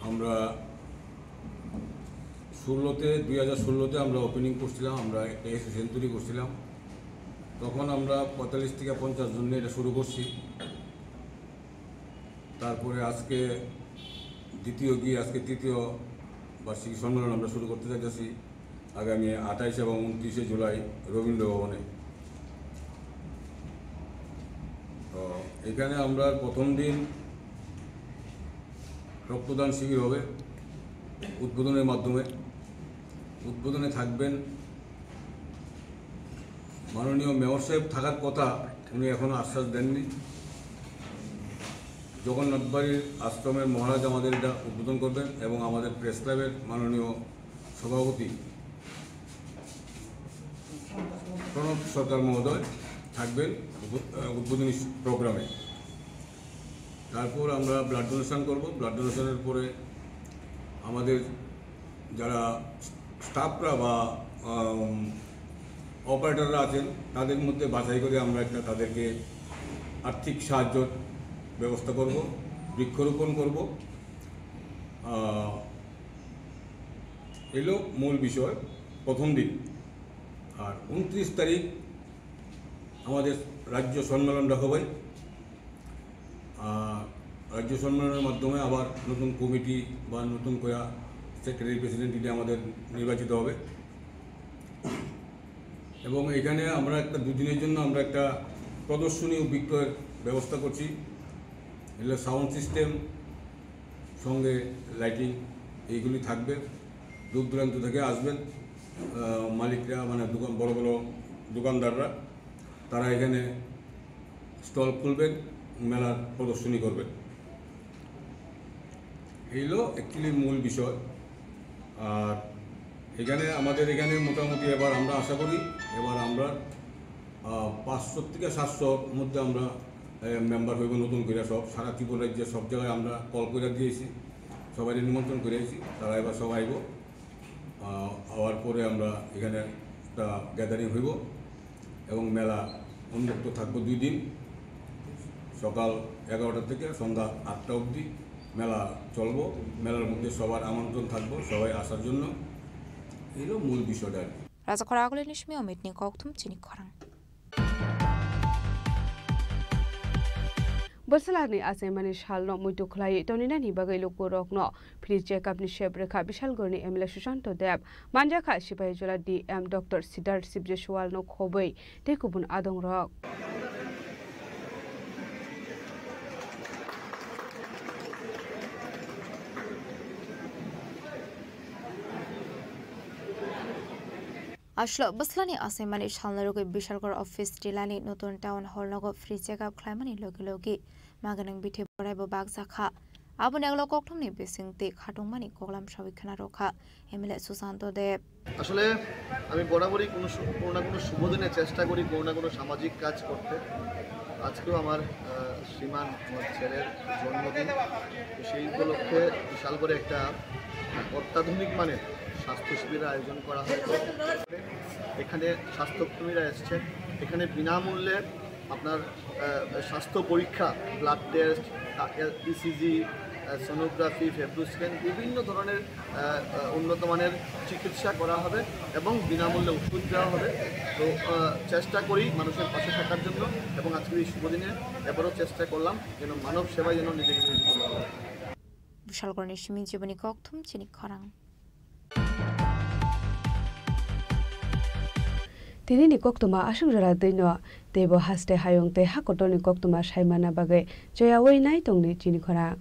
আমরা 2016-তে আমরা ওপেনিং করছিলাম, আমরা একটা এসোসিয়েশন তৈরি করছিলাম। তখন আমরা 45 থেকে 50 জন নিয়ে এটা শুরু করছি। তারপরে আজকে তৃতীয় বার্ষিকী সম্মেলন আমরা শুরু করতে যাচ্ছি আগামী 28 এবং 29 জুলাই রবীন্দ্র ভবনে। তো এখানে আমরা প্রথম দিন রক্তদান শিবির হবে উদ্বোধনের মাধ্যমে। উদ্বোধনে থাকবেন মাননীয় মেয়র সাহেব, থাকার কথা উনি এখনও আশ্বাস দেননি। জগন্নাথবাড়ির আশ্রমের মহারাজ আমাদের এটা উদ্বোধন করবেন এবং আমাদের প্রেস ক্লাবের মাননীয় সভাপতি প্রণব সরকার মহোদয় থাকবেন উদ্বোধনী প্রোগ্রামে। তারপর আমরা ব্লাড ডোনেশন করব। ব্লাড ডোনেশনের পরে আমাদের যারা স্টাফরা বা অপারেটররা আছেন তাদের মধ্যে বাছাই করে আমরা একটা তাদেরকে আর্থিক সাহায্যের ব্যবস্থা করব, বৃক্ষরোপণ করব। এলো মূল বিষয় প্রথম দিন। আর 29 তারিখ আমাদের রাজ্য সম্মেলন রাখা হয়। রাজ্য সম্মেলনের মাধ্যমে আবার নতুন কমিটি বা নতুন করে সেক্রেটারি প্রেসিডেন্ট এটা আমাদের নির্বাচিত হবে। এবং এখানে আমরা একটা 2 দিনের জন্য আমরা একটা প্রদর্শনী ও বিক্রয়ের ব্যবস্থা করছি। এগুলো সাউন্ড সিস্টেম সঙ্গে লাইটিং এইগুলি থাকবে। দূর দূরান্ত থেকে আসবেন মালিকরা, মানে বড় বড় দোকানদাররা, তারা এখানে স্টল খুলবেন, মেলার প্রদর্শনী করবেন। এইগুলো অ্যাকচুয়ালি মূল বিষয়। আর আমাদের এখানে মোটামুটি এবার আমরা আশা করি আমরা 500 থেকে 700 মধ্যে আমরা মেম্বার হইব নতুন করে। সব সারা ত্রিপুরা রাজ্যের সব জায়গায় আমরা কল করে দিয়েছি, সবাই নিমন্ত্রণ করেছি, তারা এবার সব আইব। আওয়ার পরে আমরা এখানে একটা গ্যাদারিং হইব এবং মেলা উন্মুক্ত থাকবো 2 দিন, সকাল 11টা থেকে সন্ধ্যা 8টা অবধি মেলা চলবো। মেলার মধ্যে সবার আমন্ত্রণ থাকবো, সবাই আসার জন্য। এলো মূল বিষয়টা। রাজা খরাগুলি নিশমি অমিতনি ককথুম চিনি খরাং बोसलानि आसामनि सालनो मुइटु खलाय तनिनानि बागै लोको रकनो फ्री चेकअपनि शेब्रेखा विशालगढ़नि एमएलए सुशांत देव मानजाखा सिपाहीजला डीएम डॉक्टर सिद्धार्थ सिबजेसवालनो खबै तेकुबुन आदं रक আসলো বসলানি আসাইমানি সালনারোগে বিশালগড় অফিস টিলানি নতুন টাউন হল নগ ফ্রি চেকআপ খাইমানি লগে লগে মাগানাং বিথে বড়াইবো বাগজাখা আবুন এগুলো ককটমনি বেসিংতে খাটংমানি কগলাম সবিখানা রক্ষা এমএলএ সুশান্ত দেব। আসলে আমি বরাবরই কোনো না কোনো শুভ দিনে চেষ্টা করি কোনো না কোনো সামাজিক কাজ করতে। আজকেও আমার শ্রীমান আমার ছেলের জন্মদিন, সেই উপলক্ষে বিশাল করে একটা অত্যাধুনিক মানের স্বাস্থ্য শিবিরের আয়োজন করা হয়েছে। এখানে স্বাস্থ্যকর্মীরা এসছেন, এখানে বিনামূল্যে আপনার স্বাস্থ্য পরীক্ষা, blood test, ECG, sonography, fibro scan, বিভিন্ন ধরনের উন্নত মানের চিকিৎসা করা হবে এবং বিনামূল্যে ওষুধ দেওয়া হবে। তো চেষ্টা করি মানুষের পাশে থাকার জন্য এবং আজকের এই শুভদিনে এবারও চেষ্টা করলাম যেন মানব সেবায় যেন নিজেকে নিয়োজিত করা হয়। বিশালগড়ের সিমি জীবনী ককথুম চিনি খরাং tinini koktuma asungjara deino tebo haste hayong te hakotoni koktuma saimana bagai joya wei nai tongni chini khora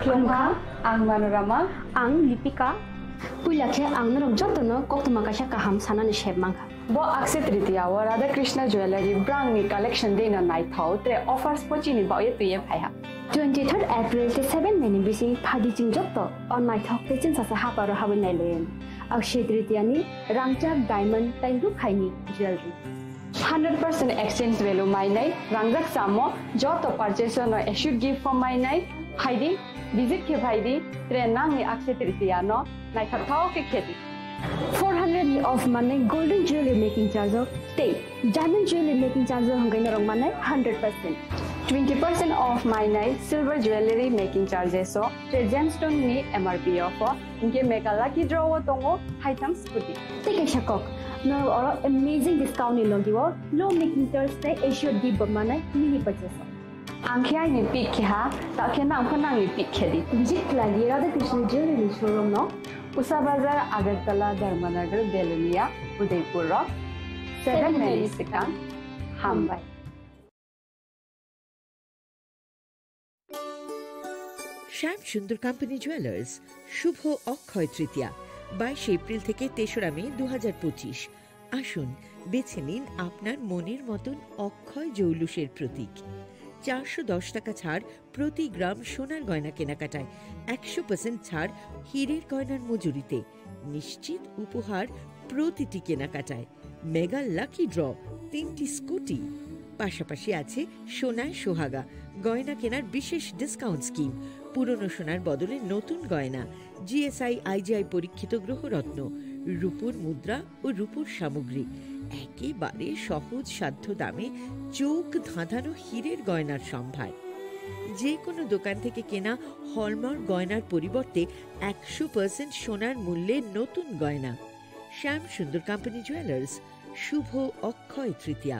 Klongka, ang Manorama, ang Lipika. Puilakhe ang narok jotono koktuma kaisa kaham sanani shep mangka. Bo Akshaya Tritiya wa Radha Krishna Jewelry brand ni collection dena nai thau tre offers pochini ba ye tuye phaiha. 23rd April te 7 meni bisi phadi jing jotto on my thok te chin sasa haparo habin nai loyen. Akshaya Tritiya ni rangchak diamond taingu khaini jewelry. 100% exchange value mai nai rangjak samo joto purchase no issued gift from mai nai haidi visit ke bhaidi tre nang ni Akshaya Tritiya no nai thau ke kheti 400 of money golden jewelry making charge of stay diamond jewelry making charge of hangai narong manai 100% 20% off my night silver jewelry making charges so tre gemstone ni MRP offer inke mega lucky draw tongo item scooty take a shakok no or amazing discount ni logiwo low making charge te assured di manai mini purchase angkhya ni pick kha ta khena phonang ni pick khedi visit lagi Radha Krishna jewelry showroom no Usa Bazar Agartala Dharmanagar Belunia Udaipur Rock 7 Mary Sikang Hambai Shyam Sundar company jewellers Shubho Akshaya Tritiya 22 April থেকে 3রা মে 2025 আসুন বেছে নিন আপনার মনের মতন অক্ষয় জৌলুসের প্রতীক 410 টাকা ছাড় প্রতি গ্রাম সোনার গয়না কেনাকাটায় 100% ছাড় হীরের গয়নার মজুরিতে নিশ্চিত উপহার প্রতিটি কেনাকাটায় মেগা লাকি ড্র 3টি স্কুটি পাশাপাশি আছে সোনায় সোহাগা গয়না কেনার বিশেষ ডিসকাউন্ট স্কিম পুরনো সোনার বদলে নতুন গয়না জিএসআই আইজিআই পরীক্ষিত গ্রহরত্ন রূপোর মুদ্রা ও রূপোর সামগ্রী একেবারে সহজ সাধ্য দামে চোখ ধাঁধানো হীরের গয়নার সম্ভার যে কোনো দোকান থেকে কেনা হলমার্ক গয়নার পরিবর্তে 100% সোনার মূল্যে নতুন গয়না শ্যাম সুন্দর কোম্পানি জুয়েলার্স শুভ অক্ষয় তৃতীয়া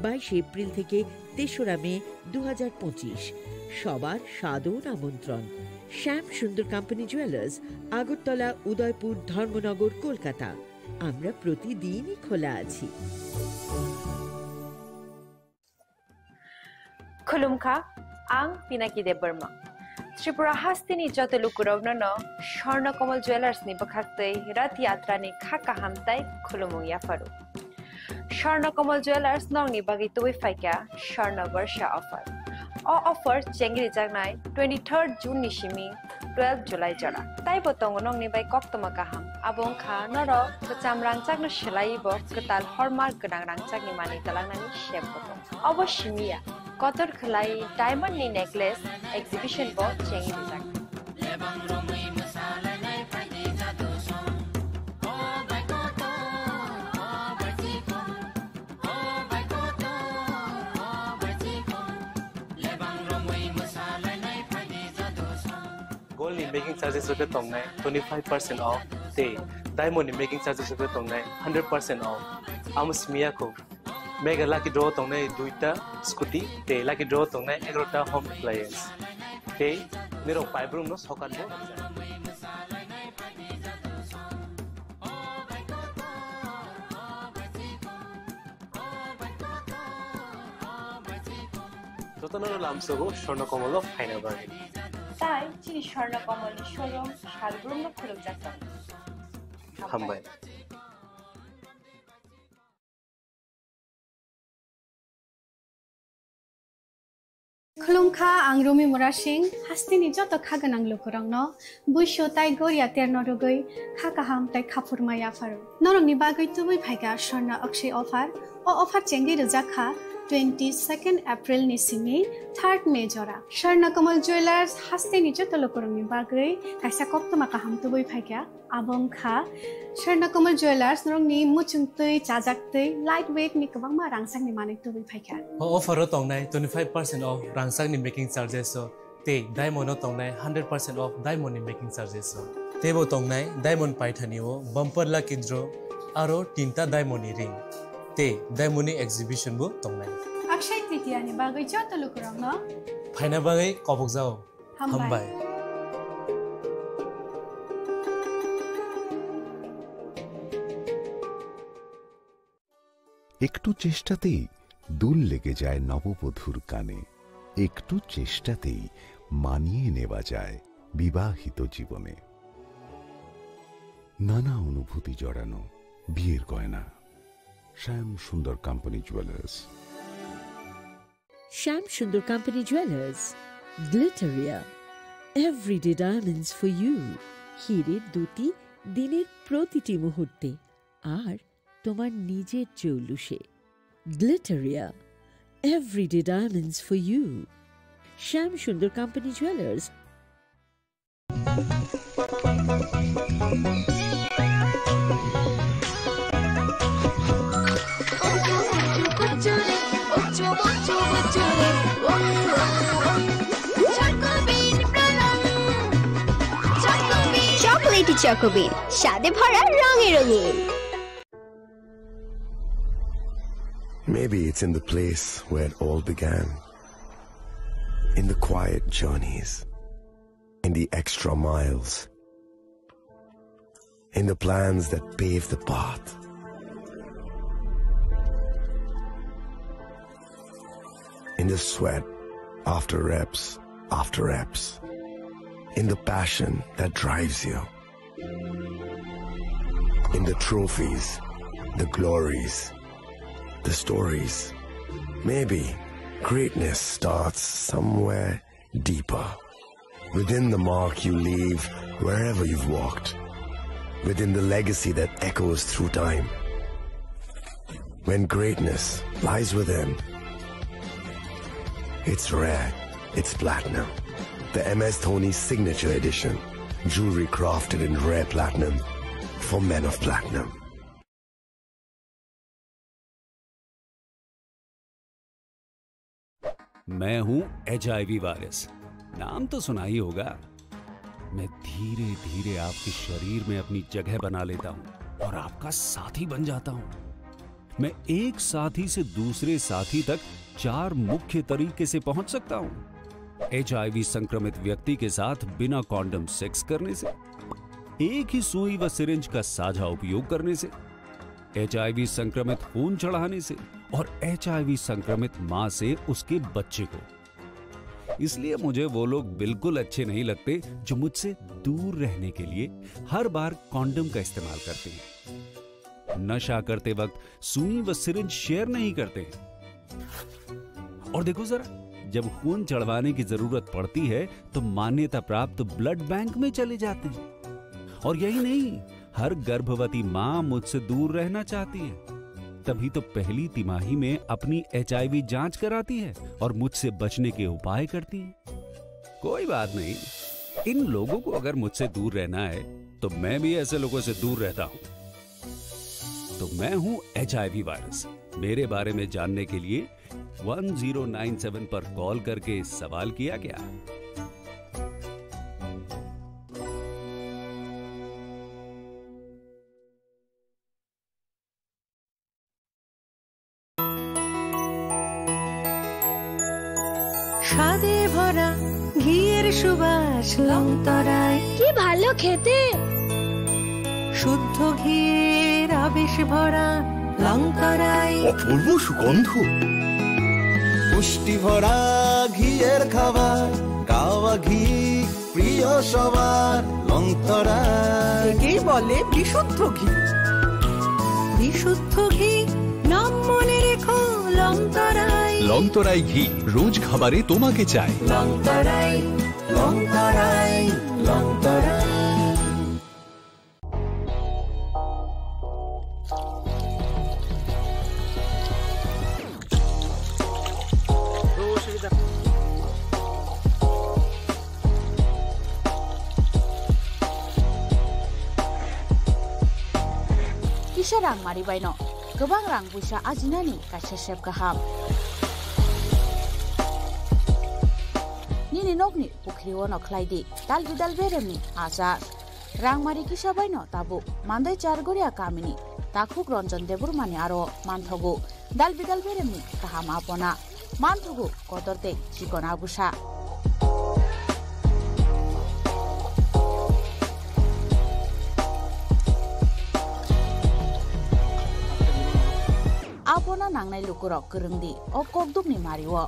22 এপ্রিল থেকে 3রা মে 2025 সবার সাদর আমন্ত্রণ শ্যাম সুন্দর কোম্পানি জুয়েলার্স আগরতলা উদয়পুর ধর্মনগর কলকাতা আমরা প্রতিদিনই খোলা আছি খুলুমখা আং পিনাকি দেববর্মা ত্রিপুরা হাস্তিনি যত লুকুরবন স্বর্ণকমল জুয়েলার্স নি বখাক্তই রথ যাত্রা নি খাকা হামতাই খুলুমু ইয়াফারু স্বর্ণকমল জুয়েলার্স নংনি বাগি তুই ফাইকা স্বর্ণ বর্ষা অফার অফার চেঙ্গি জাগনাই 23rd জুন নিশিমি 12 জুলাই জরা তাই বতং নংনি বাই কক্তমা কাহাম আবং খা নর কচাম রাংচাকনো সেলাইব কতাল হরমার্ক গনাং রাংচাকনি মানি তালাংনানি শেপ বতং অবশ্যমিয়া কতর খলাই ডায়মন্ড নি নেকলেস এক্সিবিশন ব Changi jug Gold in making charges of the tongnai 25% off. They diamond in making charges of the tongnai 100% off. Amus miyako mega lucky draw tongnai duita scooty. They lucky draw tongnai 11ta home appliance. They niro 5 room no sokan bo. Totanoro lamsogo Shornokomolo Hainabari. তাই চিনি Swarnakamal showroom শালগ্রাম খুলুম যাত্রা হামবাই Khulungkha ang Rumi Murashing hastini joto khaganang lukurangno buisho tai goria ternorugoi khakaham tai khapurmaya faru norongni bagoi tubui phaiga shorna akshay offer o offer chengi rujakha 22nd April ni simi 3rd May jora Sharna Kamal Jewelers hastini joto lukurangni bagoi kaisa koptoma kaham tubui phaiga abong kha Sharna Kamal Jewelers norongni muchungtui chajaktui lightweight ni kabangma rangsang ni manik tubui phaiga offer tongnai 25% off rangsang ni making charges so te diamond tongnai 100% off diamond ni making charges so tebo tongnai diamond paithani o bumper lucky draw aro tinta diamond ni ring te daimoni exhibition bu tongnai Akshay Tritiya ni bagai joto lukurang no phaina bagai kobok jao hambai একটু চেষ্টাতেই দুল লেগে যায় নববধূর কানে একটু চেষ্টাতেই মানিয়ে নেওয়া যায় বিবাহিত জীবনে নানা অনুভূতি জড়ানো বিয়ের গয়না শ্যাম Sundar company jewellers Sham Sundar Company Jewelers, Glitteria, everyday diamonds for you. Hirer duti diner protiti muhurte ar tomar nijer jowlushe. Glitteria, everyday diamonds for you. Sham Sundar Company Jewelers. চকোলেটি চকোবিন স্বাদে ভরা রঙে রঙিন Maybe it's in the place where it all began. In the quiet journeys. In the extra miles. In the plans that pave the path. In the sweat after reps, after reps. In the passion that drives you. In the trophies, the glories, the stories. Maybe greatness starts somewhere deeper. Within the mark you leave wherever you've walked. Within the legacy that echoes through time. When greatness lies within, it's rare, it's platinum. The MS Dhoni Signature Edition. Jewelry crafted in rare platinum for men of platinum. मैं हूं HIV virus नाम तो सुना ही होगा मैं धीरे धीरे आपके शरीर में अपनी जगह बना लेता हूं और आपका साथी बन जाता हूं मैं एक साथी से दूसरे साथी तक 4 मुख्य तरीके से पहुंच सकता हूं HIV संक्रमित व्यक्ति के साथ बिना कॉन्डम सेक्स करने से एक ही सुई व सिरिंज का साझा उपयोग करने से HIV संक्रमित खून चढ़ाने से और HIV संक्रमित मां से उसके बच्चे को इसलिए मुझे वो लोग बिल्कुल अच्छे नहीं लगते जो मुझसे दूर रहने के लिए हर बार कॉन्डम का इस्तेमाल करते हैं नशा करते वक्त सुई व सिरिंज शेयर नहीं करते और देखो जरा जब खून चढ़वाने की जरूरत पड़ती है तो मान्यता प्राप्त ब्लड बैंक में चले जाते हैं और यही नहीं हर गर्भवती मां मुझसे दूर रहना चाहती है तभी तो पहली तिमाही में अपनी HIV जांच कराती है और मुझसे बचने के उपाय करती है कोई बात नहीं इन लोगों को अगर मुझसे दूर रहना है तो मैं भी ऐसे लोगों से दूर रहता हूं तो मैं हूं HIV वायरस मेरे बारे में जानने के लिए 1097 पर कॉल करके सवाल किया क्या স্বাদে ভরা ঘিয়ের সুবাস লংতরায় কি ভালো খেতে শুদ্ধ ঘিয়ের আবেশ ভরা লংতরায় অপূর্ব সুগন্ধ পুষ্টি ভরা ঘিয়ের খাবার গাওয়া ঘি প্রিয় সবার লংতরায় একেই বলে বিশুদ্ধ ঘি বিশুদ্ধ ঘি নাম মনে রেখো লংতরায় লংতরাই ঘি রোজ খাবারে তোমাকে চাই লংতরাই লংতরাই লংতরাই Kisah rang mari baino, gobang rang busa ajinani kasih sep kaham. Nini nogni pukri wono klaidi, dal bidal beremni aja. Rang mari kisah baino tabu, mandai jar goria kamini. Takuk Ronjon Deburmani Aro Mantogo Dalbidal Beremi Kahama Apona Mantogo Kodorte Chikona Busha Apona Nangnai Lukurok Kurungdi O Kokdubni Mariwo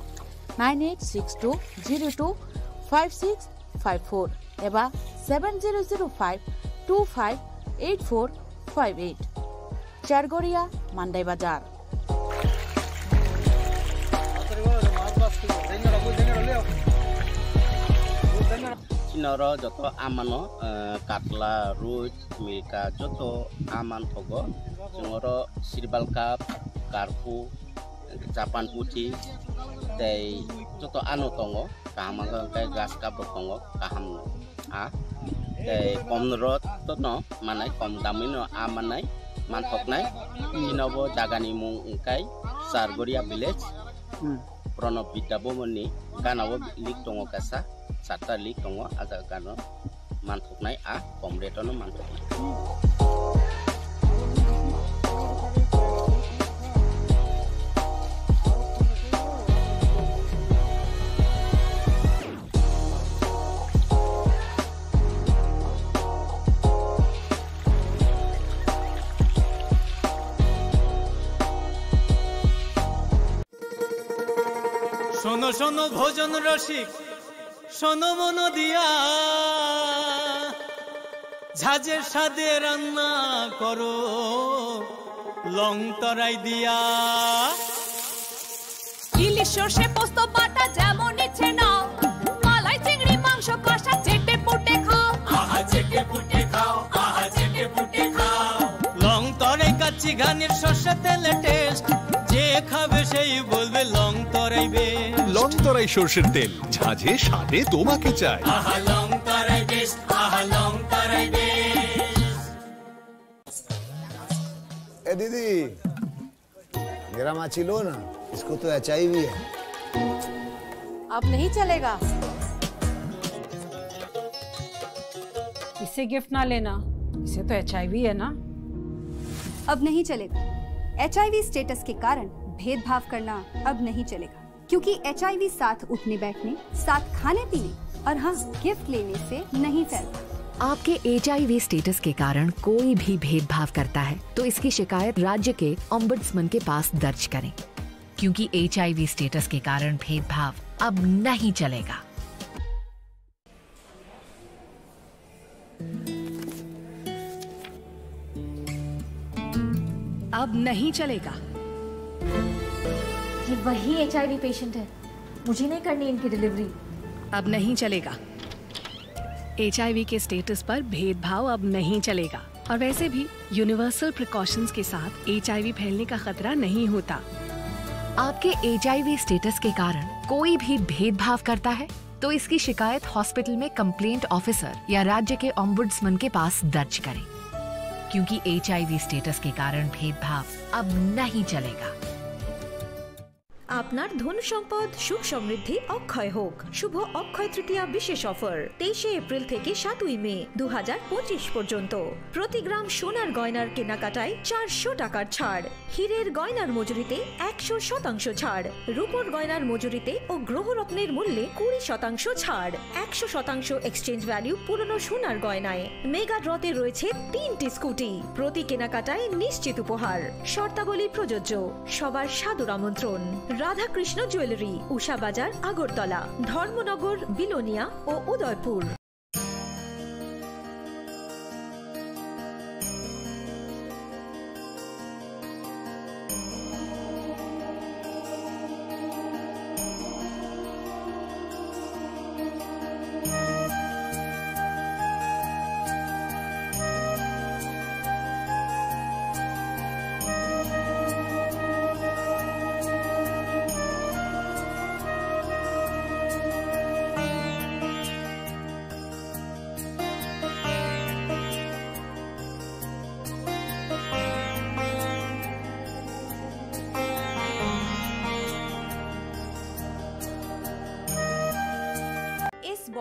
9862025654 Eba 7005258458 Chargoria Mandai Bazar Chinoro joto amano katla ruj mika joto aman togo jongoro sirbal kap karpu Japan putih day joto anu tongo kaham kai gas kap tongo kaham day komrot tono manai kom damino amanai mantok nai Cinobo dagani mung kai Sargoria village Pronop Bidabomoni Ganawo lik tongo kasa Sata lik tongo aga gano mantok nai komretono mantok শোনো শোনো ভোজন রসিক শোনো মন দিয়া ঝাঁঝের স্বাদে রান্না করো লং তরাই দিয়া ইলিশ সর্ষে পোস্ত বাটা যেমন ইচ্ছে নাও মালাই চিংড়ি মাংস কষা চেটে পুটে খাও আহা চেটে পুটে খাও আহা চেটে পুটে খাও লং তরাই কাচ্চি ঘানির সর্ষে তেলে টেস্ট যে খাবে সেই বলবে লং তরাই বেশ লং তরাই সরষের তেল ঝাঁঝে স্বাদে তোমাকে চাই আহা লং তরাই বেশ আহা লং তরাই বেশ ए दीदी मेरा माची लो ना इसको तो HIV है अब नहीं चलेगा इससे गिफ्ट ना लेना इसे तो HIV है ना अब नहीं चलेगा HIV स्टेटस के कारण भेदभाव करना अब नहीं चलेगा क्योंकि HIV साथ उठने बैठने साथ खाने पीने और हाँ गिफ्ट लेने से नहीं फैलता आपके HIV स्टेटस के कारण कोई भी भेदभाव करता है तो इसकी शिकायत राज्य के ओम्बुड्समैन के पास दर्ज करें क्योंकि HIV स्टेटस के कारण भेदभाव अब नहीं चलेगा। अब नहीं चलेगा। ये वही HIV पेशेंट है, मुझे नहीं करनी इनकी डिलीवरी। अब नहीं चलेगा। HIV के स्टेटस पर भेदभाव अब नहीं चलेगा और वैसे भी यूनिवर्सल प्रिकॉशंस के साथ HIV फैलने का खतरा नहीं होता। आपके HIV स्टेटस के कारण कोई भी भेदभाव करता है तो इसकी शिकायत हॉस्पिटल में कंप्लेंट ऑफिसर या राज्य के ओम्बुड्समैन के पास दर्ज करें क्योंकि HIV स्टेटस के कारण भेदभाव अब नहीं चलेगा। আপনার ধন সম্পদ সুখ সমৃদ্ধি অক্ষয় হোক। শুভ অক্ষয় তৃতীয়া বিশেষ অফার 23 এপ্রিল থেকে 7 মে 2025 পর্যন্ত প্রতি গ্রাম সোনার গয়নার কেনাকাটায় 400 টাকার ছাড়, হীরের গয়নার মজুরিতে 100% ছাড়, রূপোর গয়নার মজুরিতে ও গ্রহরত্নের মূল্যে 20% ছাড়, 100% এক্সচেঞ্জ ভ্যালু পুরনো সোনার গয়নায়। মেগা ড্রতে রয়েছে 3টি স্কুটি, প্রতি কেনাকাটায় নিশ্চিত উপহার। শর্তাবলী প্রযোজ্য। সবার সাদর আমন্ত্রণ। রাধাকৃষ্ণ জুয়েলারি, উষা বাজার, আগরতলা, ধর্মনগর, বিলোনিয়া ও উদয়পুর।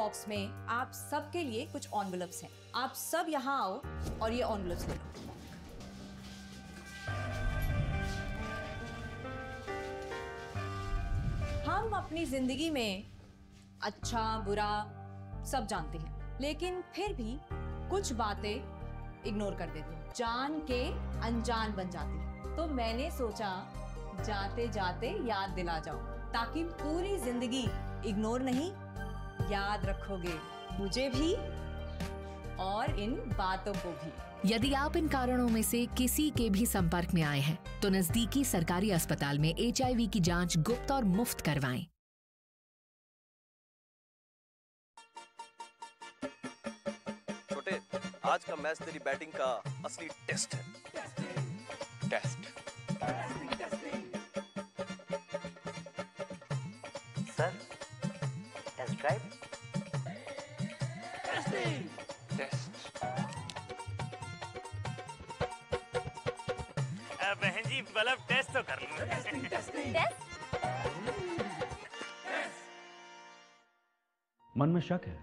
बॉक्स में आप सबके लिए कुछ एनवेलप्स हैं। आप सब यहाँ आओ और ये एनवेलप्स ले लो। हम अपनी जिंदगी में अच्छा बुरा सब जानते हैं, लेकिन फिर भी कुछ बातें इग्नोर कर देते हैं, जान के अनजान बन जाती हैं। तो मैंने सोचा जाते जाते याद दिला जाऊं, ताकि पूरी जिंदगी इग्नोर नहीं, याद रखोगे मुझे भी और इन बातों को भी। यदि आप इन कारणों में से किसी के भी संपर्क में आए हैं तो नजदीकी सरकारी अस्पताल में HIV की जांच गुप्त और मुफ्त करवाएं। छोटे, आज का मैच तेरी बैटिंग का असली टेस्ट है। Taste. Sir, test drive. Test. बहन जी, मतलब टेस्ट तो कर लो। मन में शक है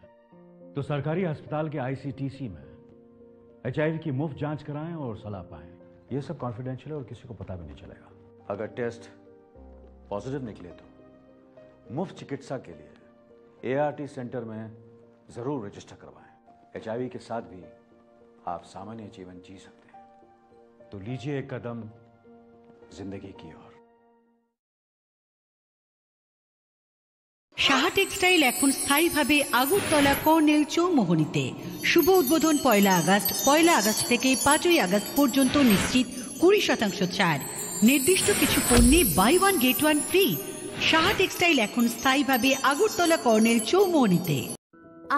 तो सरकारी अस्पताल के ICTC में HIV की मुफ्त जांच कराएं और सलाह पाएं। ये सब कॉन्फिडेंशियल है और किसी को पता भी नहीं चलेगा। अगर टेस्ट पॉजिटिव निकले तो मुफ्त चिकित्सा के लिए ART सेंटर में जरूर रजिस्टर करवाएं। HIV के साथ भी आप सामान्य जीवन जी सकते हैं। तो लीजिए एक कदम जिंदगी की ओर। সাহা টেক্সটাইল এখন স্থায়ীভাবে আগরতলা কর্নেল চৌমোহনীতে। শুভ উদ্বোধন 1 আগস্ট থেকে 5 আগস্ট পর্যন্ত নিশ্চিত 20% ছাড়। নির্দিষ্ট কিছু পণ্যে buy one get one free. Saha textile এখন স্থায়ীভাবে আগরতলা কর্নেল চৌমোহনীতে।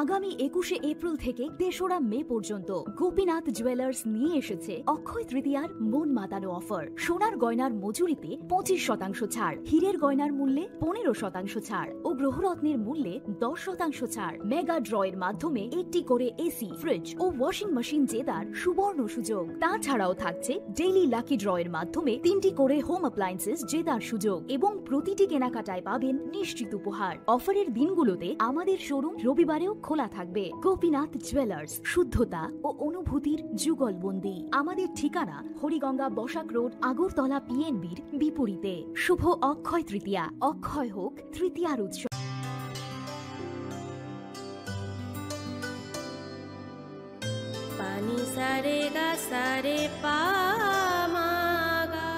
আগামী 21শে এপ্রিল থেকে 3রা মে পর্যন্ত গোপীনাথ জুয়েলার্স নিয়ে এসেছে অক্ষয় তৃতীয়ার মন মাতানো অফার। সোনার গয়নার মজুরিতে 25% ছাড়, হীরের গয়নার মূল্যে 15% ছাড় ও গ্রহরত্নের মূল্যে 10% ছাড়। মেগা ড্রয়ের মাধ্যমে একটি করে এসি, ফ্রিজ ও ওয়াশিং মেশিন জেতার সুবর্ণ সুযোগ। তাছাড়াও থাকছে ডেইলি লাকি ড্রয়ের মাধ্যমে 3টি করে হোম অ্যাপ্লায়েন্সেস জেতার সুযোগ এবং প্রতিটি কেনাকাটায় পাবেন নিশ্চিত উপহার। অফারের দিনগুলোতে আমাদের শোরুম রবিবারেও খোলা থাকবে। গোপীনাথ জুয়েলার্স, শুদ্ধতা ও অনুভূতির যুগলবন্দি। আমাদের ঠিকানা হরিগঙ্গা বসাক রোড, আগরতলা PNBর বিপরীতে। শুভ অক্ষয় তৃতীয়া, অক্ষয় হোক তৃতীয়ার উৎসব। পানি সারে গা সারে পা মা গা।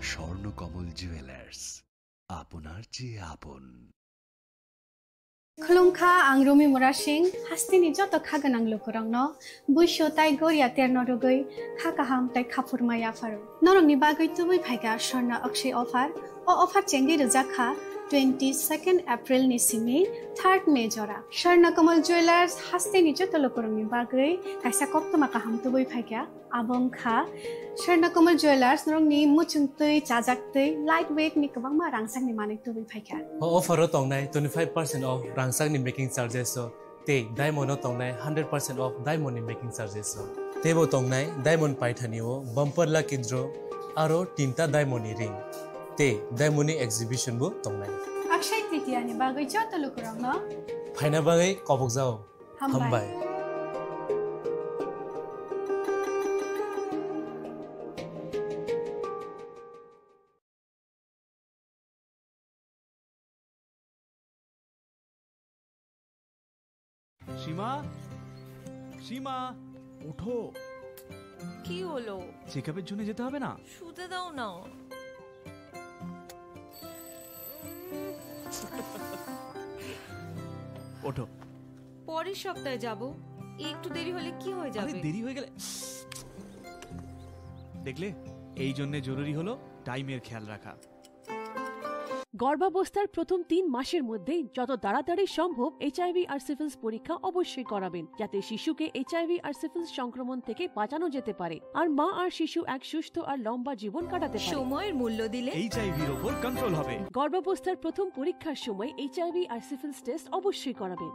স্বর্ণকমল জুয়েলার্স, আপনার চেয়ে আপন। खुलुमखा आं रमि मुरासिं हास्तिनि जत खागोनां लोगोरांनो बैसो ताइ गरिया तेरनरुगै खाकाहाम ताइ खाफुरमाय आफार नरंनि बागै तुबै फाइगा स्वर्ण अक्षय अफार ओ अफार चेंगि रजाखा 22 एप्रिल नि सिमि 3 मे जरा स्वर्णकमल ज्वेलर्स हास्तिनि जत लोगोरांनि बागै काइसा कप्तमा काहाम तुबै फाइगा आबंखा स्वर्णकमल ज्वेलर्स नरंनि मुचुंतै चाजाक्तै लाइट वेट नि गोबां मा रांसांनि माने तुबै फाइगा ऑफर तंगनाय 25% ऑफ रांसांनि मेकिंग चार्जेस ते डायमंड तंगनाय 100% ऑफ डायमंड नि मेकिंग चार्जेस तेबो तंगनाय डायमंड पाइथानिओ बम्पर लाकी ड्र आरो 3टा डायमंड नि रिंग ते डायमंड नि एग्जिबिशन बो तंगनाय अक्षय तृतीया नि बागै जत लोगोरांनो फाइना बागै कबक जाओ हमबाय সীমা সীমা ওঠো কি হলো চেকআপের জন্য যেতে হবে না শুতে দাও না ওঠো পরের সপ্তাহে যাব একটু দেরি হলে কি হয়ে যাবে আরে দেরি হয়ে গেলে দেখলে এই জন্য জরুরি হলো টাইমের খেয়াল রাখা গর্ভাবস্থার প্রথম 3 মাসের মধ্যে যত তাড়াতাড়ি সম্ভব HIV আর সিফিলিস পরীক্ষা অবশ্যই করাবেন যাতে শিশুকে HIV আর সিফিলিস সংক্রমণ থেকে বাঁচানো যেতে পারে আর মা আর শিশু এক সুস্থ আর লম্বা জীবন কাটাতে পারে সময়ের মূল্য দিলে HIV এর উপর কন্ট্রোল হবে গর্ভাবস্থার প্রথম পরীক্ষার সময় HIV আর সিফিলিস টেস্ট অবশ্যই করাবেন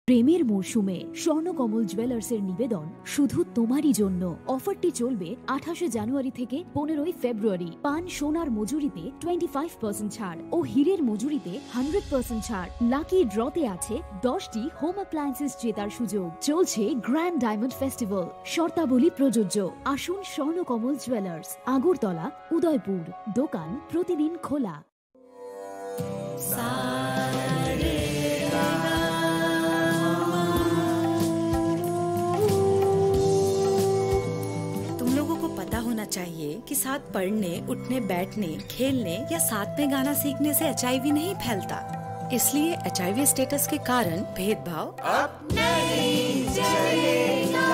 প্রেমের মরশুমে স্বর্ণকমল জুয়েলার্সের নিবেদন শুধু তোমারই জন্য। অফারটি চলবে 28 জানুয়ারি থেকে 15 ফেব্রুয়ারি। পান সোনার মজুরিতে 25% ছাড় ও হীরের মজুরিতে 100% ছাড়। লাকি ড্রতে আছে 10টি হোম অ্যাপ্লায়েন্সেস জেতার সুযোগ। চলছে গ্র্যান্ড ডায়মন্ড ফেস্টিভ্যাল, শর্তাবলী প্রযোজ্য। আসুন স্বর্ণকমল জুয়েলার্স, আগরতলা, উদয়পুর। দোকান প্রতিদিন খোলা। होना चाहिए कि साथ पढ़ने, उठने, बैठने, खेलने या साथ में गाना सीखने से एचआईवी नहीं फैलता। इसलिए एचआईवी स्टेटस के कारण भेदभाव अब नहीं चलेगा।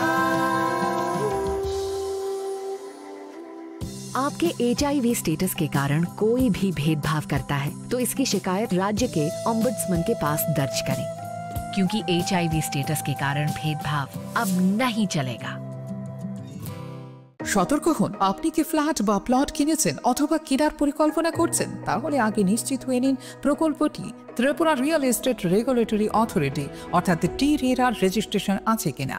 आपके HIV स्टेटस के कारण कोई भी भेदभाव करता है तो इसकी शिकायत राज्य के ओम्बुड्समैन के पास दर्ज करें, क्योंकि HIV स्टेटस के कारण भेदभाव अब नहीं चलेगा। সতর্ক হন, আপনি কি ফ্ল্যাট বা প্লট কিনেছেন অথবা কেনার পরিকল্পনা করছেন? তাহলে আগে নিশ্চিত হয়ে নিন প্রকল্পটি Tripura real estate regulatory authority অর্থাৎ টি-রেরার রেজিস্ট্রেশন আছে কিনা।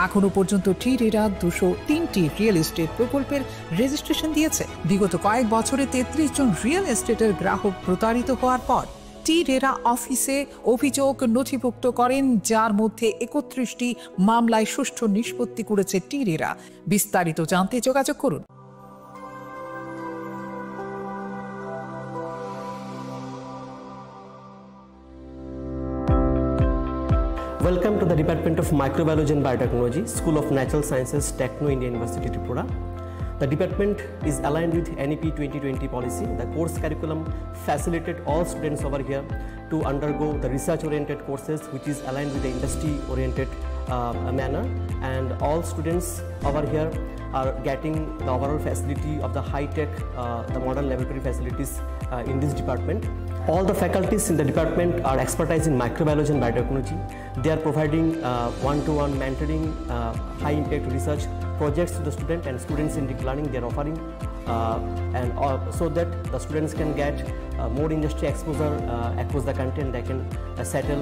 এখনো পর্যন্ত টি-রেরা 203টি রিয়েল এস্টেট প্রকল্পের রেজিস্ট্রেশন দিয়েছে। বিগত কয়েক বছরে 33 জন রিয়েল এস্টেটের গ্রাহক প্রতারিত হওয়ার পর টি-রেরা অফিসে অভিযোগ নথিভুক্ত করেন, যার মধ্যে 31টি মামলায় সুষ্ঠু নিষ্পত্তি করেছে টি-রেরা। বিস্তারিত জানতে যোগাযোগ করুন। Welcome to the Department of Microbiology and Biotechnology, School of Natural Sciences, Techno India University, Tripura. The department is aligned with NEP 2020 policy. The course curriculum facilitated all students over here to undergo the research-oriented courses, which is aligned with the industry-oriented manner. And all students over here are getting the overall facility of the high-tech, the modern laboratory facilities in this department. All the faculties in the department are expertise in microbiology and biotechnology. They are providing one-to-one mentoring, high-impact research projects to the student, and students in deep learning they are offering, and so that the students can get more industry exposure across the country, and they can settle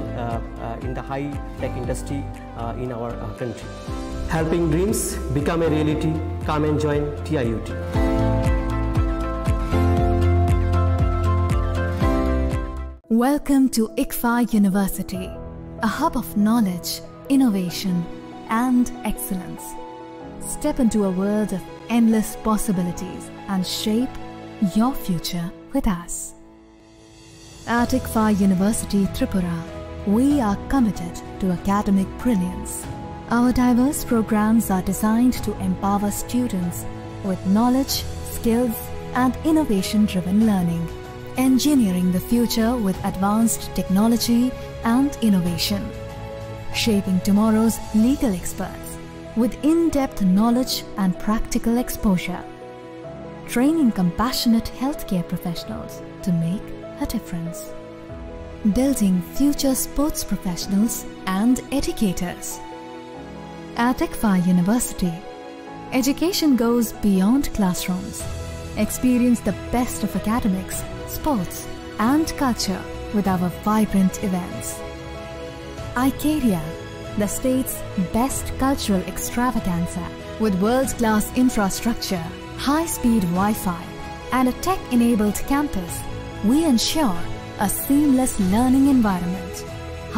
in the high-tech industry in our country. Helping dreams become a reality. Come and join TIUT. Welcome to ICFA University, a hub of knowledge, innovation, and excellence. Step into a world of endless possibilities and shape your future with us. At ICFA University, Tripura, we are committed to academic brilliance. Our diverse programs are designed to empower students with knowledge, skills, and innovation-driven learning. Engineering the future with advanced technology and innovation. Shaping tomorrow's legal experts with in-depth knowledge and practical exposure. Training compassionate healthcare professionals to make a difference. Building future sports professionals and educators. At ICFA University, education goes beyond classrooms. Experience the best of academics, sports, and culture with our vibrant events. ICARIA, the state's best cultural extravaganza, with world-class infrastructure, high-speed Wi-Fi, and a tech-enabled campus, we ensure a seamless learning environment.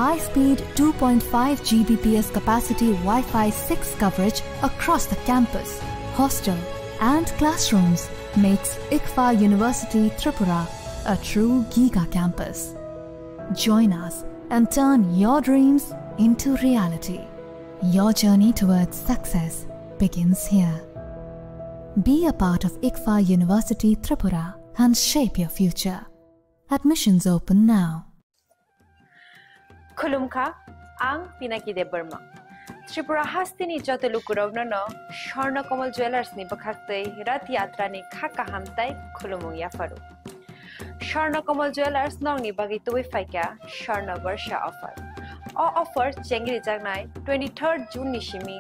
High-speed 2.5 Gbps capacity Wi-Fi 6 coverage across the campus, hostel, and classrooms makes ICFA University Tripura a true Giga campus. Join us and turn your dreams into reality. Your journey towards success begins here. Be a part of ICFA University Tripura and shape your future. Admissions open now. Khulumkha, ang Pinaki de Burma. Tripura hastini joto lukurogno no Swarnakomal Jewelers ni bakhaktei Rath Yatra ni khakahamtai khulumung yafaru. Swarnakomal Jewelers nong ni bagi tuwi faika Swarna Barsha offer. O offer chengri jagnai 23rd June ni shimi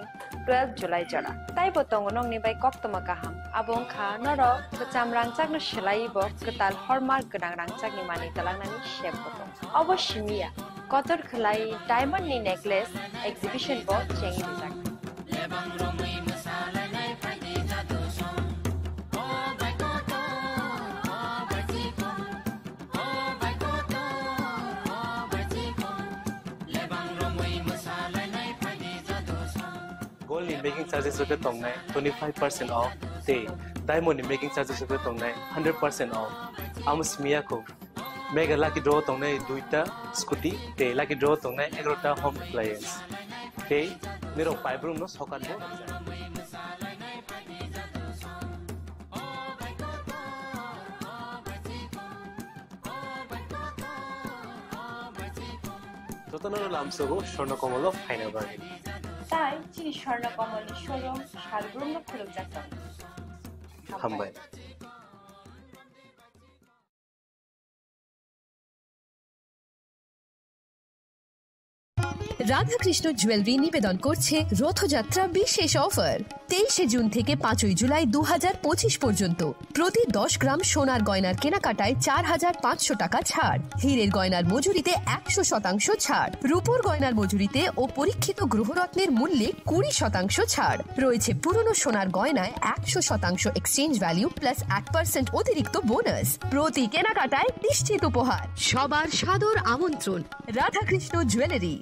12 July jara. Tai botong nong ni bai koktoma kaham. Abong kha noro kecam rangcak no shelai bo ketal hormar gedang rangcak ni mani talang nani shep botong. Obo shimiya. Kotor khlai diamond ni necklace exhibition bo chengi dijak. Gold in making charges of the tongue 25% off. Day diamond in making charges of the tongue 100% off. Amos Miyako. Mega lucky draw tongue duita scooty. Day lucky draw tongue egrota home appliance. Day Nero pipe room no socket bo. Totanaro Lamsogo, Shorno Komolo, Final Bargain. তাই চিনি স্বর্ণ কমল showroom সারগ্রহণ খুলুক যাচ্ছেন হাম্বাই Radhakrishna jewellery নিবেদন করছে রথযাত্রা বিশেষ offer 23 June থেকে 5 জুলাই 2025 পর্যন্ত প্রতি 10 গ্রাম সোনার গয়নার কেনাকাটায় 4500 টাকা ছাড়, হীরের গয়নার মজুরিতে 100% ছাড়, রূপোর গয়নার মজুরিতে ও পরীক্ষিত গ্রহরত্নের মূল্যে 20% ছাড় রয়েছে। পুরনো সোনার গয়নায় 100% এক্সচেঞ্জ ভ্যালু প্লাস 1% অতিরিক্ত বোনাস। প্রতি কেনাকাটায় নিশ্চিত উপহার। সবার সাদর আমন্ত্রণ রাধাকৃষ্ণ জুয়েলারি।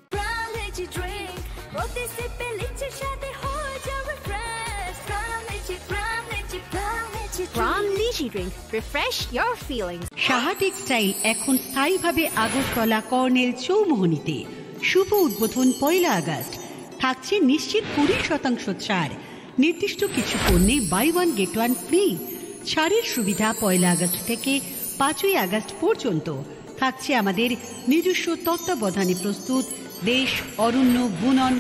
সাহা টেক্সটাইল এখন স্থায়ীভাবে আগরতলা কর্নেল চৌমোহনীতে। শুভ উদ্বোধন 1 আগস্ট। থাকছে নিশ্চিত 20% ছাড়। নির্দিষ্ট কিছু পণ্যে বাই 1 গেট 1 ফ্রি। ছাড়ের সুবিধা 1 আগস্ট থেকে 5 আগস্ট পর্যন্ত। থাকছে আমাদের নিজস্ব তত্ত্বাবধানে প্রস্তুত দেশ অরণ্য বুনন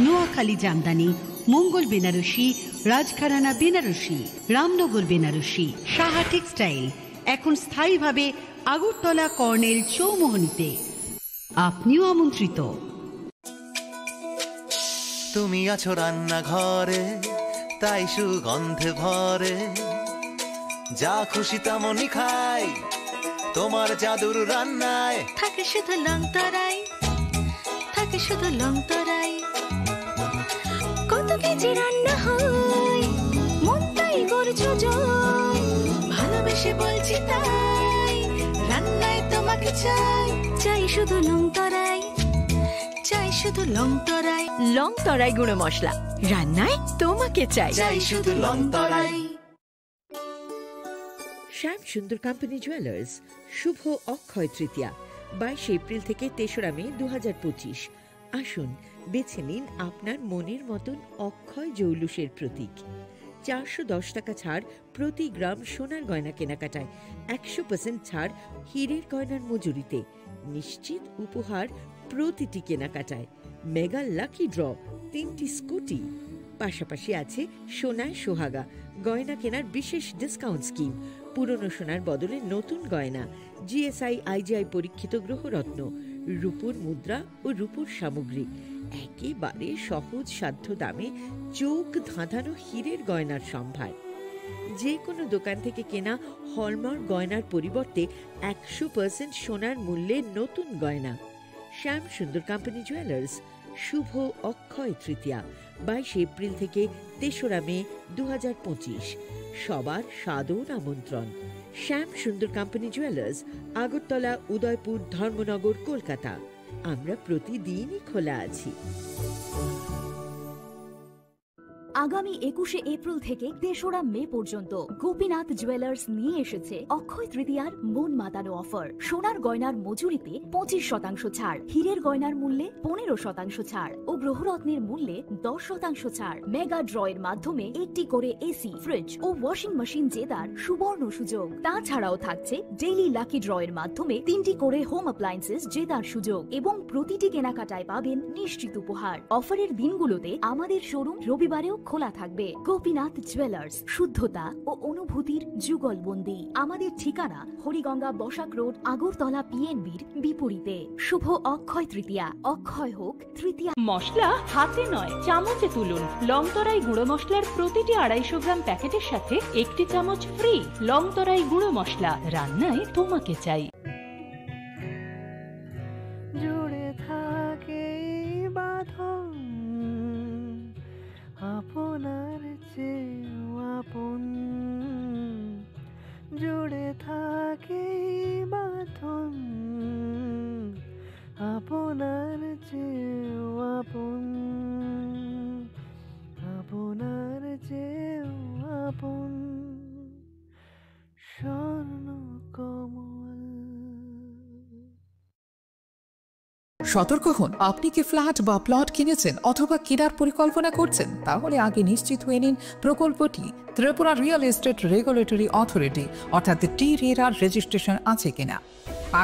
নোয়াখালী জামদানি, মঙ্গল বেনারসি, রাজঘরানা বেনারসি, রামনগর বেনারসি। সাহা টেক্সটাইল এখন স্থায়ীভাবে আগরতলা কর্নেল চৌমোহনীতে। আপনিও আমন্ত্রিত। তুমি আছো রান্নাঘরে, তাই সুগন্ধে ভরে, যা খুশি তেমনই খাই তোমার জাদুর রান্নায়। থাকে শুধু লংতরাই, থাকে শুধু লংতরাই, কত কেজি রান্না হয় মন তাই করছো জয়, ভালোবেসে বলছি তাই রান্নায় তোমাকে চাই, চাই শুধু লংতরাই, চাই শুধু লংতরাই। লংতরাই গুঁড়ো মশলা, রান্নায় তোমাকে চাই, চাই শুধু লংতরাই। শ্যাম সুন্দর কোম্পানি জুয়েলার্স শুভ অক্ষয় তৃতীয়া 22 এপ্রিল থেকে 3রা মে 2025। আসুন বেছে নিন আপনার মনের মতন অক্ষয় জৌলুসের প্রতীক। 410 টাকা ছাড় প্রতি গ্রাম সোনার গয়না কেনাকাটায়, 100% ছাড় হীরের গয়নার মজুরিতে, নিশ্চিত উপহার প্রতিটি কেনাকাটায়, মেগা লাকি ড্র 3টি স্কুটি। পাশাপাশি আছে সোনায় সোহাগা গয়না কেনার বিশেষ ডিসকাউন্ট স্কিম, পুরনো সোনার বদলে নতুন গয়না, জিএসআই আইজিআই পরীক্ষিত গ্রহরত্ন, রূপোর মুদ্রা ও রূপোর সামগ্রী, একেবারে সহজ সাধ্য দামে চোখ ধাঁধানো হীরের গয়নার সম্ভার। যে কোনো দোকান থেকে কেনা হলমার্ক গয়নার পরিবর্তে 100% সোনার মূল্যে নতুন গয়না। শ্যাম সুন্দর কোম্পানি জুয়েলার্স শুভ অক্ষয় তৃতীয়া 22 এপ্রিল থেকে 3রা মে 2025। সবার সাদর আমন্ত্রণ। শ্যাম সুন্দর কোম্পানি জুয়েলার্স, আগরতলা, উদয়পুর, ধর্মনগর, কলকাতা। আমরা প্রতিদিনই খোলা আছি। আগামী 21 এপ্রিল থেকে 3রা মে পর্যন্ত গোপীনাথ জুয়েলার্স নিয়ে এসেছে অক্ষয় তৃতীয়ার মন মাতানো অফার। সোনার গয়নার মজুরিতে 25% ছাড়, হীরের গয়নার মূল্যে 15% ছাড় ও গ্রহরত্নের মূল্যে 10% ছাড়। মেগা ড্রয়ের মাধ্যমে একটি করে এসি, ফ্রিজ ও ওয়াশিং মেশিন জেতার সুবর্ণ সুযোগ। তাছাড়াও থাকছে ডেইলি লাকি ড্রয়ের মাধ্যমে 3টি করে হোম অ্যাপ্লায়েন্সেস জেতার সুযোগ এবং প্রতিটি কেনাকাটায় পাবেন নিশ্চিত উপহার। অফারের দিনগুলোতে আমাদের শোরুম রবিবারেও খোলা থাকবে। গোপীনাথ জুয়েলার্স, শুদ্ধতা ও অনুভূতির যুগলবন্দি। আমাদের ঠিকানা হরিগঙ্গা বসাক রোড, আগরতলা পিএনবির বিপরীতে। শুভ অক্ষয় তৃতীয়া, অক্ষয় হোক তৃতীয়া। মশলা হাতে নয় চামচে তুলুন। লংতরাই গুঁড়ো মশলার প্রতিটি 250 গ্রাম প্যাকেটের সাথে 1টি চামচ ফ্রি। লংতরাই গুঁড়ো মশলা, রান্নায় তোমাকে চাই। জুড়ে থাকে বাঁধন আপনার চেয়েও আপন আপনার চেয়েও আপন স্বর্ণ কমল। সতর্ক হন, আপনি কি ফ্ল্যাট বা প্লট কিনেছেন অথবা কেনার পরিকল্পনা করছেন, তাহলে আগে নিশ্চিত হয়ে নিন প্রকল্পটি Tripura real estate regulatory authority অর্থাৎ টি-রেরার রেজিস্ট্রেশন আছে কিনা।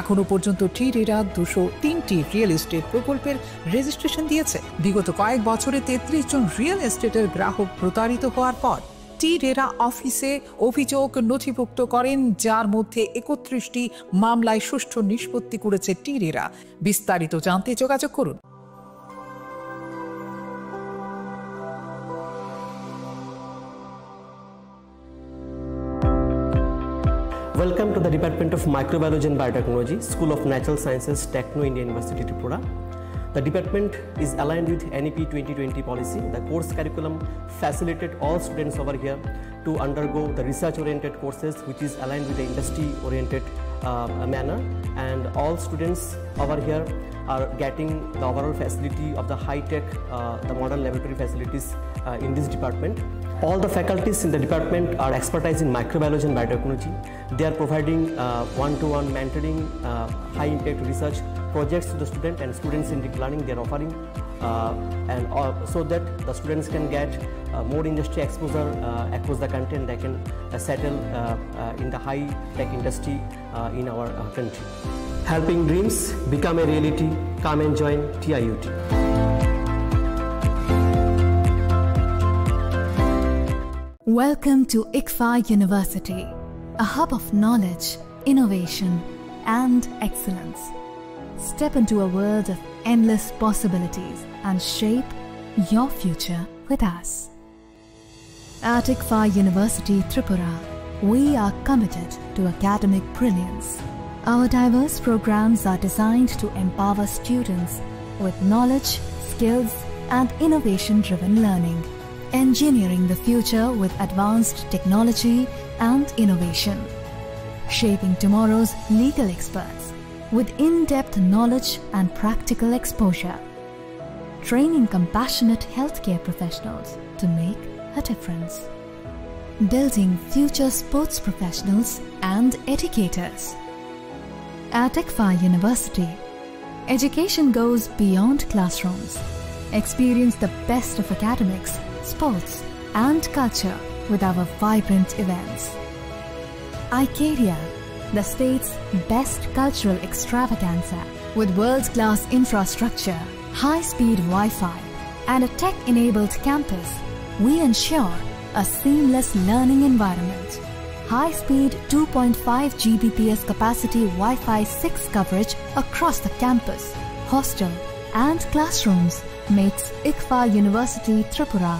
এখনো পর্যন্ত টি-রেরা 203টি রিয়েল এস্টেট প্রকল্পের রেজিস্ট্রেশন দিয়েছে। বিগত কয়েক বছরে 33 জন রিয়েল এস্টেটের গ্রাহক প্রতারিত হওয়ার পর টি-রেরা অফিসে অভিযোগ নথিভুক্ত করেন, যার মধ্যে 31টি মামলায় সুষ্ঠু নিষ্পত্তি করেছে টি-রেরা। বিস্তারিত জানতে যোগাযোগ করুন। Welcome to the Department of Microbiology and Biotechnology, School of Natural Sciences, Techno India University, Tripura. The department is aligned with NEP 2020 policy. The course curriculum facilitated all students over here to undergo the research-oriented courses, which is aligned with the industry-oriented manner. And all students over here are getting the overall facility of the high-tech, the modern laboratory facilities in this department. All the faculties in the department are expertise in microbiology and biotechnology. They are providing one-to-one mentoring, high-impact research projects to the student, and students in deep learning they are offering, so that the students can get more industry exposure across the country, and they can settle in the high-tech industry in our country. Helping dreams become a reality. Come and join TIUT. Welcome to ICFA University, a hub of knowledge, innovation, and excellence. Step into a world of endless possibilities and shape your future with us. At ICFA University, Tripura, we are committed to academic brilliance. Our diverse programs are designed to empower students with knowledge, skills, and innovation-driven learning, engineering the future with advanced technology and innovation, shaping tomorrow's legal experts with in-depth knowledge and practical exposure, training compassionate healthcare professionals to make a difference, building future sports professionals and educators. At ICFA University, education goes beyond classrooms. Experience the best of academics, sports, and culture with our vibrant events. ICARIA, the state's best cultural extravaganza, with world-class infrastructure, high-speed Wi-Fi, and a tech-enabled campus, we ensure a seamless learning environment. High-speed 2.5 Gbps capacity Wi-Fi 6 coverage across the campus, hostel, and classrooms makes ICFA University Tripura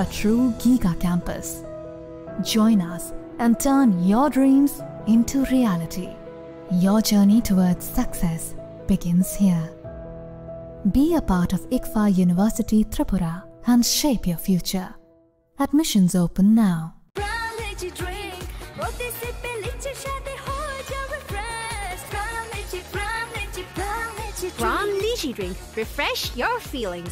a true Giga campus. Join us and turn your dreams into reality. Your journey towards success begins here. Be a part of ICFA University Tripura and shape your future. Admissions open now. Pram Lychee Drink. Refresh your feelings.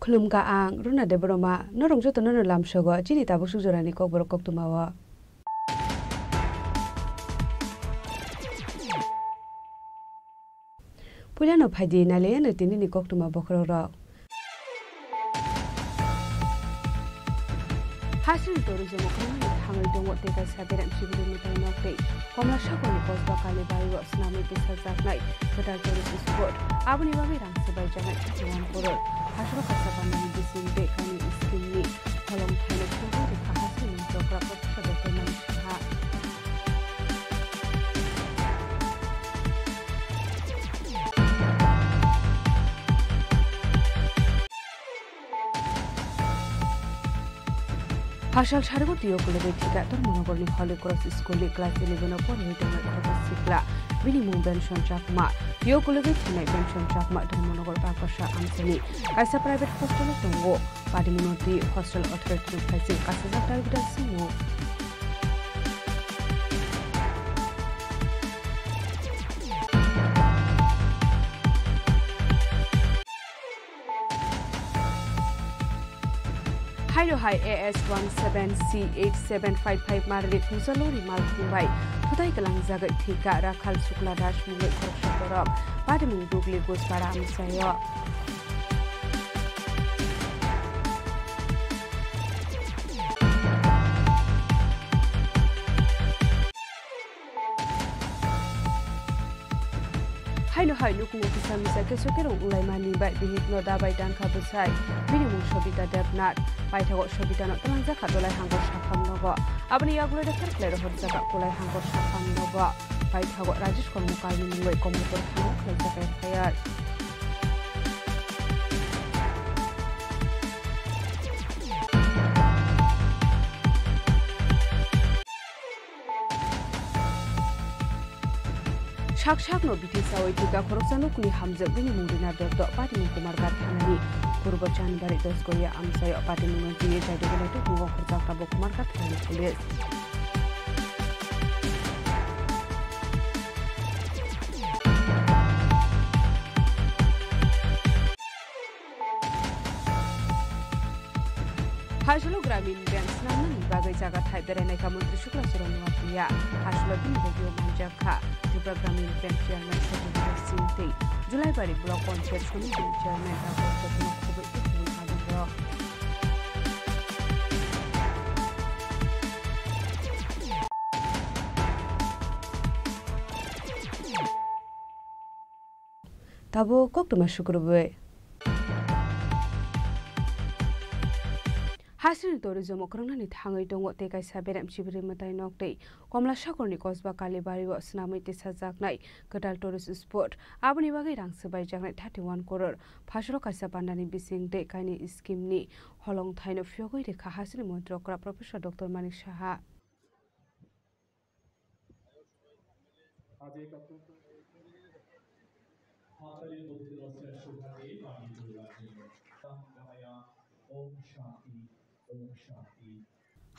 Khulumka ang runa de broma no rongjo to no lam shogo chini ta bu sujorani kok bor kok tumawa Pulano phadi nale no tini ni kok tuma bokro ro Hasil to ro mo khon hangai to wote ka kaisa berem sibiri mutai nokte komla shakoni kosba kali bayo snami tisa zaknai kedal tourist spot abuni babi rang sebai jangai jaman koror hasro kasa bandani bising de kani iskinni holong thane khobo de khahasi min jokra professor dr manish saha Hashal Shariboti Yokulebe Tika, Tormonogorni Holy Cross School, Class 11 upon Newton Sikla, Minimum Benson Chakma, Yokulebe Tina Benson Chakma, Tormonogor Pakasha Amsani, as a private hostel of Tongo, Padimunoti, Hostel Authority Facing, as a Target Simo. Hydro High AS 17C8755 Marli Pusalori Malkumbai, Putai Kalang Zagat Tika, Rakal Sukla Dash Mule Korshatorab, Padamu Dugli Gospara Amsayo. Haino hai lukung ofisa misa kesokero ulai mani bai bihit no dabai dangka besai minimum shobita debnat bai thago shobita no talangja khatolai hangor sakham nogo abni yagloi dakar klero horjaka kolai hangor sakham nogo bai thago rajesh kormukar ni loi komutor thang khlajaka khayar Shak no biti sawai tika khorosano kuni hamjak bini mungdina debdo Patimun Kumar Gathanani Purbo Janbari Dosgoya Amsayo Patimun Tiye Jadogolatu Bungo Khurjak Tabo Kumar Gathanani Police Hashlo Gramin Bank Snanan Bagai Jaga Thai Berenai Kamantri Shukla Suranwatiya Hashlo Bin Bogyo Manjaka Gramin Bank Chairman Sotino Sinte July Bari Block Concert Shoni Bin Chairman Dr. Sotino Khobe Ibn Adiro Tabo Koktuma Shukrube Hasri tourism okrangani thangai dongo te kaisa berem sibiri matai nokte komla shakorni kosba kalibari wa snamai te sajaknai kadal tourist spot abuni bagai rangsabai jagnai 31 crore phasro kaisa pandani bising de kaini scheme ni holong thaino fyogoi rekha hasri montrokra professor dr manish saha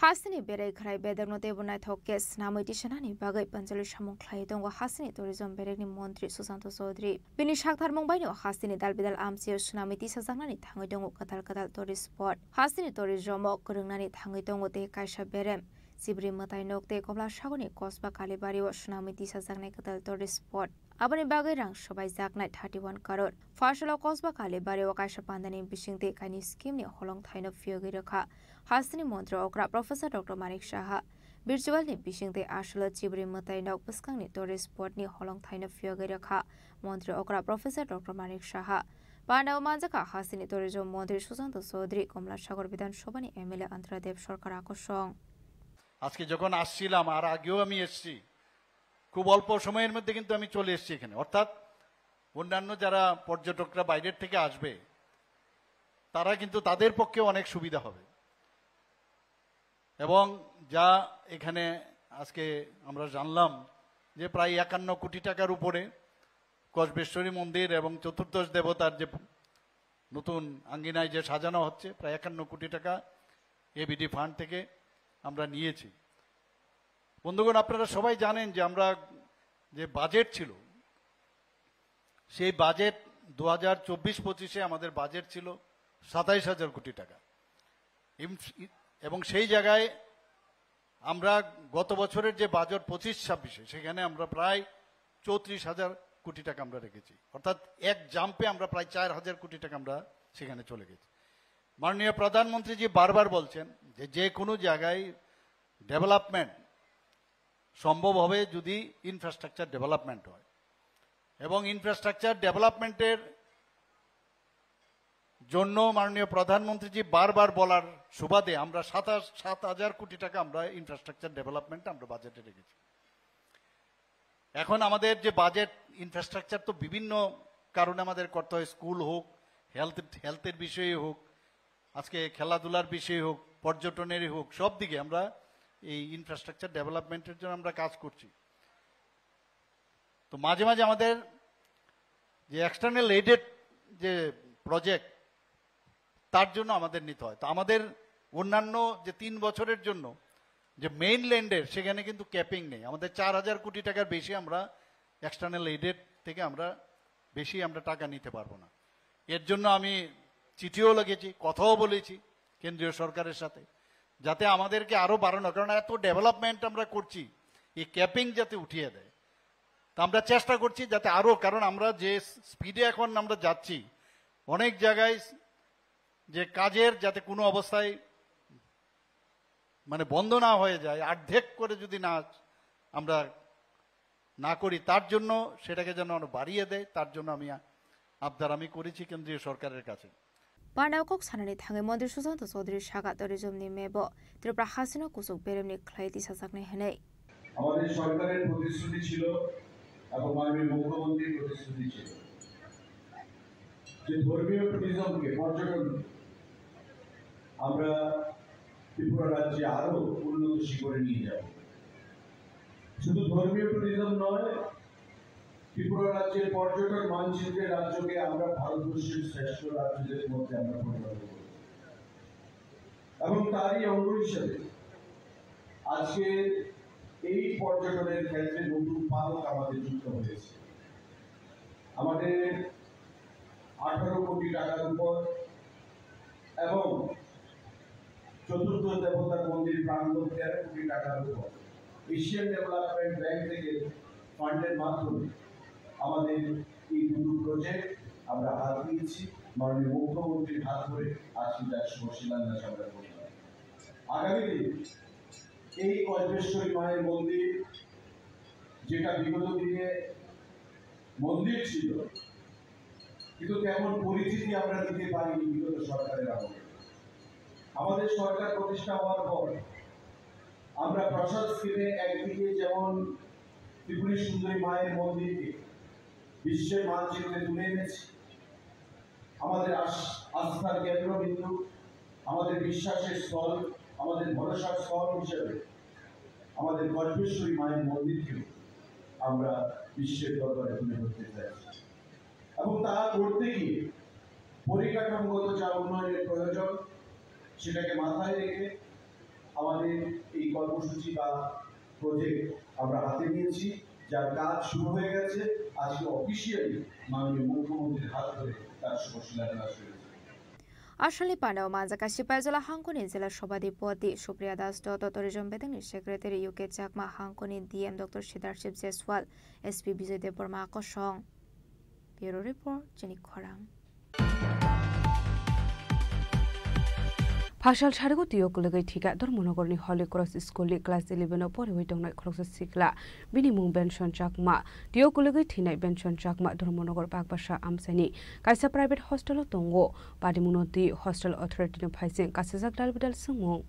Hasini berai khrai bedar no tebunai thokes namai tisanani bagai panjalu samung khlai dongo hasini tourism berekni mantri Susanto Chaudhary bini sakthar mongbai no hasini dalbidal amsi sunami tisajangnani thangai dongo kadal tourist spot hasini tourism korungnani thangai dongo te kaisa berem Sibri matai nokte komla sagoni kosba kalibari o sunami tisajangnai kadal tourist spot Abani bagai rang sobai jaknai 31 crore Fashala kosba kalibari o kaisa pandani bisingte kaini scheme ni holong thaino fyogoi rakha Hasini Montra Okra Professor Dr. Manik Saha Virtual ni bisingte ashala Chibri matai nok puskang ni tourist spot ni holong thaino fyogoi rakha Montra Okra Professor Dr. Manik Saha Pandao Manjaka Hasini Tourism Mantri Susanto Chaudhary Komla Sagar Bidhan Sabha ni MLA Antaradev Sarkar আকর্ষণ আজকে যখন আসছিলাম আর আগেও আমি এসেছি খুব অল্প সময়ের মধ্যে কিন্তু আমি চলে এসেছি এখানে অর্থাৎ অন্যান্য যারা পর্যটকরা বাইরের থেকে আসবে তারা কিন্তু তাদের পক্ষে অনেক সুবিধা হবে এবং যা এখানে আজকে আমরা জানলাম যে প্রায় 51 কোটি টাকার উপরে কসবেশ্বরী মন্দির এবং চতুর্দশ দেবতার যে নতুন আঙ্গিনায় যে সাজানো হচ্ছে প্রায় 51 কোটি টাকা এবিডি ফান্ড থেকে আমরা নিয়েছি বন্ধুগণ আপনারা সবাই জানেন যে আমরা যে বাজেট ছিল সেই বাজেট 2024-25 আমাদের বাজেট ছিল 27000 কোটি টাকা এবং সেই জায়গায় আমরা গত বছরের যে বাজেট 25-26 সেখানে আমরা প্রায় 34000 কোটি টাকা আমরা রেখেছি অর্থাৎ এক জাম্পে আমরা প্রায় 4000 কোটি টাকা আমরা সেখানে চলে গেছি মাননীয় প্রধানমন্ত্রী জি বারবার বলছেন যে যে কোনো জায়গায় ডেভেলপমেন্ট সম্ভব হবে যদি ইনফ্রাস্ট্রাকচার ডেভেলপমেন্ট হয়। এবং ইনফ্রাস্ট্রাকচার ডেভেলপমেন্টের জন্য মাননীয় প্রধানমন্ত্রীজি বারবার বলার সুবাদে আমরা 7,000 কোটি টাকা আমরা ইনফ্রাস্ট্রাকচার ডেভেলপমেন্ট আমরা বাজেটে রেখেছি। এখন আমাদের যে বাজেট ইনফ্রাস্ট্রাকচার তো বিভিন্ন কারণে আমাদের করতে হয়, স্কুল হোক, হেলথের বিষয়ে হোক, আজকে খেলাধুলার বিষয়ে হোক, পর্যটনেরই হোক, সব দিকে আমরা এই ইনফ্রাস্ট্রাকচার ডেভেলপমেন্টের জন্য আমরা কাজ করছি। তো মাঝে মাঝে আমাদের যে এক্সটার্নাল এইডেড যে প্রজেক্ট তার জন্য আমাদের নিতে হয়। তো আমাদের অন্যান্য যে 3 বছরের জন্য যে মেইন ল্যান্ডের সেখানে কিন্তু ক্যাপিং নেই। আমাদের 4,000 কোটি টাকার বেশি আমরা এক্সটার্নাল এইডেড থেকে আমরা বেশি আমরা টাকা নিতে পারবো না। এর জন্য আমি চিঠিও লিখেছি, কথাও বলেছি কেন্দ্রীয় সরকারের সাথে, যাতে আমাদেরকে আরও বাড়ানো, কারণ এত ডেভেলপমেন্ট আমরা করছি, এই ক্যাপিং যাতে উঠিয়ে দেয়। তা আমরা চেষ্টা করছি যাতে আরও, কারণ আমরা যে স্পিডে এখন আমরা যাচ্ছি অনেক জায়গায় যে কাজের যাতে কোনো অবস্থায় মানে বন্ধ না হয়ে যায়, অর্ধেক করে যদি না আমরা না করি, তার জন্য সেটাকে যেন বাড়িয়ে দেয়, তার জন্য আবদার আমি করেছি কেন্দ্রীয় সরকারের কাছে। পানাকক সানানি থাঙে মন্ত্রী সুশান্ত চৌধুরী সাগা টুরিজমনি মেব ত্রিপুরা হাসিনো কুসুক বেরেমনি খ্লাইতি সাজাকনে হেনে। আমাদের সরকারের প্রতিশ্রুতি ছিল এবং মাননীয় মুখ্যমন্ত্রীর প্রতিশ্রুতি ছিল যে ধর্মীয় টুরিজমকে, পর্যটন আমরা ত্রিপুরা রাজ্যে আরো উন্নত শিখরে নিয়ে যাব। শুধু ধর্মীয় টুরিজম নয়, ত্রিপুরা রাজ্যের পর্যটন মানচিত্রে রাজ্যকে আমরা ভারতবর্ষের শ্রেষ্ঠ রাজ্যদের মধ্যে আমরা পরিণত করব। এবং তারই অঙ্গ হিসেবে আজকে এই পর্যটনের ক্ষেত্রে নতুন পালক আমাদের যুক্ত হয়েছে। আমাদের 18 কোটি টাকার উপর এবং চতুর্থ দেবতা মন্দির প্রাঙ্গণ 13 কোটি টাকার উপর এশিয়ান ডেভেলপমেন্ট ব্যাংক থেকে ফান্ডের মাধ্যমে আমাদের এই দুটো প্রজেক্ট আমরা হাত দিয়েছি। মাননীয় মুখ্যমন্ত্রীর হাত ধরে আজকে তার শুভ শিলান্যাস আমরা করলাম। আগামী দিন এই কল্পেশ্বরী মায়ের মন্দির, যেটা বিগত দিনে মন্দির ছিল কিন্তু তেমন পরিচিতি আমরা দিতে পারিনি বিগত সরকারের আমলে। আমাদের সরকার প্রতিষ্ঠা হওয়ার পর আমরা প্রসাদ স্কিমে একদিকে যেমন ত্রিপুরী সুন্দরী মায়ের মন্দিরকে বিশ্বের মানচিত্রে তুলে এনেছি, আমাদের আস্থার কেন্দ্রবিন্দু, আমাদের বিশ্বাসের স্থল, আমাদের ভরসার স্থল হিসেবে আমাদের কল্পেশ্বরী মায়ের মন্দিরকে আমরা বিশ্বের দরবারে তুলে ধরতে চাইছি। এবং তা করতে গিয়ে পরিকাঠামোগত যা উন্নয়নের প্রয়োজন সেটাকে মাথায় রেখে আমাদের এই কর্মসূচি বা প্রজেক্ট আমরা হাতে নিয়েছি, যার কাজ শুরু হয়ে গেছে। আজকে অফিসিয়ালি মাননীয় মুখ্যমন্ত্রীর হাত ধরে তার শুভ শিলান্যাস হয়েছে। আসলে পান্ডাও মাজাকা সিপাইজলা হাঙ্কনি জেলা সভাধিপতি সুপ্রিয়া দাস দত্ত টুরিজম বেদেংনি সেক্রেটারি ইউকে চাকমা হাঙ্কনি DM doctor Siddharth Jaiswal SP Bijoy Debbarma আকর্ষণ। ব্যুরো রিপোর্ট জেনিক খরাং। Hashal Sharigo Tio Kulega Tika, Dormonogorni Holy Cross School, Class 11 of Porwitong Cross Sikla, Binimum Benson Chakma, Tio Kulega Tina Benson Chakma, Dormonogor Bakbasha Amsani, Kaisa Private Hostel of Tongo, Padimunoti Hostel Authority of Paising, Kasazak Dalvidal Sumo.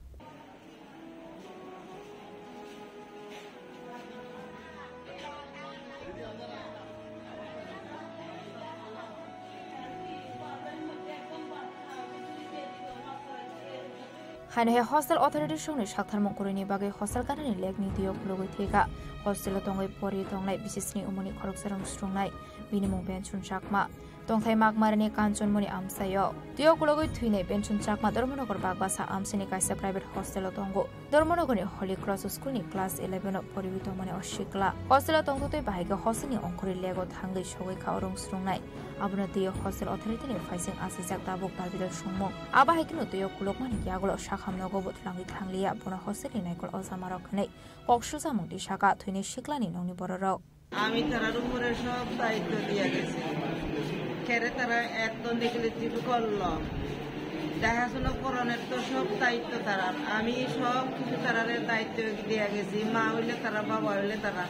Hane hostel authority shoni shakthar mongkoroni bagai hostel kanani legni diok logoi thega hostel tongoi pori tonglai bisisni umoni khoroksaram strongnai binimung benchun chakma tongthai magmarani kanchonmoni amsayo diok logoi thuinai benchun chakma dormonogor bagbasa amsini kaisa private hostel tongo dormonogoni Holy Cross School ni class 11 pori tomone oshikla hostel tongtoi bahiga hostel ni ongkori lego thangai shogoi khaorong strongnai abuna diok hostel authority ni faising asijak tabok balbidal shongmong abahikino diok kulokmani yagolo Hamnogo Langi Tanglia, Bona Hostel in Nicol Osamarokane, Okshusa Mundi Shaka, Twini Shiklani, Noni Bororo. আমি তারা উপরে সব দায়িত্ব দিয়ে গেছি, খেরে তারা একদম দেখলে করল দেখাশোনা করণের তো সব দায়িত্ব তারার। আমি সব কিছু তারারের দায়িত্ব দিয়ে গেছি। মা হইলে তারা, বাবা হইলে তারা।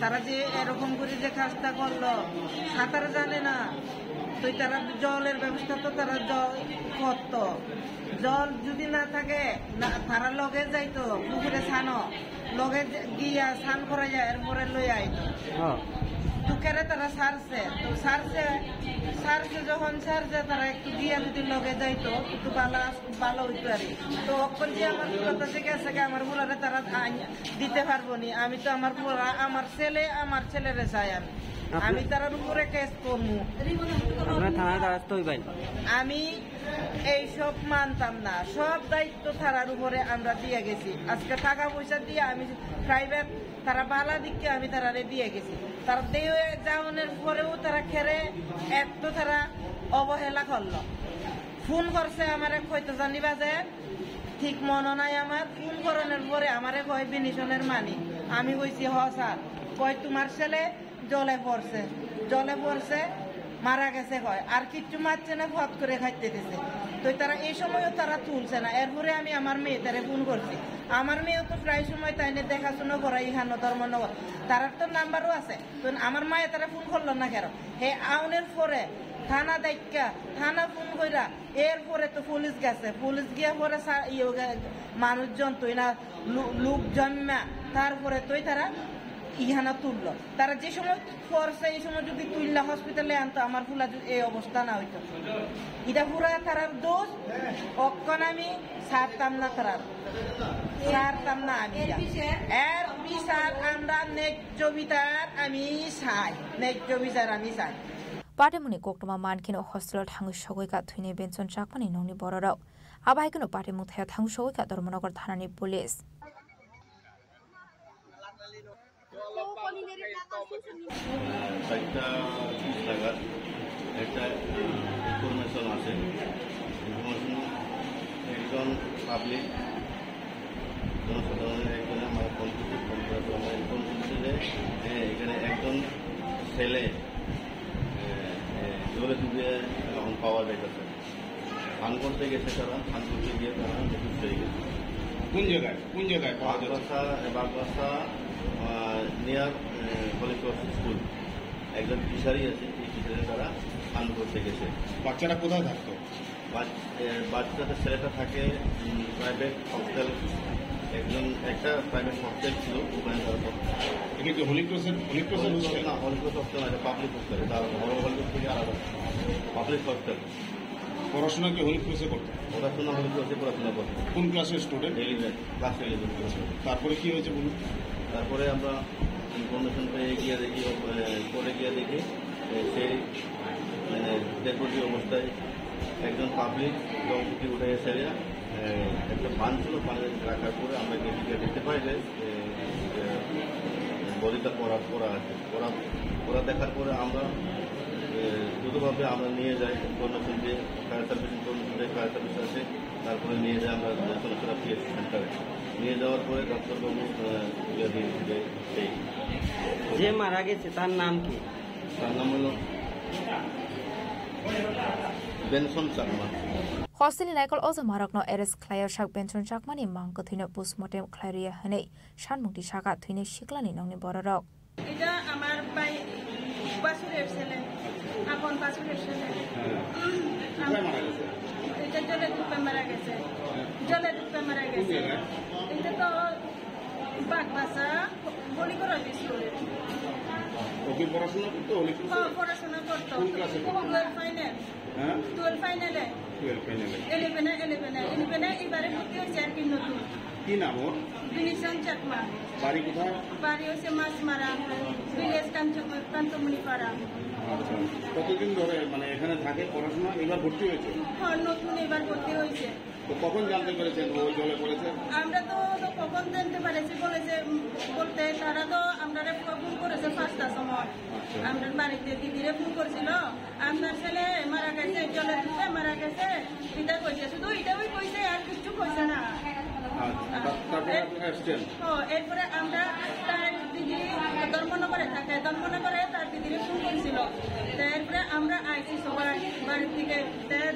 তারা যে এরকম করে যে কাজটা করলো, সাঁতার জানে না তো তারা জলের ব্যবস্থা তো তারা করত। জল যদি না থাকে তারা লগে যাইতো পুকুরে ছানো, লগে গিয়া স্নান করা যায়, এরপরে লই আইতো। টুকেরে তারা সারছে, তো সারছে যখন সারছে তারা একটু দিয়া যদি লগে যাইতো একটু ভালো হইতো আর। তো অক্ষর যে আমার কথা থেকে গেছে আমার ফুলারে তারা দিতে পারবো নি। আমি তো আমার ফুলা, আমার ছেলেরে চাই। আমি তার উপরে কেস করবো। আমি এইসব মানতাম না। সব দায়িত্ব থানার উপরে আমরা দিয়ে গেছি। আজকে টাকা পয়সা দিয়ে আমি প্রাইভেট তারা বালা দিককে আমি তারারে দিয়ে গেছি। তারা দিয়ে যাওয়ানোর পরেও তারা খেরে এত তারা অবহেলা করলো। ফোন করছে আমারে কইতে জানিবা যে ঠিক মনে নাই আমার। ফোন করানোর পরে আমারে কয় বিনিশনের মানি। আমি কইছি হ স্যার। কয় তোমার ছেলে জলে পড়ছে মারা গেছে কয়, আর কিচ্ছু মারছে না, ফট করে খাইতে দিছে। তো তারা এই সময়ও তারা তুলছে না। এরপরে আমি আমার মেয়ে তারে ফোন করছি। আমার মেয়েও তো প্রায় সময় তাই নিয়ে দেখাশোনা করা ইহানো ধর্মনগর, তার তো নাম্বারও আছে। তো আমার মায়ে তারা ফোন করলো না কেন? হে আউনের পরে থানা দেখা, থানা ফোন কইরা এরপরে তো পুলিশ গেছে। পুলিশ গিয়া পরে মানুষজন তুই না লোকজন না, তারপরে তুই তারা ইহানা তুললো। তারা যে সময় পড়ছে এই সময় যদি তুললা হসপিটালে আনতো আমার ফুলা এই অবস্থা না হইতো। এটা পুরা তারার দোষ। অক্ষণ আমি ছাড়তাম না, ছাড়তাম না আমি। এর বিচার আমরা ন্যায্য বিচার আমি চাই, ন্যায্য বিচার আমি চাই। পাটেমুনি কোকটমা মানখিনো হস্টেলত হাঙ্গু সগৈকা থুইনে বেঞ্চন চাকমানি নংনি বড়রাव আবাইকনো পাটেমু থাया थांगु सगैका धर्मनगर थानानि पुलिस চারটা 30 নাগাদ একটা ইনফরমেশন আছে। ইনফরমেশন একজন পাবলিক জনসাধারণের একজনে আমার ফোন করছে যে এখানে একজন ছেলে জোরে ডুবে এখন পাওয়া যাইতেছে। ধান করতে গেছে তারা, ধান করতে গিয়ে তারা নিখোঁজ হয়ে গেছে। কোন জায়গায় বাগবাসা নিয়ার হলিক্রস স্কুল। একজন ফিশারি আছে, এই ফিশারি তারা ধান করতে গেছে। বাচ্চারা কোথায় থাকতো? বাচ্চাদের ছেলেটা থাকে প্রাইভেট হস্টেল। একটা প্রাইভেট হস্টেল ছিল ওখানে তারা হলিক্রস না, হলিক্রস হস্টেল আছে, পাবলিক হস্টেল। তার বড় হলিক্রস থেকে আলাদা পাবলিক হস্টেল। পড়াশোনা কি হলিক্রসে করতো? পড়াশোনা করতো। কোন ক্লাসের স্টুডেন্ট? ক্লাস 11। তারপরে কি হয়েছে বলুন? তারপরে আমরা ইনফরমেশন পেয়ে গিয়ে দেখি, পরে গিয়ে দেখি সেই ডেপুটি অবস্থায় একজন পাবলিক জল থেকে উঠে এসে একটা পান ছিল, পানে রাখার পরে আমরা গিয়ে দেখতে পাই যে বডিটা পড়া আছে। পড়া দেখার পরে আমরা দ্রুতভাবে আমরা নিয়ে যাই ইনফরমেশন দিয়ে, ফায়ার সার্ভিস ইনফরমেশন দিয়ে ফায়ার সার্ভিস আছে। তারপরে নিয়ে যাই আমরা সোনাচুরা পিএসসি সেন্টারে। নিয়ে যাওয়ার পরে ডাক্তারবাবু সেই যে মারা গেছে তার নাম কি? তার নাম হলো বেনসন চাকমা। हस्टेलनि नायकल अजो मारकनो एरेस्ट खालायाव शाक बेनसन चाकमानि मांगको थुइनो पोस्टमर्टेम खालारिया हनै सानमुक्ति शाखा थुइनो सिक्लानि नंनि बरराव এটা আমার ভাই বাসুরের ছেলে, আপন বাসুরের ছেলে। এটা জলে ডুবে মারা গেছে। এটা তো বাগবাসা হলিক্রস স্কুলে। ওকে পড়াশোনা করতো? পড়াশোনা করতো। 12 ফাইনালে 11 এবারে ভর্তি হয়েছে আর কি নতুন। কি নাম ওর? বিনিশন চাকমা। বাড়ি কোথায়? বাড়ি হচ্ছে মাছমারা, ভিলেজ কান্তমণি পাড়া। কতদিন ধরে মানে এখানে থাকে পড়াশোনা? এবার ভর্তি হয়েছে? হ্যাঁ, নতুন এবার ভর্তি হয়েছে। তো কখন জানতে পেরেছেন ওই জলে পড়েছে? আমরা তো কখন জানতে পেরেছি বলতে তারা তো আমরা ফোন করেছে 5টার সময়। আমরা বাড়িতে দিদিরে ফোন করছিল, আপনার ছেলে মারা গেছে, জলে ডুবে মারা গেছে, এটা কইছে। শুধু এটাই কইছে, আর কিছু কইছে না। এরপরে আমরা তার দিদি ধর্মনগরে থাকে, ধর্মনগরে তার দিদিরে ফোন করছিল। এরপরে আমরা আইছি সবাই বাড়ি থেকে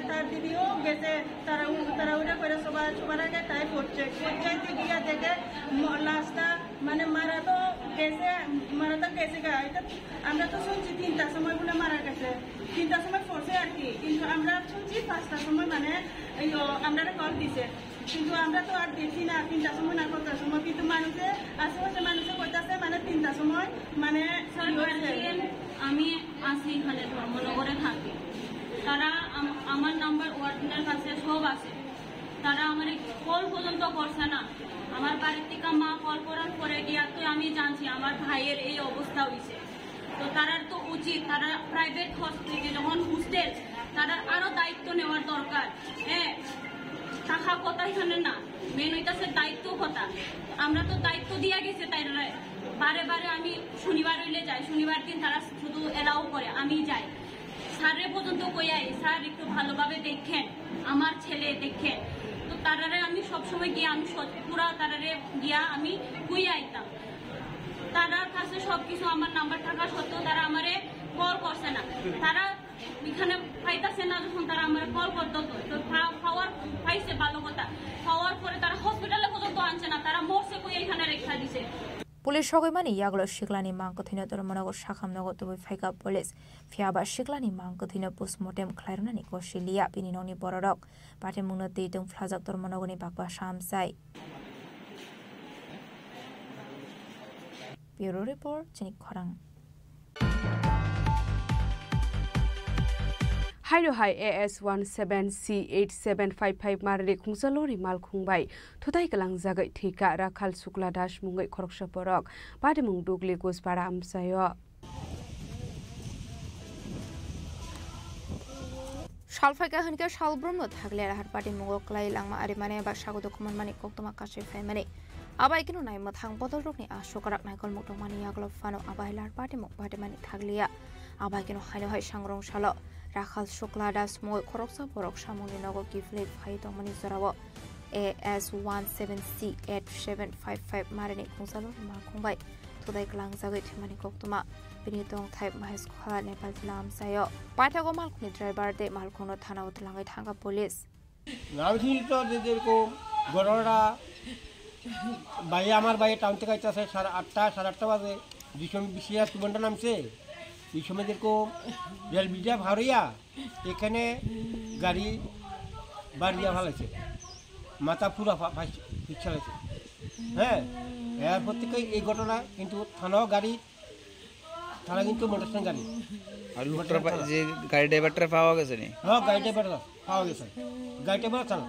তার দিদিও গেছে তারা ওটা করে সবার আগে তাই পঞ্চায়েতে গিয়ে দেখে লাশটা মানে মারা তো গেছে আমরা তো শুনছি 3টার সময় বলে মারা গেছে 3টার সময় পড়ছে আর কি কিন্তু আমরা শুনছি 5টার সময় মানে আমরা কল দিছে কিন্তু আমরা তো আর দেখি না 3টার সময় না 4টার সময় কিন্তু আশেপাশে মানুষে কইতাছে মানে 3টার সময় মানে আমি আসি এখানে ধর্মনগরে থাকি তারা আমার নাম্বার ওয়ার্ডের কাছে সব আছে তারা আমার কল পর্যন্ত করছে না আমার বাড়ির থেকে মা কল করার পরে গিয়া তো আমি জানছি আমার ভাইয়ের এই অবস্থা হয়েছে তো তারার তো উচিত তারা প্রাইভেট হসপিটালে যখন হোস্টেল তারা আরো দায়িত্ব নেওয়ার দরকার হ্যাঁ টাকা কথা এখানে না মেন হইতাছে দায়িত্ব কথা আমরা তো দায়িত্ব দিয়া গেছে তাই বারে আমি শনিবার হইলে যাই শনিবার দিন তারা শুধু এলাও করে আমি যাই স্যারের পর্যন্ত কইয়াই স্যার একটু ভালোভাবে দেখেন আমার ছেলে দেখেন তো তারারে আমি সবসময় গিয়ে আমি পুরা তারারে গিয়া আমি কইয়া আইতাম তারার কাছে সবকিছু আমার নাম্বার থাকা সত্ত্বেও তারা আমারে কল করছে না তারা এখানে পাইতাছে না যখন তারা আমার কল করতো তো পাওয়ার পাইছে ভালো কথা পাওয়ার পরে তারা হসপিটালে পর্যন্ত আনছে না তারা মরছে কই এখানে রেখা দিছে পুলিশ সগৈমানি ইয়াগল শিকলানি মাংকথিनो धर्मनगर साखामनगर तुबै फाइका पुलिस फियाबा शिकलानि मांकथिनो पोस्टमर्टेम खालायनानै कसिलिया बिनि ननि बररक पाटे मुनो दैदों फ्लाजाक धर्मनगरनि बागबा सामसाय ब्यूरो रिपोर्ट चिनि खरां Haino Hai AS17C8755 Marri Kungsalori Mal Kungbai Totai Kalang Zagai Tika Rakal Sukla Dash Mungai Korksha Porok Padimung Dugli Gus Para Amsayo Shalfaika Hanka Shalbrum Tagler Har Party Mungo Klai Lama Arimane Bashago Dokuman Mani Koktoma Kashi Family Abaikino Naima Hang Bottle Rokni Ashokarak Michael Motomani Yaglo Fano Abailar Party Mok Badimani Taglia Abaikino Haino Hai Shangrong Shalo Rakhal Shukladas Moy Koroksa Porok Shamuni Nogo Gifle Faito Manizarawo AS17C8755 Marini Kungsalo Makungbai Today Klang Zagit Mani Koktuma Binitong Type Mahis Khala Nepal Lam Sayo Patago Malkuni driver de Malkono Thana Utlangai Thanga Police Nauti to Deko Gorora Bay Amar Bay Town Tika Sara 8:30 বাজে যিশম বিশেষ তুমন্ডা নামছে এই সময় দেখো rail বিজা ভারিয়া এখানে গাড়ি বাড়িয়া ভালাইছে মাথা পুরা পিছালাইছে হ্যাঁ এরপর থেকে এই ঘটনা কিন্তু থানাও গাড়ি থানা কিন্তু মোটরসাইকেল গাড়ি আর লুটার যে গাড়ি ড্রাইভারটা পাওয়া গেছে নি হ্যাঁ গাড়ি ড্রাইভার পাওয়া গেছে গাড়ি ড্রাইভার চালা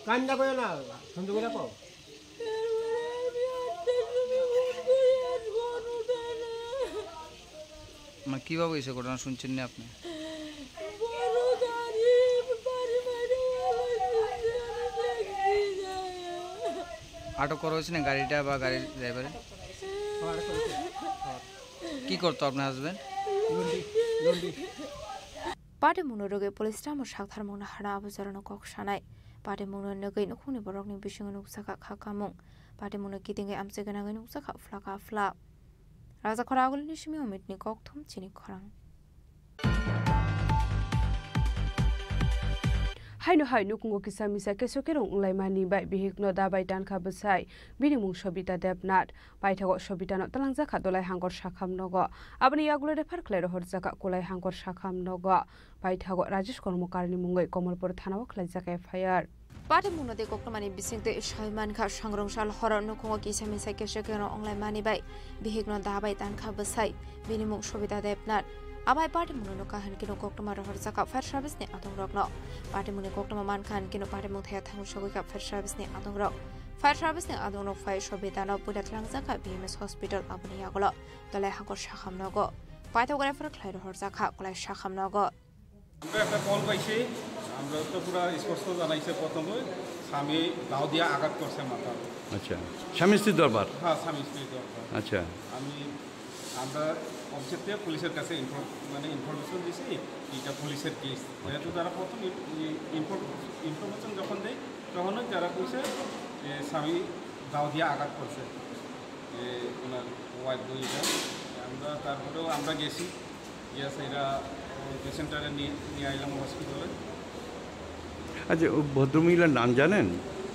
কান্দা কই না সুন্দর করে কও মানে কিভাবে হয়েছে ঘটনা শুনছেন না আপনি আটক করা হয়েছে না গাড়িটা বা গাড়ির ড্রাইভারে কি করতো আপনার husband Pade Munuruge Police Tamo Shakthar Muna Hara Abuzarano Kokshanai Pade Munu Nugay Nukuni Borogni Bishing Nuksaka Kakamung Pade Munu Kitinga Amsegana Nuksaka Flaka Fla Raza Koragul Nishimi Mitni Koktum Chini Korang Haino Hai Nukungo Kisamisa Kesokero Ulaimani by Bihikno Dabai Dan Kabasai Binimung Shobita Debnat Baitago Shobita not Talangzaka Dolai Hangor Shakam Nogo Abani Yagula de Parkler Horzaka Kulai Hangor Shakam Nogo Baitago Rajesh Kormokarni Mungai Komor Portana Klazaka Fire Pade Muno de Kokmani Bising the Shalman Ka Shangrong Shal Horror Nukungo Kisamisa Kesokero Ulaimani by Bihikno Dabai Dan Kabasai Binimung Shobita Debnat Abai Party Muno Kahan Kino Koktoma Horzaka Fire Service ne Atong Rogno Party Muno Koktoma Man Khan Kino Party Muthia Tang Shogika Fire Service ne Atong Rog Fire Service ne Atong Rog Fire Shobitano Budat Langzaka BMS Hospital Abani Yagolo Dole Hangor Shakam Nogo Phytographer Clyde Horzaka Kulai Shakam Nogo আমরা একটা call পাইছি আমরা তো পুরো স্পষ্ট জানাইছে প্রথমে স্বামী দাও দিয়া আঘাত করছে মাথা আচ্ছা স্বামী স্ত্রী দরবার হ্যাঁ স্বামী স্ত্রী দরবার আচ্ছা আমরা অবজেক্টে পুলিশের কাছে ইনফরমেশন দিছি এটা পুলিশের কেস যেহেতু তারা প্রথম ইনফরমেশন যখন দেয় তখনই যারা কইছে যে স্বামী দাও দিয়া আঘাত করছে ওনার ওয়াইফ বইটা আমরা তারপরেও আমরা গেছি এরা পেশেন্টারে নিয়ে আইলাম হসপিটালে। আচ্ছা, ও ভদ্রমহিলার নাম জানেন?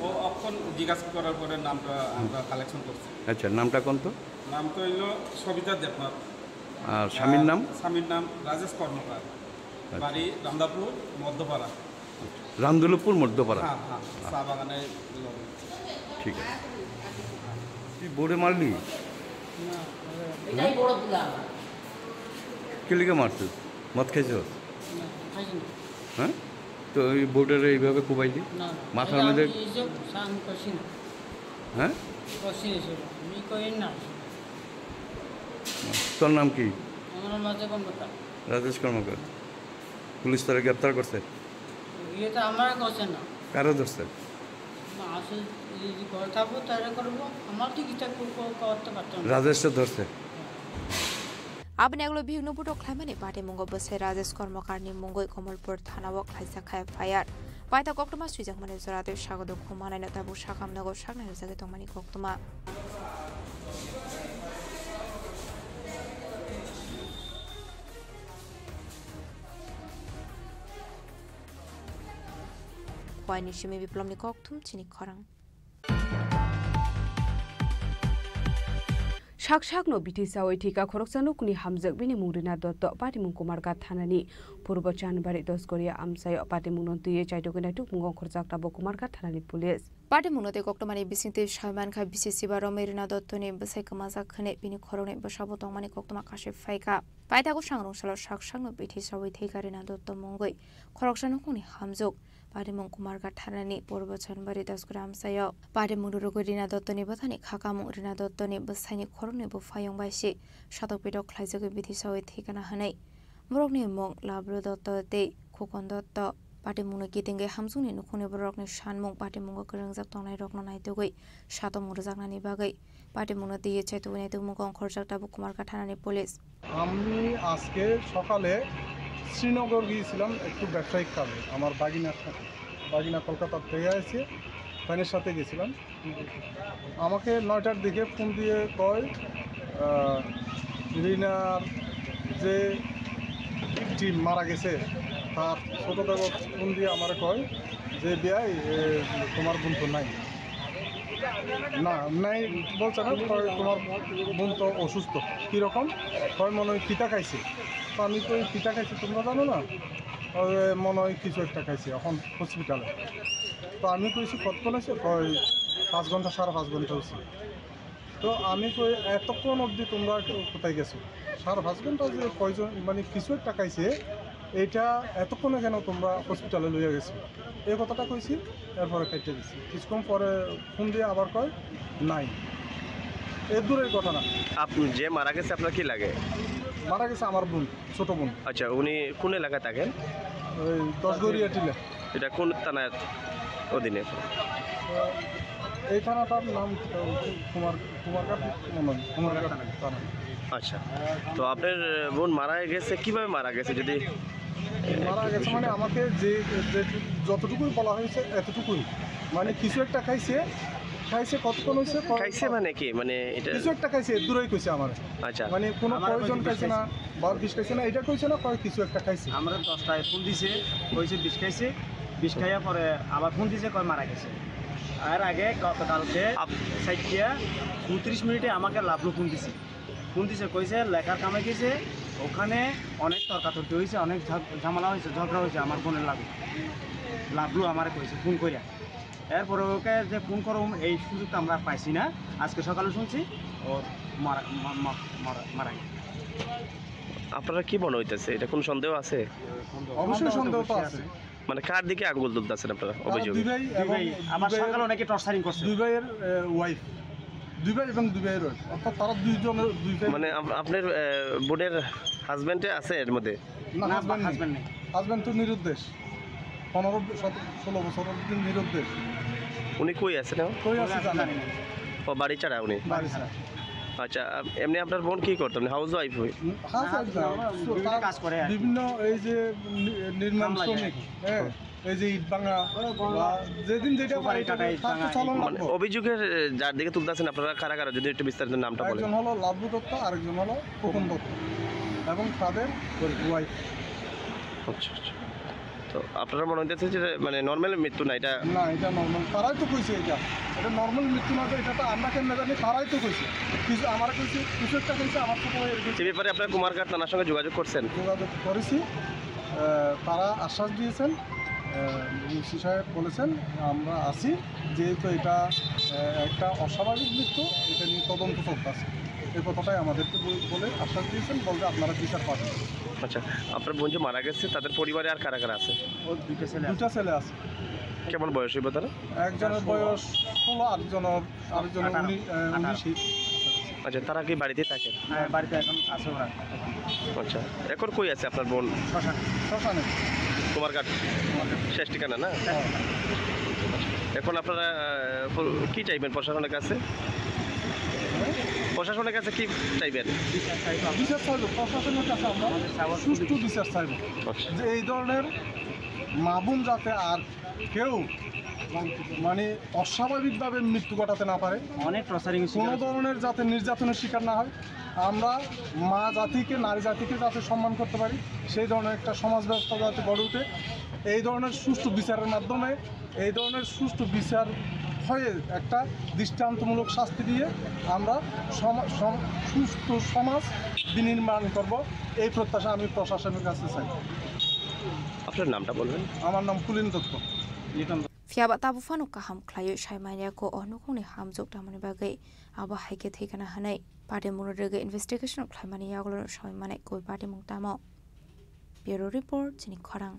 ও অক্ষণ জিজ্ঞাসা করার পরে নামটা আমরা কালেকশন করছি। আচ্ছা, নামটা কোন তো? নামটা হইল সবিতা দেবনাথ। আর স্বামীর নাম? স্বামীর নাম রাজেশ কর্মকার, বাড়ি রামদাপুর মধ্যপাড়া। রামদুলপুর মধ্যপাড়া। হ্যাঁ হ্যাঁ, চা বাগানে। ঠিক আছে। তুই বোর্ডে মারলি? কে লিখে মারছিস? মদ খাইছিস? হ্যাঁ, তো ওই বোর্ডের এইভাবে কোবাইলি মাথার মধ্যে? হ্যাঁ, তোর নাম কি? রাজেশ কর্মকার। পুলিশ তারা গ্রেপ্তার করছে? কারো ধরছে? রাজেশটা ধরছে। Abang yang lebih nubu dok lama ni pada munggo besar Rajesh Kormakar ni munggo Komalpur Thanawak Kaisa Kaya Fayar. Pada koktuma sujak mana zorat shago dok kumana na tabu shakam nago shak na zagat tomani koktuma. Wani shimi biplom ni koktum chini korang. Shak-shakno bitisa oitika khorokchano kuni hamjak bini mungrina dotto patimung kumarga thanani purbo Janbari 10 Korea amsai patimung nontuye chaidogena tuk mungong khorjak tabo kumarga thanani police patimung note koktomani bisinte Salman Khan BCC baro Merina dottoni besai kamaja khane bini khorone basabo tongmani koktoma kashe faika paitago sangrong salo shak-shakno bitisa oitikarina dotto mungoi khorokchano kuni hamjak Patimung kumarga thanani purbo Janbari 10 Korea amsayo patimung rugo Rina dottoni bathani khakamung Rina dottoni besani khorone bo fayong baisi shatok pidok khlaijago bitisa oitikana hanai morokni mong labro dotto te khokon dotto patimung kitinge hamsungni nukhone borokni shanmung patimung gorangjak tongnai rokno naitogoi shatom urjaknani bagai patimung diye chaitugni tumung khorjak tabu kumarga thanani police আমি আজকে সকালে শ্রীনগর গিয়েছিলাম একটু ব্যবসায়িক কাজে। আমার বাগিনা কলকাতা থেকে এসে ফ্যানের সাথে গেছিলাম। আমাকে 9টার দিকে ফোন দিয়ে কয় রিনার যে টিম মারা গেছে তার ছোটো দেবর ফোন দিয়ে আমার কয় যে বিয়াই তোমার বোন তো নাই নাই বলছে না, তোমার বোন তো অসুস্থ। কীরকম কয় মনে হয় পিতা খাইছে। তো আমি তো পিতা খাইছি তোমরা জানো না, মনে হয় কিছু একটা খাইছে এখন হসপিটালে। তো আমি কইছি কতক্ষণ আছে, কয় 5 ঘন্টা 5.5 ঘন্টা হচ্ছে। তো আমি কই এতক্ষণ অবধি তোমরা কোথায় গেছো? 5.5 ঘন্টা যে কয়জন মানে কিছু একটা খাইছে এইটা এতক্ষণে কেন তোমরা হসপিটালে লইয়া গেছো, এই কথাটা কইছি। এরপরে কেটে দিচ্ছি। কিছুক্ষণ পরে ফোন দিয়ে আবার কয় নাই। এর দূরের কথা না। আপনি যে মারা গেছে আপনার কি লাগে? মারা গেছে আমার বোন, ছোট বোন। আচ্ছা, উনি কোন এলাকায় থাকেন? ওই 10 গড়িয়া টিলা। এটা কোন থানার অধীনে? এই থানাটার নাম কুমারঘাট থানা। আচ্ছা, তো আপনার বোন মারা গেছে কিভাবে মারা গেছে? যদি মারা গেছে মানে আমাকে যে যতটুকুই বলা হয়েছে এতটুকুই, মানে কিছু একটা খাইছে কতক্ষণ হয়েছে খাইছে মানে কি মানে এটা কিছু একটা খাইছে দূরেই কইছে আমার। আচ্ছা, মানে কোনো প্রয়োজন খাইছে না বা বিষ খাইছে না, এটা কইছে না, কয় কিছু একটা খাইছে। আমরা 10টায় ফোন দিছে, কইছে বিষ খাইছে, বিষ খাইয়া পরে আবার ফোন দিছে কয় মারা গেছে। আর আগে গতকালকে 4:34 মিনিটে আমাকে লাভলু ফোন দিছে কইছে লেখার কামে গেছে, ওখানে অনেক তর্কাতর্কি হয়েছে, অনেক ঝামেলা হয়েছে, ঝগড়া হয়েছে আমার বোনের লাভলু আমার কইছে ফোন করিয়া। এরপরে ওকে যে ফোন করুম এই সুযোগটা আমরা পাইছি না। আজকে সকালে শুনছি ওর মারা গেছে। আপনারা কি মনে হইতেছে, এটা কোন সন্দেহ আছে? অবশ্যই সন্দেহ তো আছে। মানে কার দিকে আঙ্গুল তুলতেছেন আপনারা অভিযোগ? দুই ভাই আমার সকালে অনেকে টর্চারিং করছে। দুই ভাইয়ের ওয়াইফ, দুই ভাই এবং দুই ভাইয়ের ওয়াইফ, অর্থাৎ তারা দুইজনের দুই ভাই। মানে আপনার বোনের হাজবেন্ডে আছে এর মধ্যে? না, হাজবেন্ড নেই। হাজবেন্ড তো নিরুদ্দেশ, 15-16 বছর নিরুদ্দেশ। উনি কই আছে না? কই আছে জানেন? ও বাড়ি ছাড়া উনি? বাড়ি ছাড়া। আচ্ছা এমনি আপনার বোন কি করতেন হাউস ওয়াইফ হই কাজ করে বিভিন্ন এই যে নির্মাণ শ্রমিক হ্যাঁ এই যে ইট ভাঙা বা যেদিন যেটা পারে মানে অভিযোগের যার দিকে তুলতেছেন আপনারা কারা কারা যদি একটু বিস্তারিত নামটা বলেন। একজন হলো লাভলু দত্ত আরেকজন হলো খোকন দত্ত এবং তাদের ওয়াইফ। আচ্ছা আচ্ছা তো আপনারা মনে হচ্ছে যে মানে নর্মাল মৃত্যু না এটা? না এটা নর্মাল, তারাই তো কইছে এটা নর্মাল মৃত্যু না, এটা তো আমরা কেন জানি, তারাই তো কইছে কিছু আমার কইছে কিছু একটা কইছে আমার তো এই ব্যাপারে আপনার কুমারঘাট থানার সঙ্গে যোগাযোগ করছেন? যোগাযোগ করেছি, তারা আশ্বাস দিয়েছেন, ওসি সাহেব বলেছেন আমরা আছি, যেহেতু এটা একটা অস্বাভাবিক মৃত্যু এটা নিয়ে তদন্ত চলতেছে, এই কথাটাই আমাদেরকে বলে আশ্বাস দিয়েছেন, বলতে আপনারা বিচার পাবেন। আচ্ছা আপনার বোন যে মারা গেছে তাদের পরিবারে আর কারা কারা আছে? দুটা ছেলে আছে। কেমন বয়স হইব তারা? একজনের বয়স 16, আরেকজনের 19। আচ্ছা তারা কি বাড়িতে থাকেন? হ্যাঁ বাড়িতে এখন আছে ওরা। আচ্ছা এখন কই আছে আপনার বোন? শ্মশানে। কুমারঘাট শেষ ঠিকানা না? এখন আপনারা কি চাইবেন প্রশাসনের কাছে? প্রশাসনের কাছে কি চাইবেন? বিচার চাইব প্রশাসনের কাছে, আমরা সুষ্ঠু বিচার চাইব, যে এই ধরনের মা বোন যাতে আর কেউ মানে অস্বাভাবিকভাবে মৃত্যু ঘটাতে না পারে, অনেক কোনো ধরনের যাতে নির্যাতনের শিকার না হয়, আমরা মা জাতিকে নারী জাতিকে যাতে সম্মান করতে পারি, সেই ধরনের একটা সমাজ ব্যবস্থা যাতে গড়ে ওঠে, এই ধরনের সুষ্ঠু বিচারের মাধ্যমে এই ধরনের সুষ্ঠু বিচার হয়ে একটা দৃষ্টান্তমূলক শাস্তি দিয়ে আমরা সুষ্ঠু সমাজ বিনির্মাণ করব, এই প্রত্যাশা আমি প্রশাসনের কাছে চাই। আপনার নামটা বলবেন? আমার নাম পুলিন Dutta. Fiaba tabu fanu kaham klayo shaimanya ko onukuni hamjuk damani bagai aba haike thikana hanai party munurege investigation khlaimani yaglo shaimane koi party mungtamo bureau report chini khorang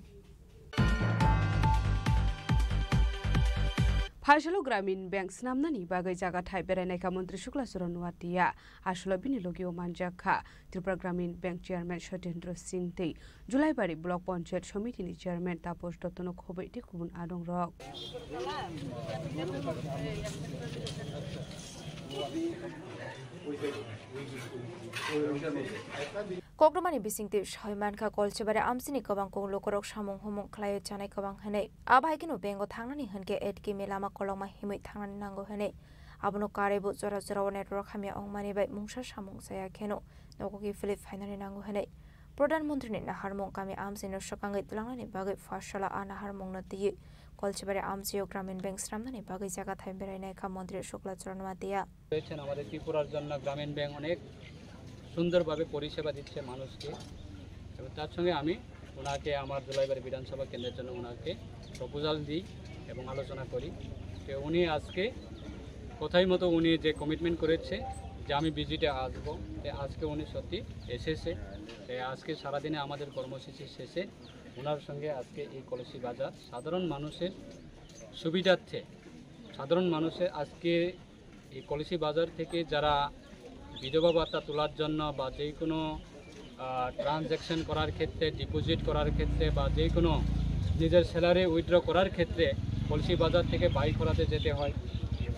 ফাইসালো গ্রামীণ ব্যাংক নামনানি বাগৈ জায়গা ঠাই বেড়াইনাইকা মন্ত্রী শুক্লা চরণ ওয়াতিয়া আসলে বিনিয়োগীয় মানজাখা ত্রিপুরা গ্রামীণ ব্যাংক চেয়ারম্যান সত্যেন্দ্র সিং তৈ Julaibari block panchayat সমিতিনি chairman Tapas দত্তন খবৈটি গুবুন আদং রক Kokdomani bisingti shoimanka kolchebare amsini kobang kong lokorok samung humung khlayo chanai kobang hanei abaikino bengo thangnani hanke etki melama kolongma himui thangnani nango hanei abono karebo jora jora network hamya ongmani bai mungsa samung saya kheno nokogi philip finally nango hanei প্রধানমন্ত্রী নাহারমং কামি আমসিনো সকাঙ্গৈ তুলাংনানি বাগৈ ফাশলা আ নাহারমং নতি কলচেবারে আমসিও গ্রামীণ bank সামনানি বাগৈ জায়গা থাই বেরাইনাই কা মন্ত্রী শুক্লা চরণ মাতিয়া রয়েছেন আমাদের ত্রিপুরার জন্য গ্রামীণ ব্যাংক অনেক সুন্দরভাবে পরিষেবা দিচ্ছে মানুষকে এবং তার সঙ্গে আমি ওনাকে আমার জুলাইবাড়ি বিধানসভা কেন্দ্রের জন্য ওনাকে প্রপোজাল দিই এবং আলোচনা করি তো উনি আজকে কথাই মতো উনি যে কমিটমেন্ট করেছে যে আমি ভিজিটে আসবো আজকে উনি সত্যি এসেছে আজকে সারাদিনে আমাদের কর্মসূচি শেষে ওনার সঙ্গে আজকে এই কলসি বাজার সাধারণ মানুষের সুবিধার্থে সাধারণ মানুষের আজকে এই কলসি বাজার থেকে যারা বিধবা ভাতা তোলার জন্য বা যে কোনো ট্রানজ্যাকশন করার ক্ষেত্রে ডিপোজিট করার ক্ষেত্রে বা যে কোনো নিজের স্যালারি উইথড্র করার ক্ষেত্রে কলসি বাজার থেকে বাইক করাতে যেতে হয়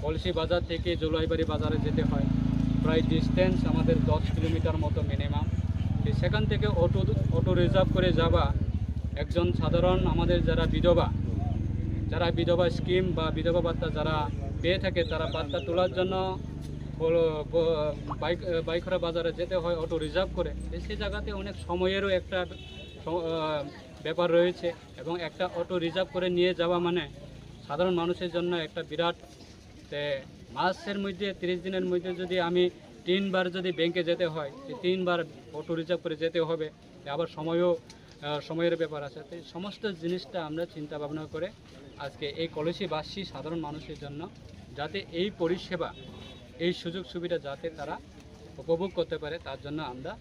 কলসি বাজার থেকে জুলাইবাড়ি বাজারে যেতে হয় প্রায় ডিস্টেন্স আমাদের 10 কিলোমিটার মতো মিনিমাম সেখান থেকে অটো রিজার্ভ করে যাওয়া একজন সাধারণ আমাদের যারা বিধবা স্কিম বা বিধবা ভাতা যারা পেয়ে থাকে তারা ভাতা তোলার জন্য বাইকরা বাজারে যেতে হয় অটো রিজার্ভ করে সেই জায়গাতে অনেক সময়েরও একটা ব্যাপার রয়েছে এবং একটা অটো রিজার্ভ করে নিয়ে যাওয়া মানে সাধারণ মানুষের জন্য একটা বিরাট মাসের মধ্যে 30 দিনের মধ্যে যদি আমি 3 বার যদি ব্যাংকে যেতে হয় 3 বার অটো রিজার্ভ করে যেতে হবে আবার সময়ের ব্যাপার আছে তো সমস্ত জিনিসটা আমরা চিন্তা ভাবনা করে আজকে এই কলসিবাসী সাধারণ মানুষের জন্য যাতে এই পরিষেবা এই সুযোগ সুবিধা যাতে তারা উপভোগ করতে পারে তার জন্য আমরা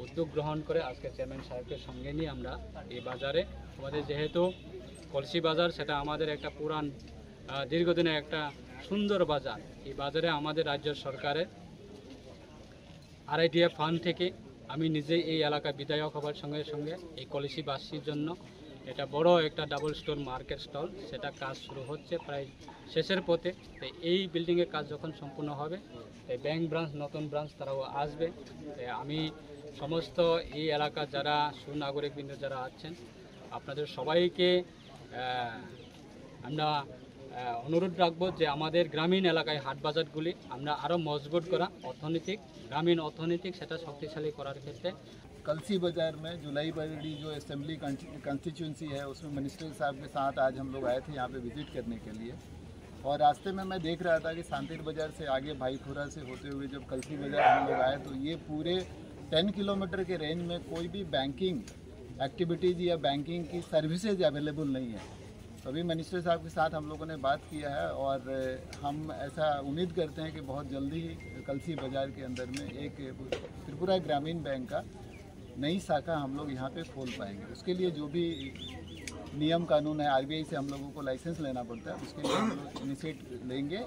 উদ্যোগ গ্রহণ করে আজকে চেয়ারম্যান সাহেবকে সঙ্গে নিয়ে আমরা এই বাজারে আমাদের যেহেতু কলসি বাজার সেটা আমাদের একটা পুরান দীর্ঘদিনের একটা সুন্দর বাজার এই বাজারে আমাদের রাজ্য সরকারের RIDF ফান্ড থেকে আমি নিজে এই এলাকার বিধায়ক হবার সঙ্গে সঙ্গে এই কলসিবাসীর জন্য এটা বড় একটা ডাবল স্টোর মার্কেট স্টল, সেটা কাজ শুরু হচ্ছে প্রায় শেষের পথে। তো এই বিল্ডিংয়ের কাজ যখন সম্পূর্ণ হবে, ব্যাংক ব্রাঞ্চ, নতুন ব্রাঞ্চ তারাও আসবে। আমি সমস্ত এই এলাকার যারা সুনাগরিকবৃন্দ যারা আছেন, আপনাদের সবাইকে আমরা অনুরোধ রাখবো যে আমাদের গ্রামীণ এলাকায় হাট বাজারগুলি আমরা আরও মজবুত করা, অর্থনৈতিক গ্রামীণ অর্থনৈতিক সেটা শক্তিশালী করার ক্ষেত্রে। कलसी बाज़ार में जुलाई बड़ी जो असेंबली कंस्टिट्यूंसी है उसमें मिनिस्टर साहब के साथ आज हम लोग आए थे यहाँ पे विज़िट करने के लिए। और रास्ते में मैं देख रहा था कि सांतिर बाज़ार से आगे भाईखुरा से होते हुए जब कलसी बाज़ार हम लोग आए तो ये पूरे 10 किलोमीटर के रेंज में कोई भी बैंकिंग एक्टिविटीज़ या बैंकिंग की सर्विसेज अवेलेबल नहीं है। तो अभी मिनिस्टर साहब के साथ हम लोगों ने बात किया है और हम ऐसा उम्मीद करते हैं कि बहुत जल्दी ही कलसी बाज़ार के अंदर में एक त्रिपुरा ग्रामीण बैंक का नई शाखा हम लोग यहाँ पे खोल पाएंगे। उसके लिए जो भी नियम कानून है, आरबीआई से हम लोगों को लाइसेंस लेना पड़ता है, उसके लिए हम लोग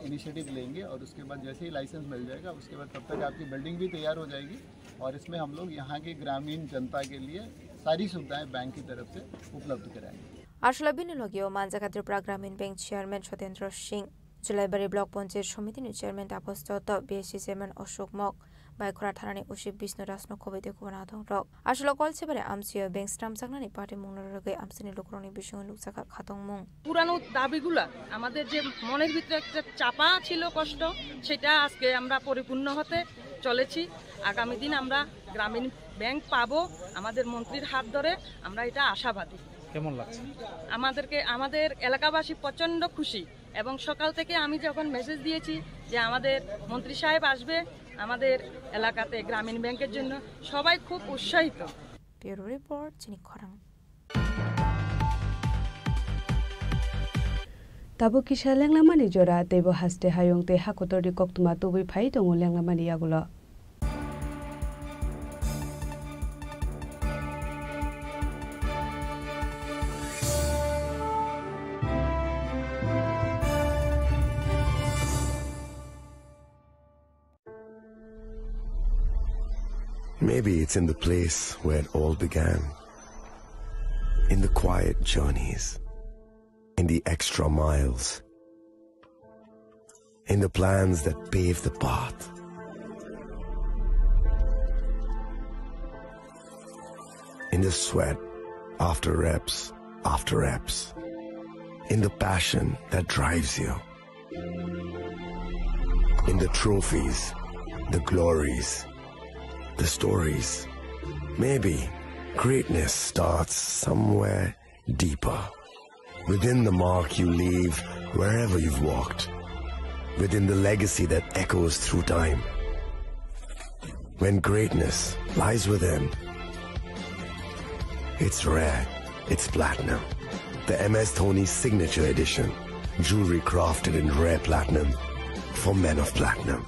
इनिशिएटिव लेंगे और उसके बाद जैसे ही लाइसेंस मिल जाएगा उसके बाद तब तक आपकी बिल्डिंग भी तैयार हो जाएगी और इसमें हम लोग यहाँ की ग्रामीण जनता के लिए सारी सुविधाएँ बैंक की तरफ से उपलब्ध कराएंगे। আসলে বিনিয়োগীয় মানজাকা Tripura Gramin bank chairman Satyendra Singh, Julaibari block panchayat সমিতিनि chairman Tapas Dutta, BSC chairman Ashok মক, বাইখরা থানাनि उसिब बिष्णु राजनो खबैदे कुबना दं रक आसलो कलसेबारे आमसियो बैंक स्टाम जागनानि पार्टी मुंगरगे आमसिनि लोकरनि बिषय नुकसाखा खातং मुं পুরানো দাবিগুলা আমাদের যে মনের ভিতরে একটা চাপা ছিল কষ্ট, সেটা আজকে আমরা পরিপূর্ণ হতে চলেছি। আগামী দিন আমরা গ্রামীণ ব্যাংক পাবো আমাদের মন্ত্রীর হাত ধরে, আমরা এটা আশাবাদী। কেমন লাগছে আমাদের এলাকাবাসী প্রচন্ড খুশি এবং সকাল থেকে আমি যখন মেসেজ দিয়েছি যে আমাদের মন্ত্রী সাহেব আসবে আমাদের এলাকাতে গ্রামীণ ব্যাংকের জন্য, সবাই খুব উৎসাহিত। ব্যুরো রিপোর্ট চিনি খরাং। Tabu kisha lenglamani jora tebo haste hayong te hakotori koktuma tubi phai tongo lenglamani yagulo. Maybe it's in the place where it all began, in the quiet journeys, in the extra miles, in the plans that pave the path. In the sweat after reps, in the passion that drives you, in the trophies, the glories, the stories. Maybe greatness starts somewhere deeper, within the mark you leave wherever you've walked, within the legacy that echoes through time. When greatness lies within, it's rare, it's platinum. The MS Dhoni Signature Edition, jewelry crafted in rare platinum for men of platinum.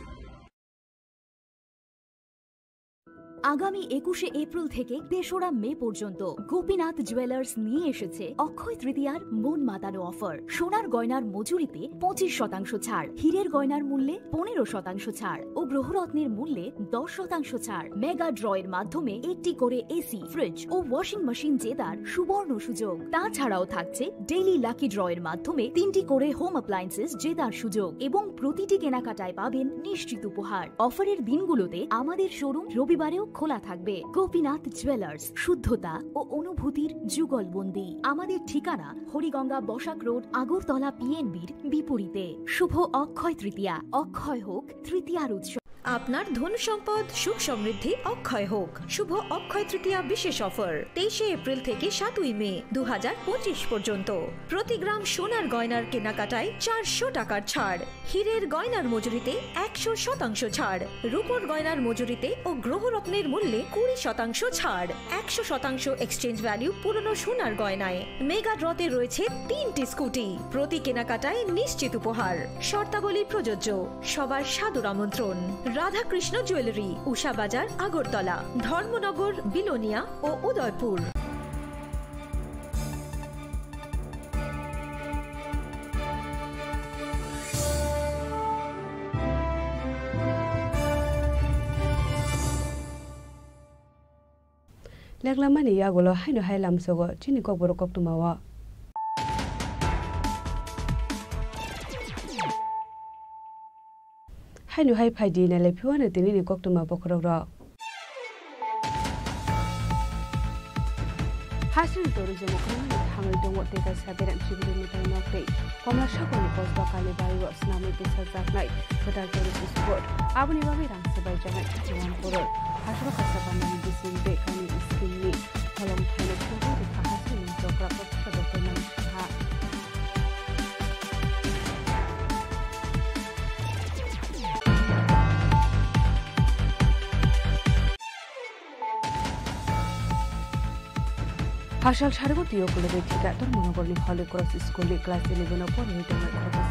আগামী 21শে April থেকে ৩রা মে পর্যন্ত Gopinath jewellers নিয়ে এসেছে অক্ষয় তৃতীয়ার মন মাতানো offer. সোনার গয়নার মজুরিতে 25% ছাড়, হীরের গয়নার মূল্যে 15% ছাড় ও গ্রহরত্নের মূল্যে 10% ছাড়। মেগা ড্রয়ের মাধ্যমে একটি করে এসি, ফ্রিজ ও ওয়াশিং মেশিন জেতার সুবর্ণ সুযোগ। তাছাড়াও থাকছে ডেইলি লাকি ড্রয়ের মাধ্যমে 3টি করে হোম অ্যাপ্লায়েন্সেস জেতার সুযোগ এবং প্রতিটি কেনাকাটায় পাবেন নিশ্চিত উপহার। অফারের দিনগুলোতে আমাদের শোরুম রবিবারেও খোলা থাকবে। গোপীনাথ জুয়েলার্স, শুদ্ধতা ও অনুভূতির যুগলবন্দি। আমাদের ঠিকানা হরিগঙ্গা বসাক রোড, আগরতলা পিএনবির বিপরীতে। শুভ অক্ষয় তৃতীয়া, অক্ষয় হোক তৃতীয়ার উৎসব। আপনার ধন সম্পদ সুখ সমৃদ্ধি অক্ষয় হোক। শুভ অক্ষয় তৃতীয়া বিশেষ অফার 23শে এপ্রিল থেকে 7ই মে 2025 পর্যন্ত। প্রতি গ্রাম সোনার গয়নার কেনাকাটায় 400 টাকার ছাড়, হীরের গয়নার মজুরিতে 100% ছাড়, রূপোর গয়নার মজুরিতে ও গ্রহরত্নের মূল্যে 20% ছাড়, 100% এক্সচেঞ্জ ভ্যালু পুরনো সোনার গয়নায়। মেগা ড্রতে রয়েছে 3টি স্কুটি, প্রতি কেনাকাটায় নিশ্চিত উপহার। শর্তাবলী প্রযোজ্য। সবার সাদর আমন্ত্রণ। রাধাকৃষ্ণ জুয়েলারি, উষা বাজার, আগরতলা, ধর্মনগর, বিলোনিয়া ও উদয়পুর। লেগলামানি ইয়াগুলো হাইনো হাইলামসগো চিনি কক বড় কক তুমাওয়া হাইনো হাই ফাইদি নালে ফিওয়ানে তিনি কক তুমা বখরগ হাসিল tourism economy hangai dong te ka saberam sibiri mitai nokte komla shakoni kosba kale baiwa snami te sajaknai total tourist spot abuni babe rang sebai jangai jawan koror hasro kasabana disinde kani skimni holong thane khobo de hasil jokra kopsa doktor man ha Hashal Shargoti Okulave Tika Tormonogorni Holy Cross School Class 11 upon Return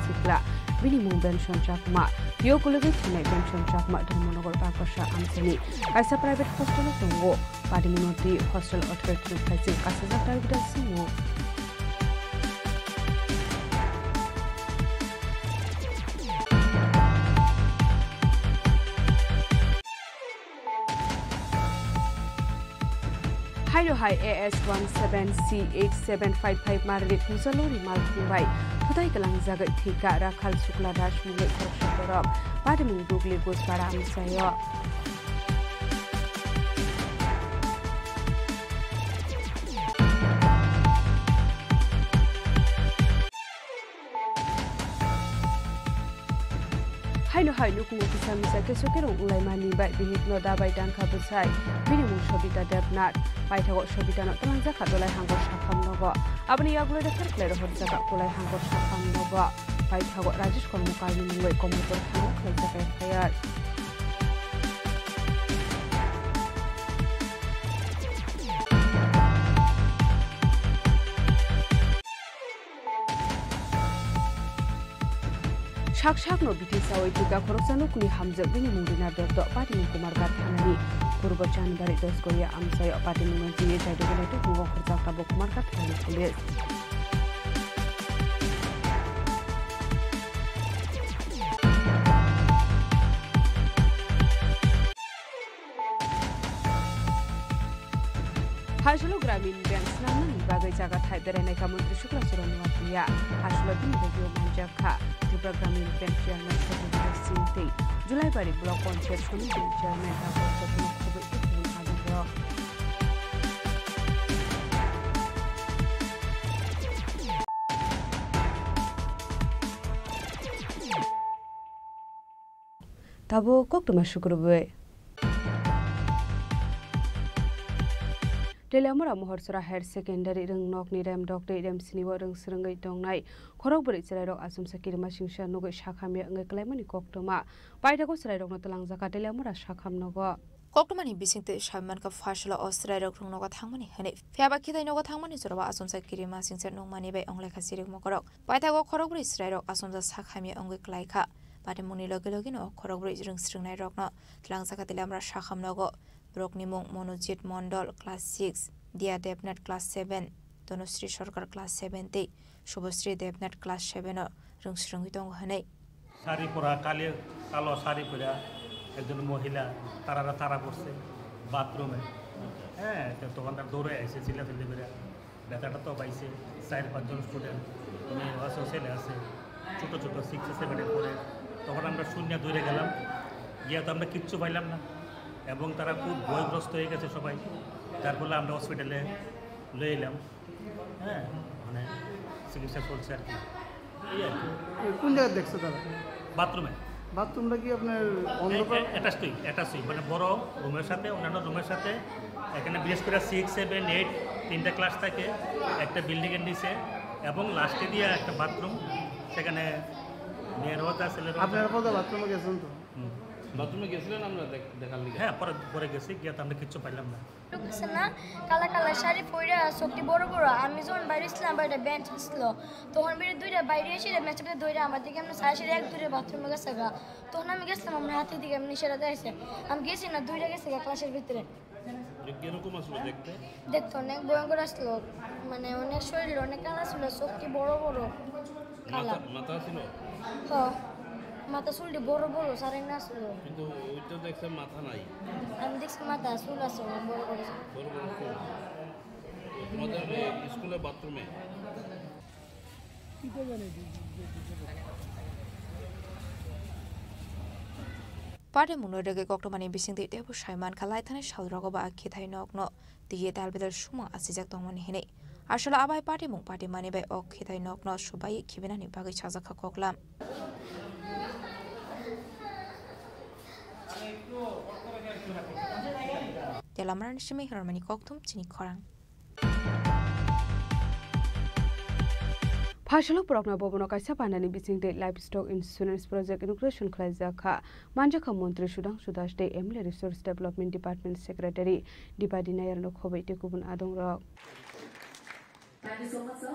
Sikla, Minimum Benson Chakma, Yokulave Tina Benson Chakma, Tormonogor Pakasha Amsani, as a private hostel of Tongo, Padiminoti Hostel Authority of Passing Casasa Tarvita Sumo. Hydro High AS17C8755 Marlit Musalori Malkumbai, Putai Kalang Zagat Tika Rakal Sukla Dash Mule Korshatorok, Padamu Dugli Gos Para Amsayo. Haino haino kung ofisa misa kesokerong ulai mani bai bihit no dabai dangka besai minimum shobita debnat bai thago shobita no talangja khadolai hangor shakham nogo abni yagulo dakar klero horjaka kulai hangor shakham nogo bai thago rajesh kormukal ni mungoi komutor thang khlaijaka fayar Shak no biti sawai tika khorosano kuni hamjak bini mungdina dotto Padimu Kumar Gathanani Purbo Janbari Dosgoya Amsay Padimu Nonjini Jaidogolaitu Bungo Khorjak Tabo Kumar Gathani Police Hashlo Gramin Bank Snanan Bagai Jaga Thai Berenai Kamantri Shukla Suranwatiya Hashlo Bingo Manjaka Tripura Gramin Bank Chairman Sotobir Sinte Julai Bari Block Panchayat Committee Chairman Dr. Satya Khobe Ibn Adibro Tabo Koktuma Shukurbe Telamura Mohorsora Higher Secondary Rung Nok Nirem Doctor Rem Siniwa Rung Srungai Dongnai, Korokburi Serero Asum Sakirma Shingsha Nogo Shakamia and Clemani Koktoma, Paitago Serero Notalangzaka Telamura Shakam Nogo. Koktomani Bisinte Shaman of Fashla or Serero Noga Tangmani, and if Fiabakita Noga Tangmani Zora Asum Sakirima Singset no money by Ongleka Siri Mokorok, Paitago Korokburi Serero Asum the Sakamia Ongle Klaika, Patamuni Logilogino, Korokburi Rung Strungai Rockno, Tlangzaka Telamra Shakam Nogo. Broknimong Monojit Mondol Class 6, Dia Debnat Class 7, Donostri Shorkar Class 70, Shubostri Debnat Class 7, Rungsrungitong Hane. Sari Pura Kali, Kalo Sari Pura, Edun Mohila, Tara Kurse, bathroom. To one that Dore, Cecilia Filibera, Datato Baise, Side Panjon student, Associate, Chuto 6 7 to one under Sunya Dure Galam, yet on the Kitsu Bailam. এবং তারা খুব ভয়গ্রস্ত হয়ে গেছে সবাই তার ফলে আমরা হসপিটালে লয়ে এলাম হ্যাঁ মানে চিকিৎসা চলছে আর কি কোন জায়গায় দেখছো তারা বাথরুমটা কি আপনার অন্ধকার অ্যাটাচই মানে বড় রুমের সাথে অন্যান্য রুমের সাথে এখানে বিশেষ করে 6 7 8 তিনটা ক্লাস থাকে একটা বিল্ডিংয়ের নিচে এবং লাস্টে দিয়ে একটা বাথরুম সেখানে মেয়ের হতে আসলে আপনারা পরে বাথরুমে গেছেন তো বাথরুমে গেছিলেন আমরা দেখার লিগে হ্যাঁ পরে গেছি গিয়ে তো আমরা কিচ্ছু পাইলাম না ঢুকছে না কালা কালা শাড়ি পরে চোখটি বড় বড় আমি যখন বাইরে ছিলাম বাইরে বেঞ্চ ছিল তখন বেরে দুইটা বাইরে এসে ম্যাচটা দৌড়ে আমার দিকে আমরা সাড়ে এক দূরে বাথরুমে গেছে গা তখন আমি গেছিলাম আমার হাতের দিকে আমি নিশারা দিয়েছে আমি গেছি না দুইটা গেছে ক্লাসের ভিতরে কিরকম আসলো দেখতে অনেক ভয়ঙ্কর আসলো মানে অনেক শরীর অনেক কালা ছিল চোখটি বড় বড় কালা মাথা ছিল হ্যাঁ মাথা চুলটি বড় বড় সারে না আসলো কিন্তু ওইটা দেখছে মাথা নাই আমি দেখছি মাথা চুল আছে বড় বড় বড় বড় চুল তোমাদের স্কুলের বাথরুমে Pare munodege koktomani bisingti debu shaiman khalai thane shalrogo ba khithai nokno diye dalbedal shuma asijak tongmani hine ashola abai pare mung pare mani bai ok khithai nokno shubai khibenani bagai chajaka koklam Delamran shimi harmani koktum chini khorang Phashalo Progna Bobono Kaisa Pandani Bising Day Livestock Insurance Project Integration Klazaka Manjaka Montri Shudang Sudash Day Emily Resource Development Department Secretary Dipadi Nayar Lokhobai Tekubun Adong Rock. Thank you so much, sir.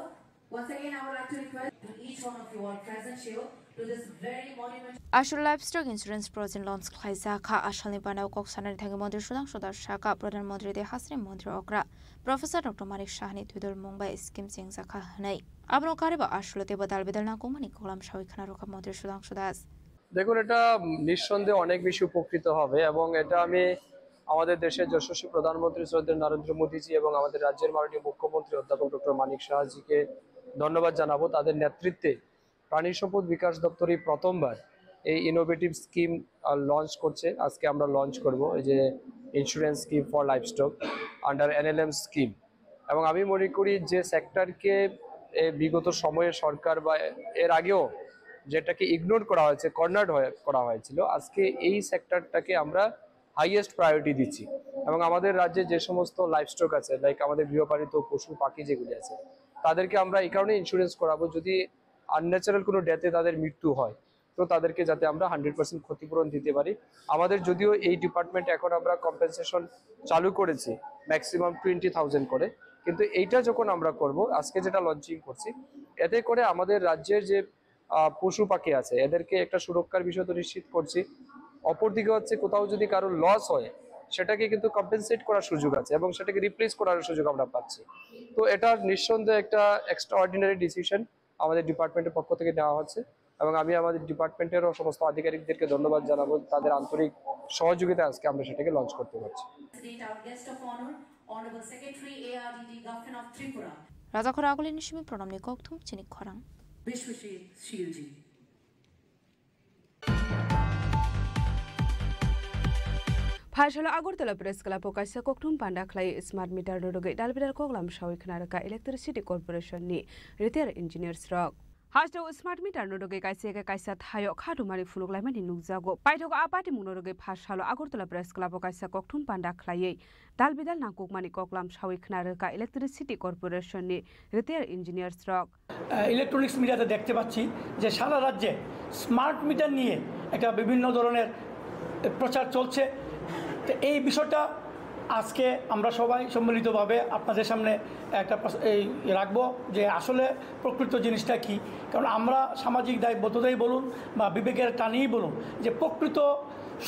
Once again, I would like to request to each one of you all present here to this very monumental. Ashur Livestock Insurance Project Loans Klazaka Ashalni Banao Koksanani Thangi Montri Shudang Sudash Shaka Pradhan Montri De Hasri Montri Okra Professor Dr. Manik Shahni Tudor Mumbai Scheme Singh Zakha Hanai Abno Kariba Ashulate Badal Bedalna Kumani Kolam Shawikhana Roka Montri Shudang Sudas দেখুন এটা নিঃসন্দেহে অনেক বেশি উপকৃত হবে এবং এটা আমি আমাদের দেশের যশস্বী প্রধানমন্ত্রী শ্রদ্ধেয় নরেন্দ্র মোদীজি এবং আমাদের রাজ্যের মাননীয় মুখ্যমন্ত্রী অধ্যাপক ডক্টর মানিক শাহজিকে ধন্যবাদ জানাবো তাদের নেতৃত্বে প্রাণী সম্পদ বিকাশ দপ্তর এই প্রথমবার এই ইনোভেটিভ স্কিম লঞ্চ করছে আজকে আমরা লঞ্চ করব এই যে insurance scheme for livestock under NLM scheme এবং আমি মনে করি যে সেক্টরকে বিগত সময়ে সরকার বা এর আগেও যেটাকে ইগনোর করা হয়েছে কর্নার্ড করা হয়েছিল আজকে এই সেক্টরটাকে আমরা হাইয়েস্ট প্রায়োরিটি দিচ্ছি এবং আমাদের রাজ্যে যে সমস্ত লাইভস্টক আছে লাইক আমাদের গৃহপালিত পশু পাখি যেগুলি আছে তাদেরকে আমরা এই কারণে ইন্স্যুরেন্স করাবো যদি আনন্যাচারাল কোনো ডেথে তাদের মৃত্যু হয় তো তাদেরকে যাতে আমরা 100% ক্ষতিপূরণ দিতে পারি আমাদের যদিও এই ডিপার্টমেন্ট এখন আমরা কম্পেনসেশন চালু করেছি ম্যাক্সিমাম 20,000 করে কিন্তু এইটা যখন আমরা করব আজকে যেটা লঞ্চিং করছি এতে করে আমাদের রাজ্যের যে পশু পাখি আছে এদেরকে একটা সুরক্ষার বিষয় তো নিশ্চিত করছি অপরদিকে হচ্ছে কোথাও যদি কারো লস হয় সেটাকে কিন্তু কম্পেনসেট করার সুযোগ আছে এবং সেটাকে রিপ্লেস করার সুযোগ আমরা পাচ্ছি তো এটা নিঃসন্দেহে একটা এক্সট্রাঅর্ডিনারি ডিসিশন আমাদের ডিপার্টমেন্টের পক্ষ থেকে নেওয়া হচ্ছে এবং আমি আমাদের ডিপার্টমেন্টেরও সমস্ত আধিকারিকদেরকে ধন্যবাদ জানাবো তাদের আন্তরিক সহযোগিতা আজকে আমরা সেটাকে লঞ্চ করতে পারছি Raja Khoraguli Nishimi Pronamni Koktum Chini Khorang Vishwashir Shilji Phashalo Agortala Press Club Kaisa Koktum Panda Clay Smart Meter Rodoge Dalbidar Koglam Shawikhana Electricity Corporation ni Repair Engineers Rock Hasto Smart Meter Rodoge Kaisa Thayo Khatumari Fuluglamani Nugzago Paitoko Apati Munoge Phashalo Agortala Press Club Kaisa Koktum Panda Clay Dalbidal Nakukmani Koklam Shawikhana Electricity Corporation ni Repair Engineers Rock electronics মিটারে দেখতে পাচ্ছি যে সারা রাজ্যে smart meter নিয়ে একটা বিভিন্ন ধরনের প্রচার চলছে তো এই বিষয়টা আজকে আমরা সবাই সম্মিলিতভাবে আপনাদের সামনে একটা এই রাখবো যে আসলে প্রকৃত জিনিসটা কি কারণ আমরা সামাজিক দায়বদ্ধতাই বলুন বা বিবেকের টানেই বলুন যে প্রকৃত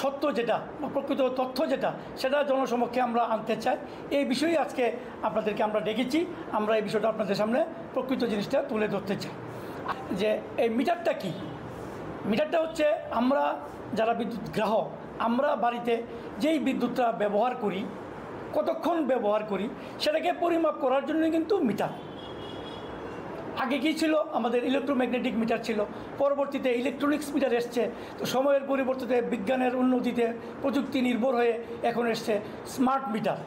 সত্য যেটা বা প্রকৃত তথ্য যেটা সেটা জনসমক্ষে আমরা আনতে চাই এই বিষয়ে আজকে আপনাদেরকে আমরা ডেকেছি আমরা এই বিষয়টা আপনাদের সামনে প্রকৃত জিনিসটা তুলে ধরতে চাই যে এই মিটারটা কি মিটারটা হচ্ছে আমরা যারা বিদ্যুৎ গ্রাহক আমরা বাড়িতে যেই বিদ্যুৎটা ব্যবহার করি কতক্ষণ ব্যবহার করি সেটাকে পরিমাপ করার জন্য কিন্তু মিটার আগে কি ছিল আমাদের ইলেকট্রোম্যাগনেটিক মিটার ছিল পরবর্তীতে ইলেকট্রনিক্স মিটার এসছে তো সময়ের পরিবর্তিতে বিজ্ঞানের উন্নতিতে প্রযুক্তি নির্ভর হয়ে এখন এসছে স্মার্ট মিটার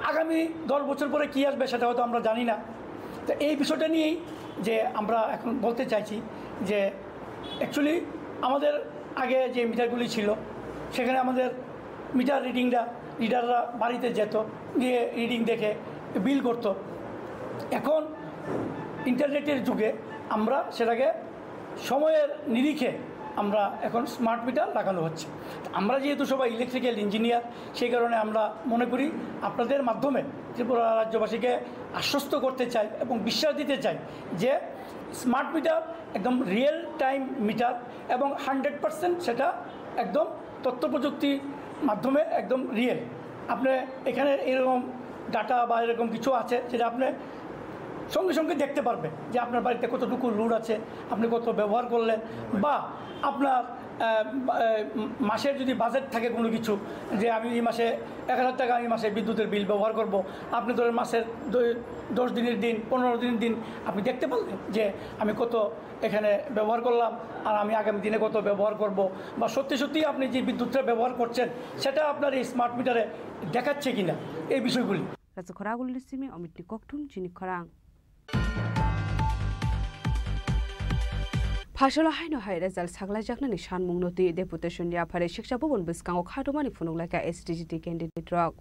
আগামী 10 বছর পরে কী আসবে সেটা হয়তো আমরা জানি না তো এই বিষয়টা নিয়েই যে আমরা এখন বলতে চাইছি যে অ্যাকচুয়ালি আমাদের আগে যে মিটারগুলি ছিল সেখানে আমাদের মিটার রিডাররা বাড়িতে যেত গিয়ে রিডিং দেখে বিল করত এখন ইন্টারনেটের যুগে আমরা সেটাকে সময়ের নিরিখে আমরা এখন স্মার্ট মিটার লাগানো হচ্ছে আমরা যেহেতু সবাই ইলেকট্রিক্যাল ইঞ্জিনিয়ার সেই কারণে আমরা মনে করি আপনাদের মাধ্যমে ত্রিপুরা রাজ্যবাসীকে আশ্বস্ত করতে চাই এবং বিশ্বাস দিতে চাই যে স্মার্ট মিটার একদম রিয়েল টাইম মিটার এবং 100% সেটা একদম তথ্য প্রযুক্তির মাধ্যমে একদম রিয়েল আপনি এখানে এরকম ডাটা বা এরকম কিছু আছে যেটা আপনি সঙ্গে সঙ্গে দেখতে পারবে যে আপনার বাড়িতে কতটুকু লোড আছে, আপনি কত ব্যবহার করলেন, বা আপনার মাসের যদি বাজেট থাকে কোনো কিছু, যে আমি এই মাসে 1000 টাকা আমি মাসে বিদ্যুতের বিল ব্যবহার করব, আপনি ধরেন মাসের 10 দিনের দিন 15 দিনের দিন আপনি দেখতে পারলেন যে আমি কত এখানে ব্যবহার করলাম আর আমি আগামী দিনে কত ব্যবহার করব, বা সত্যি সত্যি আপনি যে বিদ্যুৎটা ব্যবহার করছেন সেটা আপনার এই স্মার্ট মিটারে দেখাচ্ছে কিনা, এই বিষয়গুলি। অমিত নিককঠুম চিনি খরাং Fashola haino hai result saglai jaknani shanmung noti deputation ya phare shiksha bobon biskango khadomani fununglaika SDGT candidate rok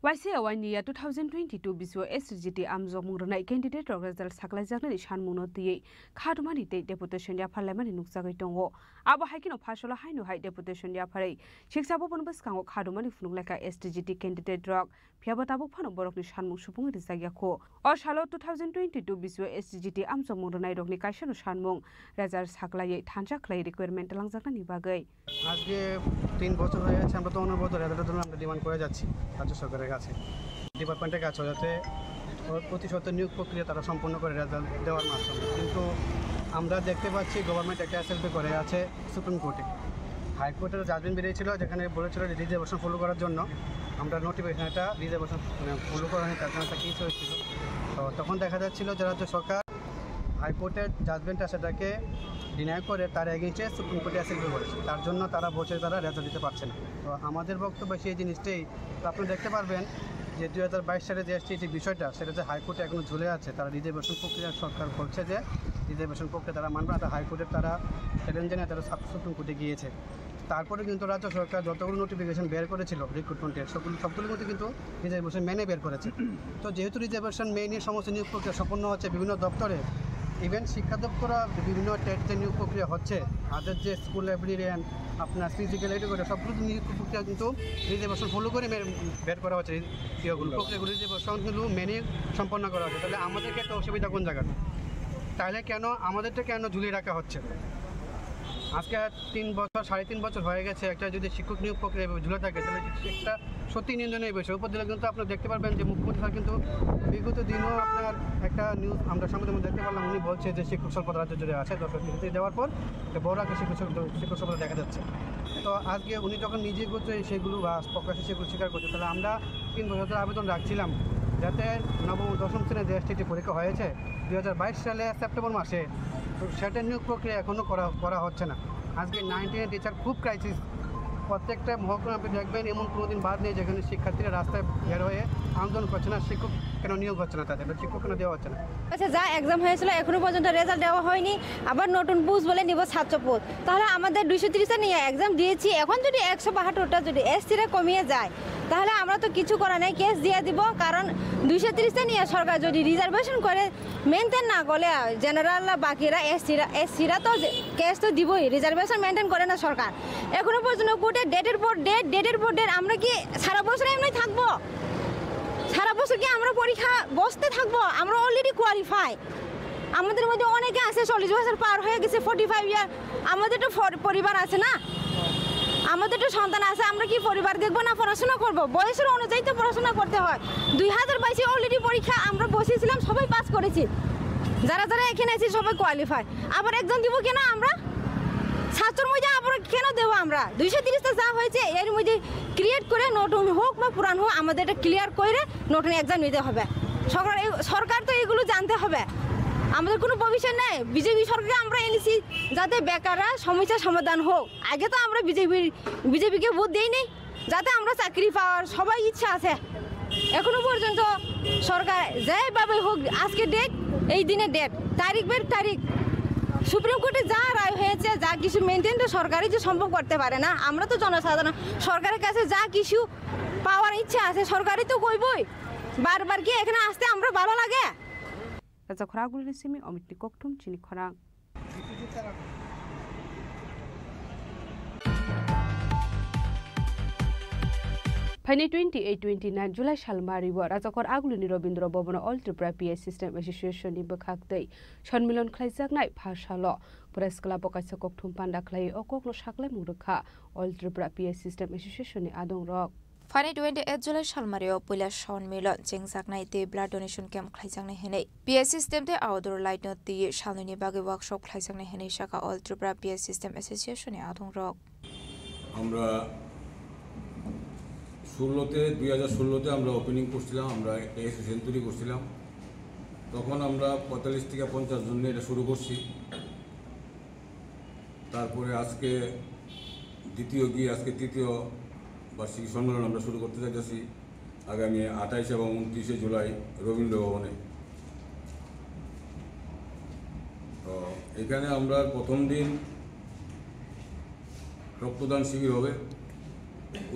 YC awani ya 2022 biswo SDGT amjo mungrona candidate rok result saglai jaknani shanmung noti khadomani te deputation ya pharlaimani nuksagai tongo abo haikino fashola haino hai deputation ya phare shiksha bobon biskango khadomani fununglaika SDGT candidate rok Piabatabuk Pano Borokni Shanmung Supung Rizagiako or Shalo 2022 biswo SDGT amso mungrona rokni kaishano shanmung result saglai thancha clay requirement langjaknani bagai আজকে 3 বছর হয়ে গেছে আমরা তো অনবরত রেজাল্টের জন্য আমরা ডিমান্ড করে যাচ্ছি রাজ্য সরকারের কাছে ডিপার্টমেন্টের কাছে যাতে প্রতিশত নিয়োগ প্রক্রিয়া তারা সম্পূর্ণ করে রেজাল্ট দেওয়ার মাধ্যমে কিন্তু আমরা দেখতে পাচ্ছি গভর্নমেন্ট একটা এসএলপি করে আছে সুপ্রিম কোর্টে হাইকোর্টের জাজমেন্ট বেরিয়েছিল যেখানে বলেছিল যে রিজার্ভেশন ফলো করার জন্য আমরা নোটিফিকেশন একটা রিজার্ভেশন ফলো করা হয়নি তার জন্য একটা কেস হয়েছিল তো তখন দেখা যাচ্ছিল যে রাজ্য সরকার হাইকোর্টের জাজমেন্টটা সেটাকে ডিনাই করে তার এগেইনস্টে সুপ্রিম কোর্টে এসএলপি করেছে তার জন্য তারা বসে তারা রেজাল্ট দিতে পারছে না তো আমাদের বক্তব্য সেই জিনিসটাই আপনি দেখতে পারবেন যে 2022 সালে যে এসটি বিষয়টা সেটা যে হাইকোর্টে এখনো ঝুলে আছে তারা রিজার্ভেশন প্রক্রিয়া সরকার করছে যে রিজার্ভেশন প্রক্রিয়া তারা মানবে না হাইকোর্টের তারা চ্যালেঞ্জ জানিয়ে তারা সুপ্রিম কোর্টে গিয়েছে তারপরে কিন্তু রাজ্য সরকার যতগুলো নোটিফিকেশন বের করেছিল রিক্রুটমেন্টের সবগুলো কিন্তু রিজার্ভেশন মেনে বের করেছে তো যেহেতু রিজার্ভেশন মেনে সমস্ত নিয়োগ প্রক্রিয়া সম্পন্ন হচ্ছে বিভিন্ন দপ্তরে ইভেন শিক্ষা দপ্তররা বিভিন্ন টেটে নিয়োগ প্রক্রিয়া হচ্ছে আদার যে স্কুল লাইব্রেরিয়ান আপনার ফিজিক্যাল এডুকেটর সবগুলো নিয়োগ প্রক্রিয়া কিন্তু রিজার্ভেশন ফলো করে বের করা হচ্ছে প্রক্রিয়াগুলো রিজার্ভেশনগুলো মেনে সম্পন্ন করা হচ্ছে তাহলে আমাদেরকে একটা অসুবিধা কোন জায়গাটা তাহলে কেন আমাদেরটা কেন ঝুলিয়ে রাখা হচ্ছে আজকে 3 বছর 3.5 বছর হয়ে গেছে একটা যদি শিক্ষক নিয়োগ প্রক্রিয়া ঝুলে থাকে তাহলে একটা সত্যি নিন্দনীয় বিষয় উপর দিলে কিন্তু আপনারা দেখতে পারবেন যে মুখ্যমন্ত্রী স্যার কিন্তু বিগত দিনও আপনার একটা নিউজ আমরা সামনে দেখতে পারলাম উনি বলছে যে শিক্ষক স্বল্পতা রাজ্য জুড়ে আছে 10 দেওয়ার পর বড় একটা শিক্ষক স্বল্পতা দেখা যাচ্ছে তো আজকে উনি যখন নিজে করছে সেগুলো বা প্রকাশ্যে সেগুলো স্বীকার করছে তাহলে আমরা 3 বছর আবেদন রাখছিলাম যাতে নবম দশম শ্রেণীর যে এসটিটি পরীক্ষা হয়েছে 2022 সালে সেপ্টেম্বর মাসে তো সেটা নিয়োগ প্রক্রিয়া এখনও করা হচ্ছে না আজকে 19 টিচার খুব ক্রাইসিস প্রত্যেকটা মহকুমা আপনি দেখবেন এমন কোনো দিন বাদ নেই যেখানে শিক্ষার্থীরা রাস্তায় বের হয়ে আন্দোলন করছে না শিক্ষক কেন নিয়োগ হচ্ছে না তাদের শিক্ষক কেন দেওয়া হচ্ছে না আচ্ছা যা এক্সাম হয়েছিল এখনো পর্যন্ত রেজাল্ট দেওয়া হয়নি আবার নতুন পোস্ট বলে নিব ছাত্র পোস্ট তাহলে আমাদের 230টা নিয়ে এক্সাম দিয়েছি এখন যদি 172টা যদি এসসিরা কমিয়ে যায় তাহলে আমরা তো কিছু করা নেই কেস দিয়ে দিব কারণ 230টা নিয়ে সরকার যদি রিজার্ভেশন করে মেনটেন না করলে জেনারেল বাকিরা এসসিরা তো কেস তো দিবই রিজার্ভেশন মেনটেন করে না সরকার এখনো পর্যন্ত কোর্টে ডেটের পর ডেট আমরা কি সারা বছর এমনি থাকবো সারা বছর কি আমরা পরীক্ষা বসতে থাকবো আমরা অলরেডি কোয়ালিফাই আমাদের মধ্যে অনেকে আছে 40 বছর পার হয়ে গেছে 45 ইয়ার আমাদের তো পরিবার আছে না আমাদের তো সন্তান আছে আমরা কি পরিবার দেখবো না পড়াশোনা করব বয়সের অনুযায়ী তো পড়াশোনা করতে হয় 2022 অলরেডি পরীক্ষা আমরা বসেছিলাম সবাই পাস করেছি যারা যারা এখানে আছি সবাই কোয়ালিফাই আবার একজন দিব কেন আমরা ছাত্রের মধ্যে আবার কেন দেবো আমরা 230টা যা হয়েছে এর মধ্যে ক্রিয়েট করে নতুন হোক বা পুরান হোক আমাদের এটা ক্লিয়ার করে নতুন এক্সাম নিতে হবে সরকার তো এগুলো জানতে হবে আমাদের কোনো ভবিষ্যৎ নেই বিজেপি সরকারকে আমরা এনেছি যাতে বেকাররা সমস্যার সমাধান হোক আগে তো আমরা বিজেপিকে ভোট দিই নেই যাতে আমরা চাকরি পাওয়ার সবাই ইচ্ছা আছে এখনো পর্যন্ত সরকার যেভাবে হোক আজকে ডেট এই দিনে ডেট তারিখ সুপ্রিম কোর্টে যা রায় হয়েছে যা কিছু মেনটেন তো সরকারই যে সম্ভব করতে পারে না আমরা তো জনসাধারণ সরকারের কাছে যা কিছু পাওয়ার ইচ্ছা আছে সরকারই তো কইবই বারবার কি এখানে আসতে আমরা ভালো লাগে রাজা খরাগুল রেসিমি অমিত নিককঠুম চিনি খরাং ফাইনে 28-29 जुलाई सालमारिव राजाखर आगुलिनि Rabindra Bhavan all Tripura PS system एसोसिएशननि बोखागदै सन्मिलन खालायजानाय भाषाल प्रेस क्लाब कायसा ककथुम पान्डा खालाय अककल साख्लाय मुरखा अल त्रिपुरा पिएस सिस्टेम एसोसिएशननि आदं रक फाइने 28 जुलाई सालमारियाव पहिला सावन मिलन जेंजाकनाय दे ब्लाड डोनेशन कैम्प खालायजांनाय हेनै पिएस सिस्टेम दे आउटडोर लाइट ती सालनि बागै वर्कशप खालायजांनाय हेनै शाखा all Tripura PS system association आदं रक আমরা 2016 আমরা ওপেনিং করছিলাম আমরা এসোসিয়েশন তৈরি করছিলাম তখন আমরা 45 থেকে 50 জন নিয়ে এটা শুরু করছি তারপরে আজকে তৃতীয় বার্ষিক সম্মেলন আমরা শুরু করতে যাচ্ছি আগামী 28 এবং 29 জুলাই রবীন্দ্র ভবনে তো এখানে আমরা প্রথম দিন রক্তদান শিবির হবে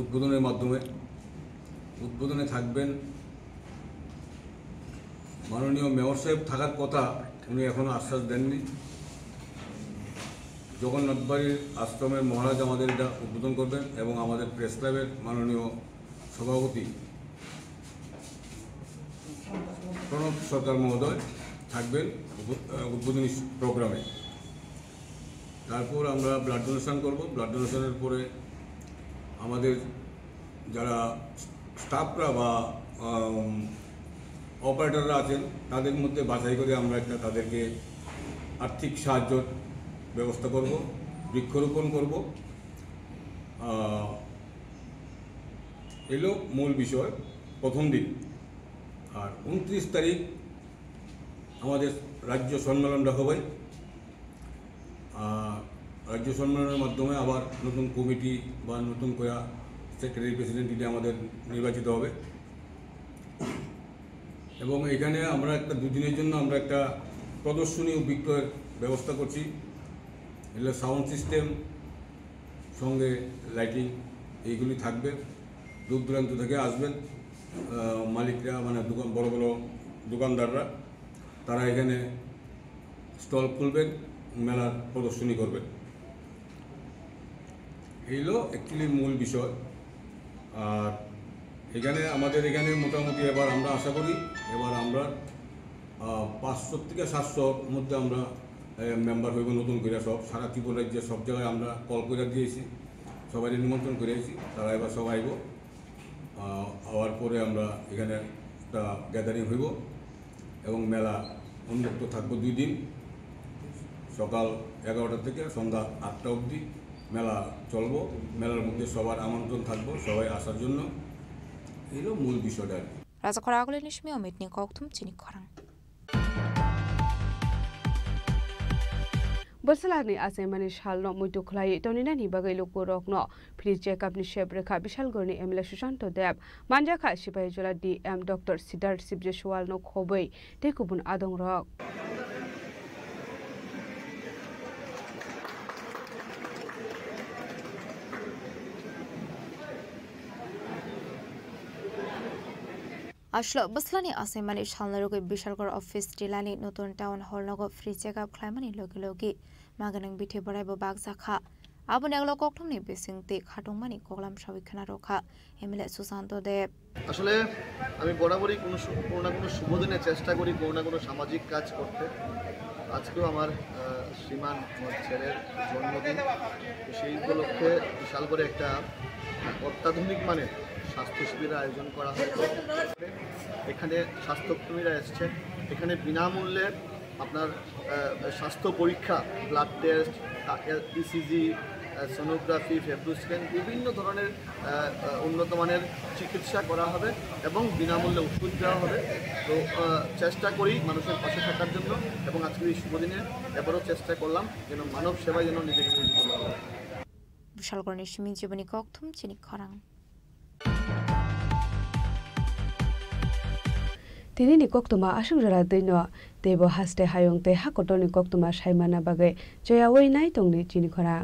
উদ্বোধনের মাধ্যমে উদ্বোধনে থাকবেন মাননীয় মেয়র সাহেব থাকার কথা উনি এখনো আশ্বাস দেননি জগন্নাথ বাড়ির আশ্রমের মহারাজ আমাদের এটা উদ্বোধন করবেন এবং আমাদের প্রেস ক্লাবের মাননীয় সভাপতি প্রণব সরকার মহোদয় থাকবেন উদ্বোধনী প্রোগ্রামে তারপর আমরা ব্লাড ডোনেশন করব ব্লাড ডোনেশনের পরে আমাদের যারা স্টাফরা বা অপারেটররা আছেন তাদের মধ্যে বাছাই করে আমরা একটা তাদেরকে আর্থিক সাহায্যের ব্যবস্থা করব বৃক্ষরোপণ করব এলো মূল বিষয় প্রথম দিন আর 29 তারিখ আমাদের রাজ্য সম্মেলন রাখা হয় রাজ্য সম্মেলনের মাধ্যমে আবার নতুন কমিটি বা নতুন করে সেক্রেটারি প্রেসিডেন্ট দিলে আমাদের নির্বাচিত হবে এবং এখানে আমরা একটা দুদিনের জন্য আমরা একটা প্রদর্শনী ও বিক্রয়ের ব্যবস্থা করছি এগুলো সাউন্ড সিস্টেম সঙ্গে লাইটিং এইগুলি থাকবে দূর দূরান্ত থেকে আসবেন মালিকরা মানে বড় বড় দোকানদাররা তারা এখানে স্টল খুলবেন মেলার প্রদর্শনী করবেন এইগুলো অ্যাকচুয়ালি মূল বিষয় আর এখানে আমাদের এখানে মোটামুটি এবার আমরা আশা করি এবার আমরা 500 থেকে 700 মধ্যে আমরা মেম্বার হইব নতুন করে সব সারা ত্রিপুরা রাজ্যের সব জায়গায় আমরা কল করে দিয়েছি সবাই নিমন্ত্রণ করেছি তারা এবার সব আইব হওয়ার পরে আমরা এখানে একটা গ্যাদারিং হইব এবং মেলা উন্মুক্ত থাকবো 2 দিন সকাল 11টা থেকে সন্ধ্যা 8টা অবধি মেলা চলবো মেলার মধ্যে সবার আমন্ত্রণ থাকবো সবাই আসার জন্য এলো মূল বিষয়টা রাজাখরা আগলে নিশমি অমিতনি ককথুম চিনি খরাং বসলানি আসাইমানি সালনো মুইতু খলাই টনিনানি বাগৈ লোকো রকনো ফ্রি চেকআপ नि शेप रेखा विशालगढ़नि एमएलए सुशांत देव मानजाखा Sepahijala DM doctor Siddharth सिबजेसवाल no खबै तेकुबुन आदं रक আসলো বসলানি আসাইমানি সালনারগৈ বিশালগড় অফিস টিলানি নতুন টাউন হল নগ ফ্রি চেকআপ খাইমানি লগে লগে মাগানাং বিথে বড়াইবো বাগজাখা আবুন এগুলো ককথমনি বেসিংতে খাটুংমানি কগলাম সবিখানা রক্ষা এমএলএ সুশান্ত দেব আসলে আমি বরাবরই কোনো না কোনো শুভ দিনে চেষ্টা করি কোনো না কোনো সামাজিক কাজ করতে আজকেও আমার শ্রীমান আমার ছেলের জন্মদিন সেই উপলক্ষে বিশাল করে একটা অত্যাধুনিক মানের স্বাস্থ্য শিবিরের আয়োজন করা হয় এখানে স্বাস্থ্যকর্মীরা এসছেন এখানে বিনামূল্যে আপনার স্বাস্থ্য পরীক্ষা blood test ECG sonography fibro scan বিভিন্ন ধরনের উন্নত মানের চিকিৎসা করা হবে এবং বিনামূল্যে ওষুধ দেওয়া হবে তো চেষ্টা করি মানুষের পাশে থাকার জন্য এবং আজকের এই শুভদিনে এবারও চেষ্টা করলাম যেন মানব সেবায় যেন নিজেকে নিয়োজিত করা হয় বিশালগড় নিশমি জীবনী ককথুম চিনি খরাং তিনি ni koktoma asungjara deino tebo haste hayong te hakotoni koktoma saimana bagai joyawoi nai tongni chini khora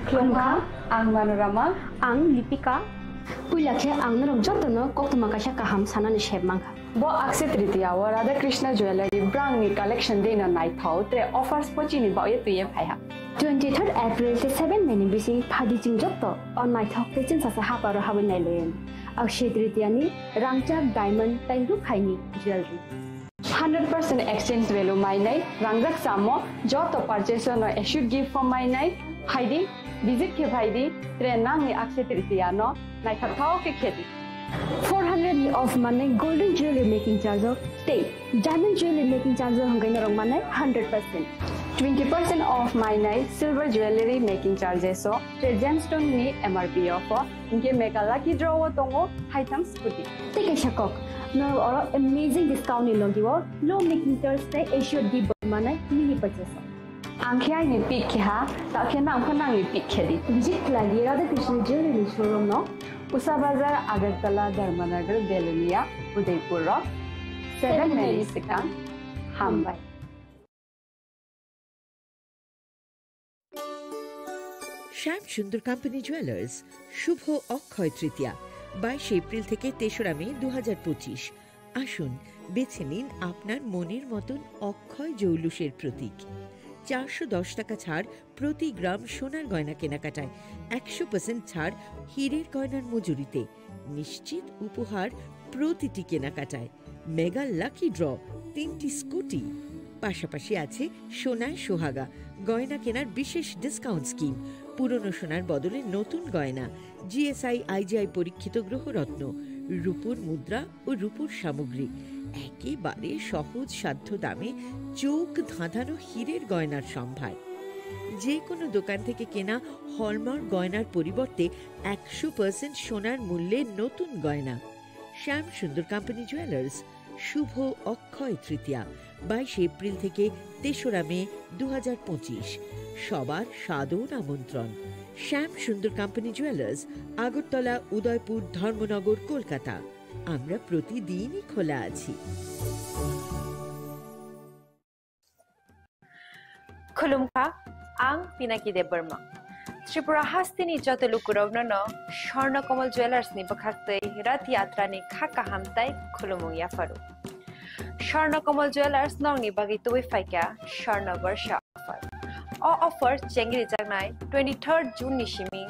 Klongka, ang Manorama, ang Lipika. Puilakhe ang narok jotono koktoma kaisa kaham sanani shebmangka. Bo Akshaya Tritiya wa Radha Krishna Jewelry brand ni collection dena nai thau te offers pochini ba ye tuye phaiha. 23rd April te 7 May ni bisi phadi jing jotto on my thok te chin sa ha paro habin nai len. अक्षय तृतीयानि रांगचाक diamond ताइरु खाइनि jewellery 100% exchange value mainai rangjak samo joto purchase no should give for mainai haidi visit ke bhaidi trenang ni akshay tritiya no nai khathao ke kheti 400 of money golden jewelry making charge of stay diamond jewelry making charge of hangai narong manai 100% 20% off mainai silver jewelry making charges so gemstone ni MRP offer inke mega lucky draw tongo haitam scooty take a shakok no or amazing discount in logiwo low making Thursday should give manai mini purchase angkhai ni pick kha ta khena angkhana ni pick khedi visit lagi Radha Krishna jewelry showroom no Usa Bazar Agartala Dharmanagar Belunia Udaipur 7 Mary Sikang Hambai Shyam Sundar company jewellers Shubho Akshaya Tritiya 22 April থেকে 3রা মে 2025 আসুন বেছে নিন আপনার মনের মতন অক্ষয় জৌলুসের প্রতীক 410 টাকা ছাড় প্রতি গ্রাম সোনার গয়না কেনাকাটায় 100% ছাড় হীরের গয়নার মজুরিতে নিশ্চিত উপহার প্রতিটি কেনাকাটায় মেগা লাকি ড্র 3টি স্কুটি পাশাপাশি আছে সোনায় সোহাগা গয়না কেনার বিশেষ ডিসকাউন্ট স্কিম পুরনো সোনার বদলে নতুন গয়না জিএসআই আইজিআই পরীক্ষিত গ্রহরত্ন রূপোর মুদ্রা ও রূপোর সামগ্রী একেবারে সহজ সাধ্য দামে চোখ ধাঁধানো হীরের গয়নার সম্ভার যে কোনো দোকান থেকে কেনা হলমার্ক গয়নার পরিবর্তে 100% সোনার মূল্যে নতুন গয়না শ্যাম সুন্দর কোম্পানি জুয়েলার্স শুভ অক্ষয় তৃতীয়া 22 এপ্রিল থেকে 3রা মে 2025 সবার সাদর আমন্ত্রণ শ্যাম সুন্দর কোম্পানি জুয়েলার্স আগরতলা উদয়পুর ধর্মনগর কলকাতা আমরা প্রতিদিনই খোলা আছি খুলুমখা আং পিনাকি দেববর্মা ত্রিপুরা হাস্তিনি যত লুকুরগ্ন স্বর্ণকমল জুয়েলার্স নি বখাক্তৈ রথ यात्रा नि खाका हामताय खुलुमु याफारु স্বর্ণকমল জুয়েলার্স নংনি বাগি তুই ফাইকা স্বর্ণ বর্ষা অফার অফার চেঙ্গিরি জাগনাই 23 জুন নিশিমি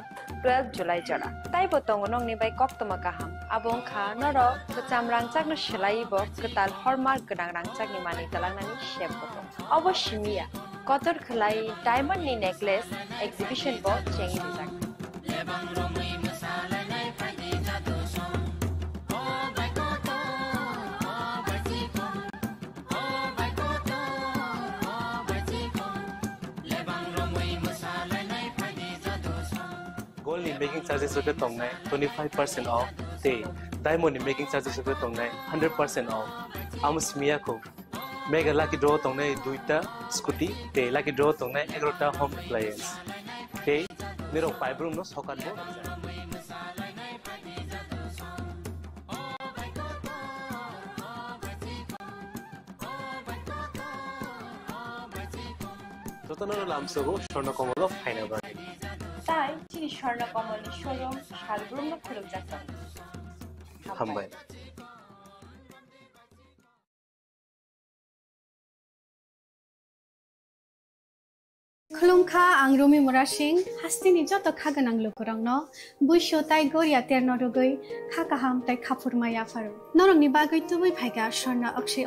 12 জুলাই জরা তাই বতং নংনি বাই কক্তমা কাহাম আবং খা নর চাম রাংচাক ন সেলাইব কতাল হরমার্ক গনাং রাংচাক नि মানি তালাংনানি শেপ বতং অবশ্যমিয়া কতর খলাই ডায়মন্ড নি নেকলেস এক্সিবিশন ব চেঙ্গিরি জাগ Gold in making charges hote tongnai 25% off te diamond in making charges hote tongnai 100% off amusmia ko mega lucky draw tongnai duita scooty te lucky draw tongnai 11ta home appliance te nero five room no sokal bo Totanoro lamsogo Swarnakamal ফাইনা বাড়ি তাই চিনি Swarnakamal showroom শালগ্রাম খুলুম যাত্রা হামবাই खुलुमखा आं रमि मुरासिं हास्तिनि जत खागोनां लोगोरांनो बुइसो ताइ गरिया तेरनरुगै खाकाहाम ताइ खाफुरमाया फारु नरंनि बागै तुबै फाइगा स्वर्ण अक्षय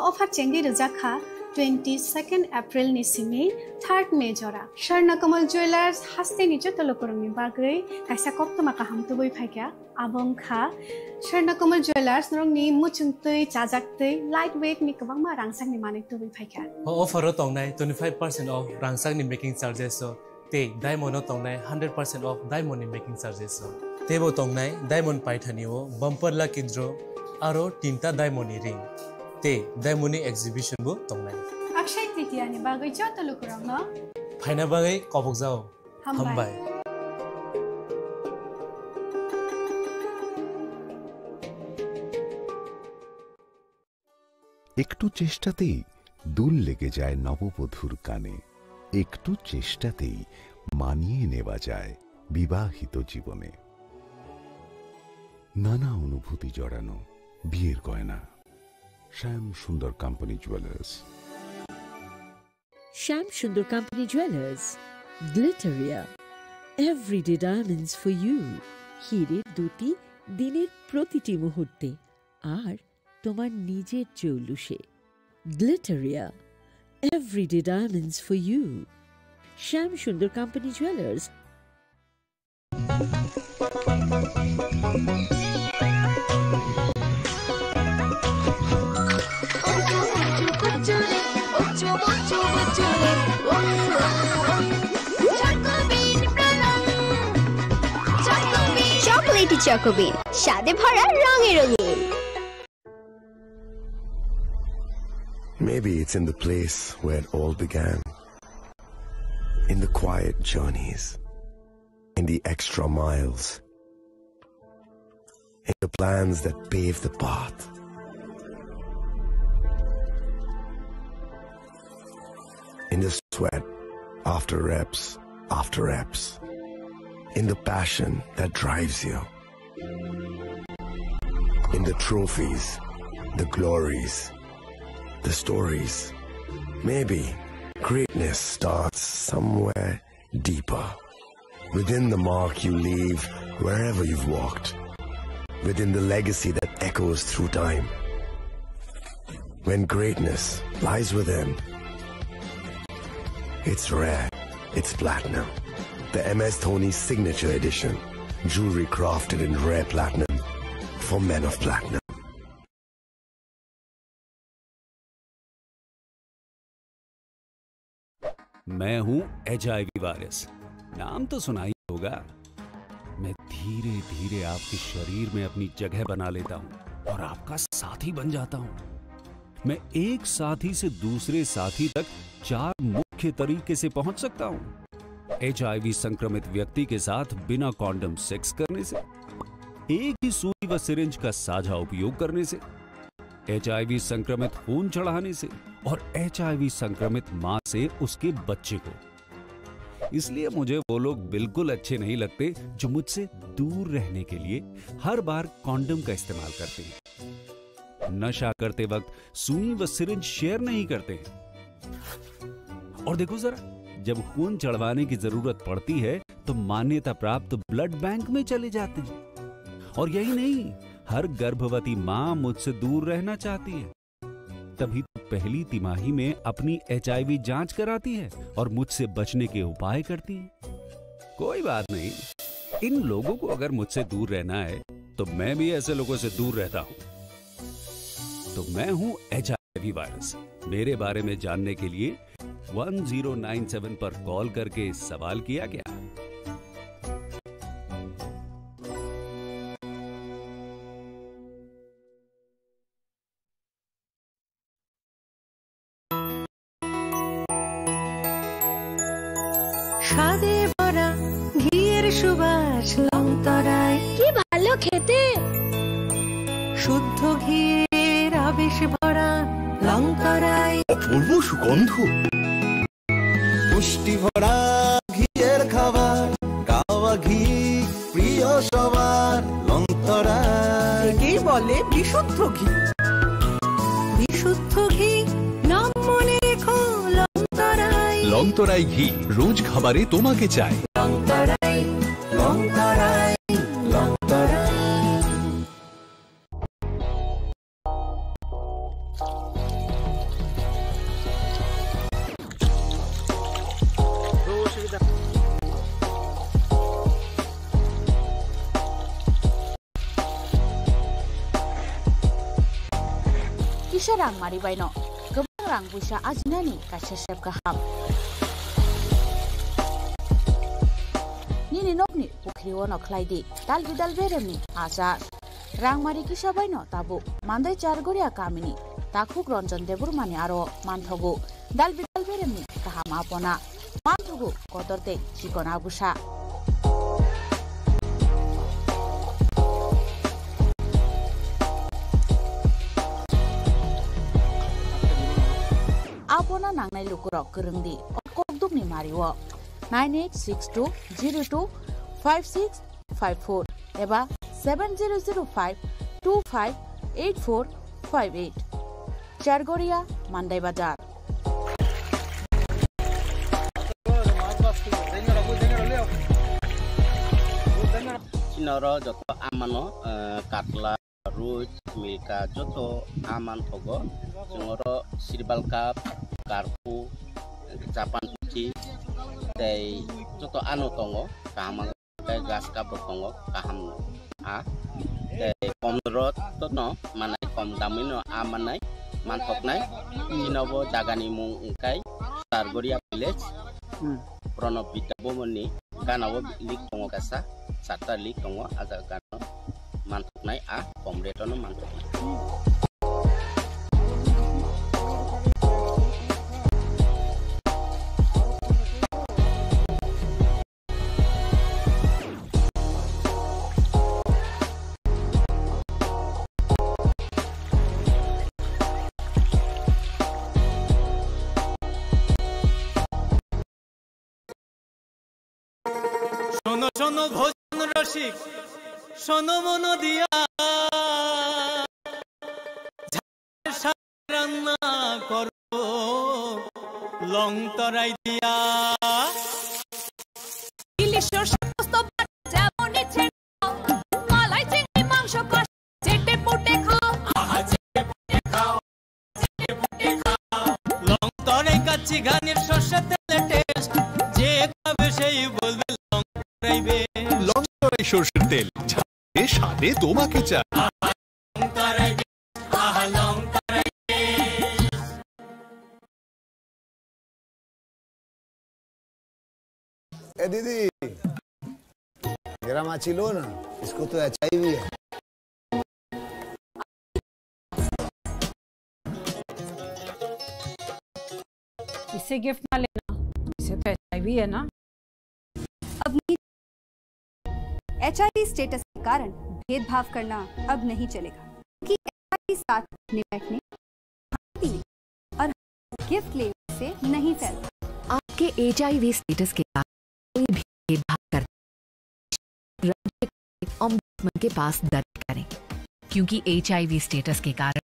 ऑफर चेंगि रजाखा 22 एप्रिल निसिमी 3 मे जरा स्वर्णकमल ज्वेलर्स हास्तिनि जत लोगोरांनि बागै काइसा कक्तमा काहाम तुबै फाइगा आबंखा स्वर्णकमल ज्वेलर्स नरंनि मुचुंतै चाजाक्तै लाइट वेट नि गोबांमा रांसांनि माने तुबै फाइगा offer tongnai 25% off rangsang ni making charges so te diamond tongnai 100% off diamond ni making charges so tebo tongnai diamond paithani o bumper lucky draw aro tinta diamond ni ring te diamond ni exhibition bo tongnai Akshaya Tritiya नि बागै जत लोगोरांनो फाइना बागै कबक जाओ हामबाय একটু চেষ্টাতেই দুল লেগে যায় নববধূর কানে একটু চেষ্টাতেই মানিয়ে নেওয়া যায় বিবাহিত জীবনে নানা অনুভূতি জড়ানো বিয়ের গয়না শ্যাম Sundar company jewellers Sham Sundar Company Jewelers, Glitteria, everyday diamonds for you. Hire duti দিনের প্রতিটি মুহূর্তে আর তোমার নিজের জৌলুসে। Glitteria, everyday diamonds for you. Shyam Sundar company jewellers. Chocolatey চকোবিন, স্বাদে ভরা রঙে রঙিন। Maybe it's in the place where it all began. In the quiet journeys. In the extra miles. In the plans that pave the path. In the sweat after reps, after reps. In the passion that drives you. In the trophies, the glories, the stories. Maybe greatness starts somewhere deeper. Within the mark you leave wherever you've walked. Within the legacy that echoes through time. When greatness lies within, it's rare, it's platinum. The MS Dhoni Signature Edition. Jewelry crafted in rare platinum for men of platinum. मैं हूं HIV virus. नाम तो सुना ही होगा। मैं धीरे धीरे आपके शरीर में अपनी जगह बना लेता हूं और आपका साथी बन जाता हूं। मैं एक साथी से दूसरे साथी तक 4 मुख्य तरीके से पहुंच सकता हूं। HIV संक्रमित व्यक्ति के साथ बिना कॉन्डम सेक्स करने से, एक ही सुई व सिरिंज का साझा उपयोग करने से, HIV संक्रमित खून चढ़ाने से और HIV संक्रमित मां से उसके बच्चे को। इसलिए मुझे वो लोग बिल्कुल अच्छे नहीं लगते जो मुझसे दूर रहने के लिए हर बार कॉन्डम का इस्तेमाल करते हैं। नशा करते वक्त सुई व सिरिंज शेयर नहीं करते हैं। और देखो जरा, जब खून चढ़वाने की जरूरत पड़ती है तो मान्यता प्राप्त ब्लड बैंक में चले जाते हैं। और यही नहीं, हर गर्भवती मां मुझसे दूर रहना चाहती है, तभी तो पहली तिमाही में अपनी HIV जांच कराती है और मुझसे बचने के उपाय करती है। कोई बात नहीं, इन लोगों को अगर मुझसे दूर रहना है तो मैं भी ऐसे लोगों से दूर रहता हूं। तो मैं हूं HIV वायरस। मेरे बारे में जानने के लिए 1097 पर कॉल करके सवाल किया गया। স্বাদে ভরা ঘিয়ের সুবাস লংতরায়, কি ভালো খেতে। শুদ্ধ ঘিয়ের আবেশ ভরা লংতরায়, অপূর্ব সুগন্ধ। পুষ্টি ভরা ঘিয়ের খাবার, গাওয়া ঘি প্রিয় সবার লংতরায়। একেই বলে বিশুদ্ধ ঘি। বিশুদ্ধ ঘি নাম মনে রেখো লংতরায়। লংতরাই ঘি রোজ খাবারে তোমাকে চাই। লংতরাই, লংতরাই, লংতরাই। Kisah rang mari baino, gobaं rang buisa ajinani kaisa sep gaham. Nini nokni pukri wono khlaidi, dal bidal beremni azar. Rang mari kisah baino tabu, mandai chargoria kamini, takhuk Ranjan Deburmani aro manthogu, dal bidal beremni kaham apona, manthogu kotorte chikona busa. Apona nangnai lukurok gerengdi okokdukni mariwo 9862025654 eba 7005258458 Chargoria Mandai Bazar. noro joto amano katla ruj milka joto aman thogo jongoro sirbal cup karpu Japan puji tei joto anu tongo kaham tei gas cup tongo kaham a tei komrot tono manai kom damino amanai manthoknai chinobo jagani mung ungkai Sargoria village Pranab Vidabomoni ganao lik tongo kasa sarta lik tongo aja gano manthoknai a komretono manthoknai শোনো শোনো ভোজন রসিক শোনো মন দিয়া রান্না করো long তরাই দিয়া ইলিশের সমস্ত যেমন ইচ্ছে মালাই চিংড়ি মাংস কষ চেটে পুটে খাও চেটে পুটে খাও লং তরাই কাচ্চি ঘানির সর্ষে তেলে টেস্ট যে খাবে সেই বলবে লং তরাই সরষের তেল ঝালে স্বাদে তোমাকে চাই ए दीदी मेरा माची लो ना इसको तो HIV है इससे गिफ्ट ना लेना इसे तो HIV है ना अब HIV स्टेटस के कारण भेदभाव करना अब नहीं चलेगा क्योंकि HIV साथ उठने बैठने पीने और गिफ्ट लेने से नहीं फैलता। आपके HIV स्टेटस के कारण कोई भी भेदभाव करता ओम्बुड्समैन के पास दर्ज करें क्योंकि HIV स्टेटस के कारण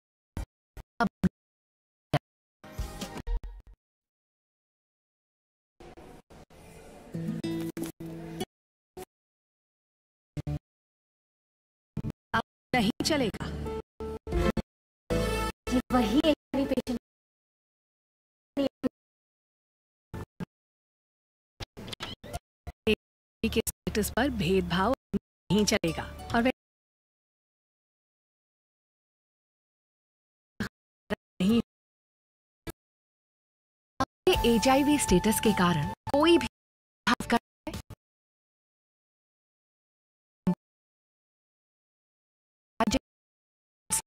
अब नहीं चलेगा। ये वही HIV पेशेंट के स्टेटस पर भेदभाव नहीं चलेगा और नहीं आपके HIV स्टेटस के कारण कोई भी भेदभाव कर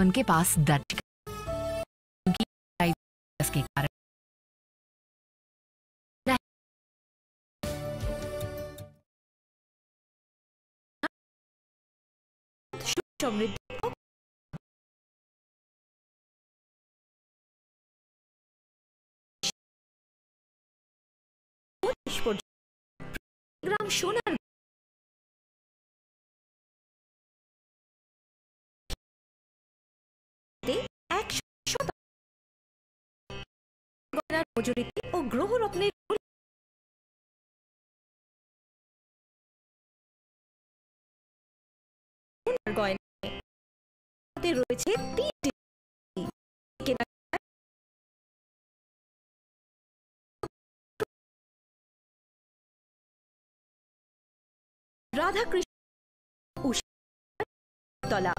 उनके पास दर्ज क्योंकि HIV के कारण গ্রাম সোনার মজুরিতে ও গ্রহরত্নের গয়নাতে রয়েছে 3টি রাধাকৃষ্ণ তলা